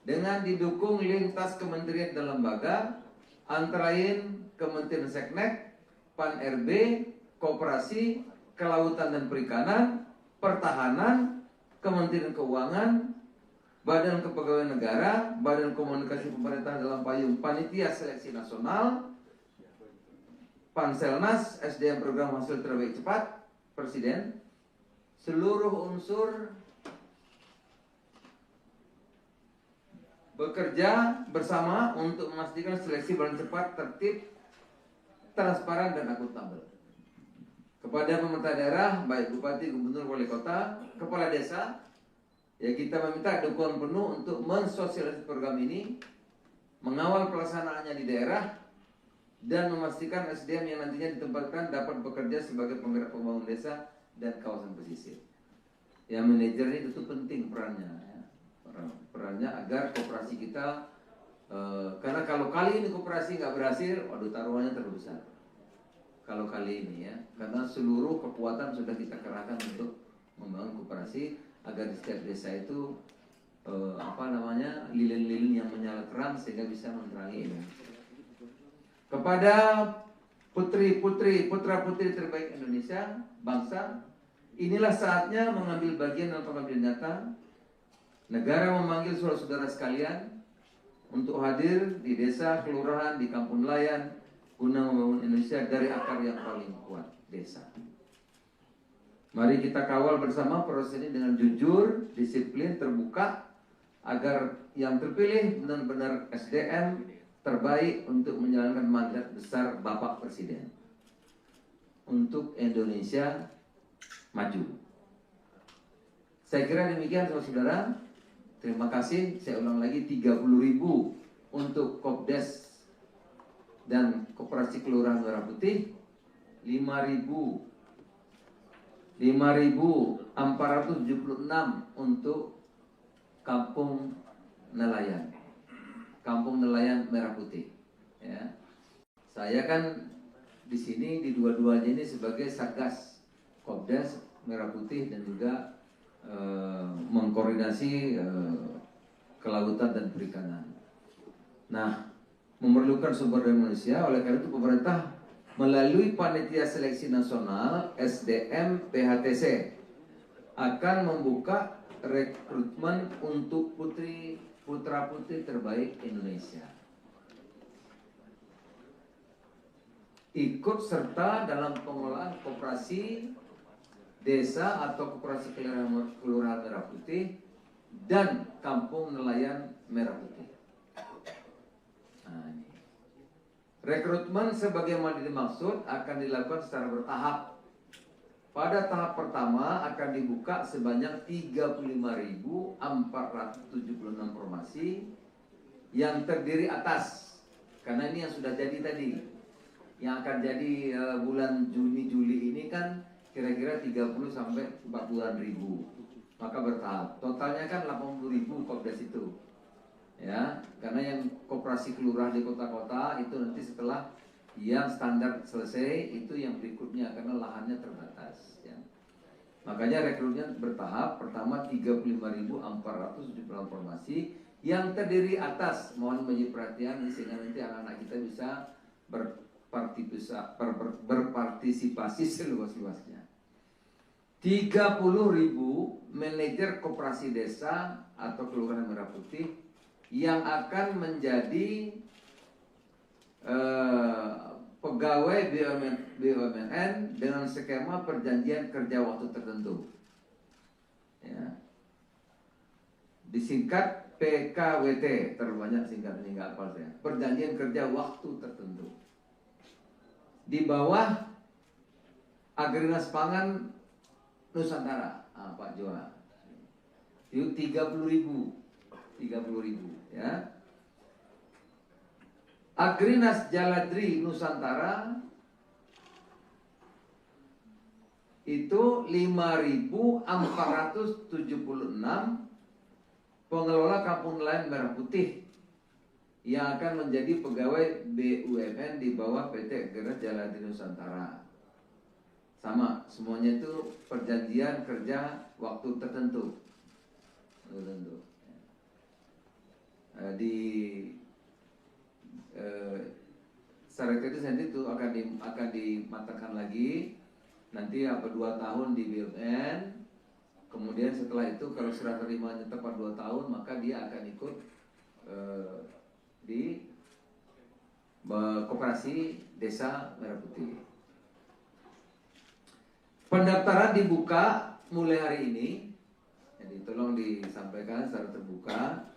dengan didukung lintas kementerian dan lembaga antara lain Kementerian Seknek, Pan-RB, Koperasi, Kelautan dan Perikanan, Pertahanan, Kementerian Keuangan, Badan Kepegawaian Negara, Badan Komunikasi Pemerintah dalam payung Panitia Seleksi Nasional, Panselnas, SDM Program Hasil Terbaik Cepat, Presiden, seluruh unsur bekerja bersama untuk memastikan seleksi berjalan cepat, tertib, transparan dan akuntabel. Kepada pemerintah daerah, baik bupati, gubernur, wali kota, kepala desa, ya kita meminta dukungan penuh untuk mensosialisasi program ini, mengawal pelaksanaannya di daerah, dan memastikan SDM yang nantinya ditempatkan dapat bekerja sebagai penggerak pembangunan desa dan kawasan pesisir. Ya, manajer ini tentu penting perannya, ya. Perannya agar koperasi kita, karena kalau kali ini koperasi nggak berhasil, waduh taruhannya terlalu besar. Kalau kali ini ya, karena seluruh kekuatan sudah kita kerahkan untuk membangun koperasi agar di setiap desa itu lilin-lilin yang menyala terang sehingga bisa menerangi Indonesia. Kepada putra-putri terbaik Indonesia, bangsa, inilah saatnya mengambil bagian dalam pengambilan data. Negara memanggil saudara-saudara sekalian untuk hadir di desa, kelurahan, di kampung nelayan guna membangun Indonesia dari akar yang paling kuat, desa. Mari kita kawal bersama proses ini dengan jujur, disiplin, terbuka, agar yang terpilih benar-benar SDM terbaik untuk menjalankan mandat besar Bapak Presiden untuk Indonesia maju. Saya kira demikian saudara-saudara. Terima kasih. Saya ulang lagi, 30.000 untuk Kopdes dan Koperasi Kelurahan Merah Putih, 5.476 untuk Kampung Nelayan Merah Putih. Ya. Saya kan di sini di dua-duanya ini sebagai Satgas Kopdes Merah Putih dan juga mengkoordinasi kelautan dan perikanan. Nah, memerlukan sumber daya manusia, oleh karena itu pemerintah melalui Panitia Seleksi Nasional SDM PHTC akan membuka rekrutmen untuk putra-putri terbaik Indonesia. Ikut serta dalam pengelolaan koperasi desa atau koperasi kelurahan Merah Putih dan kampung nelayan Merah Putih. Nah, ini. Rekrutmen sebagaimana dimaksud akan dilakukan secara bertahap. Pada tahap pertama akan dibuka sebanyak 35.476 formasi yang terdiri atas, karena ini yang sudah jadi tadi, yang akan jadi bulan Juni-Juli ini kan kira-kira 30 sampai 40-an ribu, maka bertahap. Totalnya kan 80.000 Kopdes itu, ya, karena yang koperasi kelurahan di kota-kota itu nanti setelah yang standar selesai itu yang berikutnya karena lahannya terbatas, ya. Makanya rekrutnya bertahap. Pertama 35.476 formasi yang terdiri atas, mohon menjadi perhatian sehingga nanti anak-anak kita bisa berpartisipasi seluas-luasnya. 30.000 manajer koperasi desa atau kelurahan Merah Putih yang akan menjadi pegawai BUMN dengan skema perjanjian kerja waktu tertentu, ya. Disingkat PKWT, terlalu banyak singkatan ini nggak hafal saya. Perjanjian kerja waktu tertentu. Di bawah Agrinas Pangan Nusantara, Pak Jola. Itu 30.000, ya. Agrinas Jaladri Nusantara itu 5.476 pengelola kampung nelayan Merah Putih yang akan menjadi pegawai BUMN di bawah PT Agrinas Jaladri Nusantara. Sama, semuanya itu perjanjian kerja waktu tertentu. Secara teknis nanti itu akan dimatangkan lagi. Nanti 2 tahun di BUMN. Kemudian setelah itu kalau serah terimanya tepat 2 tahun, maka dia akan ikut di koperasi desa Merah Putih. Pendaftaran dibuka mulai hari ini. Jadi tolong disampaikan secara terbuka.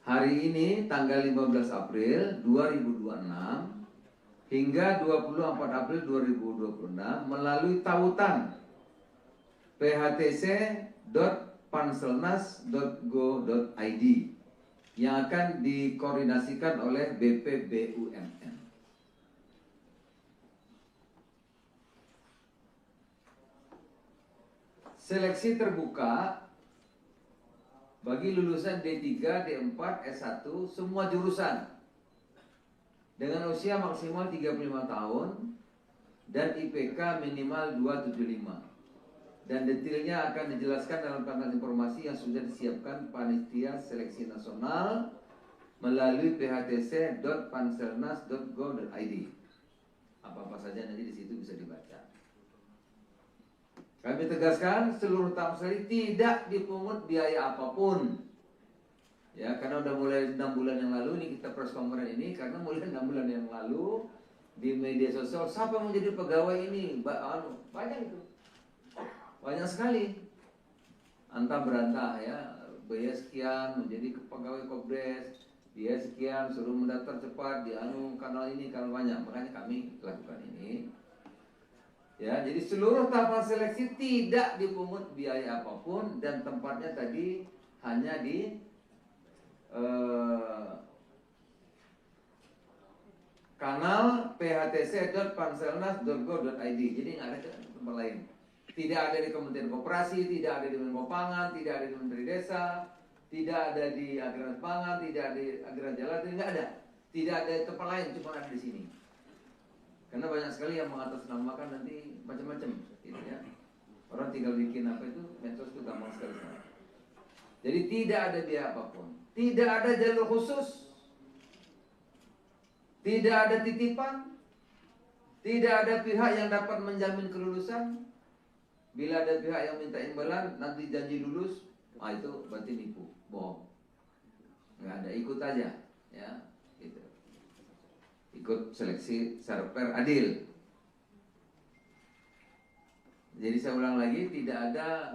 Hari ini tanggal 15 April 2026 hingga 24 April 2026 melalui tautan phtc.panselnas.go.id yang akan dikoordinasikan oleh BPBUMN. Seleksi terbuka bagi lulusan D3, D4, S1 semua jurusan dengan usia maksimal 35 tahun dan IPK minimal 275. dan detailnya akan dijelaskan dalam papan informasi yang sudah disiapkan Panitia Seleksi Nasional melalui phtc.panselnas.go.id. Apa-apa saja nanti di situ bisa dibaca. Kami tegaskan seluruh tamu-seli tidak dipungut biaya apapun. Ya, karena udah mulai 6 bulan yang lalu ini kita press conference ini, karena mulai 6 bulan yang lalu di media sosial siapa yang mau jadi pegawai ini, banyak itu. Banyak sekali antah berantah ya, biaya sekian menjadi pegawai Kopdes, biaya sekian suruh mendaftar cepat di kanal ini, kanal banyak. Makanya kami lakukan ini ya. Jadi seluruh tahapan seleksi tidak dipungut biaya apapun, dan tempatnya tadi hanya di kanal phtc.panselnas.go.id. Jadi nggak ada tempat lain. Tidak ada di Kementerian Koperasi, tidak ada di Menko Pangan, tidak ada di Menteri Desa, tidak ada di Agraris Pangan, tidak ada di Agraris Jalan, nggak ada. Tidak ada di tempat lain, cuma ada di sini. Karena banyak sekali yang mengatasnamakan nanti macam-macam, gitu ya. Orang tinggal bikin apa itu, medsos itu gampang sekali. Jadi tidak ada biaya apapun, tidak ada jalur khusus, tidak ada titipan, tidak ada pihak yang dapat menjamin kelulusan. Bila ada pihak yang minta imbalan, nanti janji lulus, itu berarti nipu, bohong. Nggak ada, ikut aja, ya, gitu. Ikut seleksi secara fair, adil. Jadi saya ulang lagi, tidak ada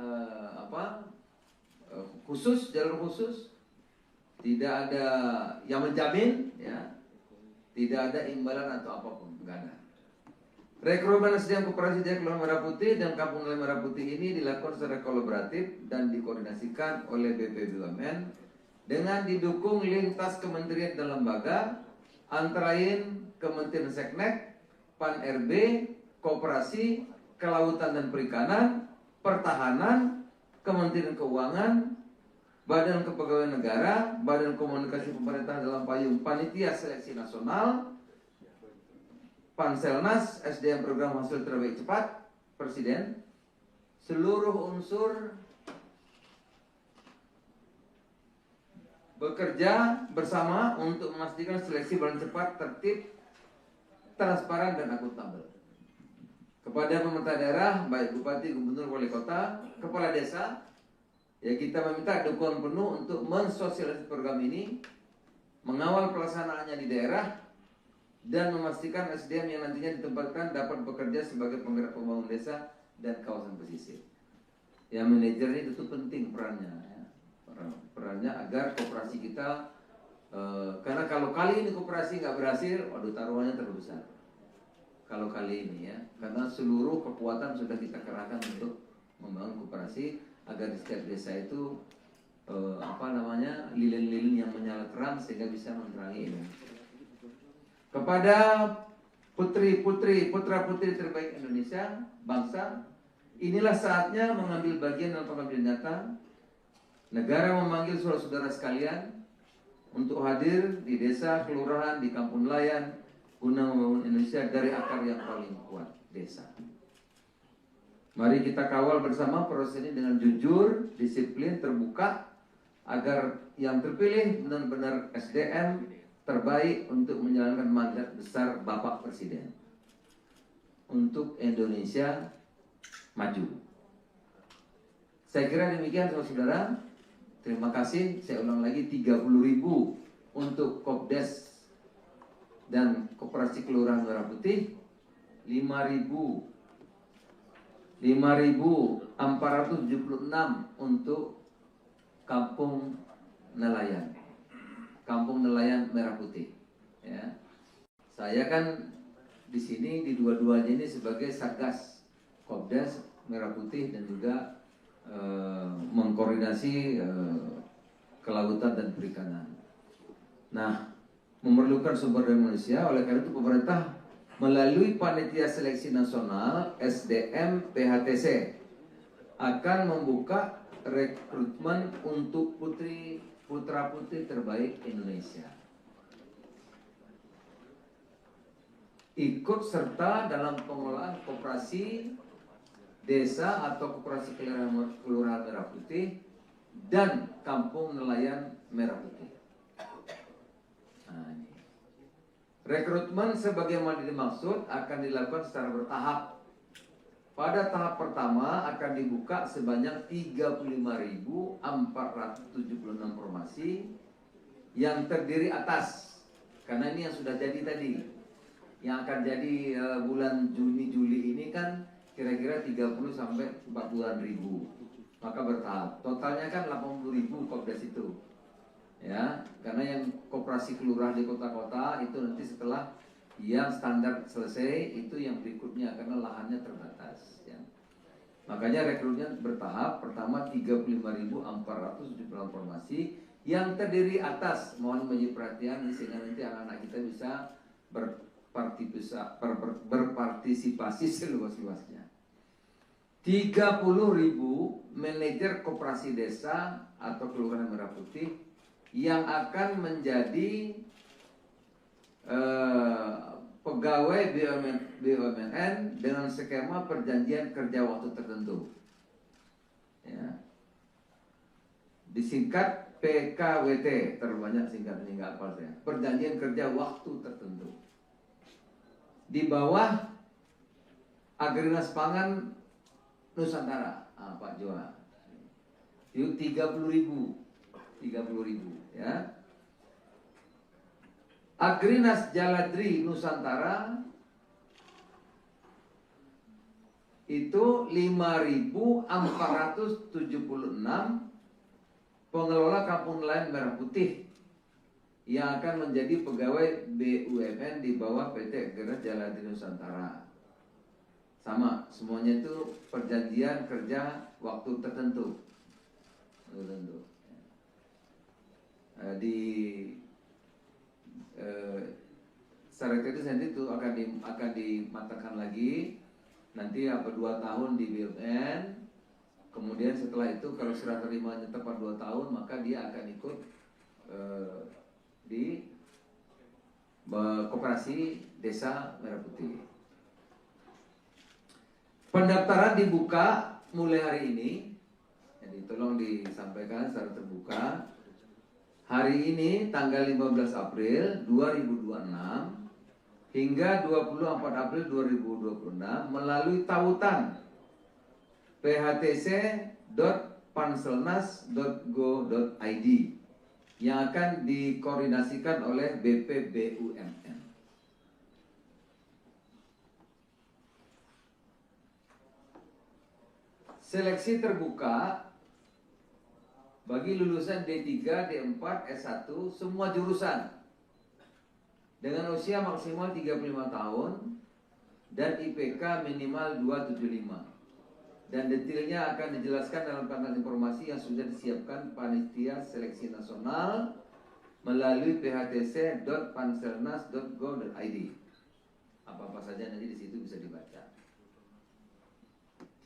khusus, jalur khusus, tidak ada yang menjamin, ya, tidak ada imbalan atau apapun, nggak ada. Rekrutmen SDM Koperasi Jaya Kelurahan Merah Putih dan Kampung Nelayan Merah Putih ini dilakukan secara kolaboratif dan dikoordinasikan oleh BPBUMN dengan didukung lintas kementerian dan lembaga, antara lain Kementerian Seknek, Pan-RB, Koperasi, Kelautan dan Perikanan, Pertahanan, Kementerian Keuangan, Badan Kepegawaian Negara, Badan Komunikasi Pemerintah dalam payung Panitia Seleksi Nasional, Panselnas, SDM Program Hasil Terbaik Cepat, Presiden, seluruh unsur bekerja bersama untuk memastikan seleksi berjalan cepat, tertib, transparan, dan akuntabel. Kepada pemerintah daerah, baik Bupati, Gubernur, Wali Kota, Kepala Desa, ya kita meminta dukungan penuh untuk mensosialisasi program ini, mengawal pelaksanaannya di daerah, dan memastikan SDM yang nantinya ditempatkan dapat bekerja sebagai penggerak pembangunan desa dan kawasan pesisir. Ya, manajer ini itu penting perannya, ya. Perannya agar koperasi kita, karena kalau kali ini koperasi nggak berhasil, waduh taruhannya terlalu besar. Kalau kali ini ya, karena seluruh kekuatan sudah kita kerahkan untuk membangun koperasi agar di setiap desa itu lilin-lilin yang menyala terang sehingga bisa menerangi Indonesia. Kepada putra-putri terbaik Indonesia, bangsa, inilah saatnya mengambil bagian dalam pengambilan data. Negara memanggil saudara-saudara sekalian untuk hadir di desa, kelurahan, di kampung nelayan, guna membangun Indonesia dari akar yang paling kuat, desa. Mari kita kawal bersama proses ini dengan jujur, disiplin, terbuka, agar yang terpilih benar-benar SDM terbaik untuk menjalankan mandat besar Bapak Presiden untuk Indonesia maju. Saya kira demikian saudara-saudara. Terima kasih. Saya ulang lagi, 30.000 untuk Kopdes dan Koperasi Kelurahan Merah Putih, 5.476 untuk Kampung Nelayan, Kampung Nelayan Merah Putih. Ya, saya kan di sini di dua-duanya ini sebagai Satgas Kopdes Merah Putih dan juga mengkoordinasi kelautan dan perikanan. Nah, memerlukan sumber daya manusia, oleh karena itu pemerintah melalui Panitia Seleksi Nasional SDM PHTC akan membuka rekrutmen untuk putra-putri terbaik Indonesia. Ikut serta dalam pengelolaan koperasi desa atau koperasi kelurahan Merah Putih dan kampung nelayan Merah Putih. Nah, ini. Rekrutmen sebagaimana dimaksud akan dilakukan secara bertahap. Pada tahap pertama akan dibuka sebanyak 35.476 formasi yang terdiri atas, karena ini yang sudah jadi tadi, yang akan jadi bulan Juni-Juli ini kan kira-kira 30 sampai 40-an ribu, maka bertahap. Totalnya kan 80.000 kopdes itu, ya, karena yang koperasi kelurahan di kota-kota itu nanti setelah yang standar selesai itu yang berikutnya karena lahannya terbatas, ya. Makanya rekrutnya bertahap. Pertama 35.476 formasi yang terdiri atas, mohon menjadi perhatian sehingga nanti anak-anak kita bisa berpartisipasi seluas-luasnya. 30.000 manajer koperasi desa atau kelurahan Merah Putih yang akan menjadi pegawai BUMN dengan skema perjanjian kerja waktu tertentu, ya. Disingkat PKWT, terlalu banyak singkatnya nggak hafal saya. Perjanjian kerja waktu tertentu. Di bawah Agrinas Pangan Nusantara, Pak Joa. Itu 30.000, ya. Agrinas Jaladri Nusantara itu 5.476 pengelola kampung nelayan Merah Putih yang akan menjadi pegawai BUMN di bawah PT Agrinas Jaladri Nusantara. Sama, semuanya itu perjanjian kerja waktu tertentu. Syarat itu nanti itu akan dimatangkan lagi nanti 2 tahun di BUMN, kemudian setelah itu kalau serah terimanya tepat 2 tahun maka dia akan ikut di koperasi desa Merah Putih. Pendaftaran dibuka mulai hari ini, jadi tolong disampaikan secara terbuka. Hari ini tanggal 15 April 2026 hingga 24 April 2026 melalui tautan phtc.panselnas.go.id yang akan dikoordinasikan oleh BPBUMN. Seleksi terbuka bagi lulusan D3, D4, S1 semua jurusan dengan usia maksimal 35 tahun dan IPK minimal 275. Dan detailnya akan dijelaskan dalam panel informasi yang sudah disiapkan Panitia Seleksi Nasional melalui phtc.panselnas.go.id. Apa-apa saja nanti di situ bisa dibaca.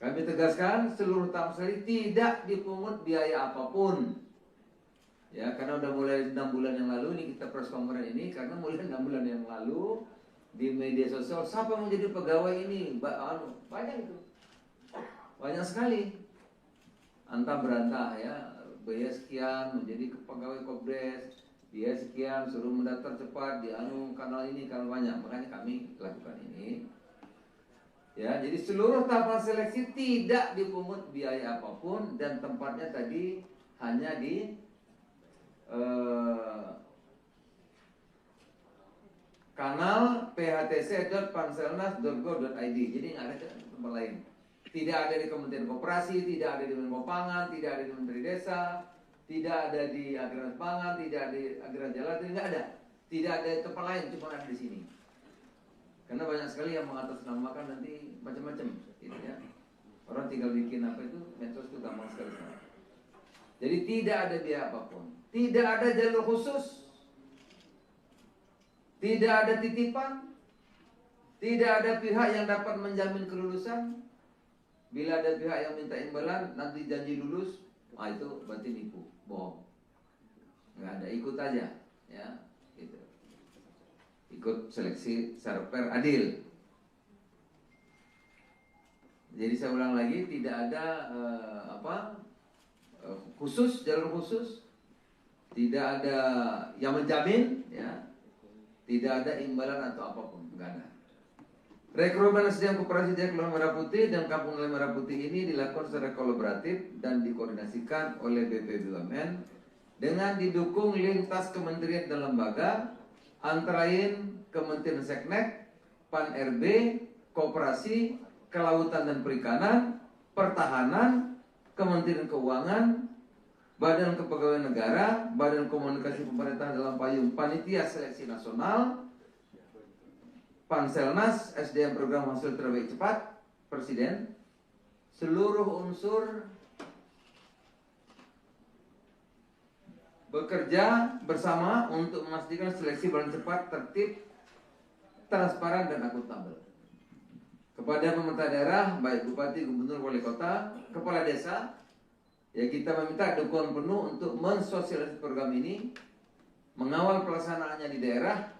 Kami tegaskan seluruh tahap seleksi tidak dipungut biaya apapun. Ya, karena udah mulai 6 bulan yang lalu ini kita press conference ini karena mulai 6 bulan yang lalu di media sosial siapa yang menjadi pegawai ini? Banyak itu. Banyak sekali. Antah berantah ya, biaya sekian menjadi pegawai Kopdes, biaya sekian suruh mendaftar cepat di kanal ini kanal banyak. Makanya kami lakukan ini. Ya, jadi seluruh tahapan seleksi tidak dipungut biaya apapun dan tempatnya tadi hanya di kanal phtc.panselnas.go.id. Jadi nggak ada tempat lain. Tidak ada di Kementerian Koperasi, tidak ada di Menko Pangan, tidak ada di Menteri Desa, tidak ada di Agrinas Pangan, tidak ada di Agrinas Jaladri, nggak ada. Tidak ada tempat lain, cuma ada di sini. Karena banyak sekali yang mengatasnamakan nanti macam-macam, gitu ya. Orang tinggal bikin apa itu, medsos itu gampang sekali. Jadi tidak ada biaya apapun, tidak ada jalur khusus, tidak ada titipan, tidak ada pihak yang dapat menjamin kelulusan. Bila ada pihak yang minta imbalan, nanti janji lulus, itu berarti nipu, bohong. Nggak ada, ikut aja, ya. Gitu. Ikut seleksi secara fair adil. Jadi saya ulang lagi, tidak ada khusus, jalur khusus, tidak ada yang menjamin, ya, tidak ada imbalan atau apapun, enggak ada. Rekrutmen SDM Koperasi Jaya Kelurahan Merah Putih dan Kampung Nelayan Merah Putih ini dilakukan secara kolaboratif dan dikoordinasikan oleh BP BUMN dengan didukung lintas kementerian dan lembaga, antara lain Kementerian Seknek, Pan RB, Koperasi, Kelautan dan Perikanan, Pertahanan, Kementerian Keuangan, Badan Kepegawaian Negara, Badan Komunikasi Pemerintah dalam payung Panitia Seleksi Nasional, Panselnas, SDM Program Hasil Terbaik Cepat, Presiden, seluruh unsur bekerja bersama untuk memastikan seleksi berjalan cepat, tertib, transparan, dan akuntabel. Kepada pemerintah daerah, baik Bupati, Gubernur, Wali Kota, Kepala Desa, ya kita meminta dukungan penuh untuk mensosialisasi program ini, mengawal pelaksanaannya di daerah,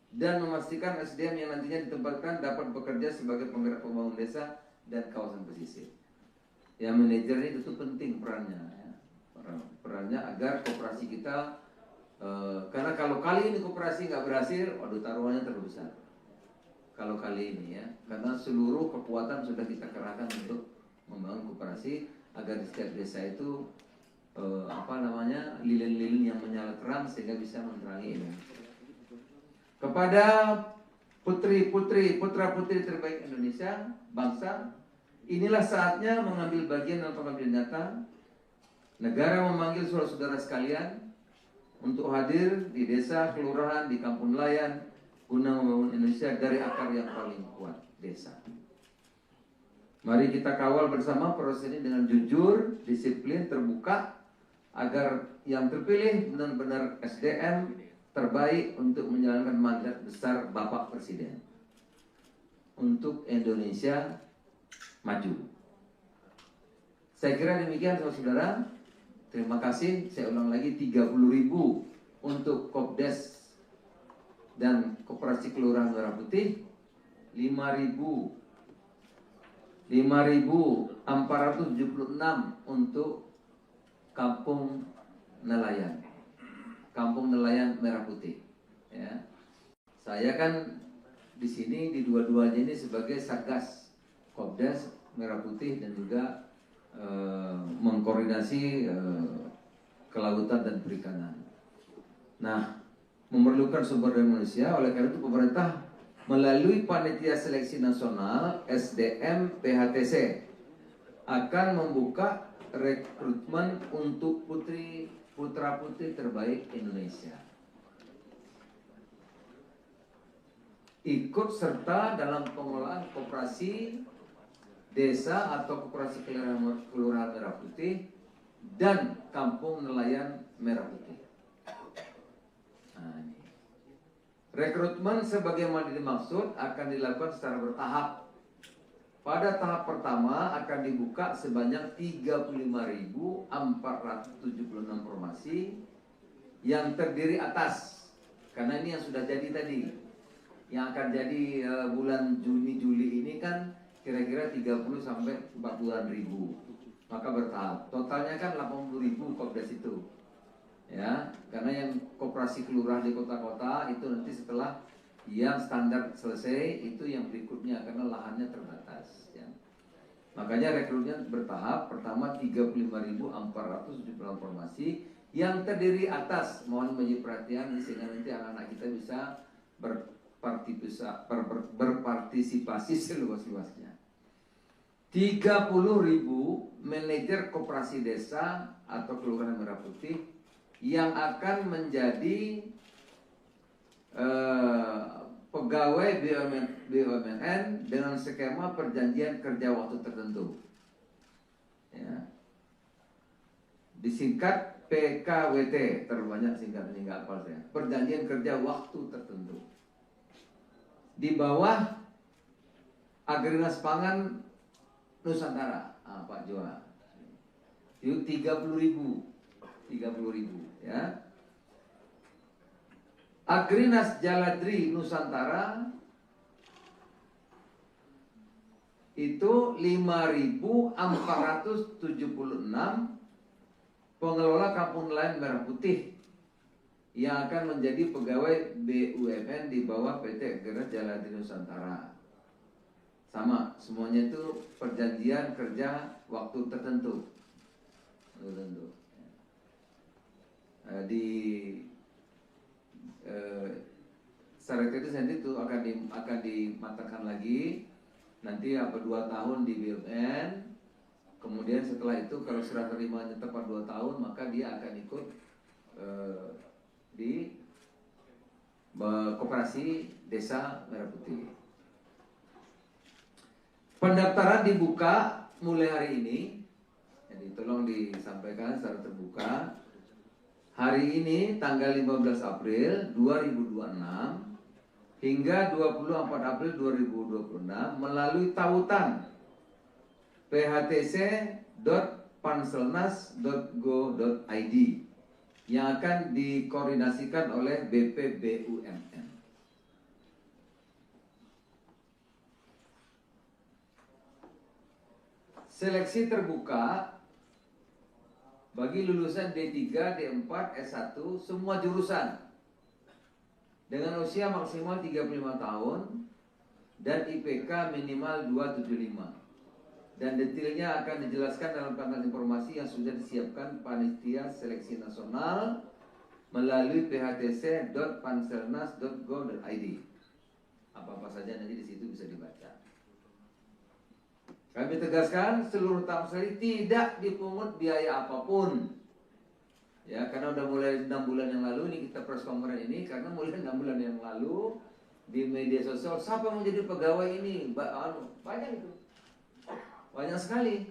dan memastikan SDM yang nantinya ditempatkan dapat bekerja sebagai penggerak pembangunan desa dan kawasan pesisir. Ya, manajer ini itu penting perannya, ya. Perannya agar koperasi kita, karena kalau kali ini koperasi nggak berhasil, waduh taruhannya terlalu besar. Kalau kali ini ya, karena seluruh kekuatan sudah kita kerahkan untuk membangun koperasi agar di setiap desa itu lilin-lilin yang menyala terang sehingga bisa menerangi ini. Kepada putra-putri terbaik Indonesia, bangsa, inilah saatnya mengambil bagian dalam pengambilan nyata. Negara memanggil saudara-saudara sekalian untuk hadir di desa, kelurahan, di kampung nelayan, guna membangun Indonesia dari akar yang paling kuat, desa. Mari kita kawal bersama proses ini dengan jujur, disiplin, terbuka, agar yang terpilih benar-benar SDM terbaik untuk menjalankan mandat besar Bapak Presiden untuk Indonesia maju. Saya kira demikian saudara-saudara. Terima kasih. Saya ulang lagi, 30.000 untuk Kopdes dan Koperasi Kelurahan Merah Putih, 5.476 untuk Kampung Nelayan Merah Putih. Ya. Saya kan di sini di dua-duanya ini sebagai Satgas Kopdes Merah Putih dan juga mengkoordinasi kelautan dan perikanan. Nah, memerlukan sumber daya manusia, oleh karena itu pemerintah melalui Panitia Seleksi Nasional SDM PHTC akan membuka rekrutmen untuk putra-putri terbaik Indonesia. Ikut serta dalam pengelolaan koperasi desa atau koperasi kelurahan Merah Putih dan kampung nelayan Merah Putih. Nah, ini. Rekrutmen sebagaimana dimaksud akan dilakukan secara bertahap. Pada tahap pertama akan dibuka sebanyak 35.476 formasi yang terdiri atas, karena ini yang sudah jadi tadi, yang akan jadi bulan Juni-Juli ini kan kira-kira 30 sampai 40.000, maka bertahap. Totalnya kan 80.000 Kopdes itu, ya, karena yang koperasi kelurahan di kota-kota itu nanti setelah yang standar selesai itu yang berikutnya karena lahannya terbatas, ya. Makanya rekrutmen bertahap. Pertama 35.476 formasi yang terdiri atas, mohon menjadi perhatian sehingga nanti anak-anak kita bisa berpartisipasi seluas-luasnya. 30.000 manajer koperasi desa atau kelurahan Merah Putih yang akan menjadi pegawai BUMN dengan skema perjanjian kerja waktu tertentu, ya. Disingkat PKWT, terlalu banyak singkatnya nggak hafal saya. Perjanjian kerja waktu tertentu. Di bawah Agrinas Pangan Nusantara, Pak Joa. Itu 30.000, ya. Agrinas Jaladri Nusantara itu 5.476 pengelola kampung nelayan merah putih yang akan menjadi pegawai BUMN di bawah PT Gerda Jaladi Nusantara. Sama, semuanya itu perjanjian kerja waktu tertentu. Di secara teknis nanti itu akan dimatangkan lagi. Nanti 2 tahun di BUMN. Kemudian setelah itu kalau serah terimanya tepat 2 tahun, maka dia akan ikut di Koperasi Desa Merah Putih. Pendaftaran dibuka mulai hari ini. Jadi tolong disampaikan secara terbuka. Hari ini tanggal 15 April 2026 hingga 24 April 2026 melalui tautan phtc.panselnas.go.id yang akan dikoordinasikan oleh BPBUMN. Seleksi terbuka bagi lulusan D3, D4, S1 semua jurusan dengan usia maksimal 35 tahun dan IPK minimal 275. Dan detailnya akan dijelaskan dalam panel informasi yang sudah disiapkan Panitia Seleksi Nasional melalui phtc.panselnas.go.id. Apa-apa saja nanti di situ bisa dibaca. Kami tegaskan seluruh tahap seleksi tidak dipungut biaya apapun. Ya, karena udah mulai 6 bulan yang lalu ini kita press conference ini, karena mulai 6 bulan yang lalu di media sosial siapa yang mau jadi pegawai ini? Banyak itu. Banyak sekali.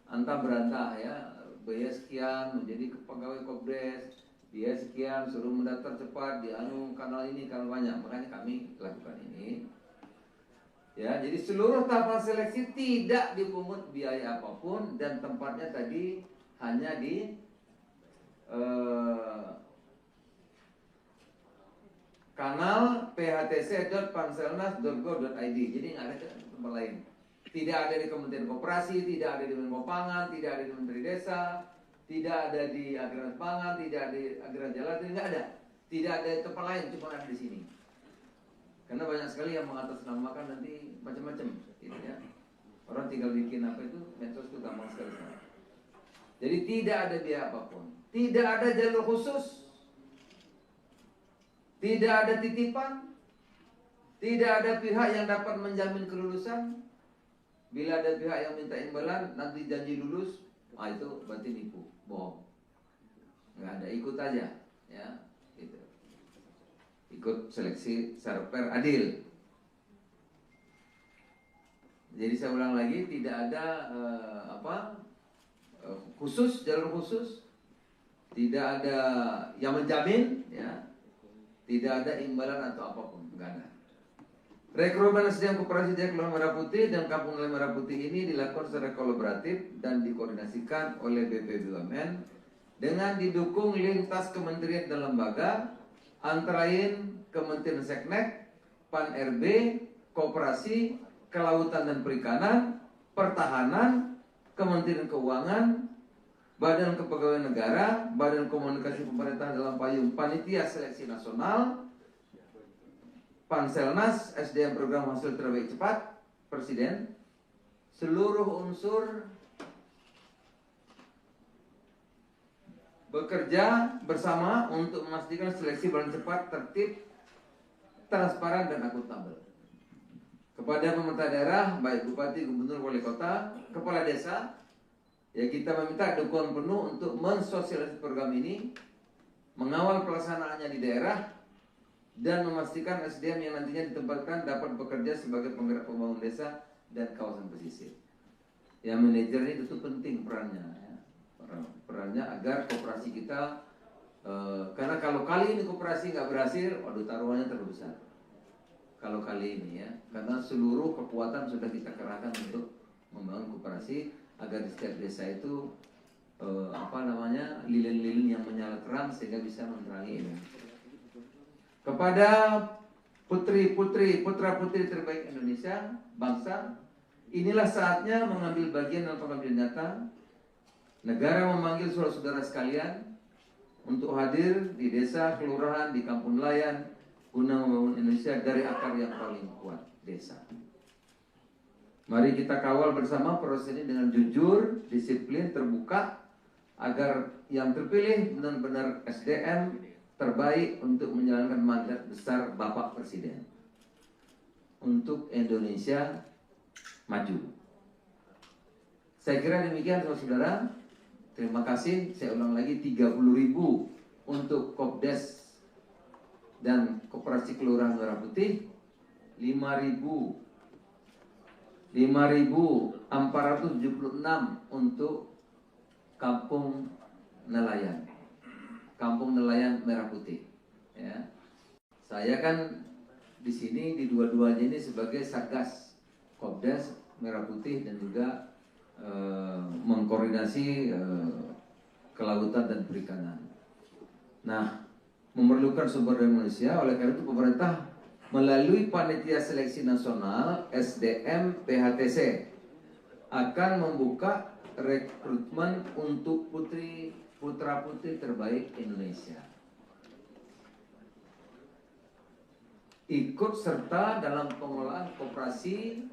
Antah berantah ya, biaya sekian menjadi pegawai Kopdes, biaya sekian suruh mendaftar cepat di kanal ini, kanal banyak. Makanya kami lakukan ini. Ya, jadi seluruh tahapan seleksi tidak dipungut biaya apapun dan tempatnya tadi hanya di kanal phtc.panselnas.go.id. Jadi nggak ada tempat lain. Tidak ada di Kementerian Koperasi, tidak ada di Menko Pangan, tidak ada di Menteri Desa, tidak ada di Agraran Pangan, tidak ada di Agraran Jalan, nggak ada. Tidak ada di tempat lain, cuma ada di sini. Karena banyak sekali yang mengatasnamakan nanti macam-macam, gitu ya. Orang tinggal bikin apa itu, medsos itu gampang sekali. Jadi tidak ada biaya apapun, tidak ada jalur khusus, tidak ada titipan, tidak ada pihak yang dapat menjamin kelulusan. Bila ada pihak yang minta imbalan, nanti janji lulus, itu berarti nipu, bohong. Nggak ada, ikut aja, ya. Gitu. Ikut seleksi secara fair, adil. Jadi saya ulang lagi, tidak ada khusus, jalur khusus, tidak ada yang menjamin, ya, tidak ada imbalan atau apapun, enggak ada. Rekrutmen SDM Koperasi Jaya Kelurahan Merah Putih dan Kampung Nelayan Merah Putih ini dilakukan secara kolaboratif dan dikoordinasikan oleh BPBUMN dengan didukung lintas kementerian dan lembaga, antara lain Kementerian Seknek, Pan-RB, Koperasi, Kelautan dan Perikanan, Pertahanan, Kementerian Keuangan, Badan Kepegawaian Negara, Badan Komunikasi Pemerintahan dalam payung Panitia Seleksi Nasional, Panselnas, SDM Program Hasil Terbaik Cepat, Presiden, seluruh unsur bekerja bersama untuk memastikan seleksi berjalan cepat, tertib, transparan dan akuntabel. Kepada pemerintah daerah, baik bupati, gubernur, wali kota, kepala desa, ya kita meminta dukungan penuh untuk mensosialisasi program ini, mengawal pelaksanaannya di daerah, dan memastikan SDM yang nantinya ditempatkan dapat bekerja sebagai penggerak pembangunan desa dan kawasan pesisir. Yang manajer ini tentu penting perannya, ya. Perannya agar koperasi kita, karena kalau kali ini koperasi nggak berhasil, waduh taruhannya terlalu besar. Kalau kali ini ya, karena seluruh kekuatan sudah kita kerahkan untuk membangun koperasi agar di setiap desa itu lilin-lilin yang menyala terang sehingga bisa menerangi ini. Kepada putra-putri terbaik Indonesia, bangsa Inilah saatnya mengambil bagian dalam pengambilan nyata. Negara memanggil saudara-saudara sekalian untuk hadir di desa, kelurahan, di kampung nelayan guna membangun Indonesia dari akar yang paling kuat, desa. Mari kita kawal bersama proses ini dengan jujur, disiplin, terbuka, agar yang terpilih benar-benar SDM terbaik untuk menjalankan mandat besar Bapak Presiden untuk Indonesia maju. Saya kira demikian saudara-saudara. Terima kasih. Saya ulang lagi, 30.000 untuk Kopdes dan Koperasi Kelurahan Merah Putih, 5.476 untuk Kampung Nelayan Merah Putih. Ya. Saya kan di sini di dua-duanya ini sebagai Satgas Kopdes Merah Putih dan juga mengkoordinasi kelautan dan perikanan. Nah, memerlukan sumber daya manusia, oleh karena itu pemerintah melalui Panitia Seleksi Nasional SDM PHTC akan membuka rekrutmen untuk putra-putri terbaik Indonesia. Ikut serta dalam pengelolaan koperasi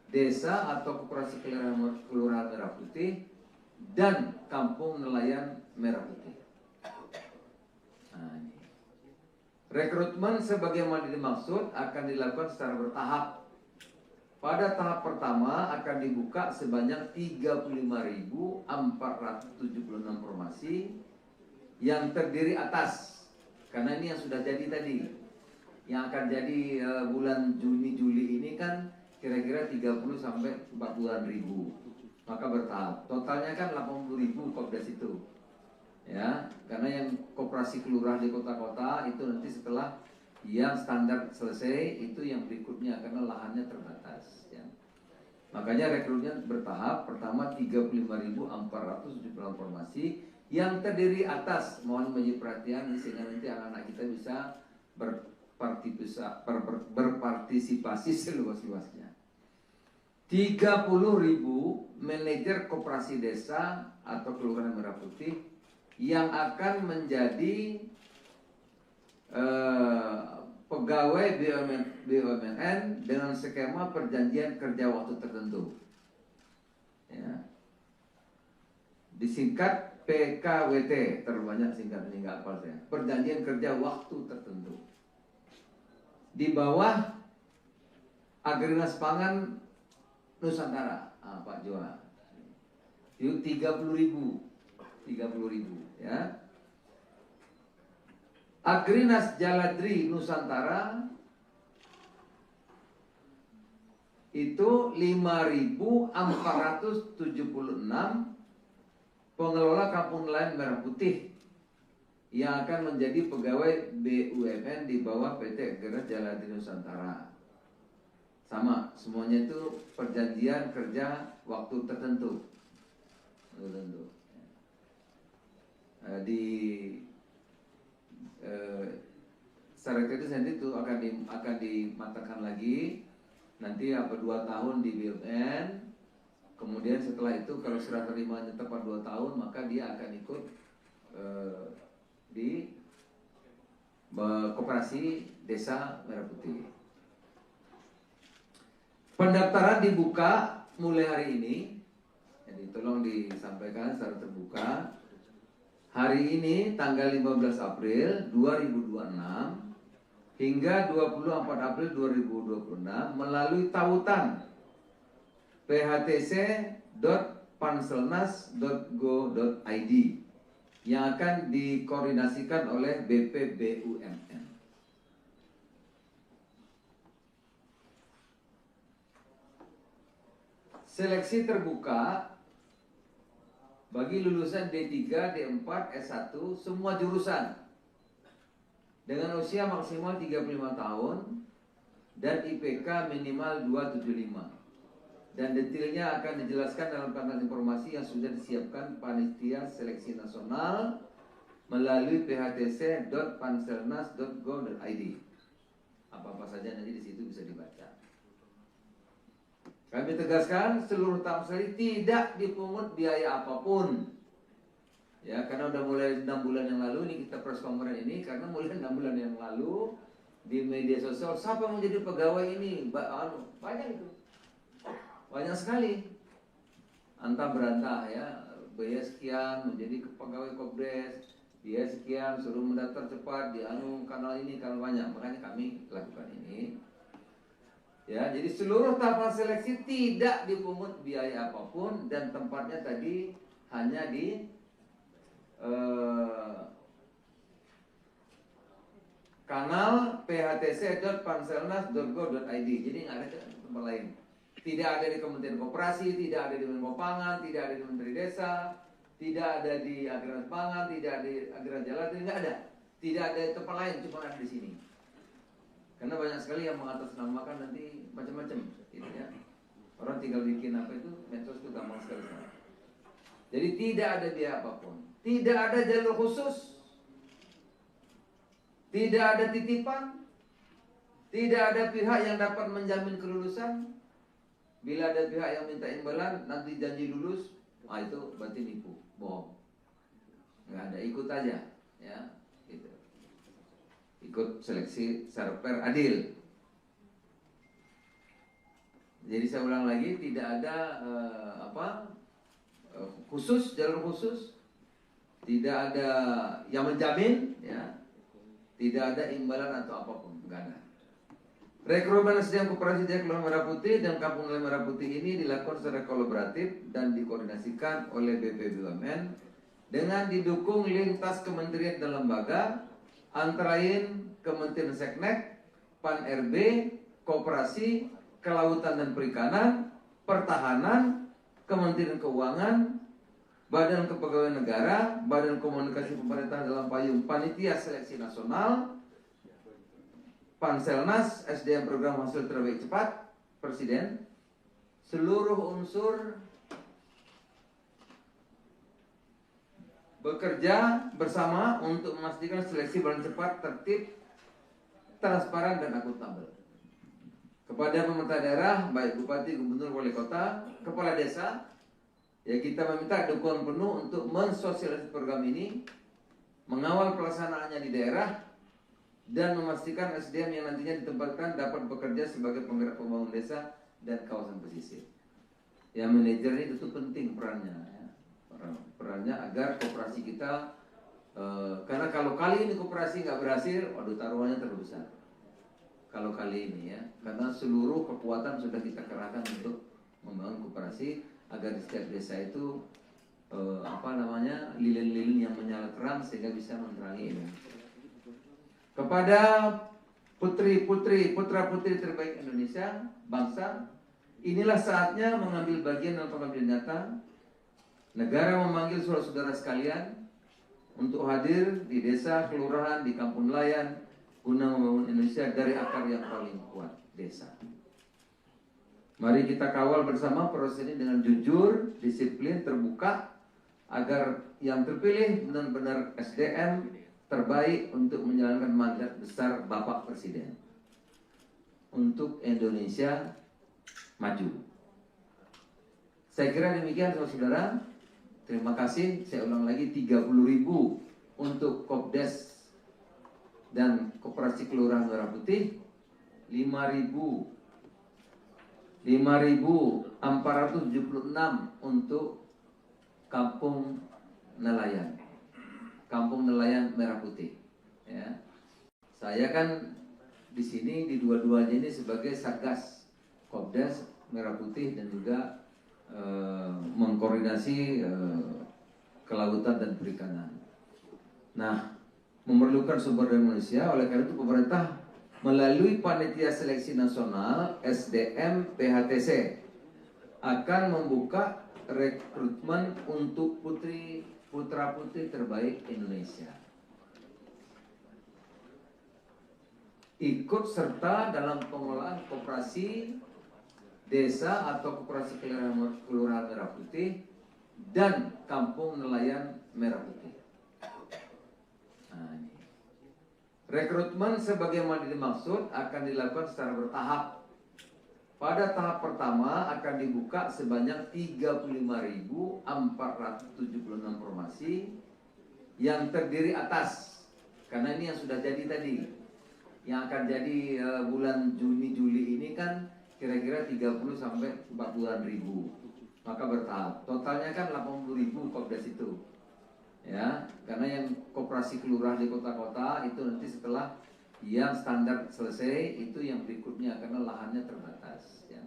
desa atau koperasi kelurahan Merah Putih dan kampung nelayan Merah Putih. Nah, ini. Rekrutmen sebagaimana dimaksud akan dilakukan secara bertahap. Pada tahap pertama akan dibuka sebanyak 35.476 formasi yang terdiri atas, karena ini yang sudah jadi tadi, yang akan jadi bulan Juni-Juli ini kan kira-kira 30 sampai 40.000. Maka bertahap. Totalnya kan 80.000 Kopdes itu. Ya, karena yang koperasi kelurahan di kota-kota itu nanti setelah yang standar selesai itu yang berikutnya karena lahannya terbatas ya. Makanya rekrutnya bertahap. Pertama 35.476 formasi yang terdiri atas, mohon menjadi perhatian sehingga nanti anak-anak kita bisa berpartisipasi seluas-luasnya. 30.000 manajer koperasi desa atau kelurahan Merah Putih yang akan menjadi pegawai BUMN dengan skema perjanjian kerja waktu tertentu. Ya. Disingkat PKWT, terlalu banyak singkatnya nggak hafal saya. Perjanjian kerja waktu tertentu. Di bawah Agrinas Pangan Nusantara, Pak Joa. Itu 30.000 ya. Agrinas Jaladri Nusantara itu 5.476 pengelola kampung nelayan Merah Putih yang akan menjadi pegawai BUMN di bawah PT Agrinas Jaladri Nusantara. Sama, semuanya itu perjanjian kerja waktu tertentu. Secara teknis nanti itu akan dimatangkan lagi. Nanti 2 tahun di BUMN. Kemudian setelah itu kalau serah terimanya tepat 2 tahun, maka dia akan ikut di koperasi desa Merah Putih. Pendaftaran dibuka mulai hari ini, jadi tolong disampaikan secara terbuka. Hari ini tanggal 15 April 2026 hingga 24 April 2026 melalui tautan phtc.panselnas.go.id yang akan dikoordinasikan oleh BPBUMN. Seleksi terbuka bagi lulusan D3, D4, S1 semua jurusan dengan usia maksimal 35 tahun dan IPK minimal 275. Dan detailnya akan dijelaskan dalam kanal informasi yang sudah disiapkan Panitia Seleksi Nasional melalui phtc.panselnas.go.id. Apa-apa saja nanti di situ bisa dibaca. Kami tegaskan seluruh tahap sekali tidak dipungut biaya apapun. Ya, karena udah mulai 6 bulan yang lalu ini kita press conference ini, karena mulai 6 bulan yang lalu di media sosial siapa yang mau jadi pegawai ini banyak itu, banyak sekali antah berantah ya, biaya sekian menjadi pegawai Kopdes, biaya sekian suruh mendaftar cepat di kanal ini, kanal banyak, makanya kami lakukan ini. Ya, jadi seluruh tahapan seleksi tidak dipungut biaya apapun dan tempatnya tadi hanya di kanal phtc.panselnas.go.id. Jadi nggak ada tempat lain. Tidak ada di Kementerian Koperasi, tidak ada di Menko Pangan, tidak ada di Menteri Desa, tidak ada di Agraris Pangan, tidak ada di Agraris Jalan, tidak ada. Tidak ada di tempat lain, cuma ada di sini. Karena banyak sekali yang mengatasnamakan nanti macam-macam, gitu ya. Orang tinggal bikin apa itu, medsos itu gampang sekali. Jadi tidak ada biaya apapun, tidak ada jalur khusus, tidak ada titipan, tidak ada pihak yang dapat menjamin kelulusan. Bila ada pihak yang minta imbalan, nanti janji lulus, itu berarti nipu, bohong. Nggak ada, ikut aja, ya. Gitu. Ikut seleksi secara fair, adil. Jadi saya ulang lagi, tidak ada khusus, jalur khusus, tidak ada yang menjamin, ya, tidak ada imbalan atau apapun, enggak ada. Rekrutmen SDM Koperasi Jaya Kelurahan Merah Putih dan Kampung Nelayan Merah Putih ini dilakukan secara kolaboratif dan dikoordinasikan oleh BP BUMN dengan didukung lintas kementerian dan lembaga, antara lain Kementerian Seknek, Pan-RB, Koperasi, Kelautan dan Perikanan, Pertahanan, Kementerian Keuangan, Badan Kepegawaian Negara, Badan Komunikasi Pemerintah dalam payung Panitia Seleksi Nasional, Panselnas, SDM Program Hasil Terbaik Cepat, Presiden, seluruh unsur bekerja bersama untuk memastikan seleksi berjalan cepat, tertib, transparan dan akuntabel. Kepada pemerintah daerah, baik bupati, gubernur, wali kota, kepala desa, ya kita meminta dukungan penuh untuk mensosialisasi program ini, mengawal pelaksanaannya di daerah, dan memastikan SDM yang nantinya ditempatkan dapat bekerja sebagai penggerak pembangunan desa dan kawasan pesisir. Ya, manajer ini tentu penting perannya, ya. Perannya agar koperasi kita, karena kalau kali ini koperasi nggak berhasil, waduh taruhannya terlalu besar. Kalau kali ini ya, karena seluruh kekuatan sudah kita kerahkan untuk membangun koperasi agar di setiap desa itu lilin-lilin yang menyala terang sehingga bisa menerangi ini. Kepada putri-putri, putra-putri terbaik Indonesia, bangsa, inilah saatnya mengambil bagian dalam pengabdian nyata. Negara memanggil saudara-saudara sekalian untuk hadir di desa, kelurahan, di kampung nelayan, guna membangun Indonesia dari akar yang paling kuat, desa. Mari kita kawal bersama proses ini dengan jujur, disiplin, terbuka, agar yang terpilih benar-benar SDM terbaik untuk menjalankan mandat besar Bapak Presiden untuk Indonesia maju. Saya kira demikian saudara-saudara. Terima kasih. Saya ulang lagi, 30.000 untuk Kopdes dan Koperasi Kelurahan Merah Putih, 5.476 untuk Kampung Nelayan, Kampung Nelayan Merah Putih. Ya. Saya kan di sini di dua-duanya ini sebagai Satgas Kopdes Merah Putih dan juga mengkoordinasi kelautan dan perikanan. Nah, memerlukan sumber daya manusia, oleh karena itu pemerintah melalui Panitia Seleksi Nasional SDM PHTC akan membuka rekrutmen untuk putra-putri terbaik Indonesia. Ikut serta dalam pengelolaan koperasi desa atau koperasi kelurahan Merah Putih dan Kampung Nelayan Merah Putih. Nah, ini. Rekrutmen sebagaimana dimaksud akan dilakukan secara bertahap Pada tahap pertama akan dibuka sebanyak 35.476 formasi yang terdiri atas, karena ini yang sudah jadi tadi, yang akan jadi bulan Juni-Juli ini kan kira-kira 30 sampai 40-an ribu, maka bertahap. Totalnya kan 80.000 Kopdas itu, ya, karena yang koperasi kelurahan di kota-kota itu nanti setelah yang standar selesai itu yang berikutnya karena lahannya terbatas, ya.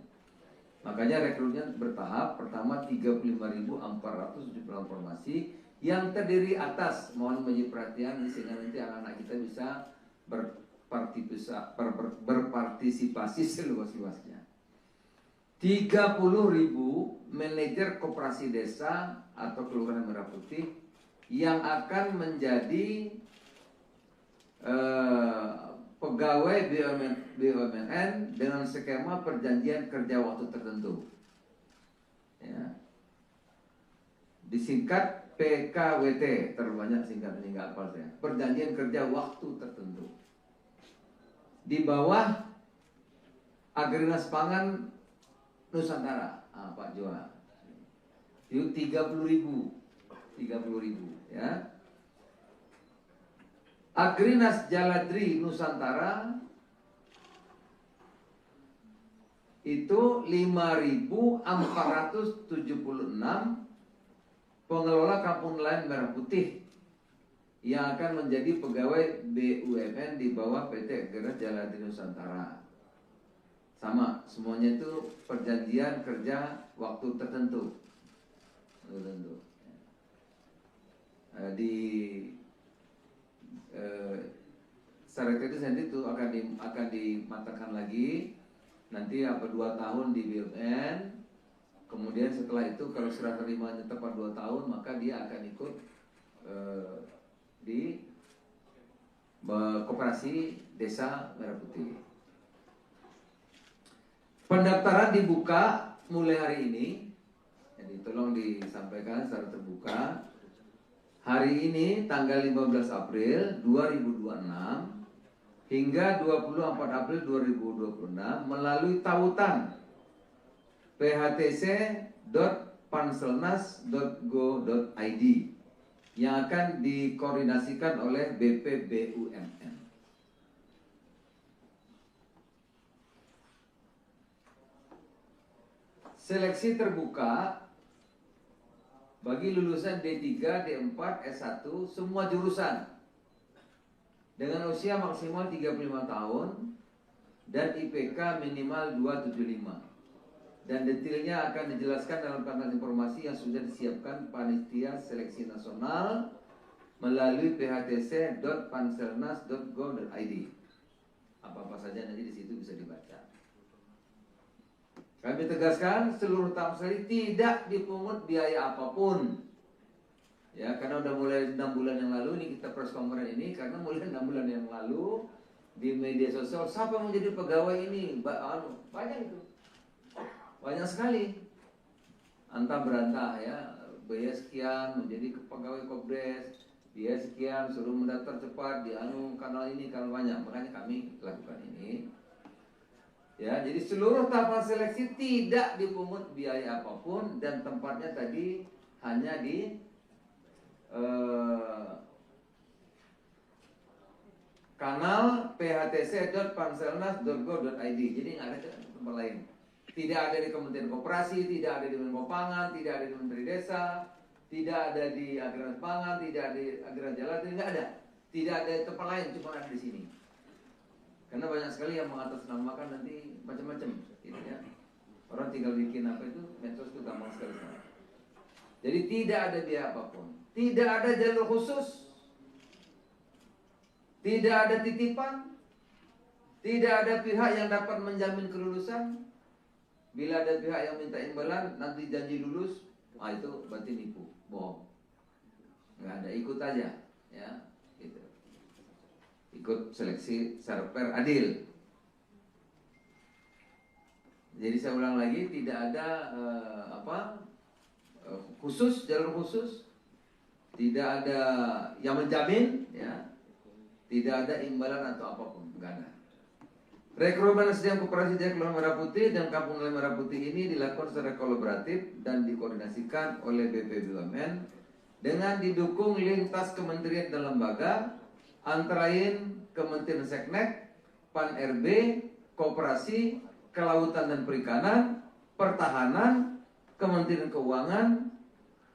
Makanya rekrutnya bertahap. Pertama 35.476 formasi yang terdiri atas, mohon menjadi perhatian sehingga nanti anak-anak kita bisa berpartisipasi seluas-luasnya. 30.000 manajer koperasi desa atau kelurahan Merah Putih yang akan menjadi pegawai BUMN dengan skema perjanjian kerja waktu tertentu, ya. Disingkat PKWT, terbanyak singkatan ini nggak hafal saya. Perjanjian kerja waktu tertentu. Di bawah Agrinas Pangan Nusantara, Pak Joa. Itu 30.000, ya. Agrinas Jaladri Nusantara itu 5.476 pengelola kampung nelayan Merah Putih yang akan menjadi pegawai BUMN di bawah PT Agrinas Jaladri Nusantara. Sama, semuanya itu perjanjian kerja waktu tertentu. Di syarat itu sendiri itu akan dimatangkan lagi nanti 2 tahun di BUMN. Kemudian setelah itu kalau serah terimanya tepat 2 tahun maka dia akan ikut di koperasi desa Merah Putih. Pendaftaran dibuka mulai hari ini, jadi tolong disampaikan secara terbuka. Hari ini tanggal 15 April 2026 hingga 24 April 2026 melalui tautan phtc.panselnas.go.id yang akan dikoordinasikan oleh BPBUMN. Seleksi terbuka bagi lulusan D3, D4, S1 semua jurusan dengan usia maksimal 35 tahun dan IPK minimal 275. Dan detailnya akan dijelaskan dalam kanal informasi yang sudah disiapkan Panitia Seleksi Nasional melalui phtc.panselnas.go.id. Apa-apa saja nanti di situ bisa dibaca. Kami tegaskan seluruh tahap seleksi tidak dipungut biaya apapun. Ya, karena udah mulai 6 bulan yang lalu ini kita press conference ini karena mulai 6 bulan yang lalu di media sosial siapa yang mau jadi pegawai ini? Banyak itu. Banyak sekali. Antah berantah ya, biaya sekian menjadi pegawai Kopdes, biaya sekian suruh mendaftar cepat di kanal ini kanal banyak. Makanya kami lakukan ini. Ya, jadi seluruh tahapan seleksi tidak dipungut biaya apapun dan tempatnya tadi hanya di kanal phtc.panselnas.go.id. Jadi nggak ada tempat lain. Tidak ada di Kementerian Koperasi, tidak ada di Menko Pangan, tidak ada di Menteri Desa, tidak ada di Agrinas Pangan, tidak ada di Agrinas Jaladri, nggak ada. Tidak ada di tempat lain, cuma ada di sini. Karena banyak sekali yang mengatasnamakan nanti macam-macam, gitu ya. Orang tinggal bikin apa itu, medsos itu gampang sekali. Jadi tidak ada biaya apapun, tidak ada jalur khusus, tidak ada titipan, tidak ada pihak yang dapat menjamin kelulusan. Bila ada pihak yang minta imbalan, nanti janji lulus, itu berarti nipu, bohong. Nggak ada, ikut aja, ya. Gitu. Ikut seleksi secara fair adil. Jadi saya ulang lagi, tidak ada khusus, jalur khusus, tidak ada yang menjamin, ya, tidak ada imbalan atau apapun, enggak ada. Rekrutmen SDM Koperasi Jaya Kelurahan Merah Putih dan Kampung Nelayan Merah Putih ini dilakukan secara kolaboratif dan dikoordinasikan oleh BP BUMN dengan didukung lintas kementerian dan lembaga antara lain Kementerian Seknek, Pan-RB, Koperasi, Kelautan dan Perikanan, Pertahanan, Kementerian Keuangan,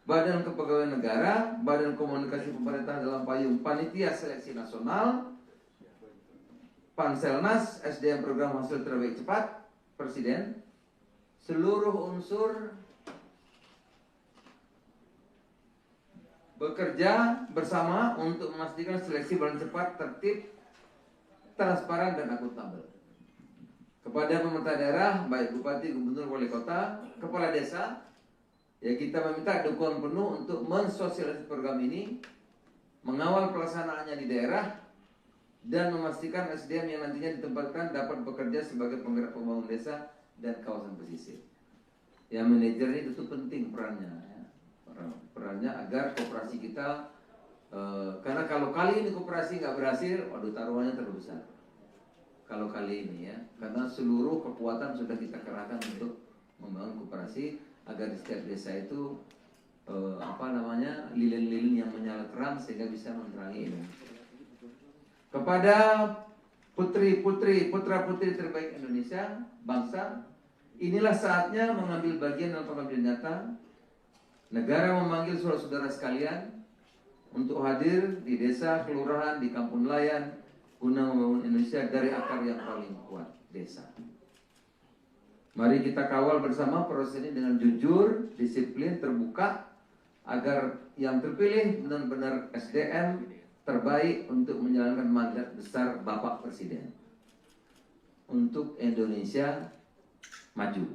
Badan Kepegawaian Negara, Badan Komunikasi Pemerintah dalam payung Panitia Seleksi Nasional, Panselnas, SDM Program Hasil Terbaik Cepat, Presiden, seluruh unsur bekerja bersama untuk memastikan seleksi berjalan cepat, tertib, transparan, dan akuntabel. Kepada pemerintah daerah, baik Bupati, Gubernur, Wali Kota, Kepala Desa, ya kita meminta dukungan penuh untuk mensosialisasi program ini, mengawal pelaksanaannya di daerah, dan memastikan SDM yang nantinya ditempatkan dapat bekerja sebagai penggerak pembangunan desa dan kawasan pesisir. Ya, manajer ini tentu penting perannya, ya. Perannya agar koperasi kita, karena kalau kali ini koperasi nggak berhasil, waduh taruhannya terlalu besar. Kalau kali ini ya, karena seluruh kekuatan sudah kita kerahkan untuk membangun koperasi agar di setiap desa itu lilin-lilin yang menyala terang sehingga bisa menerangi Indonesia. Kepada putra-putri terbaik Indonesia, bangsa, inilah saatnya mengambil bagian dalam pengabdian nyata. Negara memanggil saudara-saudara sekalian untuk hadir di desa, kelurahan, di kampung nelayan, guna membangun Indonesia dari akar yang paling kuat, desa. Mari kita kawal bersama proses ini dengan jujur, disiplin, terbuka, agar yang terpilih benar-benar SDM terbaik untuk menjalankan mandat besar Bapak Presiden untuk Indonesia maju.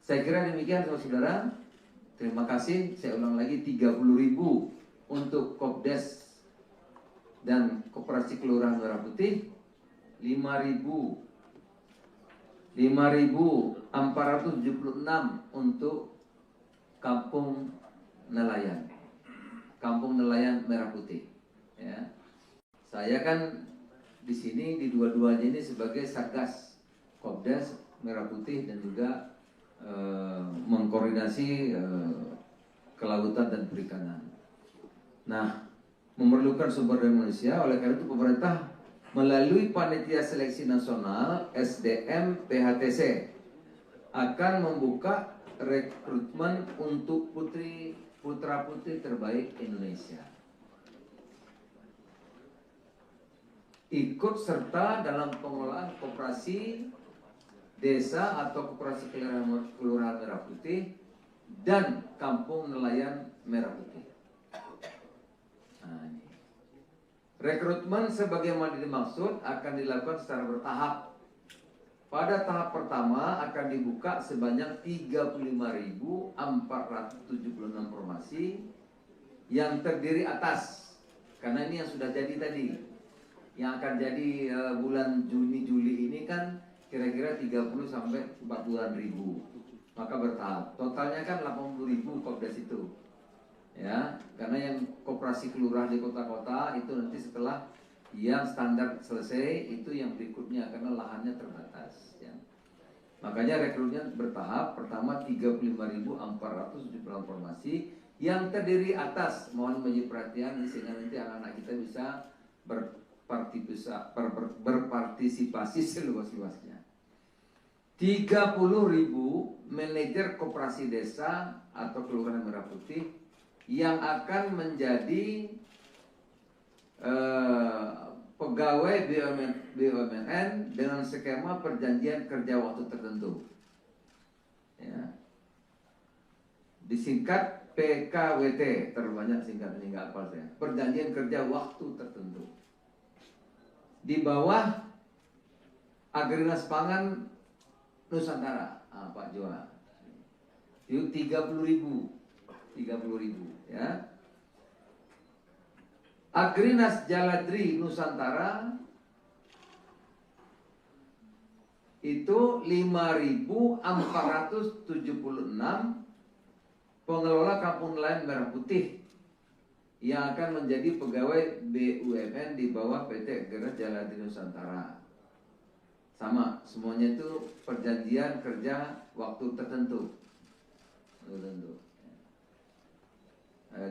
Saya kira demikian saudara-saudara. Terima kasih. Saya ulang lagi 30.000 untuk Kopdes dan Koperasi Kelurahan Merah Putih, 5.476 untuk Kampung Nelayan. Kampung Nelayan Merah Putih. Ya. Saya kan di sini di dua-duanya ini sebagai Satgas Kopdes Merah Putih dan juga mengkoordinasi kelautan dan perikanan. Nah, memerlukan sumber daya manusia, oleh karena itu pemerintah melalui Panitia Seleksi Nasional SDM PHTC akan membuka rekrutmen untuk putra-putri terbaik Indonesia. Ikut serta dalam pengelolaan koperasi desa atau koperasi kelurahan Merah Putih dan Kampung Nelayan Merah Putih. Nah, ini. Rekrutmen sebagaimana dimaksud akan dilakukan secara bertahap. Pada tahap pertama akan dibuka sebanyak 35.476 formasi yang terdiri atas, karena ini yang sudah jadi tadi, yang akan jadi bulan Juni-Juli ini kan kira-kira 30 sampai 40-an ribu. Maka bertahap. Totalnya kan 80.000 Kopdes itu. Ya, karena yang koperasi kelurahan di kota-kota itu nanti setelah yang standar selesai itu yang berikutnya karena lahannya terbatas ya. Makanya rekrutmen bertahap. Pertama 35.476 formasi yang terdiri atas, mohon menjadi perhatian sehingga nanti anak-anak kita bisa berpartisipasi seluas-luasnya. 30.000 manajer koperasi desa atau kelurahan Merah Putih yang akan menjadi pegawai BUMN dengan skema perjanjian kerja waktu tertentu. Ya. Disingkat PKWT, terbanyak singkatan ini nggak hafal saya. Perjanjian kerja waktu tertentu. Di bawah Agrinas Pangan Nusantara, Pak Joa. Itu 30.000 ya. Agrinas Jaladri Nusantara itu 5.476 pengelola Kampung Nelayan Merah Putih yang akan menjadi pegawai BUMN di bawah PT Agrinas Jaladri Nusantara. sama, semuanya itu perjanjian kerja waktu tertentu.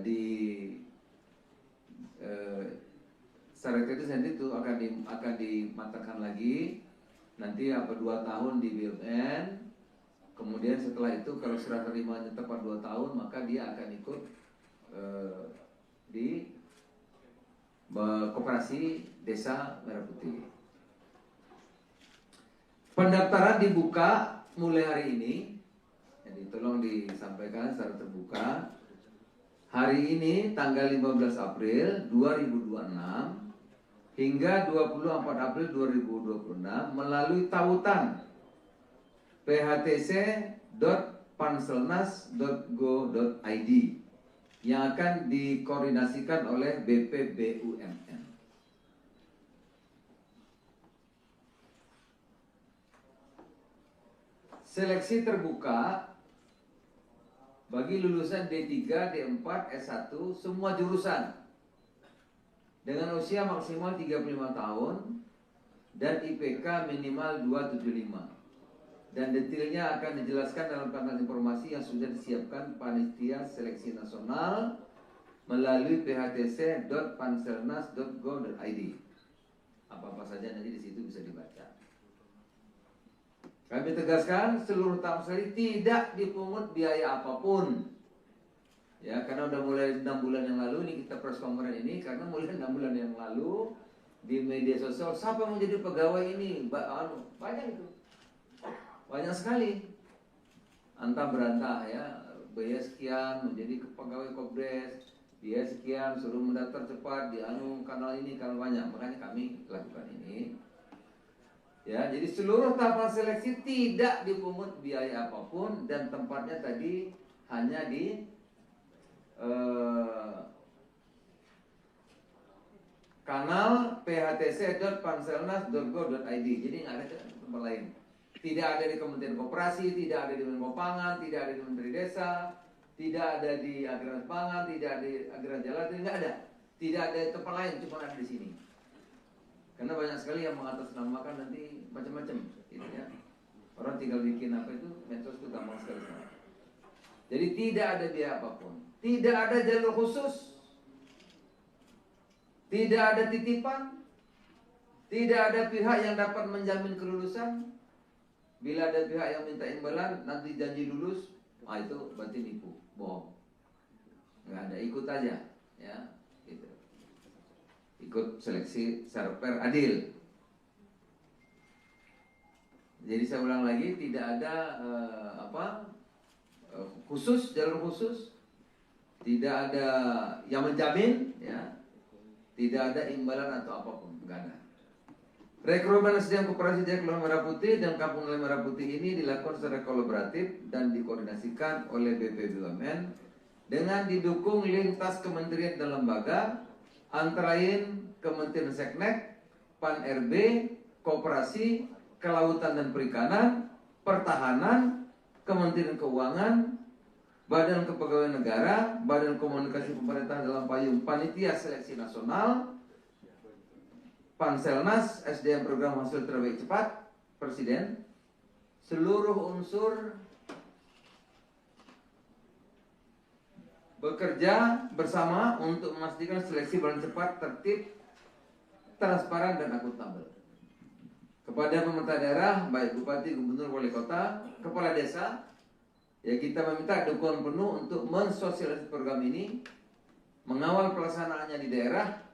Di syarat itu nanti itu akan dimatangkan lagi. Nanti 2 tahun di BUMN. Kemudian setelah itu kalau serah terimanya tepat 2 tahun, maka dia akan ikut di Koperasi Desa Merah Putih. Pendaftaran dibuka mulai hari ini. Jadi tolong disampaikan secara terbuka. Hari ini tanggal 15 April 2026 hingga 24 April 2026 melalui tautan phtc.panselnas.go.id yang akan dikoordinasikan oleh BPBUMN. Seleksi terbuka bagi lulusan D3, D4, S1 semua jurusan dengan usia maksimal 35 tahun dan IPK minimal 275. Dan detailnya akan dijelaskan dalam panel informasi yang sudah disiapkan Panitia Seleksi Nasional melalui phtc.panselnas.go.id. Apa-apa saja nanti di situ bisa dibaca. Kami tegaskan seluruh tamseli tidak dipungut biaya apapun. Ya, karena udah mulai 6 bulan yang lalu ini kita press conference ini, karena mulai 6 bulan yang lalu di media sosial siapa yang mau jadi pegawai ini? Banyak itu. Banyak sekali. Antah berantah ya, biaya sekian menjadi pegawai Kopdes, biaya sekian suruh mendaftar cepat di kanal ini, kanal banyak. Makanya kami lakukan ini. Ya, jadi seluruh tahapan seleksi tidak dipungut biaya apapun dan tempatnya tadi hanya di kanal phtc.panselnas.go.id. Jadi nggak ada tempat lain. Tidak ada di Kementerian Koperasi, tidak ada di Menko Pangan, tidak ada di Menteri Desa, tidak ada di Agraris Pangan, tidak ada di Agraris Jalan, nggak ada. Tidak ada di tempat lain, cuma ada di sini. Karena banyak sekali yang mengatasnamakan nanti macam-macam, gitu ya. Orang tinggal bikin apa itu, medsos itu gampang sekali. Jadi tidak ada biaya apapun, tidak ada jalur khusus, tidak ada titipan, tidak ada pihak yang dapat menjamin kelulusan. Bila ada pihak yang minta imbalan, nanti janji lulus, itu berarti nipu, bohong. Nggak ada, ikut aja, ya. Gitu. Ikut seleksi secara fair, adil. Jadi saya ulang lagi, tidak ada khusus, jalur khusus, tidak ada yang menjamin, ya, tidak ada imbalan atau apapun, nggak ada. Rekrutmen SDM Koperasi Jaya Kelurahan Merah Putih dan Kampung Nelayan Merah Putih ini dilakukan secara kolaboratif dan dikoordinasikan oleh BPBUMN dengan didukung lintas kementerian dan lembaga, antara lain Kementerian Seknek, Pan-RB, Koperasi, Kelautan dan Perikanan, Pertahanan, Kementerian Keuangan, Badan Kepegawaian Negara, Badan Komunikasi Pemerintah dalam payung Panitia Seleksi Nasional, Panselnas, SDM Program Hasil Terbaik Cepat, Presiden, seluruh unsur bekerja bersama untuk memastikan seleksi berjalan cepat, tertib, transparan, dan akuntabel. Kepada pemerintah daerah, baik Bupati, Gubernur, Wali Kota, Kepala Desa, ya kita meminta dukungan penuh untuk mensosialisasi program ini, mengawal pelaksanaannya di daerah,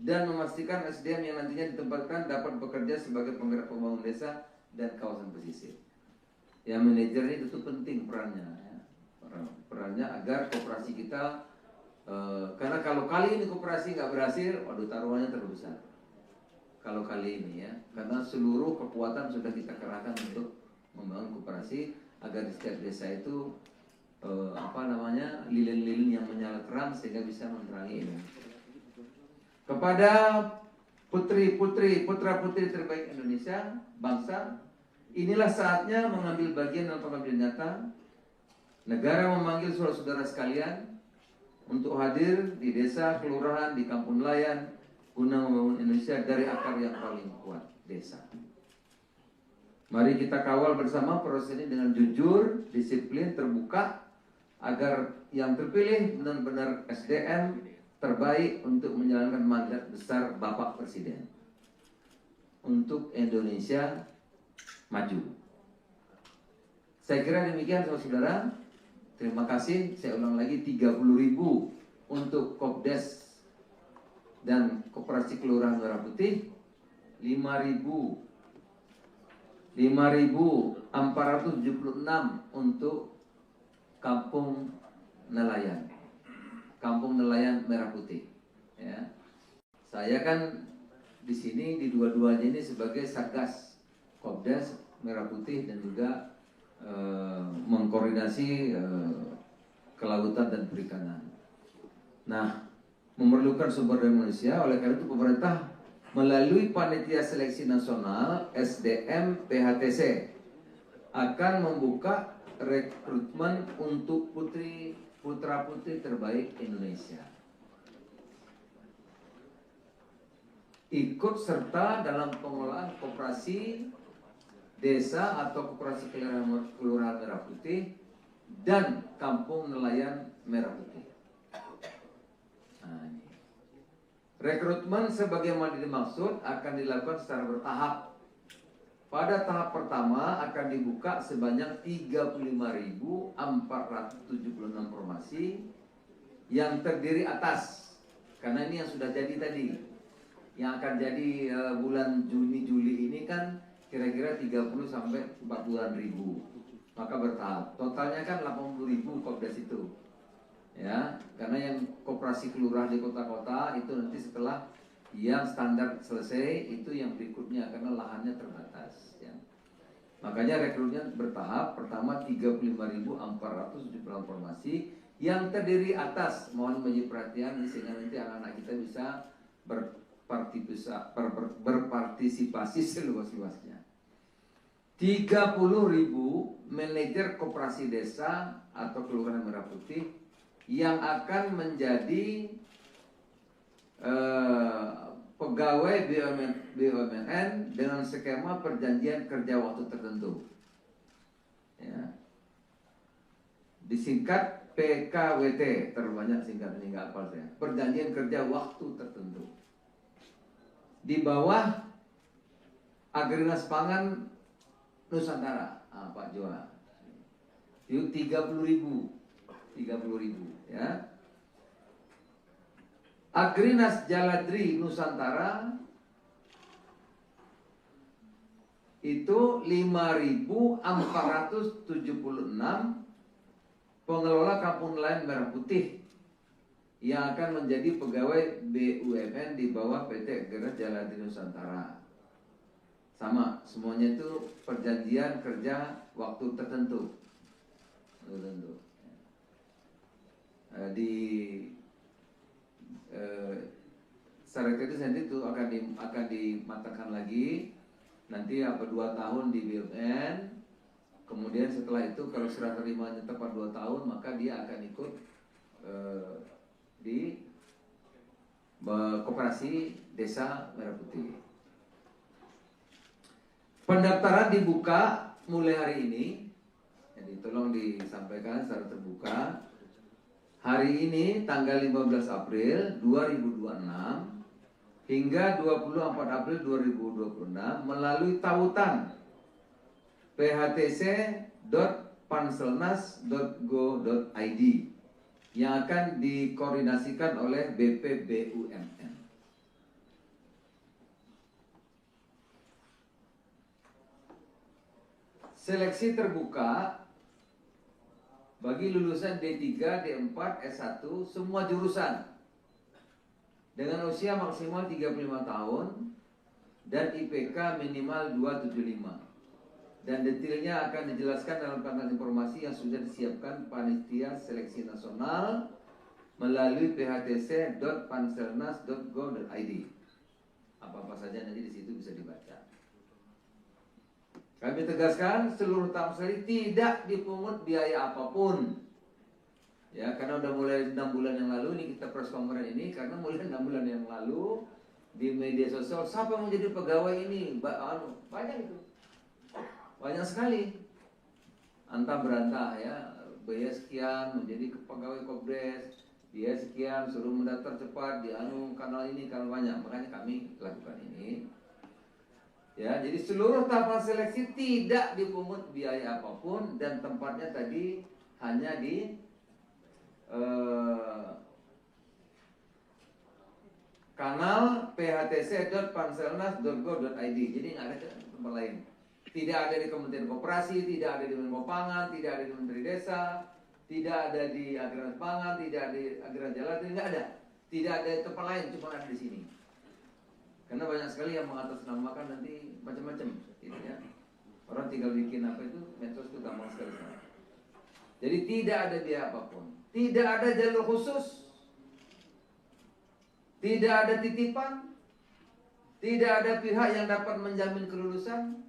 dan memastikan SDM yang nantinya ditempatkan dapat bekerja sebagai penggerak pembangunan desa dan kawasan pesisir. Ya, manajer ini itu penting perannya, ya. Perannya agar koperasi kita, karena kalau kali ini koperasi nggak berhasil, waduh taruhannya terlalu besar. Kalau kali ini ya, karena seluruh kekuatan sudah kita kerahkan untuk membangun koperasi agar di setiap desa itu lilin-lilin yang menyala terang sehingga bisa menerangi ini. Kepada putra-putri terbaik Indonesia, bangsa, inilah saatnya mengambil bagian dalam pengabdian nyata. Negara memanggil saudara-saudara sekalian untuk hadir di desa, kelurahan, di kampung nelayan, guna membangun Indonesia dari akar yang paling kuat, desa. Mari kita kawal bersama proses ini dengan jujur, disiplin, terbuka, agar yang terpilih benar-benar SDM terbaik untuk menjalankan mandat besar Bapak Presiden untuk Indonesia maju. Saya kira demikian saudara-saudara. Terima kasih. Saya ulang lagi, 30.000 untuk Kopdes dan Koperasi Kelurahan Merah Putih, 5.476 untuk Kampung Nelayan Merah Putih. Ya. Saya kan di sini di dua-duanya ini sebagai Satgas Kopdes Merah Putih dan juga mengkoordinasi kelautan dan perikanan. Nah, memerlukan sumber daya manusia, oleh karena itu pemerintah melalui Panitia Seleksi Nasional SDM PHTC akan membuka rekrutmen untuk putra-putri terbaik Indonesia. Ikut serta dalam pengelolaan koperasi desa atau koperasi kelurahan Merah Putih dan Kampung Nelayan Merah Putih. Nah, ini. Rekrutmen sebagaimana dimaksud akan dilakukan secara bertahap. Pada tahap pertama akan dibuka sebanyak 35.476 formasi yang terdiri atas, karena ini yang sudah jadi tadi, yang akan jadi bulan Juni-Juli ini kan kira-kira 30 sampai 40-an ribu. Maka bertahap. Totalnya kan 80.000 Kopdes itu. Ya, karena yang koperasi kelurahan di kota-kota itu nanti setelah yang standar selesai itu yang berikutnya karena lahannya terbatas ya. Makanya rekrutnya bertahap. Pertama 35.476 formasi yang terdiri atas, mohon menjadi perhatian sehingga nanti anak-anak kita bisa berpartisipasi seluas-luasnya. 30.000 manajer koperasi desa atau kelurahan Merah Putih yang akan menjadi pegawai BUMN dengan skema perjanjian kerja waktu tertentu. Ya. Disingkat PKWT, terlalu banyak singkatan ini nggak hafal saya. Perjanjian kerja waktu tertentu. Di bawah Agrinas Pangan Nusantara, Pak Joa. Itu 30.000 ya. Agrinas Jaladri Nusantara itu 5.476 pengelola Kampung Nelayan Merah Putih yang akan menjadi pegawai BUMN di bawah PT Agrinas Jaladri Nusantara. Sama, semuanya itu perjanjian kerja waktu tertentu. Di Syarikat itu nanti itu akan dimatangkan lagi. Nanti 2 tahun di BUMN. Kemudian setelah itu kalau serah terimanya tepat 2 tahun, maka dia akan ikut di Koperasi Desa Merah Putih. Pendaftaran dibuka mulai hari ini. Jadi tolong disampaikan secara terbuka. Hari ini tanggal 15 April 2026 hingga 24 April 2026 melalui tautan phtc.panselnas.go.id yang akan dikoordinasikan oleh BPBUMN. Seleksi terbuka bagi lulusan D3, D4, S1 semua jurusan dengan usia maksimal 35 tahun dan IPK minimal 275. Dan detailnya akan dijelaskan dalam kanal informasi yang sudah disiapkan Panitia Seleksi Nasional melalui phtc.panselnas.go.id. Apa-apa saja nanti di situ bisa dibaca. Kami tegaskan seluruh tahap sekali tidak dipungut biaya apapun. Ya, karena udah mulai 6 bulan yang lalu ini kita press conference ini karena mulai 6 bulan yang lalu di media sosial siapa yang menjadi pegawai ini banyak itu. banyak sekali antah berantah ya, biaya sekian menjadi pegawai Kopdes, biaya sekian suruh mendaftar cepat di kanal ini, kanal banyak. Makanya kami lakukan ini. Ya, jadi seluruh tahapan seleksi tidak dipungut biaya apapun dan tempatnya tadi hanya di kanal phtc.panselnas.go.id. Jadi nggak ada tempat lain. Tidak ada di Kementerian Koperasi, tidak ada di Menko Pangan, tidak ada di Menteri Desa, tidak ada di Agrarian Pangan, tidak ada di Agrarian Jalan, tidak ada. Tidak ada di tempat lain, cuma ada di sini. Karena banyak sekali yang mengatasnamakan nanti macam-macam, gitu ya. Orang tinggal bikin apa itu, medsos itu gampang sekali. Jadi tidak ada biaya apapun, tidak ada jalur khusus, tidak ada titipan, tidak ada pihak yang dapat menjamin kelulusan.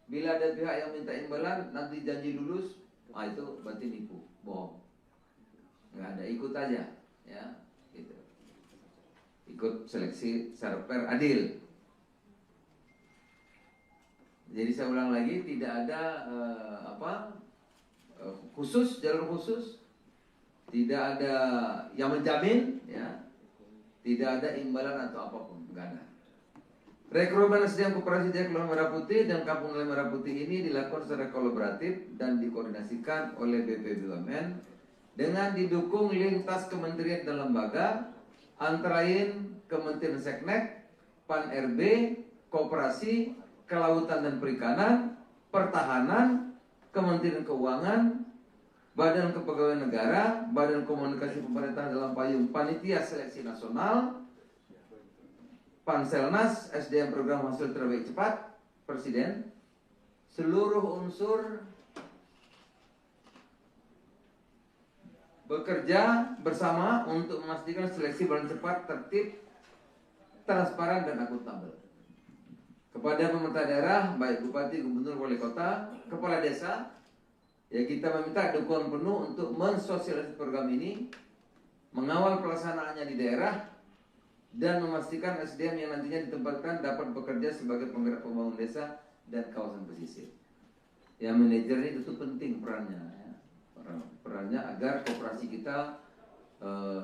Bila ada pihak yang minta imbalan, nanti janji lulus, itu berarti nipu, bohong. Nggak ada, ikut aja, ya, gitu. Ikut seleksi secara fair, adil. Jadi saya ulang lagi, tidak ada khusus, jalur khusus, tidak ada yang menjamin, ya, tidak ada imbalan atau apapun, nggak ada. Rekrutmen SDM Koperasi Jaya Kelurahan Merah Putih dan Kampung Nelayan Merah Putih ini dilakukan secara kolaboratif dan dikoordinasikan oleh BP BUMN dengan didukung lintas kementerian dan lembaga, antara lain Kementerian Seknek, Pan-RB, Koperasi, Kelautan dan Perikanan, Pertahanan, Kementerian Keuangan, Badan Kepegawaian Negara, Badan Komunikasi Pemerintah dalam payung Panitia Seleksi Nasional, Panselnas, SDM Program Hasil Terbaik Cepat, Presiden, seluruh unsur bekerja bersama untuk memastikan seleksi berjalan cepat, tertib, transparan, dan akuntabel. Kepada pemerintah daerah, baik Bupati, Gubernur, Wali Kota, Kepala Desa, ya kita meminta dukungan penuh untuk mensosialisasi program ini, mengawal pelaksanaannya di daerah, dan memastikan SDM yang nantinya ditempatkan dapat bekerja sebagai penggerak pembangunan desa dan kawasan pesisir. Ya, manajer ini itu penting perannya, ya. Perannya agar koperasi kita,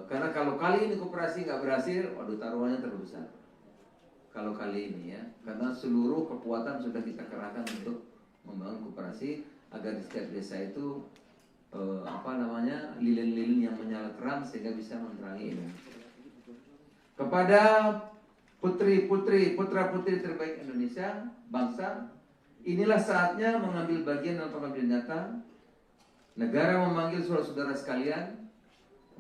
karena kalau kali ini koperasi nggak berhasil, waduh taruhannya terlalu besar. Kalau kali ini ya, karena seluruh kekuatan sudah kita kerahkan untuk membangun koperasi agar di setiap desa itu lilin-lilin yang menyala terang sehingga bisa menerangi ini. Kepada putra-putri terbaik Indonesia, bangsa, inilah saatnya mengambil bagian dalam pengambilan nyata. Negara memanggil saudara-saudara sekalian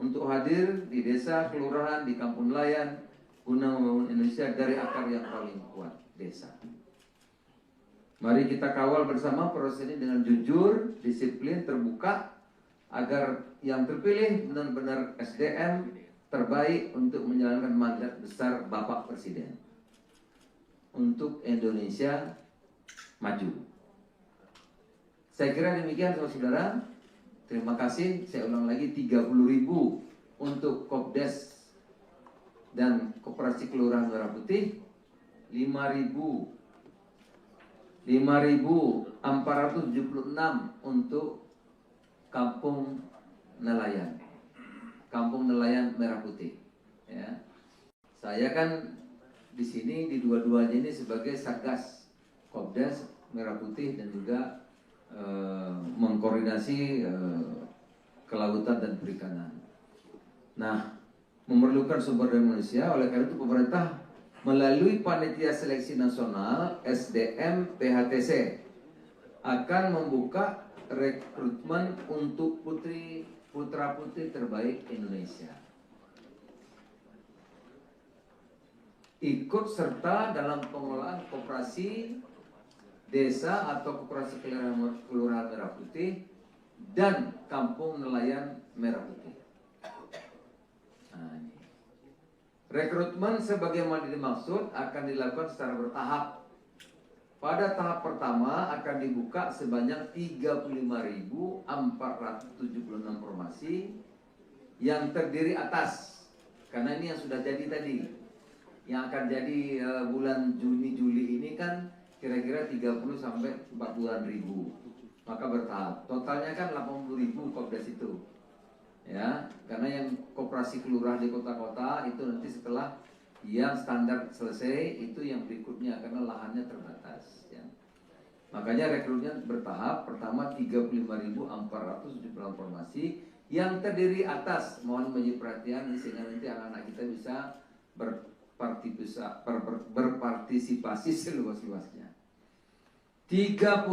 untuk hadir di desa, kelurahan, di kampung nelayan, guna membangun Indonesia dari akar yang paling kuat, desa. Mari kita kawal bersama proses ini dengan jujur, disiplin, terbuka, agar yang terpilih benar-benar SDM terbaik untuk menjalankan mandat besar Bapak Presiden untuk Indonesia maju. Saya kira demikian saudara-saudara. Terima kasih. Saya ulang lagi, 30.000 untuk Kopdes dan Koperasi Kelurahan Merah Putih, 5.476 untuk Kampung Nelayan. Kampung Nelayan Merah Putih. Ya. Saya kan di sini di dua-duanya ini sebagai Satgas Kopdes Merah Putih dan juga mengkoordinasi kelautan dan perikanan. Nah, memerlukan sumber daya manusia, oleh karena itu pemerintah melalui Panitia Seleksi Nasional SDM PHTC akan membuka rekrutmen untuk putra-putri terbaik Indonesia. Ikut serta dalam pengelolaan koperasi desa atau koperasi kelurahan Merah Putih dan kampung nelayan Merah Putih. Nah, ini. Rekrutmen sebagaimana dimaksud akan dilakukan secara bertahap. Pada tahap pertama akan dibuka sebanyak 35.476 formasi yang terdiri atas, karena ini yang sudah jadi tadi, yang akan jadi bulan Juni Juli ini kan kira-kira 30 sampai 40 ribu. Maka bertahap. Totalnya kan 80 ribu Kopdes itu. Ya, karena yang koperasi kelurahan di kota-kota itu nanti setelah yang standar selesai itu yang berikutnya karena lahannya terbatas. Ya. Makanya rekrutnya bertahap. Pertama 35.470 formasi yang terdiri atas, mohon menjadi perhatian sehingga nanti anak-anak kita bisa berpartisipasi seluas-luasnya. 30.000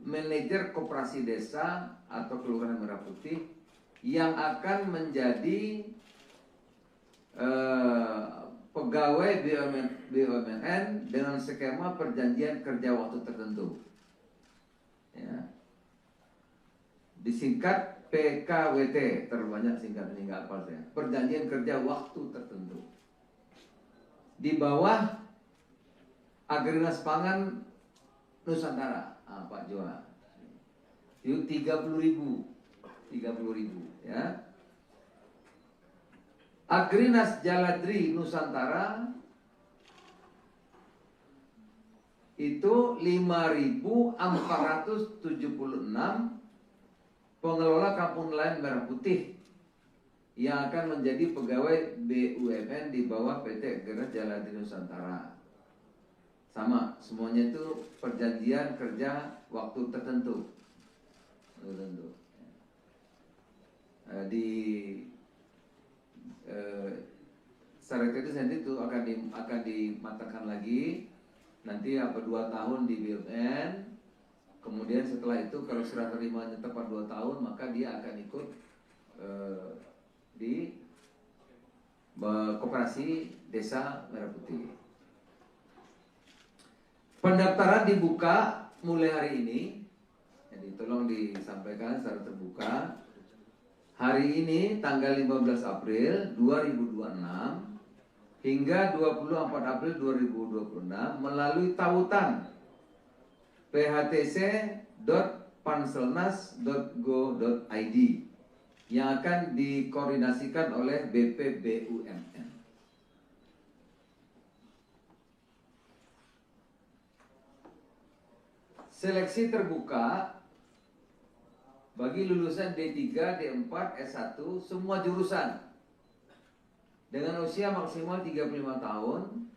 manajer koperasi desa atau kelurahan Merah Putih yang akan menjadi pegawai BUMN dengan skema perjanjian kerja waktu tertentu. Ya. Disingkat PKWT, terlalu banyak singkat ini nggak hafal saya. Perjanjian kerja waktu tertentu. Di bawah Agrinas Pangan Nusantara, Pak Joa. Itu 30.000 ya. Agrinas Jaladri Nusantara itu 5.476 pengelola kampung nelayan Merah Putih yang akan menjadi pegawai BUMN di bawah PT Agrinas Jaladri Nusantara. Sama, semuanya itu perjanjian kerja waktu tertentu. Di Sekretariat itu akan dimatangkan lagi. Nanti 2 tahun di BUMN. Kemudian setelah itu kalau serah terimanya tepat 2 tahun, maka dia akan ikut di Koperasi Desa Merah Putih. Pendaftaran dibuka mulai hari ini. Jadi tolong disampaikan secara terbuka. Hari ini tanggal 15 April 2026 hingga 24 April 2026 melalui tautan phtc.panselnas.go.id yang akan dikoordinasikan oleh BPBUMN. Seleksi terbuka bagi lulusan D3, D4, S1 semua jurusan dengan usia maksimal 35 tahun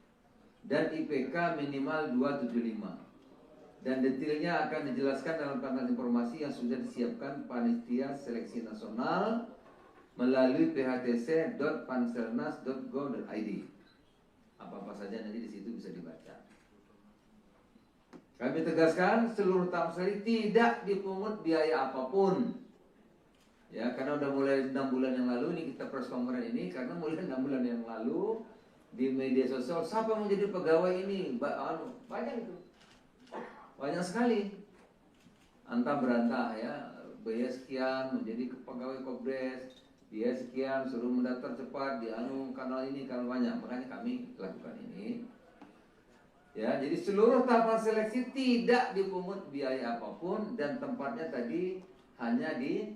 dan IPK minimal 275. Dan detailnya akan dijelaskan dalam kanal informasi yang sudah disiapkan Panitia Seleksi Nasional melalui phtc.panselnas.go.id. Apa-apa saja nanti di situ bisa dibaca. Kami tegaskan seluruh tahap seri tidak dipungut biaya apapun. Ya, karena udah mulai 6 bulan yang lalu ini kita press conference ini karena mulai 6 bulan yang lalu di media sosial siapa yang menjadi pegawai ini banyak itu. Banyak sekali. Antah berantah ya, biaya sekian menjadi pegawai Kopdes, biaya sekian suruh mendaftar cepat di kanal ini kanal banyak. Makanya kami lakukan ini. Ya, jadi seluruh tahapan seleksi tidak dipungut biaya apapun dan tempatnya tadi hanya di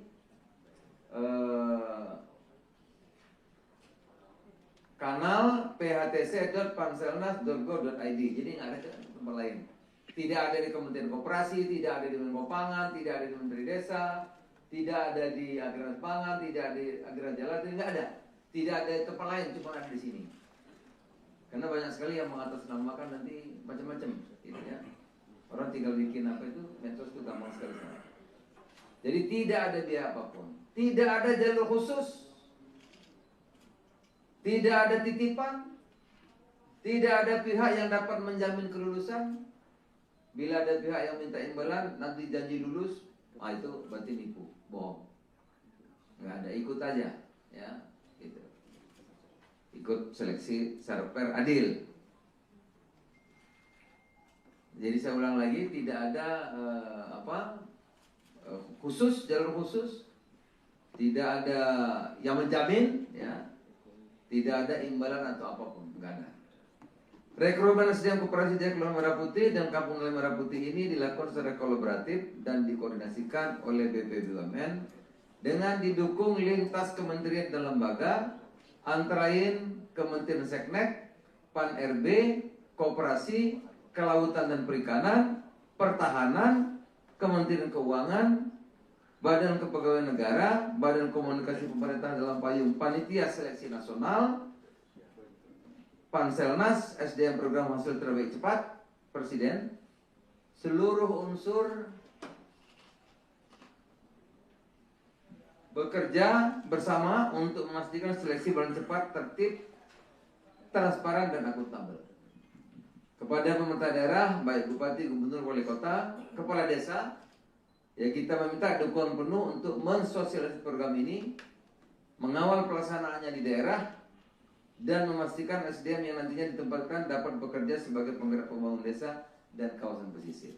kanal phtc.panselnas.go.id. Jadi nggak ada tempat lain. Tidak ada di Kementerian Koperasi, tidak ada di Menko Pangan, tidak ada di Menteri Desa, tidak ada di Agrinas Pangan, tidak ada di Agrinas Jaladri, nggak ada. Tidak ada di tempat lain, cuma ada di sini. Karena banyak sekali yang mengatasnamakan nanti macam-macam, gitu ya. Orang tinggal bikin apa itu, medsos itu gampang sekali. Jadi tidak ada biaya apapun, tidak ada jalur khusus, tidak ada titipan, tidak ada pihak yang dapat menjamin kelulusan. Bila ada pihak yang minta imbalan, nanti janji lulus, itu berarti nipu, bohong. Nggak ada, ikut aja, ya. Gitu. Ikut seleksi secara fair adil. Jadi saya ulang lagi, tidak ada khusus, jalur khusus, tidak ada yang menjamin, ya, tidak ada imbalan atau apapun, nggak ada. Rekrutmen SDM Koperasi Desa Kelurahan Merah Putih dan Kampung Nelayan Merah Putih ini dilakukan secara kolaboratif dan dikoordinasikan oleh BPBUMN dengan didukung lintas kementerian dan lembaga antara lain Kementerian Seknek, Pan RB, Koperasi, Kelautan dan Perikanan, Pertahanan, Kementerian Keuangan, Badan Kepegawaian Negara, Badan Komunikasi Pemerintah dalam payung Panitia Seleksi Nasional, Panselnas, SDM Program Hasil Terbaik Cepat, Presiden, seluruh unsur bekerja bersama untuk memastikan seleksi berjalan cepat, tertib, transparan, dan akuntabel. Kepada pemerintah daerah, baik bupati, gubernur, wali kota, kepala desa, ya kita meminta dukungan penuh untuk mensosialisasi program ini, mengawal pelaksanaannya di daerah, dan memastikan SDM yang nantinya ditempatkan dapat bekerja sebagai penggerak pembangunan desa dan kawasan pesisir.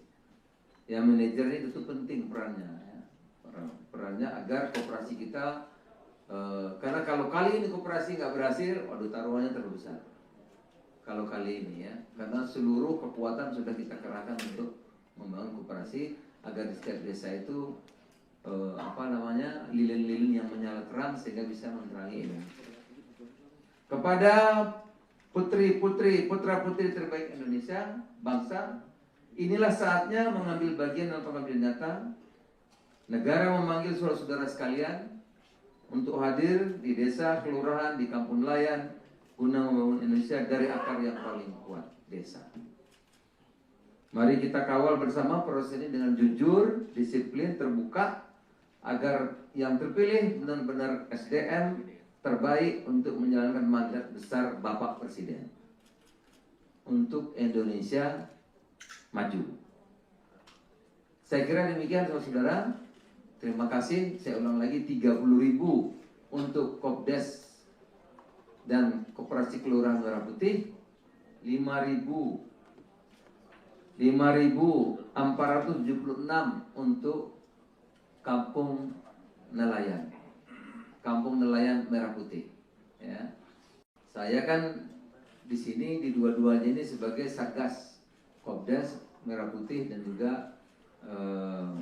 Ya, manajer itu penting perannya, ya. Perannya agar koperasi kita, karena kalau kali ini koperasi nggak berhasil, waduh taruhannya terlalu besar. Kalau kali ini ya, karena seluruh kekuatan sudah kita kerahkan untuk membangun koperasi agar di setiap desa itu lilin-lilin yang menyala terang sehingga bisa menerangi ini. Kepada putri-putri, putra-putri terbaik Indonesia, bangsa, inilah saatnya mengambil bagian dalam pengambilan nyata. Negara memanggil saudara-saudara sekalian untuk hadir di desa, kelurahan, di kampung nelayan, guna membangun Indonesia dari akar yang paling kuat, desa. Mari kita kawal bersama proses ini dengan jujur, disiplin, terbuka, agar yang terpilih benar-benar SDM terbaik untuk menjalankan mandat besar Bapak Presiden untuk Indonesia maju. Saya kira demikian saudara-saudara. Terima kasih. Saya ulang lagi, 30.000 untuk Kopdes dan Koperasi Kelurahan Merah Putih, 5.476 untuk Kampung Nelayan, Kampung Nelayan Merah Putih. Ya, saya kan di sini di dua-duanya ini sebagai Satgas Kopdes Merah Putih dan juga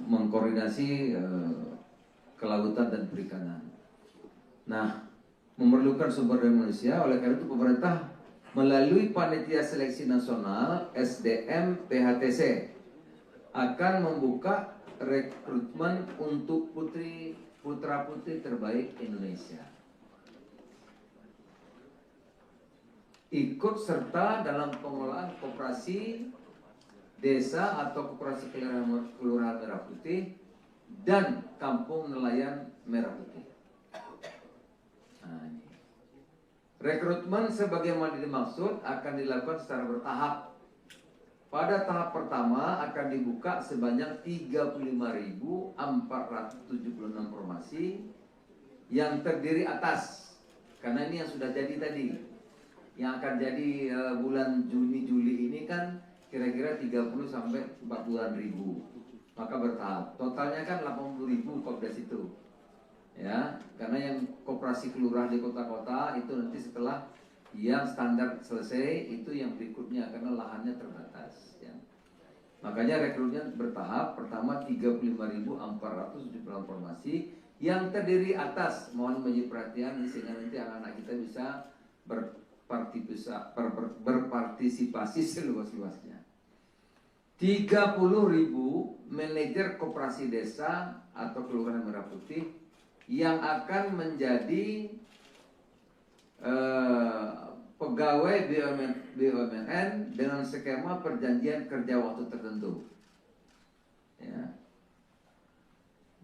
mengkoordinasi kelautan dan perikanan. Nah, memerlukan sumber daya manusia, oleh karena itu pemerintah melalui Panitia Seleksi Nasional SDM PHTC akan membuka rekrutmen untuk putra-putri terbaik Indonesia. Ikut serta dalam pengelolaan koperasi desa atau koperasi kelurahan Merah Putih dan kampung nelayan Merah Putih. Nah, ini. Rekrutmen sebagaimana dimaksud akan dilakukan secara bertahap. Pada tahap pertama akan dibuka sebanyak 35.476 formasi yang terdiri atas, karena ini yang sudah jadi tadi, yang akan jadi bulan Juni-Juli ini kan kira-kira 30 sampai 40.000, maka bertahap. Totalnya kan 80.000 Kopdes itu, ya, karena yang koperasi kelurahan di kota-kota itu nanti setelah yang standar selesai itu yang berikutnya karena lahannya terbatas. Ya. Makanya rekrutmen bertahap. Pertama 35.476 formasi yang terdiri atas, mohon menjadi perhatian sehingga nanti anak-anak kita bisa berpartisipasi seluas-luasnya. 30.000 manajer koperasi desa atau kelurahan Merah Putih yang akan menjadi pegawai BUMN dengan skema perjanjian kerja waktu tertentu. Ya.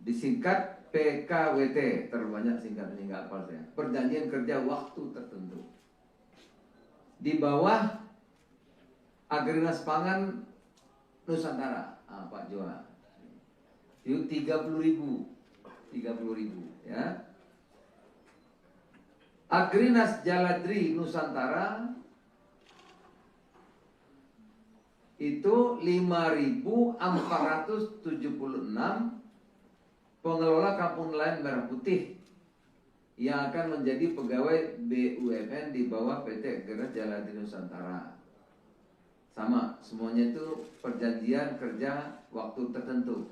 Disingkat PKWT, terlalu banyak singkatnya nggak hafal saya. Perjanjian kerja waktu tertentu. Di bawah Agrinas Pangan Nusantara, Pak Joa. Itu 30.000 ya. Agrinas Jaladri Nusantara itu 5.476 pengelola kampung nelayan Merah Putih yang akan menjadi pegawai BUMN di bawah PT Agrinas Jaladri Nusantara. Sama, semuanya itu perjanjian kerja waktu tertentu.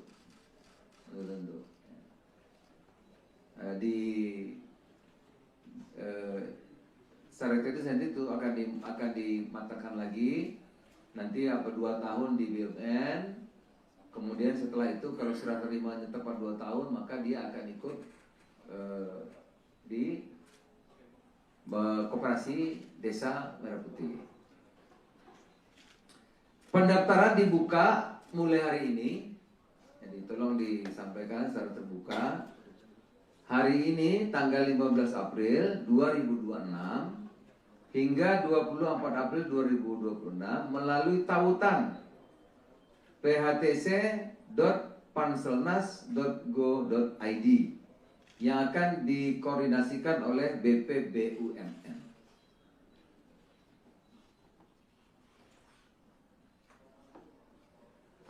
Secara teknis nanti itu akan dimatangkan lagi nanti 2 tahun di BUMN, kemudian setelah itu kalau serah terimanya tepat 2 tahun, maka dia akan ikut di Koperasi Desa Merah Putih. Pendaftaran dibuka mulai hari ini, jadi tolong disampaikan secara terbuka. Hari ini tanggal 15 April 2026 hingga 24 April 2026 melalui tautan phtc.panselnas.go.id yang akan dikoordinasikan oleh BPBUMN.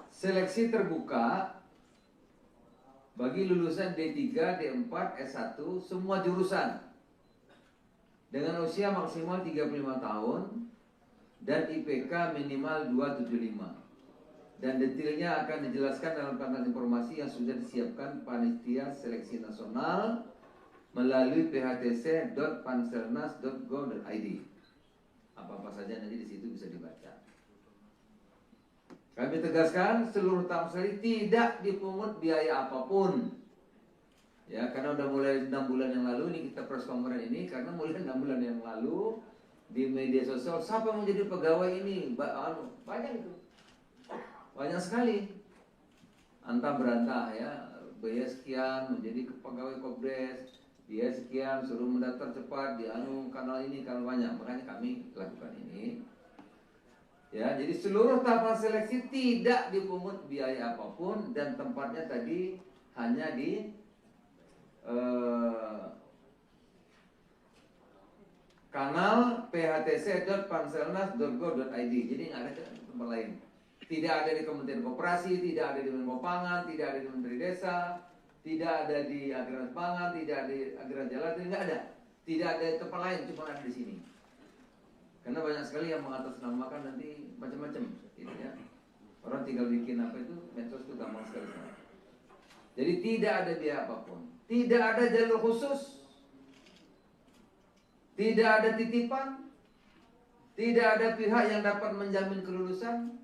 Seleksi terbuka bagi lulusan D3, D4, S1 semua jurusan dengan usia maksimal 35 tahun dan IPK minimal 275. Dan detailnya akan dijelaskan dalam panel informasi yang sudah disiapkan Panitia Seleksi Nasional melalui phtc.panselnas.go.id. Apa-apa saja nanti di situ bisa dibaca. Kami tegaskan seluruh tahap seleksi tidak dipungut biaya apapun. Ya, karena udah mulai 6 bulan yang lalu ini kita press conference ini, karena mulai 6 bulan yang lalu di media sosial siapa yang menjadi pegawai ini banyak itu. Banyak sekali antah berantah ya, biaya sekian menjadi pegawai Kopdes, biaya sekian suruh mendaftar cepat di kanal ini, kanal banyak. Makanya kami lakukan ini ya. Jadi seluruh tahapan seleksi tidak dipungut biaya apapun dan tempatnya tadi hanya di kanal phtc.panselnas.go.id. Jadi nggak ada tempat lain. Tidak ada di Kementerian Koperasi, tidak ada di Menko Pangan, tidak ada di Menteri Desa, tidak ada di Agraris Pangan, tidak ada di Agraris Jalan, tidak ada. Tidak ada di tempat lain, cuma ada di sini. Karena banyak sekali yang mengatasnamakan nanti macam-macam, gitu ya. Orang tinggal bikin apa itu, medsos itu gampang sekali. Jadi tidak ada biaya apapun, tidak ada jalur khusus, tidak ada titipan, tidak ada pihak yang dapat menjamin kelulusan.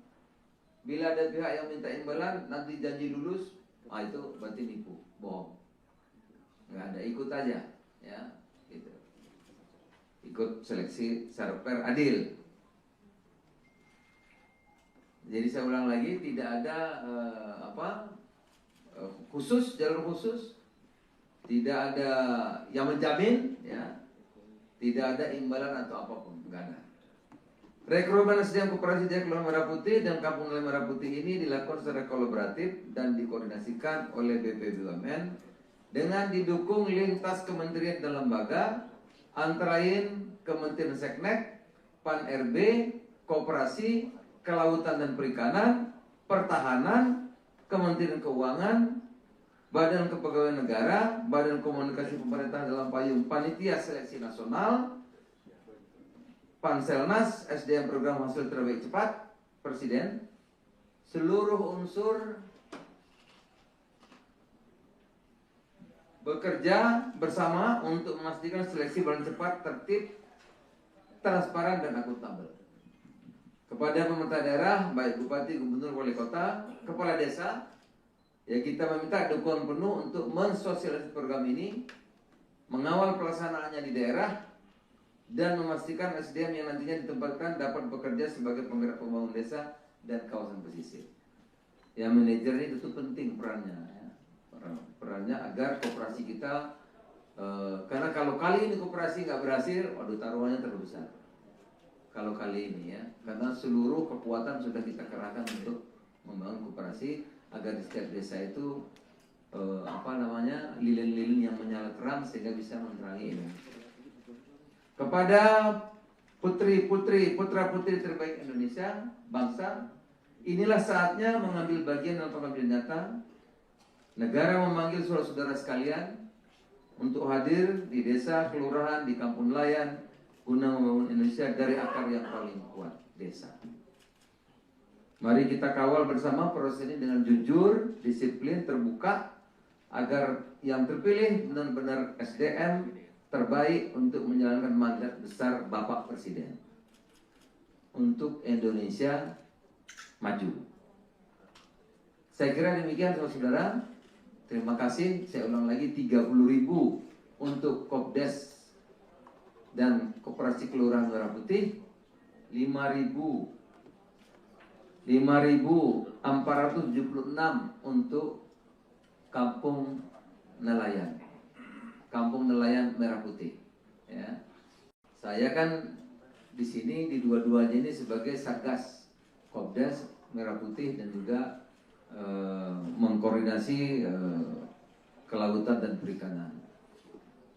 Bila ada pihak yang minta imbalan, nanti janji lulus, itu berarti nipu, bohong. Nggak ada, ikut aja, ya, gitu. Ikut seleksi secara fair, adil. Jadi saya ulang lagi, tidak ada khusus, jalur khusus, tidak ada yang menjamin, ya, tidak ada imbalan atau apapun, nggak ada. Rekrutmen SDM Koperasi Desa Kelurahan Merah Putih dan Kampung Nelayan Merah Putih ini dilakukan secara kolaboratif dan dikoordinasikan oleh BPBUMN dengan didukung lintas kementerian dan lembaga, antara lain Kementerian Seknek, Pan-RB, Koperasi, Kelautan dan Perikanan, Pertahanan, Kementerian Keuangan, Badan Kepegawaian Negara, Badan Komunikasi Pemerintah dalam payung Panitia Seleksi Nasional, Panselnas, SDM Program Hasil Terbaik Cepat, Presiden, seluruh unsur bekerja bersama untuk memastikan seleksi berjalan cepat, tertib, transparan, dan akuntabel. Kepada pemerintah daerah, baik Bupati, Gubernur, Wali Kota, Kepala Desa, ya kita meminta dukungan penuh untuk mensosialisasi program ini, mengawal pelaksanaannya di daerah, dan memastikan SDM yang nantinya ditempatkan dapat bekerja sebagai penggerak pembangunan desa dan kawasan pesisir. Ya, manajer ini tentu penting perannya, ya. Perannya agar koperasi kita, karena kalau kali ini koperasi nggak berhasil, waduh taruhannya terlalu besar. Kalau kali ini ya, karena seluruh kekuatan sudah kita kerahkan untuk membangun koperasi agar di setiap desa itu lilin-lilin yang menyala terang sehingga bisa menerangi ini. Kepada putri-putri, putra-putri terbaik Indonesia, bangsa, inilah saatnya mengambil bagian dalam pengabdian nyata. Negara memanggil saudara-saudara sekalian untuk hadir di desa, kelurahan, di kampung nelayan, guna membangun Indonesia dari akar yang paling kuat, desa. Mari kita kawal bersama proses ini dengan jujur, disiplin, terbuka, agar yang terpilih benar-benar SDM terbaik untuk menjalankan mandat besar Bapak Presiden untuk Indonesia maju. Saya kira demikian saudara-saudara. Terima kasih. Saya ulang lagi 30.000 untuk Kopdes dan Koperasi Kelurahan Merah Putih, 5.476 untuk Kampung Nelayan Merah Putih. Ya. Saya kan di sini di dua-duanya ini sebagai Satgas Kopdes Merah Putih dan juga mengkoordinasi kelautan dan perikanan.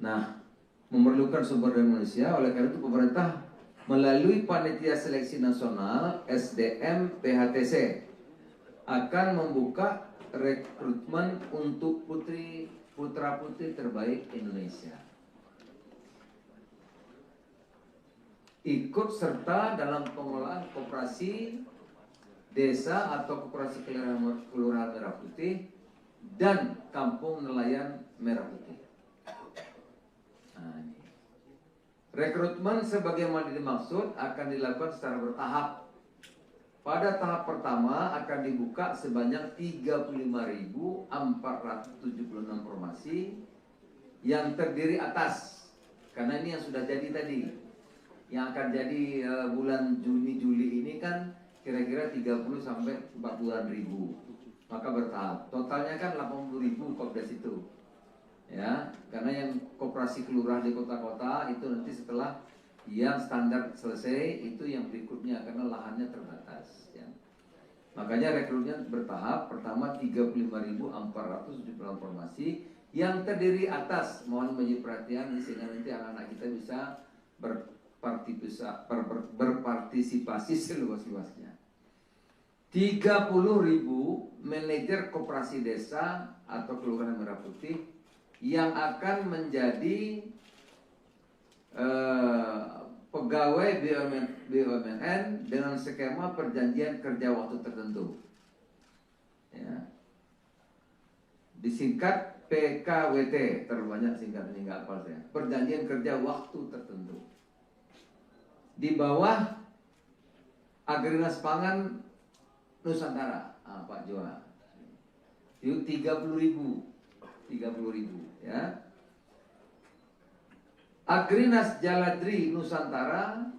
Nah, memerlukan sumber daya manusia, oleh karena itu pemerintah melalui Panitia Seleksi Nasional SDM PHTC akan membuka rekrutmen untuk putra-putri terbaik Indonesia. Ikut serta dalam pengelolaan koperasi desa atau koperasi kelurahan Merah Putih dan Kampung Nelayan Merah Putih. Nah, ini. Rekrutmen sebagaimana dimaksud akan dilakukan secara bertahap. Pada tahap pertama akan dibuka sebanyak 35.476 formasi yang terdiri atas, karena ini yang sudah jadi tadi, yang akan jadi bulan Juni-Juli ini kan kira-kira 30 sampai 40-an ribu. Maka bertahap. Totalnya kan 80.000 Kopdes itu. Ya, karena yang koperasi kelurahan di kota-kota itu nanti setelah yang standar selesai itu yang berikutnya karena lahannya terbatas. Ya. Makanya rekrutnya bertahap. Pertama 35.476 formasi yang terdiri atas, mohon menjadi perhatian sehingga nanti anak-anak kita bisa berpartisipasi seluas-luasnya. 30.000 manajer koperasi desa atau kelurahan Merah Putih yang akan menjadi pegawai BUMN dengan skema perjanjian kerja waktu tertentu. Ya. Disingkat PKWT, terbanyak singkatan ini nggak hafal saya. Perjanjian kerja waktu tertentu. Di bawah Agrinas Pangan Nusantara, Pak Joa. Itu 30.000 ya. Agrinas Jaladri Nusantara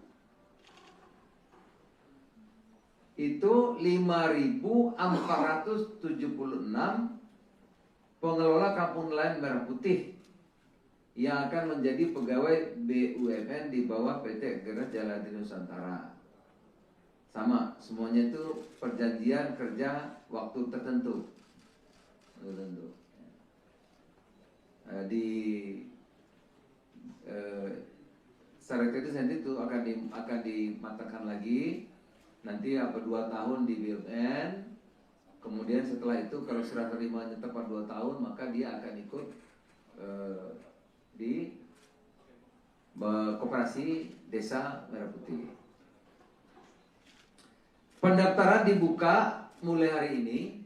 itu 5.476 pengelola Kampung Nelayan Merah Putih yang akan menjadi pegawai BUMN di bawah PT Agrinas Jaladri Nusantara. Sama, semuanya itu perjanjian kerja waktu tertentu. Di syarat itu sendiri itu akan dimatangkan lagi nanti 2 tahun di BUMN, kemudian setelah itu kalau serah terimanya tepat 2 tahun maka dia akan ikut di koperasi desa Merah Putih. Pendaftaran dibuka mulai hari ini,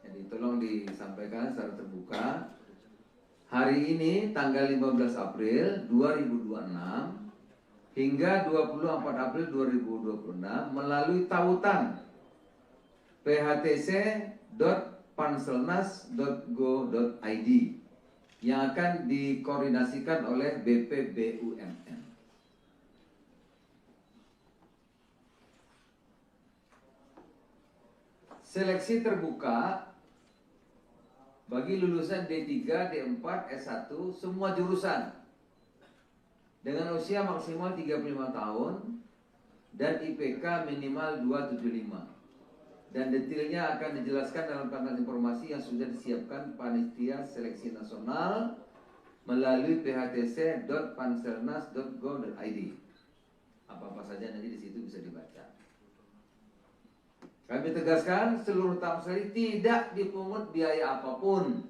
jadi tolong disampaikan secara terbuka. Hari ini tanggal 15 April 2026 hingga 24 April 2026 melalui tautan phtc.panselnas.go.id yang akan dikoordinasikan oleh BPBUMN. Seleksi terbuka bagi lulusan D3, D4, S1 semua jurusan dengan usia maksimal 35 tahun dan IPK minimal 275. Dan detailnya akan dijelaskan dalam panel informasi yang sudah disiapkan Panitia Seleksi Nasional melalui phtc.panselnas.go.id. Apa-apa saja nanti di situ bisa dibaca. Kami tegaskan seluruh tahap sekali tidak dipungut biaya apapun.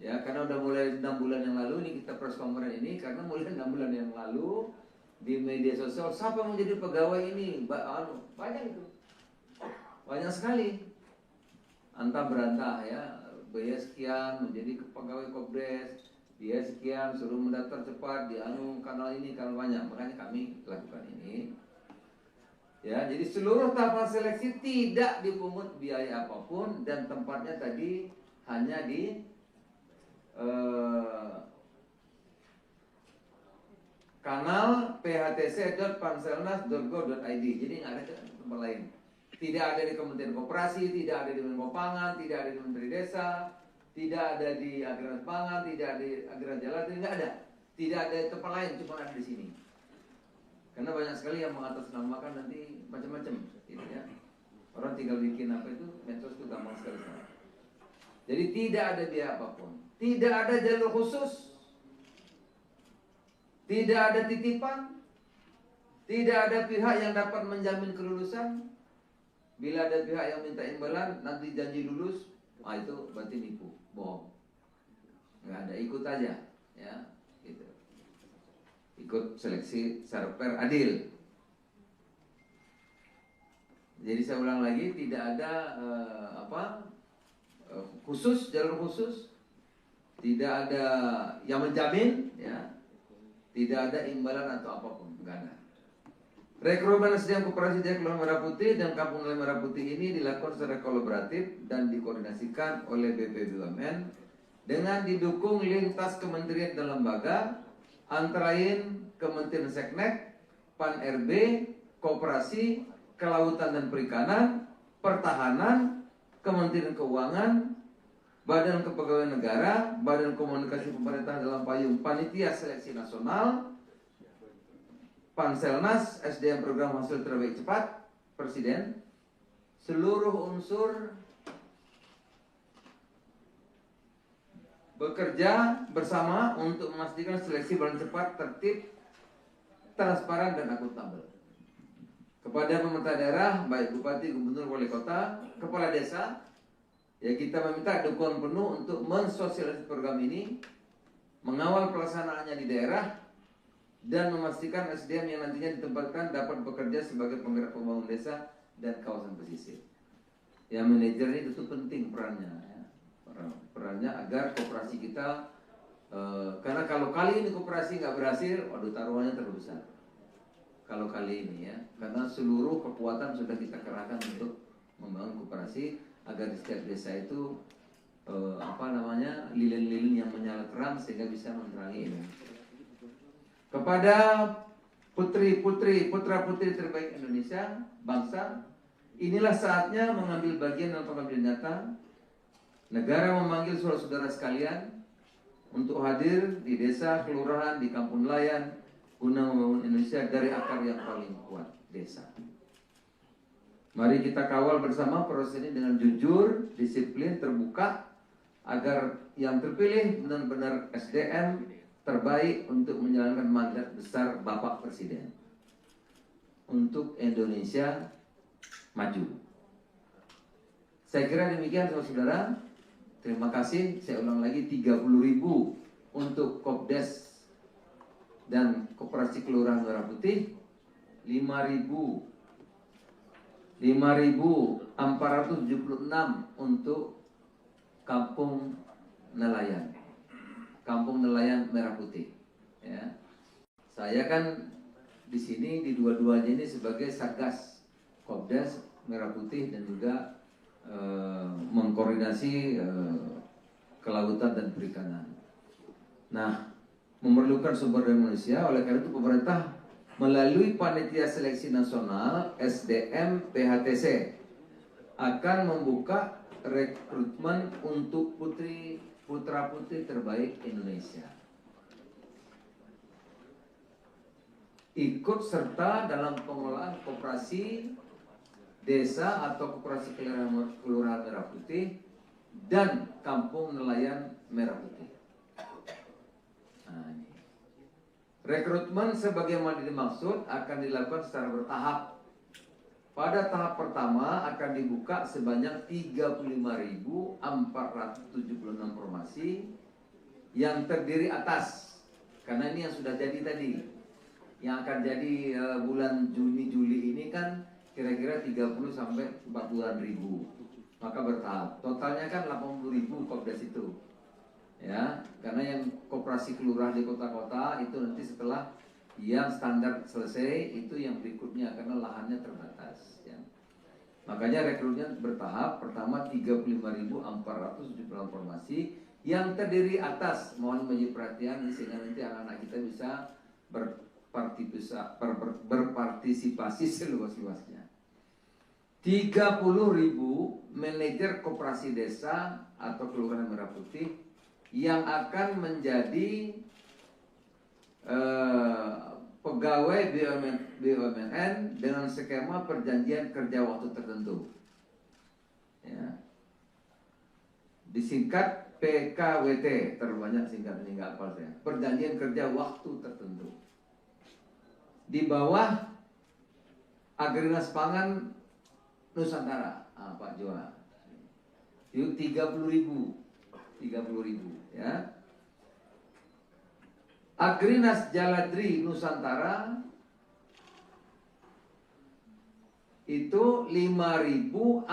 Ya, karena udah mulai 6 bulan yang lalu ini kita press conference ini karena mulai 6 bulan yang lalu di media sosial siapa yang mau jadi pegawai ini? Banyak itu. Banyak sekali. Antah berantah ya, biaya sekian menjadi pegawai Kopdes, biaya sekian suruh mendaftar cepat di kanal ini kanal banyak. Makanya kami lakukan ini. Ya, jadi seluruh tahapan seleksi tidak dipungut biaya apapun dan tempatnya tadi hanya di kanal phtc.panselnas.go.id. Jadi nggak ada tempat lain. Tidak ada di Kementerian Koperasi, tidak ada di Menko Pangan, tidak ada di Menteri Desa, tidak ada di Agraris Pangan, tidak ada di Agraris Jalan, tidak ada. Tidak ada di tempat lain, cuma ada di sini. Karena banyak sekali yang mengatasnamakan nanti macam-macam, gitu ya. Orang tinggal bikin apa itu, medsos itu gampang sekali sekarang. Jadi tidak ada biaya apapun, tidak ada jalur khusus, tidak ada titipan, tidak ada pihak yang dapat menjamin kelulusan. Bila ada pihak yang minta imbalan, nanti janji lulus, itu berarti nipu, bohong. Nggak ada, ikut aja, ya, gitu. Ikut seleksi secara fair, adil. Jadi saya ulang lagi, tidak ada khusus, jalur khusus, tidak ada yang menjamin, ya, tidak ada imbalan atau apapun, nggak ada. Rekrutmen SDM Koperasi Jaya Kelurahan Merah Putih dan Kampung Nelayan Merah Putih ini dilakukan secara kolaboratif dan dikoordinasikan oleh BPBUMN dengan didukung lintas kementerian dan lembaga, antara lain Kementerian Seknek, Pan-RB, Koperasi, Kelautan dan Perikanan, Pertahanan, Kementerian Keuangan, Badan Kepegawaian Negara, Badan Komunikasi Pemerintah dalam payung Panitia Seleksi Nasional, Panselnas, SDM Program Hasil Terbaik Cepat, Presiden, seluruh unsur bekerja bersama untuk memastikan seleksi berjalan cepat, tertib, transparan, dan akuntabel. Kepada pemerintah daerah, baik Bupati, Gubernur, Wali Kota, Kepala Desa, ya kita meminta dukungan penuh untuk mensosialisasi program ini, mengawal pelaksanaannya di daerah, dan memastikan SDM yang nantinya ditempatkan dapat bekerja sebagai penggerak pembangunan desa dan kawasan pesisir. Ya, manajer ini tentu penting perannya, ya. Perannya agar koperasi kita, karena kalau kali ini koperasi nggak berhasil, waduh taruhannya terlalu besar. Kalau kali ini ya, karena seluruh kekuatan sudah kita kerahkan untuk membangun koperasi agar di setiap desa itu lilin-lilin yang menyala terang sehingga bisa menerangi Indonesia. Kepada putra-putri terbaik Indonesia, bangsa, inilah saatnya mengambil bagian dalam pengambilan data. Negara memanggil saudara-saudara sekalian untuk hadir di desa, kelurahan, di kampung nelayan, guna membangun Indonesia dari akar yang paling kuat, desa. Mari kita kawal bersama proses ini dengan jujur, disiplin, terbuka, agar yang terpilih benar-benar SDM terbaik untuk menjalankan mandat besar Bapak Presiden untuk Indonesia maju. Saya kira demikian saudara-saudara. Terima kasih. Saya ulang lagi, 30.000 untuk Kopdes dan Koperasi Kelurahan Merah Putih, 5.476 untuk Kampung Nelayan. Kampung Nelayan Merah Putih. Ya. Saya kan di sini di dua-duanya ini sebagai Satgas Kopdes Merah Putih dan juga mengkoordinasi kelautan dan perikanan. Nah, memerlukan sumber daya manusia, oleh karena itu pemerintah melalui Panitia Seleksi Nasional SDM PHTC akan membuka rekrutmen untuk putra-putri terbaik Indonesia. Ikut serta dalam pengelolaan koperasi desa atau koperasi kelurahan Merah Putih dan kampung nelayan Merah Putih. Nah, ini. Rekrutmen sebagaimana dimaksud akan dilakukan secara bertahap. Pada tahap pertama akan dibuka sebanyak 35.476 formasi yang terdiri atas, karena ini yang sudah jadi tadi, yang akan jadi bulan Juni-Juli ini kan kira-kira 30 sampai 40-an ribu, maka bertahap. Totalnya kan 80.000 Kopdes itu, ya, karena yang koperasi kelurahan di kota-kota itu nanti setelah Yang standar selesai itu yang berikutnya karena lahannya terbatas ya. Makanya rekrutnya bertahap. Pertama 35.470 formasi yang terdiri atas, mohon menjadi perhatian sehingga nanti anak-anak kita bisa berpartisipasi seluas-luasnya. 30.000 manajer koperasi desa atau kelurahan Merah Putih yang akan menjadi pegawai BUMN dengan skema perjanjian kerja waktu tertentu. Ya. Disingkat PKWT, terbanyak singkatnya nggak hafal saya. Perjanjian kerja waktu tertentu. Di bawah Agrinas Pangan Nusantara, Pak Joa. Itu 30.000 ya. Agrinas Jaladri Nusantara itu 5.476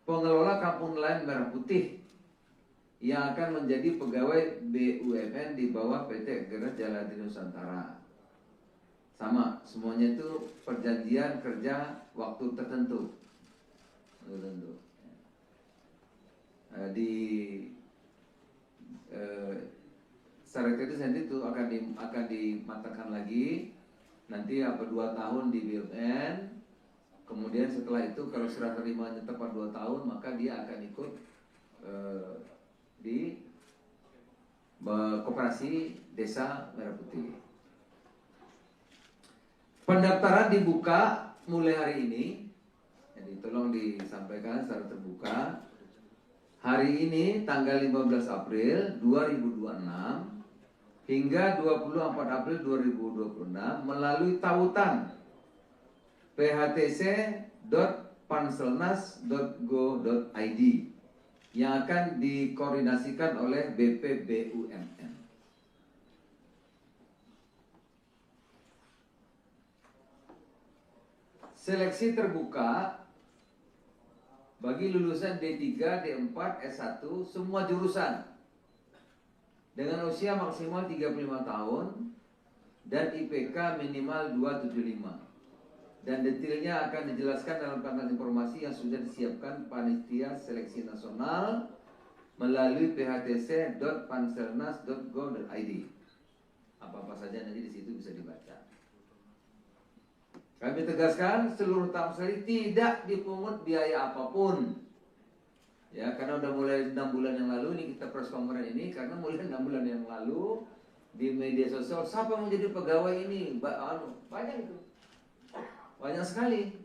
pengelola kampung nelayan Merah Putih yang akan menjadi pegawai BUMN di bawah PT Agrinas Jaladri Nusantara. Sama, semuanya itu perjanjian kerja waktu tertentu. Di secara teknis nanti itu akan dimatangkan lagi. Nanti 2 tahun di BUMN. Kemudian setelah itu kalau serah terimanya tepat 2 tahun, maka dia akan ikut di koperasi desa Merah Putih. Pendaftaran dibuka mulai hari ini. Jadi tolong disampaikan secara terbuka. Hari ini tanggal 15 April 2026 hingga 24 April 2026 melalui tautan phtc.panselnas.go.id yang akan dikoordinasikan oleh BPBUMN. Seleksi terbuka bagi lulusan D3, D4, S1 semua jurusan dengan usia maksimal 35 tahun dan IPK minimal 275. Dan detailnya akan dijelaskan dalam panel informasi yang sudah disiapkan Panitia Seleksi Nasional melalui phtc.panselnas.go.id. Apa-apa saja nanti di situ bisa dibaca. Kami tegaskan seluruh tahap sekali tidak dipungut biaya apapun. Ya, karena udah mulai 6 bulan yang lalu ini kita press conference ini karena mulai 6 bulan yang lalu di media sosial siapa yang mau jadi pegawai ini? Banyak itu. Banyak sekali.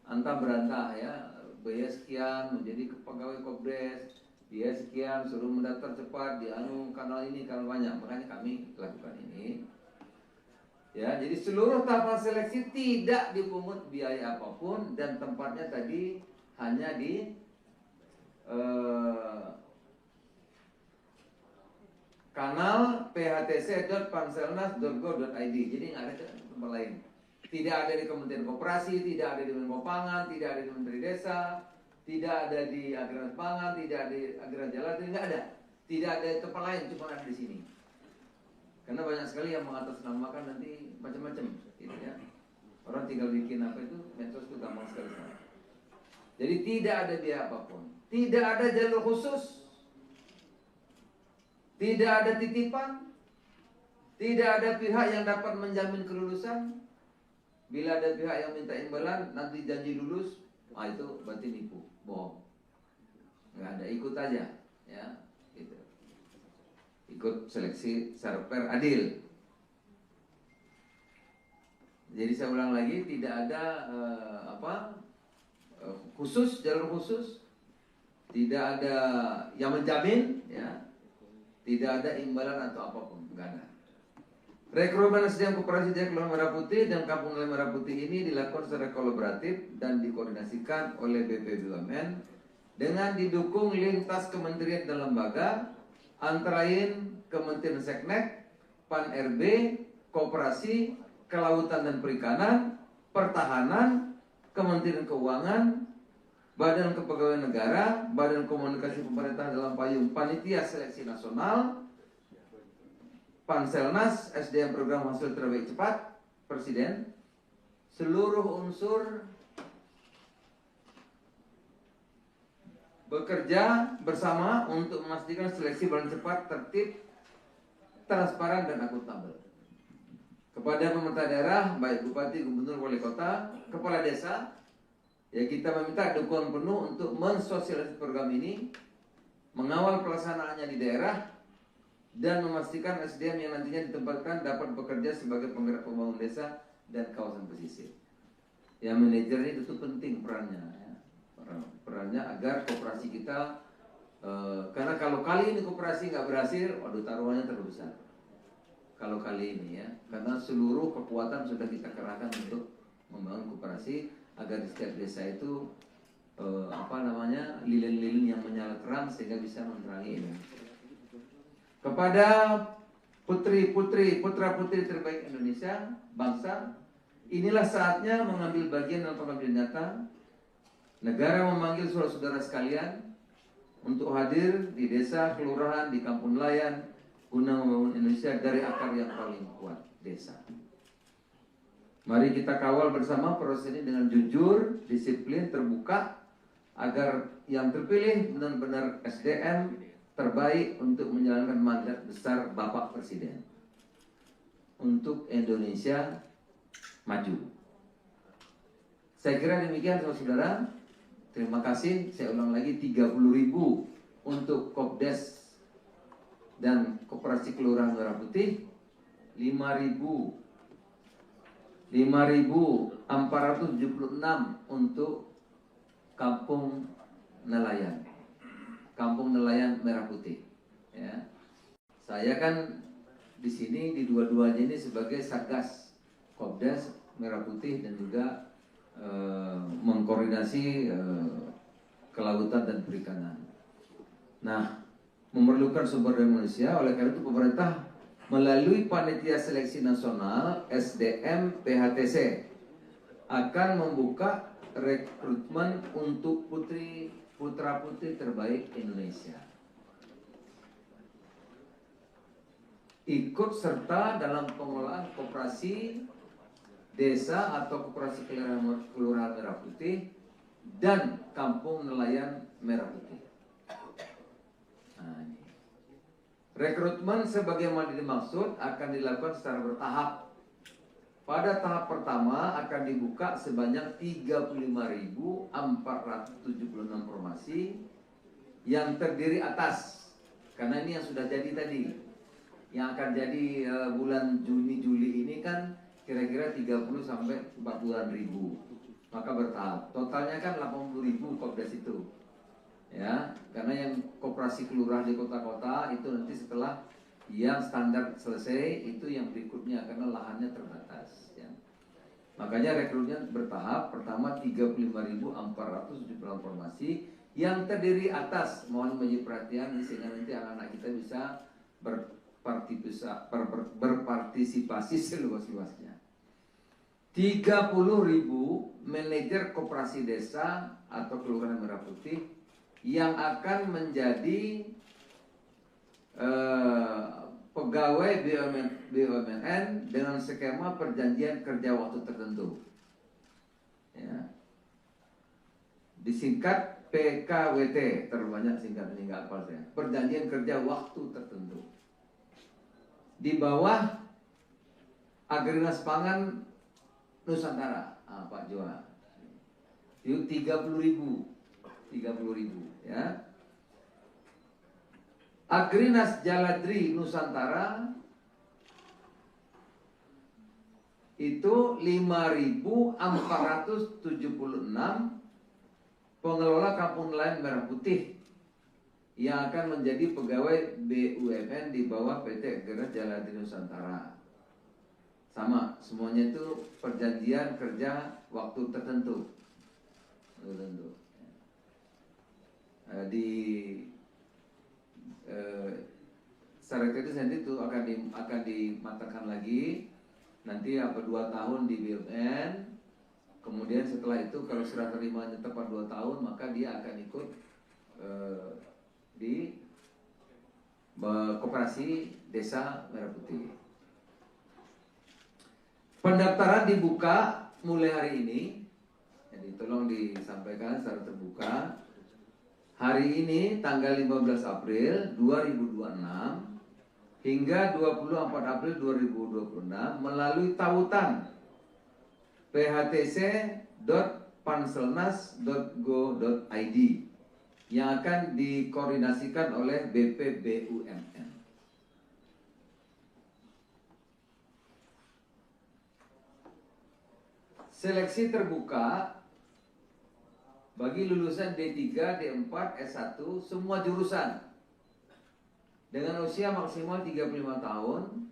Antah berantah ya, biaya sekian menjadi pegawai Kopdes, biaya sekian suruh mendaftar cepat di kanal ini kanal banyak. Makanya kami lakukan ini. Ya, jadi seluruh tahapan seleksi tidak dipungut biaya apapun dan tempatnya tadi hanya di kanal phtc.panselnas.go.id. Jadi nggak ada tempat lain. Tidak ada di Kementerian Koperasi, tidak ada di Menko Pangan, tidak ada di Menteri Desa, tidak ada di Agrinas Pangan, tidak ada di Agrinas Jaladri, nggak ada. Tidak ada di tempat lain, cuma ada di sini. Karena banyak sekali yang mengatasnamakan nanti macam-macam, gitu ya. Orang tinggal bikin apa itu, medsos itu gampang sekali. Jadi tidak ada biaya apapun, tidak ada jalur khusus, tidak ada titipan, tidak ada pihak yang dapat menjamin kelulusan. Bila ada pihak yang minta imbalan, nanti janji lulus, itu berarti nipu, bohong. Nggak ada, ikut aja, ya. Gitu. Ikut seleksi secara fair adil. Jadi saya ulang lagi, tidak ada khusus, jalur khusus, tidak ada yang menjamin, ya, tidak ada imbalan atau apapun, nggak ada. Rekrutmen SDM Koperasi Desa Kelurahan Merah Putih dan Kampung Nelayan Merah Putih ini dilakukan secara kolaboratif dan dikoordinasikan oleh BPBUMN dengan didukung lintas kementerian dan lembaga antara lain Kementerian Seknek, Pan-RB, Koperasi, Kelautan dan Perikanan, Pertahanan, Kementerian Keuangan, Badan Kepegawaian Negara, Badan Komunikasi Pemerintah dalam payung Panitia Seleksi Nasional, Panselnas, SDM program hasil terbaik cepat, Presiden, seluruh unsur bekerja bersama untuk memastikan seleksi berjalan cepat, tertib, transparan, dan akuntabel. Kepada pemerintah daerah, baik bupati, gubernur, wali kota, kepala desa, ya kita meminta dukungan penuh untuk mensosialisasi program ini, mengawal pelaksanaannya di daerah, dan memastikan SDM yang nantinya ditempatkan dapat bekerja sebagai penggerak pembangunan desa dan kawasan pesisir. Ya, manajer ini tentu penting perannya, ya. Perannya agar koperasi kita, karena kalau kali ini koperasi nggak berhasil, waduh taruhannya terlalu besar. Kalau kali ini ya, karena seluruh kekuatan sudah kita kerahkan untuk membangun koperasi agar di setiap desa itu lilin-lilin yang menyala terang sehingga bisa menerangi ini. Kepada putra-putri terbaik Indonesia, bangsa, inilah saatnya mengambil bagian dalam pengabdian nyata. Negara memanggil saudara-saudara sekalian untuk hadir di desa, kelurahan, di kampung nelayan guna membangun Indonesia dari akar yang paling kuat, desa. Mari kita kawal bersama proses ini dengan jujur, disiplin, terbuka, agar yang terpilih benar-benar SDM terbaik untuk menjalankan mandat besar Bapak Presiden untuk Indonesia maju. Saya kira demikian saudara-saudara. Terima kasih. Saya ulang lagi, 30.000 untuk Kopdes dan Koperasi Kelurahan Merah Putih, 5.476 untuk Kampung Nelayan Merah Putih. Ya. Saya kan di sini di dua-duanya ini sebagai Satgas Kopdes Merah Putih dan juga mengkoordinasi kelautan dan perikanan. Nah, memerlukan sumber daya manusia, oleh karena itu pemerintah melalui Panitia Seleksi Nasional SDM PHTC akan membuka rekrutmen untuk putra-putri terbaik Indonesia. Ikut serta dalam pengelolaan koperasi desa atau koperasi kelurahan Merah Putih dan kampung nelayan Merah Putih. Nah, ini. Rekrutmen sebagaimana dimaksud akan dilakukan secara bertahap. Pada tahap pertama akan dibuka sebanyak 35.476 formasi yang terdiri atas, karena ini yang sudah jadi tadi, yang akan jadi bulan Juni-Juli ini kan kira-kira 30 sampai 40-an ribu. Maka bertahap. Totalnya kan 80.000 Kopdes itu. Ya, karena yang koperasi kelurahan di kota-kota itu nanti setelah yang standar selesai itu yang berikutnya karena lahannya terbatas, ya. Makanya rekrutnya bertahap. Pertama 35.476 formasi yang terdiri atas, mohon menjadi perhatian sehingga nanti anak-anak kita bisa berpartisipasi seluas-luasnya. 30.000 manajer koperasi desa atau kelurahan Merah Putih yang akan menjadi pegawai BUMN dengan skema perjanjian kerja waktu tertentu, ya. Disingkat PKWT, terlalu banyak singkatan ini nggak hafal saya. Perjanjian kerja waktu tertentu di bawah Agrinas Pangan Nusantara, Pak Joa. Itu 30.000, ya. Agrinas Jaladri Nusantara itu 5.476 pengelola kampung nelayan Merah Putih yang akan menjadi pegawai BUMN di bawah PT Agrinas Jaladri Nusantara. Sama, semuanya itu perjanjian kerja waktu tertentu. Di syarat itu nanti itu akan dimatangkan lagi. Nanti 2 tahun di BUMN. Kemudian setelah itu kalau serah terimanya tepat 2 tahun, maka dia akan ikut di koperasi Desa Merah Putih. Pendaftaran dibuka mulai hari ini, jadi tolong disampaikan secara terbuka. Hari ini tanggal 15 April 2026 hingga 24 April 2026 melalui tautan phtc.panselnas.go.id yang akan dikoordinasikan oleh BPBUMN. Seleksi terbuka bagi lulusan D3, D4, S1 semua jurusan dengan usia maksimal 35 tahun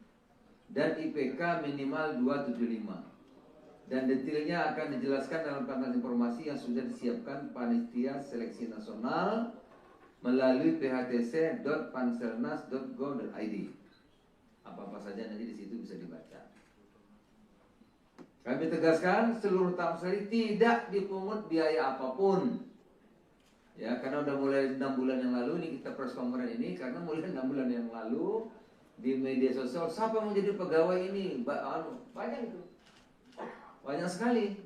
dan IPK minimal 275. Dan detailnya akan dijelaskan dalam kanal informasi yang sudah disiapkan Panitia Seleksi Nasional melalui phtc.panselnas.go.id. Apa-apa saja nanti di situ bisa dibaca. Kami tegaskan seluruh tamu-sari tidak dipungut biaya apapun. Ya, karena udah mulai 6 bulan yang lalu ini kita press conference ini, karena mulai 6 bulan yang lalu di media sosial siapa yang mau jadi pegawai ini? Banyak itu. Banyak sekali.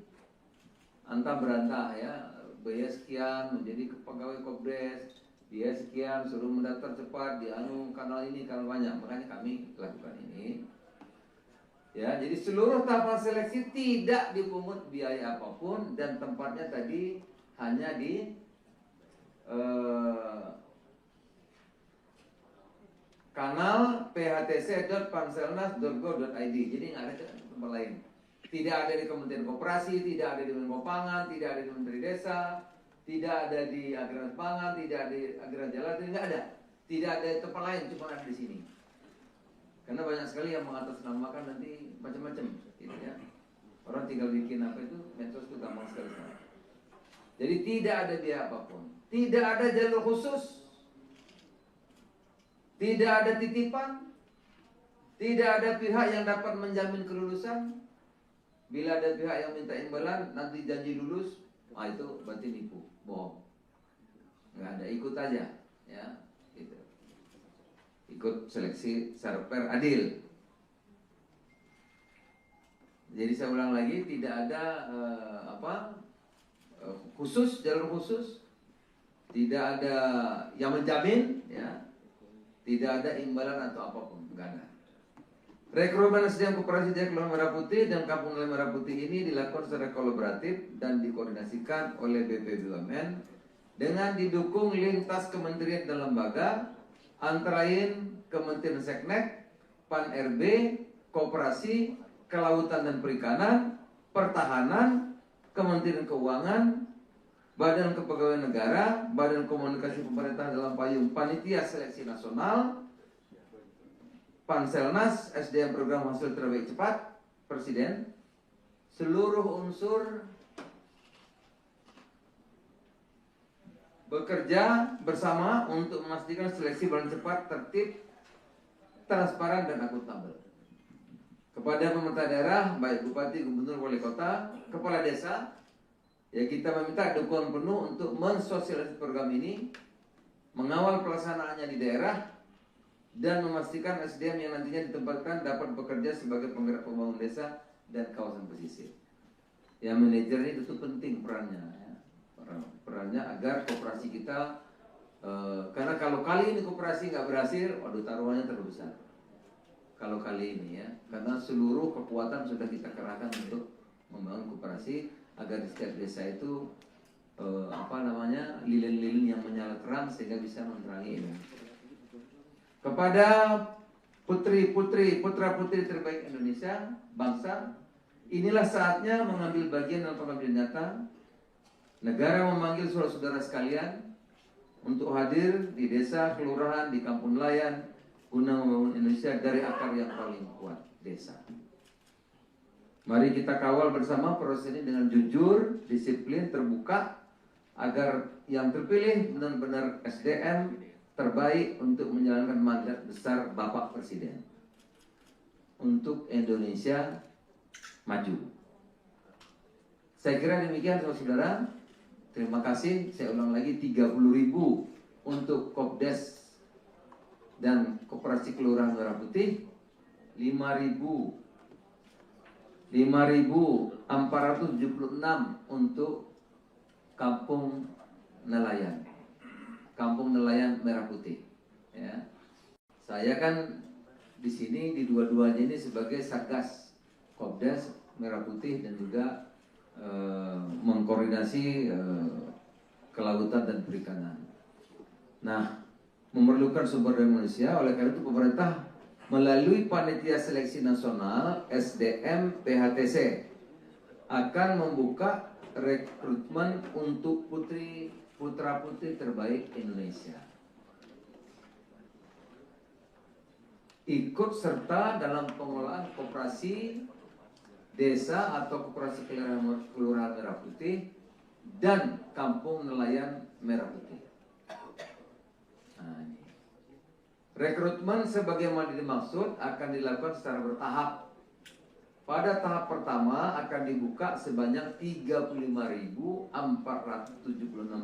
Antah berantah ya, biaya sekian menjadi pegawai Kopdes, biaya sekian suruh mendaftar cepat di kanal ini, kanal banyak. Makanya kami lakukan ini. Ya, jadi seluruh tahapan seleksi tidak dipungut biaya apapun dan tempatnya tadi hanya di kanal phtc.panselnas.go.id. Jadi nggak ada tempat lain. Tidak ada di Kementerian Koperasi, tidak ada di Menko Pangan, tidak ada di Menteri Desa, tidak ada di Agrarian Pangan, tidak ada di Agrarian Jalan, nggak ada. Tidak ada tempat lain, cuma ada di sini. Karena banyak sekali yang mengatasnamakan nanti macam-macam, gitu ya. Orang tinggal bikin apa itu, medsos itu gampang sekali. Jadi tidak ada biaya apapun, tidak ada jalur khusus, tidak ada titipan, tidak ada pihak yang dapat menjamin kelulusan. Bila ada pihak yang minta imbalan, nanti janji lulus, itu berarti nipu, bohong. Nggak ada, ikut aja, ya. Gitu. Ikut seleksi secara fair, adil. Jadi saya ulang lagi, tidak ada khusus, jalur khusus, tidak ada yang menjamin, ya, tidak ada imbalan atau apapun, enggak ada. Rekrutmen SDM Koperasi Jaya Kelurahan Merah Putih dan Kampung Nelayan Merah Putih ini dilakukan secara kolaboratif dan dikoordinasikan oleh BPBUMN dengan didukung lintas kementerian dan lembaga, antara lain Kementerian Seknek, Pan-RB, Koperasi, Kelautan dan Perikanan, Pertahanan, Kementerian Keuangan, Badan Kepegawaian Negara, Badan Komunikasi Pemerintah dalam payung Panitia Seleksi Nasional, Panselnas, SDM Program Hasil Terbaik Cepat, Presiden, seluruh unsur bekerja bersama untuk memastikan seleksi berjalan cepat, tertib, transparan, dan akuntabel. Kepada pemerintah daerah, baik bupati, gubernur, wali kota, kepala desa, ya kita meminta dukungan penuh untuk mensosialisasi program ini, mengawal pelaksanaannya di daerah, dan memastikan SDM yang nantinya ditempatkan dapat bekerja sebagai penggerak pembangunan desa dan kawasan pesisir. Ya, manajer ini itu penting perannya, ya. Perannya agar koperasi kita, karena kalau kali ini koperasi nggak berhasil, waduh taruhannya terlalu besar. Kalau kali ini ya, karena seluruh kekuatan sudah kita kerahkan untuk membangun koperasi agar di setiap desa itu lilin-lilin yang menyala terang sehingga bisa menerangi ini. Kepada putra-putri terbaik Indonesia, bangsa, inilah saatnya mengambil bagian dalam pengambilan nyata. Negara memanggil saudara-saudara sekalian untuk hadir di desa, kelurahan, di kampung nelayan, guna membangun Indonesia dari akar yang paling kuat, desa. Mari kita kawal bersama proses ini dengan jujur, disiplin, terbuka, agar yang terpilih benar-benar SDM terbaik untuk menjalankan mandat besar Bapak Presiden untuk Indonesia maju. Saya kira demikian saudara-saudara. Terima kasih. Saya ulang lagi, 30.000 untuk Kopdes dan Koperasi Kelurahan Merah Putih 5.476 untuk Kampung Nelayan Merah Putih. Ya. Saya kan di sini di dua-duanya ini sebagai Satgas Kopdes Merah Putih dan juga mengkoordinasi kelautan dan perikanan. Nah, memerlukan sumber daya manusia, oleh karena itu pemerintah melalui Panitia Seleksi Nasional SDM PHTC akan membuka rekrutmen untuk putra-putri terbaik Indonesia. Ikut serta dalam pengelolaan koperasi desa atau Koperasi Kelurahan Merah Putih dan Kampung Nelayan Merah Putih. Nah, ini. Rekrutmen sebagaimana dimaksud akan dilakukan secara bertahap. Pada tahap pertama akan dibuka sebanyak 35.476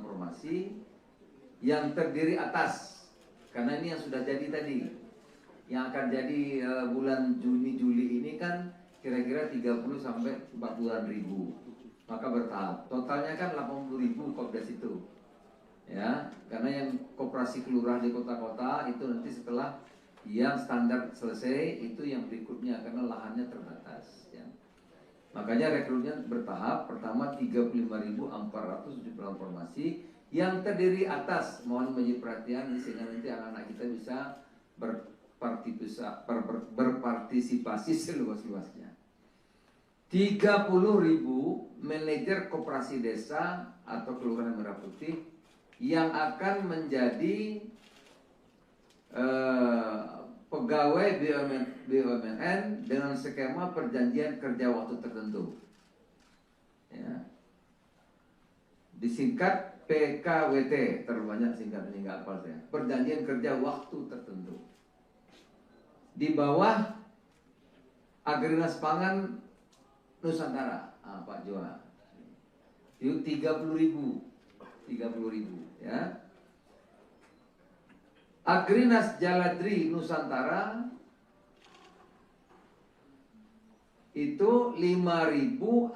formasi yang terdiri atas, karena ini yang sudah jadi tadi, yang akan jadi bulan Juni-Juli ini kan kira-kira 30 sampai 40-an ribu. Maka bertahap. Totalnya kan 80.000 Kopdes itu. Ya, karena yang koperasi kelurahan di kota-kota itu nanti setelah yang standar selesai itu yang berikutnya karena lahannya terbatas ya. Makanya rekrutnya bertahap. Pertama 35.476 formasi yang terdiri atas, mohon menjadi perhatian sehingga nanti anak-anak kita bisa berpartisipasi seluas-luasnya. 30.000 manajer koperasi desa atau kelurahan Merah Putih yang akan menjadi pegawai BUMN dengan skema perjanjian kerja waktu tertentu. Ya. Disingkat PKWT, terlalu banyak singkat ini nggak hafal saya. Perjanjian kerja waktu tertentu. Di bawah Agrinas Pangan Nusantara, Pak Joa. Itu 30.000 ya. Agrinas Jaladri Nusantara itu 5.476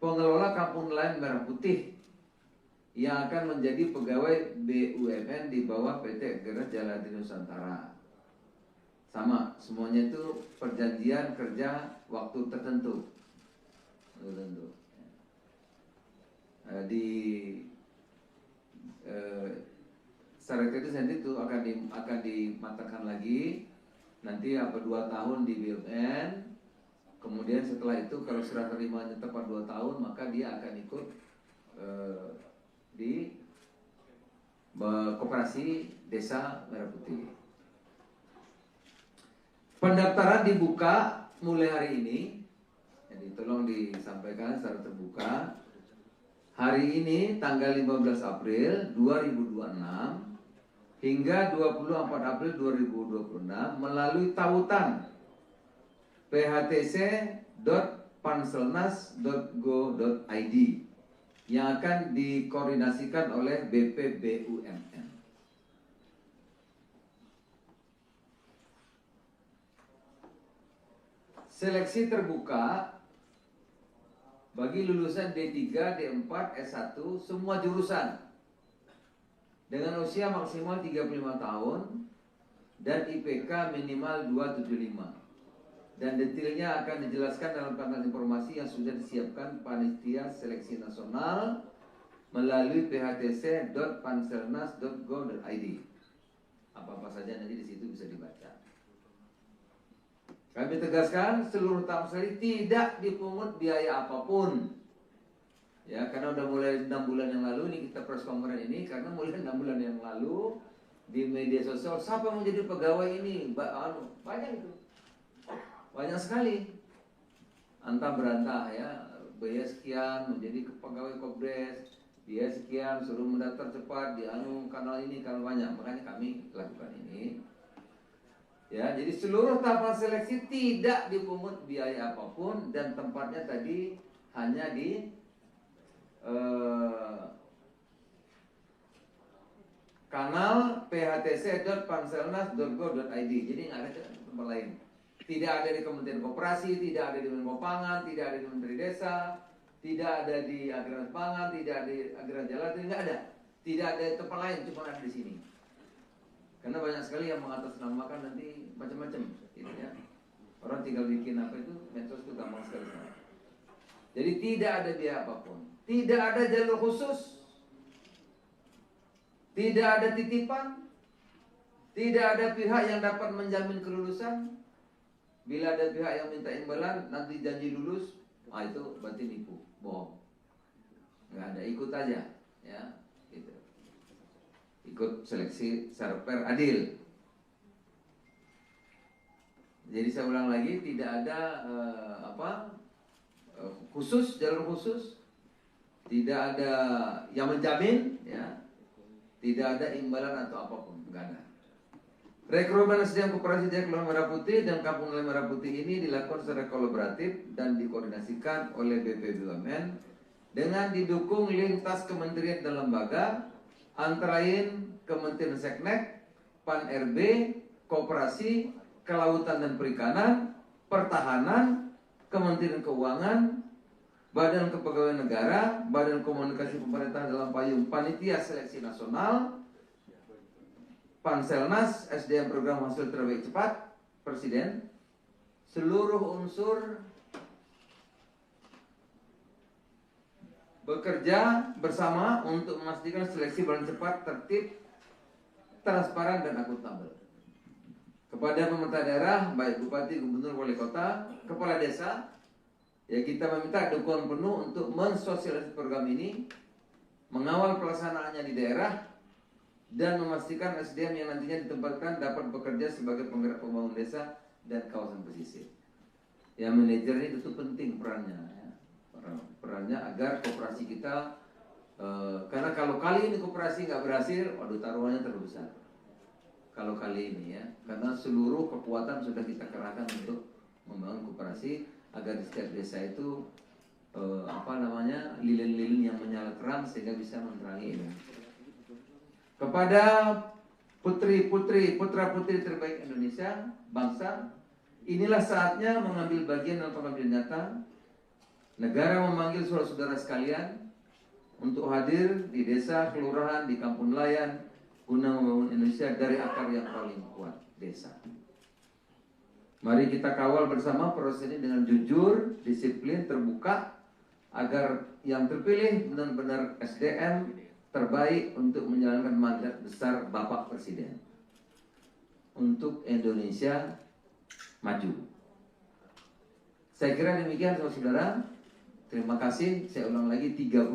pengelola Kampung Nelayan Merah Putih yang akan menjadi pegawai BUMN di bawah PT Agrinas Jaladri Nusantara. Sama, semuanya itu perjanjian kerja waktu tertentu. Secara teknis nanti itu akan dimatangkan lagi. Nanti 2 tahun di BUMN. Kemudian setelah itu kalau serah terimanya tepat 2 tahun, maka dia akan ikut di Koperasi Desa Merah Putih. Pendaftaran dibuka mulai hari ini. Jadi tolong disampaikan secara terbuka. Hari ini tanggal 15 April 2026 hingga 24 April 2026 melalui tautan phtc.panselnas.go.id yang akan dikoordinasikan oleh BPBUMN. Seleksi terbuka bagi lulusan D3, D4, S1 semua jurusan dengan usia maksimal 35 tahun dan IPK minimal 275. Dan detailnya akan dijelaskan dalam kanal informasi yang sudah disiapkan Panitia Seleksi Nasional melalui phtc.panselnas.go.id. Apa-apa saja nanti di situ bisa dibaca. Kami tegaskan seluruh tahap seleksi tidak dipungut biaya apapun. Ya, karena udah mulai 6 bulan yang lalu ini kita press conference ini karena mulai 6 bulan yang lalu di media sosial siapa yang menjadi pegawai ini banyak itu. Banyak sekali. Antah berantah ya, biaya sekian menjadi pegawai Kopdes, biaya sekian suruh mendaftar cepat di kanal ini kanal banyak. Makanya kami lakukan ini. Ya, jadi seluruh tahapan seleksi tidak dipungut biaya apapun dan tempatnya tadi hanya kanal phtc.panselnas.go.id. Jadi nggak ada tempat lain. Tidak ada di Kementerian Koperasi, tidak ada di Menko Pangan, tidak ada di Menteri Desa, tidak ada di Agrarian Pangan, tidak ada di Agrarian Jalan, nggak ada. Tidak ada tempat lain, cuma ada di sini. Karena banyak sekali yang mengatasnamakan nanti macam-macam, gitu ya. Orang tinggal bikin apa itu, medsos itu gampang sekali. Jadi tidak ada biaya apapun, tidak ada jalur khusus, tidak ada titipan, tidak ada pihak yang dapat menjamin kelulusan. Bila ada pihak yang minta imbalan, nanti janji lulus, itu berarti nipu, bohong. Nggak ada, ikut aja, ya, gitu. Ikut seleksi sarper adil. Jadi saya ulang lagi, tidak ada khusus, jalur khusus, tidak ada yang menjamin, ya, tidak ada imbalan atau apapun, nggak ada. Rekrutmen SDM Koperasi Jaya Kelurahan Merah Putih dan Kampung Nelayan Merah Putih ini dilakukan secara kolaboratif dan dikoordinasikan oleh BP BUMN dengan didukung lintas kementerian dan lembaga, antara lain Kementerian Seknek, Pan RB, Koperasi, Kelautan dan Perikanan, Pertahanan, Kementerian Keuangan, Badan Kepegawaian Negara, Badan Komunikasi Pemerintah dalam payung Panitia Seleksi Nasional, Panselnas, SDM Program Hasil Terbaik Cepat, Presiden, seluruh unsur bekerja bersama untuk memastikan seleksi berjalan cepat, tertib, transparan, dan akuntabel. Kepada pemerintah daerah, baik Bupati, Gubernur, Wali Kota, Kepala Desa, ya kita meminta dukungan penuh untuk mensosialisasi program ini, mengawal pelaksanaannya di daerah, dan memastikan SDM yang nantinya ditempatkan dapat bekerja sebagai penggerak pembangunan desa dan kawasan pesisir. Ya, manajer ini itu penting perannya, ya. Perannya agar koperasi kita, karena kalau kali ini koperasi nggak berhasil, waduh taruhannya terlalu besar. Kalau kali ini ya, karena seluruh kekuatan sudah kita kerahkan untuk membangun koperasi agar di setiap desa itu lilin-lilin yang menyala terang sehingga bisa menerangi ini. Kepada putra-putri terbaik Indonesia, bangsa, inilah saatnya mengambil bagian dalam pengambilan nyata. Negara memanggil saudara-saudara sekalian untuk hadir di desa, kelurahan, di kampung nelayan, guna membangun Indonesia dari akar yang paling kuat, desa. Mari kita kawal bersama proses ini dengan jujur, disiplin, terbuka, agar yang terpilih benar-benar SDM terbaik untuk menjalankan mandat besar Bapak Presiden untuk Indonesia maju. Saya kira demikian saudara-saudara. Terima kasih. Saya ulang lagi 30